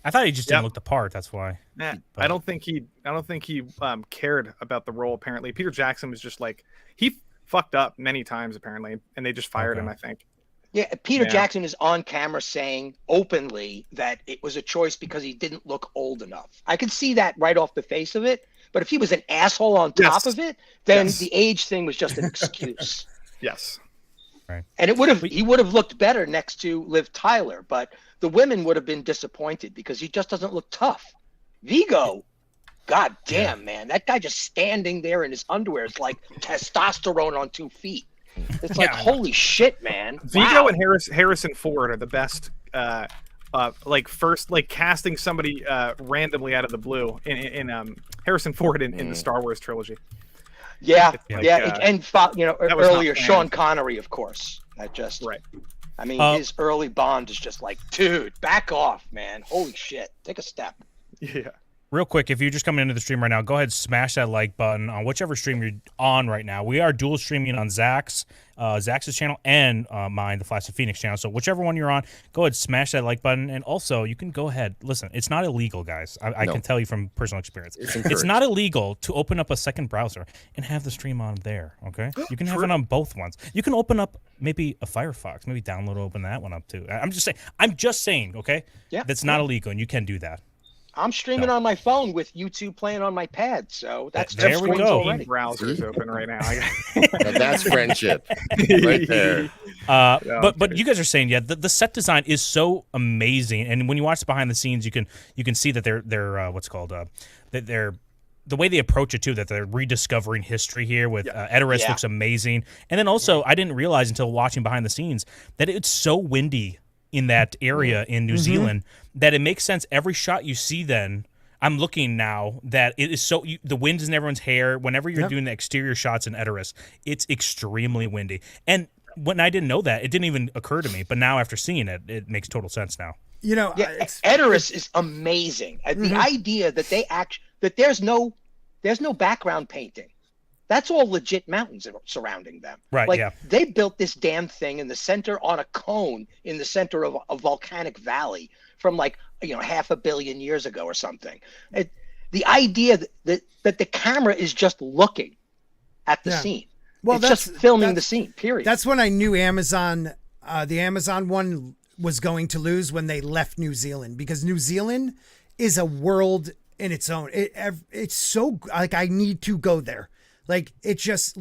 I thought he just didn't look the part. That's why. Nah, But- I don't think he cared about the role. Apparently, Peter Jackson was just like he fucked up many times apparently, and they just fired him. I think. Yeah, Peter Yeah. Jackson is on camera saying openly that it was a choice because he didn't look old enough. I could see that right off the face of it. But if he was an asshole on top of it, then the age thing was just an excuse. Yes. Right. And he would have looked better next to Liv Tyler, but the women would have been disappointed because he just doesn't look tough. Vigo, god damn, man, that guy just standing there in his underwear is like testosterone on 2 feet. It's like, holy shit, man. Vigo Wow. and Harrison Ford are the best. Casting somebody randomly out of the blue in Harrison Ford in the Star Wars trilogy. Yeah, Like, and you know, that was not earlier planned. Sean Connery, of course. That just I mean, his early Bond is just like, dude, back off, man. Holy shit, take a step. Yeah. Real quick, if you're just coming into the stream right now, go ahead and smash that like button on whichever stream you're on right now. We are dual streaming on Zach's channel and mine, the Flash of Phoenix channel. So whichever one you're on, go ahead, smash that like button. And also, you can go ahead. Listen, it's not illegal, guys. I can tell you from personal experience. It's not illegal to open up a second browser and have the stream on there, okay? You can have it on both ones. You can open up maybe a Firefox, maybe download, open that one up too. I'm just saying, okay? Yeah. That's not illegal, and you can do that. I'm streaming on my phone with YouTube playing on my pad, so that's There just we wins go. already. Browser's open right now. Now that's friendship right there. But you guys are saying, the set design is so amazing, and when you watch the behind the scenes, you can see that they're what's called that they're the way they approach it too, that they're rediscovering history here with Edoras looks amazing, and then also I didn't realize until watching behind the scenes that it's so windy in that area in New Zealand that it makes sense. Every shot you see, then I'm looking now that it is so the wind is in everyone's hair. Whenever you're doing the exterior shots in Edoras, it's extremely windy. And when I didn't know that, it didn't even occur to me. But now after seeing it, it makes total sense now. You know, Edoras is amazing. The idea that that there's no background painting. That's all legit mountains surrounding them. Right, like, yeah. They built this damn thing in the center on a cone in the center of a volcanic valley from 500 million years ago or something. The idea that the camera is just looking at the scene. Well, it's just filming the scene, period. That's when I knew Amazon, the Amazon one was going to lose when they left New Zealand, because New Zealand is a world in its own. It's so, I need to go there. It just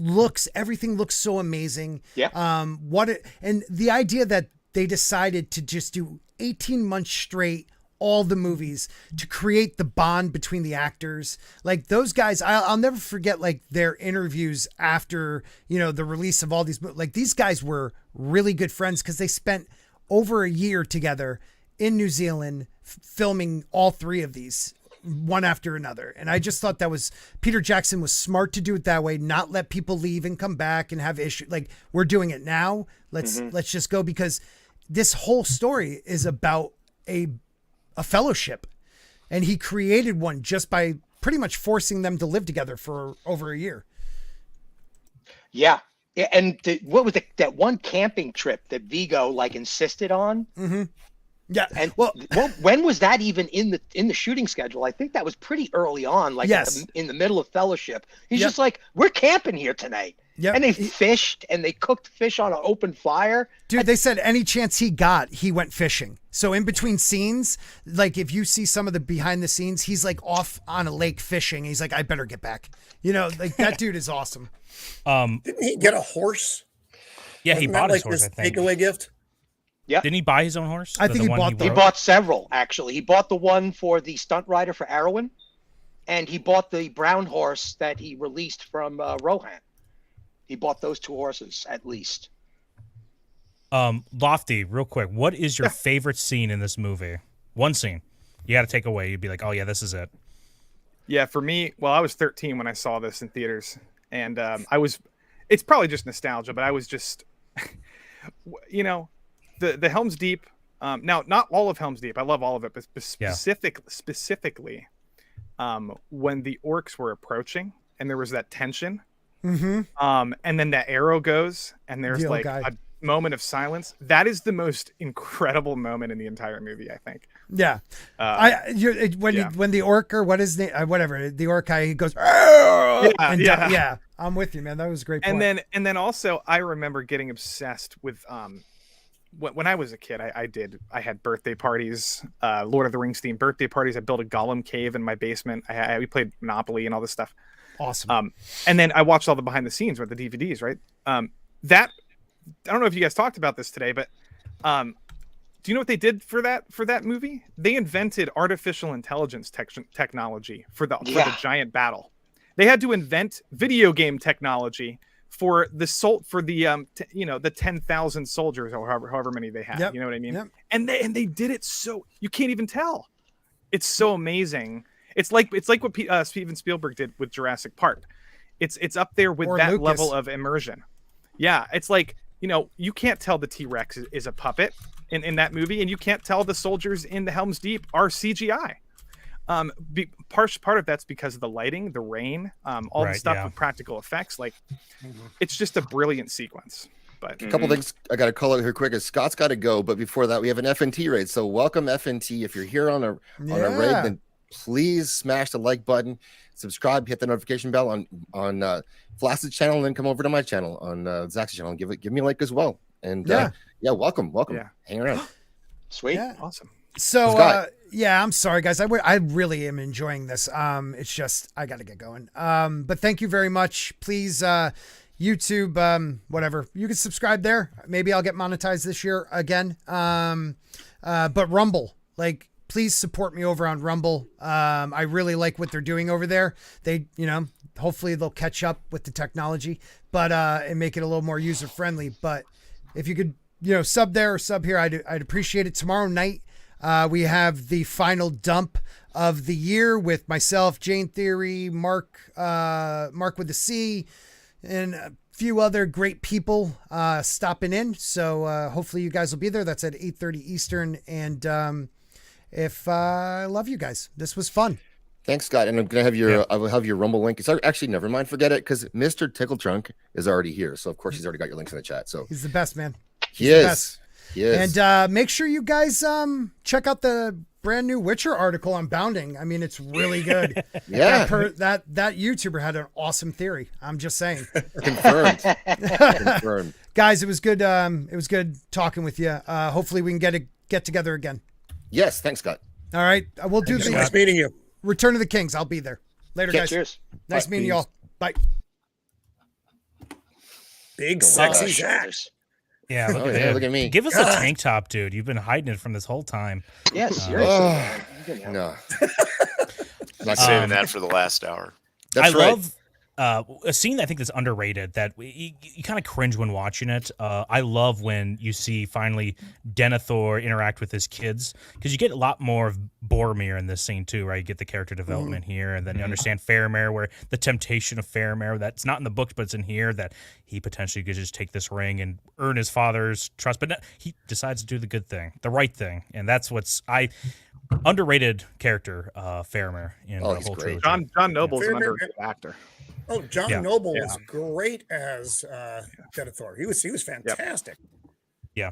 everything looks so amazing. Yeah. And the idea that they decided to just do 18 months straight, all the movies, to create the bond between the actors. Those guys, I'll never forget their interviews after, the release of all these movies. These guys were really good friends because they spent over a year together in New Zealand filming all 3 of these, one after another. And I just thought Peter Jackson was smart to do it that way, not let people leave and come back and have issues. We're doing it now. Let's just go, because this whole story is about a fellowship, and he created one just by pretty much forcing them to live together for over a year. Yeah. And what was that one camping trip that Vigo insisted on? Yeah. And when was that even in the shooting schedule? I think that was pretty early on, in the middle of Fellowship. He's just like, we're camping here tonight. Yep. And they fished and they cooked fish on an open fire. Dude, they said any chance he got, he went fishing. So in between scenes, if you see some of the behind the scenes, he's off on a lake fishing. He's like, I better get back. That dude is awesome. Didn't he get a horse? Yeah, he bought his horse, this I think. takeaway gift. Yeah. Didn't he buy his own horse? I think he bought several, actually. He bought the one for the stunt rider for Arwen, and he bought the brown horse that he released from Rohan. He bought those 2 horses at least. Lofty, real quick, what is your favorite scene in this movie? One scene you got to take away. You'd be like, oh yeah, this is it. Yeah, for me, well, I was 13 when I saw this in theaters, and it's probably just nostalgia, but I was just, you know, the Helm's Deep. Now, not all of Helm's Deep. I love all of it, but specifically, when the orcs were approaching and there was that tension, and then that arrow goes and there's like a moment of silence. That is the most incredible moment in the entire movie, I think. Yeah. When the orc, or what is the whatever, the Uruk-hai, he goes, yeah, I'm with you, man. That was a great point. And then also I remember getting obsessed with when I was a kid, I had birthday parties, Lord of the Rings themed birthday parties. I built a golem cave in my basement. We played Monopoly and all this stuff. Awesome. And then I watched all the behind the scenes with the DVDs, right? That, I don't know if you guys talked about this today, but do you know what they did for that movie? They invented artificial intelligence technology for the giant battle. They had to invent video game technology for the 10,000 soldiers or however many they had. Yep. You know what I mean? Yep. And they did it so you can't even tell. It's so amazing. It's like what Steven Spielberg did with Jurassic Park. It's up there with that Lucas. level of immersion. Yeah, it's like, you can't tell the T-Rex is a puppet in that movie, and you can't tell the soldiers in the Helm's Deep are CGI. Part of that's because of the lighting, the rain, all the stuff with practical effects. Like, it's just a brilliant sequence. But a couple things I got to call out here quick is Scott's got to go, but before that we have an FNT raid. So welcome FNT. If you're here on a raid, then please smash the like button, subscribe, hit the notification bell on Flacid's channel, and then come over to my channel on Zach's channel and give me a like as well. And welcome. Yeah. Hang around. Sweet. Yeah. Awesome. So I'm sorry guys. I really am enjoying this. It's just I got to get going. But thank you very much. Please YouTube, whatever. You can subscribe there. Maybe I'll get monetized this year again. But Rumble, please support me over on Rumble. I really like what they're doing over there. They, hopefully they'll catch up with the technology, but and make it a little more user friendly. But if you could, sub there or sub here, I'd appreciate it. Tomorrow night, we have the final dump of the year with myself, Jane Theory, Mark with the C, and a few other great people stopping in. So hopefully you guys will be there. That's at 8:30 Eastern. And I love you guys. This was fun. Thanks, Scott. And I'm gonna have I will have your Rumble link. It's actually, never mind, forget it, because Mr. Tickletrunk is already here. So of course he's already got your links in the chat. So he's the best, man. He is. And make sure you guys check out the brand new Witcher article on bounding. I mean, it's really good. Yeah. That YouTuber had an awesome theory. I'm just saying. Confirmed. Guys, it was good. It was good talking with you. Hopefully we can get together again. Yes, thanks, Scott. All right, we'll do the nice meeting you. Return of the Kings. I'll be there later, guys. Cheers. Nice meeting y'all. Bye. Big sexy Zach. Yeah, look at me. Give us a tank top, dude. You've been hiding it from this whole time. Yes, seriously. No. Not saving that for the last hour. That's I right. love a scene that I think that's underrated that you kind of cringe when watching it. I love when you see finally Denethor interact with his kids, because you get a lot more of Boromir in this scene too, right? You get the character development here, and then you understand Faramir, where the temptation of Faramir, that's not in the books but it's in here, that he potentially could just take this ring and earn his father's trust, but no, he decides to do the good thing, the right thing, and that's what's underrated character, Faramir in the whole trilogy. John Noble's an underrated actor. Oh, John Noble was great as Denethor. He was fantastic. Yeah.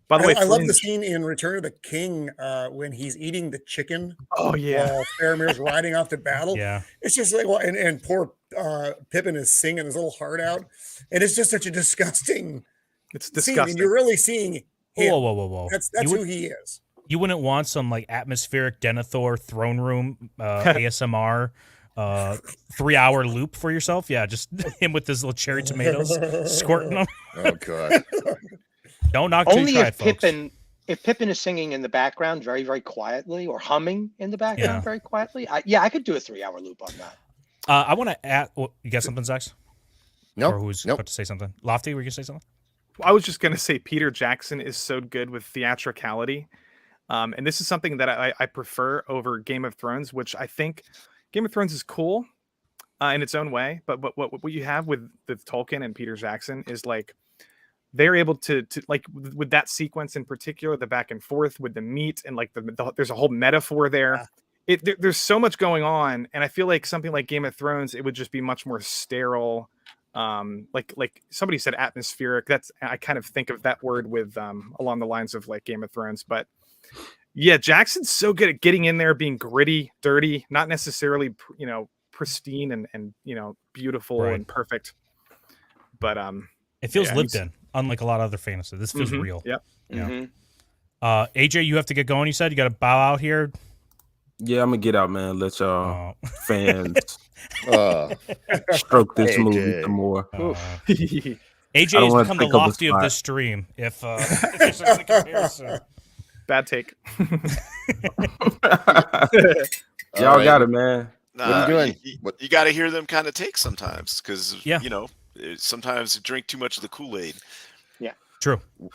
By the way, I love the scene in Return of the King when he's eating the chicken. Oh yeah. While Faramir's riding off to battle. Yeah. It's just like, and poor Pippin is singing his little heart out, and it's just such a disgusting. It's disgusting. Scene, and you're really seeing him. Whoa. That's who he is. You wouldn't want some atmospheric Denethor throne room ASMR 3-hour loop for yourself? Yeah, just him with his little cherry tomatoes squirting them. Oh god. Don't knock till you try it, folks. If Pippin is singing in the background very, very quietly, or humming in the background very quietly, I could do a 3-hour loop on that. I want to add. You got something, Zax? No. Or who's about to say something? Lofty, were you gonna say something? I was just gonna say Peter Jackson is so good with theatricality, and this is something that I prefer over Game of Thrones, which I think Game of Thrones is cool in its own way, but what you have with Tolkien and Peter Jackson is like they're able to like with that sequence in particular, the back and forth with the meat and like there's a whole metaphor there. There's so much going on, and I feel like something like Game of Thrones, it would just be much more sterile. Like somebody said atmospheric. That's I kind of think of that word with along the lines of like Game of Thrones. But yeah, Jackson's so good at getting in there, being gritty, dirty, not necessarily pristine and beautiful and perfect. But it feels lived in, unlike a lot of other fantasy. This feels real. Yep. Yeah. AJ, you have to get going. You said you got to bow out here. Yeah, I'm gonna get out, man. Let y'all fans stroke this movie some more. AJ has become the lofty of this stream. If there's a comparison. Bad take. Y'all got it, man. Nah, what are you doing? You got to hear them kind of take sometimes because sometimes you drink too much of the Kool-Aid. Yeah, true. Do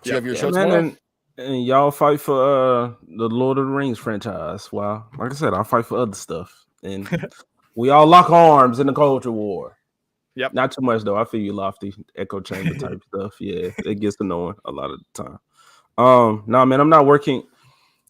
you have your show man, tomorrow? and y'all fight for the Lord of the Rings franchise. Well, like I said, I'll fight for other stuff, and we all lock arms in the culture war. Yep. Not too much though. I feel you, lofty echo chamber type stuff. Yeah, it gets annoying a lot of the time. No, man, I'm not working.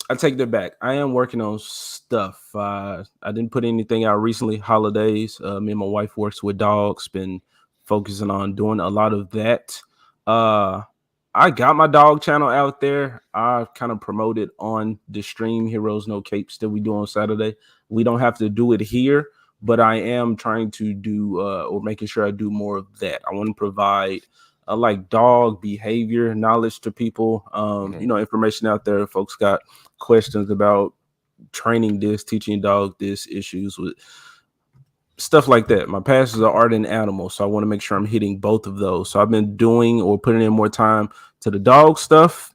I take that back. I am working on stuff. I didn't put anything out recently. Holidays. Me and my wife works with dogs. Been focusing on doing a lot of that. I got my dog channel out there. I kind of promoted on the stream Heroes No Capes that we do on Saturday. We don't have to do it here, but I am trying to do or making sure I do more of that. I want to provide like dog behavior knowledge to people. Information out there. Folks got questions about training this, teaching dog this, issues with stuff like that. My passions are art and animals, so I want to make sure I'm hitting both of those. So I've been doing or putting in more time to the dog stuff.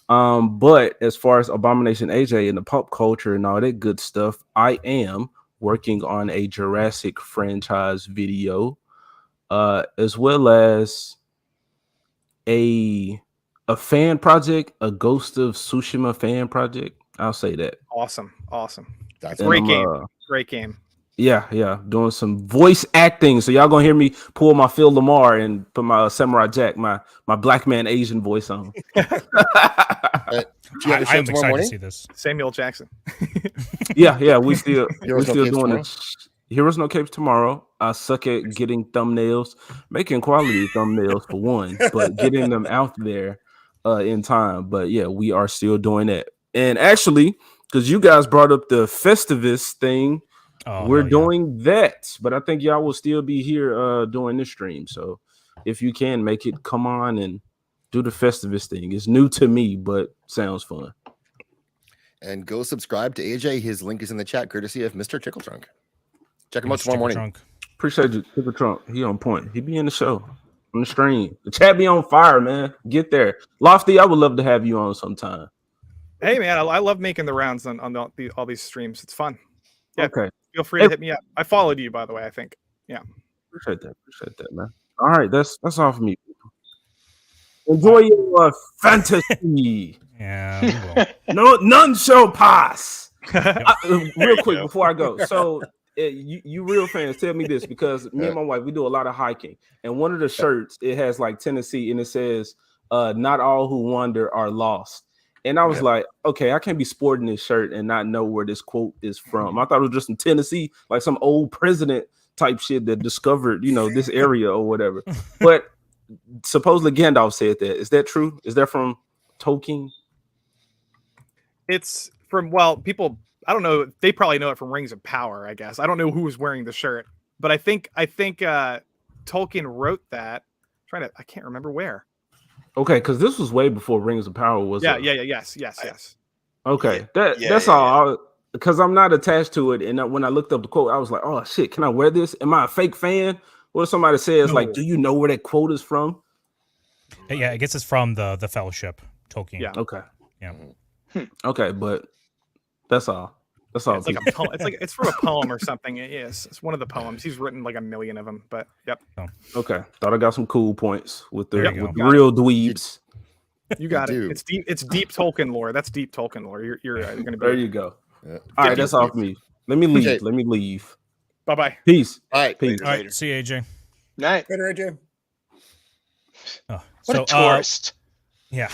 But as far as Abomination AJ and the pop culture and all that good stuff, I am working on a Jurassic franchise video, as well as a fan project, a Ghost of Tsushima fan project. I'll say that. Awesome. That's great game. Great game. Yeah, doing some voice acting. So y'all gonna hear me pull my Phil Lamar and put my Samurai Jack, my black man Asian voice on. I'm excited to see this. Samuel Jackson. yeah, we still Heroes No Capes doing it. Heroes No Capes tomorrow. I suck at getting thumbnails, making quality thumbnails for one, but getting them out there in time. But yeah, we are still doing that. And actually, because you guys brought up the Festivus thing. We're doing that, but I think y'all will still be here doing this stream. So if you can make it, come on and do the Festivus thing. It's new to me, but sounds fun. And go subscribe to AJ. His link is in the chat, courtesy of Mr. Tickle Trunk. Check him out tomorrow morning. Appreciate you, Tickle Trunk. He on point. He be in the show, on the stream. The chat be on fire, man. Get there. Lofty, I would love to have you on sometime. Hey, man, I love making the rounds on all these streams. It's fun. Yeah. Okay. Feel free to hit me up. I followed you, by the way, I think. Yeah. Appreciate that, man. All right, that's all for me. Enjoy your fantasy. Yeah. None shall pass. Real quick before I go. So you real fans, tell me this, because me and my wife, we do a lot of hiking. And one of the shirts, it has like Tennessee and it says, not all who wander are lost. And I was like, okay, I can't be sporting this shirt and not know where this quote is from. I thought it was just in Tennessee, like some old president type shit that discovered, this area or whatever. But supposedly Gandalf said that. Is that true? Is that from Tolkien? It's from, people, I don't know. They probably know it from Rings of Power, I guess. I don't know who was wearing the shirt, but I think Tolkien wrote that. I can't remember where. Okay, because this was way before Rings of Power was. Yes. Okay, that's all. Because I'm not attached to it, and when I looked up the quote, I was like, "Oh shit, can I wear this? Am I a fake fan?" What if somebody says, like, "Do you know where that quote is from?" Yeah, I guess it's from the Fellowship, Tolkien. Yeah. Okay. Yeah. Okay, but that's all. That's all. It's like a poem. It's from a poem or something. Yes, it's one of the poems. He's written like a million of them. But yep. Okay, thought I got some cool points with the Yep. real dweebs. You got it. It's deep. It's deep Tolkien lore. That's deep Tolkien lore. You're going to be. There you go. All right, that's all for me. Let me leave. Okay. Let me leave. Bye bye. Peace. All right. Peace. All right. See you, AJ. Night. Later, AJ. Oh, What a tourist. Yeah.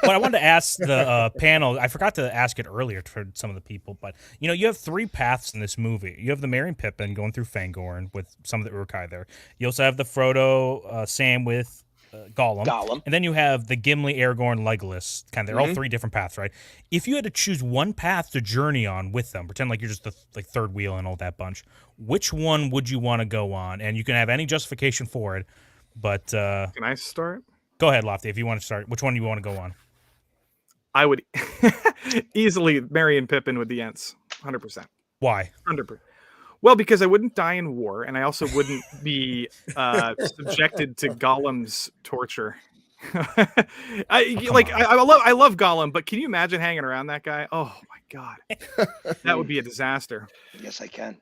But I wanted to ask the panel, I forgot to ask it earlier for some of the people, but you have 3 paths in this movie. You have the Merry and Pippin going through Fangorn with some of the Uruk-hai there. You also have the Frodo, Sam with Gollum. And then you have the Gimli, Aragorn, Legolas. They're all 3 different paths, right? If you had to choose one path to journey on with them, pretend like you're just the third wheel and all that bunch, which one would you want to go on? And you can have any justification for it, but... Can I start? Go ahead, Lofty, if you want to start. Which one do you want to go on? I would easily Merry and Pippin with the Ents, 100%. Why? 100%. Well, because I wouldn't die in war, and I also wouldn't be subjected to Gollum's torture. I love Gollum, but can you imagine hanging around that guy? Oh my God, that would be a disaster. Yes, I can.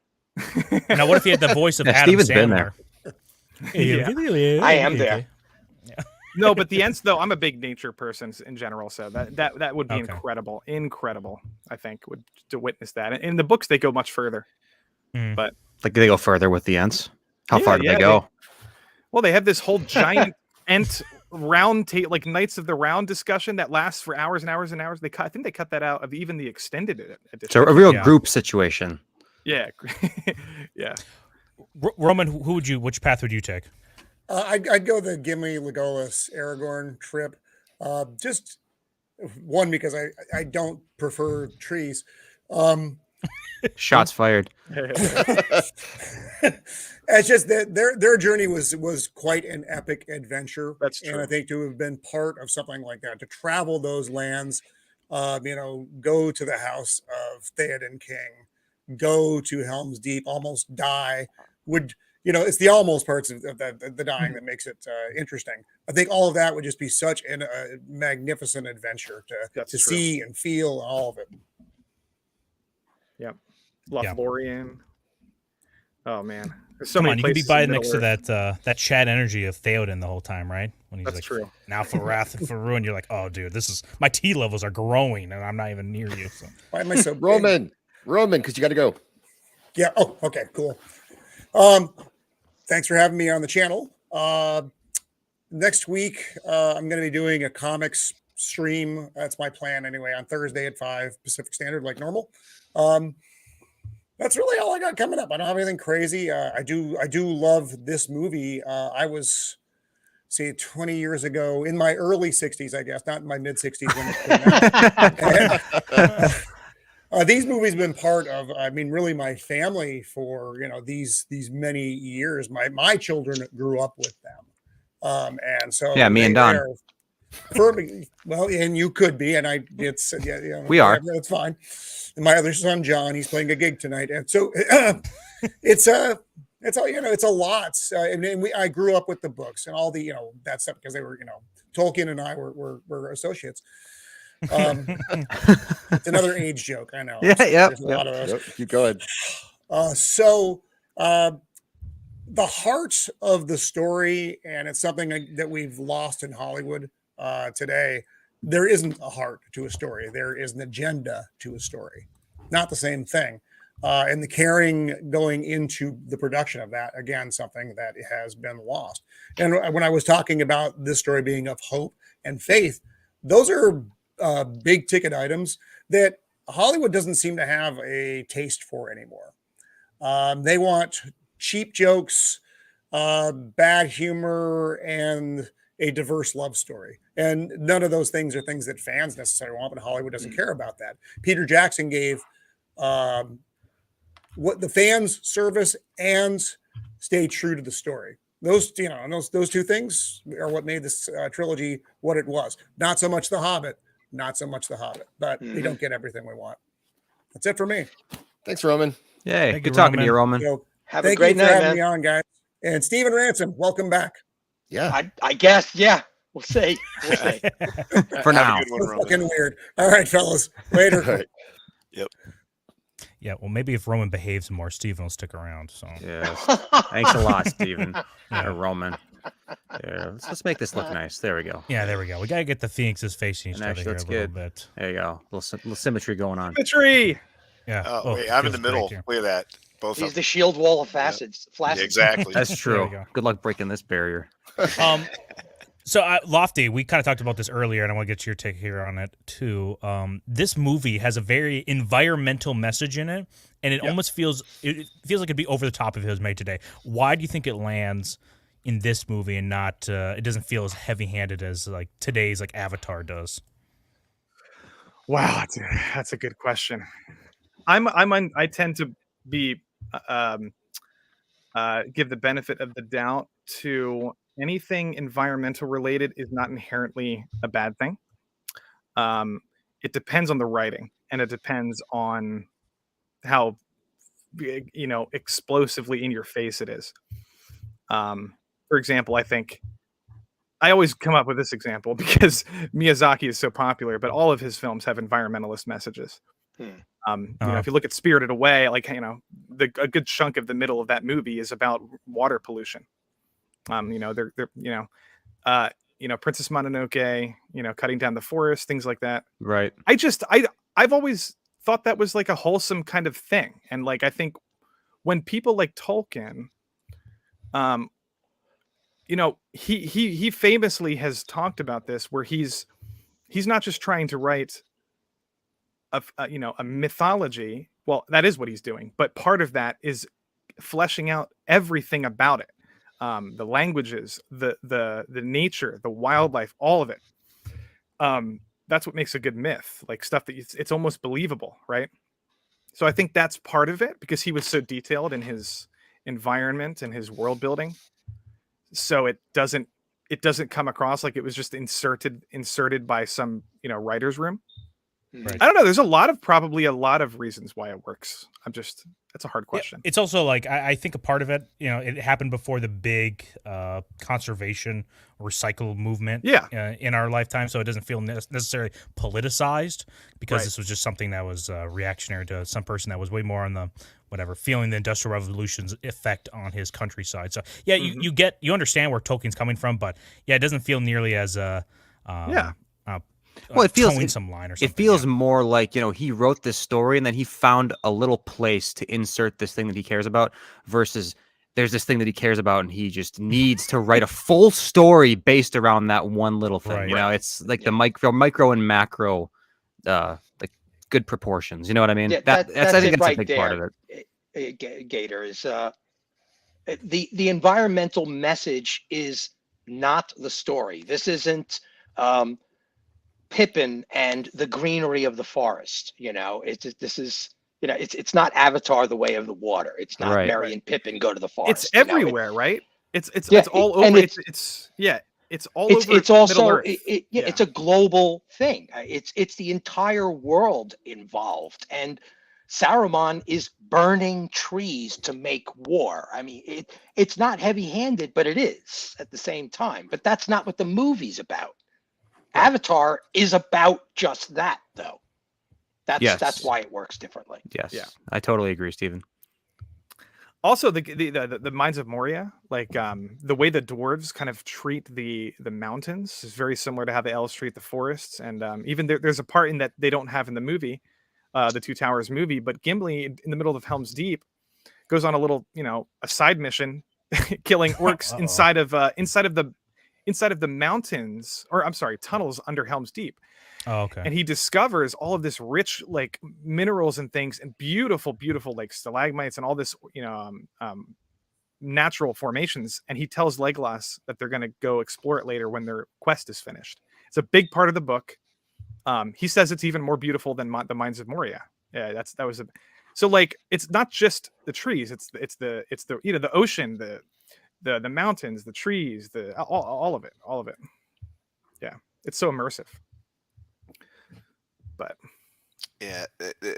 Now, what if you had the voice of Adam Steven's Sandler? been there. I am there. No, but the Ents, though, I'm a big nature person in general, so that would be incredible. I think to witness that. And in the books, they go much further. But like they go further with the Ents. How far do they go? They have this whole giant Ent round table, like Knights of the Round discussion that lasts for hours and hours and hours. I think they cut that out of even the extended edition. So a real group situation. Yeah, yeah. Roman, which path would you take? I'd go the Gimli, Legolas, Aragorn trip. Just one, because I don't prefer trees. Shots fired. It's just that their journey was quite an epic adventure. That's true. And I think to have been part of something like that, to travel those lands, go to the house of Theoden King, go to Helm's Deep, almost die, it's the almost parts of the dying that makes it interesting. I think all of that would just be such a magnificent adventure to see and feel all of it. Yep. Lothlorien. Oh man, there's so Come many on, you could be places by in next to Middle-earth. that Chad energy of Theoden the whole time, right? When he's That's like, true. Now for wrath and for ruin, you're like, oh, dude, this is my T levels are growing, and I'm not even near you. So. Why am I so Roman, because you got to go. Yeah. Oh, okay, cool. Thanks for having me on the channel. Next week, I'm going to be doing a comics stream. That's my plan anyway, on Thursday at 5 Pacific Standard, like normal. That's really all I got coming up. I don't have anything crazy. I do love this movie. I was, 20 years ago, in my early 60s, I guess, not in my mid 60s when it came out. These movies have been part of, really my family for, these many years. My children grew up with them. And so yeah, me and Don. Well, and you could be, and we are. That's fine. And my other son John, he's playing a gig tonight, and so it's all it's a lot. I grew up with the books and all the that stuff because they were Tolkien and I were associates. It's another age joke, I know. There's a lot of those. Yep, keep going. The heart of the story, and it's something that we've lost in Hollywood today. There isn't a heart to a story. There is an agenda to a story. Not the same thing. And the caring going into the production of that, again, something that has been lost. And when I was talking about this story being of hope and faith, those are big ticket items that Hollywood doesn't seem to have a taste for anymore. They want cheap jokes, bad humor, and a diverse love story. And none of those things are things that fans necessarily want, but Hollywood doesn't care about that. Peter Jackson gave what the fans service and stay true to the story. Those two things are what made this trilogy what it was. Not so much The Hobbit, but we don't get everything we want. That's it for me. Thanks, Roman. Yay, good talking to you, Roman. So, Have a great night, for having man. me on, guys. And Stephen Ransom, welcome back. Yeah, I guess. Yeah, we'll see. For now. Fucking weird. All right, fellas. Later. All right. Yep. Yeah, well, maybe if Roman behaves more, Steven will stick around. So yes, thanks a lot, Steven. Or Roman. Yeah, let's make this look nice. There we go. Yeah, there we go. We gotta get the Phoenixes facing each And other actually, here a that's little good. bit. There you go. Little symmetry going on. Symmetry. Yeah. Oh, wait, I'm in the middle. Look at that. Both He's of the shield wall of facets. Yeah, Flaccid. exactly. That's There we true. go. Good luck breaking this barrier. So Lofty, we kind of talked about this earlier, and I want to get your take here on it too. This movie has a very environmental message in it, and it almost feels like it'd be over the top if it was made today. Why do you think it lands in this movie and not? It doesn't feel as heavy-handed as like today's like Avatar does. Wow, that's a good question. I tend to be give the benefit of the doubt to anything environmental related is not inherently a bad thing. It depends on the writing, and it depends on how explosively in your face it is. For example, I think I always come up with this example because Miyazaki is so popular, but all of his films have environmentalist messages. If you look at Spirited Away, like a good chunk of the middle of that movie is about water pollution. Princess Mononoke, cutting down the forest, things like that. Right. I've always thought that was like a wholesome kind of thing, and like I think when people like Tolkien, he famously has talked about this, where he's not just trying to write a mythology. Well, that is what he's doing, but part of that is fleshing out everything about it, the languages, the nature, the wildlife, all of it. That's what makes a good myth, like stuff that it's almost believable, right? So I think that's part of it, because he was so detailed in his environment and his world building. So it doesn't come across like it was just inserted by some writer's room. Right. I don't know. There's probably a lot of reasons why it works. That's a hard question. It's also like I think a part of it, it happened before the big conservation recycle movement in our lifetime, so it doesn't feel necessarily politicized, because this was just something that was reactionary to some person that was way more on the feeling the Industrial Revolution's effect on his countryside. So yeah, you understand where Tolkien's coming from, but yeah, it doesn't feel nearly as well, it feels towing some line or something. It feels more like he wrote this story and then he found a little place to insert this thing that he cares about, versus there's this thing that he cares about and he just needs to write a full story based around that one little thing. Right. It's like the micro and macro, like good proportions. You know what I mean? Yeah, that's I think that's right a big part of it. Gator is the environmental message is not the story. This isn't Pippin and the greenery of the forest. It's not Avatar: The Way of the Water. It's not Merry and Pippin go to the forest. It's everywhere, right? It's all over. It's all over. It's also Middle-earth. it's a global thing. It's the entire world involved, and Saruman is burning trees to make war. I mean, it's not heavy-handed, but it is at the same time. But that's not what the movie's about. Avatar is about just that, though. That's why it works differently. Yes, I totally agree, Stephen. Also, the Mines of Moria, like the way the dwarves kind of treat the mountains is very similar to how the elves treat the forests, and even there's a part in that they don't have in the movie, the Two Towers movie, but Gimli in the middle of Helm's Deep goes on a little, a side mission, killing orcs inside of the mountains, or I'm sorry, tunnels under Helm's Deep. Oh, okay. And he discovers all of this rich, like, minerals and things, and beautiful, like stalagmites and all this, natural formations. And he tells Legolas that they're going to go explore it later when their quest is finished. It's a big part of the book. He says it's even more beautiful than the Mines of Moria. Yeah, so like, it's not just the trees. It's the the ocean, the mountains, the trees, all of it. Yeah, it's so immersive. But yeah,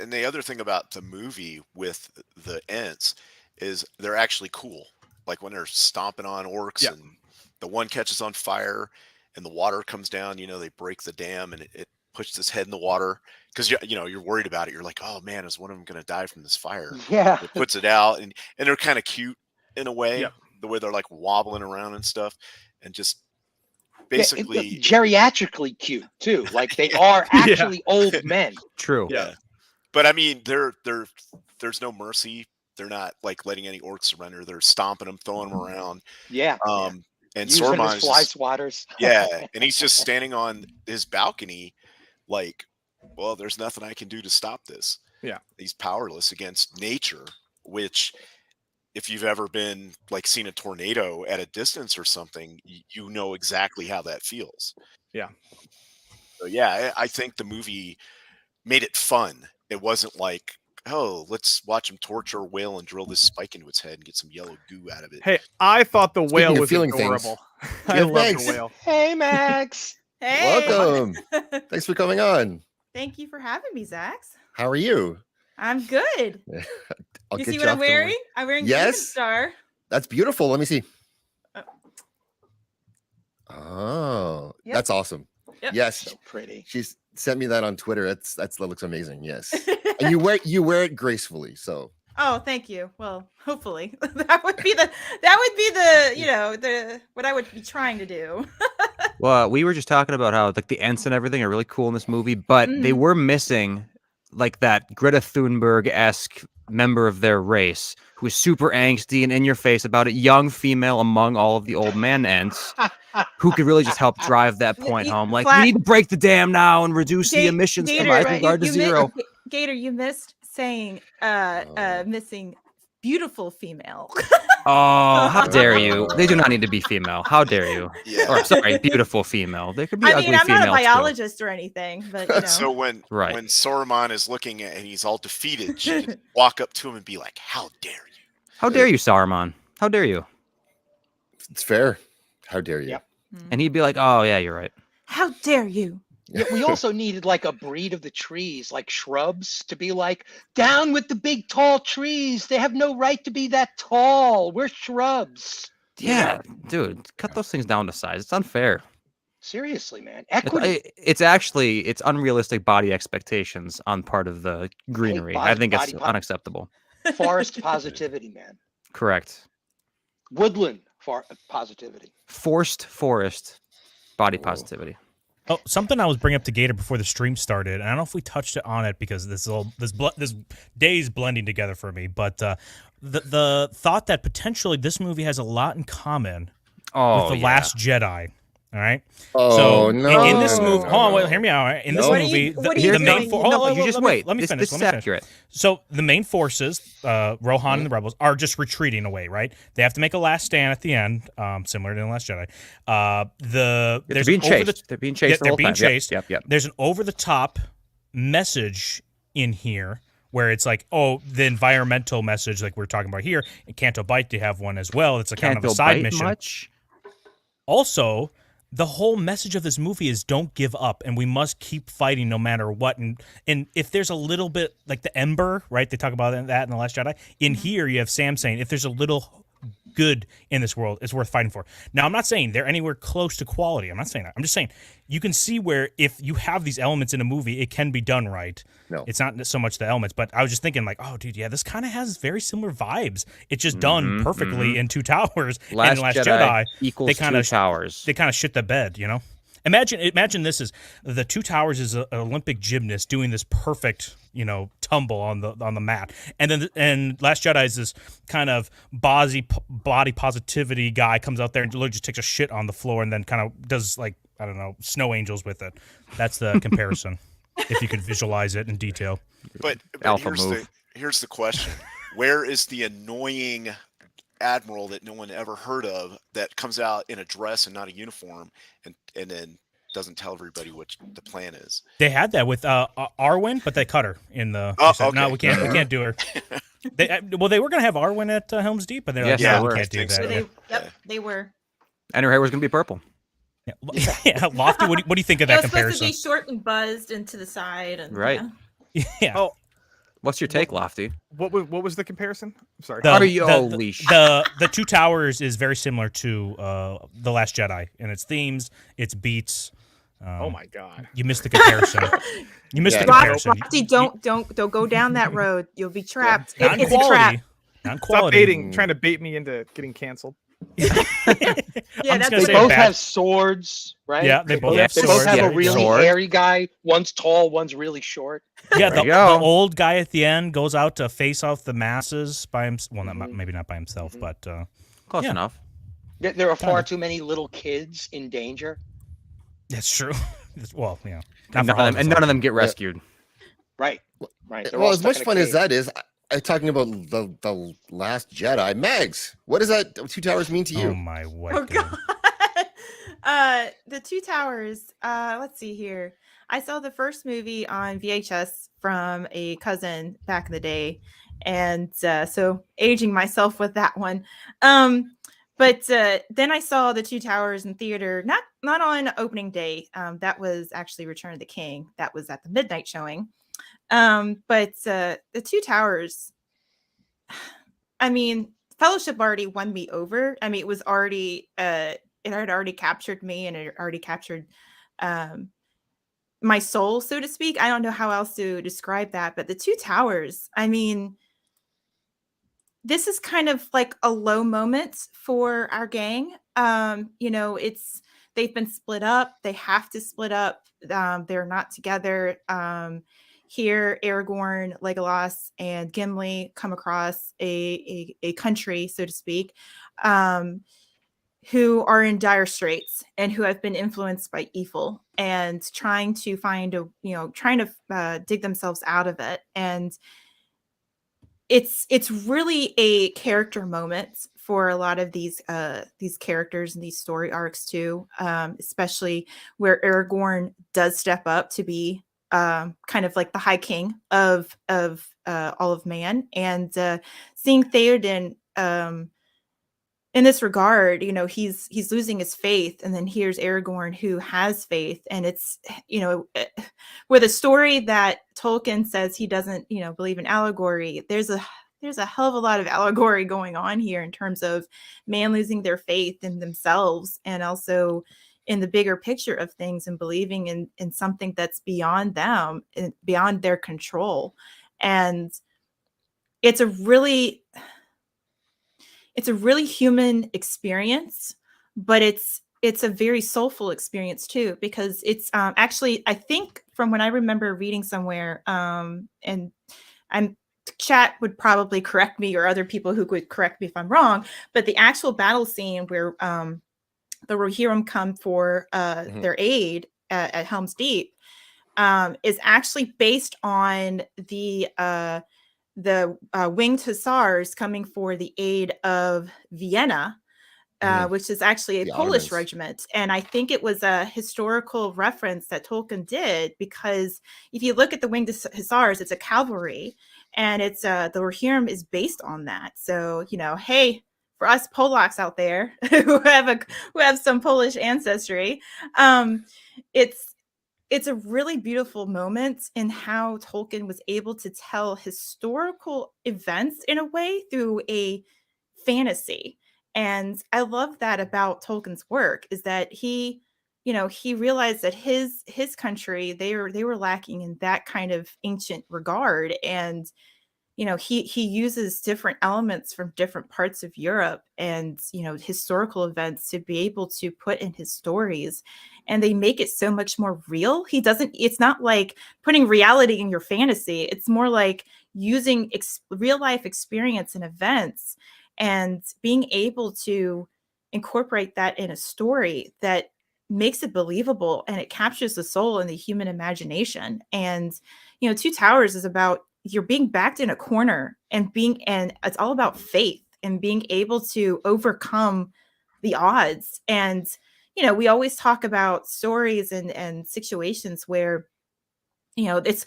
and the other thing about the movie with the Ents is they're actually cool. Like when they're stomping on orcs and the one catches on fire and the water comes down, they break the dam and it puts his head in the water because you're worried about it. You're like, oh man, is one of them going to die from this fire? Yeah. It puts it out, and they're kind of cute in a way, the way they're like wobbling around and stuff, and just basically geriatrically cute too. Like they are actually old men. True. Yeah. But I mean, there's no mercy. They're not like letting any orcs surrender. They're stomping them, throwing them around. Yeah. And using Saruman his fly swatters. and he's just standing on his balcony, like, well, there's nothing I can do to stop this. Yeah. He's powerless against nature, which, if you've ever been like seen a tornado at a distance or something, you know exactly how that feels. Yeah. So yeah, I think the movie made it fun. It wasn't like, oh, let's watch him torture a whale and drill this spike into its head and get some yellow goo out of it. Hey, I thought the whale of was feeling adorable. things. I Yeah, love thanks. the whale. Hey, Max. Hey. Welcome. Thanks for coming on. Thank you for having me, Zax. How are you? I'm good. I'll You get see what I'm off the- wearing? I'm wearing Yes. Star. That's beautiful. Let me see. Oh, Yep. that's awesome. Yep. Yes, So pretty. she's sent me that on Twitter. That looks amazing. Yes, and you wear it gracefully. So Oh, thank you. Well, hopefully that would be the what I would be trying to do. Well, we were just talking about how like the Ents and everything are really cool in this movie, but they were missing like that Greta Thunberg-esque member of their race who is super angsty and in your face about it, young female among all of the old man Ents who could really just help drive that point home. Like, we need to break the dam now and reduce the emissions from Isengard to zero. Gator, you missed saying missing beautiful female. Oh, how dare you? They do not need to be female. How dare you? Yeah. Or sorry, beautiful female. They could be ugly I'm female not a too. biologist or anything, but you know. So when Saruman is looking at and he's all defeated, she could walk up to him and be like, "How dare you? How dare you, Saruman? How dare you?" it's fair. How dare you? And he'd be like, "Oh yeah, you're right." How dare you? Yeah, we also needed like a breed of the trees, like shrubs, to be like, down with the big tall trees. They have no right to be that tall. We're shrubs. Yeah, dude, cut those things down to size. It's unfair. Seriously, man. Equity. It's unrealistic body expectations on part of the greenery. I think it's body unacceptable. Forest positivity, man. Correct. Woodland positivity. Forced forest body positivity. Oh, something I was bringing up to Gator before the stream started, and I don't know if we touched on it because this day's blending together for me. But the thought that potentially this movie has a lot in common with The Last Jedi. All right. Oh, no. In this movie, hold on, wait, hear me out. All right? In this movie, the main force. You just wait. Let me finish. This is accurate. So the main forces, Rohan and the rebels, are just retreating away. Right. They have to make a last stand at the end, similar to The Last Jedi. They're being chased. They're being chased. They're being chased. Yep. There's an over-the-top message in here where it's like, oh, the environmental message, like we're talking about here. In Canto Bight, they have one as well. It's a kind of a side mission. Also, the whole message of this movie is don't give up, and we must keep fighting no matter what. And if there's a little bit like the Ember, right? They talk about that in The Last Jedi. In here, you have Sam saying, if there's a little good in this world, it's worth fighting for. Now, I'm not saying they're anywhere close to quality. I'm not saying that. I'm just saying you can see where if you have these elements in a movie, it can be done right. No. It's not so much the elements, but I was just thinking like, oh, dude, yeah, this kind of has very similar vibes. It's just done perfectly in Two Towers. Last Jedi equals they kinda, Two Towers. They kind of shit the bed, you know? Imagine this is the Two Towers is an Olympic gymnast doing this perfect, tumble on the mat, and Last Jedi is this kind of body positivity guy comes out there and literally just takes a shit on the floor and then kind of does like, I don't know, snow angels with it. That's the comparison. If you could visualize it in detail. But here's the question: where is the annoying admiral that no one ever heard of that comes out in a dress and not a uniform and then doesn't tell everybody what the plan is? They had that with Arwen, but they cut her in the. Said, no, we can't do her. They were going to have Arwen at Helm's Deep, but they're like, no, we can't do that. They were. And her hair was going to be purple. Yeah, Lofty. What do you think of that comparison? It was supposed to be short and buzzed and to the side, and right. Yeah. Oh, what's your take, Lofty? What was the comparison? I'm sorry. The Two Towers is very similar to The Last Jedi in its themes, its beats, Oh my God! You missed the comparison. You missed the comparison. Roxy, don't go down that road. You'll be trapped. Not It's a trap. Not Stop quality. baiting, trying to bait me into getting canceled. Yeah, they both have swords, right? Yeah, they both have They swords. both have a really Sword. hairy guy. One's tall, one's really short. Yeah, the old guy at the end goes out to face off the masses by himself. Well, maybe not by himself, but close enough. There are far too many little kids in danger. That's true. Well, yeah, And none of them get rescued. Right, right. They're Well, all as stuck much in a fun as cave. that is, talking about the Last Jedi, Mags, what does that Two Towers mean to you? Oh my white. Oh God. The Two Towers. Let's see here. I saw the first movie on VHS from a cousin back in the day, and so aging myself with that one. But then I saw the Two Towers in theater, not on opening day. That was actually Return of the King. That was at the midnight showing. But the Two Towers, I mean, Fellowship already won me over. I mean, it was already it had already captured me, and it already captured my soul, so to speak. I don't know how else to describe that, but the Two Towers, I mean, this is kind of like a low moment for our gang. They've been split up. They have to split up. They're not together. Here, Aragorn, Legolas, and Gimli come across a country, so to speak, who are in dire straits and who have been influenced by evil and trying to dig themselves out of it. And it's really a character moment for a lot of these characters and these story arcs too, especially where Aragorn does step up to be kind of like the High King of all of man, and seeing Theoden in this regard, he's losing his faith, and then here's Aragorn who has faith, and it's with a story that Tolkien says he doesn't believe in allegory. There's a hell of a lot of allegory going on here in terms of man losing their faith in themselves, and also in the bigger picture of things, and believing in something that's beyond them, beyond their control. And it's a really human experience, but it's a very soulful experience too, because it's actually, I think from when I remember reading somewhere, and chat would probably correct me, or other people who would correct me if I'm wrong, but the actual battle scene where the Rohirrim come for their aid at Helm's Deep is actually based on the winged hussars coming for the aid of Vienna, which is actually a Polish Ottomans. regiment. And I think it was a historical reference that Tolkien did, because if you look at the winged hussars, it's a cavalry, and it's the Rohirrim is based on that. So, hey, for us Polacks out there who have some Polish ancestry, it's a really beautiful moment in how Tolkien was able to tell historical events in a way through a fantasy. And I love that about Tolkien's work, is that he realized that his country, they were lacking in that kind of ancient regard. And he uses different elements from different parts of Europe and historical events to be able to put in his stories, and they make it so much more real. It's not like putting reality in your fantasy. It's more like using real life experience and events, and being able to incorporate that in a story that makes it believable, and it captures the soul and the human imagination. And Two Towers is about, you're being backed in a corner, and it's all about faith and being able to overcome the odds. And we always talk about stories and situations where it's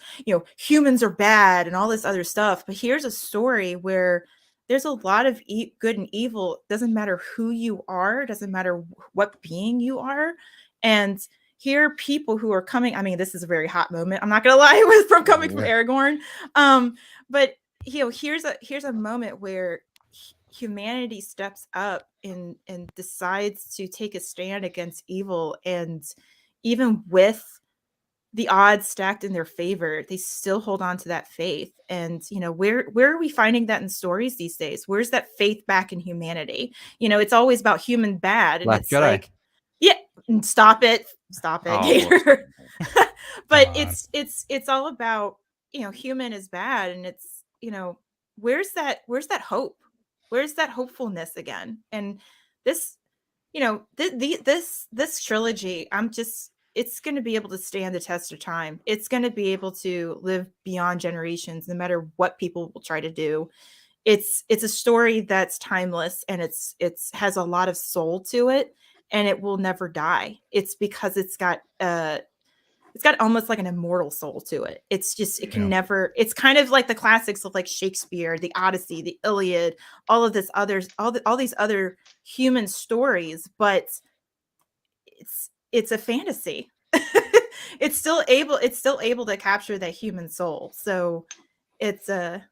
humans are bad and all this other stuff, but here's a story where there's a lot of good and evil. It doesn't matter who you are, it doesn't matter what being you are. And here are people who are coming. I mean, this is a very hot moment, I'm not gonna lie, from coming from Aragorn. But here's a moment where humanity steps up and decides to take a stand against evil, and even with the odds stacked in their favor, they still hold on to that faith. And, you know, where are we finding that in stories these days? Where's that faith back in humanity? You know, it's always about human bad. And Last it's Jedi. like, yeah, stop it, Oh, Gator. But it's all about, you know, human is bad. And it's, you know, where's that hope? Where's that hopefulness again? And this, you know, this trilogy, it's going to be able to stand the test of time. It's going to be able to live beyond generations, no matter what people will try to do. It's a story that's timeless, and it's has a lot of soul to it, and it will never die. It's because it's got almost like an immortal soul to it. It's just, it can never, it's kind of like the classics of like Shakespeare, the Odyssey, the Iliad, all of this others, all these other human stories, but it's a fantasy. It's still able to capture that human soul. So it's the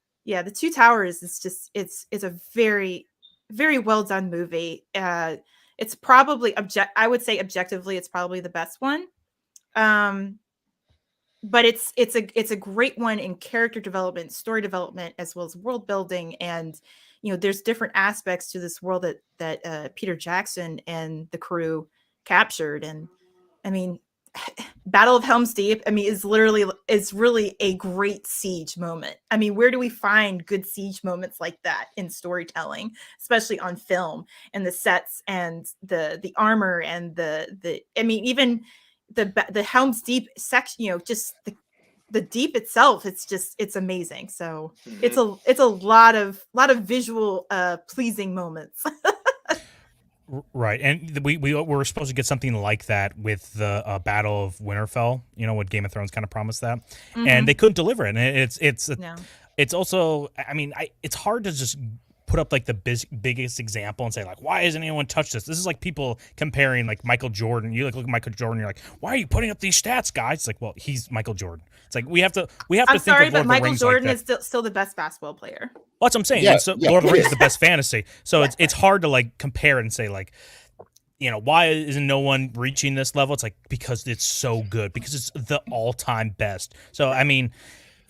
Two Towers is just, it's a very, very well done movie. It's probably I would say objectively, it's probably the best one. But it's a great one in character development, story development, as well as world building. And, you know, there's different aspects to this world that Peter Jackson and the crew captured. And I mean, Battle of Helm's Deep, I mean, is really a great siege moment. I mean, where do we find good siege moments like that in storytelling, especially on film, and the sets and the armor and the I mean, even the Helm's Deep section, you know, just the deep itself, it's amazing. So it's a lot of visual pleasing moments. Right, and we were supposed to get something like that with the Battle of Winterfell. You know, what Game of Thrones kind of promised that, and they couldn't deliver it. And it's also, I mean, it's hard to just put up like the biggest example and say like, why hasn't anyone touched this? This is like people comparing like Michael Jordan. You look at Michael Jordan, you're like, why are you putting up these stats, guys? It's like, well, he's Michael Jordan. It's like we have to I'm think sorry, of Lord but of the Michael Rings Jordan like is still the best basketball player. Well, that's what I'm saying. Yeah, So yeah, Lord of the Rings yeah. is the best fantasy. So it's hard to like compare and say like, you know, why isn't no one reaching this level? It's like, because it's so good, because it's the all-time best. So I mean,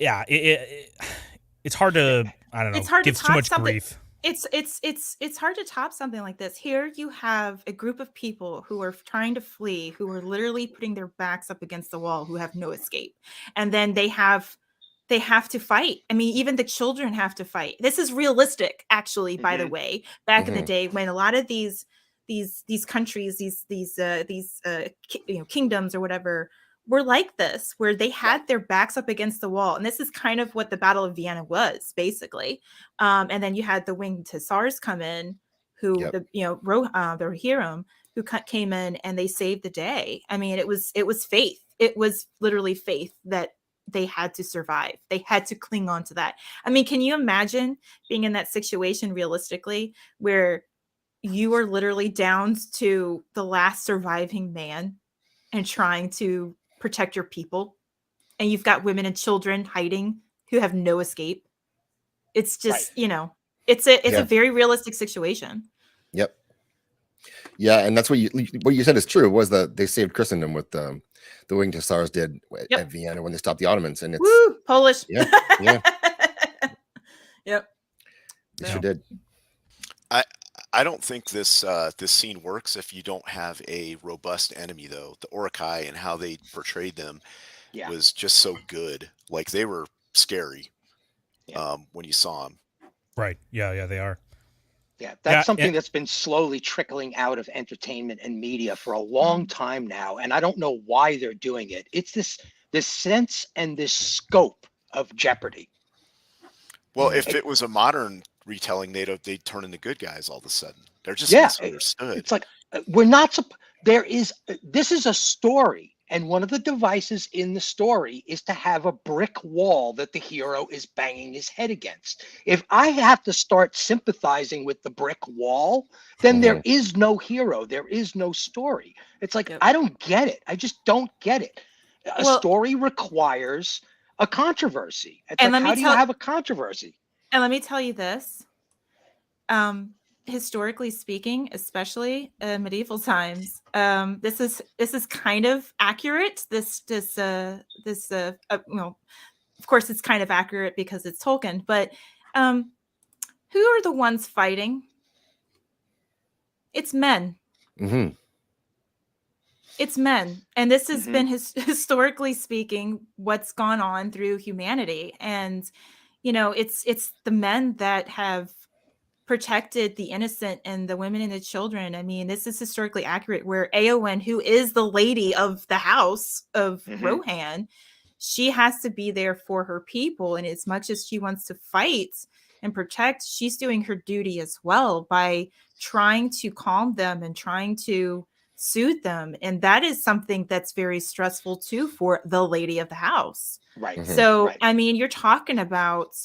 yeah, it's hard to, I don't know, It's hard to give too top much something. grief. It's hard to top something like this. Here you have a group of people who are trying to flee, who are literally putting their backs up against the wall, who have no escape. And then they have to fight. I mean, even the children have to fight. This is realistic, actually, by the way. Back in the day, when a lot of these countries, these you know, kingdoms or whatever, were like this, where they had their backs up against the wall. And this is kind of what the Battle of Vienna was, basically. And then you had the winged hussars come in, who the Rohirrim, who came in and they saved the day. I mean, it was faith. It was literally faith that they had to survive. They had to cling on to that. I mean, can you imagine being in that situation realistically, where you are literally down to the last surviving man and trying to protect your people, and you've got women and children hiding who have no escape? It's just, you know, it's a very realistic situation. Yep. Yeah, and that's what you said is true. Was that they saved Christendom with the winged hussars did at Vienna when they stopped the Ottomans, and it's Woo, Polish. Yeah. Yep. They sure did. I don't think this scene works if you don't have a robust enemy, though. The Uruk-hai and how they portrayed them was just so good. Like, they were scary when you saw them. Right. Yeah, they are. Yeah, that's something that's been slowly trickling out of entertainment and media for a long time now, and I don't know why they're doing it. It's this sense and this scope of jeopardy. Well, if it was a modern retelling, they'd turn into good guys all of a sudden. They're just misunderstood. It's like this is a story, and one of the devices in the story is to have a brick wall that the hero is banging his head against. If I have to start sympathizing with the brick wall, then there is no hero, there is no story. It's like, I don't get it. I just don't get it. A story requires a controversy. It's like, how do you have a controversy? And let me tell you this. historically speaking, especially medieval times, this is kind of accurate. Of course, it's kind of accurate because it's Tolkien. But who are the ones fighting? It's men. Mm-hmm. It's men, and this has been historically speaking what's gone on through humanity. And it's the men that have protected the innocent and the women and the children. I mean, this is historically accurate, where Eowyn, who is the lady of the house of Rohan, she has to be there for her people. And as much as she wants to fight and protect, she's doing her duty as well by trying to calm them and trying to soothe them. And that is something that's very stressful too for the lady of the house. Right. So, I mean, you're talking about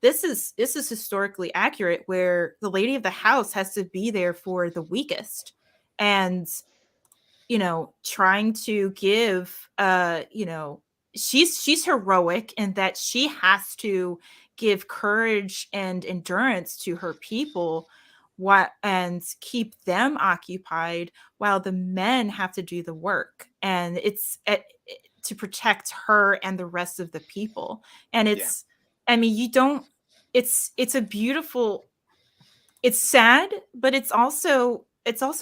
this is historically accurate, where the lady of the house has to be there for the weakest, and trying to give she's heroic in that she has to give courage and endurance to her people and keep them occupied while the men have to do the work. And it's to protect her and the rest of the people. And it's it's a beautiful, it's sad, but it's also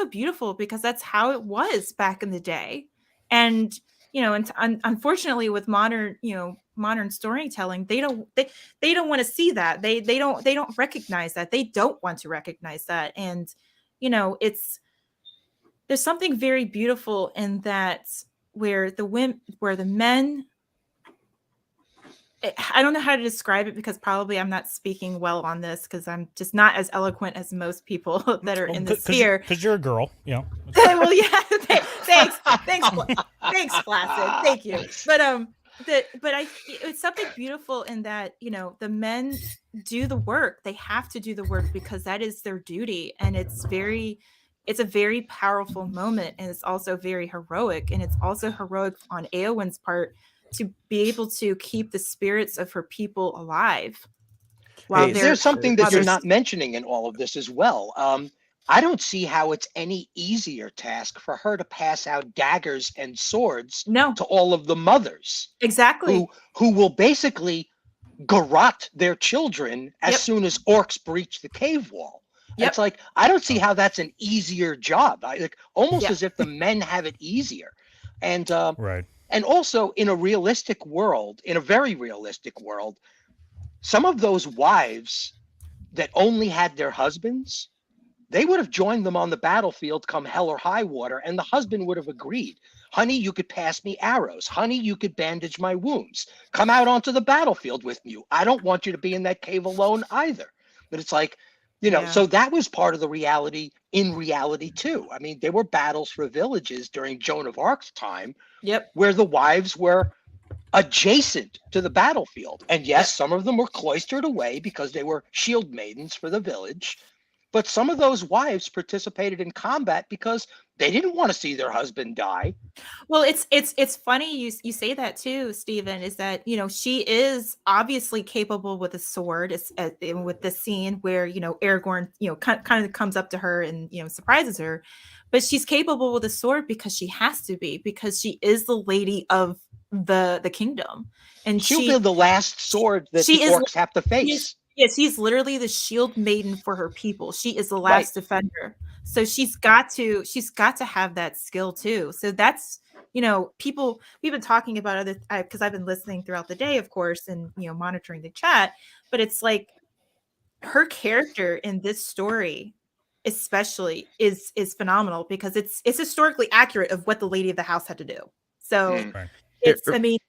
beautiful, because that's how it was back in the day. And unfortunately with modern storytelling, they don't want to see that. They don't recognize that. They don't want to recognize that. And there's something very beautiful in that, where the men, I don't know how to describe it, because probably I'm not speaking well on this, because I'm just not as eloquent as most people that are in the sphere. Because you're a girl, Well, yeah. Thanks, Placid. Thank you. But it's something beautiful in that the men do the work. They have to do the work because that is their duty, and it's a very powerful moment, and it's also very heroic, and it's also heroic on Eowyn's part to be able to keep the spirits of her people alive. There's something that you're not mentioning in all of this as well. I don't see how it's any easier task for her to pass out daggers and swords to all of the mothers. Exactly. Who will basically garrote their children as soon as orcs breach the cave wall. It's like, I don't see how that's an easier job. Almost as if the men have it easier. And and also in a very realistic world, some of those wives that only had their husbands, they would have joined them on the battlefield come hell or high water, and the husband would have agreed. Honey, you could pass me arrows. Honey, you could bandage my wounds. Come out onto the battlefield with me. I don't want you to be in that cave alone either. But it's like, so that was part of the reality in reality too. I mean, there were battles for villages during Joan of Arc's time where the wives were adjacent to the battlefield. And yes, some of them were cloistered away because they were shield maidens for the village. But some of those wives participated in combat because they didn't want to see their husband die. Well, it's funny you say that too, Stephen, is that, she is obviously capable with a sword. It's with the scene where, Aragorn, kind of comes up to her and, surprises her, but she's capable with a sword because she has to be, because she is the lady of the kingdom. And she'll be the last sword that the orcs have to face. Yes, he's literally the shield maiden for her people. She is the last defender. So she's got to have that skill too. So that's, people, we've been talking about other, because I've been listening throughout the day, of course, and, monitoring the chat, but it's like her character in this story especially is phenomenal, because it's historically accurate of what the lady of the house had to do. So I mean,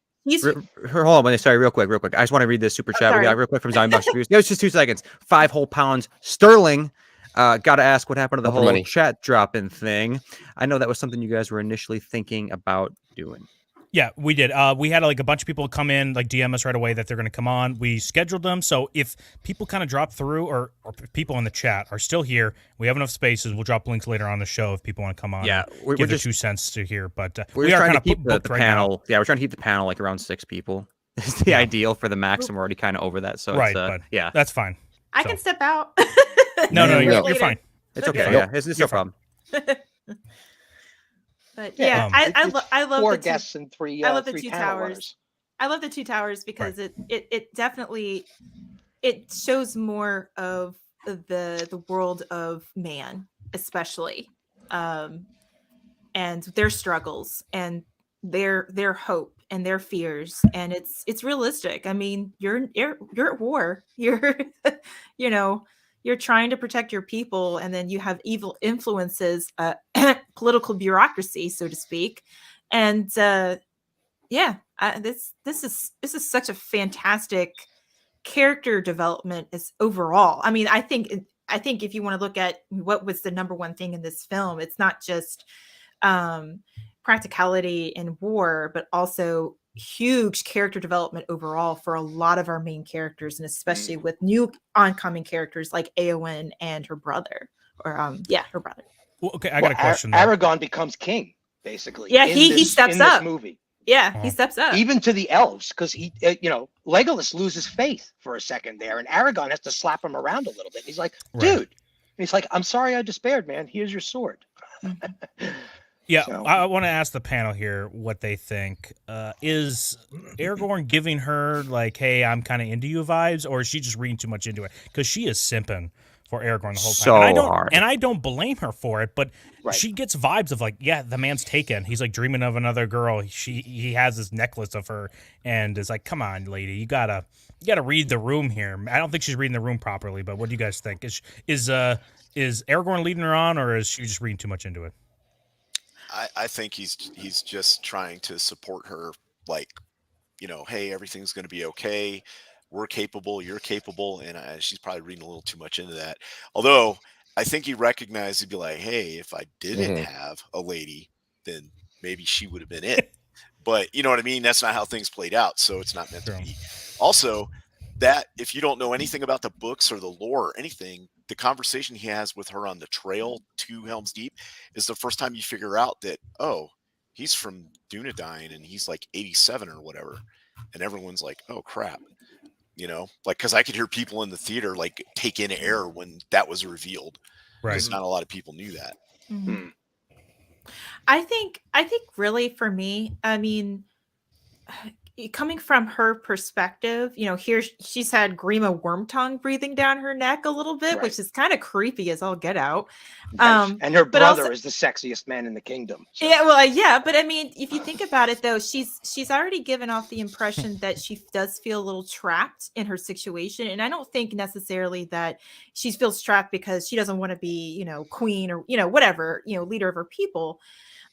hold on, sorry, real quick. I just want to read this super chat we got real quick from Zombie Box Reviews. It was just 2 seconds. 5 whole pounds sterling. Got to ask what happened to the whole chat drop-in thing. I know that was something you guys were initially thinking about doing. Yeah, we did. We had like a bunch of people come in, like DM us right away that they're going to come on. We scheduled them. So if people kind of drop through, or people in the chat are still here, we have enough spaces. We'll drop links later on the show if people want to come on. Yeah, we're give their 2 cents to here. But we're trying to keep the panel. Yeah, we're trying to keep the panel like around 6 people. It's the ideal for the max, and we're already kind of over that. So right, but yeah, that's fine. I can step out. No, you're fine. It's okay. Yeah, it's no problem. But yeah, I love four the two, guests and three. I love the three two panel towers. runners. I love the two towers because it definitely it shows more of the world of man, especially, and their struggles and their hope and their fears, and it's realistic. I mean, you're at war. You're you know, you're trying to protect your people, and then you have evil influences, political bureaucracy, so to speak, and yeah, this is such a fantastic character development as overall. I mean, I think if you want to look at what was the number one thing in this film, it's not just practicality in war, but also huge character development overall for a lot of our main characters, and especially with new oncoming characters like Eowyn and her brother, or her brother. Well, okay, I got a question. Aragon becomes king, basically. Yeah, he steps up. This movie. Yeah, he steps up. Even to the elves, because he, Legolas loses faith for a second there, and Aragon has to slap him around a little bit. He's like, dude. And he's like, I'm sorry I despaired, man. Here's your sword. Yeah, so. I want to ask the panel here what they think. Is Aragorn giving her, like, hey, I'm kind of into you vibes, or is she just reading too much into it? Because she is simping for Aragorn the whole time. And I don't blame her for it, but she gets vibes of, like, yeah, the man's taken. He's, like, dreaming of another girl. He has this necklace of her and is like, come on, lady, you gotta read the room here. I don't think she's reading the room properly, but what do you guys think? Is Aragorn leading her on, or is she just reading too much into it? I think he's just trying to support her, like, hey, everything's going to be okay. We're capable, you're capable, and she's probably reading a little too much into that. Although I think he recognized, he'd be like, hey, if I didn't have a lady, then maybe she would have been it. But you know what I mean? That's not how things played out, so it's not meant to be. Also, that if you don't know anything about the books or the lore or anything, the conversation he has with her on the trail to Helm's Deep is the first time you figure out that, oh, he's from Dunedain and he's like 87 or whatever. And everyone's like, oh, crap. Like, because I could hear people in the theater like take in air when that was revealed. Right. Because not a lot of people knew that. Mm-hmm. I think really for me, I mean, coming from her perspective, here she's had Grima Wormtongue breathing down her neck a little bit, which is kind of creepy as all get out. And her brother is the sexiest man in the kingdom. So. Yeah, well, yeah, but I mean, if you think about it, though, she's already given off the impression that she does feel a little trapped in her situation, and I don't think necessarily that she feels trapped because she doesn't want to be, queen or whatever, leader of her people.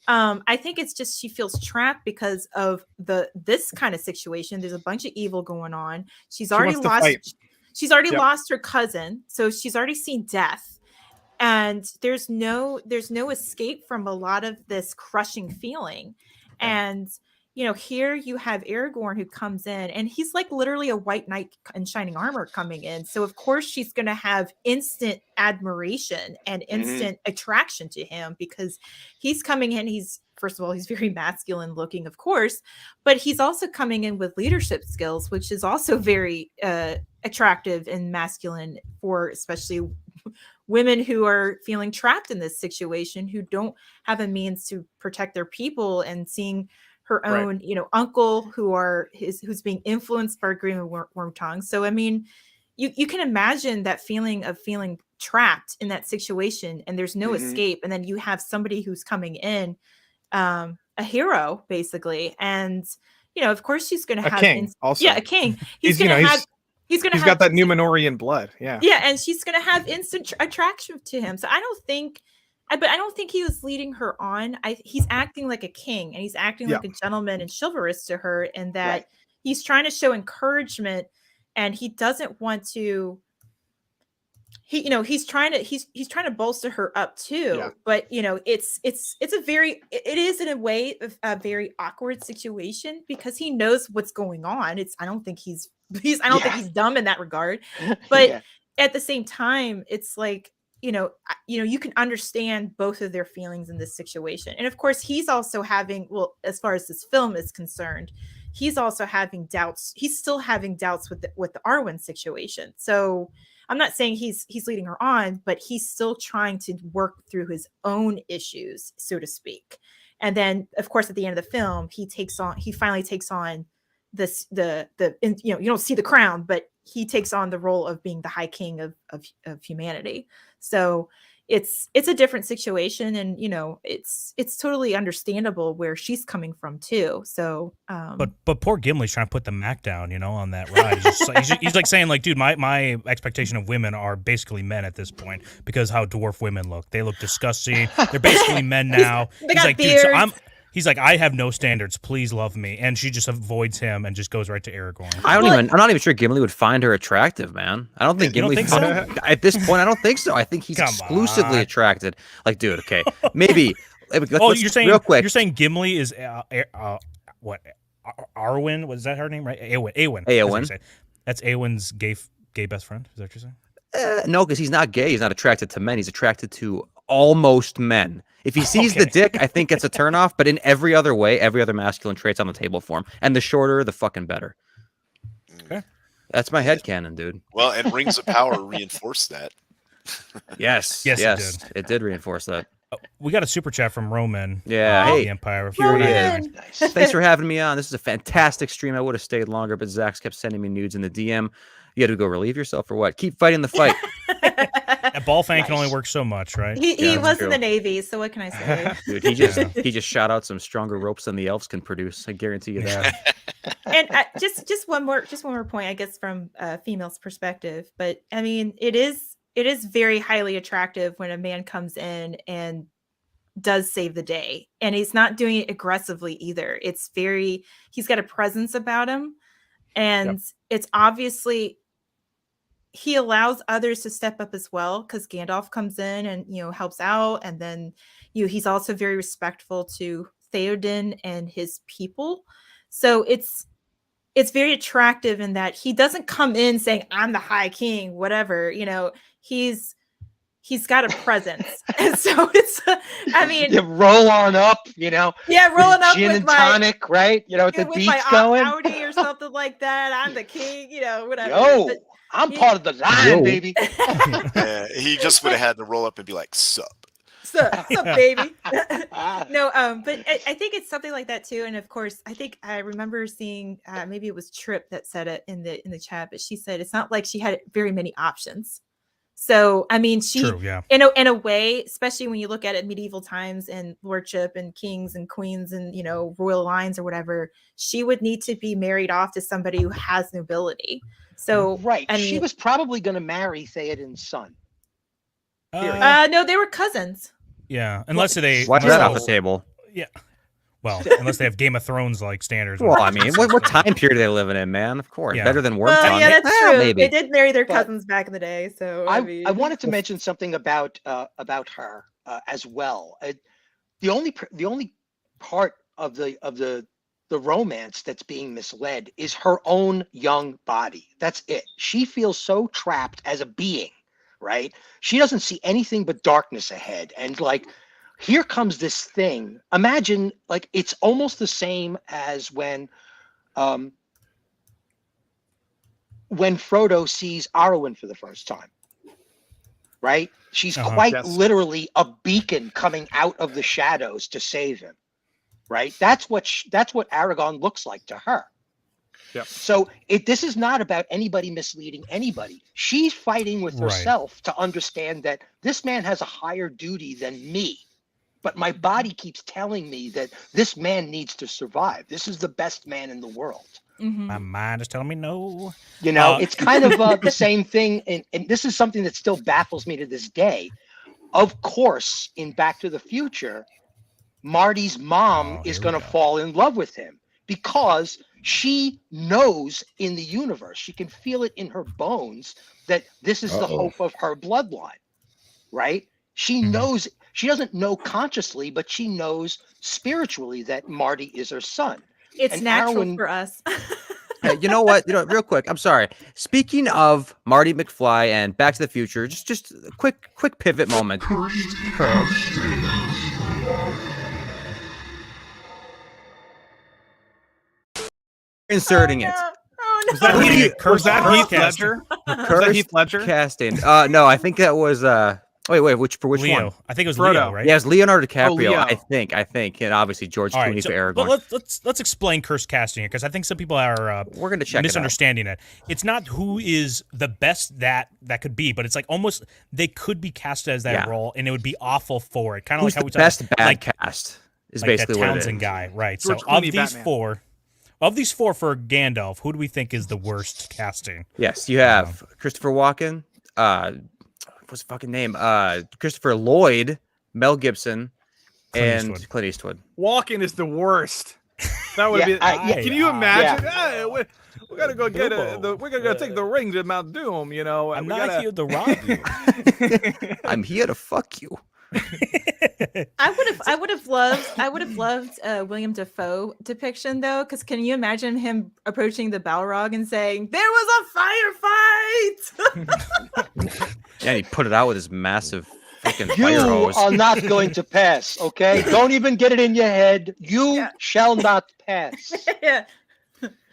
I think it's just she feels trapped because of this kind of situation. There's a bunch of evil going on. She's already lost her cousin, so she's already seen death, and there's no escape from a lot of this crushing feeling. And here you have Aragorn who comes in, and he's like literally a white knight in shining armor coming in. So of course she's going to have instant admiration and instant attraction to him because he's coming in. First of all, he's very masculine looking, of course, but he's also coming in with leadership skills, which is also very attractive and masculine for especially women who are feeling trapped in this situation, who don't have a means to protect their people, and seeing her own, uncle who's being influenced by Grima Wormtongue. So, I mean, you can imagine that feeling of feeling trapped in that situation, and there's no escape. And then you have somebody who's coming in, a hero basically, and of course she's going to have a king. A king. He's going to have. He's got that Numenorian blood. Yeah. Yeah, and she's going to have instant attraction to him. So I don't think he was leading her on. He's acting like a king, and he's acting like a gentleman and chivalrous to her, and that he's trying to show encouragement, and he doesn't want to. He's trying to bolster her up too, but it is in a way a very awkward situation because he knows what's going on. I don't think he's dumb in that regard, but at the same time, it's like, you can understand both of their feelings in this situation. And of course, he's also having, as far as this film is concerned, he's also having doubts. He's still having doubts with the Arwen situation. So I'm not saying he's leading her on, but he's still trying to work through his own issues, so to speak. And then, of course, at the end of the film, he finally takes on this you don't see the crown, but he takes on the role of being the High King of humanity. So it's a different situation, and it's totally understandable where she's coming from too. So but poor Gimli's trying to put the Mac down, on that ride. He's like saying, like, dude, my expectation of women are basically men at this point because how dwarf women look. They look disgusting. They're basically men now. They got like, beards. dude, so he's like, I have no standards. Please love me. And she just avoids him and just goes right to Aragorn. I'm not even sure Gimli would find her attractive, man. I don't think Gimli think so? At this point, I don't think so. I think he's exclusively attracted. Like, dude, okay, maybe. You're saying real quick. You're saying Gimli is what? Arwen? Was that her name? Right? Éowyn. That's Éowyn's gay best friend. Is that what you're saying? No, because he's not gay. He's not attracted to men. He's attracted to almost men. If he sees the dick, I think it's a turnoff. But in every other way, every other masculine trait's on the table for him. And the shorter, the fucking better. Okay. That's my headcanon, dude. Well, and Rings of Power reinforced that. Yes, it did reinforce that. We got a super chat from Roman. Yeah, hey, the Empire. Here he is. Nice. Thanks for having me on. This is a fantastic stream. I would have stayed longer, but Zach kept sending me nudes in the DM. You had to go relieve yourself or what? Keep fighting the fight. A ball fan can only work so much, right? He was in the Navy, so what can I say? Dude, he just shot out some stronger ropes than the elves can produce. I guarantee you that. And just one more point, I guess, from a female's perspective. But I mean, it is very highly attractive when a man comes in and does save the day, and he's not doing it aggressively either. He's got a presence about him, and it's obviously. He allows others to step up as well, because Gandalf comes in and helps out, and then he's also very respectful to Theoden and his people. So it's very attractive in that he doesn't come in saying, "I'm the High King," whatever. He's got a presence, and so it's. I mean, you roll on up, Yeah, rolling up gin with and my tonic, right? With the with beats my going, Audi or something like that. I'm the king, whatever. Yo. But, I'm part of the line, baby. Yeah, he just would have had to roll up and be like, "Sup, sup, baby." No, but I think it's something like that too. And of course, I think I remember seeing maybe it was Trip that said it in the chat, but she said it's not like she had very many options. So I mean, in a way, especially when you look at it medieval times and lordship and kings and queens and royal lines or whatever, she would need to be married off to somebody who has nobility. So she was probably going to marry Theoden's son. No, they were cousins. Yeah, unless they watch that off the table. Yeah. Well, unless they have Game of Thrones like standards. Well, I mean, what time period are they living in, man? Of course, better than Wormtongue. Well, yeah, that's true. Maybe. They did marry their cousins back in the day. So I wanted to mention something about her as well. The only part of the romance that's being misled is her own young body. That's it. She feels so trapped as a being, right? She doesn't see anything but darkness ahead, and here comes this thing. Imagine, it's almost the same as when Frodo sees Arwen for the first time, right? She's quite literally a beacon coming out of the shadows to save him, right? That's what Aragorn looks like to her. Yep. So this is not about anybody misleading anybody. She's fighting with herself to understand that this man has a higher duty than me. But my body keeps telling me that this man needs to survive. This is the best man in the world. Mm-hmm. My mind is telling me no. It's kind of the same thing. And this is something that still baffles me to this day. Of course, in Back to the Future, Marty's mom is going to fall in love with him because she knows in the universe, she can feel it in her bones that this is the hope of her bloodline, right? She knows. She doesn't know consciously, but she knows spiritually that Marty is her son. It's natural for us. Hey, you know what? Real quick. I'm sorry. Speaking of Marty McFly and Back to the Future, just a quick pivot moment. Inserting it. Was that Heath Ledger? Was that Heath Ledger? Casting. No, I think that was wait, for which Leo. one? I think it was Frodo. Leo, right? Yeah, it's Leonardo DiCaprio. Leo. I think, and obviously George All Clooney right, for Aragorn. but let's explain cursed casting here, because I think some people are We're gonna check misunderstanding it. It's not who is the best that could be, but it's like almost they could be cast as that role, and it would be awful for it. Kind of like Who's how the we best bad like cast is like basically that what it Townsend is. guy, right? George So Clooney, of these four for Gandalf, who do we think is the worst casting? Yes, you have Christopher Walken. What's the fucking name? Christopher Lloyd, Mel Gibson, and Clint Eastwood. Walken is the worst. That would be. Can you imagine? Hey, we gotta go get we're gonna go take the ring to Mount Doom. You know, I'm not here to rob you. I'm here to fuck you. I would have loved William Dafoe depiction though, because can you imagine him approaching the Balrog and saying, "There was a firefight"? Yeah, he put it out with his massive fucking You fire hose. are not going to pass, okay? Don't even get it in your head. You shall not pass. Yeah.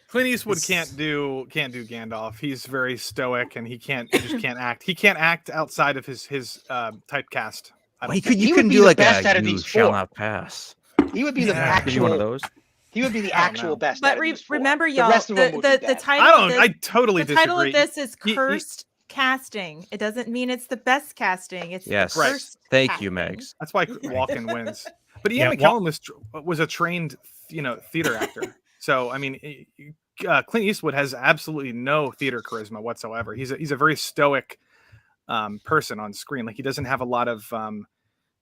Clint Eastwood can't do Gandalf. He's very stoic, and he just can't act. He can't act outside of his typecast. You couldn't do like a "you shall not pass." He would be the Give actual you one of those. He would be the actual best. But remember, y'all, rest of them would be the bad. title. I totally the title of disagree. this is cursed casting. It doesn't mean it's the best casting. It's Yes. the cursed Thank casting. you, Megs. That's why Walken wins. But Ian McKellen was a trained, theater actor. So I mean, Clint Eastwood has absolutely no theater charisma whatsoever. He's a very stoic person on screen. Like he doesn't have a lot of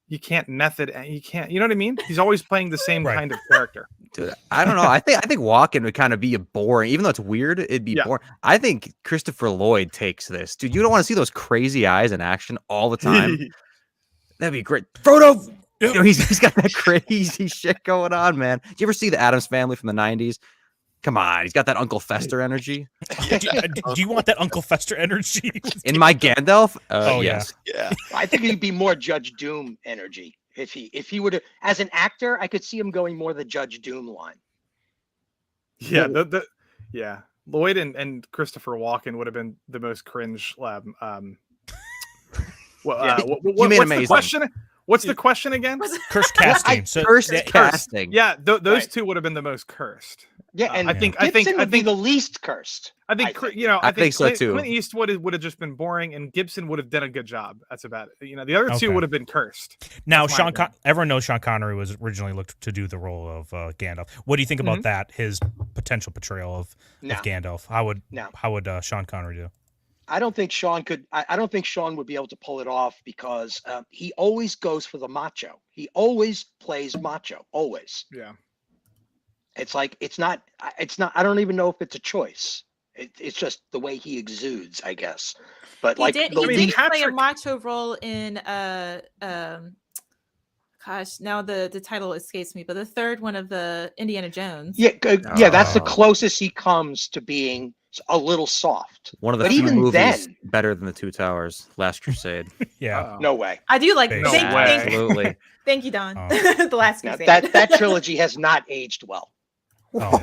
you can't method. You can't. You know what I mean? He's always playing the same kind of character. Dude, I don't know. I think Walken would kind of be boring, even though it's weird. It'd be boring. I think Christopher Lloyd takes this, dude. You don't want to see those crazy eyes in action all the time. That'd be great. Frodo, he's got that crazy shit going on, man. Did you ever see the Addams Family from the '90s? Come on, he's got that Uncle Fester energy. Do you want that Uncle Fester energy in my Gandalf? Yes. Yeah. I think he'd be more Judge Doom energy if he would. As an actor, I could see him going more the Judge Doom line. Yeah, Lloyd and Christopher Walken would have been the most cringe. What's the question? What's the question again? Cursed casting. Cursed casting. Yeah, those two would have been the most cursed. Yeah, and I think would be the least cursed. I think so too. Clint Eastwood would have just been boring, and Gibson would have done a good job. That's about it. The other two would have been cursed. Now, everyone knows Sean Connery was originally looked to do the role of Gandalf. What do you think about that? His potential portrayal of Gandalf. How would Sean Connery do? I don't think Sean could. I don't think Sean would be able to pull it off because he always goes for the macho. He always plays macho. Always. Yeah. It's like it's not. I don't even know if it's a choice. It's just the way he exudes, I guess. But he did play a macho role in gosh, now the title escapes me, but the third one of the Indiana Jones. Yeah, that's the closest he comes to being a little soft. One of the few movies better than The Two Towers, Last Crusade. No way. I do like absolutely. Thank you, Don. The Last Crusade. That trilogy has not aged well. Roman.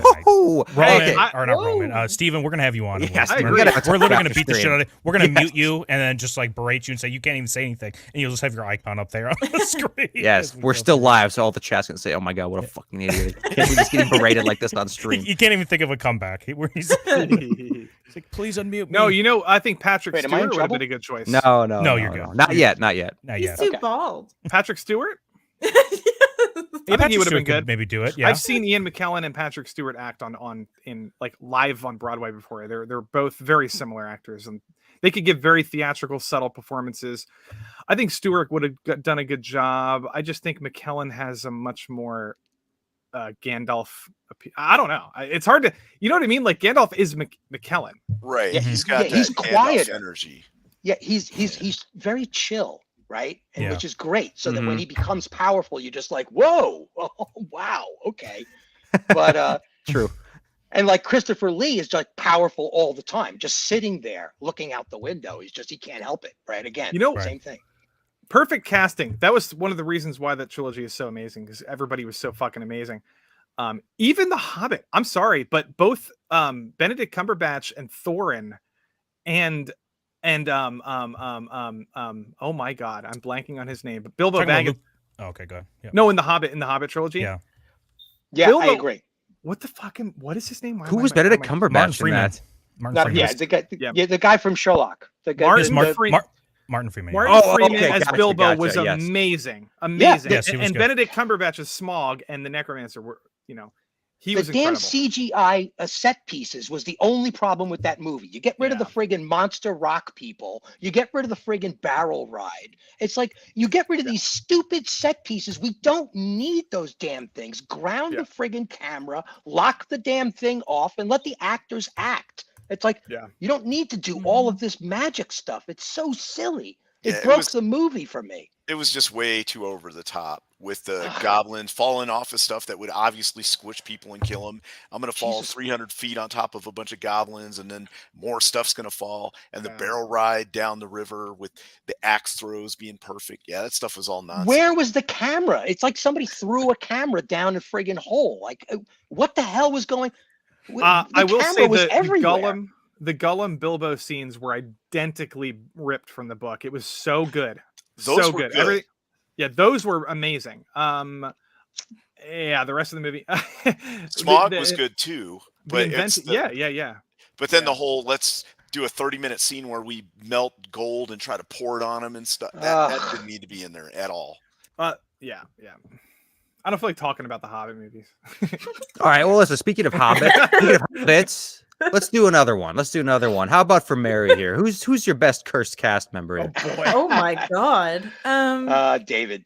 Steven, we're gonna have you on. Yes, we're literally gonna beat the shit out of it. We're gonna mute you and then just like berate you and say you can't even say anything, and you'll just have your icon up there on the screen. Yes, we're still live, so all the chat's gonna say, "Oh my god, what a fucking idiot!" We're just getting berated like this on stream. You can't even think of a comeback. He's like, "Please unmute me." No, I think Patrick Stewart would have been a good choice. No, you're good. Not yet. He's too bald. Patrick Stewart. I think he would have been good. Maybe do it. Yeah, I've seen Ian McKellen and Patrick Stewart act in like live on Broadway before. They're both very similar actors, and they could give very theatrical, subtle performances. I think Stewart would have done a good job. I just think McKellen has a much more Gandalf. I don't know. It's hard to, you know what I mean? Like Gandalf is McKellen, right? Yeah, he's got he's quiet energy. Yeah, he's very chill. Right. And which is great. So that when he becomes powerful, you're just like, whoa, oh, wow. Okay. But true. And like Christopher Lee is like powerful all the time, just sitting there looking out the window. He can't help it. Right. Again, same thing. Perfect casting. That was one of the reasons why that trilogy is so amazing, because everybody was so fucking amazing. Even The Hobbit. I'm sorry, but both Benedict Cumberbatch and Thorin, and oh my God, I'm blanking on his name, but Bilbo Baggins. Oh, okay, go ahead. Yeah. No, in the Hobbit trilogy. Yeah, Bilbo, I agree. What the fucking? What is his name? Who was Benedict Cumberbatch Martin in Freeman. that? Martin Freeman. Yeah, the guy from Sherlock. The guy, Martin Freeman. Martin Freeman. Freeman okay, as gotcha, Bilbo was yes. amazing. Yeah. Yes, he was and good. Benedict Cumberbatch as Smaug and the Necromancer were, he the was damn incredible. CGI set pieces was the only problem with that movie. You get rid of the friggin' monster rock people. You get rid of the friggin' barrel ride. It's like you get rid of these stupid set pieces. We don't need those damn things. Ground the friggin' camera, lock the damn thing off, and let the actors act. It's like you don't need to do all of this magic stuff. It's so silly. It broke the movie for me. It was just way too over the top with the goblins falling off of stuff that would obviously squish people and kill them. I'm going to fall 300 feet on top of a bunch of goblins, and then more stuff's going to fall. And the barrel ride down the river with the axe throws being perfect. Yeah, that stuff was all nonsense. Where was the camera? It's like somebody threw a camera down a friggin' hole. Like, what the hell was going? I will say the Gollum Bilbo scenes were identically ripped from the book. It was so good. Those so were good. Those were amazing. The rest of the movie. Smaug was good too. But yeah. But then the whole let's do a 30-minute scene where we melt gold and try to pour it on them and stuff. That didn't need to be in there at all. Yeah. I don't feel like talking about the Hobbit movies. All right. Well, listen. Speaking of Hobbits, let's do another one. How about for Mary here? Who's your best cursed cast member? Oh my God. David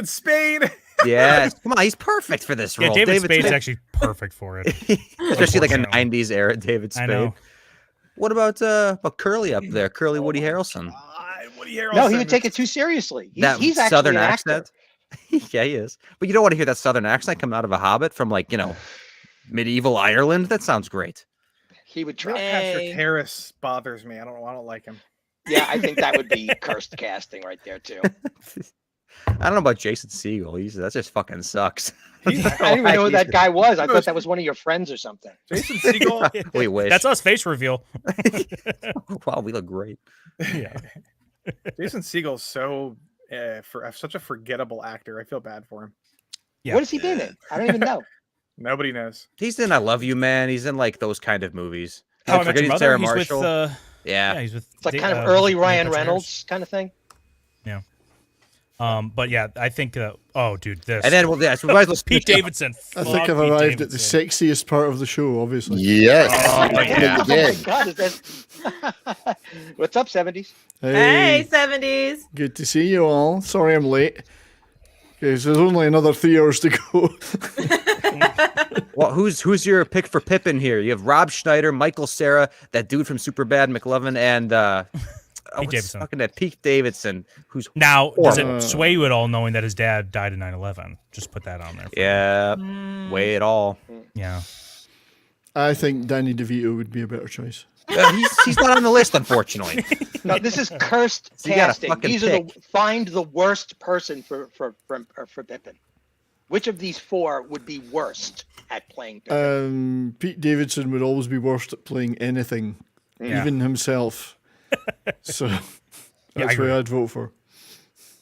Spade. Yes. Come on, he's perfect for this role. Yeah, David Spade's actually perfect for it. Especially like a 90s era David Spade. I know. What about Curly up there? Curly Woody Harrelson. Woody Harrelson. No, he would take it too seriously. He's actually Southern an accent. Yeah, he is. But you don't want to hear that Southern accent coming out of a Hobbit from medieval Ireland. That sounds great. He would try. Patrick Harris bothers me. I don't like him. Yeah, I think that would be cursed casting right there too. I don't know about Jason Segel. That just fucking sucks. I didn't even know who that guy was. I thought that was one of your friends or something. Jason Segel. We wish. That's us. Face reveal. Wow, we look great. Yeah. Jason Segel's so such a forgettable actor. I feel bad for him. Yeah. What has he been in? I don't even know. Nobody knows. He's in I Love You, Man. He's in those kind of movies. Oh, I Met Your Mother. Sarah He's Marshall. with, yeah, he's with. It's like kind of early Ryan Reynolds kind of thing. Yeah. But yeah, I think. Oh, dude, this. And then so let's Pete Davidson. I think I've arrived at the sexiest part of the show. Obviously. Yes. Oh my God! Is that? What's up, 70s? Hey, 70s. Good to see you all. Sorry I'm late. Because there's only another 3 hours to go. Well, who's your pick for Pippin here? You have Rob Schneider, Michael Cera, that dude from Superbad, McLovin, and Pete Davidson. Fucking that Pete Davidson, who's now does it sway you at all knowing that his dad died in 9/11? Just put that on there. Yeah, weigh it all. Yeah, I think Danny DeVito would be a better choice. He's not on the list, unfortunately. No, this is cursed So you gotta casting. fucking These are pick. find the worst person for Pippin. Which of these four would be worst at playing Pippin? Pete Davidson would always be worst at playing anything, even himself. So that's who I'd vote for.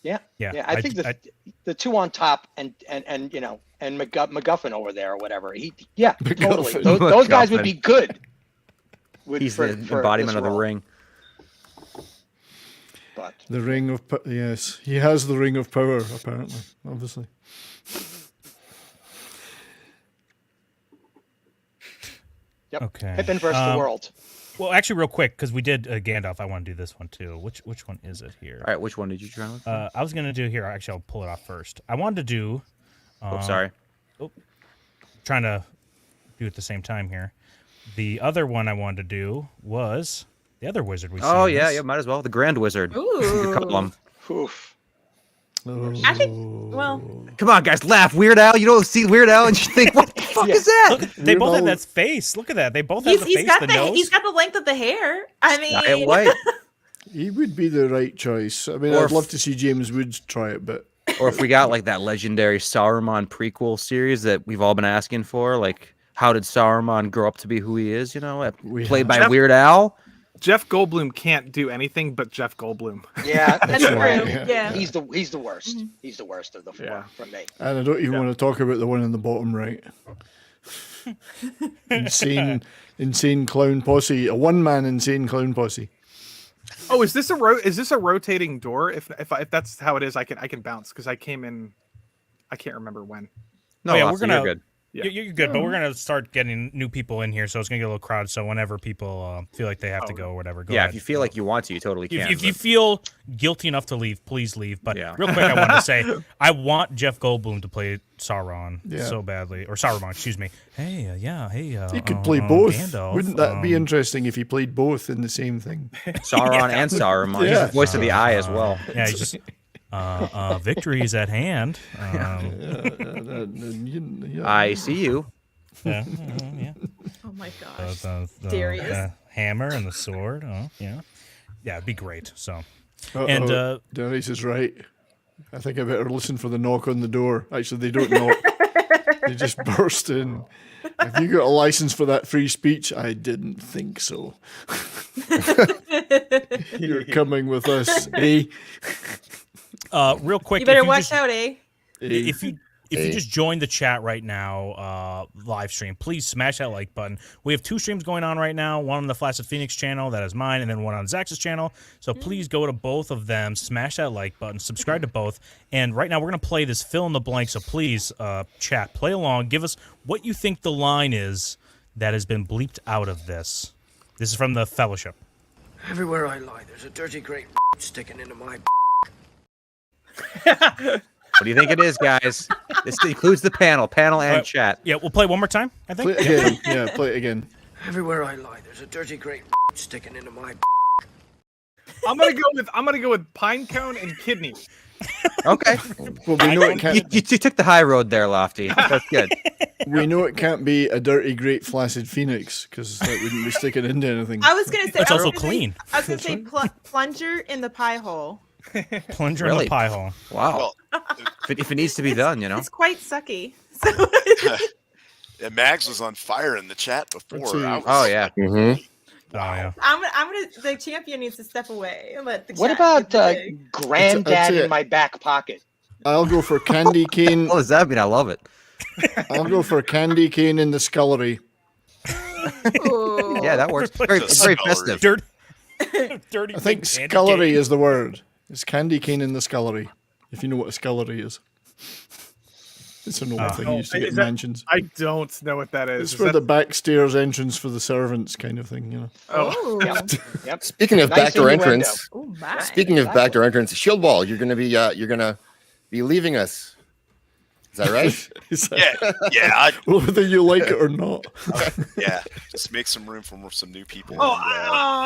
Yeah. I think the two on top and MacGuffin over there or whatever. Totally. Those guys would be good. He's the embodiment of the ring. But the ring of yes, he has the ring of power. Apparently, obviously. Yep. Okay. Pippin versus the world. Well, actually, real quick, because we did Gandalf. I want to do this one too. Which one is it here? All right, which one did you try with? I was gonna do here. Actually, I'll pull it off first. I wanted to do. Trying to do it at the same time here. The other one I wanted to do was the other wizard we see. Oh yeah, might as well. The Grand Wizard. Ooh. Couple of them. Oof. I think. Well, Come on, guys, laugh. Weird Al. You don't see Weird Al and you think, what the fuck is that? Look, they both have that face. Look at that. They both have the face, the nose. He's got the length of the hair. I mean, He would be the right choice. I mean, I'd love to see James Woods try it, but Or if we got like that legendary Saruman prequel series that we've all been asking for, like how did Saruman grow up to be who he is? You know, played by Weird Al. Jeff Goldblum can't do anything but Jeff Goldblum. Yeah, That's right. Yeah. He's the worst. He's the worst of the four for me. And I don't even want to talk about the one in the bottom right. insane clown posse, a one-man insane clown posse. Oh, is this a rotating door? If that's how it is, I can bounce because I came in. I can't remember when. No, yeah, Lofty, you're good. You're good, but we're gonna start getting new people in here, so it's gonna get a little crowded. So whenever people feel like they have to go or whatever, go Yeah, ahead. if you feel like you want to, you totally can. If you feel guilty enough to leave, please leave. But real quick, I want to say I want Jeff Goldblum to play Sauron so badly, or Saruman, excuse me. Hey, He could play both. Gandalf, Wouldn't that be interesting if he played both in the same thing? Sauron and Saruman. He's the voice of the eye as well. Yeah, he's just victory is at hand. I see you. Yeah. Oh my gosh. Darius. The hammer and the sword. Oh, yeah. Yeah, it'd be great. So, Darius is right. I think I better listen for the knock on the door. Actually, they don't knock. They just burst in. Have you got a license for that free speech? I didn't think so. You're coming with us, eh? Real quick, You better watch out, eh? If you just joined the chat right now, live stream, please smash that like button. We have 2 streams going on right now, one on the Flaccid Phoenix channel, that is mine, and then one on Zax's channel. So please go to both of them, smash that like button, subscribe to both. And right now we're going to play this fill in the blank, so please, chat, play along. Give us what you think the line is that has been bleeped out of this. This is from the Fellowship. Everywhere I lie, there's a dirty great sticking into my. What do you think it is, guys? This includes the panel and chat. Yeah, we'll play one more time, I think. Play it again. Yeah, play it again. Everywhere I lie, there's a dirty great sticking into my. I'm gonna go with pine cone and kidney. Okay. Well, we know it can't. You took the high road there, Lofty. That's good. We know it can't be a dirty, great, flaccid phoenix because that wouldn't be sticking into anything. I was gonna say It's also clean. I was gonna say plunger in the pie hole. Plunger in the pie hole. Wow. If it needs to be done, you know. It's quite sucky. Yeah, Mags was on fire in the chat before. Oh yeah. Mm-hmm. Oh yeah. I'm gonna. The champion needs to step away and let the. What chat about get the big. Granddad in my back pocket? I'll go for candy cane. What does that mean? I love it. I'll go for candy cane in the scullery. Yeah, that works. It's very festive. Dirty. I think scullery is the word. It's candy cane in the scullery. If you know what a scullery is. It's an old thing you used to get in mansions. I don't know what that is. It's for the backstairs entrance for the servants kind of thing, you know. Oh. Yep. Speaking of Nice backdoor innuendo. entrance, Oh my. speaking of backdoor entrance, Shield Wall, you're gonna be leaving us. Is that right? Yeah. Whether you like it or not. Yeah, just make some room for some new people.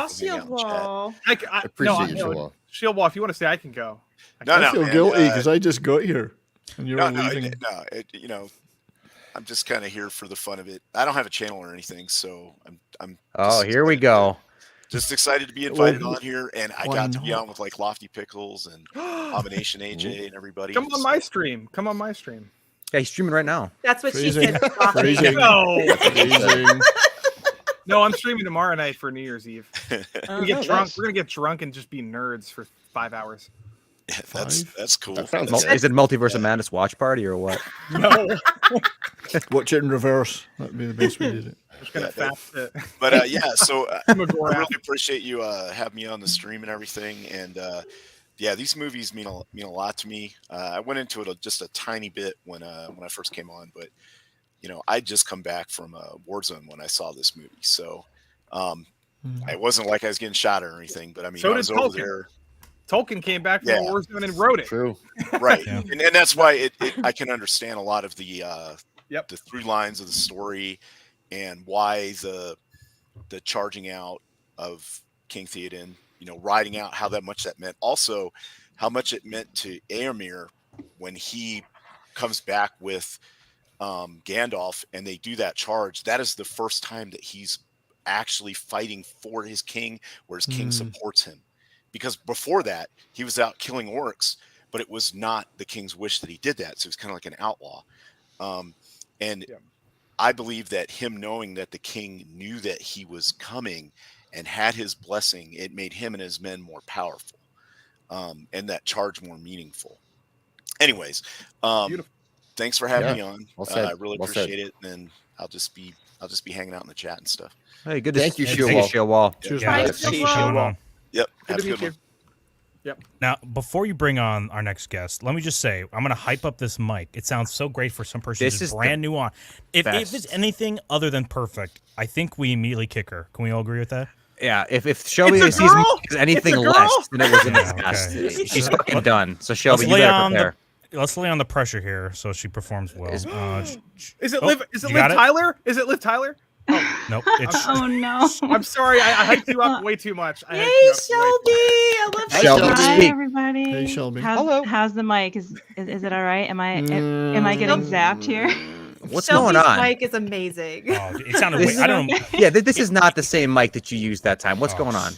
Shield Wall. I appreciate you, Shield Wall. Shield Wall, if you want to stay, I can go. I feel guilty because I just got here and you're leaving. I'm just kind of here for the fun of it. I don't have a channel or anything, so I'm. Oh, here we go. Just excited to be invited on here, and I got to be on with like Lofty Pickles and Abomination AJ and everybody. Come on my stream. Come on my stream. Yeah, he's streaming right now. That's what Phrasing. she said. Phrasing. No. Phrasing. No, I'm streaming tomorrow night for New Year's Eve. We're gonna get drunk. Nice. We're gonna get drunk and just be nerds for 5 hours. Yeah, that's cool. That sounds Is it Multiverse of Madness watch party or what? No. Watch it in reverse. That'd be the best way to do it. Just gonna fast it. But so I really appreciate you having me on the stream and everything. And yeah, these movies mean a lot to me. I went into it just a tiny bit when I first came on, but I just come back from Warzone when I saw this movie, so it wasn't like I was getting shot or anything. But I mean, So I was did over Tolkien. there. Tolkien came back from Warzone and wrote it. True. Right, Yeah. and that's why I can understand a lot of the through lines of the story and why the charging out of King Theoden, riding out, how much that meant. Also, how much it meant to Éomer when he comes back with Gandalf and they do that charge. That is the first time that he's actually fighting for his king, where his king supports him. Because before that, he was out killing orcs, but it was not the king's wish that he did that. So he was kind of like an outlaw. And I believe that him knowing that the king knew that he was coming and had his blessing, it made him and his men more powerful, and that charge more meaningful. Anyways, thanks for having me on. I really appreciate it. And I'll just be hanging out in the chat and stuff. Hey, good. Thank you, Showall. Cheers, Yep. Have a good one. Yep. Now, before you bring on our next guest, let me just say I'm going to hype up this mic. It sounds so great for some person who's brand new on. If it's anything other than perfect, I think we immediately kick her. Can we all agree with that? Yeah. If Shelby sees me as anything less than it was in this cast, she's fucking done. So Shelby, you better prepare. Let's lay on the pressure here so she performs well. Is it Liv Tyler? Is it Liv Tyler? Oh, nope. Oh no! I'm sorry. I hyped you up way too much. Yay, Shelby! I love Shelby. Hi, everybody. Hey, Shelby. How's the mic? Is it all right? Am I getting zapped here? What's Shelby's going on? mic is amazing. Oh, it sounded. I don't. Yeah, this is not the same mic that you used that time. What's going on?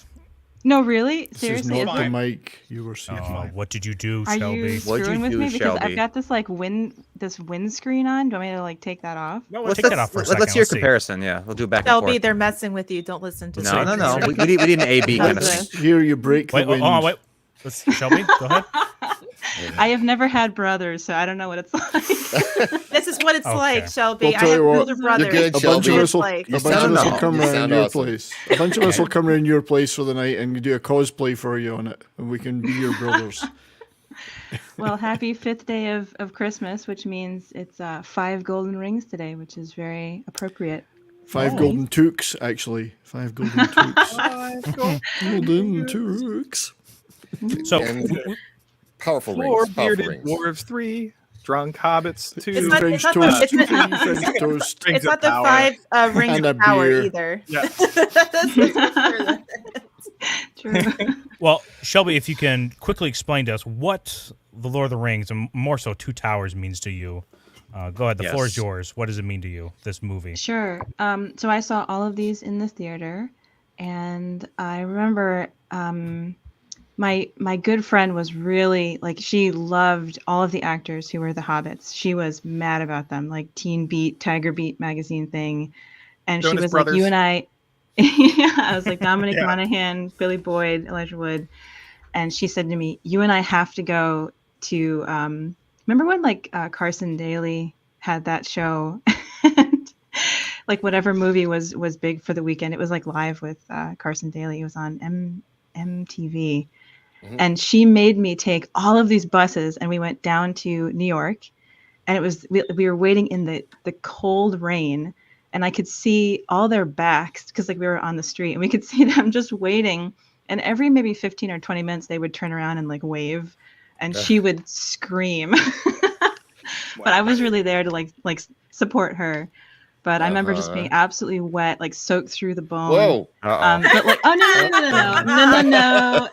No, really? This Seriously? is not the mic you were seeing. What did you do, Are Shelby? you screwing with me? Because I've got this like windscreen on. Do you want me to like take that off? No, let's take that off for a second. Let's hear a comparison. Yeah, we'll do it back and Shelby, forth. they're messing with you. Don't listen to No. We need an A/B kind of thing. Here you break the wind. Wait. Shelby, go ahead. I have never had brothers, so I don't know what it's like. This is what it's like, Shelby. I'll tell I have you what, older brothers. a bunch of us will come You around sound your awesome. place. A bunch of us will come around your place for the night and do a cosplay for you on it, and we can be your brothers. Well, happy 5th day of Christmas, which means it's 5 golden rings today, which is very appropriate. 5 golden toques, actually. 5 golden toques. Golden toques. So, powerful Four rings. Powerful bearded rings. dwarves, 3 drunk hobbits, 2. It's not the 5 rings And a of power beer. either. Yeah. True. Well, Shelby, if you can quickly explain to us what the Lord of the Rings, and more so Two Towers, means to you. Go ahead. The floor is yours. What does it mean to you, this movie? Sure. So I saw all of these in the theater, and I remember my good friend was really like, she loved all of the actors who were the hobbits. She was mad about them, like Teen Beat, Tiger Beat magazine thing, and Jonas she was Brothers. like, you and I. Yeah, I was like Dominic Monaghan, Billy Boyd, Elijah Wood, and she said to me, "You and I have to go to." Remember when like Carson Daly had that show, and like whatever movie was big for the weekend, it was like live with Carson Daly. It was on MTV, and she made me take all of these buses, and we went down to New York, and it was we were waiting in the cold rain. And I could see all their backs because like we were on the street, and we could see them just waiting. And every maybe 15 or 20 minutes, they would turn around and like wave, and she would scream. But I was really there to like support her. But I remember just being absolutely wet, like soaked through the bone. Whoa. But like, oh no.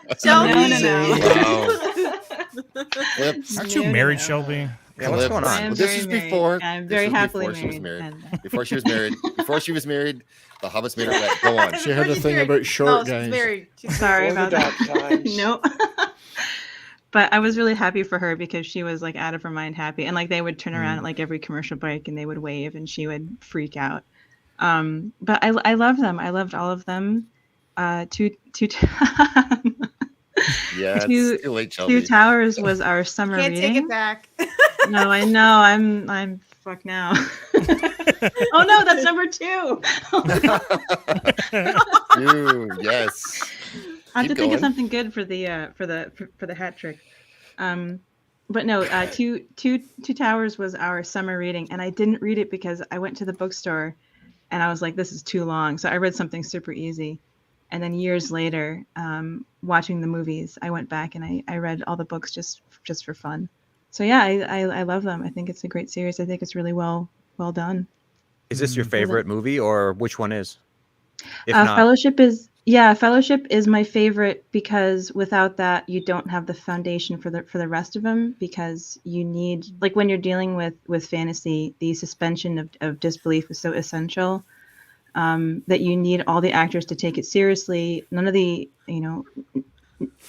Aren't you married, Shelby? Yeah, what's going on? Well, this was before. I'm very happily married. Before she was married. Before she was married, the hobbits made her wet. Go on. She had a thing about short guys. Sorry about that. No. But I was really happy for her because she was like out of her mind happy, and like they would turn around at like every commercial break and they would wave and she would freak out. But I loved them. I loved all of them. Yeah, it's too late, Shelby. Two Towers was our summer Can't reading. take it back. No, I know. I'm fucked now. Oh no, that's number 2. Dude, yes. I have Keep to think of going. something good for the hat trick. But no, Two Towers was our summer reading, and I didn't read it because I went to the bookstore, and I was like, this is too long. So I read something super easy, and then years later, watching the movies, I went back and I read all the books just for fun. So yeah, I love them. I think it's a great series. I think it's really well done. Is this your favorite movie, or which one is? If not, Fellowship is my favorite because without that you don't have the foundation for the rest of them, because you need, like when you're dealing with fantasy, the suspension of disbelief is so essential, that you need all the actors to take it seriously. None of the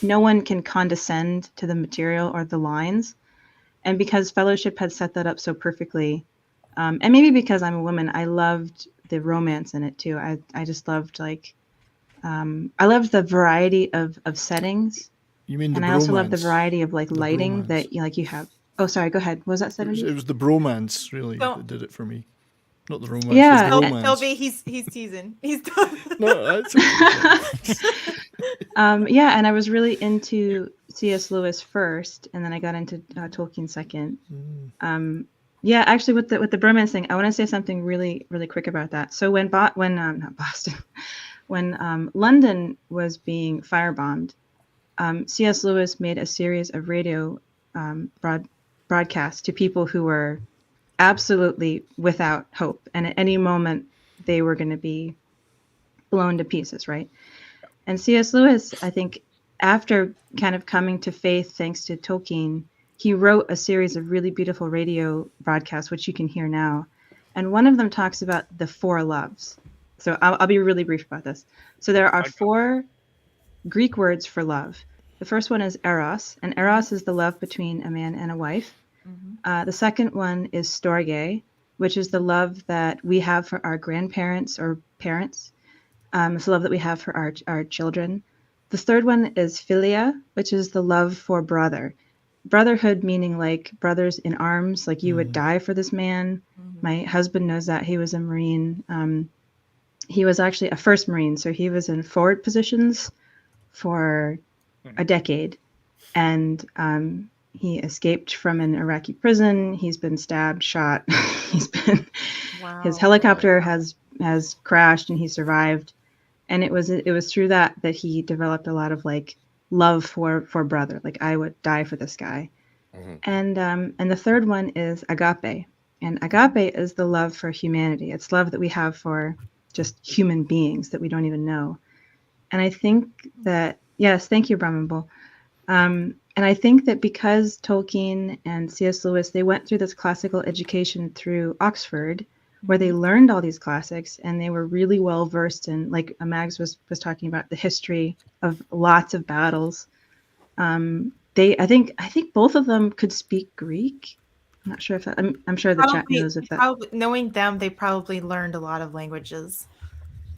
no one can condescend to the material or the lines. And because Fellowship had set that up so perfectly, and maybe because I'm a woman, I loved the romance in it too. I just loved I loved the variety of settings. You mean the and I also love the bromance. variety of like The lighting bromance. that you have. Oh, sorry, go ahead. What was that 70s? It was the bromance really Don't- that did it for me. Not the romance. Yeah. the bromance. Toby, he's teasing. He's done. No, that's okay. Yeah, and I was really into C.S. Lewis first, and then I got into Tolkien second. Yeah, actually, with the bromance thing, I want to say something really, really quick about that. So when not Boston, when London was being firebombed, C.S. Lewis made a series of radio broadcasts to people who were absolutely without hope, and at any moment they were going to be blown to pieces, right? And C.S. Lewis, I think, after kind of coming to faith thanks to Tolkien, he wrote a series of really beautiful radio broadcasts, which you can hear now. And one of them talks about the 4 loves. So I'll be really brief about this. So there are 4 Greek words for love. The first one is eros, and eros is the love between a man and a wife. The second one is storge, which is the love that we have for our grandparents or parents. It's the love that we have for our children. The third one is philia, which is the love for brother. Brotherhood meaning like brothers in arms, like you would die for this man. My husband knows that. He was a Marine. He was actually a first Marine, so he was in forward positions for a decade. And he escaped from an Iraqi prison. He's been stabbed, shot. His helicopter has crashed and he survived. And it was through that he developed a lot of like love for brother. Like I would die for this guy. And the third one is agape. And agape is the love for humanity. It's love that we have for just human beings that we don't even know. And I think that, yes, thank you, Brahmanbul. And I think that because Tolkien and C.S. Lewis, they went through this classical education through Oxford, where they learned all these classics and they were really well versed in, like Mags was talking about, the history of lots of battles. I think both of them could speak Greek. I'm not sure if that, I'm sure the chat knows if that. Probably, knowing them, they probably learned a lot of languages.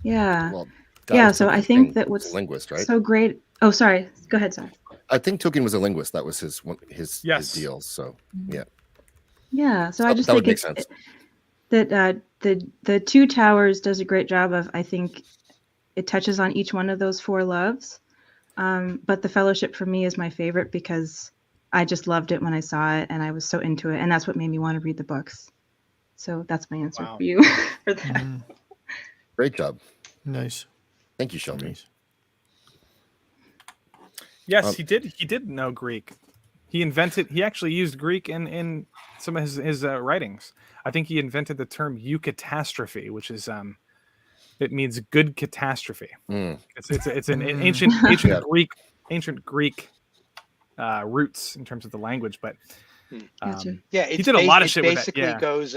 Yeah. Well, yeah. So I think that what's a linguist, right? so great. Oh, sorry. Go ahead, sorry. I think Tolkien was a linguist. That was his deal. So yeah. Yeah. So I just that would think make sense. That the Two Towers does a great job of, I think it touches on each one of those 4 loves. But the Fellowship for me is my favorite because I just loved it when I saw it and I was so into it, and that's what made me want to read the books. So that's my answer for you for that. Great job. Nice. Thank you, Shelby. Yes, he did know Greek. He actually used Greek in some of his writings. I think he invented the term eucatastrophe, which is it means good catastrophe. It's an ancient Greek roots in terms of the language, but yeah, he did a lot of shit with that. Basically, Yeah. goes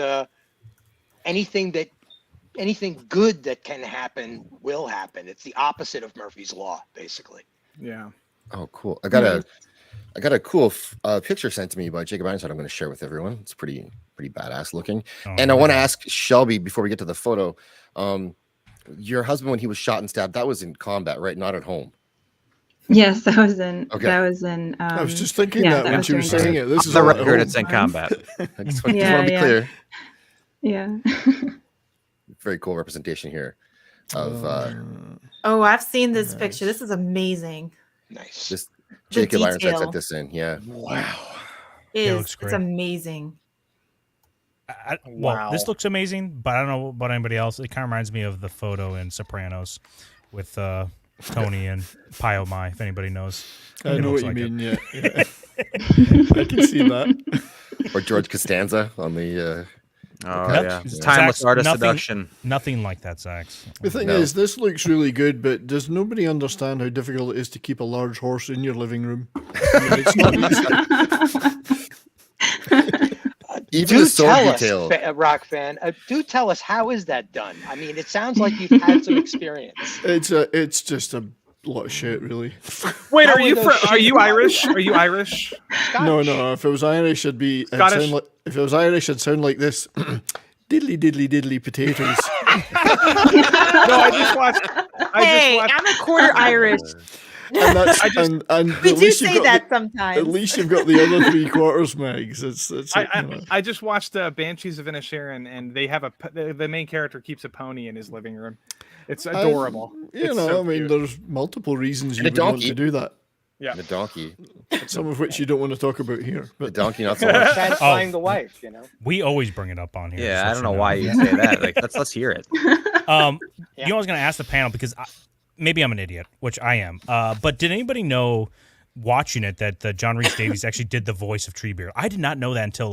anything good that can happen will happen. It's the opposite of Murphy's Law, basically. Yeah. Oh, cool. I got a cool picture sent to me by Jacob Einstein. I'm going to share with everyone. It's pretty badass looking. And I want to ask Shelby before we get to the photo. Your husband, when he was shot and stabbed, that was in combat, right? Not at home. Yes, that was in. Okay. That was in. I was just thinking that when she was saying it. This is the all at record. home. It's in combat. I just want to be clear. Yeah. Very cool representation here of. Oh, I've seen this picture. This is amazing. Nice. Just Jacob Ironside detail. set this in. Yeah. Yeah, It looks is. great. It's amazing. Well, this looks amazing, but I don't know about anybody else. It kind of reminds me of the photo in Sopranos with Tony and Pio Mai, if anybody knows. I know what you like mean. it. Yeah. I can see that. Or George Costanza on the. Timeless art of seduction. Nothing like that, Zax. The thing is, this looks really good, but does nobody understand how difficult it is to keep a large horse in your living room? I mean, it's not easy. Even the sword tell detail. us, Rock fan. Do tell us, how is that done? I mean, it sounds like you've had some experience. It's just a lot of shit, really. Wait, are you Irish? Are you Irish? No. If it was Irish, Scottish? If it was Irish, it'd sound like this: diddly diddly diddly potatoes. No, I just watched. I'm a quarter Irish. And that's and We at do least you've say got that the, sometimes. At least you've got the other 3/4, Megs. It's I just watched Banshees of Inisherin, and they have the main character keeps a pony in his living room. It's adorable. There's multiple reasons you And would a want donkey. to do that. Yeah, the donkey. Some of which you don't want to talk about here. But the donkey, not so much. Satisfying the wife, you know. We always bring it up on here. Yeah, just I let don't you know why you say that. Like, let's hear it. You know, I was going to ask the panel because maybe I'm an idiot, which I am. But did anybody know, watching it, that John Rhys Davies actually did the voice of Treebeard? I did not know that until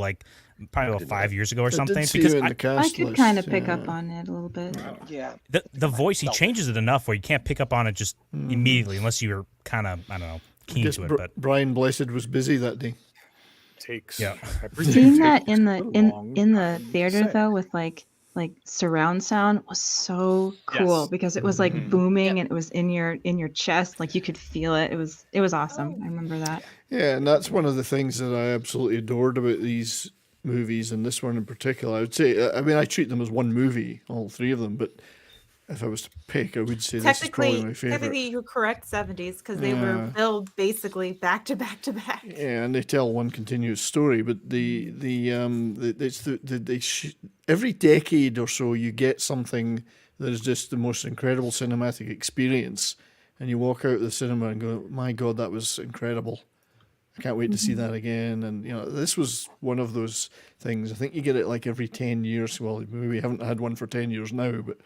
probably about 5 years ago or something. Because I could kind of pick up on it a little bit. Yeah. The voice, he changes it enough where you can't pick up on it just immediately unless you're kind of, I don't know, keen to it. But Brian Blessed was busy that day. Seeing that in the theater though, with like surround sound, was so cool because it was like booming and it was in your chest, like you could feel it. It was awesome. I remember that. Yeah, and that's one of the things that I absolutely adored about these movies, and this one in particular. I would say, I mean, I treat them as one movie, all three of them, but if I was to pick, I would say this is probably my favorite. Technically, you're correct, 70s, because they were billed basically back to back to back. Yeah, and they tell one continuous story, but every decade or so you get something that is just the most incredible cinematic experience, and you walk out of the cinema and go, "My God, that was incredible! I can't wait to see that again." And this was one of those things. I think you get it like every 10 years. Well, we haven't had one for 10 years now, but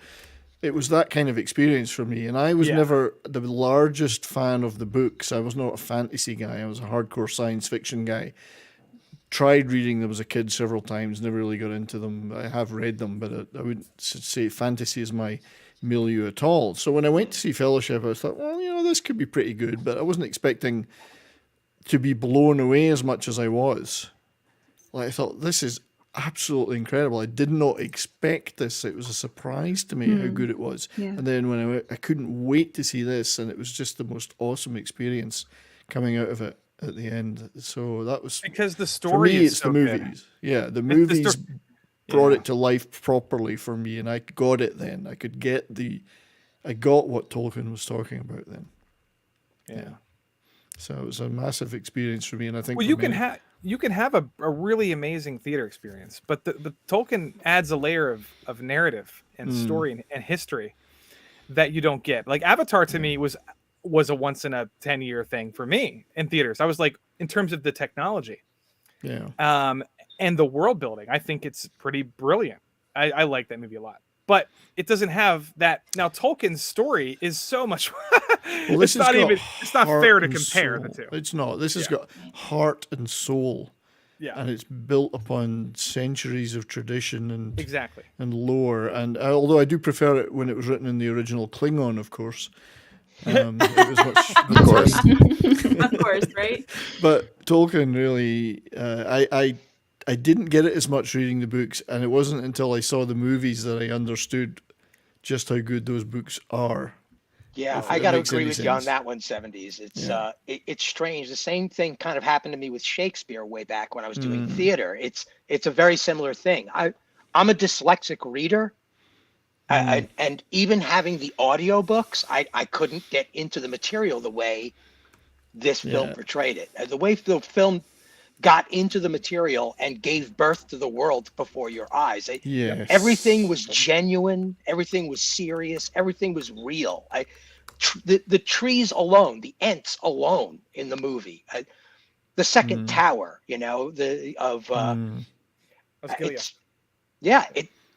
it was that kind of experience for me. And I was never the largest fan of the books. I was not a fantasy guy. I was a hardcore science fiction guy. Tried reading them as a kid several times, never really got into them. I have read them, but I wouldn't say fantasy is my milieu at all. So when I went to see Fellowship, I thought, well, this could be pretty good, but I wasn't expecting to be blown away as much as I was. Like, I thought, this is absolutely incredible. I did not expect this. It was a surprise to me how good it was. Yeah. And then when I couldn't wait to see this, and it was just the most awesome experience coming out of it at the end. So that was because the story for me, is it's so the movies. good. Yeah, the movies brought it to life properly for me, and I got it then. I got what Tolkien was talking about then. Yeah. So it was a massive experience for me, and I think you can have a really amazing theater experience, but the Tolkien adds a layer of narrative and story and history that you don't get. Like Avatar to me was a once in a 10-year thing for me in theaters. I was like, in terms of the technology, and the world building, I think it's pretty brilliant. I like that movie a lot. But it doesn't have that. Now Tolkien's story is so much. Well, it's not fair to compare the two. It's not. This has got heart and soul. Yeah. And it's built upon centuries of tradition and exactly and lore. And although I do prefer it when it was written in the original Klingon, of course. It was much, of course, right? But Tolkien really, I didn't get it as much reading the books, and it wasn't until I saw the movies that I understood just how good those books are. Yeah, I got to agree with you on that one, 70s. It's strange. The same thing kind of happened to me with Shakespeare way back when I was doing theater. It's a very similar thing. I'm a dyslexic reader, and even having the audiobooks, I couldn't get into the material the way this film portrayed it. The way the film got into the material and gave birth to the world before your eyes. Everything was genuine. Everything was serious. Everything was real. The trees alone, the Ents alone in the movie, the second tower, it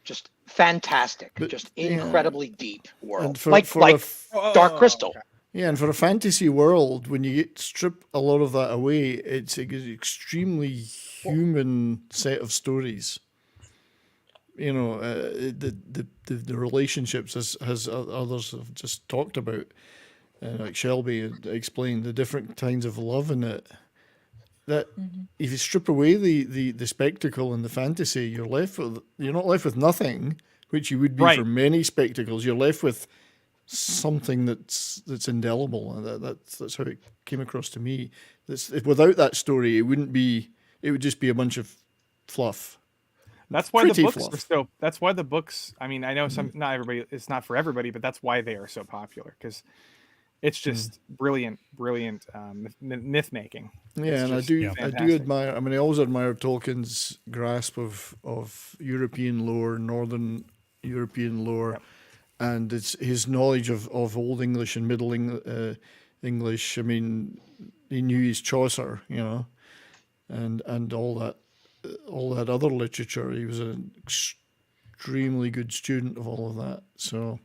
just fantastic, just incredibly deep world, like Dark Crystal. Yeah, and for a fantasy world, when you strip a lot of that away, it's an extremely human set of stories. The relationships, as others have just talked about, like Shelby explained, the different kinds of love in it. That if you strip away the spectacle and the fantasy, you're not left with nothing, which you would be for many spectacles. You're left with something that's indelible, and that's how it came across to me. Without that story, it wouldn't be. It would just be a bunch of fluff. That's why Pretty the books fluff. are so. That's why the books. I mean, I know not everybody. It's not for everybody, but that's why they are so popular because it's just brilliant myth making. Yeah, and I do admire. I mean, I always admired Tolkien's grasp of European lore, Northern European lore, and it's his knowledge of Old English and Middle English. I mean, he knew his Chaucer, you know, and all that other literature. He was an extremely good student of all of that. So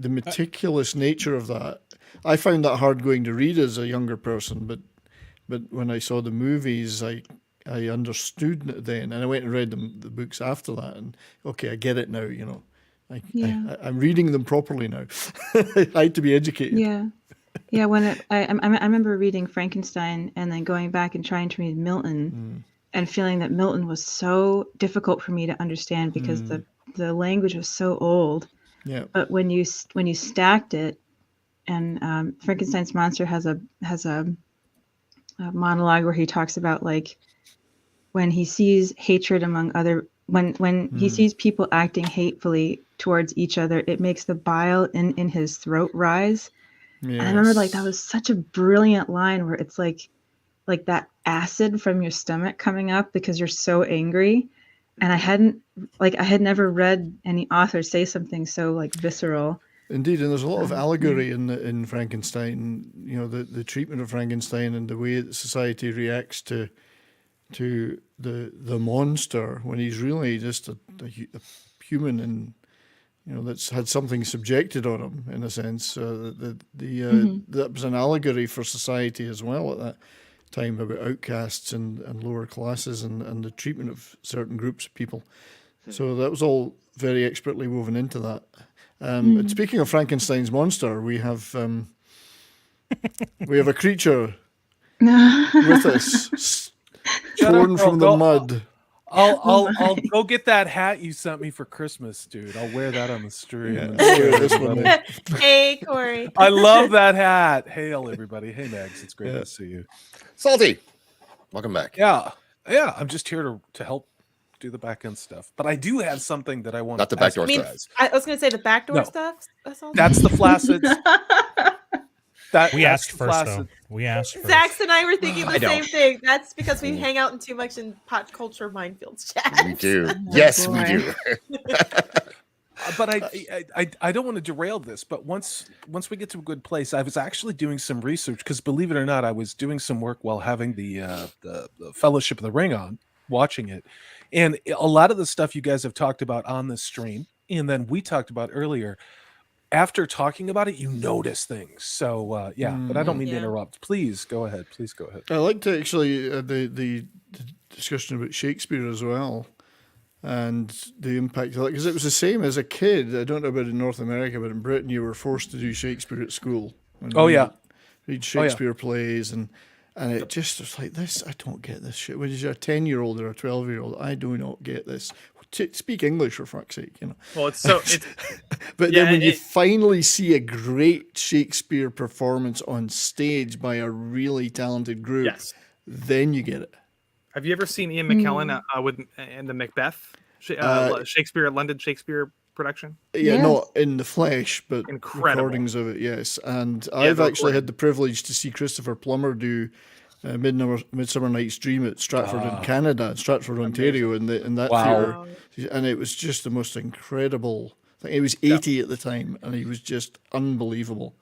the meticulous nature of that, I found that hard going to read as a younger person, but when I saw the movies, I understood it then, and I went and read the books after that, and okay, I get it now. You know, I'm reading them properly now. I had to be educated. Yeah. When I remember reading Frankenstein and then going back and trying to read Milton, and feeling that Milton was so difficult for me to understand because the language was so old. Yeah. But when you stacked it, and Frankenstein's monster has a monologue where he talks about like when he sees hatred among when he sees people acting hatefully towards each other, it makes the bile in his throat rise. Yes. And I remember like that was such a brilliant line where it's like that acid from your stomach coming up because you're so angry. And I had never read any author say something so like visceral. Indeed, and there's a lot of allegory in Frankenstein. You know, the treatment of Frankenstein and the way that society reacts to the monster when he's really just a human, and you know that's had something subjected on him in a sense. That was an allegory for society as well at that time about outcasts and lower classes and the treatment of certain groups of people. So that was all very expertly woven into that. And speaking of Frankenstein's monster, we have a creature with us, torn from the mud. I'll go get that hat you sent me for Christmas, dude. I'll wear that on the stream. Yeah, Hey, Corey. I love that hat. Hail, everybody. Hey, Mags. It's great to see you. Salty, welcome back. Yeah. I'm just here to help do the back end stuff, but I do have something that I want. Not the backdoor stuff. I was going to say the backdoor stuff. That's the flacids. We asked first, though. We asked first. Zax and I were thinking the same thing. That's because we hang out too much in pop culture minefields chat. We do. Yes, we do. But I don't want to derail this. But once we get to a good place, I was actually doing some research because, believe it or not, I was doing some work while having the Fellowship of the Ring on, watching it, and a lot of the stuff you guys have talked about on this stream, and then we talked about earlier. After talking about it, you notice things. So but I don't mean to interrupt. Please go ahead. I like to actually the discussion about Shakespeare as well, and the impact of that, because it was the same as a kid. I don't know about in North America, but in Britain you were forced to do Shakespeare at school. Read Shakespeare plays, and it just was like this. I don't get this shit. When you're a 10-year-old or a 12-year-old, I do not get this. Speak English for fuck's sake, you know. Well, but then when you finally see a great Shakespeare performance on stage by a really talented group, then you get it. Have you ever seen Ian McKellen in the Macbeth London Shakespeare production? Yeah, not in the flesh, but recordings of it. Yes, and I've actually had the privilege to see Christopher Plummer do Midsummer Night's Dream at Stratford in Canada, Stratford, Ontario, in that theatre, and it was just the most incredible thing. He was 80 at the time, and he was just unbelievable.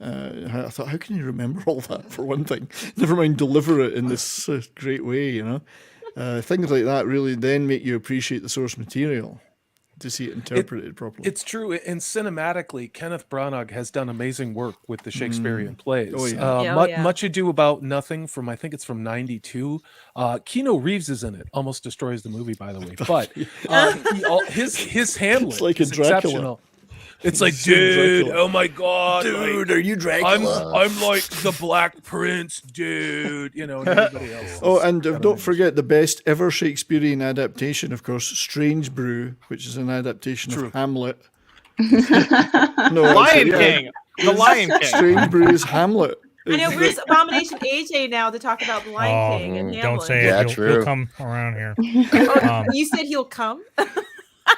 I thought, how can you remember all that, for one thing? Never mind deliver it in this great way, you know? Things like that really then make you appreciate the source material, to see it interpreted properly. It's true, and cinematically, Kenneth Branagh has done amazing work with the Shakespearean plays. Much Ado About Nothing I think it's from '92. Keanu Reeves is in it. Almost destroys the movie, by the way. But his Hamlet it's like is a Dracula. Exceptional. It's like, dude, oh my god, dude, are you Dracula? I'm like the Black Prince, dude. You know, and everybody else. And don't forget the best ever Shakespearean adaptation, of course, Strange Brew, which is an adaptation of Hamlet No, Lion King. The Lion King. Strange Brew's Hamlet. I know where's Abomination AJ now to talk about the Lion King and Hamlet. Don't say Yeah, it. He'll come around here. You said he'll come.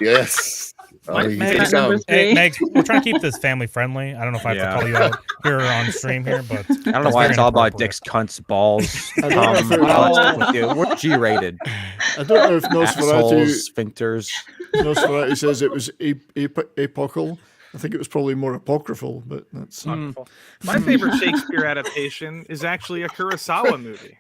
Yes. Megs, we're trying to keep this family friendly. I don't know if I have to call you out here on stream here, but I don't know why it's all about dicks, cunts, balls. We're G-rated. I don't know if Nosferatu sphincters. Nosferatu says it was apocal. I think it was probably more apocryphal, but that's My favorite Shakespeare adaptation is actually a Kurosawa movie.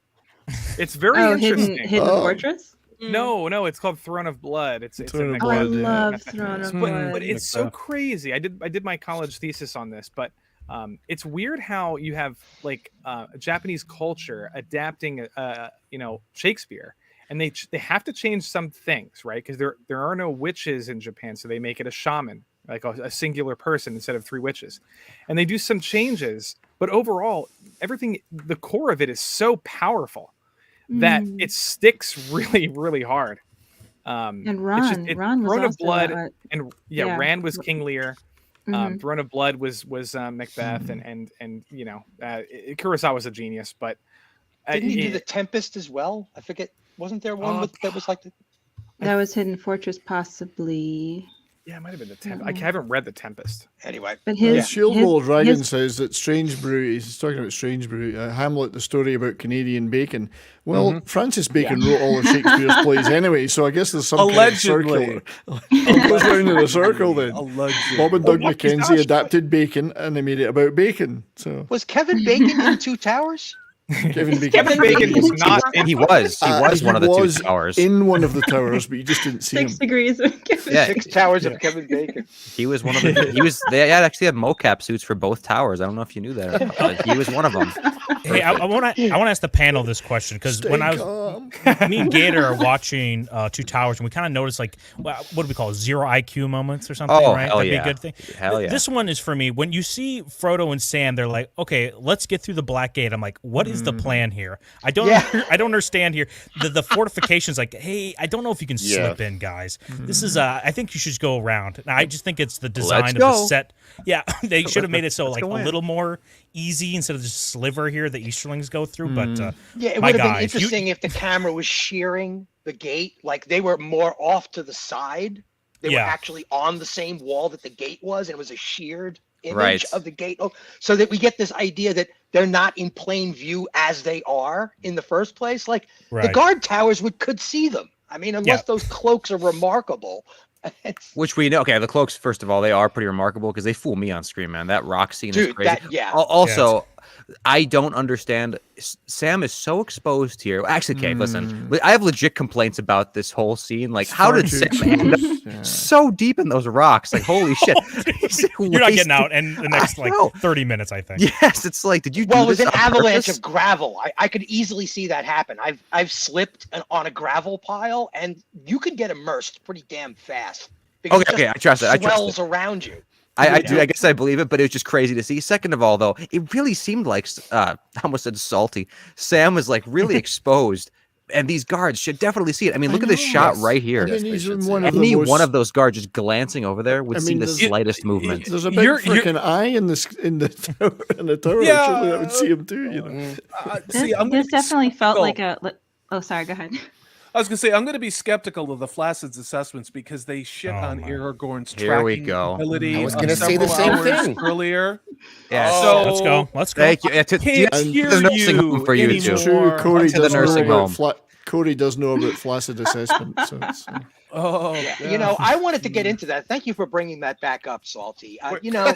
It's very interesting. Hidden Fortress? No, it's called Throne of Blood. It's Throne of Blood. I love Throne of Blood. But it's so crazy. I did my college thesis on this, but it's weird how you have like Japanese culture adapting Shakespeare, and they have to change some things, right? Because there are no witches in Japan, so they make it a shaman, like a singular person instead of 3 witches, and they do some changes. But overall, everything, the core of it is so powerful that it sticks really, really hard. And Ron, Ron was Throne of also Blood, Ran was King Lear. Mhm. Throne of Blood was Macbeth, and Kurosawa was a genius. But didn't he do The Tempest as well? I forget. Wasn't there one that was like that was Hidden Fortress, possibly. Yeah, it might have been The Tempest. I haven't read The Tempest. Anyway, but Shieldwall Dragon says that Strange Brew. He's talking about Strange Brew. Hamlet, the story about Canadian bacon. Well, Francis Bacon wrote all of Shakespeare's plays anyway, so I guess there's some kind of circle. It goes round in a circle then. Bob and Doug Mackenzie adapted Bacon, and they made it about bacon. So was Kevin Bacon in Two Towers? Kevin Bacon was not. He was one of the 2 towers. In one of the towers, but you just didn't see 6 him. degrees of Kevin. Yeah. 6 towers of Kevin Bacon. He was one of the. They actually had mocap suits for both towers. I don't know if you knew that, or not, but he was one of them. Hey, I want to ask the panel this question because when me and Gator are watching 2 Towers, and we kind of noticed like what do we call it, 0 IQ moments or something, right? Hell That'd yeah. be a good thing. Hell yeah. This one is for me. When you see Frodo and Sam, they're like, okay, let's get through the Black Gate. I'm like, what is the plan here? I don't understand here. The fortifications, like, hey, I don't know if you can slip in, guys. This is I think you should just go around. And I just think it's the design of the set. Yeah, they should have made it so like a little more easy instead of just sliver here the Easterlings go through. But it would have been interesting if the camera was shearing the gate, like they were more off to the side. They were actually on the same wall that the gate was, and it was a sheared image of the gate. Oh, so that we get this idea that they're not in plain view as they are in the first place. Like the guard towers could see them. I mean, unless those cloaks are remarkable. Which we know. Okay, the cloaks, first of all, they are pretty remarkable because they fool me on screen, man. That rock scene is crazy. Also, I don't understand. Sam is so exposed here. Actually, okay, listen. I have legit complaints about this whole scene. Like, how did Sam end up so deep in those rocks? Like, holy shit. You're not getting out in the next 30 minutes, I think. Yes, it's like, did you do Well, it was this an on avalanche purpose? of gravel. I could easily see that happen. I've slipped on a gravel pile, and you can get immersed pretty damn fast. Because Okay, I trust it. I trust swells it. around you. I do. I guess I believe it, but it was just crazy to see. Second of all, though, it really seemed like I almost said salty. Sam was like really exposed, and these guards should definitely see it. I mean, look at this shot right here. I mean, he's in Any one of those guards just glancing over there would see the slightest movement. There's a big freaking eye in the tower. Yeah. Surely I would see him too. You know. This definitely felt like a. Oh, sorry. Go ahead. I was going to say, I'm going to be skeptical of the Flacid's assessments because they shit on Aragorn's Here we tracking go. ability. I was going to say the same thing earlier. Yeah, so let's go. Thank you. Can't hear the nursing home for you anymore. too. True, Corey To the does know nursing about home. Corey does know about flaccid assessment. So it's, You know, I wanted to get into that. Thank you for bringing that back up, Salty. You know,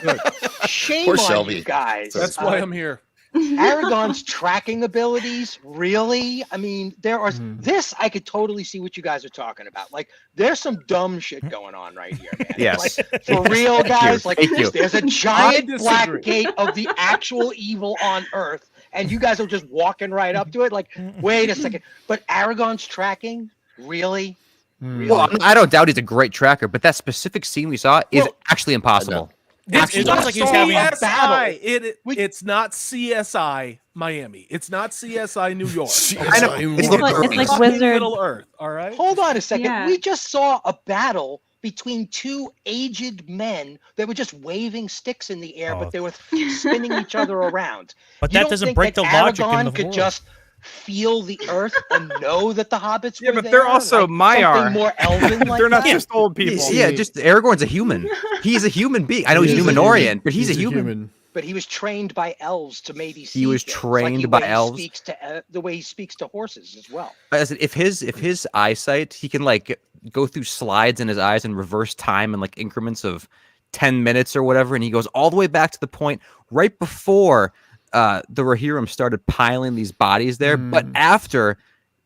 shame Poor on Shelby. you guys. That's why I'm here. Aragon's tracking abilities, really? I mean, there are this. I could totally see what you guys are talking about. Like, there's some dumb shit going on right here, man. Yes. Like, for real, guys. Like, Thank you. there's a giant black gate of the actual evil on Earth, and you guys are just walking right up to it. Like, wait a second. But Aragon's tracking, really? Really? Well, I don't doubt he's a great tracker, but that specific scene we saw is actually impossible. It looks like he's having a battle. It's not CSI Miami. It's not CSI New York. I know. It's like Wizard. Middle Earth. All right. Hold on a second. Yeah. We just saw a battle between two aged men that were just waving sticks in the air, but they were spinning each other around. But You that don't doesn't think break that the logic in Aragorn the could world. just feel the earth and know that the hobbits were but there? they're also like Maiar. something more elven like They're not that? just old people. Yeah, just Aragorn's a human. He's a human being. I know he's Numenorian, but he's a human. But he was trained by elves to maybe see He was things, trained like by the way he elves. speaks to, the way he speaks to horses as well. I said, if his eyesight, he can like go through slides in his eyes and reverse time in like increments of 10 minutes or whatever, and he goes all the way back to the point right before the Rohirrim started piling these bodies there, but after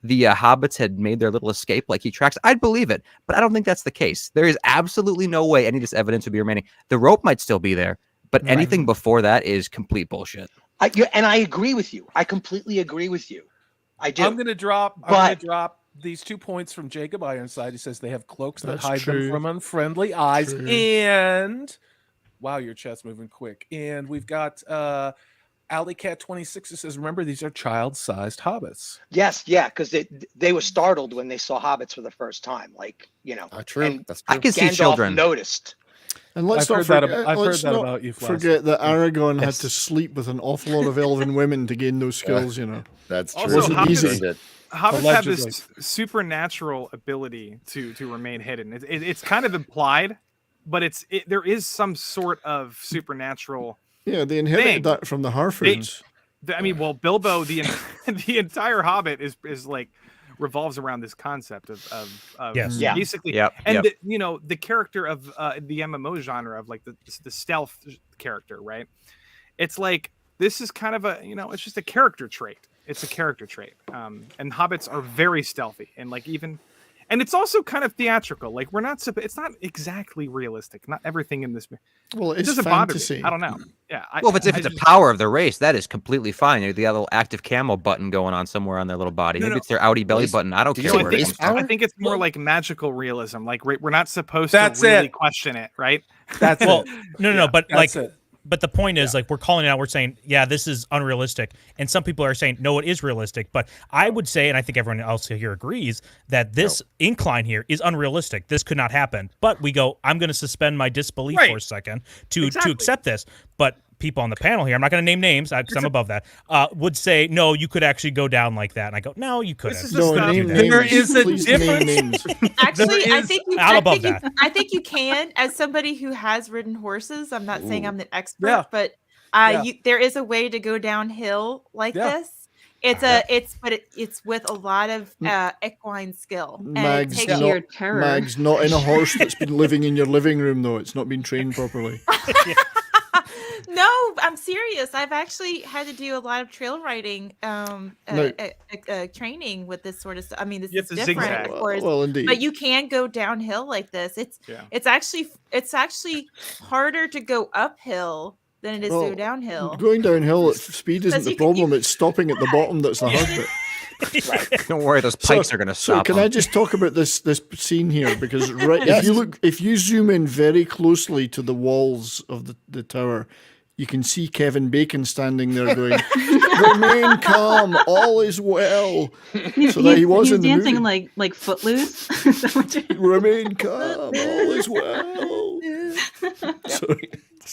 the hobbits had made their little escape, like he tracks, I'd believe it, but I don't think that's the case. There is absolutely no way any of this evidence would be remaining. The rope might still be there, but anything before that is complete bullshit. And I agree with you. I completely agree with you. I do. I'm going to drop these 2 points from Jacob Ironside. He says they have cloaks that hide them from unfriendly eyes. And wow, your chat's moving quick. And we've got Alleycat 26 who says, remember, these are child-sized hobbits. Yes, yeah, because they were startled when they saw hobbits for the first time. Like, true. That's true. I can see Gandalf children noticed. And let's I've not heard that about you, Flask. forget that Aragorn had to sleep with an awful lot of elven women to gain those skills. That's true. Also, Wasn't easy. Hobbits have this supernatural ability to remain hidden. It's kind of implied, but there is some sort of supernatural. Yeah, they inherited that from the Harfords. Bilbo, the entire Hobbit is like revolves around this concept of basically, the character of the MMO genre of like the stealth character, right? It's like this is kind of it's just a character trait. It's a character trait, and hobbits are very stealthy and like and it's also kind of theatrical. Like it's not exactly realistic. Not everything in this. Well, it it's doesn't fantasy. bother me. I don't know. Yeah. If it's a power of the race, that is completely fine. They got a little active camo button going on somewhere on their little body. Maybe it's their outie belly button. I don't care. So I think it's more like magical realism. Like we're not supposed to really question it, right? But But the point is, like, we're calling it out. We're saying, yeah, this is unrealistic. And some people are saying, no, it is realistic. But I would say, and I think everyone else here agrees, that this incline here is unrealistic. This could not happen. But we go, I'm going to suspend my disbelief for a second to accept this. But people on the panel here, I'm not going to name names because I'm above that, would say, no, you could actually go down like that. And I go, no, you couldn't. There is a difference. Actually, I think you can. As somebody who has ridden horses, I'm not saying I'm the expert, but there is a way to go downhill like this. It's with a lot of equine skill. And Mag's not in a horse that's been living in your living room, though. It's not been trained properly. No, I'm serious. I've actually had to do a lot of trail riding training with this sort of stuff. I mean, this is different, of course. Well, indeed. But you can go downhill like this. It's actually harder to go uphill than it is to go downhill. Going downhill at speed isn't the problem. It's stopping at the bottom that's the hard bit. Don't worry, those pikes are going to stop. So can I just talk about this scene here? Because if you zoom in very closely to the walls of the tower, you can see Kevin Bacon standing there going, "Remain calm, all is well." So that he was in the dancing movie. like Footloose. Remain calm, all is well. Sorry.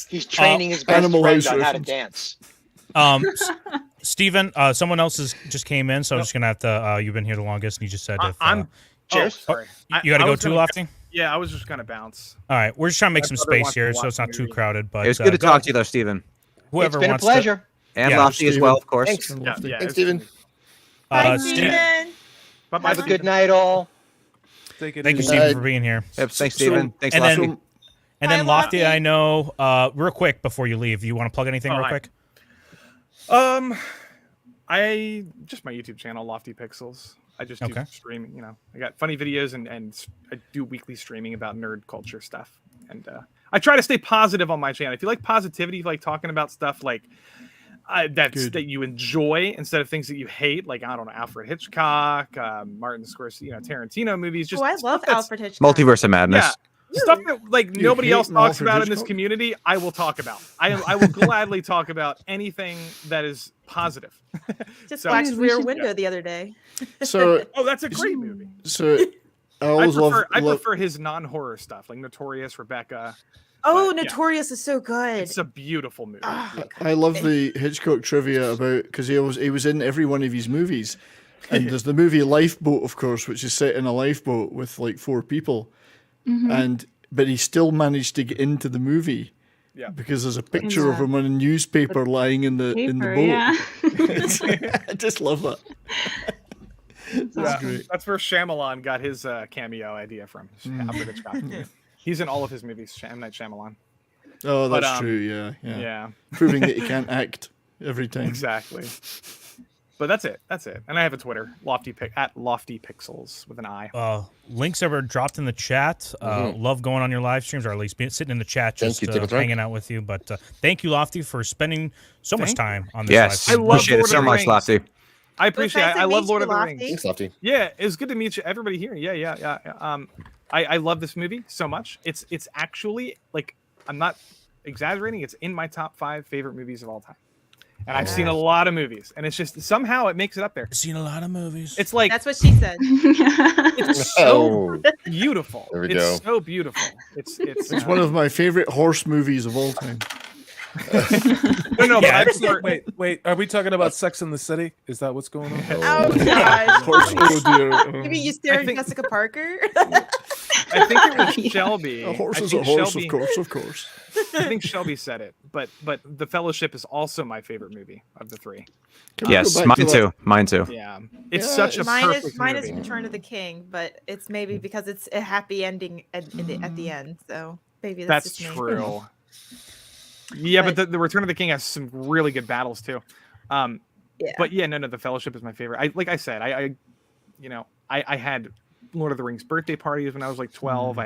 He's training his best friend on how to dance. Stephen, someone else just came in, so I'm just gonna have to. You've been here the longest, and you just said cheers. Sorry. You got to go too, Lofty? Yeah, I was just gonna bounce. All right, we're just trying to make some space here, so it's not too crowded. But it was good to talk to you, though, Stephen. Whoever it's been wants a pleasure. And Lofty as well, of course. Thanks, Thanks Stephen. Bye, Stephen. Have a good night, all. Thank you, Stephen, for being here. Yep, thanks, Stephen. Thanks, and Lofty. Then Lofty, I know. Real quick before you leave, you want to plug anything real quick? I just my YouTube channel, Lofty Pixels. I just do streaming. I got funny videos and I do weekly streaming about nerd culture stuff. And I try to stay positive on my channel. If you like positivity, if you like talking about stuff like that you enjoy instead of things that you hate, like I don't know, Alfred Hitchcock, Martin Scorsese, Tarantino movies. Just I love Alfred Hitchcock. Multiverse of Madness. Yeah. Stuff that nobody else talks about in this community, I will talk about. I will gladly talk about anything that is positive. Just watched Rear Window the other day. So that's a great movie. So I prefer his non-horror stuff, like Notorious, Rebecca. Oh, Notorious is so good. It's a beautiful movie. I love the Hitchcock trivia about, because he was in every one of his movies, and there's the movie Lifeboat, of course, which is set in a lifeboat with like 4 people, but he still managed to get into the movie. Yeah. Because there's a picture of him on a newspaper lying in the boat. Yeah. I just love that. That's great. That's where Shyamalan got his cameo idea from. Alfred Hitchcock. He's in all of his movies, M. Night Shyamalan. Oh, that's true. Yeah. Proving that you can't act every time. Exactly. But that's it. And I have a Twitter, at Lofty Pixels with an I. Links ever dropped in the chat. Love going on your live streams, or at least sitting in the chat, just hanging out with you. But thank you, Lofty, for spending so much time on this live stream. I appreciate it so much, Lofty. I appreciate it. I love Lord of the Lofty. Rings. Thanks, Lofty. Yeah, it's good to meet you, everybody here. Yeah. I love this movie so much. It's actually, like, I'm not exaggerating. It's in my top 5 favorite movies of all time. And I've seen a lot of movies, and it's just somehow it makes it up there. I've seen a lot of movies. It's like That's what she said. it's so beautiful. There we it's go. so beautiful. It's one of my favorite horse movies of all time. No, yeah, wait. Are we talking about Sex in the City? Is that what's going on? Oh gosh. Oh dear. Maybe you staring at Jessica Parker. I think it was Shelby. A horse I is think a horse, Shelby, of course. I think Shelby said it, but The Fellowship is also my favorite movie of the 3. Yes, mine too. Yeah, it's such a mine perfect is movie. Return of the King, but it's maybe because it's a happy ending at the end. So maybe That's just me. true. Yeah, but the Return of the King has some really good battles too. But yeah, no, The Fellowship is my favorite. Like I said, I had Lord of the Rings birthday parties when I was like 12.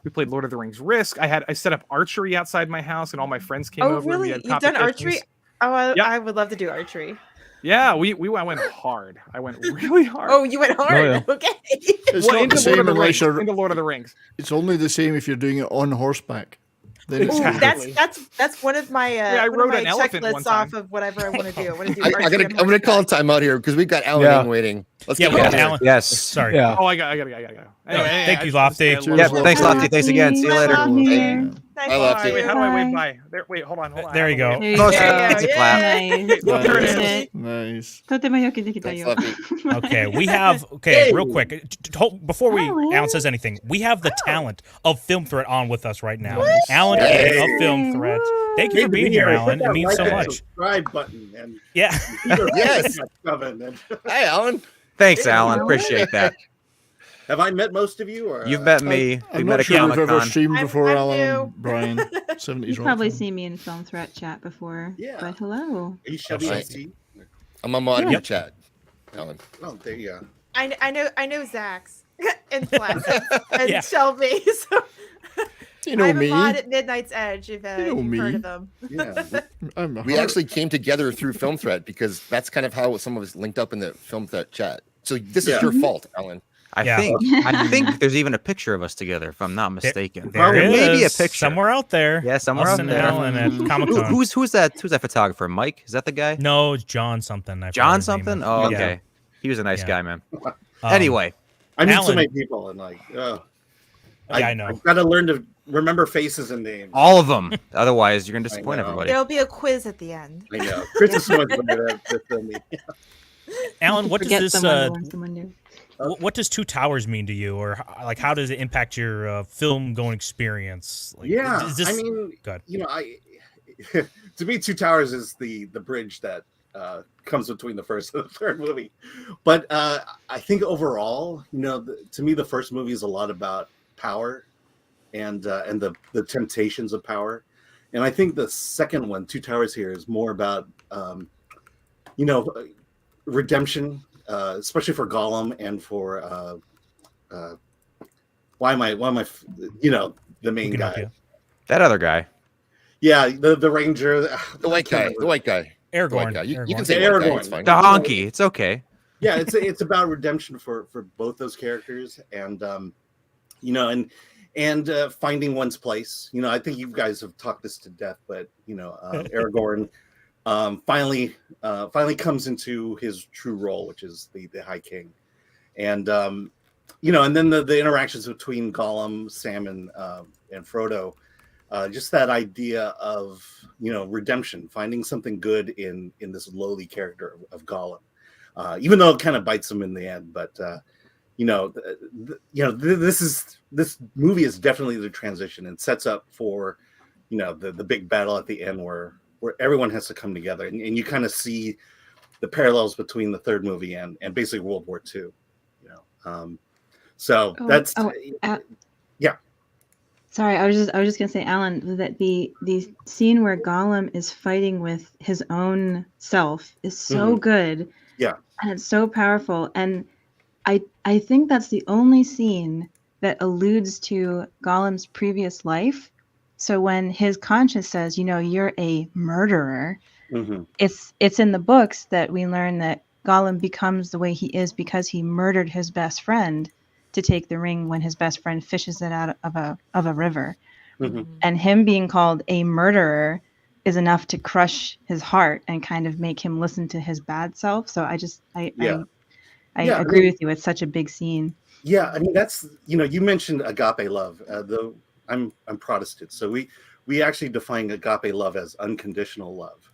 We played Lord of the Rings Risk. I set up archery outside my house, and all my friends came over. Oh, really? And we had You've done archery? competitions. Oh, I would love to do archery. Yeah, I went hard. I went really hard. Oh, you went hard. Oh, yeah. Okay. It's not the same unless you're into Lord of the Rings. It's only the same if you're doing it on horseback. Then Ooh, it's that's one of my I one rode of my an elephant one checklists time. off of whatever I want to do. I want to do. I'm gonna call a timeout here because we've got Alan waiting. Let's Yeah, get we Alan got here. Alan. Yes. Sorry. Yeah. Oh, I gotta go. Anyway, Thank you, Lofty. Yeah, thanks, Lofty. Thanks again. See you later. I love Wait, you. how do I wave by? Wait, hold on. There you go. It's a clap. Nice. とてもよくできたよ。Okay, we have real quick before Alan says anything, we have the talent of Film Threat on with us right now. Alan of Film Threat. Thank you for being here, Alan. It means so much. Subscribe button and Yes. Hey, Alan. Thanks, Alan. Appreciate that. Have I met most of you? Or You've met me. We I'm met not at sure we've ever Comic-Con. streamed before, I'm Alan new. and Brian. 70s You've rock probably film. seen me in Film Threat chat before. Yeah. But hello. Are you Shelby ST? I'm a mod in the chat, Alan. Oh, there you go. I know Zach's and Flash and Yeah. Shelby. So You know I'm me. a mod at Midnight's Edge. If You know you've me. heard of them. Yeah. We actually came together through Film Threat because that's kind of how some of us linked up in the Film Threat chat. So this is your fault, Alan. I think there's even a picture of us together, if I'm not mistaken. There Maybe a is, picture somewhere out there. Yeah, somewhere Us out and there. Alan at Comic-Con. Who's that? Who's that photographer? Mike? Is that the guy? No, it's John something. I forgot John his name. something? Oh, Yeah. okay. He was a nice Yeah. guy, man. Anyway, I meet so Alan. many people and like, I know. I've got to learn to remember faces and names. all of them. Otherwise, you're gonna disappoint know. everybody. There'll be a quiz at the end. I know. Chris is so much better at this than me. Alan, what Forget does this someone new. what does Two Towers mean to you, or like how does it impact your film going experience? Like, Yeah, is this... I mean, Good. you know, to me, Two Towers is the bridge that comes between the first and the third movie. But I think overall, you know, to me, the first movie is a lot about power and the temptations of power, and I think the second one, Two Towers, here is more about redemption, especially for Gollum and for why am I the main guy. That other guy. Yeah, the ranger, the white guy, Aragorn. The white guy. You can Aragorn. say white guy, it's fine. The honky. It's okay. Yeah, it's about redemption for both those characters, and finding one's place. You know, I think you guys have talked this to death, but Aragorn finally comes into his true role, which is the High King, and and then the interactions between Gollum, Sam, and Frodo, just that idea of redemption, finding something good in this lowly character of Gollum, even though it kind of bites him in the end. But this movie is definitely the transition and sets up for the big battle at the end where everyone has to come together, and you kind of see the parallels between the third movie and basically World War II. Yeah. Sorry, I was just gonna say, Alan, that the scene where Gollum is fighting with his own self is so good. Yeah. And it's so powerful. And I think that's the only scene that alludes to Gollum's previous life. So when his conscience says, you're a murderer, it's in the books that we learn that Gollum becomes the way he is because he murdered his best friend to take the ring when his best friend fishes it out of a river. And him being called a murderer is enough to crush his heart and kind of make him listen to his bad self. So I agree with you. It's such a big scene. Yeah, I mean that's you mentioned agape love. I'm Protestant, so we actually define agape love as unconditional love.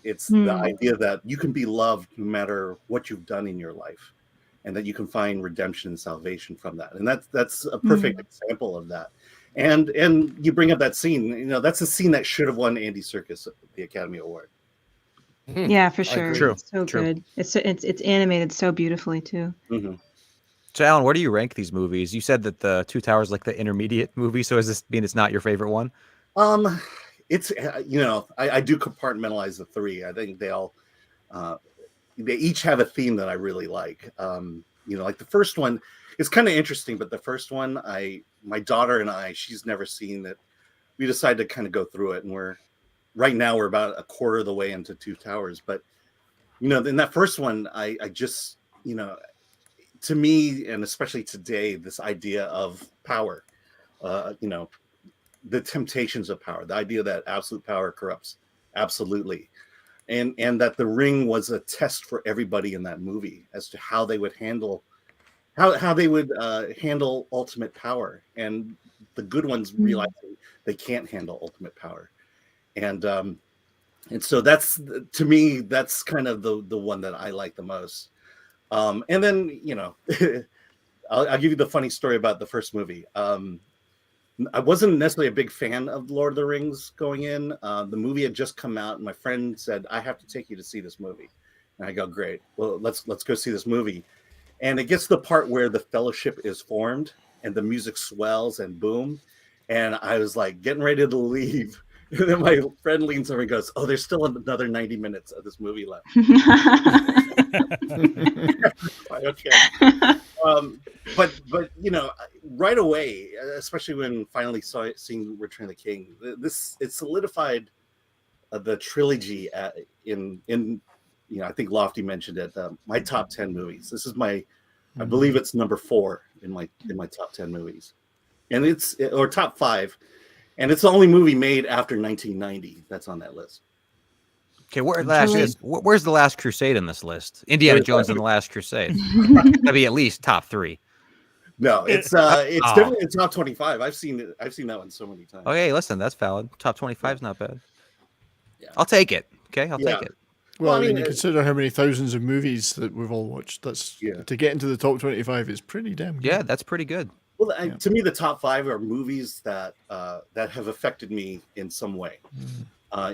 It's the idea that you can be loved no matter what you've done in your life, and that you can find redemption and salvation from that. And that's a perfect example of that. And you bring up that scene. That's a scene that should have won Andy Serkis the Academy Award. Yeah, for sure. True. It's so True. good. It's animated so beautifully too. So, Alan, where do you rank these movies? You said that the Two Towers like the intermediate movie. So, does this mean it's not your favorite one? It's I do compartmentalize the three. I think they all they each have a theme that I really like. Like the first one, it's kind of interesting, but the first one, my daughter and she's never seen it. We decided to kind of go through it, and we're about a quarter of the way into Two Towers. But in that first one, I just to me, and especially today, this idea of power, the temptations of power, the idea that absolute power corrupts absolutely, and that the ring was a test for everybody in that movie as to how they would handle handle ultimate power, and the good ones realizing they can't handle ultimate power, and so that's, to me, that's kind of the one that I like the most. And then I'll give you the funny story about the first movie. I wasn't necessarily a big fan of Lord of the Rings going in. The movie had just come out, and my friend said, "I have to take you to see this movie." And I go, "Great, well, let's go see this movie." And it gets to the part where the Fellowship is formed, and the music swells and boom, and I was like getting ready to leave. And then my friend leans over and goes, "Oh, there's still another 90 minutes of this movie left." Okay. But right away, especially when finally seeing Return of the King, it solidified the trilogy in I think Lofty mentioned it, my top 10 movies. This is I believe it's number 4 in my top 10 movies, and or top 5. And it's the only movie made after 1990 that's on that list. Okay, where's the Last Crusade in this list? Indiana Jones and the Last Crusade. That'd be at least top 3. No, it's definitely in top 25. I've seen it. I've seen that one so many times. Okay, listen, that's valid. Top 25 is not bad. Yeah. I'll take it. Okay, I'll take it. Well, I mean, you consider how many thousands of movies that we've all watched. That's to get into the top 25 is pretty damn good. Yeah, that's pretty good. Well, to me, the top 5 are movies that have affected me in some way,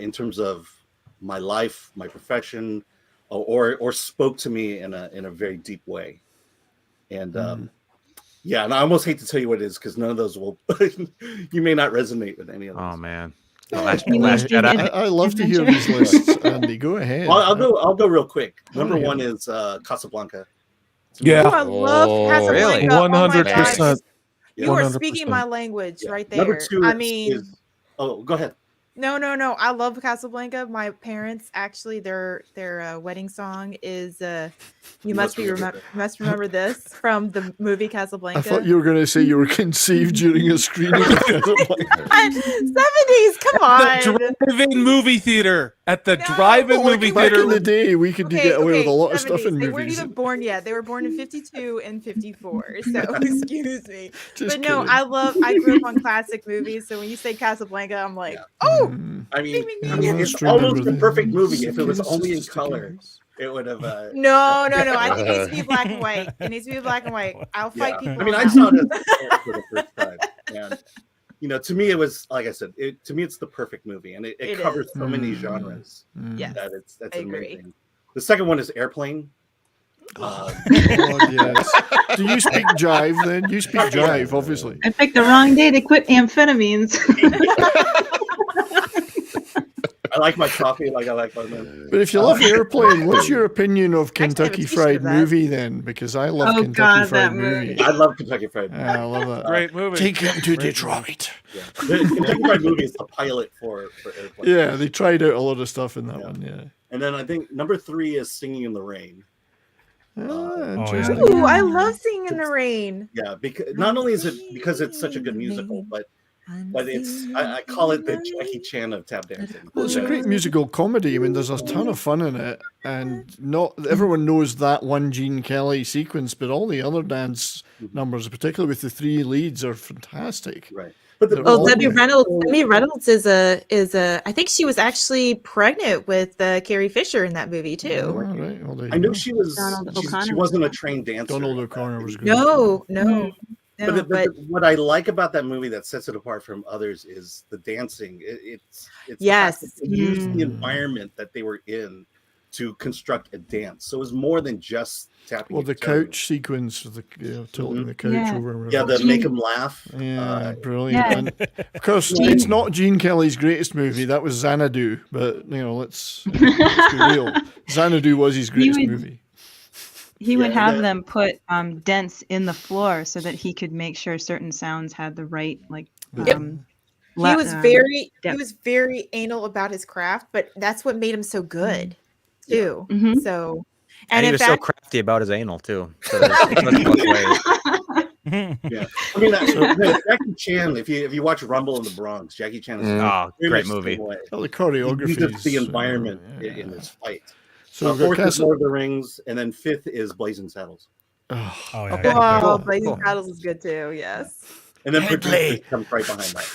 in terms of my life, my profession, or spoke to me in a very deep way. And and I almost hate to tell you what it is, because none of those will you may not resonate with any of those. Oh man. I love to hear these lists, Andy. Go ahead. I'll go real quick. Number 1 is Casablanca. Yeah. Oh, I love Casablanca. 100%. You are speaking my language right there. Number 2 I mean, go ahead. No, no, no. I love Casablanca. My parents actually their wedding song is you must remember this from the movie Casablanca. I thought you were going to say you were conceived during a screening of Casablanca. 70s, come on. Drive-in movie theater. At the drive-in movie Back theater. in the day, we could get away with a lot of stuff 70s. in They weren't movies. even born yet. They were born in 52 and 54. So excuse me. Just But no, kidding. I grew up on classic movies. So when you say Casablanca, I'm like, oh, I mean, I it's must remember almost the that. perfect movie. If it was only in color, it would have. no, no, no. I think it needs to be black and white. It needs to be black and white. I'll fight people. I mean, on I that. saw it for the first time, and to me, it was like I said. To me, it's the perfect movie, and it It covers is. so many genres. Yes, that's I agree. amazing. The second one is Airplane. God, yes. Do you speak jive then? You speak jive, obviously. I picked the wrong day to quit amphetamines. I like my coffee like I like my milk. But if you love Airplane, what's your opinion of Kentucky Fried Movie then? Because I love Kentucky Fried Movie. I love Kentucky Fried Movie. I love that. Great movie. Take him to Detroit. Yeah. The Kentucky Fried Movie is the pilot for Airplane. Yeah, they tried out a lot of stuff in that one. Yeah. And then I think number 3 is Singing in the Rain. Interesting. Ooh, I love Singing in the Rain. Yeah, because not only is it because it's such a good musical, but it's I call it the Jackie Chan of tap dancing. Well, it's a great musical comedy. I mean, there's a ton of fun in it, and not everyone knows that one Gene Kelly sequence, but all the other dance numbers, particularly with the 3 leads, are fantastic. Right. But Debbie Reynolds is a. I think she was actually pregnant with Carrie Fisher in that movie too. Right. Well, I know she was. Donald She O'Connor. wasn't a trained dancer. Donald O'Connor was good. No, no. No, but what I like about that movie that sets it apart from others is the dancing. It's Yes. the fact that they used the environment that they were in to construct a dance. So it was more than just tapping. Well, the couch sequence, the tilting the couch over. Yeah, the make them laugh. Yeah, brilliant. And of course, it's not Gene Kelly's greatest movie. That was Xanadu. But let's be real. Xanadu was his greatest movie. He would have them put dents in the floor so that he could make sure certain sounds had the right He was very anal about his craft, but that's what made him so good too. So, And he in was fact, so crafty about his anal too. So there's both ways. Yeah, I mean Jackie Chan. If you watch Rumble in the Bronx, Jackie Chan is great movie. Oh, the choreography. He uses the environment in his fight. So fourth is Lord of the Rings, and then 5th is Blazing Saddles. Blazing Saddles is good too. Yes. And then Producers comes right behind that.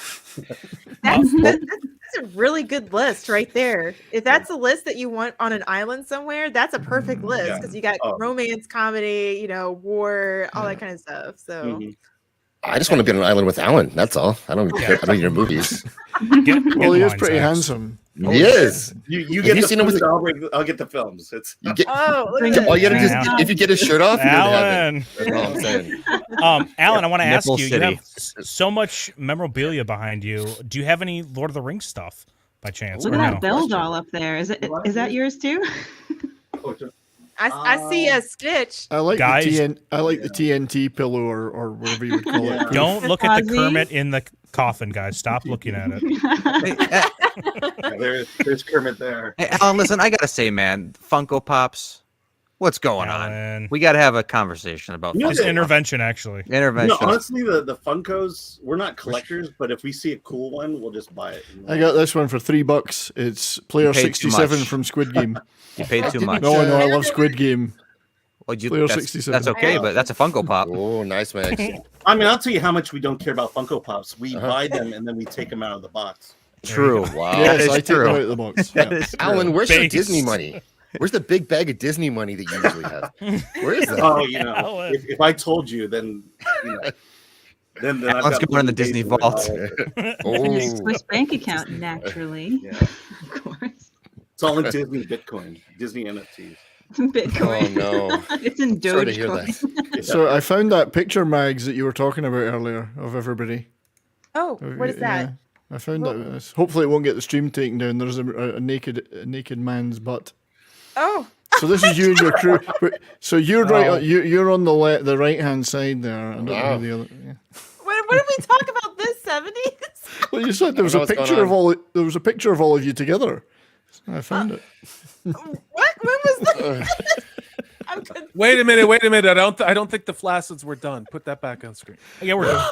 That's a really good list right there. If that's a list that you want on an island somewhere, that's a perfect list because you got romance, comedy, war, all that kind of stuff. So. I just want to be on an island with Alan. That's all. I don't care. I don't need your movies. Well, he is pretty handsome. He is. You get the food, I'll get the films. It's you get, look at all you gotta do is if you get his shirt off, Alan. you're in heaven. That's all I'm saying. Alan, I want to ask Nipple you. City. You have so much memorabilia behind you. Do you have any Lord of the Rings stuff by chance? Look or at no? that bell doll up there. Is that yours too? I see a Stitch. I like Guys. the TNT pillow or whatever you would call it. Don't look at the Ozzy? Kermit in the coffin, guys. Stop looking at it. there's Kermit there. Hey, Alan, listen, I gotta say, man, Funko Pops, what's going on? We gotta have a conversation about It's Funko intervention, actually. Intervention. Honestly, the Funkos, we're not collectors, but if we see a cool one, we'll just buy it. I got this one for $3. It's Player You paid too 67 much. from Squid Game. You paid too much. No, I love Squid Game. Well, Player that's 67. That's okay, but that's a Funko Pop. Oh, nice, man. I mean, I'll tell you how much we don't care about Funko Pops. We buy them and then we take them out of the box. True. Wow. Yes, That I is take them true. out of the box. That Yeah. is true. Alan, where's your Based. Disney money? Where's the big bag of Disney money that you usually have? Where is that? Oh, Alan. if I told you, then then I've Alan's got going in the days Disney to live vault. all over. And your Oh, Swiss bank account, naturally. Yeah. Of course. It's all in Disney Bitcoin, Disney NFTs. Bitcoin. oh no. It's in Sorry to hear Dogecoin. So I found that picture, Mags, that you were talking about earlier of everybody. Oh, what is that? Yeah, I found that. Hopefully, it won't get the stream taken down. There's a naked man's butt. Oh. So this is you and your crew. So you're right. You're on the right hand side there. I don't know the other. Yeah. What did we talk about this 70s? Well, you said there was a picture of all. There was a picture of all of you together. I found it. What? When was that? I'm good. Wait a minute. I don't think the flaccid were done. Put that back on screen. Yeah, we're done.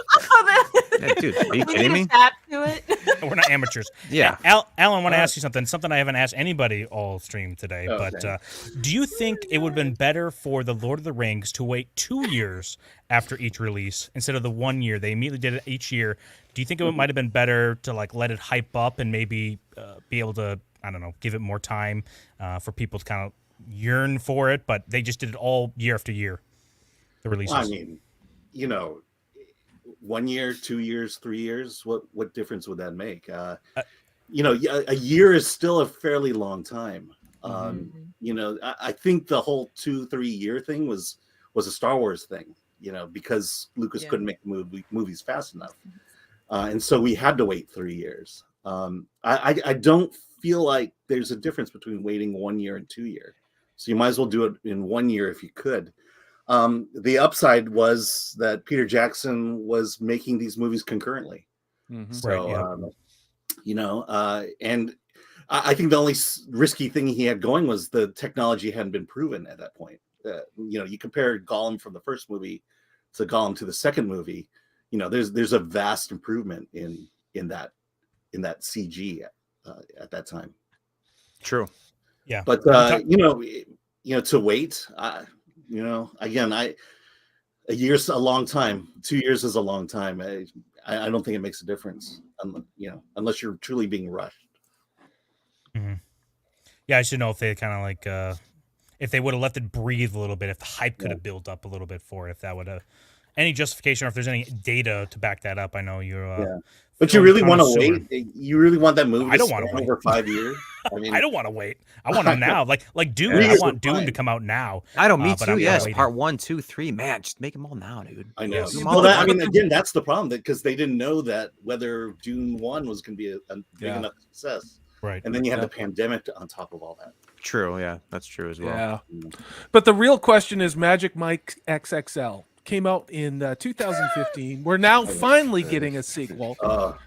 Yeah, dude, are you We kidding need me? to tap to it. We're not amateurs. Yeah. Alan, I want to ask you something. Something I haven't asked anybody all stream today. Okay. But do you think it would have been better for the Lord of the Rings to wait 2 years after each release instead of the 1 year? They immediately did it each year. Do you think it might have been better to like let it hype up and maybe be able to, I don't know, give it more time for people to kind of yearn for it? But they just did it all year after year. The releases. Well, I mean, 1 year, 2 years, 3 years. What difference would that make? A year is still a fairly long time. I think the whole 2-3 year thing was a Star Wars thing. Because Lucas couldn't make the movies fast enough, and so we had to wait 3 years. I don't feel like there's a difference between waiting 1 year and 2 years. So you might as well do it in 1 year if you could. The upside was that Peter Jackson was making these movies concurrently. So, and I think the only risky thing he had going was the technology hadn't been proven at that point. You compare Gollum from the first movie to Gollum to the second movie, there's a vast improvement in that CG at that time. True. Yeah. But to wait, again, a year's a long time. 2 years is a long time. I don't think it makes a difference, unless you're truly being rushed. Mm-hmm. Yeah, I should know if they kind of like if they would have left it breathe a little bit, if the hype could have built up a little bit for it, if that would have any justification, or if there's any data to back that up. I know you're. But you really want to wait? You really want that movie? I don't want to wait over 5 years. I mean, I don't want to wait. I want them now. Like Dune. I want Dune to come out now. I don't. Me but too. I'm yes. waiting. Part 1, 2, 3. Man, just make them all now, dude. I know. Yeah. Well, again, that's the problem, because they didn't know that whether Dune 1 was going to be a big enough success. Right. And then you had the pandemic on top of all that. True. Yeah, that's true as well. Yeah. But the real question is, Magic Mike XXL came out in 2015. We're now finally getting a sequel.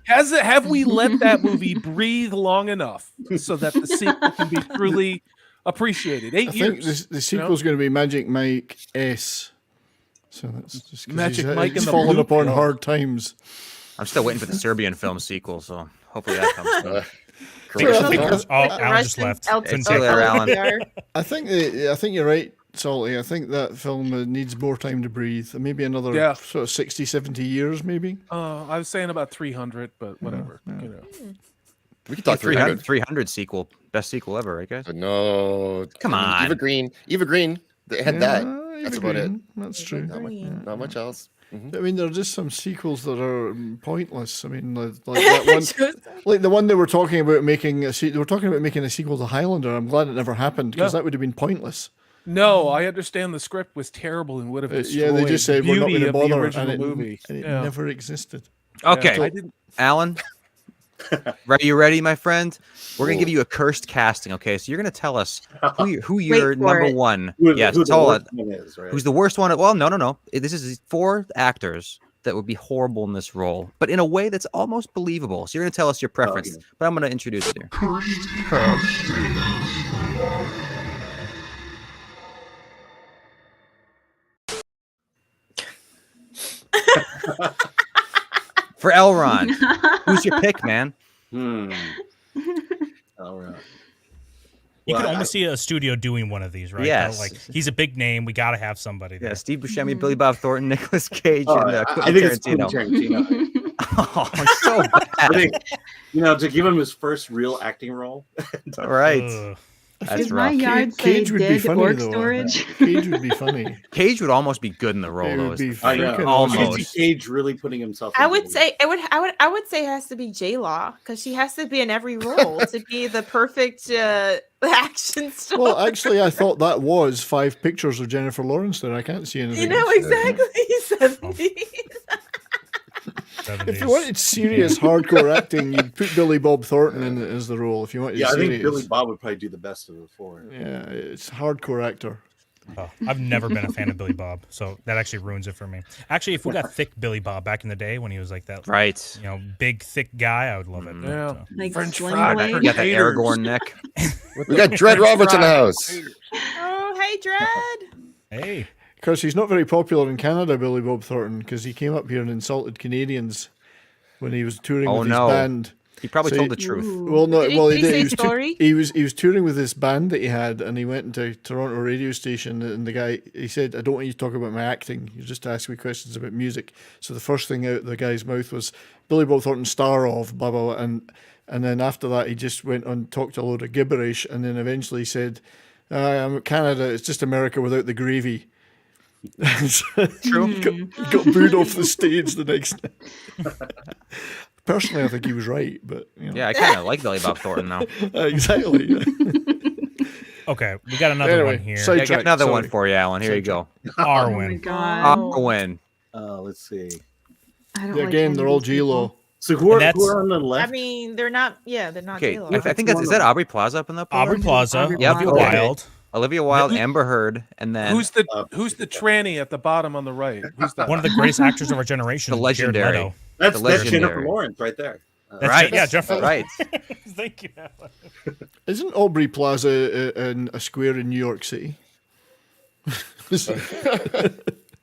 Have we let that movie breathe long enough so that the sequel can be truly appreciated? 8 years. I think the sequel's going to be Magic Mike S. So that's just Magic Mike he's and the fallen Blue upon Pill. hard times. I'm still waiting for the Serbian film sequel, so hopefully that comes soon. Alan just left. It's still there, Alan. I think you're right, Salty. I think that film needs more time to breathe. Maybe another sort of 60, 70 years, maybe. I was saying about 300, but whatever. We could talk 300 sequel, best sequel ever, right, guys? No, come on. Eva Green. They had that. That's about it. That's true. Not much else. I mean, there are just some sequels that are pointless. I mean, like that one, like the one they were talking about making. They were talking about making a sequel to Highlander. I'm glad it never happened, because that would have been pointless. No, I understand the script was terrible and would have destroyed they just said the we're not beauty going to of the bother, original and movie. it never existed. Okay, Alan, are you ready, my friend? We're gonna give you a cursed casting. Okay, so you're gonna tell us who your number one. Yes, tell us who's the worst one. Well, no. This is 4 actors that would be horrible in this role, but in a way that's almost believable. So you're gonna tell us your preference, but I'm gonna introduce it here. Cursed casting. For Elrond, who's your pick, man? Elrond. You can almost see a studio doing one of these, right? Yes. Like, he's a big name. We got to have somebody there. Yeah, Steve Buscemi, Billy Bob Thornton, Nicolas Cage, and I Quentin think it's Tarantino. Quentin Tarantino. Oh, it's so bad. I think, to give him his first real acting role. All right. That's Is rough. my yard say Cage would be dig funny, orc though. storage? Cage would be funny. Cage would almost be good in the role, It though. would be I know. Almost. I can see Cage really putting himself. I into would it. say I would say it has to be J-Law, because she has to be in every role to be the perfect action star. Well, actually, I thought that was 5 pictures of Jennifer Lawrence there. I can't see anything. You know else. exactly. 70s. If you wanted serious hardcore acting, you'd put Billy Bob Thornton in as the role. If you wanted I serious, think Billy Bob would probably do the best of the 4. Yeah, it's hardcore actor. Oh, I've never been a fan of Billy Bob, so that actually ruins it for me. Actually, if we got thick Billy Bob back in the day when he was like that, right? Big thick guy, I would love it. Yeah, like French fry. You got that Aragorn neck. We got Dread Roberts in the house. Oh, hey, Dread. Hey. Because he's not very popular in Canada, Billy Bob Thornton, because he came up here and insulted Canadians when he was touring with his band. He probably told the truth. Well, no, Did he- well, did he say He was, sorry? he was touring with this band that he had, and he went into a Toronto radio station, and the guy, he said, "I don't want you to talk about my acting. You just ask me questions about music." So the first thing out of the guy's mouth was Billy Bob Thornton, star of blah blah blah, and then after that he just went on talked a load of gibberish, and then eventually said, "I'm Canada. It's just America without the gravy." True. He got booed off the stage the next night. Personally, I think he was right, but you know. Yeah, I kind of like Billy Bob Thornton now. Exactly. Yeah. Okay, we got another Anyway, one here. Yeah, I got another one for you, Alan. Here you go. Arwen. Arwen. Let's see. I don't Again, they're all J-Lo. So who And are that's- on the I left? mean, they're not. Yeah, they're not. Okay, J-Lo. I think is that Aubrey Plaza up in that? Aubrey Plaza, Yep. Olivia Okay. Wilde. Olivia Wilde, Amber Heard, and then Who's the tranny at the bottom on the right? Who's that? One of the greatest actors of our generation, The Jared legendary. Leto. That's legendary. Jennifer Lawrence right there. That's right. Yeah, Jennifer. Right. Thank you, Alan. Isn't Aubrey Plaza in a square in New York City?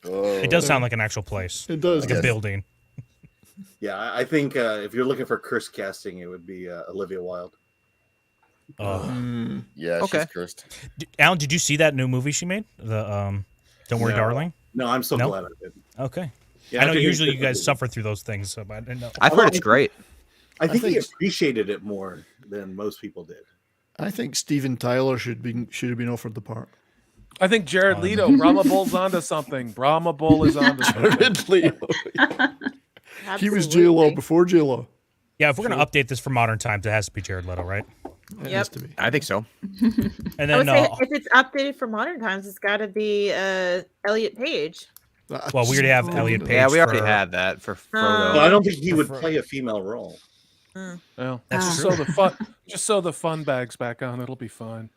It does sound like an actual place. It does. Like a building. Yeah, I think if you're looking for curse casting, it would be Olivia Wilde. Yeah, Okay. she's cursed. Alan, did you see that new movie she made? The Don't Worry, No. Darling? No, I'm so glad I did. Okay. Yeah, I know figured usually it you guys would. suffer through those things, so, but I didn't know. I've heard it's great. I think he think- appreciated it more than most people did. I think Steven Tyler should have been offered the part. I think Jared Leto, Brahma Bull's onto something. Brahma Bull is onto something. Jared Leto. He was J-Lo before J-Lo. Yeah, if we're going to update this for modern times, it has to be Jared Leto, right? It has to be. I think so. And I would then, say if it's updated for modern times, it's got to be Elliot Page. well, we already have Elliot Page. Yeah, we already for- had that for Frodo. Well, I don't think he would play a female role. Well, That's just true. sew the fun, just sew the fun bags back on. It'll be fine.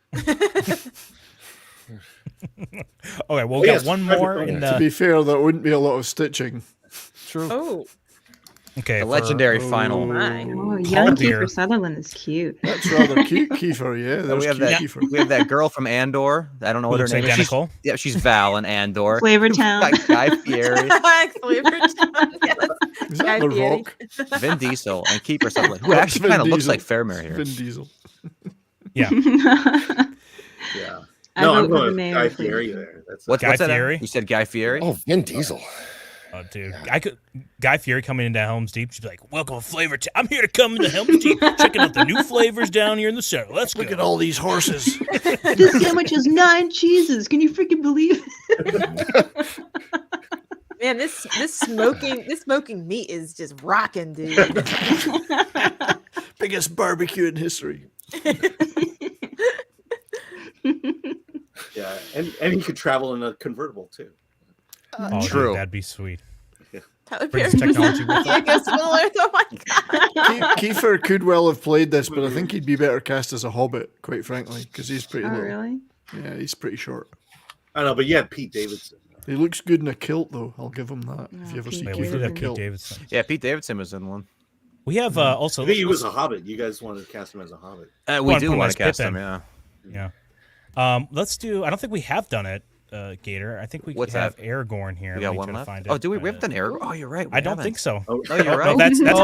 Okay, well, we Oh, got yes, one Fred more McDonald. in To the. be fair, there wouldn't be a lot of stitching. True. Oh, Okay, The for- legendary final. my. Oh, young dear. Kiefer Sutherland is cute. That's rather cute, Kiefer. Yeah, So there's we have cute that. Kiefer. We have that girl from Andor. I don't know Who what her looks name is. She's- identical. Yeah, she's Val in Andor. Flavor Town. Got Guy Fieri, Flavor Town, yes. Is that Guy The Fieri. Rock? Vin Diesel, and Keeper Sutherland, who That's actually Vin kind of looks Diesel. like Faramir here. Vin Diesel. Yeah. Yeah. I No, vote I'm for going the with mayor, Guy please. Fieri there. That's What's Guy that? Fieri? You said Guy Fieri. Oh, Vin Diesel. Oh, dude, I could Guy Fieri coming into Helm's Deep. She'd be like, "Welcome to Flavor Town. I'm here to come into Helm's Deep, checking out the new flavors down here in the center. Let's Look go." at all these horses. This sandwich has 9 cheeses. Can you freaking believe it? Man, this smoking meat is just rocking, dude. Biggest barbecue in history. Yeah, and he could travel in a convertible too. Oh, dude, True. that'd be sweet. Tyler Brings Perry technology with it. Diego Spoilers. Oh my god. Kiefer could well have played this, but I think he'd be better cast as a hobbit, quite frankly, because he's pretty Oh, little. really? Yeah, he's pretty short. I know, but you had Pete Davidson. He looks good in a kilt, though. I'll give him that. If you ever Pete see Yeah, Kiefer we in did a have Pete kilt. Davidson. Yeah, Pete Davidson was in one. We have also. I think he was a hobbit. You guys wanted to cast him as a hobbit. We Put do him want as to cast Pippin. him. Yeah. Yeah. Let's do. I don't think we have done it, Gator. I think we What's have that? Aragorn here. We Let got me one try to left. find Oh, it. do we? We haven't done Aragorn. Oh, you're right. I don't think so. Oh, Oh, you're right. No, that's Oh,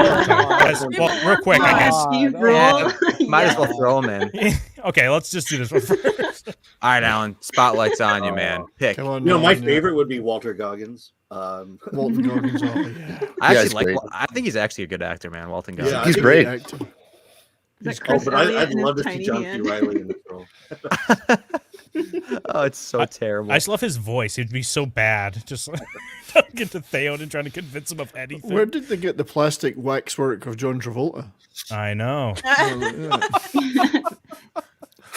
Guys, well, real quick, I guess. Steve Yeah, Roll. might as well throw him in. Okay, let's just do this one first. All right, Alan. Spotlight's on you, man. Pick. Come on, You know, my man, yeah. favorite would be Walter Goggins. Walton Goggins. Oh, yeah. I Yeah, actually he's like. great. I think he's actually a good actor, man. Walton Goggins. Yeah, He's I think great. Actor. Is that Oh, Chris but Elliott I'd and his love to see tiny John C. hand? Reilly in this role. Oh, it's so terrible. I just love his voice. It'd be so bad. Just talking to Theon and trying to convince him of anything. Where did they get the plastic waxwork of John Travolta? I know.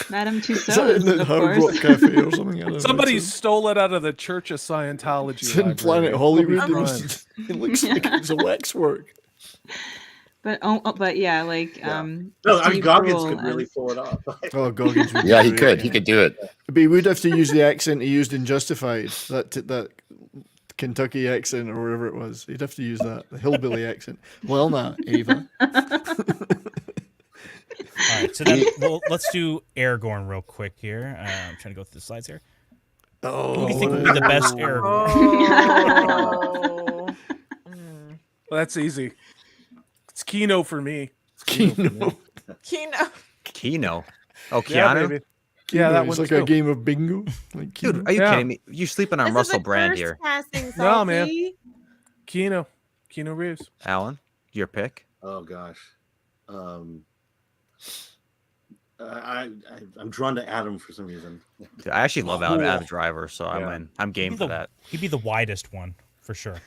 Madame Is that in Tussauds, the of Hard course. Rock Cafe or something? I don't know. Somebody It's stole it out of the Church of Scientology. It's in library. Planet Hollywood. It'll be It, was, fine. it looks like it's a waxwork. But yeah, like No, I mean, Steve Goggins Brule could really as- pull it off. Oh, Goggins. would be Yeah, he great. could. He could do it. But he would have to use the accent he used in Justified, that Kentucky accent or whatever it was. He'd have to use that, the hillbilly accent. Well, now, Ava. All right, so then let's do Aragorn real quick here. I'm trying to go through the slides here. Oh, who do you think would be the best Aragorn? Well, that's easy. It's Kino for me. Kino. Kino. Oh, Keanu? Yeah, baby. Yeah, that was one's like a too. game of bingo. Like Dude, are you kidding me? You sleeping on Russell Brand here. No, man. Kino Reeves. Alan, your pick? Oh gosh, I'm drawn to Adam for some reason. Dude, I actually love Adam Driver, so I'm game for that. He'd be the widest one for sure.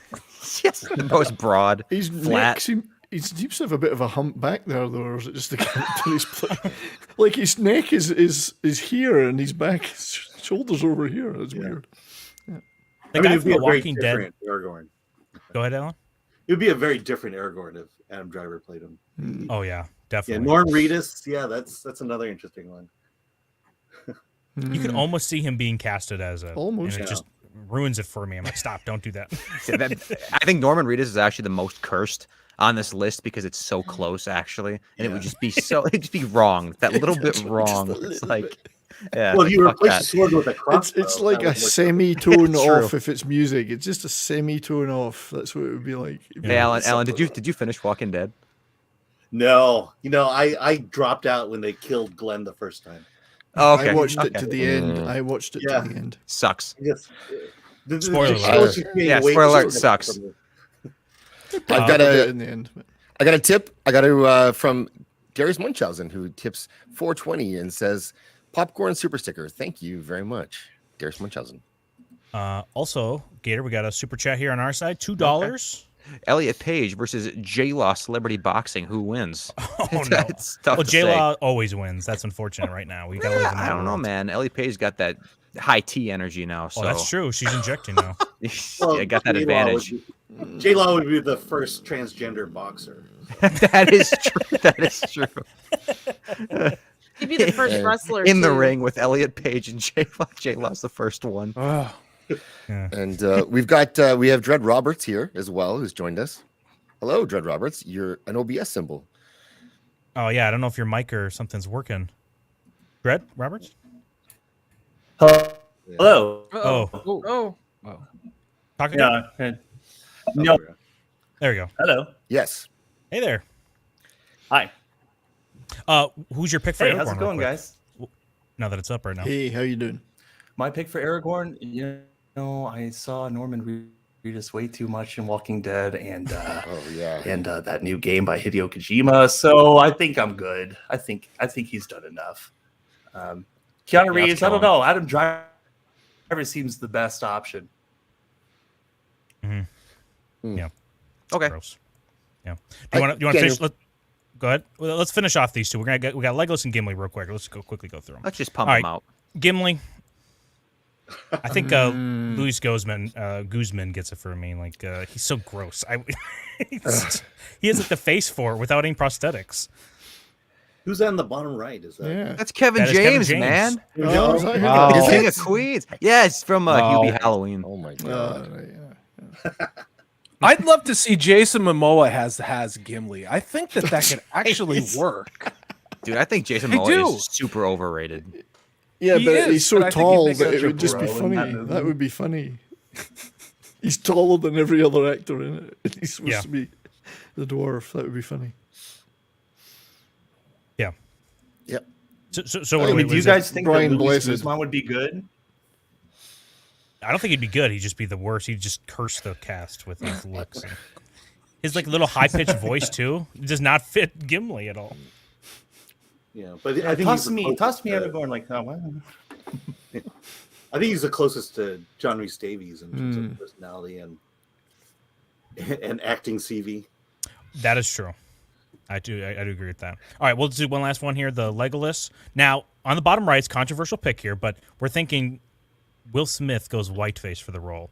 Yes, the most broad, He's flat. He seems to have a bit of a hump back there, though, or is it just the character he's playing? Like his neck is here, and his back, his shoulders over here. That's weird. Yeah. The guy from The Walking Dead. Aragorn. Go ahead, Alan. It would be a very different Aragorn if Adam Driver played him. Oh yeah, definitely. Yeah, Norm Reedus. Yeah, that's another interesting one. You can almost see him being casted as a. Almost. And it just ruins it for me. I'm like, stop! Don't do that. I think Norman Reedus is actually the most cursed on this list because it's so close, actually, and it would just be it'd just be wrong. That little bit wrong. It's like, yeah. Well, you replace the sword with a crossbow. It's like a semitone off if it's music. It's just a semitone off. That's what it would be like. Hey, Alan, did you finish Walking Dead? No, I dropped out when they killed Glenn the first time. Oh, okay. I watched it to the end. I watched it to the end. Sucks. Yes. Spoiler alert. Yeah, spoiler alert sucks. I've got in the end. I got a tip. I got to from Darius Munchausen, who tips 420 and says, "Popcorn super sticker. Thank you very much, Darius Munchausen." Also, Gator, we got a super chat here on our side. $2. Elliot Page versus J-Law Celebrity Boxing. Who wins? Oh no! It's tough Well, to J-Law say. always wins. That's unfortunate right now. We got to live in that I don't know, world. man. Elliot Page got that high T energy now. So Oh, that's true. She's injecting now. Yeah, got that advantage. J-Law would be the first transgender boxer. That is true. That is true. He'd be the first wrestler in the too. ring with Elliot Page and J-Law. J-Law's the first one. Oh. And we have Dread Roberts here as well, who's joined us. Hello, Dread Roberts. You're an OBS symbol. Oh yeah, I don't know if your mic or something's working. Dread Roberts. Hello. Oh. Talk Yeah. again? No. There we go. Hello. Yes. Hey there. Hi. Who's your pick for Hey, Aragorn? how's it real going, quick? guys? Now that it's up right now. Hey, how you doing? My pick for Aragorn, I saw Norman Reedus way too much in Walking Dead and that new game by Hideo Kojima. So I think I'm good. I think he's done enough. Keanu Reeves, I don't know. Adam Driver seems the best option. Yeah. Okay. Gross. Yeah. Do you want to finish? Go ahead. Well, let's finish off these two. We got Legolas and Gimli real quick. Let's quickly go through them. Let's just pump All them right. out. Gimli. I think Luis Guzman gets it for me. Like he's so gross. He has like the face for it without any prosthetics. Who's that in the bottom right? Is that? Yeah. That's Kevin That is Kevin James, James. man. Oh, is that Wow. him? He's King of Queens. Yeah, it's from Hubie Halloween. Oh my god. I'd love to see Jason Momoa has Gimli. I think that could actually work. Dude, I think Jason I Momoa do. is super overrated. Yeah, He but is, he's so but I think he'd tall make that such it a would just be bro in funny. that movie. That would be funny. He's taller than every other actor in it. And he's supposed to be the dwarf. That would be funny. Yeah. Yep. So what do you guys think that Brian Luis Blessed. Guzman would be good? I don't think he'd be good. He'd just be the worst. He'd just curse the cast with his looks. His like little high pitched voice too does not fit Gimli at all. Yeah, but I think Toss me Aragorn like that. I think he's the closest to John Rhys Davies in terms of personality and acting CV. That is true. I do agree with that. All right, we'll do one last one here. The Legolas. Now on the bottom right, it's a controversial pick here, but we're thinking Will Smith goes whiteface for the role.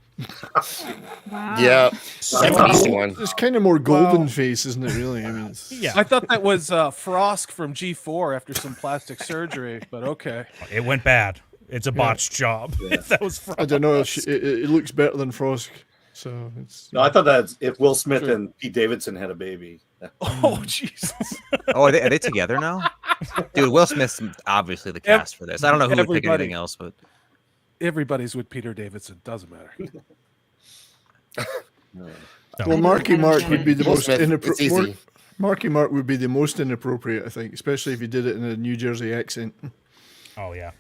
Wow. Yeah. That's an interesting one. It's kind of more golden face, isn't it? Really? I mean, it's... Yeah. I thought that was Frosk from G4 after some plastic surgery, but okay. It went bad. It's a botched job. If that was Frost. I don't know. It looks better than Frost. So it's. No, I thought that if Will Smith and Pete Davidson had a baby. Oh Jesus! Oh, are they together now? Dude, Will Smith's obviously the cast for this. I don't know who would pick anything else, but everybody's with Peter Davidson. Doesn't matter. Well, Marky Mark would be the most Smith, inappropriate. Marky Mark would be the most inappropriate, I think, especially if he did it in a New Jersey accent. Oh yeah,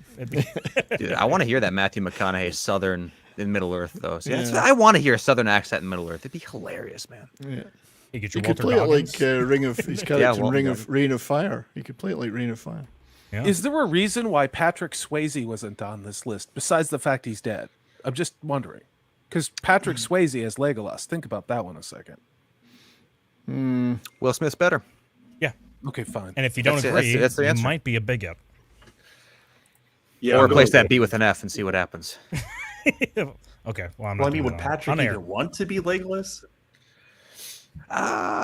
dude, I want to hear that Matthew McConaughey Southern in Middle Earth though. See, I want to hear a Southern accent in Middle Earth. It'd be hilarious, man. Yeah. You get He your could Walter play Goggins. it like Ring of his character in Walter Reign of Fire. He could play it like Reign of Fire. Yeah. Is there a reason why Patrick Swayze wasn't on this list besides the fact he's dead? I'm just wondering. Because Patrick Swayze as Legolas. Think about that one a second. Will Smith's better. Yeah. Okay, fine. And if you don't agree, that's the you answer. might be a bigot. Yeah, or replace that B with an F and see what happens. Okay. Well, I'm not Well, I mean, doing would that Patrick on air. even want to be Legolas?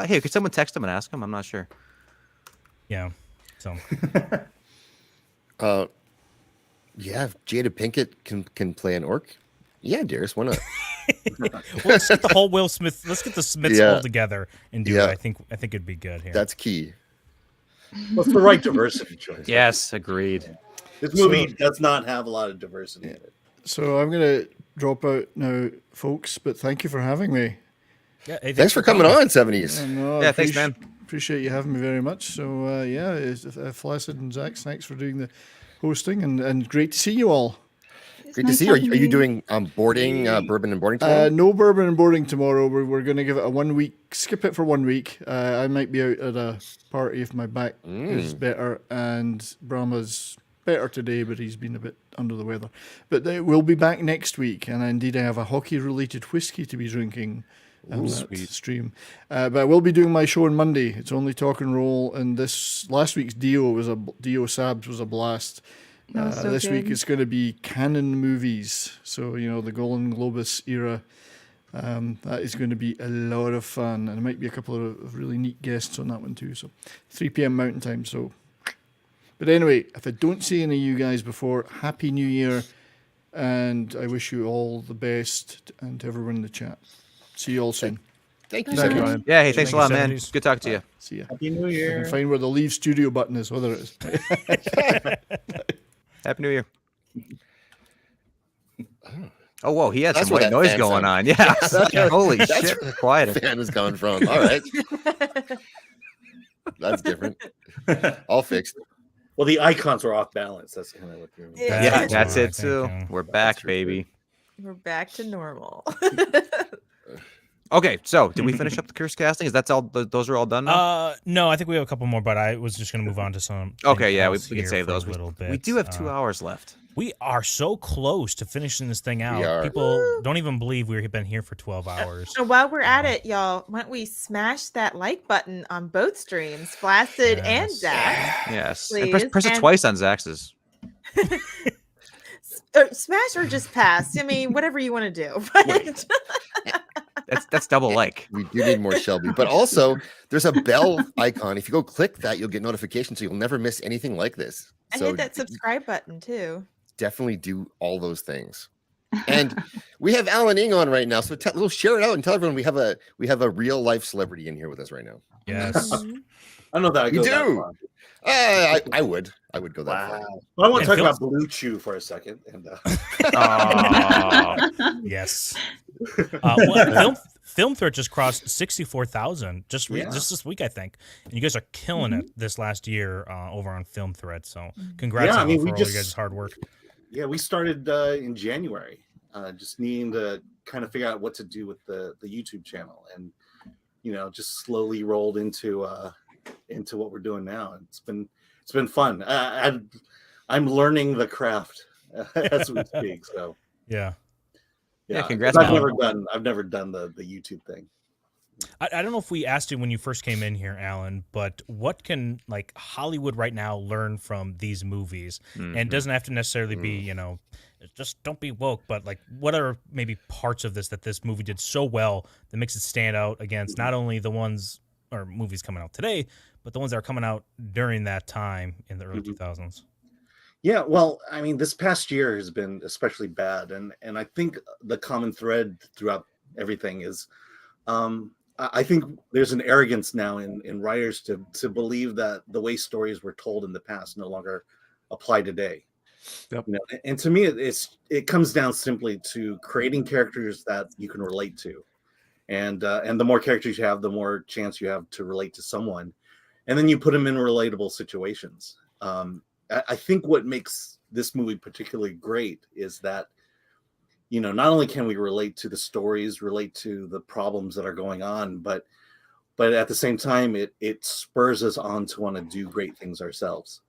Hey, could someone text him and ask him? I'm not sure. Yeah. So. Yeah, if Jada Pinkett can play an orc. Yeah, Darius, why not? Well, let's get the whole Will Smith. Let's get the Smiths all together and do it. I think it'd be good here. That's key. What's the right diversity choice? Yes, agreed. This movie does not have a lot of diversity in it. So I'm going to drop out now, folks, but thank you for having me. Yeah, hey, Thanks for coming on, 70s. Yeah, thanks, man. Appreciate you having me very much. So, Flaccid and Zach, thanks for doing the hosting, and great to see you all. Great to see you. Are you doing boarding, bourbon and boarding tomorrow? No bourbon and boarding tomorrow. We're going to give it a 1 week, skip it for 1 week. I might be out at a party if my back is better, and Brahma's better today, but he's been a bit under the weather. But we'll be back next week, and indeed I have a hockey-related whiskey to be drinking on that stream. But I will be doing my show on Monday. It's only talk and roll, and last week's Dio Sabs was a blast. This week it's going to be canon movies, so the Golden Globus era. That is going to be a lot of fun, and there might be a couple of really neat guests on that one too. So 3 p.m. Mountain Time. So, but anyway, if I don't see any of you guys before, Happy New Year, and I wish you all the best, and to everyone in the chat. See you all soon. Thank you, Thank you, Ryan. Yeah, hey, thanks a lot, man. Good talking to you. See ya. Happy New I Year. can find where the leave studio button is, whether it is. Happy New Year. Oh, whoa, he had That's some where white that noise fan going sound- on. Yeah. Holy That's shit. where the Quiet. fan was coming from. All right. That's different. All fixed. Well, the icons are off balance. That's kind of what you're. Yeah, that's it too. We're back, baby. We're back to normal. Okay, so did we finish up the curse casting? Is that's all? Those are all done now? No, I think we have a couple more, but I was just going to move on to some. Okay, yeah, we can save those. A little bit. We do have 2 hours left. We are so close to finishing this thing out. are. People don't even believe we've been here for 12 hours. So while we're at it, y'all, why don't we smash that like button on both streams, Flaccid and Zach? Yes. And Please. press it And- twice on Zax's. Smash or just pass. I mean, whatever you want to do. That's double like. We do need more Shelby, but also there's a bell icon. If you go click that, you'll get notifications, so you'll never miss anything like this. And So hit that subscribe button too. definitely do all those things. And we have Alan Ing on right now, so we'll share it out and tell everyone we have a real life celebrity in here with us right now. Yes. I know that. You do. I would go that far. Well, I want to And talk about Blue Chew for a second. And Yes. Well, Film Threat just crossed 64,000 just this week, I think. And you guys are killing it this last year over on Film Threat. So congrats on for all you guys' hard work. Yeah, we started in January, just needing to kind of figure out what to do with the YouTube channel, and just slowly rolled into what we're doing now. And it's been fun. I'm learning the craft as we speak. So yeah. Congrats. I've never done the YouTube thing. I don't know if we asked you when you first came in here, Alan, but what can like Hollywood right now learn from these movies? And it doesn't have to necessarily be, just don't be woke, but like what are maybe parts of this movie did so well that makes it stand out against not only the ones or movies coming out today, but the ones that are coming out during that time in the early 2000s? Yeah, well, I mean, this past year has been especially bad, and I think the common thread throughout everything is, I think there's an arrogance now in writers to believe that the way stories were told in the past no longer apply today. Yep. You know, and to me, it comes down simply to creating characters that you can relate to, and the more characters you have, the more chance you have to relate to someone, and then you put them in relatable situations. I think what makes this movie particularly great is that, you know, not only can we relate to the stories, relate to the problems that are going on, but at the same time, it spurs us on to want to do great things ourselves.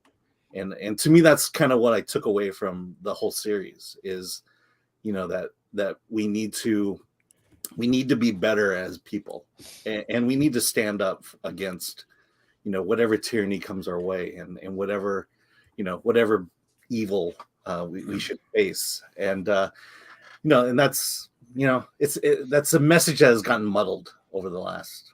And to me, that's kind of what I took away from the whole series is, you know, that we need to be better as people, and we need to stand up against, you know, whatever tyranny comes our way, and whatever, you know, whatever evil we should face. And you know, and that's, you know, that's a message that has gotten muddled over the last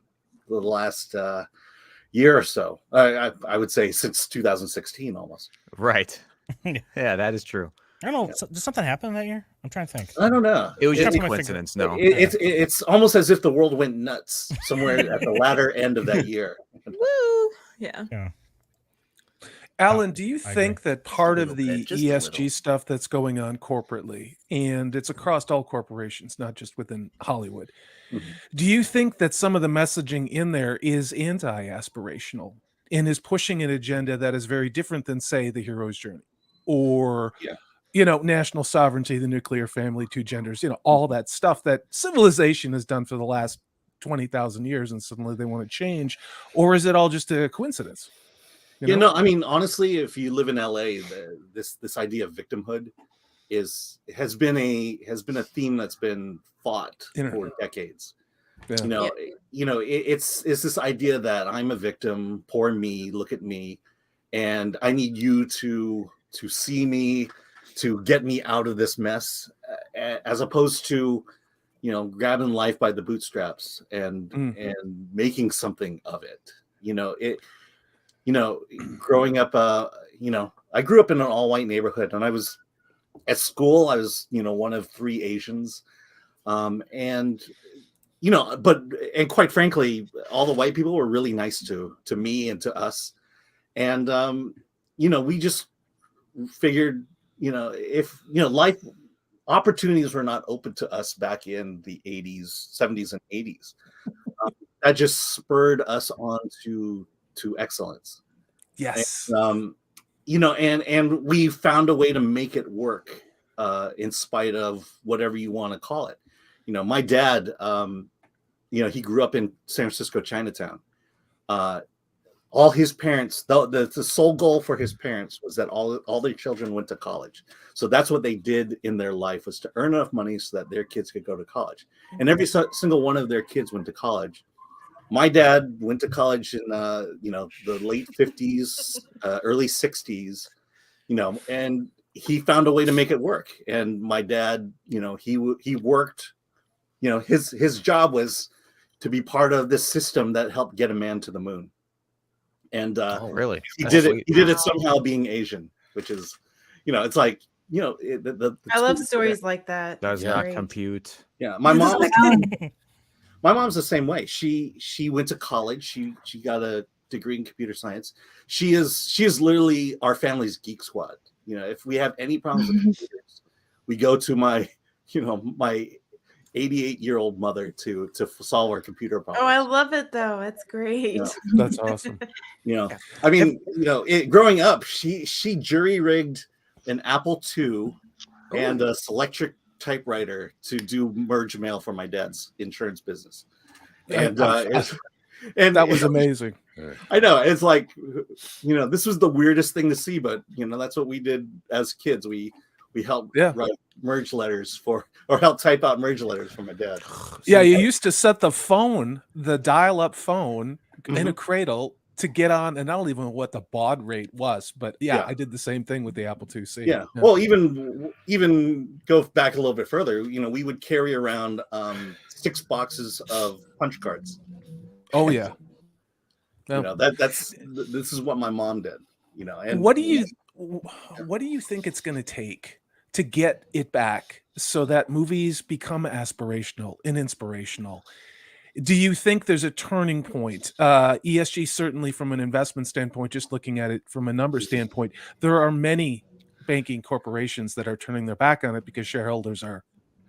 year or so. I would say since 2016 almost. Right. Yeah, that is true. I don't know. Did something happen that year? I'm trying to think. I don't know. It was just a coincidence. No, it's almost as if the world went nuts somewhere at the latter end of that year. Woo! Yeah. Alan, do you think that part of the ESG stuff that's going on corporately, and it's across all corporations, not just within Hollywood, do you think that some of the messaging in there is anti-aspirational and is pushing an agenda that is very different than, say, the hero's journey, or you know, national sovereignty, the nuclear family, two genders, you know, all that stuff that civilization has done for the last 20,000 years, and suddenly they want to change? Or is it all just a coincidence? You know, I mean, honestly, if you live in LA, this idea of victimhood has been a theme that's been fought for decades. Yeah. You know, it's this idea that I'm a victim, poor me, look at me, and I need you to see me, to get me out of this mess, as opposed to, you know, grabbing life by the bootstraps and making something of it. You know, growing up, you know, I grew up in an all-white neighborhood, and I was at school. I was, you know, one of 3 Asians, and you know, and quite frankly, all the white people were really nice to me and to us, and you know, we just figured, you know, if, you know, life opportunities were not open to us back in the 80s, 70s, and 80s, that just spurred us on to excellence. Yes. And, you know, and we found a way to make it work in spite of whatever you want to call it. You know, my dad, you know, he grew up in San Francisco, Chinatown. All his parents, the sole goal for his parents was that all their children went to college. So that's what they did in their life, was to earn enough money so that their kids could go to college. And every single one of their kids went to college. My dad went to college in you know, the late 50s, early 60s, you know, and he found a way to make it work. And my dad, you know, he worked, you know, his job was to be part of this system that helped get a man to the moon. And really, he did it. He did it somehow being Asian, which is, you know, it's like, you know, I love stories like that. Does not compute. Yeah, my mom's the same way. She went to college. She got a degree in computer science. She is literally our family's geek squad. You know, if we have any problems with computers, we go to my 88-year-old mother to solve our computer problems. Oh, I love it though. It's great. Yeah. That's awesome. You know, I mean, you know, growing up, she jury rigged an Apple II and a Selectric typewriter to do merge mail for my dad's insurance business, and that was amazing. I know, it's like, you know, this was the weirdest thing to see, but you know, that's what we did as kids. We helped write merge letters or help type out merge letters for my dad. Yeah, you used to set the phone, the dial-up phone, in a cradle to get on, and I don't even know what the baud rate was, but I did the same thing with the Apple IIc. Yeah. Well, even go back a little bit further, you know, we would carry around 6 boxes of punch cards. Oh yeah. You know, this is what my mom did, you know. And what do what do you think it's going to take to get it back so that movies become aspirational and inspirational? Do you think there's a turning point? ESG, certainly from an investment standpoint, just looking at it from a number standpoint, there are many banking corporations that are turning their back on it because shareholders are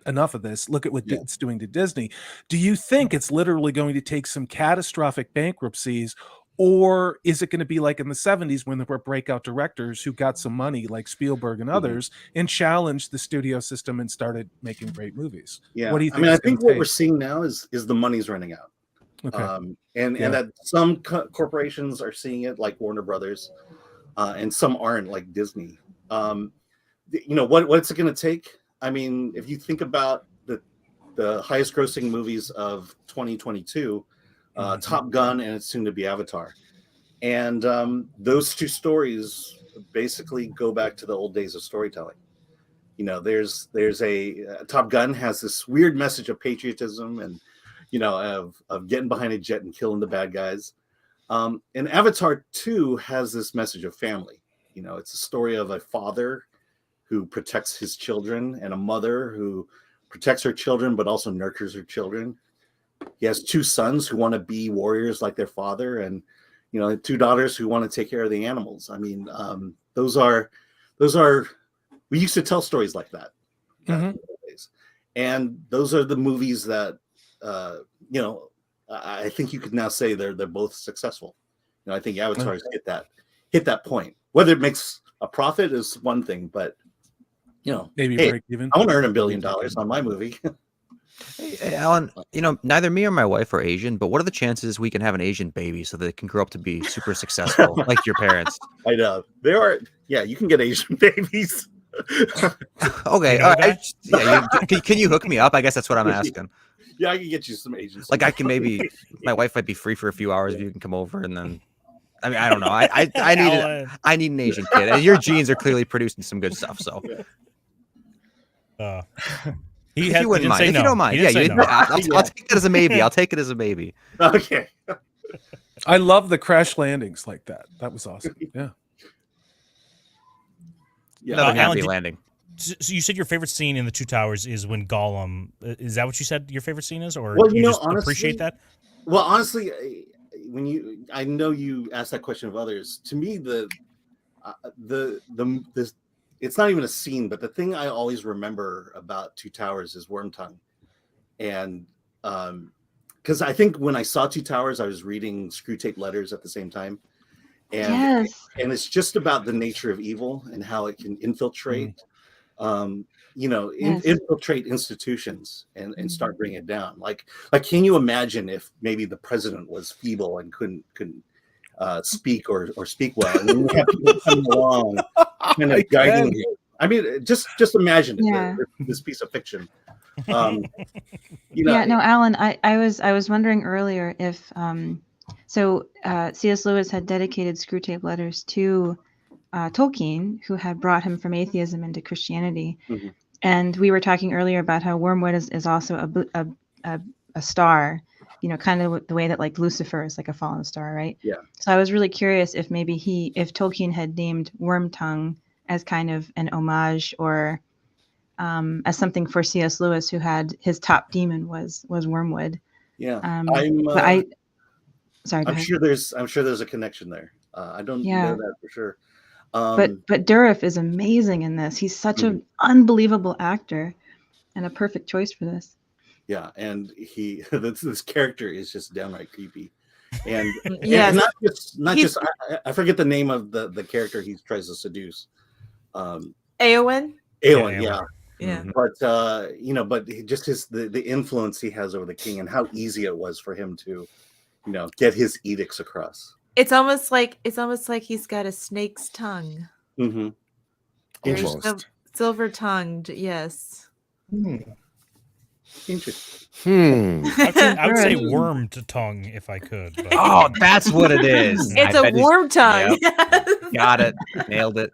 enough of this. Look at what it's doing to Disney. Do you think it's literally going to take some catastrophic bankruptcies, or is it going to be like in the 70s when there were breakout directors who got some money like Spielberg and others and challenged the studio system and started making great movies? Yeah. What do you think? I mean, I think what we're seeing now is the money's running out. Okay. And that some corporations are seeing it, like Warner Brothers, and some aren't, like Disney. What's it going to take? I mean, if you think about the highest grossing movies of 2022, Top Gun and it's soon to be Avatar. And those two stories basically go back to the old days of storytelling. There's a Top Gun has this weird message of patriotism and, of getting behind a jet and killing the bad guys. And Avatar 2 has this message of family. It's a story of a father who protects his children and a mother who protects her children, but also nurtures her children. He has two sons who want to be warriors like their father, and, two daughters who want to take care of the animals. I mean, those are, we used to tell stories like that. And those are the movies that, I think you could now say they're both successful. I think Avatar's hit that point. Whether it makes a profit is one thing, but maybe hey, break even. I want to earn $1 billion on my movie. Hey, Alan, neither me or my wife are Asian, but what are the chances we can have an Asian baby so that they can grow up to be super successful like your parents? I know. There are, you can get Asian babies. Okay. Can you hook me up? I guess that's what I'm asking. Yeah, I can get you some Asian. Like I can my wife might be free for a few hours if you can come over, and then, I mean, I don't know. I need an Asian kid, and your genes are clearly producing some good stuff. So. If you wouldn't mind, if you don't mind, I'll take it as a maybe. I'll take it as a maybe. Okay. I love the crash landings like that. That was awesome. Yeah. Another happy Alan, landing. So you said your favorite scene in the Two Towers is when Gollum. Is that what you said your favorite scene is, or you just honestly, appreciate that? Well, honestly, I know you asked that question of others. To me, it's not even a scene, but the thing I always remember about Two Towers is Wormtongue. And because I think when I saw Two Towers, I was reading Screwtape Letters at the same time. And it's just about the nature of evil and how it can infiltrate, infiltrate institutions and start bringing it down. Like, can you imagine if maybe the president was feeble and couldn't speak or speak well, and then you have people coming along kind of guiding you. I mean, just imagine this piece of fiction. No, Alan, I was wondering earlier if C.S. Lewis had dedicated Screwtape Letters to Tolkien, who had brought him from atheism into Christianity, and we were talking earlier about how Wormwood is also a star. Kind of the way that like Lucifer is like a fallen star, right? Yeah. So I was really curious if maybe if Tolkien had named Wormtongue as kind of an homage or as something for C.S. Lewis, who had his top demon was Wormwood. Yeah. I'm sure there's a connection there. I don't know that for sure. But Dourif is amazing in this. He's such an unbelievable actor and a perfect choice for this. Yeah, and this character is just downright creepy, and, yes. and not just I forget the name of the character he tries to seduce. Eowyn. Yeah. Yeah. But but just the influence he has over the king and how easy it was for him to, get his edicts across. It's almost like he's got a snake's tongue. Almost. Silver-tongued, yes. Interesting. I would say wormed tongue if I could. But. Oh, that's what it is. It's a worm tongue. Yep. Got it. Nailed it.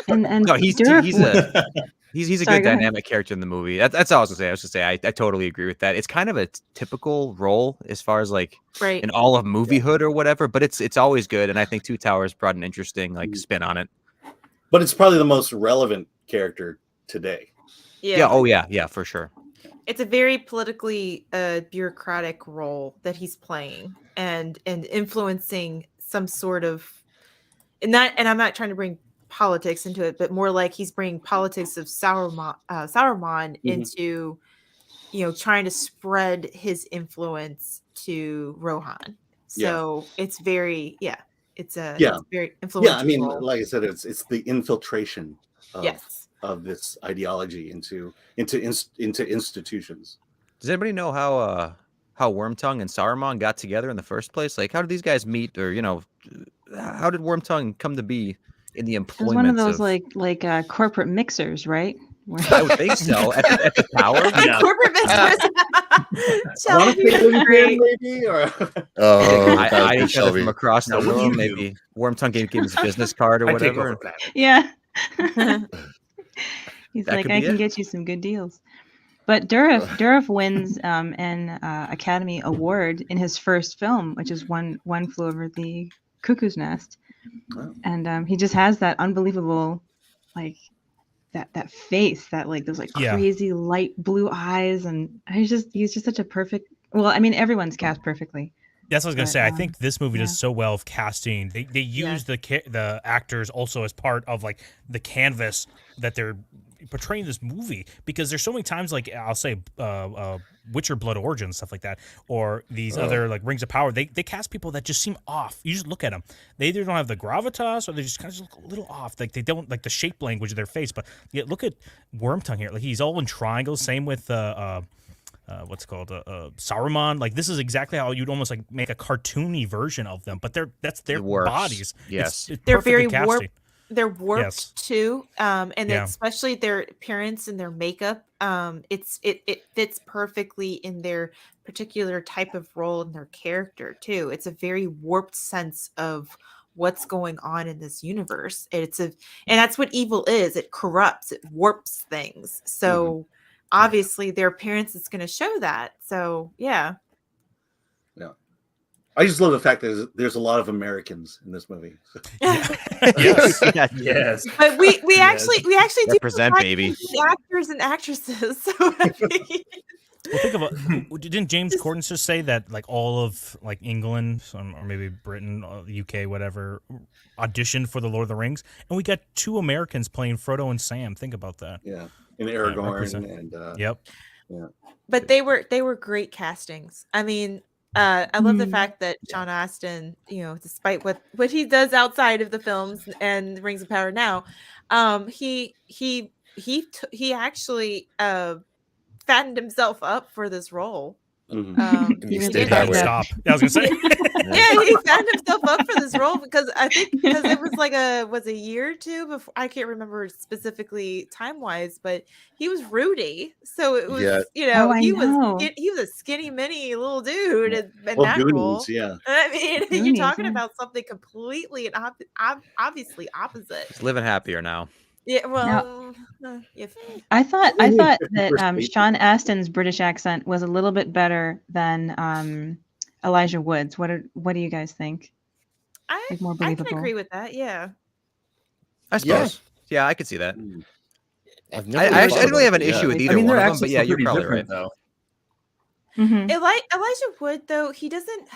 And no, he's a good dynamic character in the movie. That's all I was gonna say. I was gonna say I totally agree with that. It's kind of a typical role as far as like in all of moviehood or whatever, but it's always good. And I think Two Towers brought an interesting spin on it. but it's probably the most relevant character today. Yeah. Oh yeah. Yeah, for sure. It's a very politically bureaucratic role that he's playing and influencing some sort of, and I'm not trying to bring politics into it, but more like he's bringing politics of Saruman into, trying to spread his influence to Rohan. So it's very, it's very influential. Yeah, I mean, role. like I said, it's the infiltration of, Yes. of this ideology into institutions. Does anybody know how Wormtongue and Saruman got together in the first place? Like, how did these guys meet, or how did Wormtongue come to be in the It was employment? one of those like corporate mixers, right? I would think so. At the tower. Corporate mixers. Maybe, or I didn't know from across the room. Maybe Wormtongue gave him his business card or whatever. Yeah. He's That like, could I be can it. get you some good deals. But Durif wins an Academy Award in his first film, which is One Flew Over the Cuckoo's Nest, and he just has that unbelievable, like that face, that like those like crazy light blue eyes, and he's just such a perfect. Well, I mean, everyone's cast perfectly. That's what I was gonna But, say. I think this movie yeah. does so well of casting. They use the actors also as part of like the canvas that they're portraying this movie, because there's so many times, like I'll say Witcher Blood Origin, stuff like that, or these other like Rings of Power, they cast people that just seem off. You just look at them, they either don't have the gravitas or they just kind of look a little off, like they don't like the shape language of their face. But look at Wormtongue here, like he's all in triangles. Same with what's it called Saruman. Like this is exactly how you'd almost like make a cartoony version of them, but that's their bodies. Yes, it's They're very perfectly warped. casting. They're warped Yes. too, and Yeah. especially their appearance and their makeup. It fits perfectly in their particular type of role and their character too. It's a very warped sense of what's going on in this universe. And that's what evil is. It corrupts. It warps things. So obviously, their appearance is going to show that. So yeah. I just love the fact that there's a lot of Americans in this movie. Yes. But we actually do Represent, provide baby. the actors and actresses. So Well, think about didn't James Corden just say that like all of like England or maybe Britain, UK, whatever, auditioned for the Lord of the Rings, and we got 2 Americans playing Frodo and Sam. Think about that. Yeah, and Aragorn represent- and Yep. Yeah. but they were great castings. I mean, I love the fact that Sean Astin, despite what he does outside of the films and Rings of Power now, he actually fattened himself up for this role. He stayed that way. Stop. I was gonna say. Yeah, he fattened himself up for this role because it was like a year or 2 before. I can't remember specifically time wise, but he was Rudy, so it was Oh, I know. he was a skinny mini little dude in Well, that role. Goonies, yeah. I mean, you're Goonies, talking yeah. about something completely and obviously opposite. He's living happier now. Yeah, well, I thought Maybe that first date. Sean Astin's British accent was a little bit better than Elijah Wood's. What do you guys think? Like more I can believable. agree with that. Yeah. I suppose. Yeah, I could see that. I've I never didn't really have an issue with I either mean, one their of them, but accents yeah, are you're pretty probably different, right. though. Mhm. Elijah Wood, though, he doesn't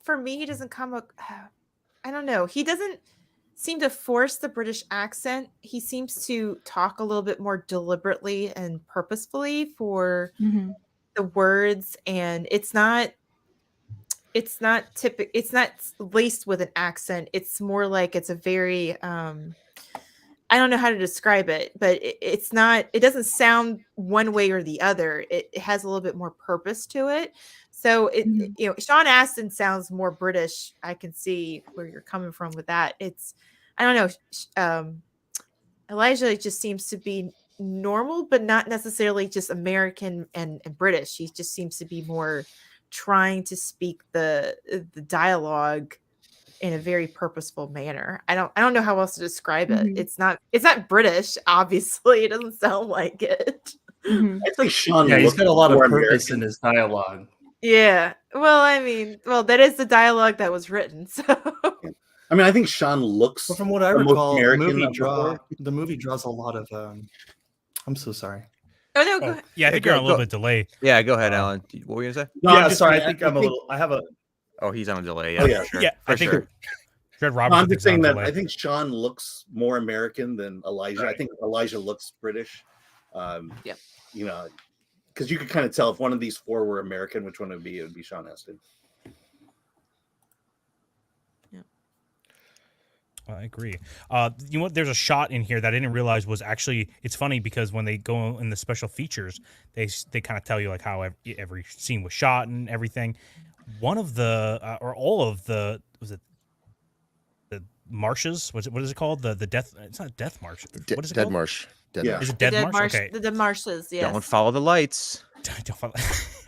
for me, he doesn't I don't know, he doesn't seem to force the British accent. He seems to talk a little bit more deliberately and purposefully for Mhm. the words, and it's not laced with an accent. It's more like it's a very I don't know how to describe it, but it doesn't sound one way or the other. It has a little bit more purpose to it. So Sean Astin sounds more British. I can see where you're coming from with that. I don't know. Elijah just seems to be normal, but not necessarily just American and British. He just seems to be more trying to speak the dialogue in a very purposeful manner. I don't know how else to describe it. It's not British, obviously. It doesn't sound like it. Mhm. I think Sean. Yeah, he's looked got a lot of more purpose American. in his dialogue. Yeah. Well, I mean, that is the dialogue that was written. So I mean, I think Sean looks. Well, from what I the most recall, American of the movie draws a lot of. I'm so sorry. Oh no, go ahead. Yeah, I think you're on a little bit delayed. Yeah, go ahead, Alan. What were you gonna say? No, yeah, I'm just sorry. saying, I think I'm a little. I have a. Oh, he's on a delay. Oh, Yeah, yeah. for sure. Yeah, for I think sure. Dread No, Roberts. I'm just saying that I think Sean looks more American than Elijah. I Right. think Elijah looks British. Yep. You know, because you could kind of tell if one of these four were American, which one it would be. It would be Sean Astin. I agree. You know what? There's a shot in here that I didn't realize was actually. It's funny because when they go in the special features, they kind of tell you like how every scene was shot and everything. One of the or all of the the marshes? What is it called? The death? It's not Death Marsh. What is it Dead called? Marsh. Dead Yeah. Marsh. Is it Dead Marsh? Okay. The marshes, yes. Don't follow the lights. Don't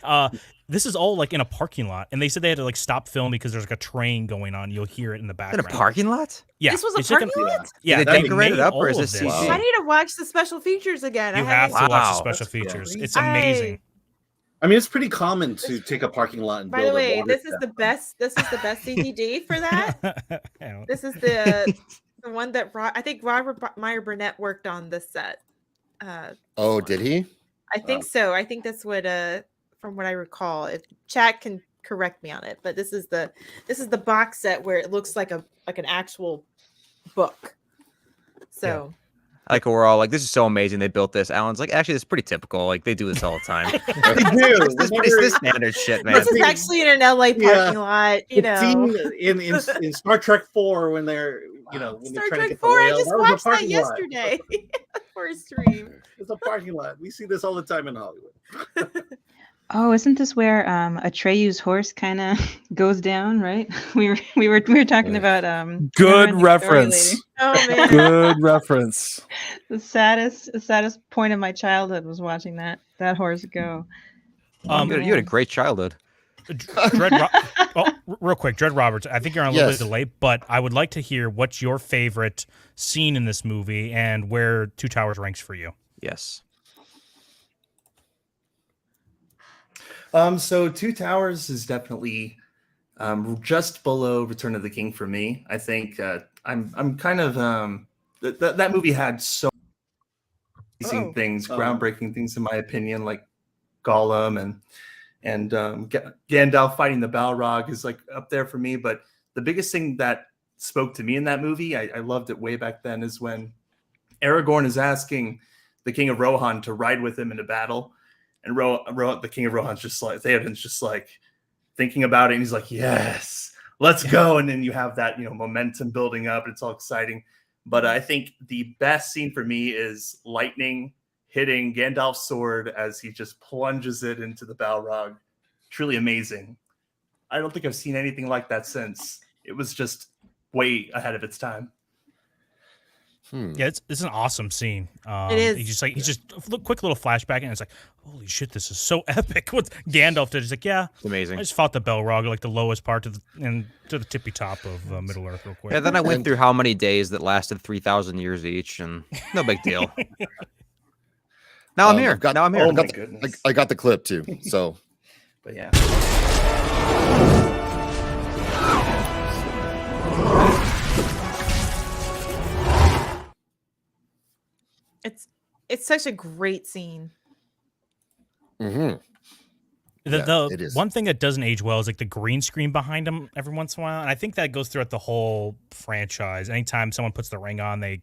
follow. This is all like in a parking lot, and they said they had to like stop filming because there's like a train going on. You'll hear it in the In background. a parking lot? Yeah, This was a it's like parking lot? Yeah, Did they decorate it made up, or is all this of CG? I need to watch the special features again. You I have haven't. to watch the Wow. special That's cool. features. It's amazing. I mean, it's pretty common to take a parking lot and By build the way, a water this is tower. the best. This is the best CGD for that. Yeah. This is the one that I think Robert Meyer Burnett worked on this set. Oh, did he? I think so. I think that's what from what I recall. If chat can correct me on it, but this is the box set where it looks like an actual book. So Like we're all like, this is so amazing. They built this. Alan's like, actually, this is pretty typical. Like they do this all the time. They do. It's this standard shit, man. this is actually in an LA parking lot. You It's know, seen in Star Trek 4 when they're when Star they're trying to Trek get 4. the I rail. just That was a watched that parking lot. yesterday for a stream. It's a parking lot. We see this all the time in Hollywood. Oh, isn't this where Atreyu's horse kind of goes down? Right? We were talking about Good Neverending Story reference. Lady. Oh man. Good reference. The saddest point of my childhood was watching that horse go. You had a great childhood. Real quick, Dread Roberts. I think you're on a little Yes. bit delay, but I would like to hear what's your favorite scene in this movie and where Two Towers ranks for you. Yes. So Two Towers is definitely just below Return of the King for me. I think I'm kind of that movie had so amazing things, groundbreaking things in my opinion, like Gollum and Gandalf fighting the Balrog is like up there for me. But the biggest thing that spoke to me in that movie, I loved it way back then, is when Aragorn is asking the King of Rohan to ride with him into battle. And the King of Rohan's just like, Theoden's just like thinking about it. And he's like, yes, let's go. And then you have that, momentum building up. It's all exciting. But I think the best scene for me is lightning hitting Gandalf's sword as he just plunges it into the Balrog. Truly amazing. I don't think I've seen anything like that since. It was just way ahead of its time. Yeah, it's an awesome scene. It is. He's just a quick little flashback, and it's like, holy shit, this is so epic. What Gandalf did, he's like, yeah, It's amazing. I just fought the Balrog, like the lowest part to the tippy top of Middle Earth, real quick. Yeah, then I went through how many days that lasted 3,000 years each, and no big deal. Now I'm here. Now I'm here. I got the clip too. So, but yeah. It's such a great scene. The it is. one thing that doesn't age well is like the green screen behind him every once in a while, and I think that goes throughout the whole franchise. Anytime someone puts the ring on, they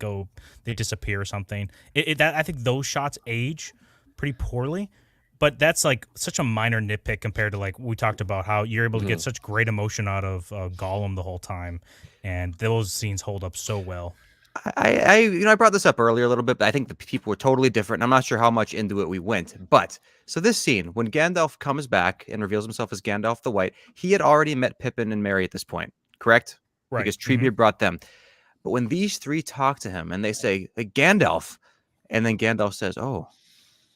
disappear or something. I think those shots age pretty poorly, but that's like such a minor nitpick compared to like we talked about how you're able to get such great emotion out of Gollum the whole time, and those scenes hold up so well. I brought this up earlier a little bit, but I think the people were totally different. I'm not sure how much into it we went, but so this scene, when Gandalf comes back and reveals himself as Gandalf the White, he had already met Pippin and Merry at this point, correct? Right. Because Treebeard brought them. But when these three talk to him and they say, hey, Gandalf, and then Gandalf says, oh,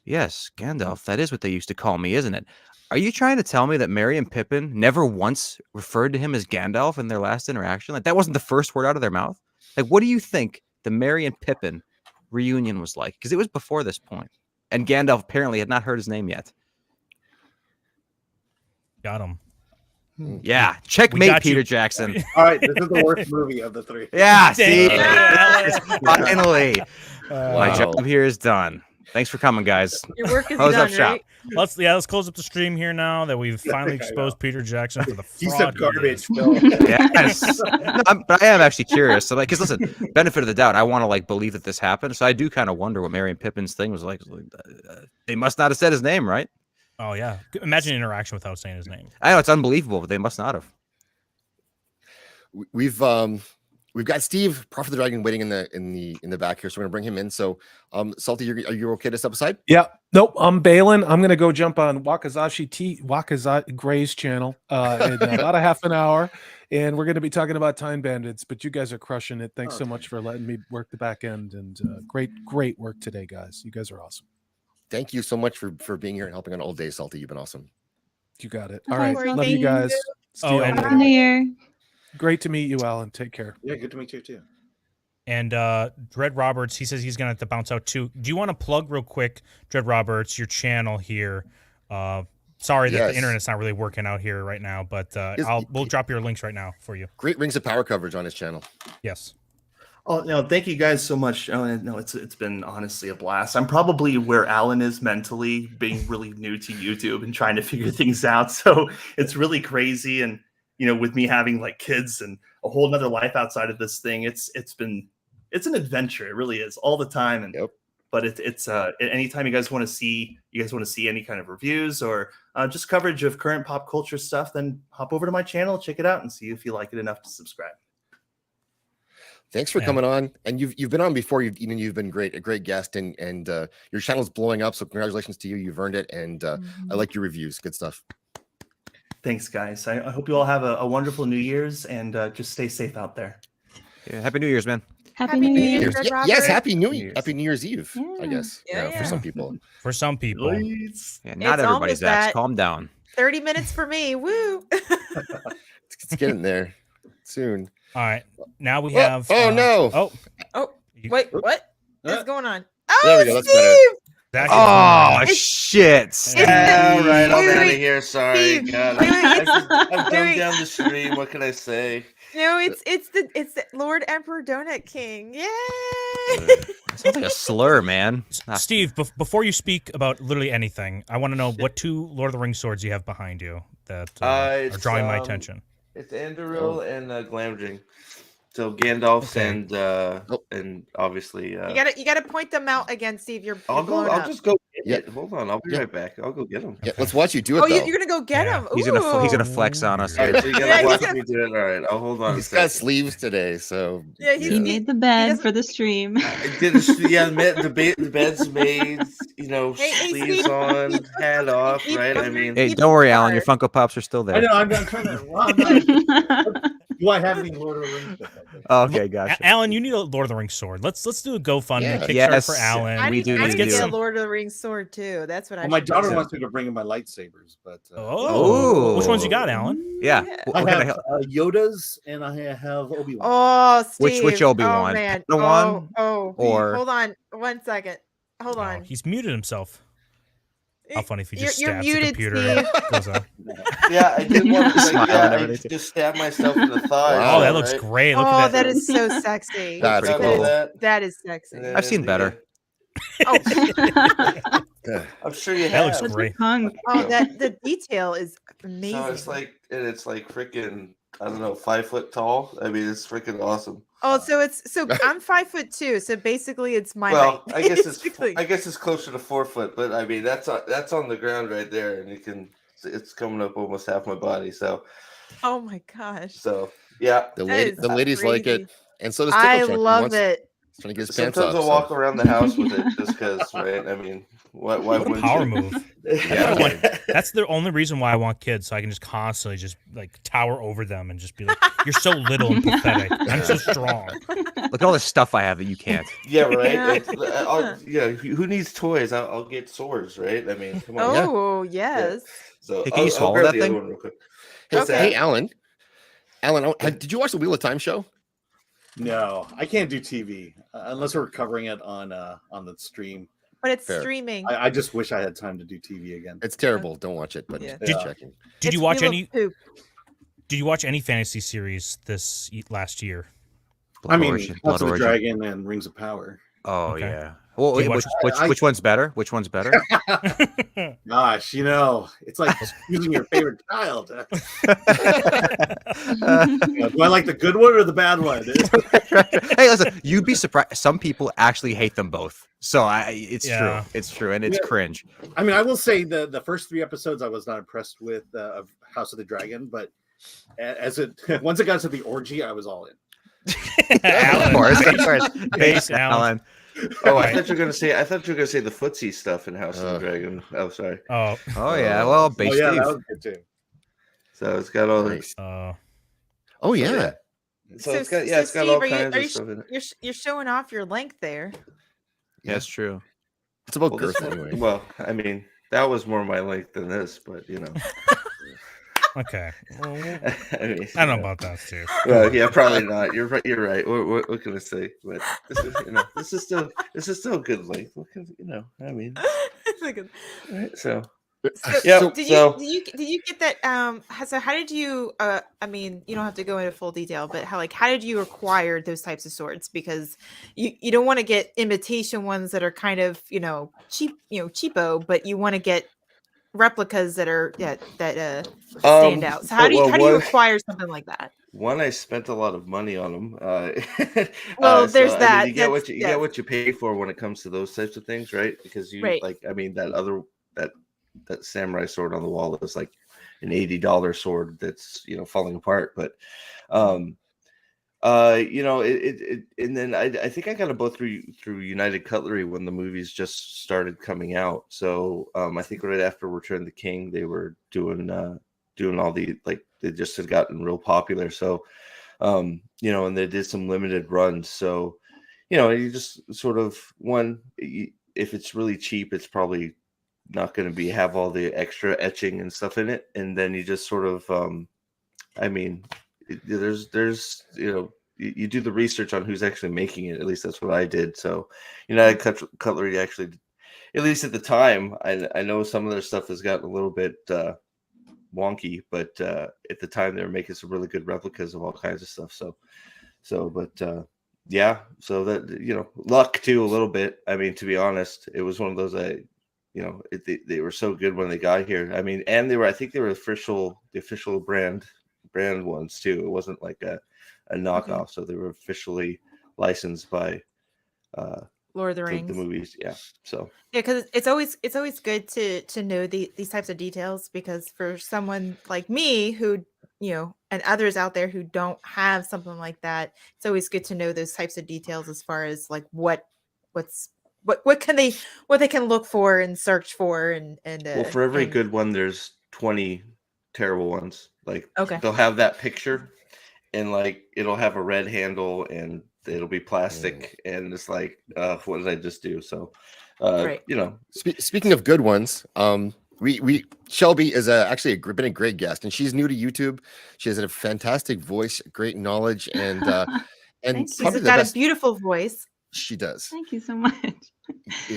yes, Gandalf, that is what they used to call me, isn't it? Are you trying to tell me that Merry and Pippin never once referred to him as Gandalf in their last interaction? Like that wasn't the first word out of their mouth? Like, what do you think the Merry and Pippin reunion was like? Because it was before this point, and Gandalf apparently had not heard his name yet. Got him. Yeah, checkmate, Peter Jackson. All right, this is the worst movie of the three. Yeah, see, finally, my Wow. job here is done. Thanks for coming, guys. Your work is Close done, up shop. right? Let's close up the stream here now that we've finally exposed Peter Jackson for the fraud. He said garbage, is. Phil. Yes, no, but I am actually curious. So, like, because listen, benefit of the doubt, I want to like believe that this happened. So I do kind of wonder what Merry and Pippin's thing was like. They must not have said his name, right? Oh yeah, imagine an interaction without saying his name. I know it's unbelievable, but they must not have. We've got Steve, Prophet of the Dragon, waiting in the back here, so we're gonna bring him in. So, Salty, are you okay to step aside? Yeah. Nope. I'm bailing. I'm gonna go jump on Wakazashi Gray's channel in about a half an hour, and we're gonna be talking about Time Bandits. But you guys are crushing it. Thanks so much for letting me work the back end, and great work today, guys. You guys are awesome. Thank you so much for being here and helping on all day, Salty. You've been awesome. You got it. Bye, All right. Salty. Love you guys. Oh, and Happy New Year. Great to meet you, Alan. Take care. Yeah, good to meet you too. And Dread Roberts, he says he's gonna have to bounce out too. Do you want to plug real quick, Dread Roberts, your channel here? Sorry that the internet's not really working out here right now, but we'll drop your links right now for you. Great Rings of Power coverage on his channel. Yes. Oh no, thank you guys so much. Oh, no, it's been honestly a blast. I'm probably where Alan is mentally, being really new to YouTube and trying to figure things out. So it's really crazy, and with me having like kids and a whole nother life outside of this thing, it's an adventure. It really is all the time. And but it's anytime you guys want to see any kind of reviews or just coverage of current pop culture stuff, then hop over to my channel, check it out, and see if you like it enough to subscribe. Thanks for coming on, and you've been on before. You've been a great guest, and your channel's blowing up. So congratulations to you. You've earned it, and I like your reviews. Good stuff. Thanks, guys. I hope you all have a wonderful New Year's, and just stay safe out there. Yeah, Happy New Year's, man. Happy New Year. Yes, Happy New Year. Happy New Year's Eve. I guess. For some people. For some people. Yeah, not everybody's Vax. Calm down. 30 minutes for me. Woo. It's getting there soon. All right. Now we have. Oh no. Oh. Wait. What is going on? There we go. That's better. Oh shit! All right, I'm out of here. Sorry, God, I've dumbed down the stream. What can I say? No, it's the Lord Emperor Donut King. Yay! Sounds like a slur, man. Steve, before you speak about literally anything, I want to know what two Lord of the Rings swords you have behind you that are drawing my attention. It's Anduril and Glamdring. So Gandalf and obviously you gotta point them out again, Steve. I'll just go get it. Hold on, I'll be right back. I'll go get them. Yeah, let's watch you do it. Oh, you're gonna go get them. He's gonna flex on us. All right, so you gotta watch me do it. All right, I'll hold on. He's got sleeves today, so he made the bed for the stream. I did the bed's made. Sleeves on, hat off. Right? I mean, hey, don't worry, Alan. Your Funko Pops are still there. I know. I'm trying to. Do I have any Lord of the Rings? Okay, gotcha. Alan, you need a Lord of the Rings sword. Let's do a GoFundMe Kickstarter Yes, for Alan. I need to get a some. Lord of the Rings sword too. That's what I. Well, my should daughter do. wants me to bring in my lightsabers, but which ones you got, Alan? Yeah, I have Yoda's and I have Obi-Wan. Oh, Steve. Which Obi-Wan? Oh man. Padawan? Or hold on 1 second. Hold on. He's muted himself. How funny if he just You're stabs muted, the computer and Steve. goes on. Yeah, I did want to I just stab myself in the thigh. Wow, that looks great. Look at that. That is so sexy. That's cool. That is sexy. I've seen better. Oh, I'm sure you That have. looks great. The detail is amazing. So it's like freaking, I don't know, 5 foot tall. I mean, it's freaking awesome. Oh, so I'm 5'2", so basically it's my Well, height. I guess it's closer to 4 foot, but I mean that's on the ground right there, and it's coming up almost half my body. So, oh my gosh. So yeah, the ladies like it, and so does I Tickle Chuck. love it. Trying to get his pants Sometimes off. I'll walk around the house with it just because, right? I mean, why What a wouldn't power you? move. Yeah. That's the only reason why I want kids, so I can just constantly just like tower over them and just be like, "You're so little and pathetic. I'm so strong." Look at all the stuff I have that you can't. Yeah, right. Who needs toys? I'll get swords, right? I mean, come on. Oh yes. So Hey, can you swallow grab that the other thing? one real quick. Hey, Alan, did you watch the Wheel of Time show? No, I can't do TV unless we're covering it on the stream. But it's Fair. streaming. I just wish I had time to do TV again. It's terrible. Don't watch it. But Yeah. just checking. Did you It's watch Wheel of any? Poop. Did you watch any fantasy series this last year? I mean, House of the Dragon and Rings of Power. Oh yeah. Well, which one's better? Which one's better? Gosh, it's like choosing your favorite child. Do I like the good one or the bad one? Hey, listen, you'd be surprised. Some people actually hate them both. So it's true. It's true, and it's cringe. I mean, I will say the first 3 episodes I was not impressed with of House of the Dragon, but once it got to the orgy, I was all in. Of course. Thanks, Alan. Oh, I thought you were gonna say the footsie stuff in House of the Dragon. Oh, sorry. Oh yeah. Well, base that was good too. So it's got all nice. Oh yeah. So it's got so it's got Steve, all kinds of stuff in it. You're showing off your length there. Yeah, that's true. It's about this girth one- anyway. Well, I mean, that was more my length than this, but Okay. Well, I mean, I don't know about that, Steve. Well, yeah, probably not. You're right. You're right. What can I say? But this is still a good length. What can I mean? Right, so. Did you get that? So how did you? I mean, you don't have to go into full detail, but how did you acquire those types of swords? Because you don't want to get imitation ones that are kind of cheapo, but you want to get replicas that are stand out. So how do you acquire something like that? One, I spent a lot of money on them. Well, there's that. I mean, you get what you pay for when it comes to those types of things, right? Because that samurai sword on the wall is like an $80 sword that's falling apart. But and then I think I got it both through United Cutlery when the movies just started coming out. So I think right after Return of the King, they were doing all the they just had gotten real popular. So and they did some limited runs. So you just sort of if it's really cheap, it's probably not going to have all the extra etching and stuff in it, and then you just sort of there's you do the research on who's actually making it. At least that's what I did. So United Cutlery actually, at least at the time, I know some of their stuff has gotten a little bit wonky, but at the time they were making some really good replicas of all kinds of stuff. So that luck too a little bit. I mean, to be honest, it was one of those they were so good when they got here. I mean, and I think they were the official brand ones too. It wasn't like a knockoff, so they were officially licensed by Lord of the Rings, the movies. Yeah, so because it's always good to know these types of details, because for someone like me who and others out there who don't have something like that, it's always good to know those types of details as far as like what they can look for and search for and well, for every good one there's 20 terrible ones. They'll have that picture and it'll have a red handle and it'll be plastic and it's like what did I just do? So right. Speaking of good ones, we Shelby is actually been a great guest, and she's new to YouTube. She has a fantastic voice, great knowledge, and she's got a beautiful voice. She does. Thank you so much.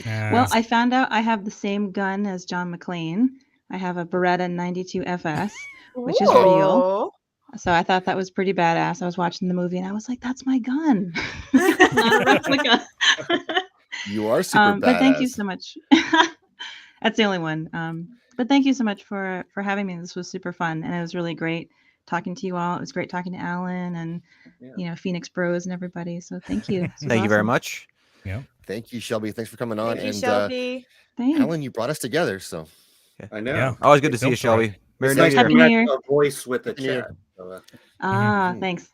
Well, I found out I have the same gun as John McClane. I have a Beretta 92 FS, which is real. So I thought that was pretty badass. I was watching the movie and I was like, that's my gun. It's not a replica. You are super badass. But thank you so much. That's the only one. But thank you so much for having me. This was super fun. And it was really great talking to you all. It was great talking to Alan and Phoenix Bros and everybody. So thank you. Thank you very much. Yeah. Thank you, Shelby. Thanks for coming on. Thank you, Shelby. Thanks. Alan, you brought us together. So I know. Yeah. Always good to see you, Shelby. It's nice to connect a voice with the chat. Thanks.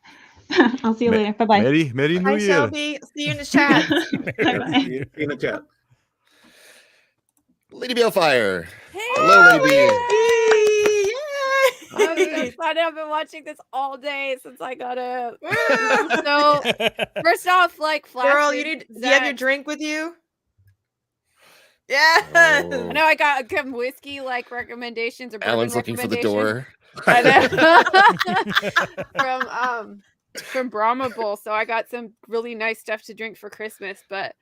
I'll see you later. Bye bye. Merry New Hi, Year. Shelby. See you in the chat. See you in the chat. Lady Balefire. Hey, hello, Lady B. I've been watching this all day since I got up. So, first off, Flash. Girl, do you have your drink with you? Yeah. Oh. I know I got some whiskey recommendations or Alan's looking for the door. from Brahma Bowl. So I got some really nice stuff to drink for Christmas. But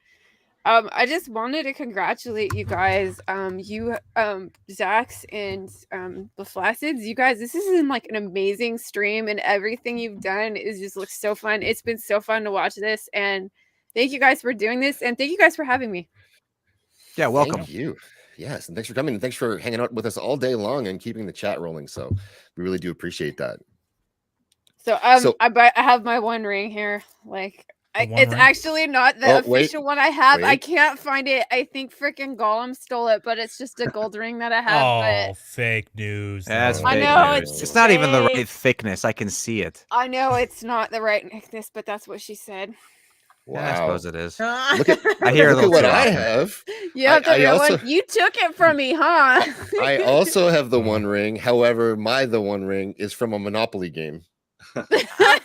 I just wanted to congratulate you guys. Zax and the Flacids. You guys, this is like an amazing stream, and everything you've done is just looks so fun. It's been so fun to watch this, and thank you guys for doing this, and thank you guys for having me. Yeah, welcome. Thank you. Yes, and thanks for coming, and thanks for hanging out with us all day long and keeping the chat rolling. So we really do appreciate that. So I have my one ring here. Like it's ring? actually not the official one I have. I wait. can't find it. I think freaking Gollum stole it, but it's just a gold ring that I have. Oh, fake news. That's though. I fake know, news. it's It's not even the fake. right thickness. I can see it. I know it's not the right thickness, but that's what she said. Yeah, I suppose it is. Look at I hear a look at little what too I often. have. You have the I real also one. You took it from me, huh? I also have the One Ring. However, the One Ring is from a Monopoly game. I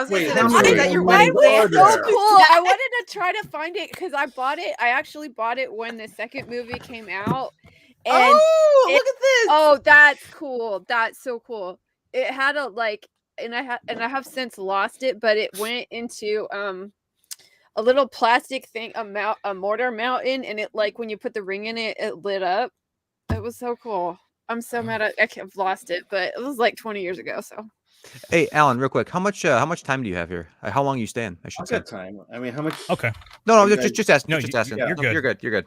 was Wait, going to say how that's many funny that you're wedding are band. there? So cool. I wanted to try to find it because I bought it. I actually bought it when the second movie came out. And Oh, look at this. Oh, that's cool. That's so cool. It had a and I have since lost it, but it went into a little plastic thing, a mortar mountain, and it when you put the ring in it, it lit up. It was so cool. I'm so mad I've lost it, but it was like 20 years ago. So Hey, Alan, real quick, how much time do you have here? How long are you staying? I should I've say. got time. I mean, how much? Okay. No, You just guys- asking. Just asking. yeah. You're good. You're good.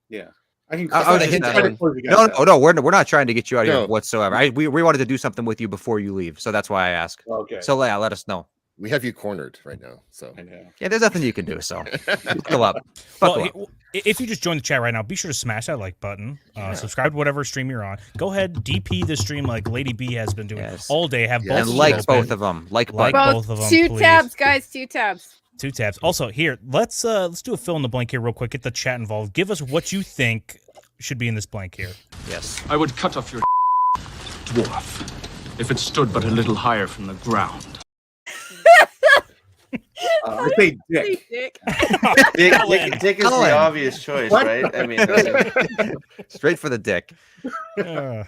Yeah. I can. I was just asking. No, we're not trying to get you out of No. here whatsoever. We wanted to do something with you before you leave, so that's why I ask. Okay. So yeah, let us know. We have you cornered right now. So I know. Yeah, there's nothing you can do. So buckle up. Well, Buckle up. if you just joined the chat right now, be sure to smash that like button. Subscribe to whatever stream you're on. Go ahead, DP the stream like Lady B has been doing all day. Have both And of them like open. both of them. Like both of them. two please. tabs, guys. 2 tabs. 2 tabs. Also, here, let's do a fill in the blank here real quick. Get the chat involved. Give us what you think should be in this blank here. Yes. I would cut off your dwarf if it stood but a little higher from the ground. I say dick. Dick is the obvious choice, What? right? I mean, Straight for the dick.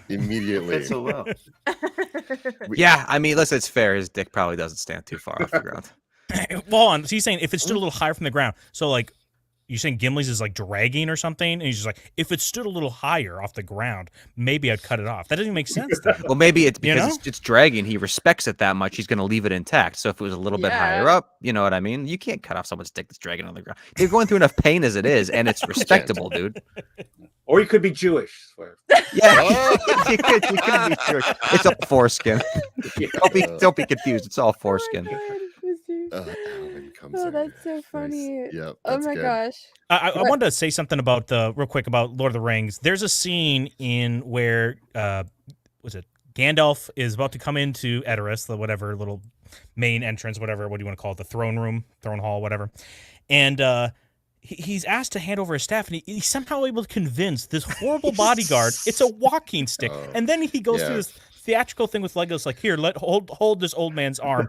Immediately. fits so well. Yeah, I mean, listen, it's fair. His dick probably doesn't stand too far off the ground. Well, on. So he's saying if it stood a little higher from the ground. So like, you're saying Gimli's is like dragging or something, and he's just like, if it stood a little higher off the ground, maybe I'd cut it off. That doesn't even make sense. Then. Well, maybe it's You because know? it's dragging. He respects it that much. He's going to leave it intact. So if it was a little bit higher Yeah. up, you know what I mean? You can't cut off someone's dick that's dragging on the ground. They're going through enough pain as it is, and it's respectable, dude. Or you could be Jewish. Swear. Yeah, you could be Jewish. It's all foreskin. Don't be confused. It's all foreskin. Alan comes Oh, in. that's so funny. Yep, Oh that's my good. gosh. I wanted to say something about real quick about Lord of the Rings. There's a scene in where was it Gandalf is about to come into Edoras, the whatever little main entrance, whatever, what do you want to call it, the throne room, throne hall, whatever, and he's asked to hand over his staff, and he's somehow able to convince this horrible bodyguard it's a walking stick, and then he goes through this theatrical thing with Legos, like, here, hold this old man's arm.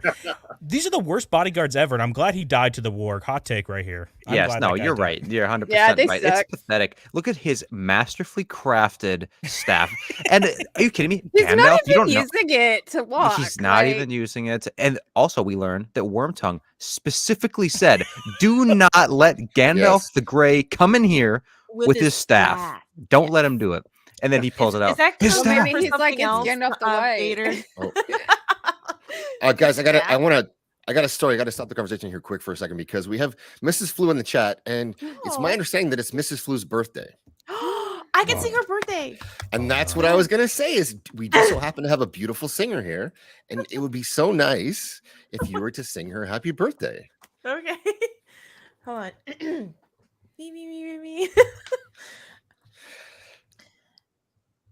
These are the worst bodyguards ever, and I'm glad he died to the warg. Hot take right here. I'm Yes, glad no, that guy you're died. right. You're 100% Yeah, they right. suck. It's pathetic. Look at his masterfully crafted staff. And are you kidding me? He's Gandalf, not you even don't know. using it to walk. He's not even using it. And also, we learned that Wormtongue specifically said, do not let Gandalf the Grey come in here with his staff. Don't let him do it. And then he pulls it out. Is that His code staff. for Maybe he's like, something it's else, Gandalf the White. Vader? Guys, I got a story. I got to stop the conversation here quick for a second because we have Mrs. Flu in the chat, and it's my understanding that it's Mrs. Flu's birthday. I can sing her birthday. And that's what I was gonna say is we just so happen to have a beautiful singer here, and it would be so nice if you were to sing her happy birthday. Okay. Hold on. me.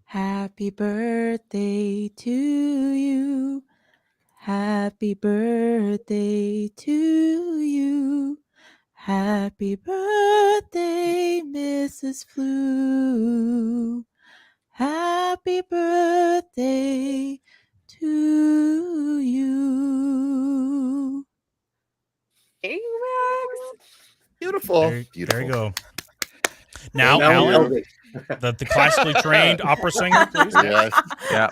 Happy birthday to you. Happy birthday to you. Happy birthday, Mrs. Flu. Happy birthday to you. Hey, Max. Beautiful. There you Beautiful. go. Now, Now we Alan, know it. the classically trained opera singer, please. Yes. Yeah.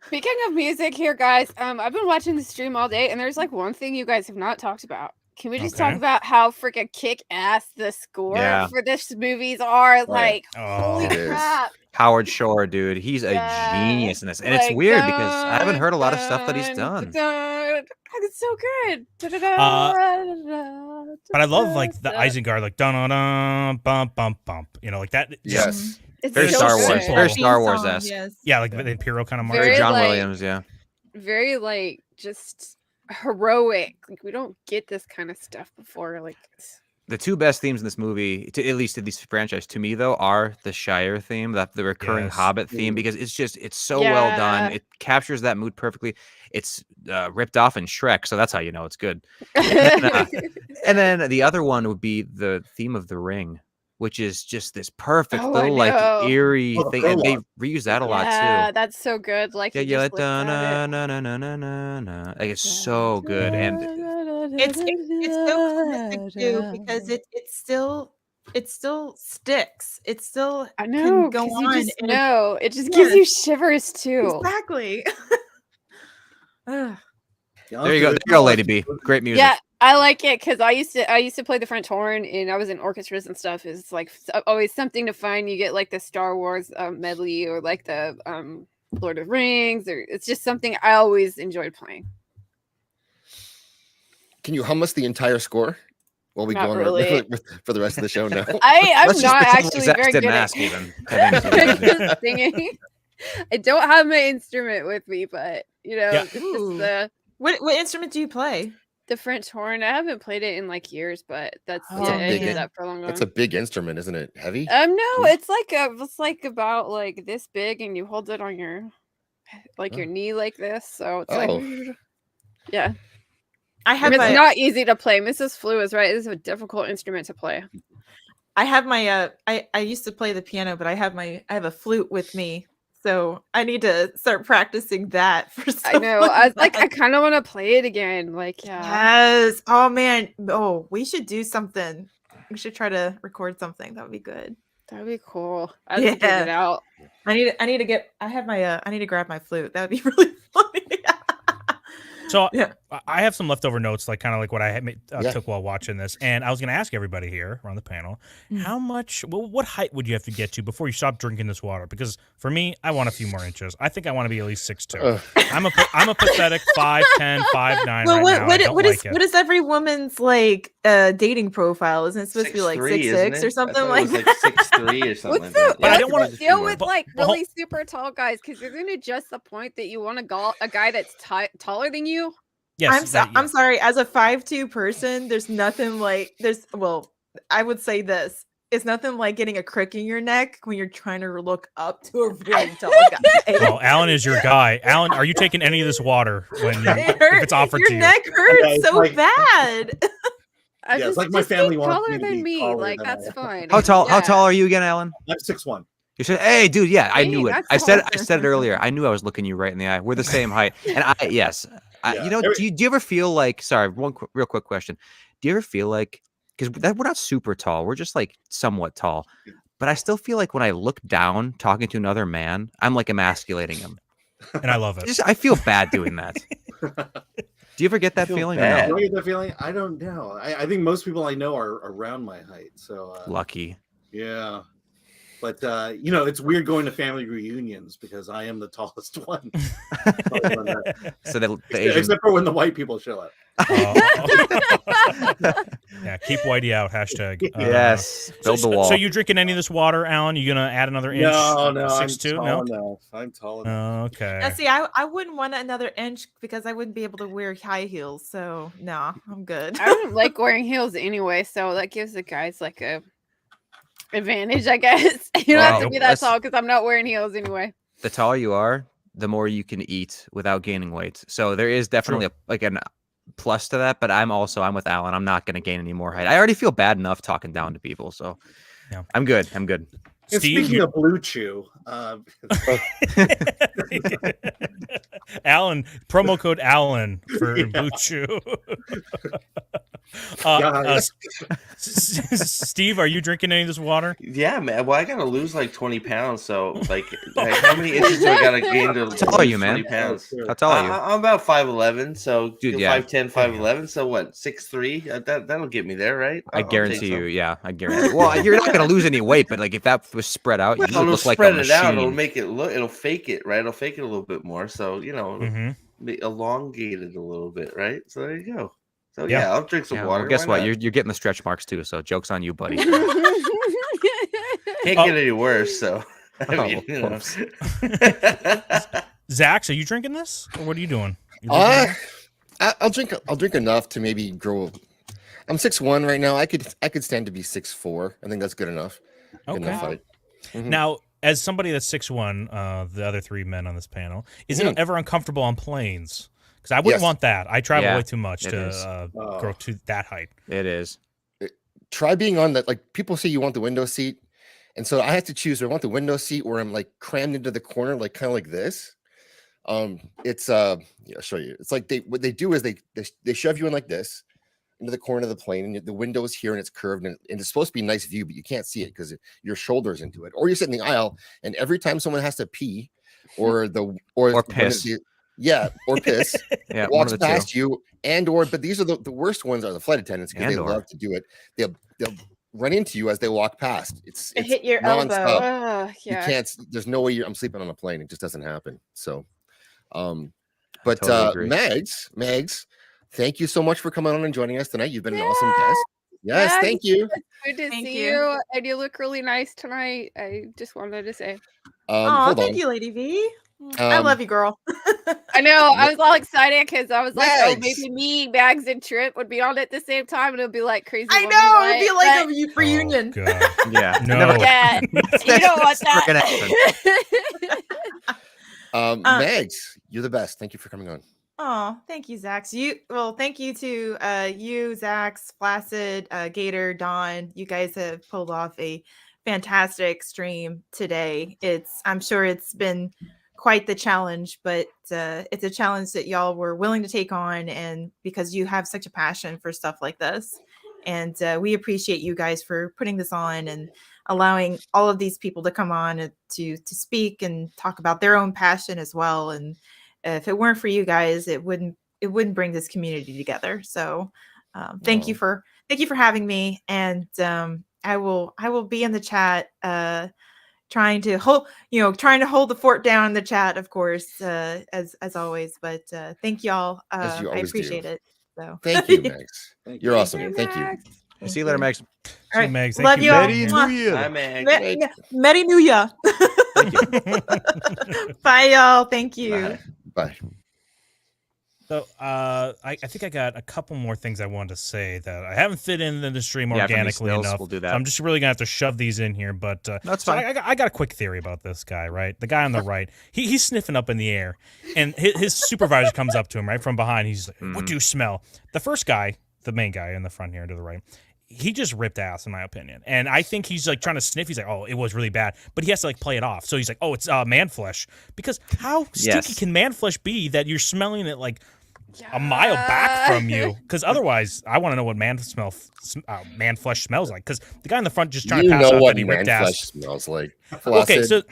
Speaking of music here, guys, I've been watching the stream all day, and there's like one thing you guys have not talked about. Can we just talk about how freaking kick ass the score for this movies are? Like, holy crap. Howard Shore, dude, he's a genius in this, and it's weird because I haven't heard a lot of stuff that he's done. It's so good. But I love like the Isengard, like dun dun dun bump bump bump. You know, like that. Yes. It's Very so Star Wars. good. Very Star Wars-esque. Yeah, like the Imperial kind of march. Very, John like, Williams, yeah. Very like just heroic. Like we don't get this kind of stuff before. Like The two best themes in this movie, at least in this franchise, to me though, are the Shire theme, the recurring Hobbit theme, because it's so well done. It captures that mood perfectly. It's ripped off in Shrek, so that's how you know it's good. And then the other one would be the theme of The Ring, which is just this perfect little like eerie thing, and they reuse that a lot too. Yeah, that's so good. Like Like it's so good, and it's so classic too because it still sticks. It still I know can go you on. just know it just gives you shivers too. Exactly. there you go, Lady B. Great music. Yeah, I like it because I used to play the French horn and I was in orchestras and stuff. It's like always something to find. You get like the Star Wars medley or like the Lord of the Rings, or it's just something I always enjoyed playing. Can you hum us the entire score while we Not go on really. for the rest of the show? No, I'm Let's just not pretend actually Zach very didn't good ask at even. singing. I don't have my instrument with me, but you know, Yeah. it's just the What instrument do you play? The French horn. I haven't played it in like years, but that's That's a I big- did that for a long time. That's a big instrument, isn't it? Heavy? No, it's like about like this big, and you hold it on your your knee like this. So it's like yeah. I have it's my- not easy to play. Mrs. Flew is right. This is a difficult instrument to play. I have my I used to play the piano, but I have a flute with me. So I need to start practicing that for I know. I was like, I kind of want to play it again. Like, yeah. Yes. Oh man. Oh, we should do something. We should try to record something. That would be good. That'd be cool. I have to get it out. I need to get I have my I need to grab my flute. That would be really funny. So I have some leftover notes, like kind of like what I took while watching this, and I was going to ask everybody here around the panel, how much, what height would you have to get to before you stop drinking this water? Because for me, I want a few more inches. I think I want to be at least 6'2". I'm a pathetic 5'10", 5'9". Well, right now. what is every woman's like dating profile? Isn't it supposed to be like 6'6" or something like that? 6'3" or something. What's like that. the I don't wanna- deal with like really super tall guys? Because you're gonna just the point that you want a guy that's taller than you. Yes, I'm sorry. As a 5'2" person, there's nothing like I would say this. It's nothing like getting a crick in your neck when you're trying to look up to a really tall guy. Well, Alan is your guy. Alan, are you taking any of this water when if it's offered Your to you? neck hurts so like- bad. Yeah, it's like my family be wants me taller to than be me. taller Like than I that's am. fine. How tall Yeah. are you again, Alan? I'm 6'1". You said, hey, dude, yeah, I knew it. that's I said awesome. it earlier. I knew I was looking you right in the eye. We're the same height. And you know, Every- do you ever feel like, sorry, real quick question. Do you ever feel like, because we're not super tall, we're just like somewhat tall, but I still feel like when I look down talking to another man, I'm like emasculating him. And I love it. I feel bad doing that. Do you ever get that feeling? Or Do no? I get that feeling? I don't know. I think most people I know are around my height. So Lucky. yeah. But you know, it's weird going to family reunions because I am the tallest one. So the Asian... Except for when the white people show up. Yeah, keep Whitey out. Hashtag. Yes. Build the wall. So you drinking any of this water, Alan? You gonna add another inch? No, 6'2"? I'm tall enough. I'm tall enough. Okay. Now, see, I wouldn't want another inch because I wouldn't be able to wear high heels. So no, I'm good. I don't like wearing heels anyway, so that gives the guys like a advantage, I guess. You don't have to be that Let's- tall because I'm not wearing heels anyway. The taller you are, the more you can eat without gaining weight. So there is definitely a plus to that, but I'm with Alan. I'm not going to gain any more height. I already feel bad enough talking down to people, so Yeah. I'm good. And Steve, speaking of Blue Chew, Alan, promo code Alan for Blue Chew. Steve, are you drinking any of this water? Yeah, man. Well, I gotta lose like 20 pounds. So, like how many inches do I gotta gain to How tall are lose you, man? 20 pounds? How tall are you? I'm about 5'11". So, Dude, yeah. 5'10", 5'11". So what? 6'3". That'll get me there, right? I I'll guarantee take you. some. Yeah, I guarantee. Well, you're not gonna lose any weight, but like if that was spread out, you Well, would it'll look like a spread it machine. out. It'll make it look. It'll fake it, right? It'll fake it a little bit more. So it'll Mhm. be elongated a little bit, right? So there you go. So Yeah. yeah, I'll drink some Yeah, water. well, guess Why what? not? You're getting the stretch marks too. So joke's on you, buddy. Can't get any worse. So I mean, you know. Zax, are you drinking this, or what are you doing? You drinking this? I'll drink enough to maybe grow. I'm 6'1" right now. I could stand to be 6'4". I think that's good enough. Good enough Okay. fight. Mhm. Now, as somebody that's 6'1", the other three men on this panel, is it ever uncomfortable on planes? Because I wouldn't Yes. want that. I travel Yeah, way too much it is. to grow to that height. It is. Try being on that. Like people say, you want the window seat, and so I have to choose. Do I want the window seat where I'm like crammed into the corner, like kind of like this. It's I'll show you. It's like what they do is they shove you in like this into the corner of the plane, and the window is here and it's curved, and it's supposed to be a nice view, but you can't see it because your shoulder's into it. Or you sit in the aisle, and every time someone has to pee or piss. Or piss, Yeah, one walks of the two. past you, but these are the worst ones are the flight attendants because they love to do it. They'll run into you as they walk past. It's hit your nonstop. elbow. You can't. There's no way I'm sleeping on a plane. It just doesn't happen. So, but Totally agree. Megs, thank you so much for coming on and joining us tonight. You've been an awesome guest. Yes, thank you. It's good to Thank see you. you. And you look really nice tonight. I just wanted to say. Oh, Hold thank on. you, Lady V. I love you, girl. I know. I was all excited because I was like, oh, Megs. maybe me, Bags, and Trip would be on at the same time, and it'd be like crazy. I Woman know. Night, It'd be like but- a reunion. God. Yeah. No. Never- Yeah, you don't want Never gonna that. Megs, you're the best. Thank you for coming on. Oh, thank you, Zax. Thank you to you, Zax, Flaccid, Gator, Don. You guys have pulled off a fantastic stream today. I'm sure it's been quite the challenge, but it's a challenge that y'all were willing to take on, and because you have such a passion for stuff like this. And we appreciate you guys for putting this on and allowing all of these people to come on and to speak and talk about their own passion as well. And if it weren't for you guys, it wouldn't bring this community together. So thank you for having me. And I will be in the chat trying to hold the fort down in the chat, of course, as always. But thank y'all. As you I always do. appreciate it. So Thank you, Megs. Thank You're you. awesome. Thank you. See you later, Megs. All right, Megs, thank love you, you all. Merry New Mwah. Year. Hi, Meg. Merry New Year. Bye, y'all. Thank you. Bye. So I think I got a couple more things I wanted to say that I haven't fit in the stream Yeah, from these organically stills, enough. we'll do So that. I'm just really gonna have to shove these in here. But That's so fine. I got a quick theory about this guy, right? The guy on the right, he's sniffing up in the air, and his supervisor comes up to him right from behind. He's like, "What do you smell?" The first guy, the main guy in the front here to the right, he just ripped ass in my opinion, and I think he's like trying to sniff. He's like, "Oh, it was really bad," but he has to like play it off. So he's like, "Oh, it's man flesh," because how stinky can man flesh be that you're smelling it like a mile back from you? Because otherwise, I want to know what man flesh smells like. Because the guy in the front just trying to pass out what that he man ripped flesh ass. smells like. Okay, Flaccid. so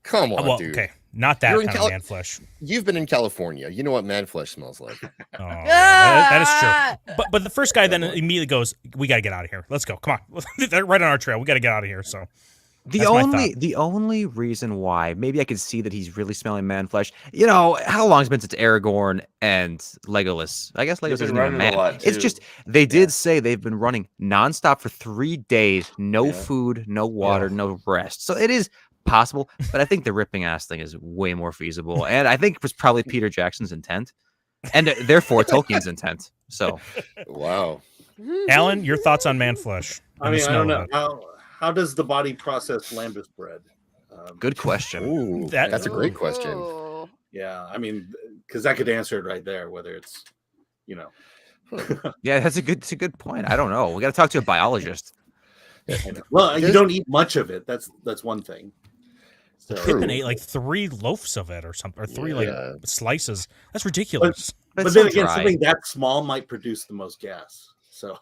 come on, well, dude. okay, not that You're in kind of man flesh. You've been in California. You know what man flesh smells like. Oh, yeah, that is true. But the first guy then immediately goes, "We got to get out of here. Let's go. Come on, they're right on our trail. We got to get out of here." So The only reason why maybe I could see that he's really smelling man flesh. You know, how long has it been since Aragorn and Legolas? I guess Legolas They've isn't been even a running a man. lot, It's too. just they did say they've been running nonstop for 3 days, no food, no water, no rest. So it is possible, but I think the ripping ass thing is way more feasible, and I think it was probably Peter Jackson's intent, and therefore Tolkien's intent. So, wow, Alan, your thoughts on man flesh? I and the mean, I smell don't of know it? how does the body process lambeth bread? Good question. Ooh, that's a great question. Yeah, I mean, because that could answer it right there. Whether it's, yeah, it's a good point. I don't know. We got to talk to a biologist. Well, you don't eat much of it. That's one thing. So, Pippin ate like 3 loaves of it or something, or 3 like slices. That's ridiculous. But then again, something that small might produce the most gas. So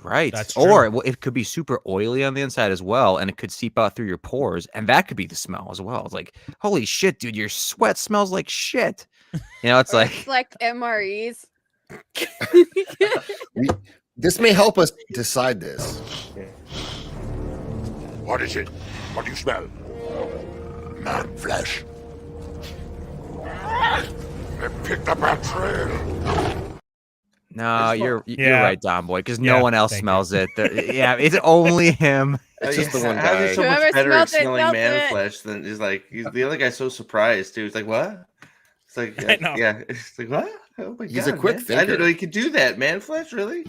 Right. That's Or true. it could be super oily on the inside as well, and it could seep out through your pores, and that could be the smell as well. It's like, holy shit, dude, your sweat smells like shit. You know, it's Or like it's like MREs. This may help us decide this. What is it? What do you smell? Man flesh. They picked up our trail. no, you're right, Don Boy, because no one else smells it. Yeah, it's only him. It's just the one guy. How is he so much better at smelling man flesh than he's like the other guy's so surprised too. He's like, what? It's like yeah. It's like what? Oh my god. He's a quick man. thinker. I didn't know he could do that. Man flesh, really?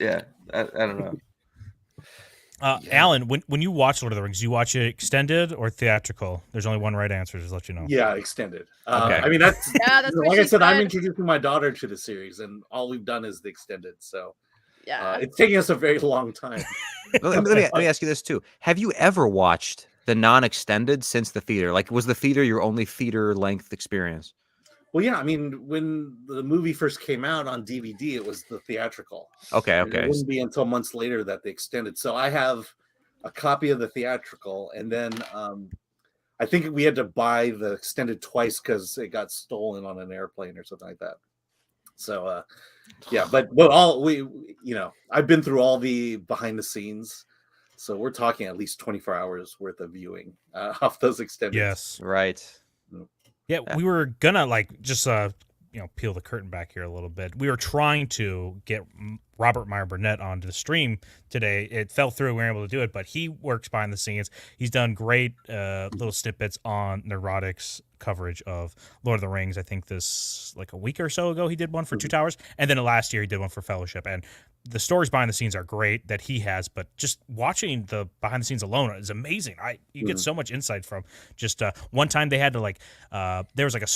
Yeah. I don't know. Alan, when you watch Lord of the Rings, you watch it extended or theatrical? There's only one right answer, just to let you know. yeah, extended. Okay. I mean, that's what like I she said. I'm said. introducing my daughter to the series, and all we've done is the extended. So Yeah. it's taking us a very long time. let me ask you this too. Have you ever watched the non-extended since the theater? Like, was the theater your only theater length experience? Well, yeah. I mean, when the movie first came out on DVD, it was the theatrical. Okay. And it wouldn't be until months later that they extended. So I have a copy of the theatrical, and then I think we had to buy the extended twice because it got stolen on an airplane or something like that. So yeah, but I've been through all the behind the scenes, so we're talking at least 24 hours worth of viewing off those extended. Yes. Right. Yeah, we were gonna like just peel the curtain back here a little bit. We were trying to get Robert Meyer Burnett onto the stream today. It fell through. We were able to do it, but he works behind the scenes. He's done great little snippets on Neurotic's coverage of Lord of the Rings. I think this like a week or so ago he did one for 2 Towers, and then last year he did one for Fellowship. And the stories behind the scenes are great that he has, but just watching the behind the scenes alone is amazing. You get so much insight from just one time they had to there was like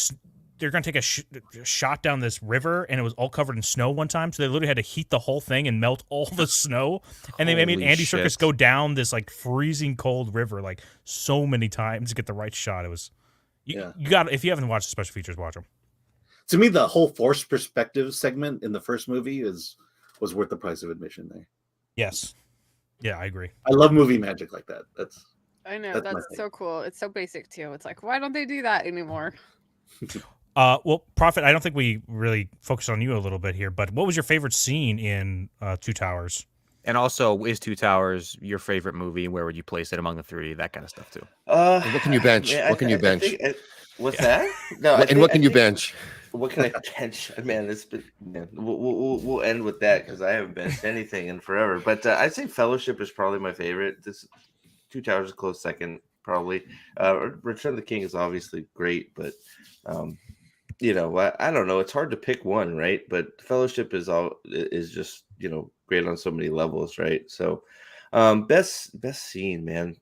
they're going to take a shot down this river, and it was all covered in snow one time. So they literally had to heat the whole thing and melt all the snow. And they made Andy Serkis go down this like freezing cold river like so many times to get the right shot. It was you got, if you haven't watched the special features, watch them. To me, the whole forced perspective segment in the first movie was worth the price of admission there. Yes. Yeah, I agree. I love movie magic like that. I know, that's so cool. It's so basic too. It's like, why don't they do that anymore? Well, Prophet, I don't think we really focused on you a little bit here, but what was your favorite scene in 2 Towers? And also, is 2 Towers your favorite movie? Where would you place it among the 3? That kind of stuff too. What can you bench? Man, what can you bench? What's that? No. What can you bench? What can I bench? Man, we'll end with that because I haven't benched anything in forever. But I'd say Fellowship is probably my favorite. This 2 Towers is a close second, probably. Return of the King is obviously great, but I don't know. It's hard to pick one, right? But Fellowship is just great on so many levels, right? So, best scene, man.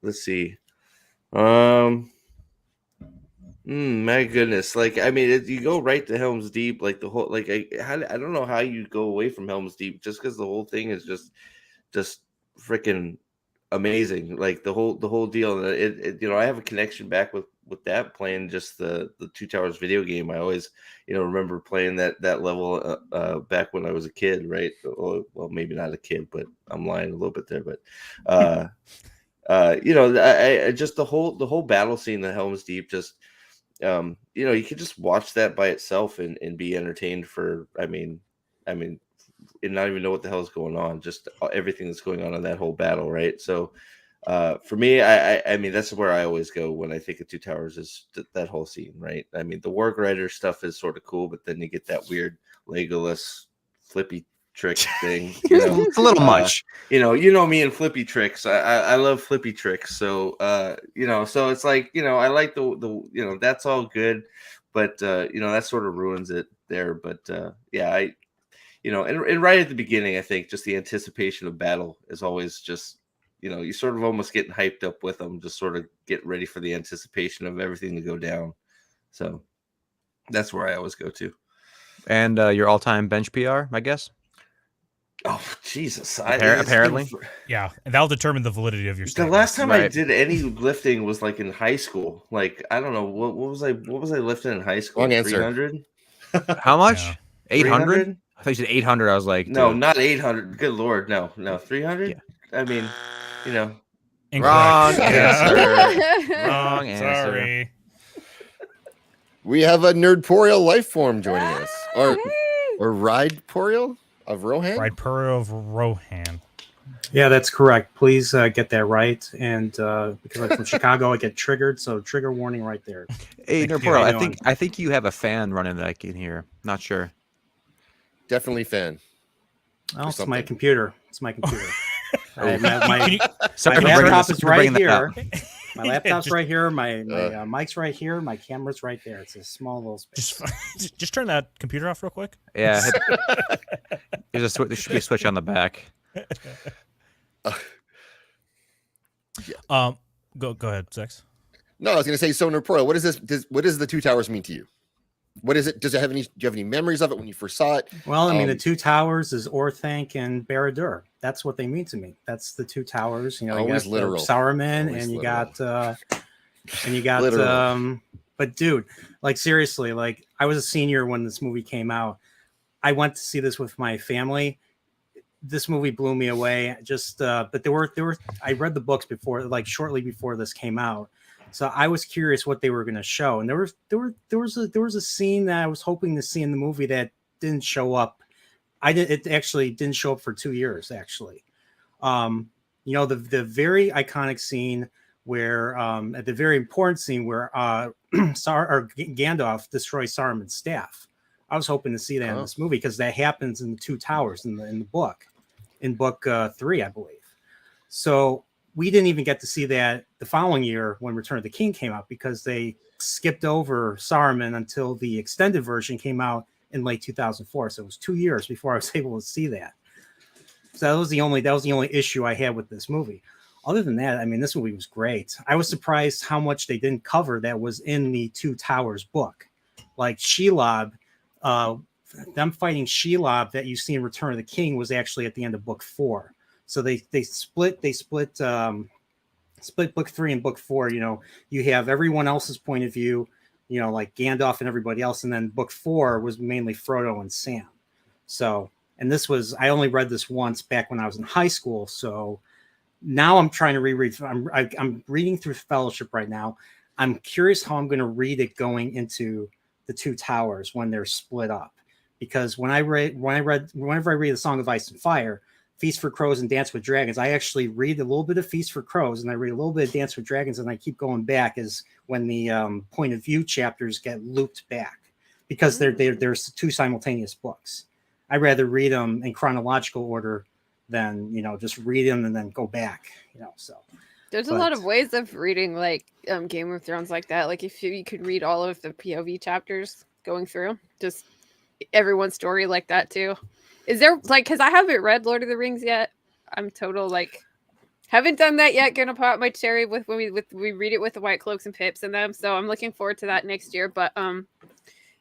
Let's see. My goodness, like I mean, you go right to Helm's Deep, like the whole I don't know how you go away from Helm's Deep just because the whole thing is just freaking amazing, like the whole deal. And I have a connection back with that, playing just the 2 Towers video game. I always remember playing that level back when I was a kid, right? Well, maybe not a kid, but I'm lying a little bit there. But I just the whole battle scene, the Helm's Deep, just you could just watch that by itself and be entertained for I mean and not even know what the hell is going on, just everything that's going on in that whole battle, right? So for me, I mean that's where I always go when I think of 2 Towers, is that whole scene, right? I mean the Warg Rider stuff is sort of cool, but then you get that weird Legolas flippy trick thing. It's a little much. You know me and flippy tricks. I love flippy tricks. So so it's like I like the that's all good, but that sort of ruins it there. But and right at the beginning, I think just the anticipation of battle is always just you sort of almost getting hyped up with them, just sort of get ready for the anticipation of everything to go down. So that's where I always go to. And your all-time bench PR, I guess. Oh Jesus! Apparently, yeah, and that'll determine the validity of your The statement. last time I did any lifting was like in high school. Like I don't know what was I lifting in high school? Wrong answer. 300. How much? 800? 300? I thought you said 800. I was like, No, dude. not 800. Good lord, no, 300. Yeah. I mean, you know, Wrong answer. Wrong answer. Sorry. We have a Nerdporial life form joining us, or Rideporial of Rohan. Rideporial of Rohan. Yeah, that's correct. Please get that right. And because I'm from Chicago, I get triggered. So trigger warning right there. Hey, Thank you. Nerdporial, How you doing? I think you have a fan running that I can hear. Not sure. Definitely fan. Oh, it's my computer. It's my computer. my Can you laptop is right that here. up? My laptop's Just- right here. My mic's right here. My camera's right there. It's a small little space. Just turn that computer off real quick. Yeah. There should be a switch on the back. Go ahead, Zex. No, I was going to say, so Nerdporial, what is this? What does the Two Towers mean to you? What is it? Does it have any? Do you have any memories of it when you first saw it? Well, I mean, the two towers is Orthanc and Barad-dûr. That's what they mean to me. That's the two towers. You know, you Always got literal. Saruman, Always and you literal. got Literal. but dude, like seriously, like I was a senior when this movie came out. I went to see this with my family. This movie blew me away. Just, but there were. I read the books before, like shortly before this came out. So I was curious what they were going to show, and there was a scene that I was hoping to see in the movie that didn't show up. It actually didn't show up for 2 years. Actually, you know, the very iconic scene where at the very important scene where Gandalf destroys Saruman's staff. I was hoping to see that in this movie because that happens in the Two Towers in the book, in book 3, I believe. So we didn't even get to see that the following year when Return of the King came out because they skipped over Saruman until the extended version came out in late 2004. So it was 2 years before I was able to see that. So that was the only issue I had with this movie. Other than that, I mean, this movie was great. I was surprised how much they didn't cover that was in the Two Towers book, like Shelob. Them fighting Shelob that you see in Return of the King was actually at the end of book 4. So they split book 3 and book 4. You know, you have everyone else's point of view, you know, like Gandalf and everybody else, and then book 4 was mainly Frodo and Sam. So, and I only read this once back when I was in high school. So now I'm trying to reread. I'm reading through Fellowship right now. I'm curious how I'm going to read it going into the Two Towers when they're split up, because whenever I read the Song of Ice and Fire, Feast for Crows and Dance with Dragons, I actually read a little bit of Feast for Crows and I read a little bit of Dance with Dragons, and I keep going back as when the point of view chapters get looped back because there's two simultaneous books. I'd rather read them in chronological order than, you know, just read them and then go back, you know. So there's a lot of ways of reading like Game of Thrones like that. Like if you could read all of the POV chapters going through, just everyone's story like that too. Is there like, because I haven't read Lord of the Rings yet. I'm total like haven't done that yet. Gonna pop my cherry with when we read it with the White Cloaks and Pips in them. So I'm looking forward to that next year. But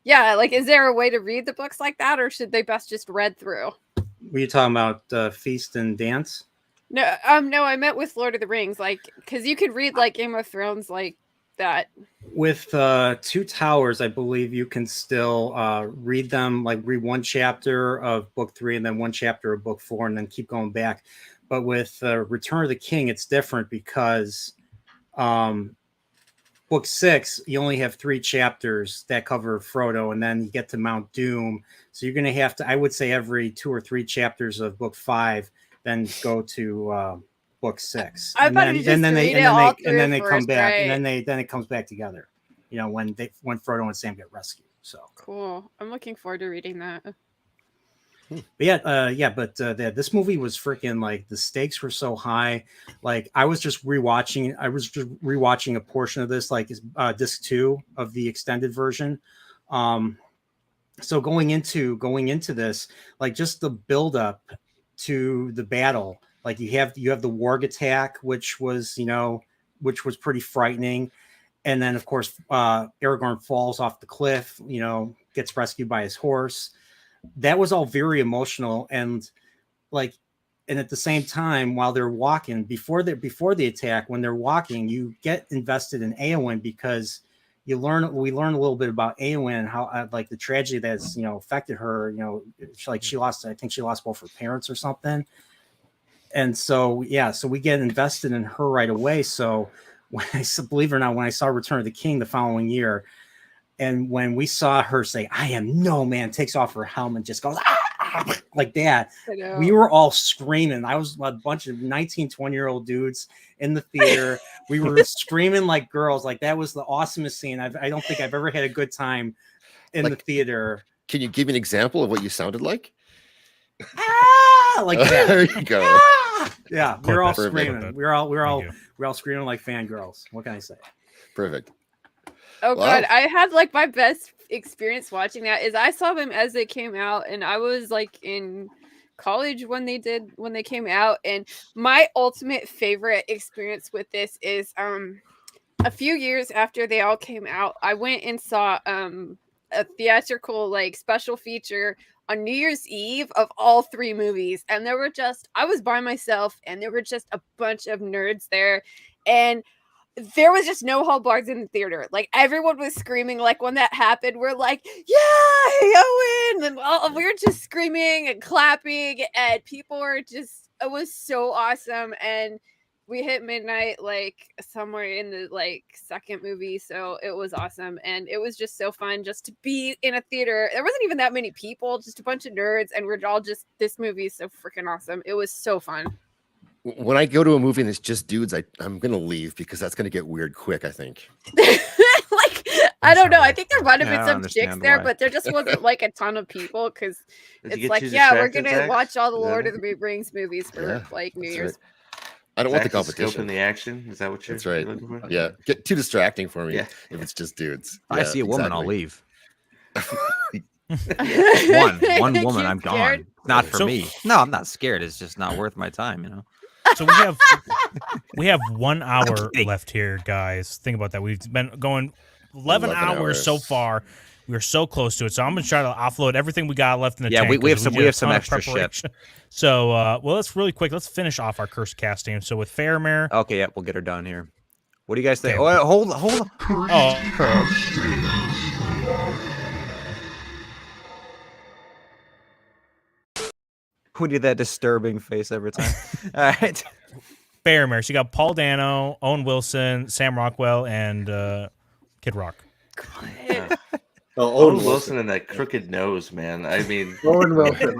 yeah, like is there a way to read the books like that, or should they best just read through? Were you talking about Feast and Dance? No, no, I meant with Lord of the Rings, like because you could read like Game of Thrones like that. With Two Towers, I believe you can still read them, like read one chapter of book 3 and then one chapter of book 4 and then keep going back. But with Return of the King, it's different because book 6, you only have 3 chapters that cover Frodo, and then you get to Mount Doom. So you're going to have to, I would say, every 2 or 3 chapters of book 5, then go to book 6, and then they come back, right? and then it comes back together. You know, when Frodo and Sam get rescued. So cool. I'm looking forward to reading that. But this movie was freaking like the stakes were so high. Like I was just rewatching a portion of this, like disc 2 of the extended version. So going into this, like just the build up to the battle. Like you have the warg attack, which was pretty frightening. And then of course, Aragorn falls off the cliff, you know, gets rescued by his horse. That was all very emotional. And like, and at the same time, while they're walking, before the attack, when they're walking, you get invested in Eowyn because we learn a little bit about Eowyn and how like the tragedy that's affected her. I think she lost both her parents or something. And so so we get invested in her right away. So believe it or not, when I saw Return of the King the following year, and when we saw her say, "I am no man," takes off her helmet, just goes like that, we were all screaming. I was a bunch of 19, 20-year-old dudes in the theater. We were screaming like girls. Like, that was the awesomest scene. I don't think I've ever had a good time in the theater. Can you give me an example of what you sounded like? Like that. There you go. Yeah, we were all screaming. We were all screaming like fangirls. What can I say? Perfect. Oh God, I had like my best experience watching that is I saw them as they came out, and I was like in college when they came out, and my ultimate favorite experience with this is a few years after they all came out, I went and saw a theatrical like special feature on New Year's Eve of all 3 movies, and I was by myself, and there were just a bunch of nerds there, and there was just no hold bars in the theater. Like, everyone was screaming. Like, when that happened, we're like, "Yeah, Owen!" And we were just screaming and clapping, and people were just, it was so awesome. And we hit midnight, like, somewhere in the, like, second movie. So it was awesome. And it was just so fun just to be in a theater. There wasn't even that many people, just a bunch of nerds. And we're all just, this movie is so freaking awesome. It was so fun. When I go to a movie and it's just dudes, I'm gonna leave because that's gonna get weird quick, I think. Like, I don't know. I think there might have been some chicks there, but there just wasn't like a ton of people because it's like, yeah, we're gonna watch all the Lord of the Rings movies for like New Year's. Right. I don't want the competition. In the action, is that what you're? That's right. Looking for? Yeah, get too distracting for me. Yeah. If it's just dudes. I see a woman, I'll leave. One woman, I'm gone. Not for me. No, I'm not scared. It's just not worth my time, So we have 1 hour left here, guys. Think about that. We've been going 11 hours so far. We're so close to it. So I'm gonna try to offload everything we got left in the tank. We have some extra shit. So well, let's really quick. Let's finish off our curse casting. So with Faramir. Okay, yeah, we'll get her done here. What do you guys think? Oh, hold on. Who did that disturbing face every time? All right. Faramir. So you got Paul Dano, Owen Wilson, Sam Rockwell, and Kid Rock. Owen Wilson and that crooked nose, man. I mean, Owen Wilson.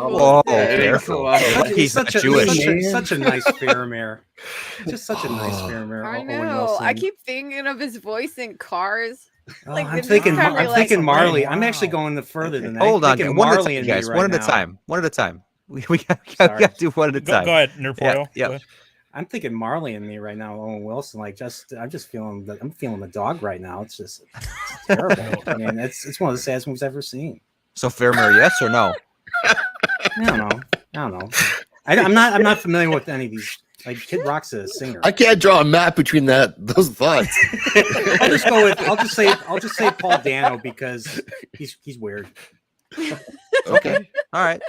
He's such a nice Faramir. Just such a nice Faramir. I know. I keep thinking of his voice in Cars. Like, I'm thinking Marley. I'm actually going further than that. Hold on, Marley and guys. One at a time. One at a time. We got to do one at a time. Go ahead, Nerpoil. Yeah. I'm thinking Marley and me right now, Owen Wilson. Like, I'm just feeling the dog right now. It's just terrible. I mean, it's one of the saddest movies I've ever seen. So Faramir, yes or no? I don't know. I'm not familiar with any of these. Like, Kid Rock's a singer. I can't draw a map between those thoughts. I'll just say Paul Dano because he's weird. Okay. All right.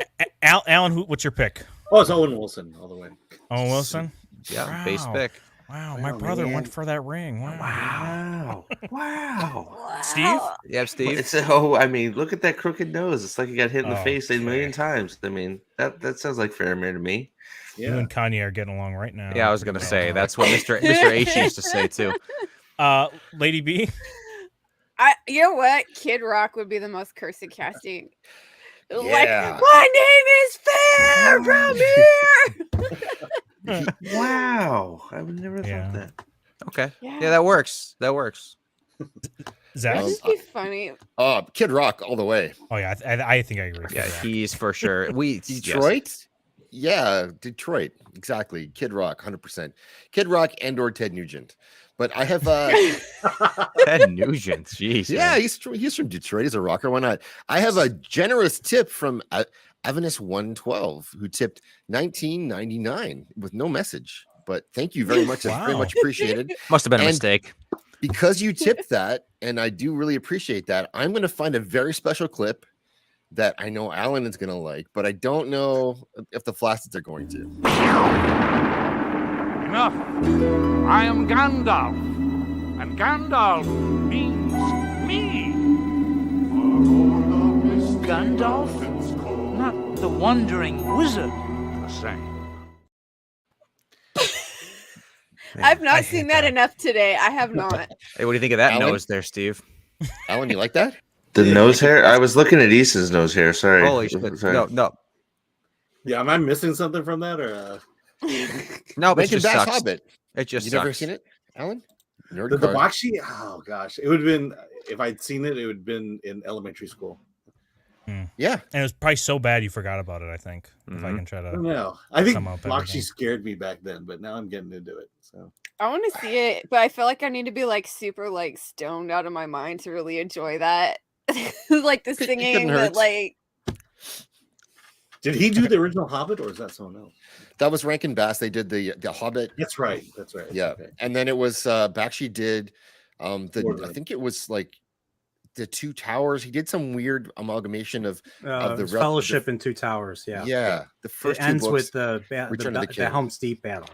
Alan, what's your pick? Oh, it's Owen Wilson all the way. Owen Wilson? Yeah, wow. base pick. Wow, my brother went for that ring. Wow. Steve? Yeah, Steve. I mean, look at that crooked nose. It's like he got hit in the face a million times. I mean, that sounds like Faramir to me. Yeah. You and Kanye are getting along right now. Yeah, I was gonna say that's what Mr. H used to say too. Lady B. You know what? Kid Rock would be the most cursed casting. Yeah. Like, my name is Faramir. Wow, I would never thought that. Okay, yeah, that works. Zach? That'd just be funny. Kid Rock all the way. Oh yeah, I think I agree. Yeah, he's for sure. Detroit. Yes. Yeah, Detroit. Exactly. Kid Rock, 100%. Kid Rock and/or Ted Nugent. But I have Ted Nugent. Jeez. Yeah, he's from Detroit. He's a rocker. Why not? I have a generous tip from Evanus 112 who tipped $19.99 with no message. But thank you very much. That's very much appreciated. Must have been a mistake. Because you tipped that, and I do really appreciate that, I'm going to find a very special clip that I know Alan is gonna like, but I don't know if the Flaccid are going to. Enough. I am Gandalf, and Gandalf means me. Gandalf? Not the wandering wizard, per se. I've not seen that enough today. I have not. Hey, what do you think of that Alan? nose there, Steve? Alan, you like that? The nose hair? I was looking at Issa's nose hair. Sorry. Holy shit! Sorry. No. Yeah, am I missing something from that, or? No, but it Rankin just Bass sucks. Hobbit. It just You sucks. never seen it, Alan? Nerd The card. Bakshi? Oh gosh, it would have been if I'd seen it. It would have been in elementary school. Yeah, and it was probably so bad you forgot about it. I think if I can try to. No, I think sum up Bakshi everything. scared me back then, but now I'm getting into it. So I want to see it, but I feel like I need to be like super like stoned out of my mind to really enjoy that. Like the singing, hurt. but like did he do the original Hobbit, or is that someone else? That was Rankin Bass. They did the Hobbit. That's right. That's right. Yeah, Okay. and then it was Bakshi did Lord I of the think it was like the Two Towers. He did some weird amalgamation of the It's Fellowship in Two Towers. Yeah. Yeah, the first it two ends books, with the Return of the King. Helm's Deep battle.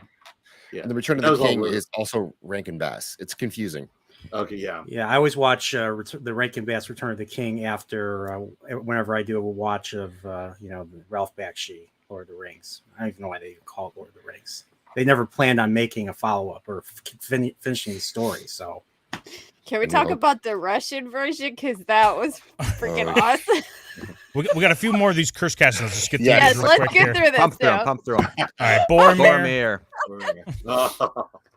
Yeah, And the Return of That the was all King weird. is also Rankin Bass. It's confusing. Okay, yeah. Yeah, I always watch the Rankin Bass Return of the King after whenever I do a watch of the Ralph Bakshi Lord of the Rings. I don't even know why they even call it Lord of the Rings. They never planned on making a follow up or finishing the story. So, can we talk about the Russian version? Because that was freaking awesome. We got a few more of these curse casts. Let's just get through Yes, these real let's quick get here. through this. Pump through 'em. All right, Boromir.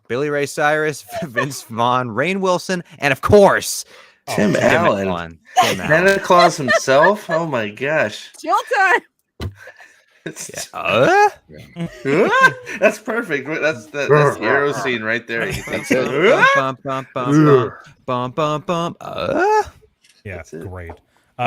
Billy Ray Cyrus, Vince Vaughn, Rainn Wilson, and of course, Tim Allen. Santa Claus himself. Oh my gosh. Chill time. That's perfect. That's the arrow scene right there. Yeah, great.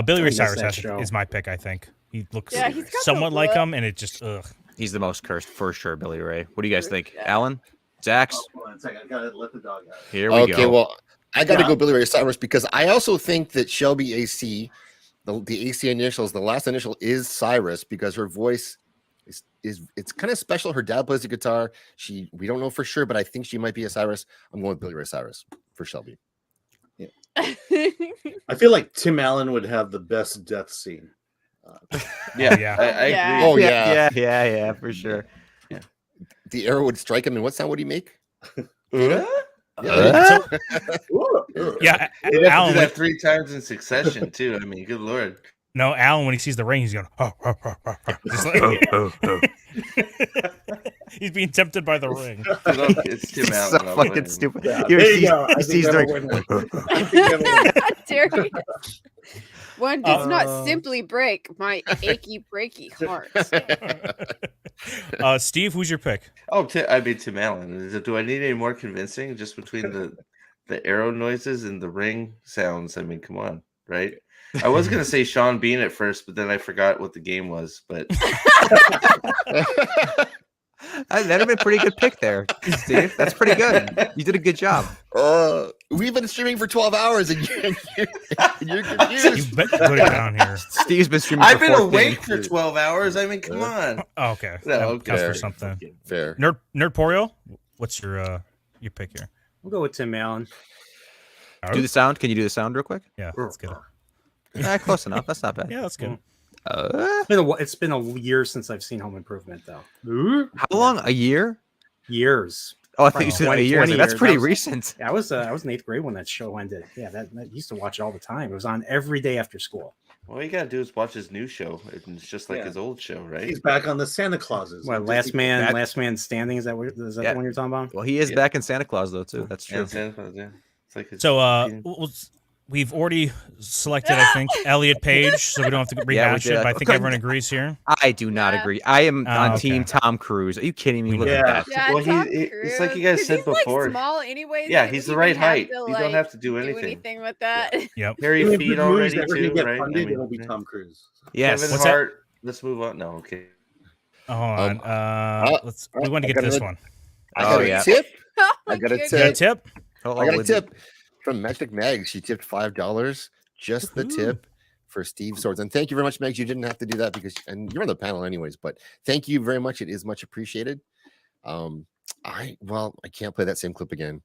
Billy Ray I miss Cyrus that show. is my pick. I think he looks Yeah, he's got the somewhat like look. him, and it just ugh. He's the most cursed for sure, Billy Ray. What do you guys think, Alan? Zax? Hold on a second. I gotta let the dog out. Here we go. Okay, well, I got to go Billy Ray Cyrus because I also think that Shelby AC, the AC initials, the last initial is Cyrus because her voice is it's kind of special. Her dad plays the guitar. We don't know for sure, but I think she might be a Cyrus. I'm going with Billy Ray Cyrus for Shelby. Yeah. I feel like Tim Allen would have the best death scene. Yeah, I agree. Oh yeah, yeah, for sure. Yeah. The arrow would strike him, and what sound would he make? Yeah, They'd have Alan. to do that 3 times in succession too. I mean, good lord. No, Alan, when he sees the ring, he's going, just like, he's being tempted by the ring. It's Tim He's Allen. so I'll fucking win. stupid. Yeah, He there you go. I sees think the that'll ring. How dare you? One does not simply break my achy breaky heart. Steve, who's your pick? Oh, I mean Tim Allen. Do I need any more convincing? Just between the arrow noises and the ring sounds. I mean, come on, right? I was gonna say Sean Bean at first, but then I forgot what the game was. But That'd have been a pretty good pick there, Steve. That's pretty good. You did a good job. We've been streaming for 12 hours and you're confused. You bet you put it down here. Steve's been streaming. I've for been 14. awake for 12 hours. I mean, come on. Oh, okay. No, That okay. counts for something. Fair. Nerd Porio, what's your pick here? We'll go with Tim Allen. Do the sound. Can you do the sound real quick? Yeah, that's good. Close enough. That's not bad. Yeah, that's good. It's been a year since I've seen Home Improvement, though. How long? A year? Years. Oh, I think you said a year. 20 That's years. pretty I was- recent. I was in 8th grade when that show ended. Yeah, that used to watch it all the time. It was on every day after school. All you gotta do is watch his new show. It's just like his old show, right? He's back on the Santa Clauses. What, Last Man Standing? Is that the one you're talking about? Well, he is back in Santa Claus though too. That's true. Yeah, Santa Claus, yeah. It's like his So we've already selected, I think, Elliot Page, so we don't have to rehash did. it. But I think Okay. everyone agrees here. I do not agree. I am on okay. team Tom Cruise. Are you kidding me? Look Yeah. at that. Yeah, Well, Tom it's like you Cruise, guys 'cause said he's, before. Like, small anyway. Yeah, that he's we the right even have height. to, You don't like, have to do anything. with that. Yep. Hairy Even if feet the movies already ever too, get right? funded, I mean, it'll be Tom Cruise. Yes. Kevin What's that? Hart. Let's move on. No, okay. Hold on. We want to get to this one. I got a tip. I got a You got a tip. tip? I got a tip from Magic Mag. She tipped $5. Just the tip for Steve Swords. And thank you very much, Megs. You didn't have to do that and you're on the panel anyways, but thank you very much. It is much appreciated. I can't play that same clip again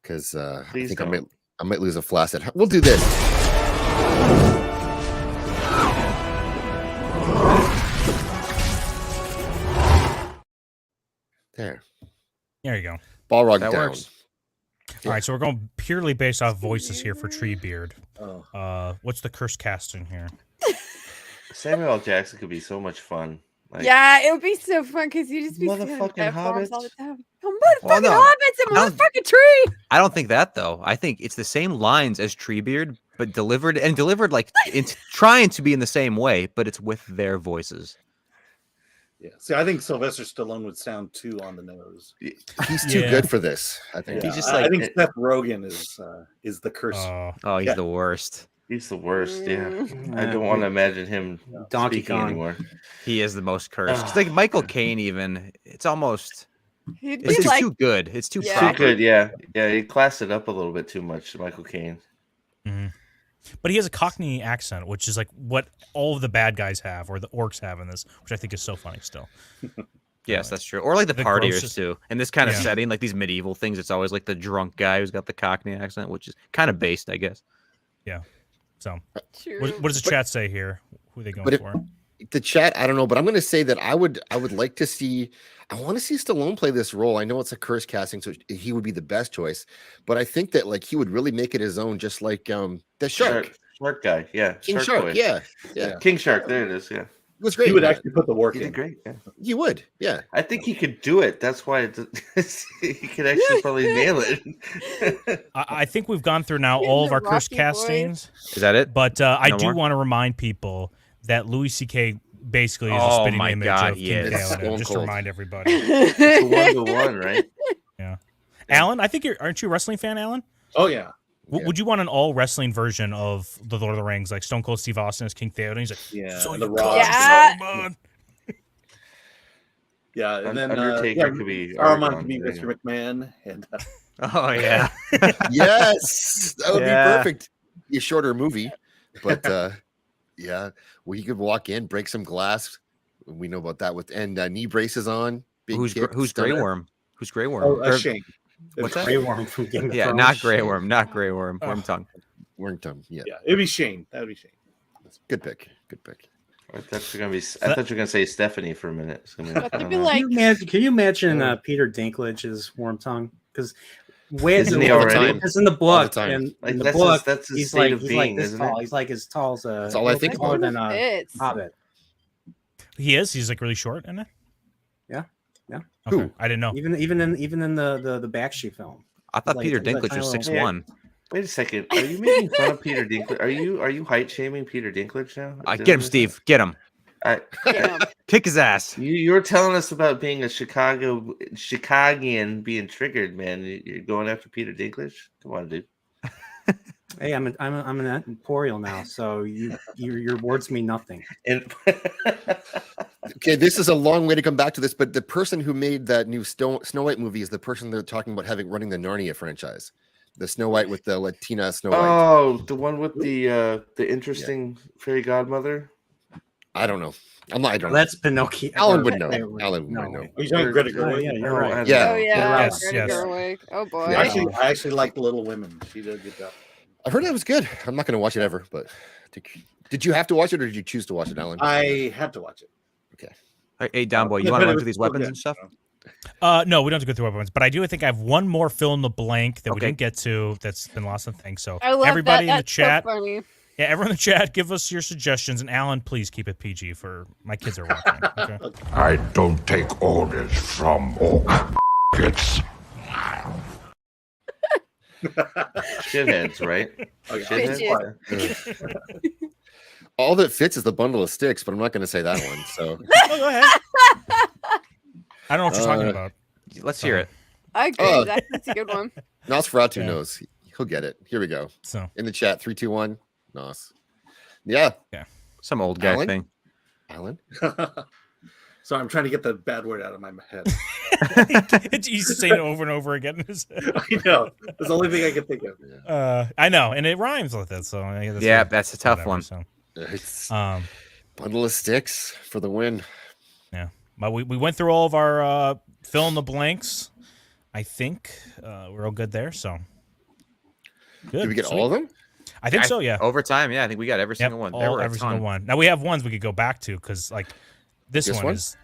because I think I might lose a flaccid. We'll do this. There you go. Balrog that down. Works. All right, so we're going purely based off voices here for Treebeard. Oh. What's the curse casting here? Samuel L. Jackson could be so much fun. Yeah, it would be so fun because you just be motherfucking hobbits hobbits all the time. Motherfucking hobbits and motherfucking tree. I don't think that though. I think it's the same lines as Treebeard, but delivered like it's trying to be in the same way, but it's with their voices. Yeah. See, I think Sylvester Stallone would sound too on the nose. He's too good for this. I think he's just like. I think Seth Rogen is the curse. He's the worst. He's the worst. Yeah, I don't want to imagine him Donkey speaking Kong anymore. He is the most cursed. It's like Michael Caine. Even it's almost. It's like, too good. It's too Too proper. good. Yeah. He classed it up a little bit too much, Michael Caine. Mm-hmm. But he has a Cockney accent, which is like what all of the bad guys have, or the orcs have in this, which I think is so funny still. Yes, that's true. Or like the partiers grossest- too. In this kind of Yeah. setting, like these medieval things, it's always like the drunk guy who's got the Cockney accent, which is kind of based, I guess. Yeah. So, what does the chat say here? Who are they going But for? The chat, I don't know, but I'm going to say that I would like to see. I want to see Stallone play this role. I know it's a curse casting, so he would be the best choice. But I think that like he would really make it his own, just like the shark guy. Yeah, King Shark. Boy. Yeah. King Shark. There it is. Yeah, it was great. He would actually put the work He in. did great. Yeah. He would. Yeah. I think he could do it. That's why he could actually probably nail it. I think we've gone through now all of our curse castings. Is that it? But I No do more? want to remind people that Louis C.K. basically is a Oh spitting my image God, of he King is. Kaladin, Stone just to cold. remind everybody. It's a 1-to-1, right? Yeah. Alan, I think aren't you a wrestling fan, Alan? Oh yeah. Would you want an all wrestling version of the Lord of the Rings, like Stone Cold Steve Austin as King Theoden? He's like, Yeah, so the you Rock. got Saruman. Yeah, and then Undertaker could be Saruman Aragorn, could be there you Mr. McMahon, and Oh yeah. Yes, that would Yeah. be perfect. Be a shorter movie, but yeah, well, he could walk in, break some glass. We know about that and knee braces on. Big Who's kick, Grey stunner. Worm? Who's Grey Worm? oh, Or- Shane. What's that? Grey Worm from Game of Yeah, Thrones. not Grey Worm. Not Grey Worm. Wormtongue. Wormtongue. Yeah, Yeah, it'd be Shane. That would be Shane. good pick. Good pick. I thought you were gonna say Stephanie for a minute. It's gonna be- But I they'd don't be know. like, Can you imagine Peter Dinklage's Wormtongue? Because Isn't he already? It's in the All the book, time. and Like, in the that's book, his he's state like of being, this isn't tall. it? He's like as tall as a. That's all I think taller about. than a fits. hobbit. He is. He's like really short in it. Yeah. Okay. Who? I didn't know. Even in the Bakshi film. I thought Like- Peter he's like Dinklage was tiny 6'1". Wait a second. Are you making fun of Peter Dinklage? Are you height shaming Peter Dinklage now? Get him, Steve. Get him. Kick his ass. You were telling us about being a Chicagoan being triggered, man. You're going after Peter Dinklage? Come on, dude. Hey, I'm an Emporial now, so your words mean nothing. And Okay, this is a long way to come back to this, but the person who made that new Snow White movie is the person they're talking about running the Narnia franchise. The Snow White with the Latina Snow White. Oh, the one with the interesting fairy godmother. I don't know. I don't know. That's Pinocchio. Alan would know. Wait, Alan no, would know. wait. He's talking Greta Gerwig. Yeah, you're right. Yeah. oh yeah, Yes, Greta yes. Gerwig. Oh boy. I actually like Little Women. She did a good job. I've heard it was good. I'm not going to watch it ever, but did you have to watch it or did you choose to watch it, Alan? I had to watch it. Okay. Hey, Don Boy, you Yeah, want but to it run was through these still weapons good. and stuff? No, we don't have to go through weapons, but I do think I have one more fill in the blank that we Okay. didn't get to that's been lost in things. So I love everybody that. in the That's chat, so funny. yeah, everyone in the chat, give us your suggestions. And Alan, please keep it PG for my kids are watching. Okay. I don't take orders from orc kids. Shitheads, right? Okay. Shitheads. All that fits is the bundle of sticks, but I'm not going to say that one. So Oh, go ahead. I don't know what you're talking about. Let's hear it. I agree. That's a good one. Nosferatu Yeah. knows. He'll get it. Here we go. So In the chat, 3, 2, 1. Nos. Yeah. Some old guy Alan? thing. Alan. So I'm trying to get the bad word out of my head. he's saying it over and over again. I know. That's the only thing I can think of. I know, and it rhymes with it. So I guess Yeah, that's a tough whatever, one. So. It's Um, bundle of sticks for the win. Yeah, but we went through all of our fill in the blanks. I think we're all good there. So good. Did we get Sweet. all of them? I think so. Yeah. Overtime. Yeah, I think we got every single one. There were every single one. Now we have ones we could go back to because like this one is.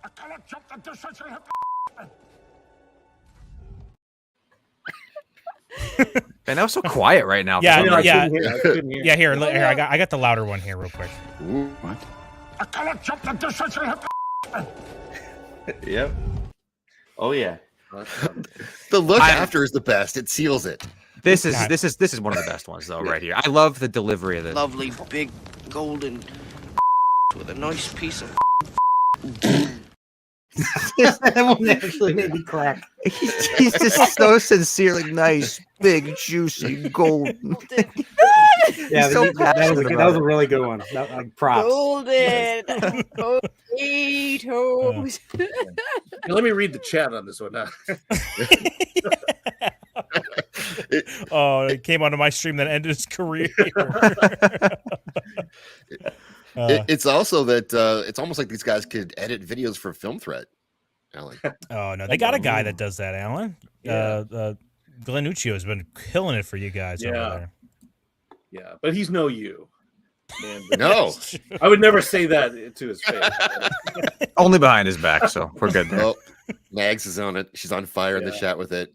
I cannot jump the distance we have. Man, that was so quiet right now. Yeah, yeah. Yeah, here, I got the louder one here real quick. What? I cannot jump the distance we have. Yep. Oh yeah. The look after is the best. It seals it. This is one of the best ones though, right here. I love the delivery of this. Lovely big golden with a nice piece of. That one actually made me clap. He's just so sincerely nice, big, juicy, golden. Yeah, so that was a really good one. Like props. Golden potatoes. Let me read the chat on this one. Oh, it came onto my stream that ended his career. It's also that it's almost like these guys could edit videos for Film Threat. Alan. Oh no, they got a guy that does that, Alan. Yeah. Glenn Uccio has been killing it for you guys over there. Yeah, but he's no you. And No. I would never say that to his face. Only behind his back, so we're good there. Oh, Mags is on it. She's on fire in the chat with it.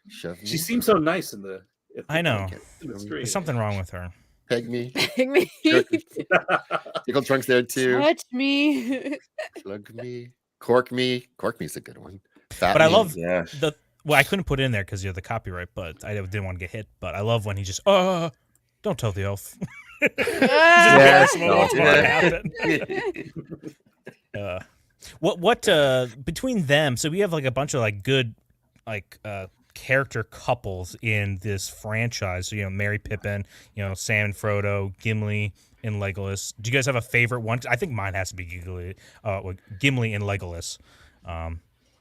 She seems so nice in the. I know. It's There's something wrong with her. Peg me. Peg me. Tickle Trunk's there too. Touch me. Plug me. Cork me. Cork me's a good one. Fat But I me. love the. Well, I couldn't put it in there because you're the copyright, but I didn't want to get hit. But I love when he just, don't tell the elf. What between them? So we have like a bunch of like good like character couples in this franchise. So Merry Pippin, Sam and Frodo, Gimli and Legolas. Do you guys have a favorite one? I think mine has to be Gimli and Legolas.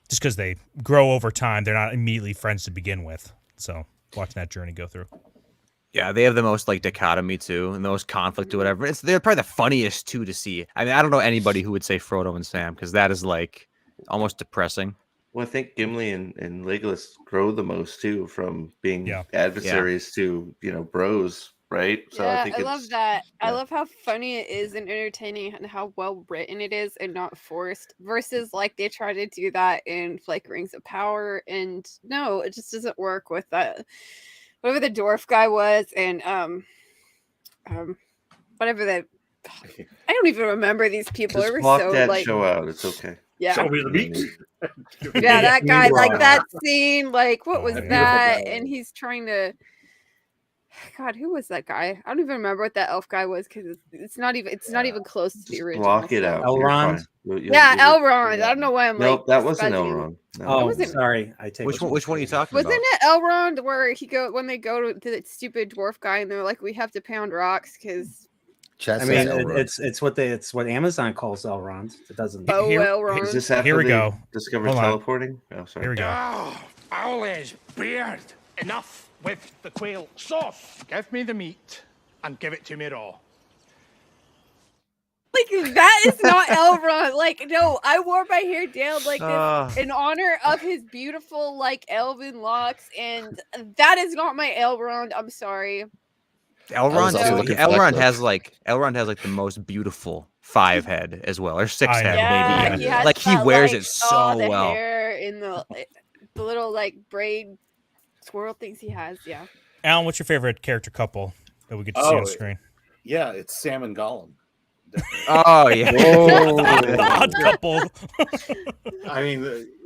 Just because they grow over time, they're not immediately friends to begin with. So watching that journey go through. Yeah, they have the most like dichotomy too, and the most conflict or whatever. They're probably the funniest two to see. I mean, I don't know anybody who would say Frodo and Sam because that is like almost depressing. Well, I think Gimli and Legolas grow the most too, from being adversaries to bros, right? So Yeah, I think I love that. yeah. I love how funny it is and entertaining and how well written it is and not forced versus like they try to do that in like Rings of Power and no, it just doesn't work with that. Whatever the dwarf guy was and whatever that I don't even remember these people. Just They were block so that like show out. It's okay. Yeah. Show me the meat. Yeah, that guy, like Meanwhile- that scene, like what was beautiful that? guy. And he's trying to God, who was that guy? I don't even remember what that elf guy was because it's not even close to the original. Block it out. You're Elrond? fine. You'll- Yeah, you'll- Elrond. I don't know why I'm Nope, like that wasn't buzzing. Elrond. No. Oh, was it? sorry. I take Which one are you talking Wasn't about? it Elrond where when they go to the stupid dwarf guy and they're like, we have to pound rocks because Chat I says mean, Elrond. it's what Amazon calls Elrond. It doesn't. Elrond. Is this after Here we they go. discovered Hold on. teleporting? Oh, sorry. Here we go. Oh, Owl's beard. Enough with the quail sauce. Give me the meat and give it to me raw. Like that is not Elrond. Like no, I wore my hair down like this in honor of his beautiful like elven locks, and that is not my Elrond. I'm sorry. Elrond, also looking for that Elrond clip. has like the most beautiful 5 head as well, or 6 I head know. Yeah, maybe. he has Like he that, wears like, it so the well. hair in the little like braid swirl things he has. Yeah. Alan, what's your favorite character couple that we get to see on screen? Yeah, it's Sam and Gollum. Oh yeah. Odd couple. I mean,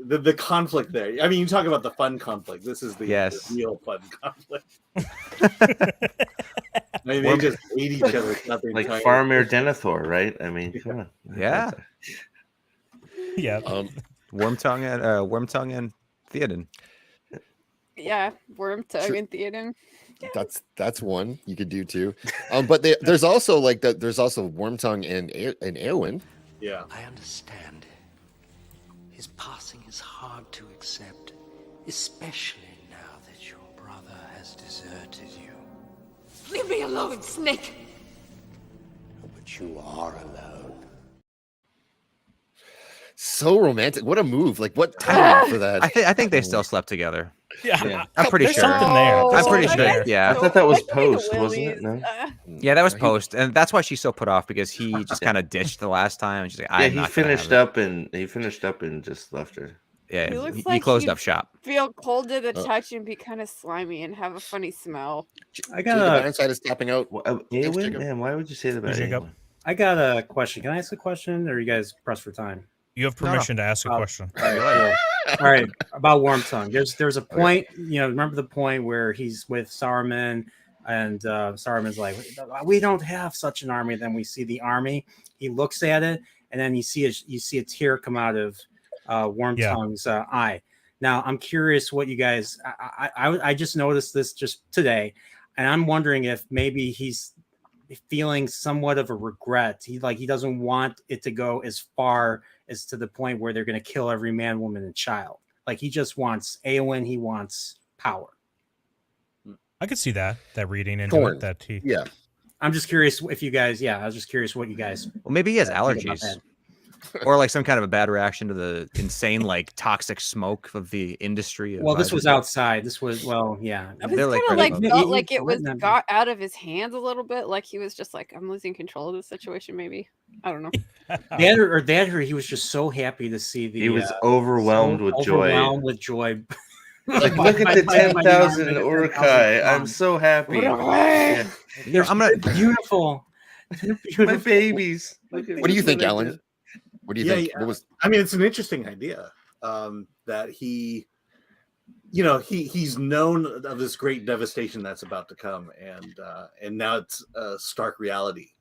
the conflict there. I mean, you talk about the fun conflict. This is the real fun conflict. I mean, they just hate each other. Nothing Like tiny. Faramir Denethor, right? I mean, come on. Yeah. Yeah. Wormtongue and Theoden. Yeah, Wormtongue and Theoden. That's one you could do too. But there's also there's also Wormtongue and Eowyn. Yeah. I understand. His passing is hard to accept, especially now that your brother has deserted you. Leave me alone, Snake! you are alone. So romantic. What a move. Like, what timing for that? I think they still slept together. Yeah, I'm pretty there's sure. something there. I'm pretty Something sure. there. Yeah. I thought that was post, wasn't it? No. Yeah, that was post, and that's why she's so put off because he just kind of ditched the last time, and she's like, Yeah, "I'm he not finished up and just left her. Yeah, He looks he like closed he'd up shop. Feel cold to the touch and be kind of slimy and have a funny smell. I Jacob got Ironside is tapping out. Eowyn? Man, why would you say that about Jacob. Eowyn? I got a question. Can I ask a question, or are you guys pressed for time? You have permission to ask a question. All right, cool. All right, about Wormtongue. There's a point, remember the point where he's with Saruman, and Saruman's like, we don't have such an army. Then we see the army. He looks at it, and then you see a tear come out of Wormtongue's eye. Now I'm curious what you guys. I just noticed this just today, and I'm wondering if maybe he's feeling somewhat of a regret. He doesn't want it to go as far as to the point where they're going to kill every man, woman, and child. Like, he just wants Eowyn. He wants power. I could see that reading into it. That he. Yeah. I'm just curious if you guys. Yeah, I was just curious what you guys. Well, maybe he has think about allergies, that. or like some kind of a bad reaction to the insane, like toxic smoke of the industry. Well, this was outside. This was yeah. I was kind of like felt like it was got out of his hands a little bit. Like he was just like, I'm losing control of the situation. Maybe I don't know. That or he was just so happy to see the. He was overwhelmed with joy. Overwhelmed with joy. Like, look at the 10,000 Uruk-hai. I'm so happy. Yeah. I'm gonna beautiful. My babies. What do you think, Alan? What do you think? What was? I mean, it's an interesting idea that he's known of this great devastation that's about to come, and now it's a stark reality,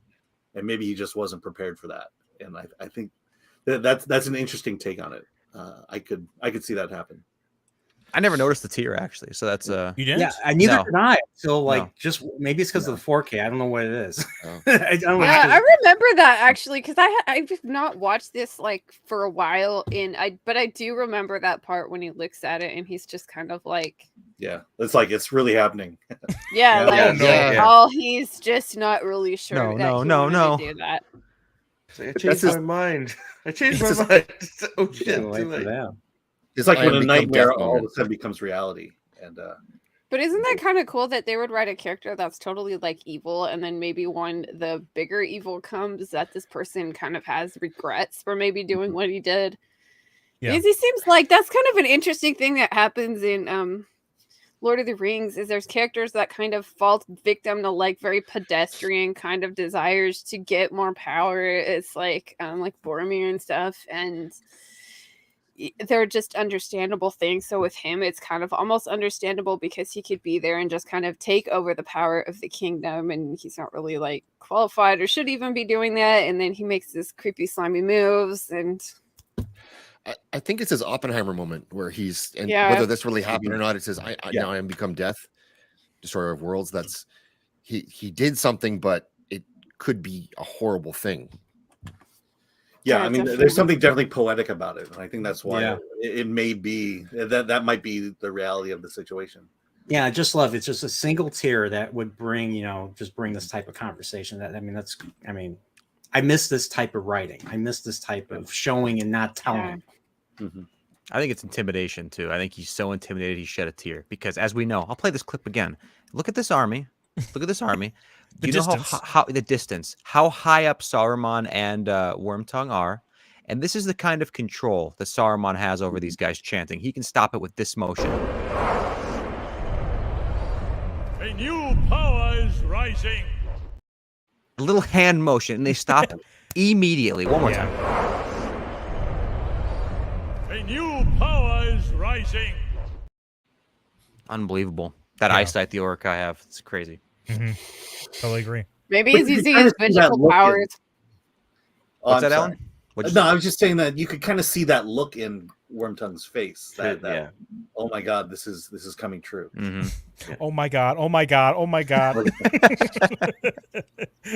and maybe he just wasn't prepared for that. And I think that's an interesting take on it. I could see that happen. I never noticed the tear actually, so that's you didn't. Yeah, neither No. did I. So No. just maybe it's because of the 4K. I don't know what it is. Oh. I don't know. Yeah, I remember that actually because I've not watched this like for a while. But I do remember that part when he looks at it and he's just kind of like, Yeah, it's like it's really happening. yeah, like yeah. oh, he's just not really sure. No, that no, he no, wanted no. to do that. It's like, I changed my mind. I changed my mind. Oh shit! Too late for that. It's like I when have a become nightmare death all of moment. a sudden becomes reality, and But isn't that kind of cool that they would write a character that's totally like evil, and then maybe when the bigger evil comes, that this person kind of has regrets for maybe doing what he did? Yeah. Because he seems like that's kind of an interesting thing that happens in Lord of the Rings. Is there's characters that kind of fall victim to like very pedestrian kind of desires to get more power. It's like Boromir and stuff, and they're just understandable things. So with him, it's kind of almost understandable because he could be there and just kind of take over the power of the kingdom, and he's not really like qualified or should even be doing that. And then he makes this creepy, slimy moves, and I think it's his Oppenheimer moment where he's and Yeah. whether this really happened or not. It says, "I now I am become death, destroyer of worlds." That's he did something, but it could be a horrible thing. yeah, Yeah, I mean, definitely. there's something definitely poetic about it, and I think that's why Yeah. it may be that might be the reality of the situation. Yeah, I just love it. It's just a single tear that would bring this type of conversation. I miss this type of writing. I miss this type of showing and not telling. I think it's intimidation too. I think he's so intimidated he shed a tear because, as we know, I'll play this clip again. Look at this army. Look at this army. The You know distance. how the distance, how high up Saruman and Wormtongue are, and this is the kind of control that Saruman has over these guys chanting. He can stop it with this motion. A new power is rising. A little hand motion, and they stop immediately. One more Yeah. time. A new power is rising. Unbelievable. That Yeah. eyesight the Uruk-hai have. It's crazy. Totally agree. maybe But he's you using kinda his see that magical look in- powers. What's I'm that, sorry. Alan? What'd you No, say? I was just saying that you could kind of see that look in Wormtongue's face. That Yeah. oh my god, this is coming true. Mhm. Oh my god! Oh my god! Oh my god!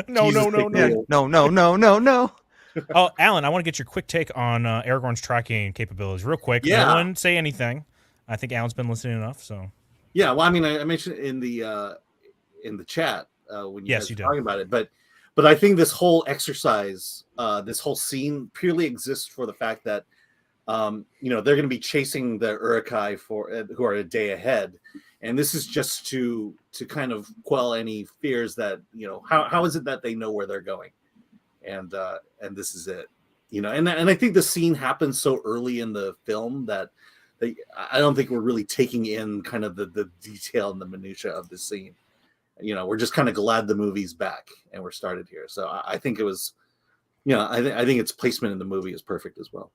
no! Jesus, No! No! big No! deal. No. Oh, Alan, I want to get your quick take on Aragorn's tracking capabilities, real quick. Yeah. No one say anything. I think Alan's been listening enough, so Yeah, well, I mean, I mentioned in the chat when you Yes, guys you were did. talking about it, but But I think this whole exercise, this whole scene, purely exists for the fact that they're going to be chasing the Uruk-hai who are a day ahead, and this is just to kind of quell any fears that how is it that they know where they're going, and this is it, and I think the scene happens so early in the film that I don't think we're really taking in kind of the detail and the minutia of the scene. We're just kind of glad the movie's back and we're started here. So I think it was, I think its placement in the movie is perfect as well.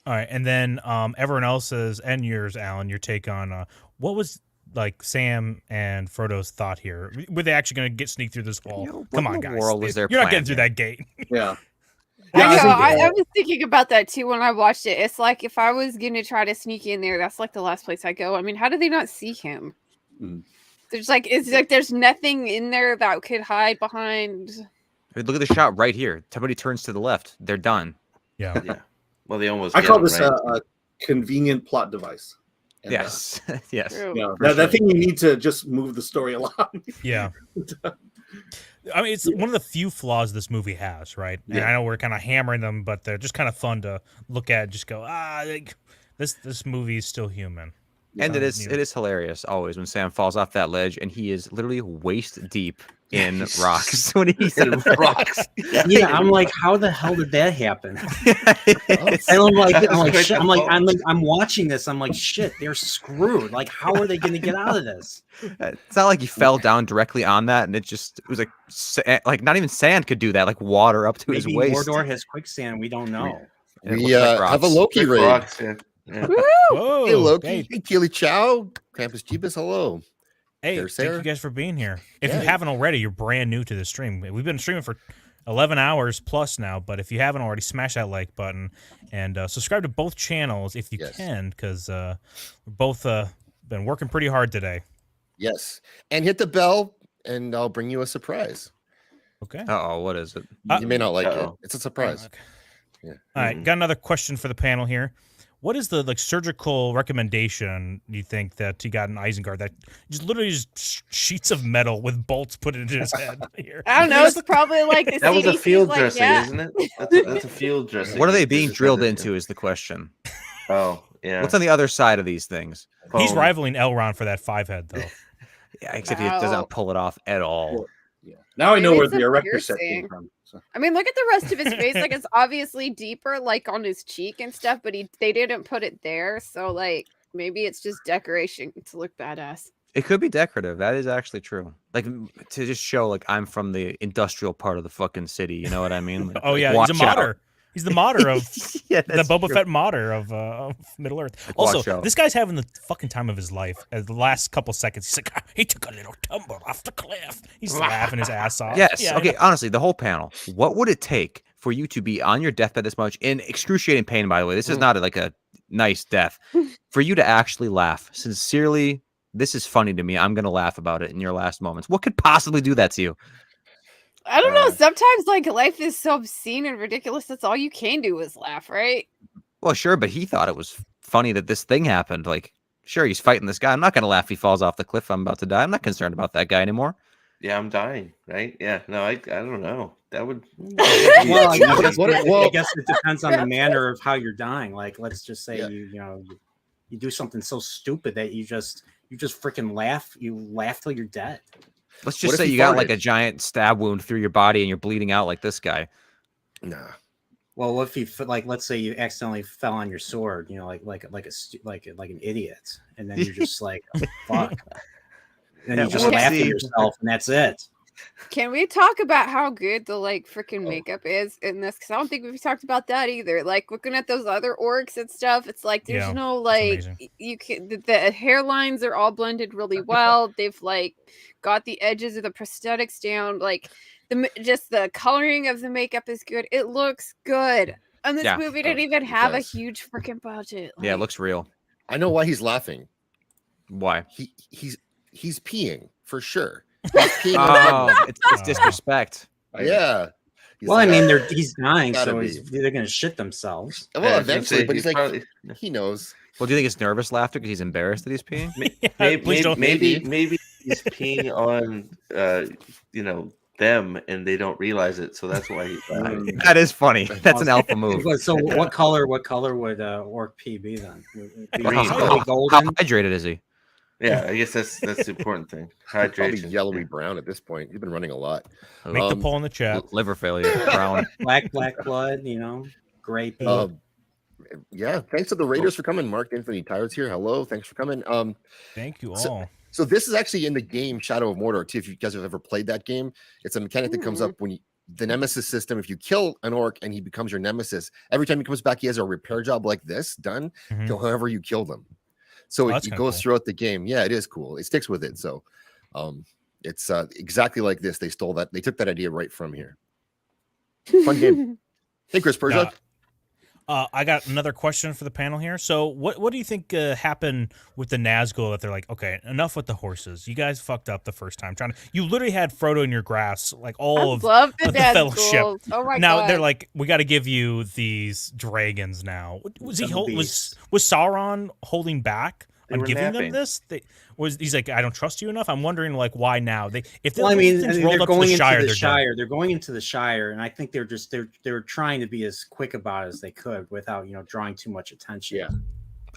All right, and then everyone else's and yours, Alan, your take on what was like Sam and Frodo's thought here? Were they actually going to get sneak through this wall? Come on, guys! World was their You're not plan getting through here? that gate. Yeah. I was thinking about that too when I watched it. It's like if I was going to try to sneak in there, that's like the last place I go. I mean, how did they not see him? It's like there's nothing in there that could hide behind. Look at the shot right here. Somebody turns to the left. They're done. Yeah. Yeah. Well, they almost. I get call him, this right? a convenient plot device. And, yes. Yes. That thing you need to just move the story along. Yeah. I mean, it's one of the few flaws this movie has, right? And I know we're kind of hammering them, but they're just kind of fun to look at. And just go, this movie is still human. And it is hilarious always when Sam falls off that ledge and he is literally waist deep in rocks when he said rocks. Yeah, I'm like, how the hell did that happen? And I'm watching this. I'm like, shit, they're screwed. Like, how are they going to get out of this? It's not like he fell down directly on that, and it was like not even sand could do that. Like water up to his waist. Mordor has quicksand. We don't know. We have a Loki raid. Rocks, yeah. Whoa, hey Loki, hey Keely Chow, Krampus Jeebus, hello. Hey, thank you guys for being here. If you haven't already, you're brand new to the stream. We've been streaming for 11 hours plus now, but if you haven't already, smash that like button and subscribe to both channels if you can, because we're both been working pretty hard today. Yes, and hit the bell, and I'll bring you a surprise. Okay. Uh-oh, what is it? You may not like it. It's a surprise. Okay. Yeah. All right, got another question for the panel here. What is the surgical recommendation you think that he got in Isengard that just literally just sheets of metal with bolts put into his head here? I don't know. It's probably like the that was a CDC 's field like, dressing, yeah. isn't it? That's a field dressing. What are they being drilled into is the question. Oh, yeah. What's on the other side of these things? He's rivaling Elrond for that 5-head, though. Yeah, except he does not pull it off at all. Now I know Maybe where it's the a erector set piercing. came from. So. I mean, look at the rest of his face. Like, it's obviously deeper, like on his cheek and stuff, but they didn't put it there. So, like, maybe it's just decoration to look badass. It could be decorative. That is actually true. Like to just show, like I'm from the industrial part of the fucking city. You know what I mean? Like, Oh yeah, watch he's a modder. out. He's the modder of Yeah, the that's Boba true. Fett modder of Middle Earth. Like, watch Also, out. this guy's having the fucking time of his life. The last couple seconds, he's like, he took a little tumble off the cliff. He's laughing his ass off. Yes. Yeah, I Okay. know. Honestly, the whole panel. What would it take for you to be on your deathbed this much in excruciating pain? By the way, this is not like a nice death. For you to actually laugh sincerely, this is funny to me. I'm gonna laugh about it in your last moments. What could possibly do that to you? I don't know. Sometimes, like, life is so obscene and ridiculous. That's all you can do is laugh, right? Well, sure, but he thought it was funny that this thing happened. Like, sure, he's fighting this guy. I'm not gonna laugh if he falls off the cliff. I'm about to die. I'm not concerned about that guy anymore. Yeah, I'm dying, right? Yeah, no, I don't know. That would. Well, I Well- guess it depends on the manner of how you're dying. Like, let's just say you do something so stupid that you just freaking laugh. You laugh till you're dead. Let's What just if say he you got like farted? a giant stab wound through your body and you're bleeding out like this guy. Nah. Well, what if you let's say you accidentally fell on your sword, like an idiot, and then you're just like, oh, fuck. And then you just well, laugh see. at yourself, and that's it. Can we talk about how good the like freaking makeup is in this? Because I don't think we've talked about that either. Like looking at those other orcs and stuff, it's like there's Yeah, no it's like amazing. you can the hairlines are all blended really well. They've like got the edges of the prosthetics down. Like just the coloring of the makeup is good. It looks good. And this Yeah. movie didn't even have a does. huge freaking budget. Yeah, it Like, looks real. I know why he's laughing. Why? He's peeing for sure. He's peeing on Oh, it's disrespect. yeah. He's Well, I like, mean, he's dying, gotta so be. they're gonna shit themselves. Well, Yeah, I was gonna eventually, say, but he's he's like, probably- he knows. Well, do you think it's nervous laughter because he's embarrassed that he's peeing? Please don't. Maybe he's peeing on them and they don't realize it, so that's why he died. That is funny. That's an alpha move. So what color would Orc P be then? Would it be How golden? hydrated is he? Yeah, I guess that's the important thing. Probably Hydration. yellowy brown at this point. He's been running a lot. Make the poll in the chat. Liver failure, brown. Black blood, gray pea. Yeah, thanks to the Raiders for coming. Mark Anthony Tires here. Hello, thanks for coming. Thank you so- all. So this is actually in the game Shadow of Mordor too. If you guys have ever played that game, it's a mechanic that comes up when the Nemesis system. If you kill an orc and he becomes your Nemesis, every time he comes back, he has a repair job like this done to whoever you killed him. So it goes cool. throughout the game. Yeah, it is cool. It sticks with it. So it's exactly like this. They stole that. They took that idea right from here. Fun game. Hey, Chris Persia. I got another question for the panel here. So what do you think happened with the Nazgul that they're like, okay, enough with the horses. You guys fucked up the first time. You literally had Frodo in your grasp, like all of love the Fellowship. Nazguls. Oh my now God. they're like, we got to give you these dragons now. Was Sauron holding back on giving napping. them this? He's like, I don't trust you enough. I'm wondering like why now? If Well, I mean, things they're rolled up to going the into Shire, the they're Shire. done. They're going into the Shire, and I think they're trying to be as quick about it as they could without drawing too much attention. Yeah.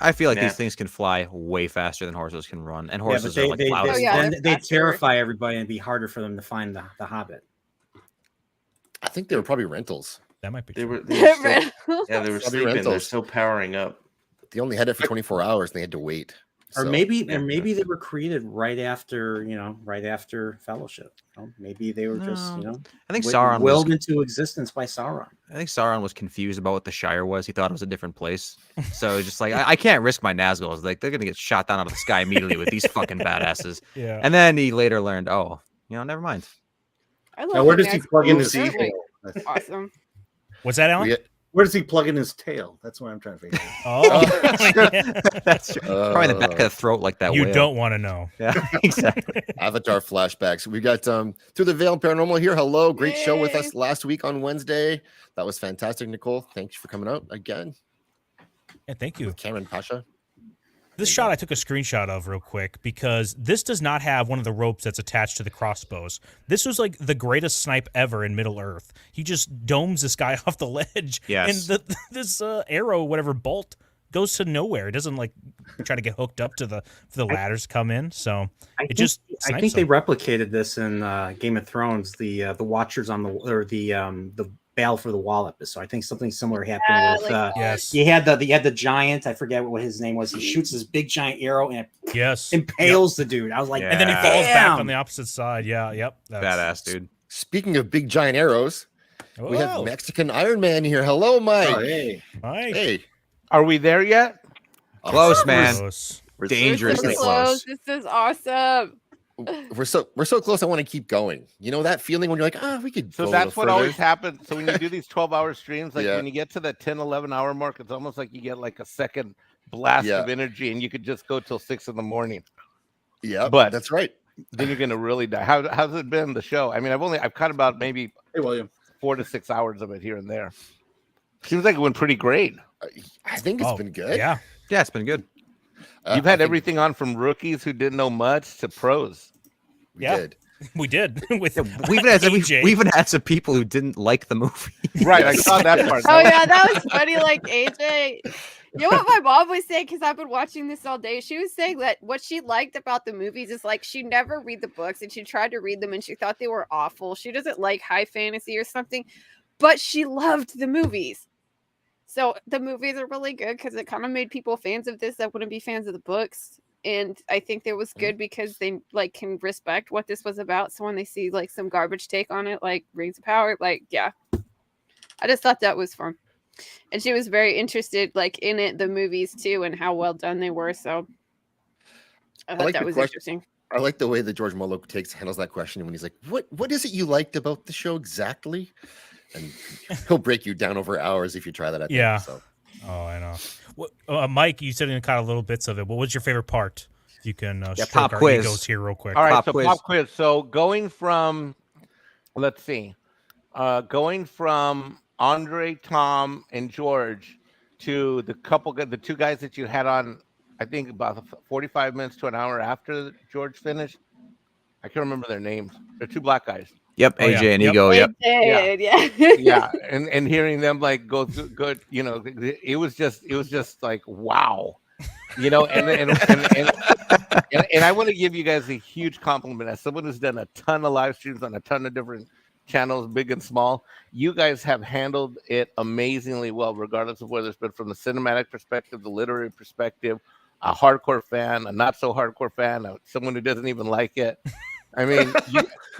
I feel like these things can fly way faster than horses can run, and horses yeah, are but like clouds. they terrify everybody, and it'd be harder for them to find the Hobbit. I think they were probably rentals. That might be. They true. were still, yeah, they Probably were sleeping. They're rentals. still powering up. They only had it for 24 hours and they had to wait. Or So, maybe they were created right after Fellowship. Maybe they were just I think Sauron willed into existence by Sauron. I think Sauron was confused about what the Shire was. He thought it was a different place. So just like I can't risk my Nazguls. Like they're gonna get shot down out of the sky immediately with these fucking badasses. Yeah. And then he later learned, never mind. I love Now, where the does he plug in his Nazguls. tail? Awesome. What's that, Alan? Where does he plug in his tail? That's what I'm trying to figure out. That's true. Probably in the back of the throat like that. You whale. don't want to know. Yeah, exactly. Avatar flashbacks. We got Through the Veil Paranormal here. Hello, great show with us last week on Wednesday. That was fantastic, Nicole. Thanks for coming out again. Yeah, thank you, Cameron Pasha. This shot I took a screenshot of real quick because this does not have one of the ropes that's attached to the crossbows. This was like the greatest snipe ever in Middle Earth. He just domes this guy off the ledge. Yes. And this arrow, whatever bolt, goes to nowhere. It doesn't like try to get hooked up to the ladders come in. So I snipes think they him. replicated this in Game of Thrones. The Watchers on the Battle for the Wall episode. I think something similar happened with. Yes. You had the giant. I forget what his name was. He shoots this big giant arrow and it impales the dude. I was like, and then he falls back on the opposite side. Yeah. Yep. Badass, dude. Speaking of big giant arrows, we have Whoa. Mexican Iron Man here. Hello, Mike. Oh, hey. Mike. Hey. Are we there yet? Close, man. Close. We're Dangerously so close. This is awesome. We're so close. I want to keep going. You know that feeling when you're like, we could. So go a that's little what always further? happens. So when you do these 12-hour streams, like Yeah. when you get to the 10, 11 hour mark, it's almost like you get like a second blast Yeah. of energy and you could just go till 6 a.m. Yeah, but that's right. Then you're gonna really die. How's it been the show? I mean, I've cut about maybe 4 to 6 hours of it here and there. Seems like it went pretty great. I think it's been good. Yeah, it's been good. You've had everything on from rookies who didn't know much to pros. We did. With We even had AJ. we even had some people who didn't like the movie. Right, I saw that part. Oh yeah, that was funny. Like AJ, you know what my mom was saying, because I've been watching this all day. She was saying that what she liked about the movies is like she never read the books and she tried to read them and she thought they were awful. She doesn't like high fantasy or something, but she loved the movies. So the movies are really good because it kind of made people fans of this that wouldn't be fans of the books. And I think that was good because they like can respect what this was about. So when they see like some garbage take on it, like Rings of Power, like yeah, I just thought that was fun. And she was very interested, like in it, the movies too, and how well done they were. So I thought like that the was question. interesting. I like the way that George Molho handles that question when he's like, "What is it you liked about the show exactly?" And he'll break you down over hours if you try that. I think, Yeah. So. Oh, I know. Mike, you said you caught a little bits of it. What was your favorite part? You can stroke pop our quiz. egos here real quick. All right, Pop so quiz. pop quiz. So going from, let's see, going from Andre, Tom, and George to the two guys that you had on, I think about 45 minutes to an hour after George finished. I can't remember their names. They're two black guys. Yep, Oh, AJ yeah. and Yep. Ego. Yep. Yeah, and hearing them like go through good, you know, it was just like wow, you know, and I want to give you guys a huge compliment as someone who's done a ton of live streams on a ton of different channels, big and small. You guys have handled it amazingly well, regardless of whether it's been from the cinematic perspective, the literary perspective, a hardcore fan, a not so hardcore fan, someone who doesn't even like it. I mean,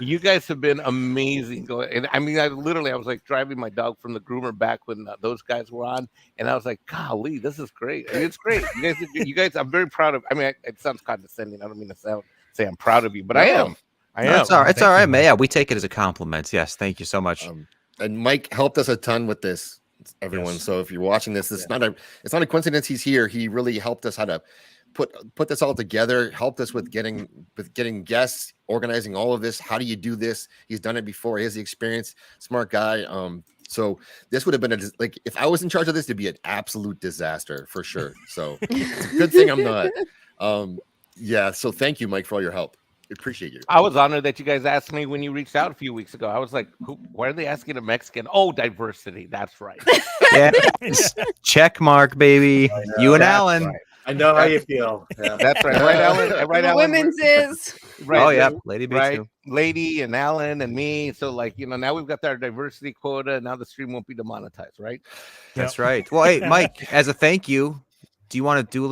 you guys have been amazing. And I mean, I was like driving my dog from the groomer back when those guys were on, and I was like, golly, this is great. I mean, it's great. You guys, I'm very proud of. I mean, it sounds condescending. I don't mean to say I'm proud of you, but I am. I am. It's all right. It's all right, man. Yeah, we take it as a compliment. Yes, thank you so much. And Mike helped us a ton with this, everyone. Yes. So if you're watching this, it's not a coincidence he's here. He really helped us how to put this all together, helped us with getting guests, organizing all of this. How do you do this? He's done it before. He has the experience. Smart guy. So this would have been like if I was in charge of this, it'd be an absolute disaster for sure. So it's a good thing I'm not. Yeah. So thank you, Mike, for all your help. Appreciate you. I was honored that you guys asked me when you reached out a few weeks ago. I was like, why are they asking a Mexican? Oh, diversity. That's right. Yeah. Check mark, baby. You and Alan. Right. I know how you feel. Yeah. That's right. Right, Alan? Right, The Alan? women's is. Right, Oh, yeah. Lady B right. too. Lady and Alan and me. So, like, you know, now we've got our diversity quota. Now the stream won't be demonetized, right? That's right. Well, hey, Mike, as a thank you, do you want to do a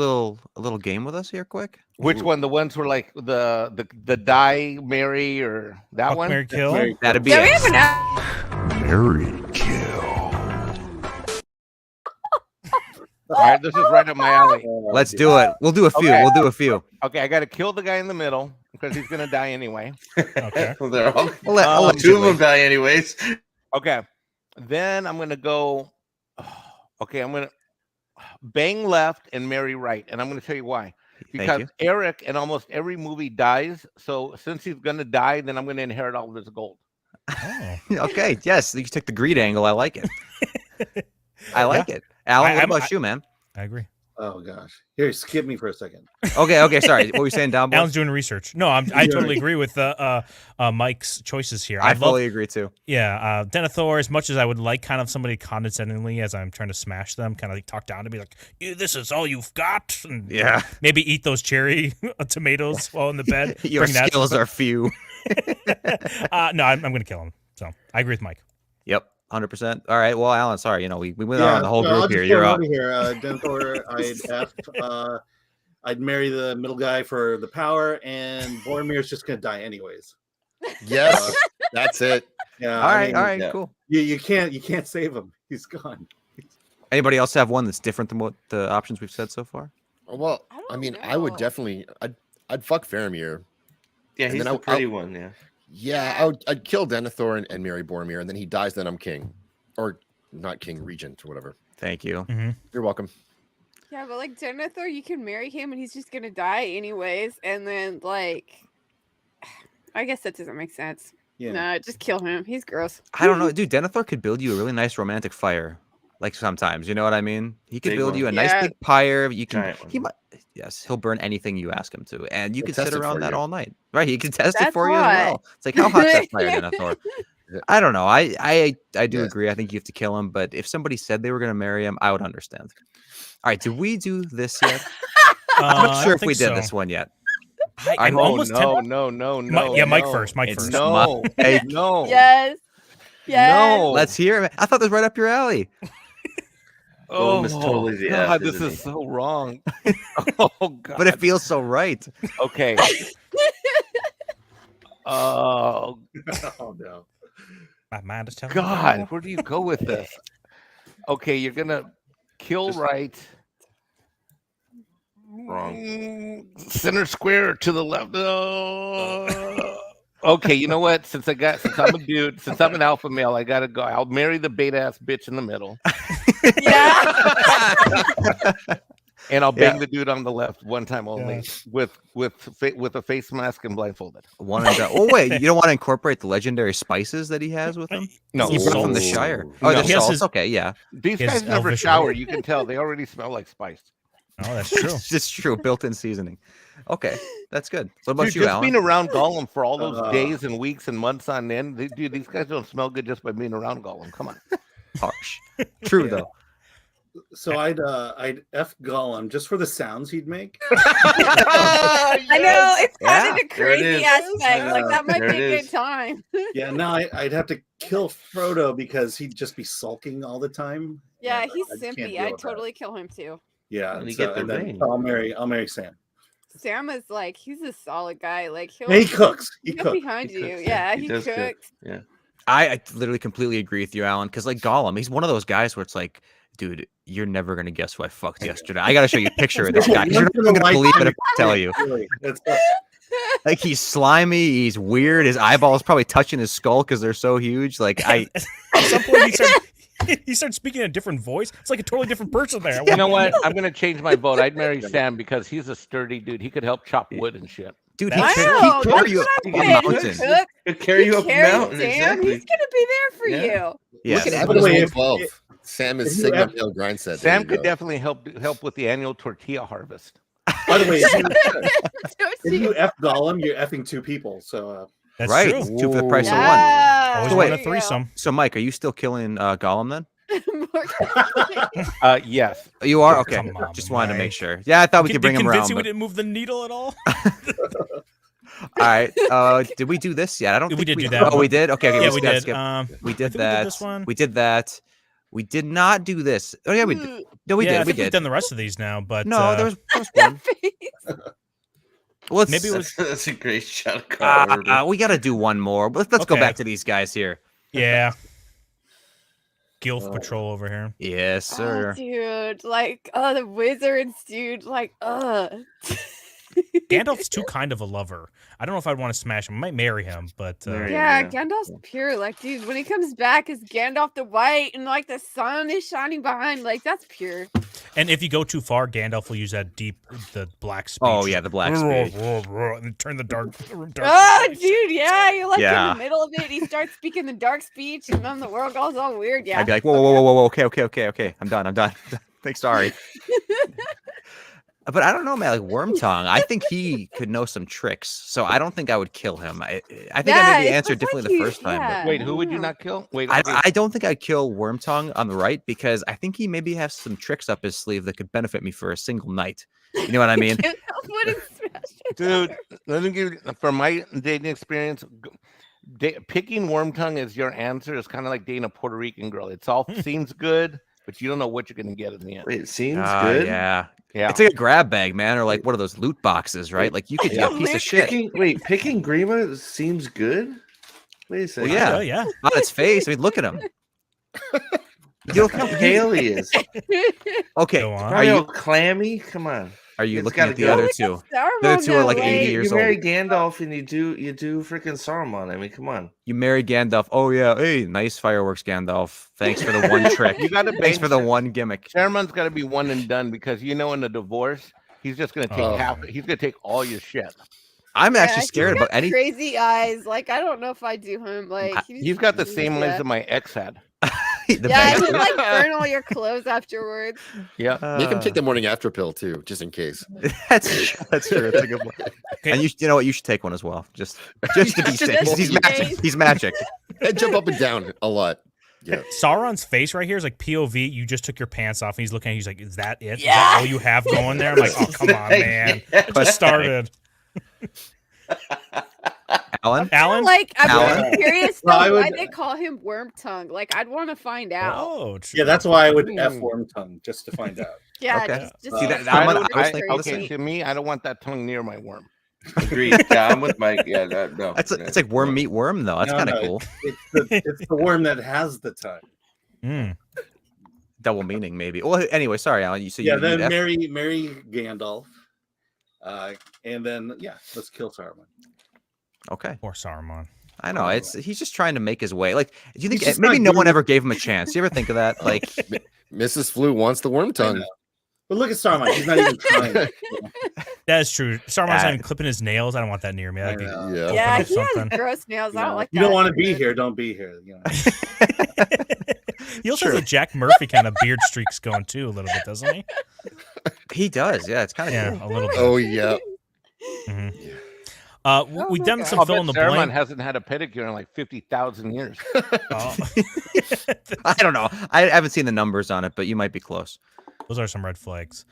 little game with us here quick? Which one? The ones were like the die, marry, or that Fuck, one? marry, kill? That'd be Yeah, we it. have an Marry, kill. All right, this is right up my alley. Let's do it. We'll do a few. Okay. We'll do a few. Okay, I got to kill the guy in the middle because he's gonna die anyway. Okay. Well, they're all, I'll let two you of them wait. die anyways. Okay, then I'm gonna go. Okay, I'm gonna bang left and marry right, and I'm gonna tell you why. Because you. Eric in almost every movie dies, so since he's gonna die, then I'm gonna inherit all of his gold. Oh. Okay. Yes, you took the greed angle. I like it. I like it. Alan, what about you, man? I agree. Oh gosh. Here, skip me for a second. Okay. Sorry. What were you saying, down? Alan's doing research. No, I totally agree with Mike's choices here. I fully agree too. Yeah, Denethor, as much as I would like kind of somebody condescendingly as I'm trying to smash them, kind of like talk down to be like, this is all you've got. And Yeah. maybe eat those cherry tomatoes while in the bed. Your Bring that skills are few. No, I'm going to kill him. So I agree with Mike. Yep. 100%. All right. Well, Alan, sorry. You know, we went on the whole I'll group just here. throw You're it up. out here. Denethor, I'd F. I'd marry the middle guy for the power, and Boromir's just gonna die anyways. Yes, that's it. Yeah. All right, cool. You can't save him. He's gone. Anybody else have one that's different than what the options we've said so far? Well, I mean, I would definitely, I'd fuck Faramir. Yeah, And he's then the pretty one. Yeah. Yeah, I'd kill Denethor and marry Boromir, and then he dies. Then I'm king, or not king, regent, or whatever. Thank you. You're welcome. Yeah, but like Denethor, you can marry him and he's just gonna die anyways. And then like, I guess that doesn't make sense. Yeah. Nah, just kill him. He's gross. I don't know, dude. Denethor could build you a really nice romantic fire. Like sometimes, you know what I mean? He could Big build one. you a nice Yeah. big pyre. You can. Giant one. He might. Yes, he'll burn anything you ask him to, and you He'll can sit test it around for that you. all night. Right? He can test it That's for you as hot. well. It's like how hot's that fire, Denethor? I don't know. I do agree. I think you have to kill him, but if somebody said they were going to marry him, I would understand. All right, did we do this yet? I'm I not sure don't if we think did so. this one yet. I'm Oh, almost tempted. no. Yeah, Mike no. first. Mike It's first. No, Hey, no. Yes. Yes. No. Let's hear it. I thought this was right up your alley. Oh, is totally the God, F, this isn't is he? so wrong. Oh, God. But it feels so right. Okay. Oh, Oh no. My mind is telling me God, no. where do you go with this? Okay, you're gonna kill right. Wrong. Center square to the left. Okay, you know what? Since I'm a dude, since I'm an alpha male, I gotta go. I'll marry the beta ass bitch in the middle, Yeah. and I'll bang the dude on the left one time only Yeah. with a face mask and blindfolded. One and done. Oh wait, you don't want to incorporate the legendary spices that he has with him? No, He He brought from the salts. Shire. No. Oh, He the has salts. his- Okay, yeah, these His guys never elvish shower. robe. You can tell they already smell like spice. Oh, that's true. it's true. Built-in seasoning. Okay, that's good. What about Dude, you, just Alan? being around Gollum for all those days and weeks and months on end, dude, these guys don't smell good just by being around Gollum. Come on. Harsh. True though. So I'd F Gollum just for the sounds he'd make. I know it's kind of a There it crazy is. aspect. Like that might There be it a is. good time. Yeah, no, I'd have to kill Frodo because he'd just be sulking all the time. Yeah, And he's I just can't simpy. deal I'd with that. totally kill him too. Yeah, And you so- get the and then ring. I'll marry Sam. Sam is like he's a solid guy. Like he'll Yeah, he cooks. He he'll cooks. behind He you. cooks, Yeah, He he does cooks. cook. Yeah. I literally completely agree with you, Alan, because like Gollum, he's one of those guys where it's like, dude, you're never gonna guess who I fucked yesterday. I gotta show you a picture of this guy. 'Cause you're not even gonna believe it if I tell you. Like he's slimy, he's weird. His eyeballs probably touching his skull because they're so huge. Like At some point, he starts speaking in a different voice. It's like a totally different person there. You know what? I'm gonna change my vote. I'd marry Sam because he's a sturdy dude. He could help chop wood and shit. Dude, Wow, he that's carry you what up I'm a saying. He mountain. cooks. He'll carry you He up a carries mountain. Sam. Exactly. He's gonna be there for Yeah. you. Yes. Look at By the way, episode 12. Sam if is you Sigma have- Hill grind set. Sam could definitely help with the annual tortilla harvest. By the way, if you F Gollum, you're effing two people. So That's right, true. two for the price Yeah. of one. Always So want wait, a threesome. So Mike, are you still killing Gollum then? Yes. You are Oh, okay. come on, Just wanted to make Mike. sure. Yeah, I thought we could bring Did him convince around. you we But... didn't move the needle at all? All right. Did we do this yet? I don't We think did do that Oh, we one. did. Okay. Yeah, let's we skip, did. skip. We I did think we did that. this one. We did that. We did not do this. Oh yeah, we did. No, we yeah, I did. We think we've did. done the rest of these now, but No, there was one. Let's, maybe it was. That's a great shot of Carl. we got to do one more. Let's go Okay. back to these guys here. Yeah. Gilf Patrol over here. Yes, sir. Oh, dude, like the wizards, dude, like Gandalf's too kind of a lover. I don't know if I'd want to smash him. I might marry him, but yeah, Gandalf's pure. Like, dude, when he comes back as Gandalf the White and like the sun is shining behind, like that's pure. And if you go too far, Gandalf will use that the black speech. Oh yeah, the black speech. And turn the dark. Oh, dude, yeah, you're like Yeah. in the middle of it. He starts speaking the dark speech, and then the world goes all weird. Yeah, I'd be like, whoa. Okay. I'm done. Thanks, sorry. But I don't know, man. Like Wormtongue, I think he could know some tricks. So I don't think I would kill him. I think I knew the answer differently the first time. But Wait, who would you not kill? Wait, I don't think I'd kill Wormtongue on the right because I think he maybe has some tricks up his sleeve that could benefit me for a single night. You know what I mean? Dude, let me give you, from my dating experience, picking Wormtongue as your answer is kind of like dating a Puerto Rican girl. It's all seems good, but you don't know what you're going to get in the end. Wait, it seems good. Yeah. Yeah. It's like a grab bag, man, or like one of those loot boxes, right? Like you could get a piece of shit. Picking Grima seems good. Wait a Well, second. yeah. On its face. I mean, look at him. You Look how pale he is. Okay. Go on. Are you clammy? Come on. Are you It's looking gotta at the go. other two? The other two are like 80 years you marry old. Gandalf and you do freaking Saruman. I mean, come on. You marry Gandalf. Oh yeah, hey, nice fireworks, Gandalf. Thanks for the one trick. You got to Thanks for the one gimmick. Saruman's got to be one and done because in a divorce, he's just going to take half. He's going to take all your shit. I'm actually he's scared got about any. crazy eyes. Like I don't know if I do him. Like He's got the same eyes that my ex had. Yeah, he'll like burn all your clothes afterwards. Yeah, make him take the morning after pill too, just in case. That's true. That's a good one. And you know what? You should take one as well, just to be Just safe. 'Cause He's in magic. case. He's magic. And jump up and down a lot. Yeah. Sauron's face right here is like POV. You just took your pants off, and he's looking at you. He's like, "Is that it? Is Yeah. that all you have going there?" I'm like, "Oh, come on, man! It just started." Alan? Like I'm Alan? curious No, though, I why would- they call him Wormtongue. Like I'd want to find out. Oh, yeah, that's why I would F Wormtongue just to find out. Yeah, Okay. just See, that- I I'm don't- I was thinking the same. to me, I don't want that tongue near my worm. Agreed. Yeah, I'm with Mike. Yeah, no. It's like worm meet worm though. That's No, kind of no, cool. It's the worm that has the tongue. Double meaning maybe. Well, anyway, sorry, Alan. You said Yeah, you then F- marry Gandalf, and then let's kill Saruman. Okay. Or Saruman. I know he's just trying to make his way. Like, do you think He's just maybe not no doing one it- ever gave him a chance? You ever think of that? Like, Mrs. Flu wants the worm tongue. But look at Saruman; he's not even trying. That is true. Saruman's not even clipping his nails. I don't want that near me. That'd be Yeah. Yeah, open up he has something. gross nails. I don't like You that. don't want to be here. Don't be here. You know. He also has a Jack Murphy kind of beard streaks going too, a little bit, doesn't he? he does. Yeah, it's kind of Yeah, cool. a little bit. Oh yeah. We've done some I'll fill bet in the Saruman blank. hasn't had a pedicure in like 50,000 years. I don't know. I haven't seen the numbers on it, but you might be close. Those are some red flags.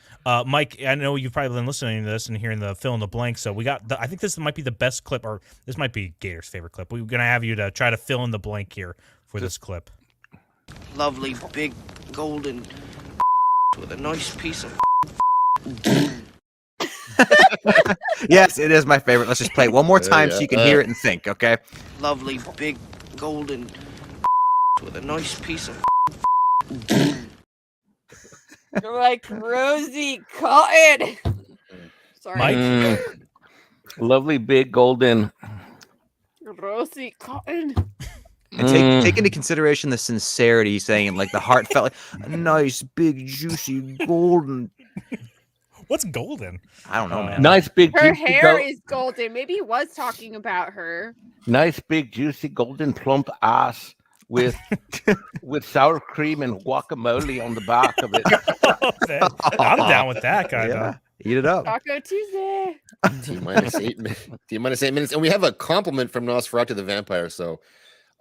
Mike, I know you've probably been listening to this and hearing the fill in the blank. So we got, I think this might be the best clip, or this might be Gator's favorite clip. We're going to have you to try to fill in the blank here for this clip. Lovely big golden with a nice piece of Yes, it is my favorite. Let's just play it one more time so you can hear it and think, okay? lovely big golden with a nice piece of You're like Rosie Cotton. Sorry. Mike? Lovely big golden. Rosie Cotton. And take into consideration the sincerity he's saying, like the heartfelt, like, a nice, big, juicy, golden. What's golden? I don't know, man. Nice big Her juicy hair is golden. Maybe he was talking about her. nice big juicy golden plump ass with sour cream and guacamole on the back of it. I'm down with that, kind of. Yeah. Eat it up. Taco Tuesday. T-minus 8 minutes. And we have a compliment from Nosferatu the Vampire, so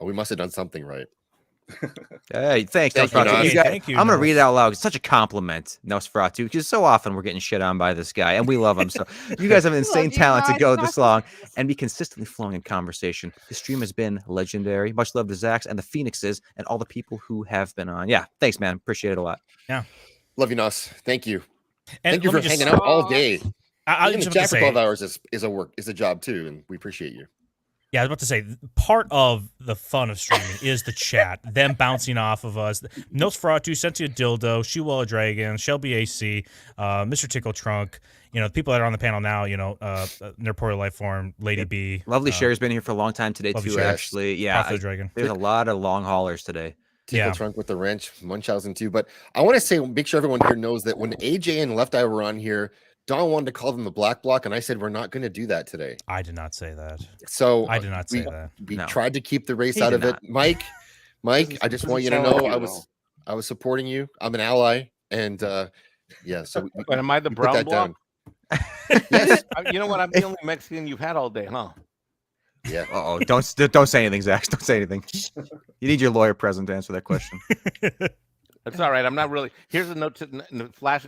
we must have done something right. Hey, thanks, Thank you, Nosferatu. Nos. Thank you, I'm going to Nos. read it out loud. It's such a compliment, Nosferatu, because so often we're getting shit on by this guy, and we love him. So you guys have an insane you, talent to Nos. go this long and be consistently flowing in conversation. The stream has been legendary. Much love to Zax and the Phoenixes and all the people who have been on. Yeah, thanks, man. Appreciate it a lot. Yeah. Love you, Nos. Thank you. And Thank you let for me just- hanging out all day. I Even was the about chat to for say- 12 hours is a job too, and we appreciate you. Yeah, I was about to say, part of the fun of streaming is the chat, them bouncing off of us. Nosferatu, Sentia Dildo, Shewella Dragon, Shelby AC, Mr. Tickle Trunk, the people that are on the panel now, Nerporial Lifeform, Lady B. Lovely Sherry's been here for a long time today, Lovely too, Sherry. actually. Yeah, Prophet of Dragon. there's a lot of long haulers today. Tickle Trunk with the wrench, Munchausen too. But I want to say, make sure everyone here knows that when AJ and Left Eye were on here, Don wanted to call them the Black Bloc, and I said we're not going to do that today. I did not say that. So I did not say that. We No. tried to keep the race He out did of not. it. Mike, I just want you to know I was supporting you. I'm an ally, and yeah. So, But am I the we put brown that bloc? down. Yes. You know what? I'm the only Mexican you've had all day, huh? Yeah. Uh-oh. Don't say anything, Zach. Don't say anything. You need your lawyer present to answer that question. That's all right. I'm not really. Here's a note to flash.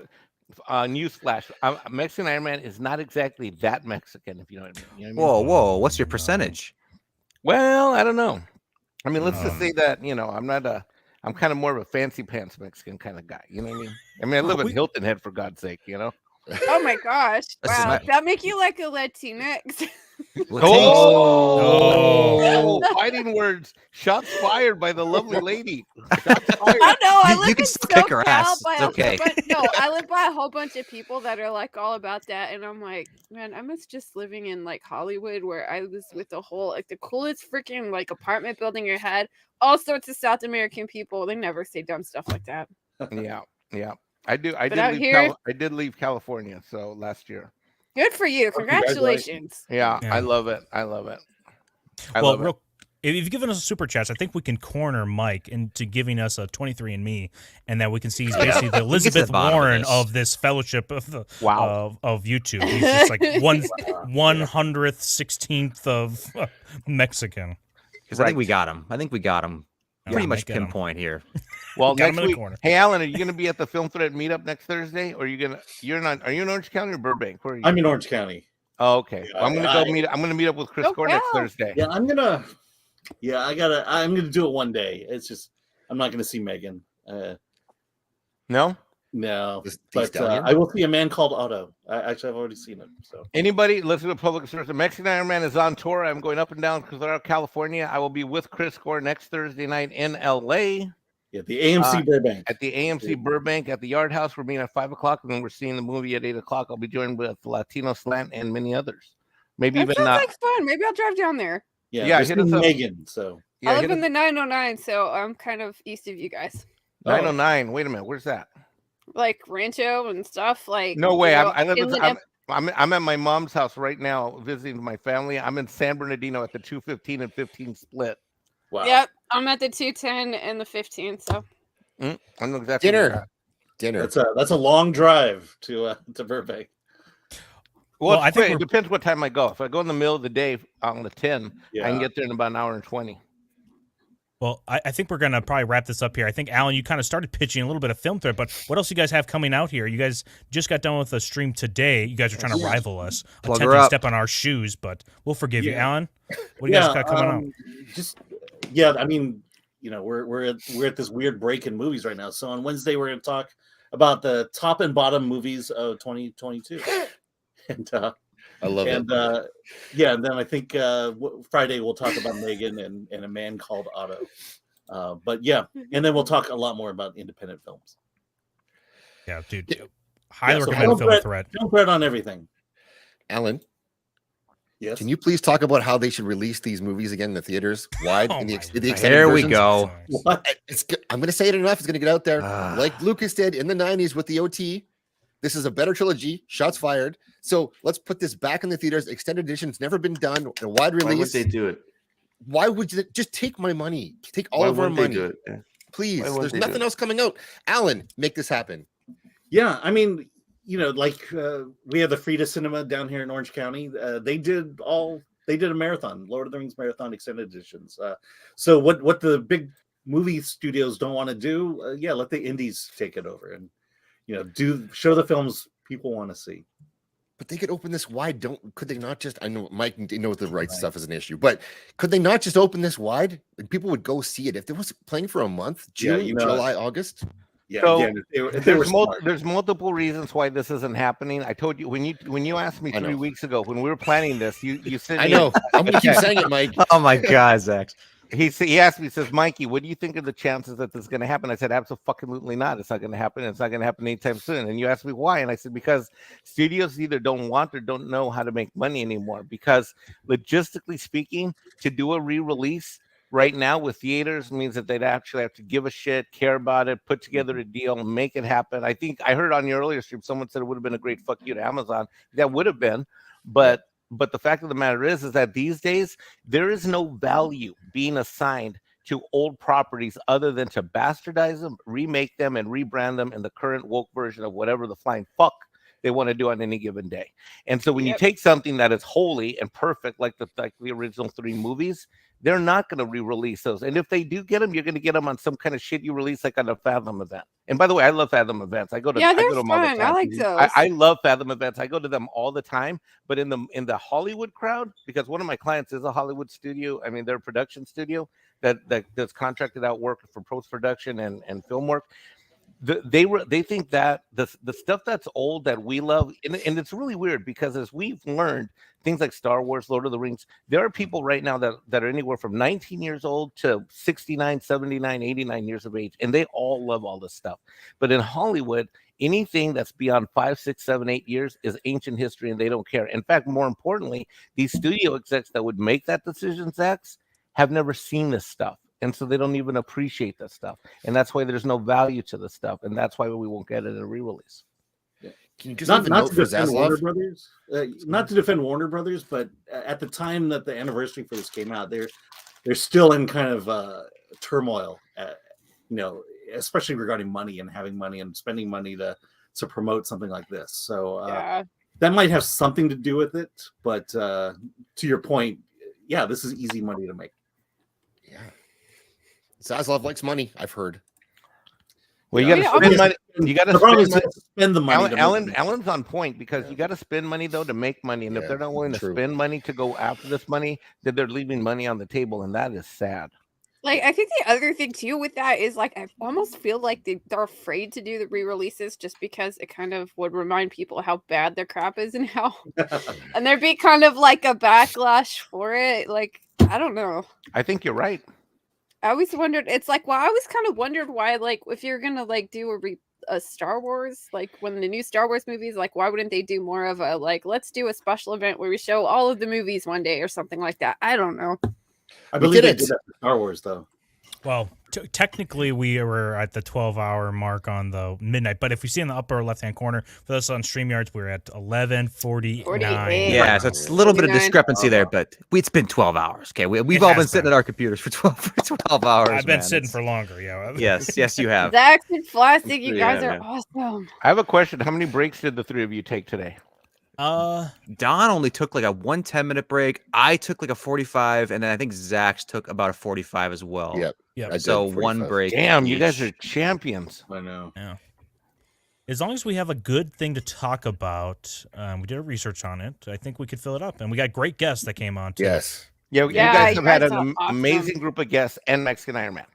News flash. Mexican Iron Man is not exactly that Mexican, if you know what I mean. You know what I mean? Whoa. What's your percentage? Well, I don't know. I mean, let's just say that I'm kind of more of a fancy pants Mexican kind of guy. You know what I mean? I mean, I live in Hilton Head, for God's sake. Oh my gosh. That's Wow. not- That make you like a Latinx. Oh, fighting words. Shots fired by the lovely lady. Shots fired. I know. I You live can in still kick her SoCal ass. by It's a okay. whole bunch- no, I live by a whole bunch of people that are like all about that, and I'm like, man, I miss just living in like Hollywood, where I was with the whole like the coolest freaking like apartment building you had, all sorts of South American people. They never say dumb stuff like that. Yeah. I out here- did leave California last year. Good for you. Congratulations. Yeah, Yeah. I love it. I love it. If you've given us a super chats, I think we can corner Mike into giving us a 23andMe, and that we can see he's basically the He gets to the Elizabeth bottom of Warren this. of this fellowship of the Wow. of YouTube. He's just like 100th, 16th of Mexican. Because I think we got him. Pretty much Mike got him. pinpoint here. Well, Got him next in the week, corner. hey Alan, are you going to be at the Film Thread meetup next Thursday, or are you in Orange County or Burbank? Where are you? I'm in Orange County. Oh, okay. Yeah, I'm going to meet up with Chris Core next Thursday. Yeah, I'm gonna do it one day. It's just I'm not gonna see Megan. No. But I will see A Man Called Otto. I've already seen it. So Anybody listen to Public Service? The Mexican Iron Man is on tour. I'm going up and down California. I will be with Chris Core next Thursday night in LA. Yeah, the AMC Burbank. At the AMC Burbank at the Yard House. We're meeting at 5:00, and then we're seeing the movie at 8:00. I'll be joined with Latino Slant and many others. Maybe That even sounds like fun. Maybe I'll drive down there. Yeah, hit us up. Megan. So Yeah, I live hit in us- the 909, so I'm kind of east of you guys. 909. Wait a minute. Where's that? Like Rancho and stuff. Like No way. you know, I live. inland I'm at my mom's house right now visiting my family. I'm in San Bernardino at the 215 and 15 split. Wow. Yep, I'm at the 210 and the 15. So I know exactly. Dinner. That's a long drive to Burbank. Well, I think it depends what time I go. If I go in the middle of the day on the 10, I can get there in about an hour and 20. Well, I think we're going to probably wrap this up here. I think, Alan, you kind of started pitching a little bit of film thread, but what else you guys have coming out here? You guys just got done with a stream today. You guys are trying to rival us, attempting to step on our shoes, but we'll forgive you. Alan, what do you guys got coming out? I mean, we're at this weird break in movies right now. So on Wednesday, we're going to talk about the top and bottom movies of 2022. And I love it. And then I think Friday we'll talk about Megan and A Man Called Otto. And then we'll talk a lot more about independent films. Yeah, dude. Highly recommend Film Thread. Film Thread on everything. Alan. Yes. Can you please talk about how they should release these movies again in the theaters wide? In the extended There we versions? go. I'm going to say it enough. It's going to get out there. Like Lucas did in the 90s with the OT. This is a better trilogy. Shots fired. So let's put this back in the theaters. Extended edition. It's never been done. A wide release. Why would they do it? Why would you just take my money? Take all of our money. Do it? Yeah. Please. There's nothing else coming out. Alan, make this happen. Yeah, I mean, we have the Frida Cinema down here in Orange County. They did a marathon, Lord of the Rings marathon extended editions. So what the big movie studios don't want to do, let the indies take it over and show the films people want to see. But they could open this wide. Could they not just? I know Mike knows the right stuff is an issue, but could they not just open this wide and people would go see it if it was playing for a month, June, July, August? Yeah, so there's there's multiple reasons why this isn't happening. I told you when you asked me 3 weeks ago when we were planning this, you said I know. I'm gonna keep saying it, Mike. Oh my God, Zach. He asked me, he says, Mikey, what do you think of the chances that this is going to happen? I said, absolutely not. It's not going to happen. It's not going to happen anytime soon. And you asked me why. And I said, because studios either don't want or don't know how to make money anymore. Because logistically speaking, to do a re-release right now with theaters means that they'd actually have to give a shit, care about it, put together a deal, make it happen. I think I heard on your earlier stream, someone said it would have been a great fuck you to Amazon. That would have been, but the fact of the matter is that these days there is no value being assigned to old properties other than to bastardize them, remake them, and rebrand them in the current woke version of whatever the flying fuck they want to do on any given day. And so when you take something that is holy and perfect, like the original 3 movies, they're not going to re-release those. And if they do get them, you're going to get them on some kind of shit you release, like on a Fathom event. And by the way, I love Fathom events. I go to them all the time. I like those. I love Fathom events. I go to them all the time. But in the Hollywood crowd, because one of my clients is a Hollywood studio. I mean, they're a production studio that's contracted out work for post-production and film work. They think that the stuff that's old that we love, and it's really weird because as we've learned things like Star Wars, Lord of the Rings, there are people right now that are anywhere from 19 years old to 69, 79, 89 years of age, and they all love all this stuff. But in Hollywood, anything that's beyond 5, 6, 7, 8 years is ancient history, and they don't care. In fact, more importantly, these studio execs that would make that decision, Zachs, have never seen this stuff. And so they don't even appreciate this stuff. And that's why there's no value to this stuff. And that's why we won't get it in a re-release. Can you just not to defend Warner Brothers, not to defend Warner Brothers, but at the time that the anniversary for this came out, they're still in kind of turmoil, especially regarding money and having money and spending money to promote something like this. So that might have something to do with it. But to your point, this is easy money to make. Yeah. Zaslav likes money, I've heard. Well, you got to spend money. You got to spend the money. Alan's on point because you got to spend money though to make money, and if they're not willing to spend money to go after this money, then they're leaving money on the table, and that is sad. Like, I think the other thing too with that is like I almost feel like they're afraid to do the re-releases just because it kind of would remind people how bad their crap is and how, and there'd be kind of like a backlash for it. Like, I don't know. I think you're right. I always wondered. It's like, well, I always kind of wondered why, like, if you're gonna like do a Star Wars, like when the new Star Wars movies, like, why wouldn't they do more of a like, let's do a special event where we show all of the movies one day or something like that? I don't know. I believe they did that for Star Wars, though. Well, technically, we were at the 12-hour mark on the midnight. But if we see in the upper left-hand corner, for those on StreamYards, we're at 11:49. Yeah, so it's a little bit of discrepancy there, but it's been 12 hours. Okay, we've all been sitting at our computers for 12 hours. I've been sitting for longer, yeah. Yes, you have. Zach and Plastic, you guys are awesome. I have a question. How many breaks did the 3 of you take today? Don only took like a 1 10-minute break. I took like a 45, and then I think Zach took about a 45 as well. Yep. Yep. So 1 break. Damn, you guys each. are champions. I know. Yeah. As long as we have a good thing to talk about, we did a research on it. I think we could fill it up, and we got great guests that came on too. Yes. Yeah, you guys have had an amazing group of guests and Mexican Iron Man.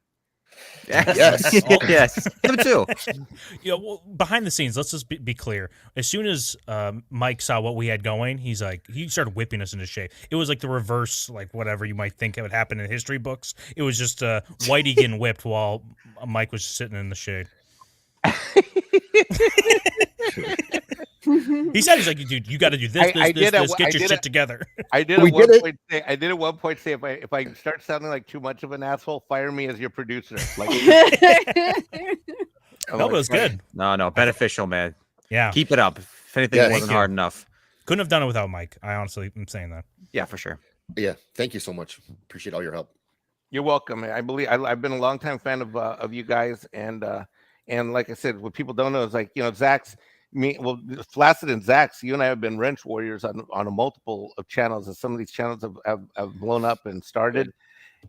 Yes. Yes. Him too. Well, behind the scenes, let's just be clear. As soon as Mike saw what we had going, he started whipping us into shape. It was like the reverse, like whatever you might think would happen in history books. It was just Whitey getting whipped while Mike was sitting in the shade. He said, he's like, dude, you got to do this, get your shit together. I did at one point say, if I start sounding like too much of an asshole, fire me as your producer. Like, no, it was good. No, beneficial, man. Yeah, keep it up. If anything wasn't hard enough, couldn't have done it without Mike. I honestly am saying that. Yeah, for sure. Yeah, thank you so much. Appreciate all your help. You're welcome. I believe I've been a long time fan of you guys, and like I said, what people don't know is like, you know, Flaccid and Zach's, you and I have been wrench warriors on a multiple of channels, and some of these channels have blown up and started.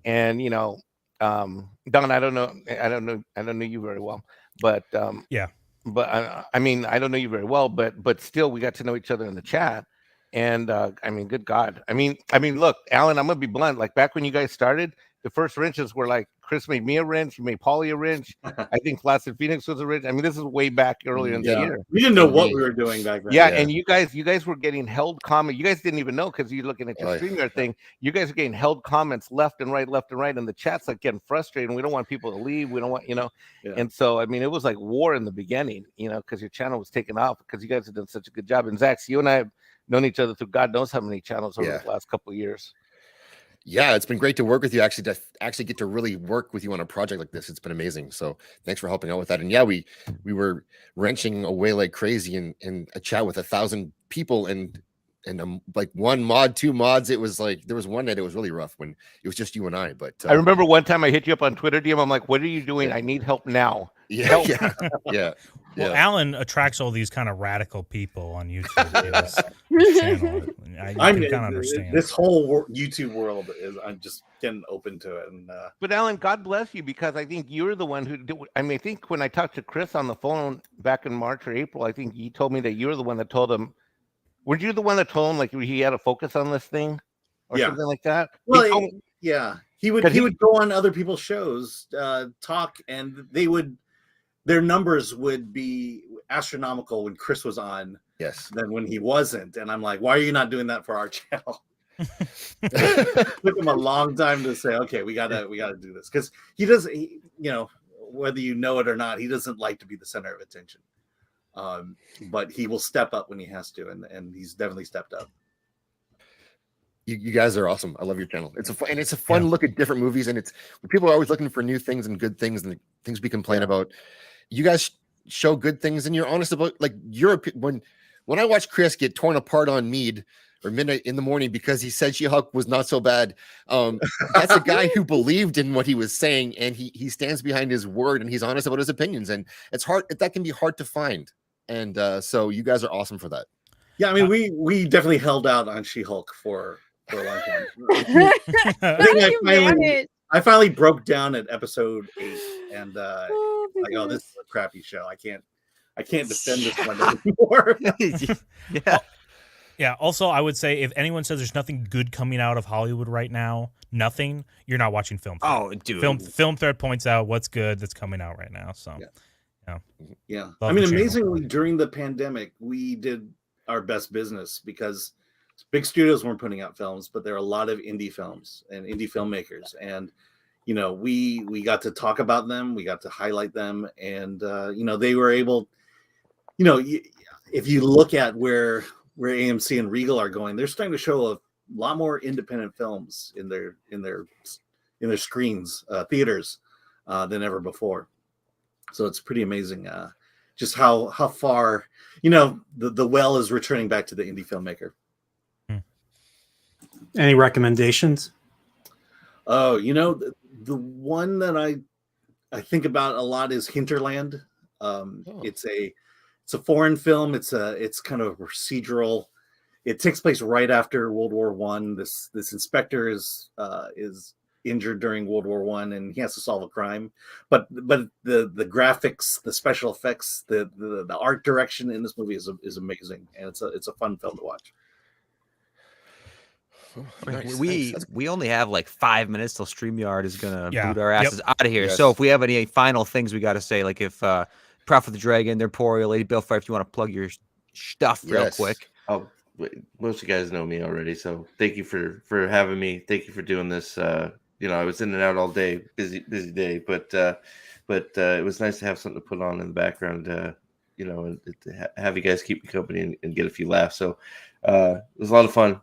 And you know, Don, I don't know you very well, but yeah, but I mean, I don't know you very well, but still, we got to know each other in the chat. And I mean, good God, I mean, look, Alan, I'm gonna be blunt. Like back when you guys started, the first wrenches were like Chris made me a wrench, you made Paulie a wrench. I think Flaccid Phoenix was a wrench. I mean, this is way back earlier in the year. We didn't know what we were doing back then. Yeah, and you guys were getting held comment. You guys didn't even know because you're looking at your StreamYard thing. You guys are getting held comments left and right, and the chat's like getting frustrated. And we don't want people to leave. We don't want, you know. Yeah. And so, I mean, it was like war in the beginning, you know, because your channel was taken off because you guys have done such a good job. And Zach, you and I have known each other through God knows how many channels over the last couple of years. Yeah, it's been great to work with you. To get to really work with you on a project like this, it's been amazing. So thanks for helping out with that. And yeah, we were wrenching away like crazy in a chat with 1,000 people and like 1 mod, 2 mods. It was like there was one night it was really rough when it was just you and I. But I remember one time I hit you up on Twitter DM. I'm like, "What are you doing? I need help now." Yeah, yeah. Well, Alan attracts all these kind of radical people on YouTube. I kind of understand. This whole YouTube world I'm just getting open to it. And but Alan, God bless you, because I think you're the one who did. I mean, I think when I talked to Chris on the phone back in March or April, I think he told me that you were the one that told him. Were you the one that told him like he had to focus on this thing or something like that? Well, he would go on other people's shows, talk, and their numbers would be astronomical when Chris was on. Yes. Than when he wasn't. And I'm like, why are you not doing that for our channel? It took him a long time to say, okay, we gotta do this. Because he doesn't, you know, whether you know it or not, he doesn't like to be the center of attention. But he will step up when he has to, and he's definitely stepped up. You guys are awesome. I love your channel. It's a fun look at different movies, and people are always looking for new things and good things and the things we complain about. You guys show good things, and you're honest about like when I watch Chris get torn apart on Mead or Midnight in the Morning because he said She-Hulk was not so bad. That's a guy who believed in what he was saying, and he stands behind his word, and he's honest about his opinions. And it's hard. That can be hard to find. And so you guys are awesome for that. Yeah, I mean, we definitely held out on She-Hulk for a long time. I finally broke down at episode 8, and this is a crappy show. I can't defend this one anymore. Yeah. Also, I would say if anyone says there's nothing good coming out of Hollywood right now, you're not watching Film Thread. Oh, dude. Film Thread points out what's good that's coming out right now. So, yeah. I mean, amazingly, during the pandemic, we did our best business because big studios weren't putting out films, but there are a lot of indie films and indie filmmakers, and you know, we got to talk about them, we got to highlight them, and you know, they were able. You know, if you look at where AMC and Regal are going, they're starting to show a lot more independent films in their screens, theaters, than ever before. So it's pretty amazing, just how far, you know, the well is returning back to the indie filmmaker. Any recommendations? Oh, you know, the one that I think about a lot is Hinterland. It's a foreign film. It's kind of a procedural. it takes place right after World War One. This inspector is injured during World War One, and he has to solve a crime. But the graphics, the special effects, the art direction in this movie is amazing, and it's a fun film to watch. Nice, We only have like 5 minutes till StreamYard is gonna Yeah. boot our asses out of here. Yes. So if we have any final things we got to say, like if Prophet the Dragon, they're Emporio, Lady Balefire, if you want to plug your stuff real Yes. quick. Oh, most of you guys know me already, so thank you for having me. Thank you for doing this. I was in and out all day, busy day, but it was nice to have something to put on in the background. And to have you guys keep me company and get a few laughs. So it was a lot of fun.